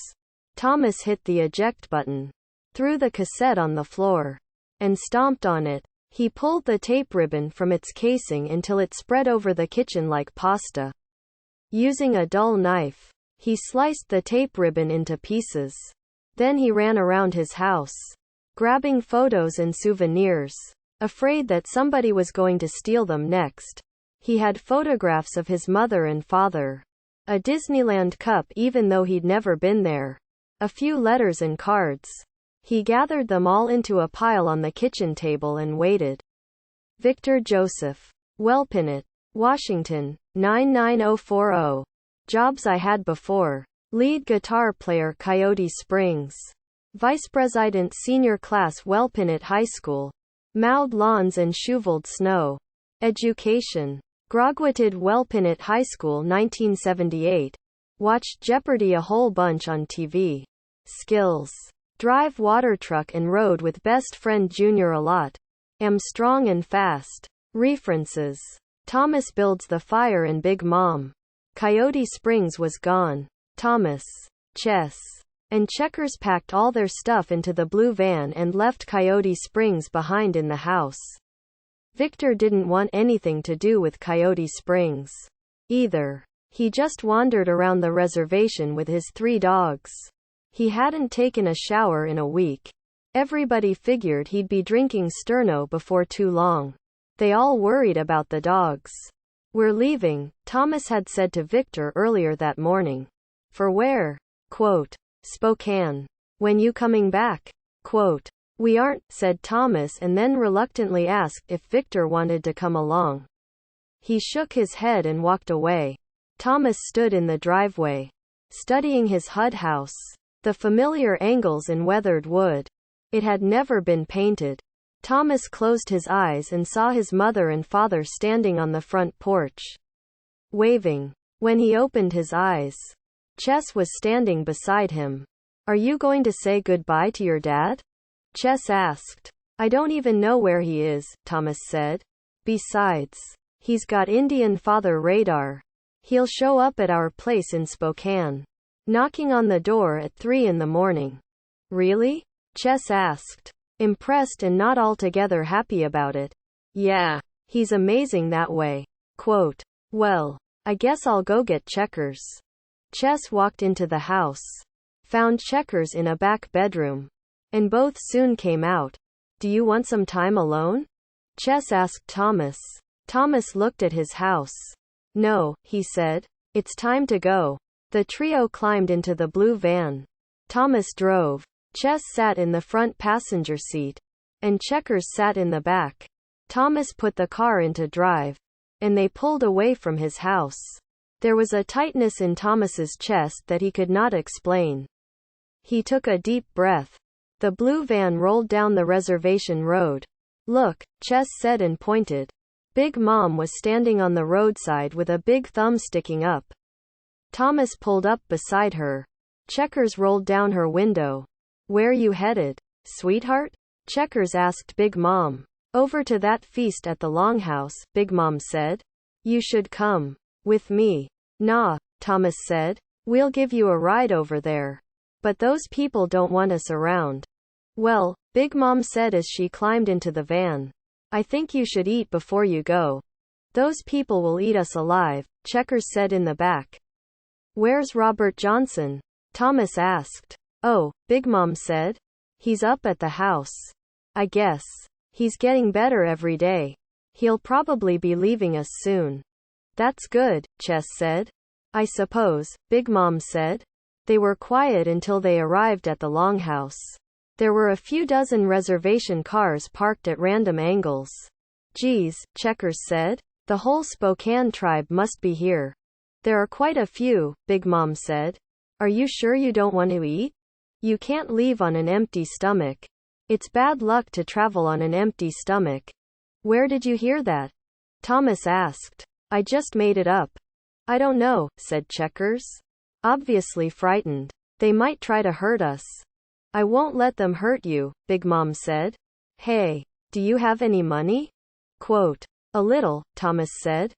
Thomas hit the eject button, threw the cassette on the floor, and stomped on it. He pulled the tape ribbon from its casing until it spread over the kitchen like pasta. Using a dull knife, he sliced the tape ribbon into pieces. Then he ran around his house, grabbing photos and souvenirs, afraid that somebody was going to steal them next. He had photographs of his mother and father, a Disneyland cup even though he'd never been there, a few letters and cards. He gathered them all into a pile on the kitchen table and waited. Victor Joseph. Welpinit, Washington, 99040. Jobs I had before. Lead guitar player Coyote Springs. Vice President Senior Class Welpinit High School. Mowed lawns and shoveled snow. Education. Graduated Welpinit High School 1978. Watched Jeopardy a whole bunch on TV. Skills. Drive water truck and rode with best friend Junior a lot. Am strong and fast. References. Thomas builds the fire in Big Mom. Coyote Springs was gone. Thomas, Chess, and Checkers packed all their stuff into the blue van and left Coyote Springs behind in the house. Victor didn't want anything to do with Coyote Springs either. He just wandered around the reservation with his 3 dogs. He hadn't taken a shower in a week. Everybody figured he'd be drinking Sterno before too long. They all worried about the dogs. We're leaving, Thomas had said to Victor earlier that morning. For where? Quote. Spokane. When you coming back? Quote. We aren't, said Thomas and then reluctantly asked if Victor wanted to come along. He shook his head and walked away. Thomas stood in the driveway, studying his HUD house. The familiar angles in weathered wood. It had never been painted. Thomas closed his eyes and saw his mother and father standing on the front porch, waving. When he opened his eyes, Chess was standing beside him. Are you going to say goodbye to your dad? Chess asked. I don't even know where he is, Thomas said. Besides, he's got Indian father radar. He'll show up at our place in Spokane, knocking on the door at 3 in the morning. Really? Chess asked, impressed and not altogether happy about it. Yeah, he's amazing that way. Quote. Well, I guess I'll go get Checkers. Chess walked into the house, found Checkers in a back bedroom, and both soon came out. Do you want some time alone? Chess asked Thomas. Thomas looked at his house. No, he said. It's time to go. The trio climbed into the blue van. Thomas drove. Chess sat in the front passenger seat, and Checkers sat in the back. Thomas put the car into drive, and they pulled away from his house. There was a tightness in Thomas's chest that he could not explain. He took a deep breath. The blue van rolled down the reservation road. Look, Chess said and pointed. Big Mom was standing on the roadside with a big thumb sticking up. Thomas pulled up beside her. Checkers rolled down her window. Where you headed, sweetheart? Checkers asked Big Mom. Over to that feast at the Longhouse, Big Mom said. You should come with me. Nah, Thomas said. We'll give you a ride over there. But those people don't want us around. Well, Big Mom said as she climbed into the van. I think you should eat before you go. Those people will eat us alive, Checkers said in the back. Where's Robert Johnson? Thomas asked. Oh, Big Mom said. He's up at the house. I guess. He's getting better every day. He'll probably be leaving us soon. That's good, Chess said. I suppose, Big Mom said. They were quiet until they arrived at the longhouse. There were a few dozen reservation cars parked at random angles. Geez, Checkers said. The whole Spokane tribe must be here. There are quite a few, Big Mom said. Are you sure you don't want to eat? You can't leave on an empty stomach. It's bad luck to travel on an empty stomach. Where did you hear that? Thomas asked. I just made it up. I don't know, said Checkers. Obviously frightened. They might try to hurt us. I won't let them hurt you, Big Mom said. Hey, do you have any money? Quote. A little, Thomas said.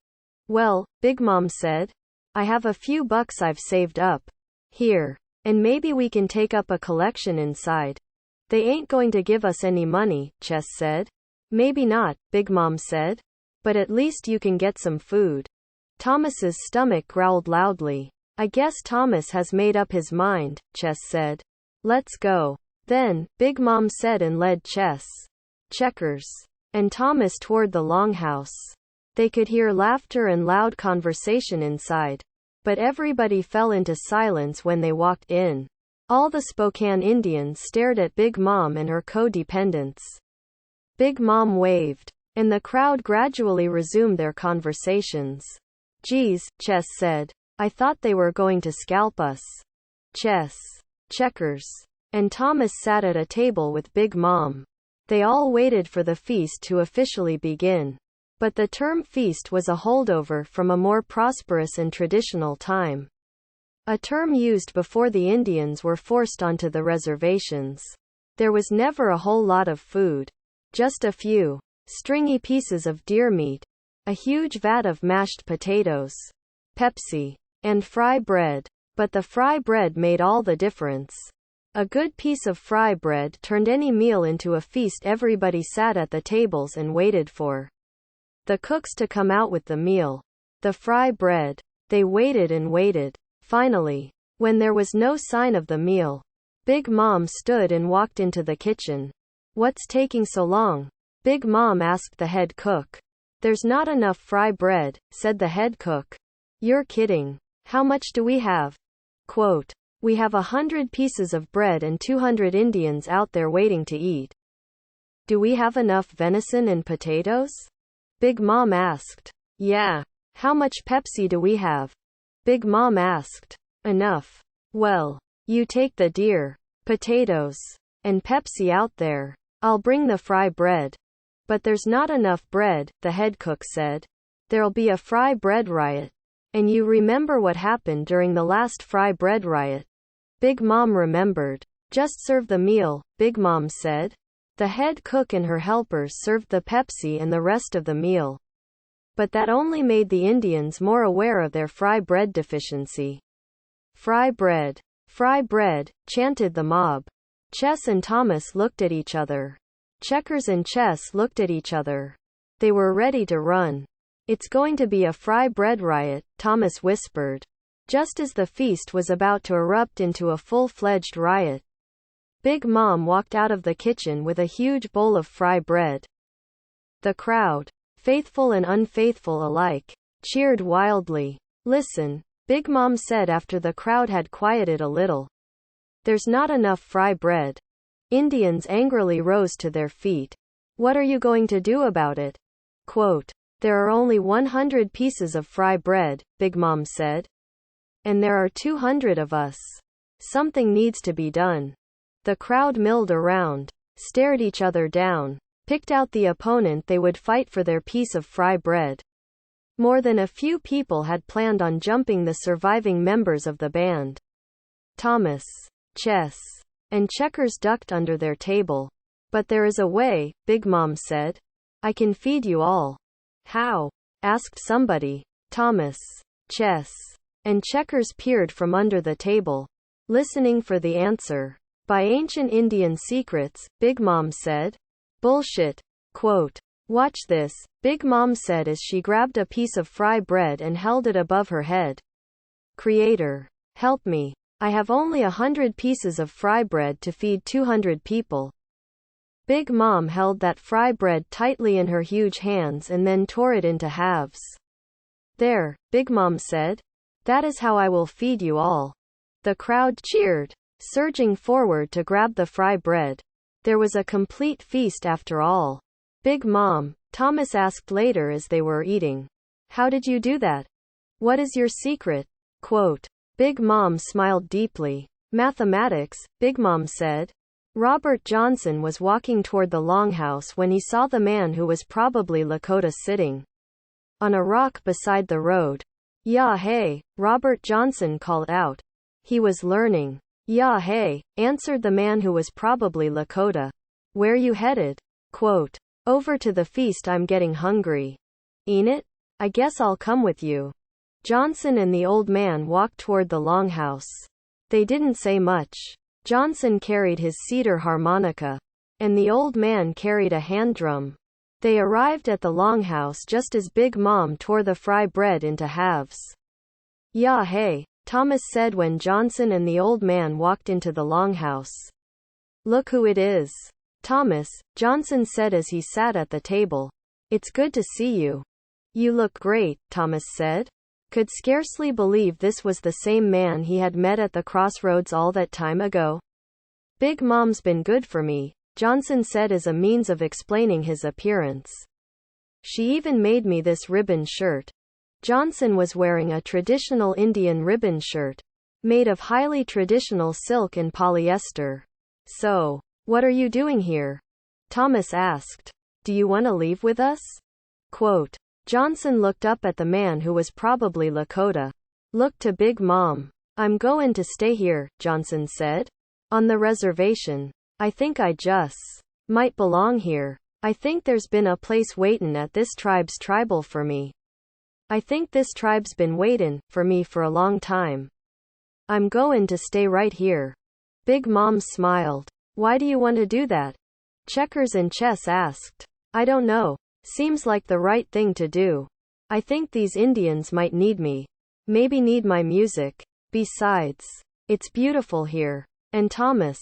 Well, Big Mom said. I have a few bucks I've saved up. Here. And maybe we can take up a collection inside. They ain't going to give us any money, Chess said. Maybe not, Big Mom said. But at least you can get some food. Thomas's stomach growled loudly. I guess Thomas has made up his mind, Chess said. Let's go. Then, Big Mom said and led Chess, Checkers, and Thomas toward the longhouse. They could hear laughter and loud conversation inside. But everybody fell into silence when they walked in. All the Spokane Indians stared at Big Mom and her co-dependents. Big Mom waved, and the crowd gradually resumed their conversations. Geez, Chess said. I thought they were going to scalp us. Chess, Checkers, and Thomas sat at a table with Big Mom. They all waited for the feast to officially begin. But the term feast was a holdover from a more prosperous and traditional time. A term used before the Indians were forced onto the reservations. There was never a whole lot of food. Just a few stringy pieces of deer meat, a huge vat of mashed potatoes, Pepsi, and fry bread. But the fry bread made all the difference. A good piece of fry bread turned any meal into a feast. Everybody sat at the tables and waited for the cooks to come out with the meal. The fry bread. They waited and waited. Finally, when there was no sign of the meal, Big Mom stood and walked into the kitchen. What's taking so long? Big Mom asked the head cook. There's not enough fry bread, said the head cook. You're kidding. How much do we have? Quote. We have 100 pieces of bread and 200 Indians out there waiting to eat. Do we have enough venison and potatoes? Big Mom asked. Yeah. How much Pepsi do we have? Big Mom asked. Enough. Well, you take the deer, potatoes, and Pepsi out there. I'll bring the fry bread. But there's not enough bread, the head cook said. There'll be a fry bread riot. And you remember what happened during the last fry bread riot? Big Mom remembered. Just serve the meal, Big Mom said. The head cook and her helpers served the Pepsi and the rest of the meal. But that only made the Indians more aware of their fry bread deficiency. Fry bread, chanted the mob. Chess and Thomas looked at each other. Checkers and Chess looked at each other. They were ready to run. It's going to be a fry bread riot, Thomas whispered. Just as the feast was about to erupt into a full-fledged riot, Big Mom walked out of the kitchen with a huge bowl of fry bread. The crowd, faithful and unfaithful alike, cheered wildly. Listen, Big Mom said after the crowd had quieted a little. There's not enough fry bread. Indians angrily rose to their feet. What are you going to do about it? Quote. There are only 100 pieces of fry bread, Big Mom said. And there are 200 of us. Something needs to be done. The crowd milled around, stared each other down, picked out the opponent they would fight for their piece of fry bread. More than a few people had planned on jumping the surviving members of the band. Thomas, Chess, and Checkers ducked under their table. But there is a way, Big Mom said. I can feed you all. How? Asked somebody. Thomas, Chess, and Checkers peered from under the table, listening for the answer. By ancient Indian secrets, Big Mom said. Bullshit. Quote. Watch this, Big Mom said as she grabbed a piece of fry bread and held it above her head. Creator, help me. I have only 100 pieces of fry bread to feed 200 people. Big Mom held that fry bread tightly in her huge hands and then tore it into halves. There, Big Mom said. That is how I will feed you all. The crowd cheered, surging forward to grab the fry bread. There was a complete feast after all. Big Mom, Thomas asked later as they were eating. How did you do that? What is your secret? Quote. Big Mom smiled deeply. Mathematics, Big Mom said. Robert Johnson was walking toward the longhouse when he saw the man who was probably Lakota sitting on a rock beside the road. Yeah, hey, Robert Johnson called out. He was learning. Yeah, hey, answered the man who was probably Lakota. Where you headed? Quote. Over to the feast, I'm getting hungry. Ain't it? I guess I'll come with you. Johnson and the old man walked toward the longhouse. They didn't say much. Johnson carried his cedar harmonica, and the old man carried a hand drum. They arrived at the longhouse just as Big Mom tore the fry bread into halves. Yeah, hey, Thomas said when Johnson and the old man walked into the longhouse. Look who it is. Thomas, Johnson said as he sat at the table. It's good to see you. You look great, Thomas said. Could scarcely believe this was the same man he had met at the crossroads all that time ago. Big Mom's been good for me, Johnson said as a means of explaining his appearance. She even made me this ribbon shirt. Johnson was wearing a traditional Indian ribbon shirt, made of highly traditional silk and polyester. So, what are you doing here? Thomas asked. Do you want to leave with us? Quote. Johnson looked up at the man who was probably Lakota. Looked to Big Mom. I'm going to stay here, Johnson said. On the reservation. I think I just might belong here. I think there's been a place waitin' at this tribe's tribal for me. I think this tribe's been waitin' for me for a long time. I'm going to stay right here. Big Mom smiled. Why do you want to do that? Checkers and Chess asked. I don't know. Seems like the right thing to do. I think these Indians might need me. Maybe need my music. Besides, it's beautiful here. And Thomas,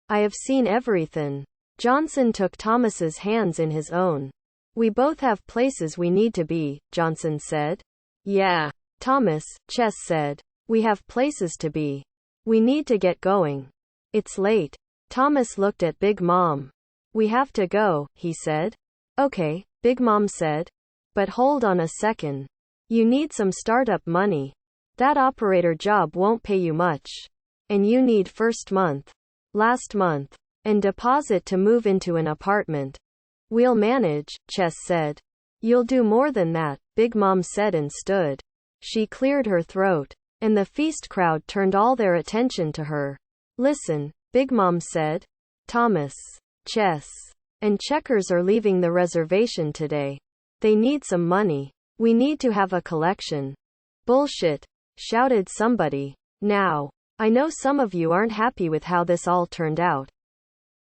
I have seen everything. Johnson took Thomas's hands in his own. We both have places we need to be, Johnson said. Yeah. Thomas, Chess said. We have places to be. We need to get going. It's late. Thomas looked at Big Mom. We have to go, he said. Okay, Big Mom said. But hold on a second. You need some startup money. That operator job won't pay you much. And you need first month, last month, and deposit to move into an apartment. We'll manage, Chess said. You'll do more than that, Big Mom said and stood. She cleared her throat, and the feast crowd turned all their attention to her. Listen, Big Mom said. Thomas, Chess, and Checkers are leaving the reservation today. They need some money. We need to have a collection. Bullshit, shouted somebody. Now, I know some of you aren't happy with how this all turned out.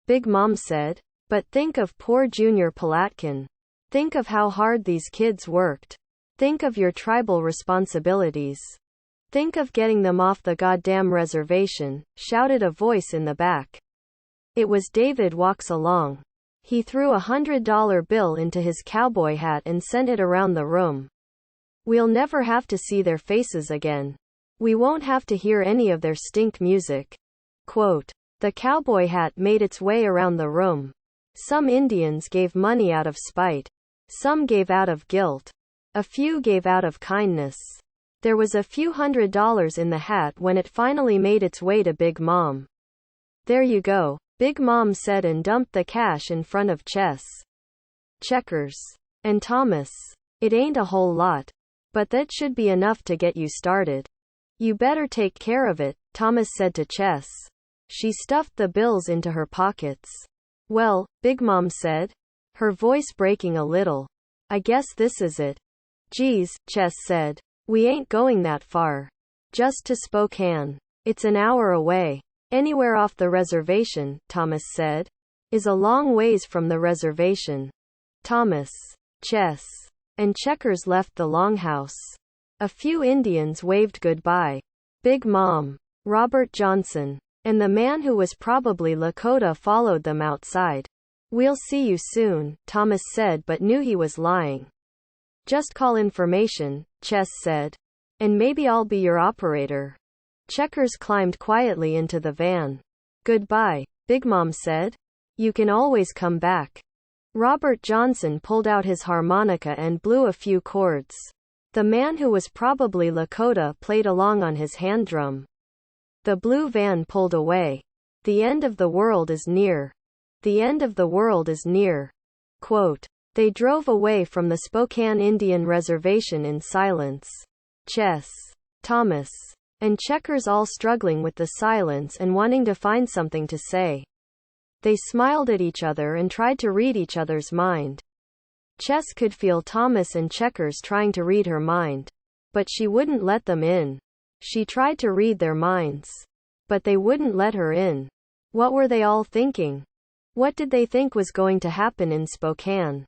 Big Mom said. But think of poor Junior Palatkin. Think of how hard these kids worked. Think of your tribal responsibilities. Think of getting them off the goddamn reservation, shouted a voice in the back. It was David Walks Along. He threw $100 bill into his cowboy hat and sent it around the room. We'll never have to see their faces again. We won't have to hear any of their stink music. Quote. The cowboy hat made its way around the room. Some Indians gave money out of spite. Some gave out of guilt. A few gave out of kindness. There was a few $100s in the hat when it finally made its way to Big Mom. There you go, Big Mom said and dumped the cash in front of Chess, Checkers, and Thomas. It ain't a whole lot, but that should be enough to get you started. You better take care of it, Thomas said to Chess. She stuffed the bills into her pockets. Well, Big Mom said, her voice breaking a little. I guess this is it. Geez, Chess said. We ain't going that far. Just to Spokane. It's an hour away. Anywhere off the reservation, Thomas said, is a long ways from the reservation. Thomas, Chess, and Checkers left the longhouse. A few Indians waved goodbye. Big Mom, Robert Johnson, and the man who was probably Lakota followed them outside. We'll see you soon, Thomas said, but knew he was lying. Just call information, Chess said. And maybe I'll be your operator. Checkers climbed quietly into the van. Goodbye, Big Mom said. You can always come back. Robert Johnson pulled out his harmonica and blew a few chords. The man who was probably Lakota played along on his hand drum. The blue van pulled away. The end of the world is near. The end of the world is near. Quote. They drove away from the Spokane Indian Reservation in silence. Chess, Thomas, and Checkers all struggling with the silence and wanting to find something to say. They smiled at each other and tried to read each other's mind. Chess could feel Thomas and Checkers trying to read her mind. But she wouldn't let them in. She tried to read their minds. But they wouldn't let her in. What were they all thinking? What did they think was going to happen in Spokane?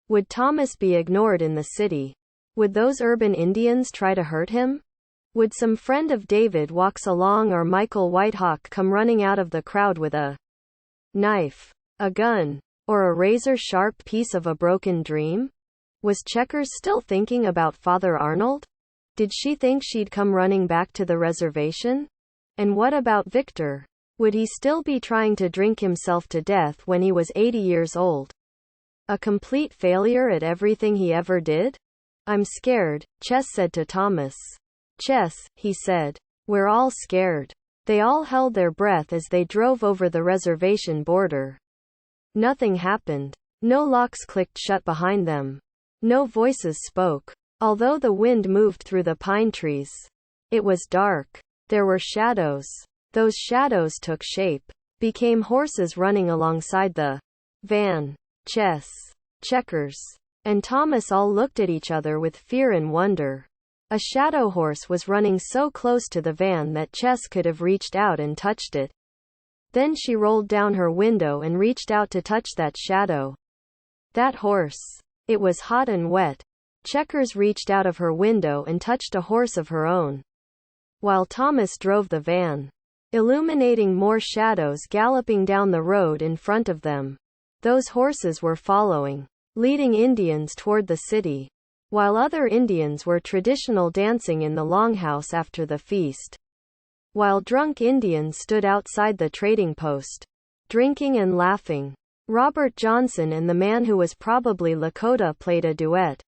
Would Thomas be ignored in the city? Would those urban Indians try to hurt him? Would some friend of David walks along or Michael Whitehawk come running out of the crowd with a knife, a gun, or a razor-sharp piece of a broken dream? Was Checkers still thinking about Father Arnold? Did she think she'd come running back to the reservation? And what about Victor? Would he still be trying to drink himself to death when he was 80 years old? A complete failure at everything he ever did? I'm scared, Chess said to Thomas. Chess, he said. We're all scared. They all held their breath as they drove over the reservation border. Nothing happened. No locks clicked shut behind them. No voices spoke. Although the wind moved through the pine trees. It was dark. There were shadows. Those shadows took shape. Became horses running alongside the van. Chess, Checkers, and Thomas all looked at each other with fear and wonder. A shadow horse was running so close to the van that Chess could have reached out and touched it. Then she rolled down her window and reached out to touch that shadow. That horse. It was hot and wet. Checkers reached out of her window and touched a horse of her own. While Thomas drove the van, illuminating more shadows galloping down the road in front of them. Those horses were following, leading Indians toward the city, while other Indians were traditional dancing in the longhouse after the feast. While drunk Indians stood outside the trading post, drinking and laughing. Robert Johnson and the man who was probably Lakota played a duet.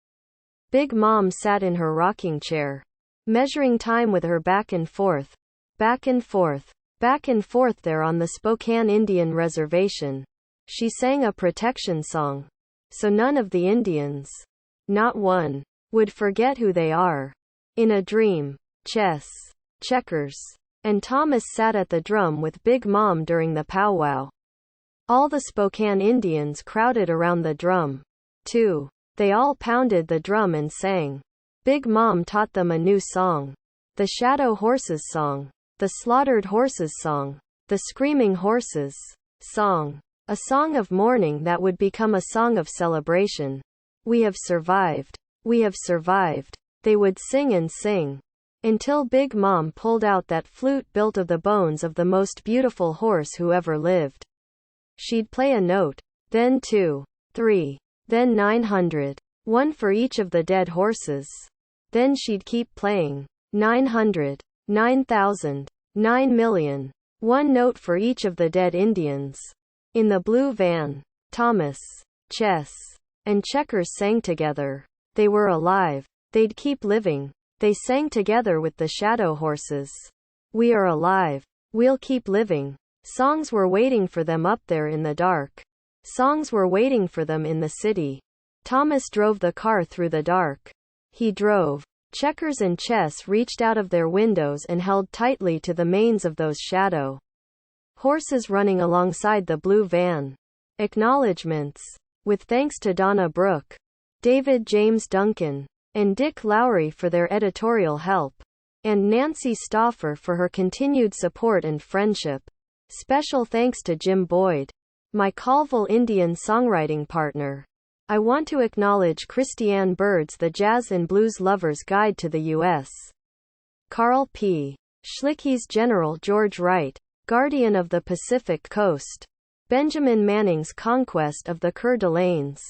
Big Mom sat in her rocking chair, measuring time with her back and forth there on the Spokane Indian Reservation. She sang a protection song. So none of the Indians, not one, would forget who they are. In a dream, Chess, Checkers, and Thomas sat at the drum with Big Mom during the powwow. All the Spokane Indians crowded around the drum, too. They all pounded the drum and sang. Big Mom taught them a new song. The Shadow Horses song. The Slaughtered Horses song. The Screaming Horses song. A song of mourning that would become a song of celebration. We have survived. We have survived. They would sing and sing. Until Big Mom pulled out that flute built of the bones of the most beautiful horse who ever lived. She'd play a note. Then 2, 3. Then 900. One for each of the dead horses. Then she'd keep playing. 900. 9,000. 9,000,000. One note for each of the dead Indians. In the blue van, Thomas, Chess, and Checkers sang together. They were alive. They'd keep living. They sang together with the shadow horses. We are alive. We'll keep living. Songs were waiting for them up there in the dark. Songs were waiting for them in the city. Thomas drove the car through the dark. He drove. Checkers and Chess reached out of their windows and held tightly to the manes of those shadow horses running alongside the blue van. Acknowledgements. With thanks to Donna Brooke, David James Duncan, and Dick Lowry for their editorial help, and Nancy Stauffer for her continued support and friendship. Special thanks to Jim Boyd, my Colville Indian songwriting partner. I want to acknowledge Christiane Bird's The Jazz and Blues Lover's Guide to the U.S. Carl P. Schlickey's General George Wright, Guardian of the Pacific Coast. Benjamin Manning's conquest of the Coeur d'Alenes,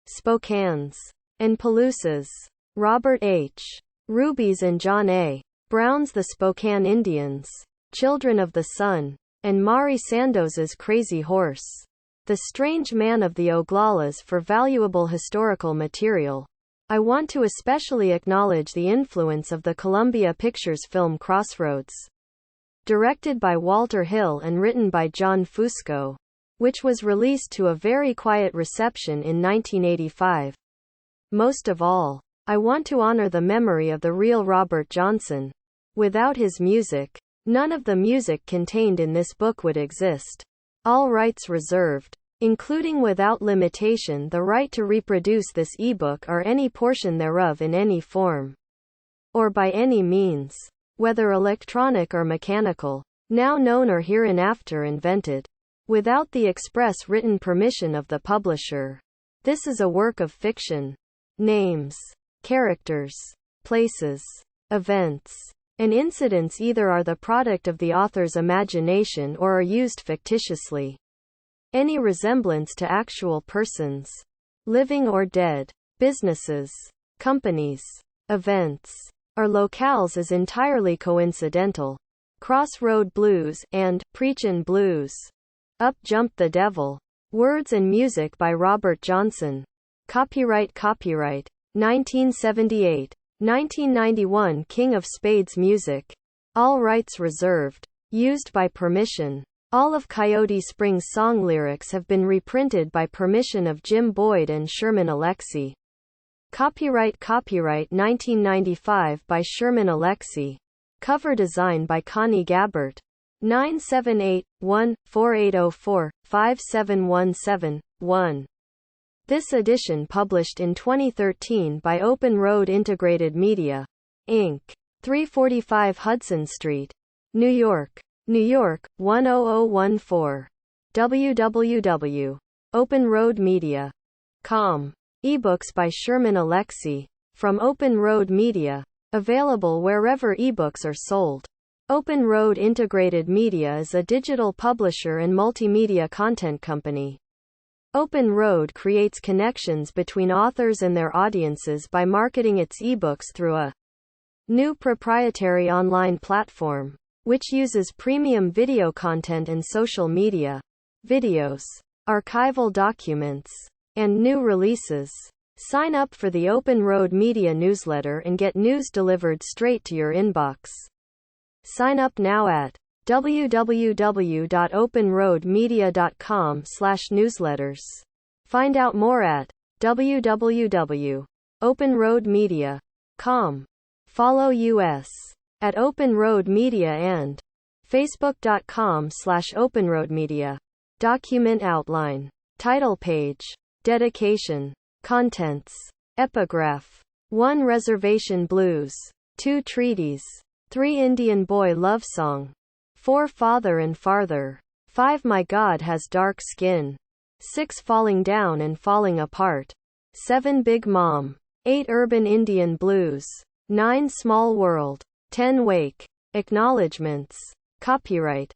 Spokanes, and Palousas. Robert H. Ruby's and John A. Brown's The Spokane Indians, Children of the Sun, and Mari Sandos's Crazy Horse, The Strange Man of the Oglalas for valuable historical material. I want to especially acknowledge the influence of the Columbia Pictures film Crossroads, directed by Walter Hill and written by John Fusco, which was released to a very quiet reception in 1985. Most of all, I want to honor the memory of the real Robert Johnson. Without his music, none of the music contained in this book would exist. All rights reserved, including without limitation the right to reproduce this ebook or any portion thereof in any form, or by any means, whether electronic or mechanical, now known or hereinafter invented, without the express written permission of the publisher. This is a work of fiction. Names, characters, places, events, and incidents either are the product of the author's imagination or are used fictitiously. Any resemblance to actual persons, living or dead, businesses, companies, events, or locales is entirely coincidental. Crossroad Blues and Preachin' Blues. Up Jumped the Devil. Words and music by Robert Johnson. Copyright 1978. 1991 King of Spades Music. All rights reserved. Used by permission. All of Coyote Springs' song lyrics have been reprinted by permission of Jim Boyd and Sherman Alexie. Copyright 1995 by Sherman Alexie. Cover design by Connie Gabbert. 978-1-4804-5717-1. This edition published in 2013 by Open Road Integrated Media, Inc. 345 Hudson Street, New York, 10014. www.openroadmedia.com. Ebooks by Sherman Alexie. From Open Road Media. Available wherever ebooks are sold. Open Road Integrated Media is a digital publisher and multimedia content company. Open Road creates connections between authors and their audiences by marketing its ebooks through a new proprietary online platform, which uses premium video content and social media, videos, archival documents, and new releases. Sign up for the Open Road Media newsletter and get news delivered straight to your inbox. Sign up now at www.openroadmedia.com/newsletters. Find out more at www.openroadmedia.com. Follow us at Open Road Media and facebook.com/openroadmedia. Document outline. Title page. Dedication. Contents. Epigraph. 1 Reservation Blues. 2 Treaties. 3 Indian Boy Love Song. 4 Father and Farther. 5 My God Has Dark Skin. 6 Falling Down and Falling Apart. 7 Big Mom. 8 Urban Indian Blues. 9 Small World. 10 Wake. Acknowledgements. Copyright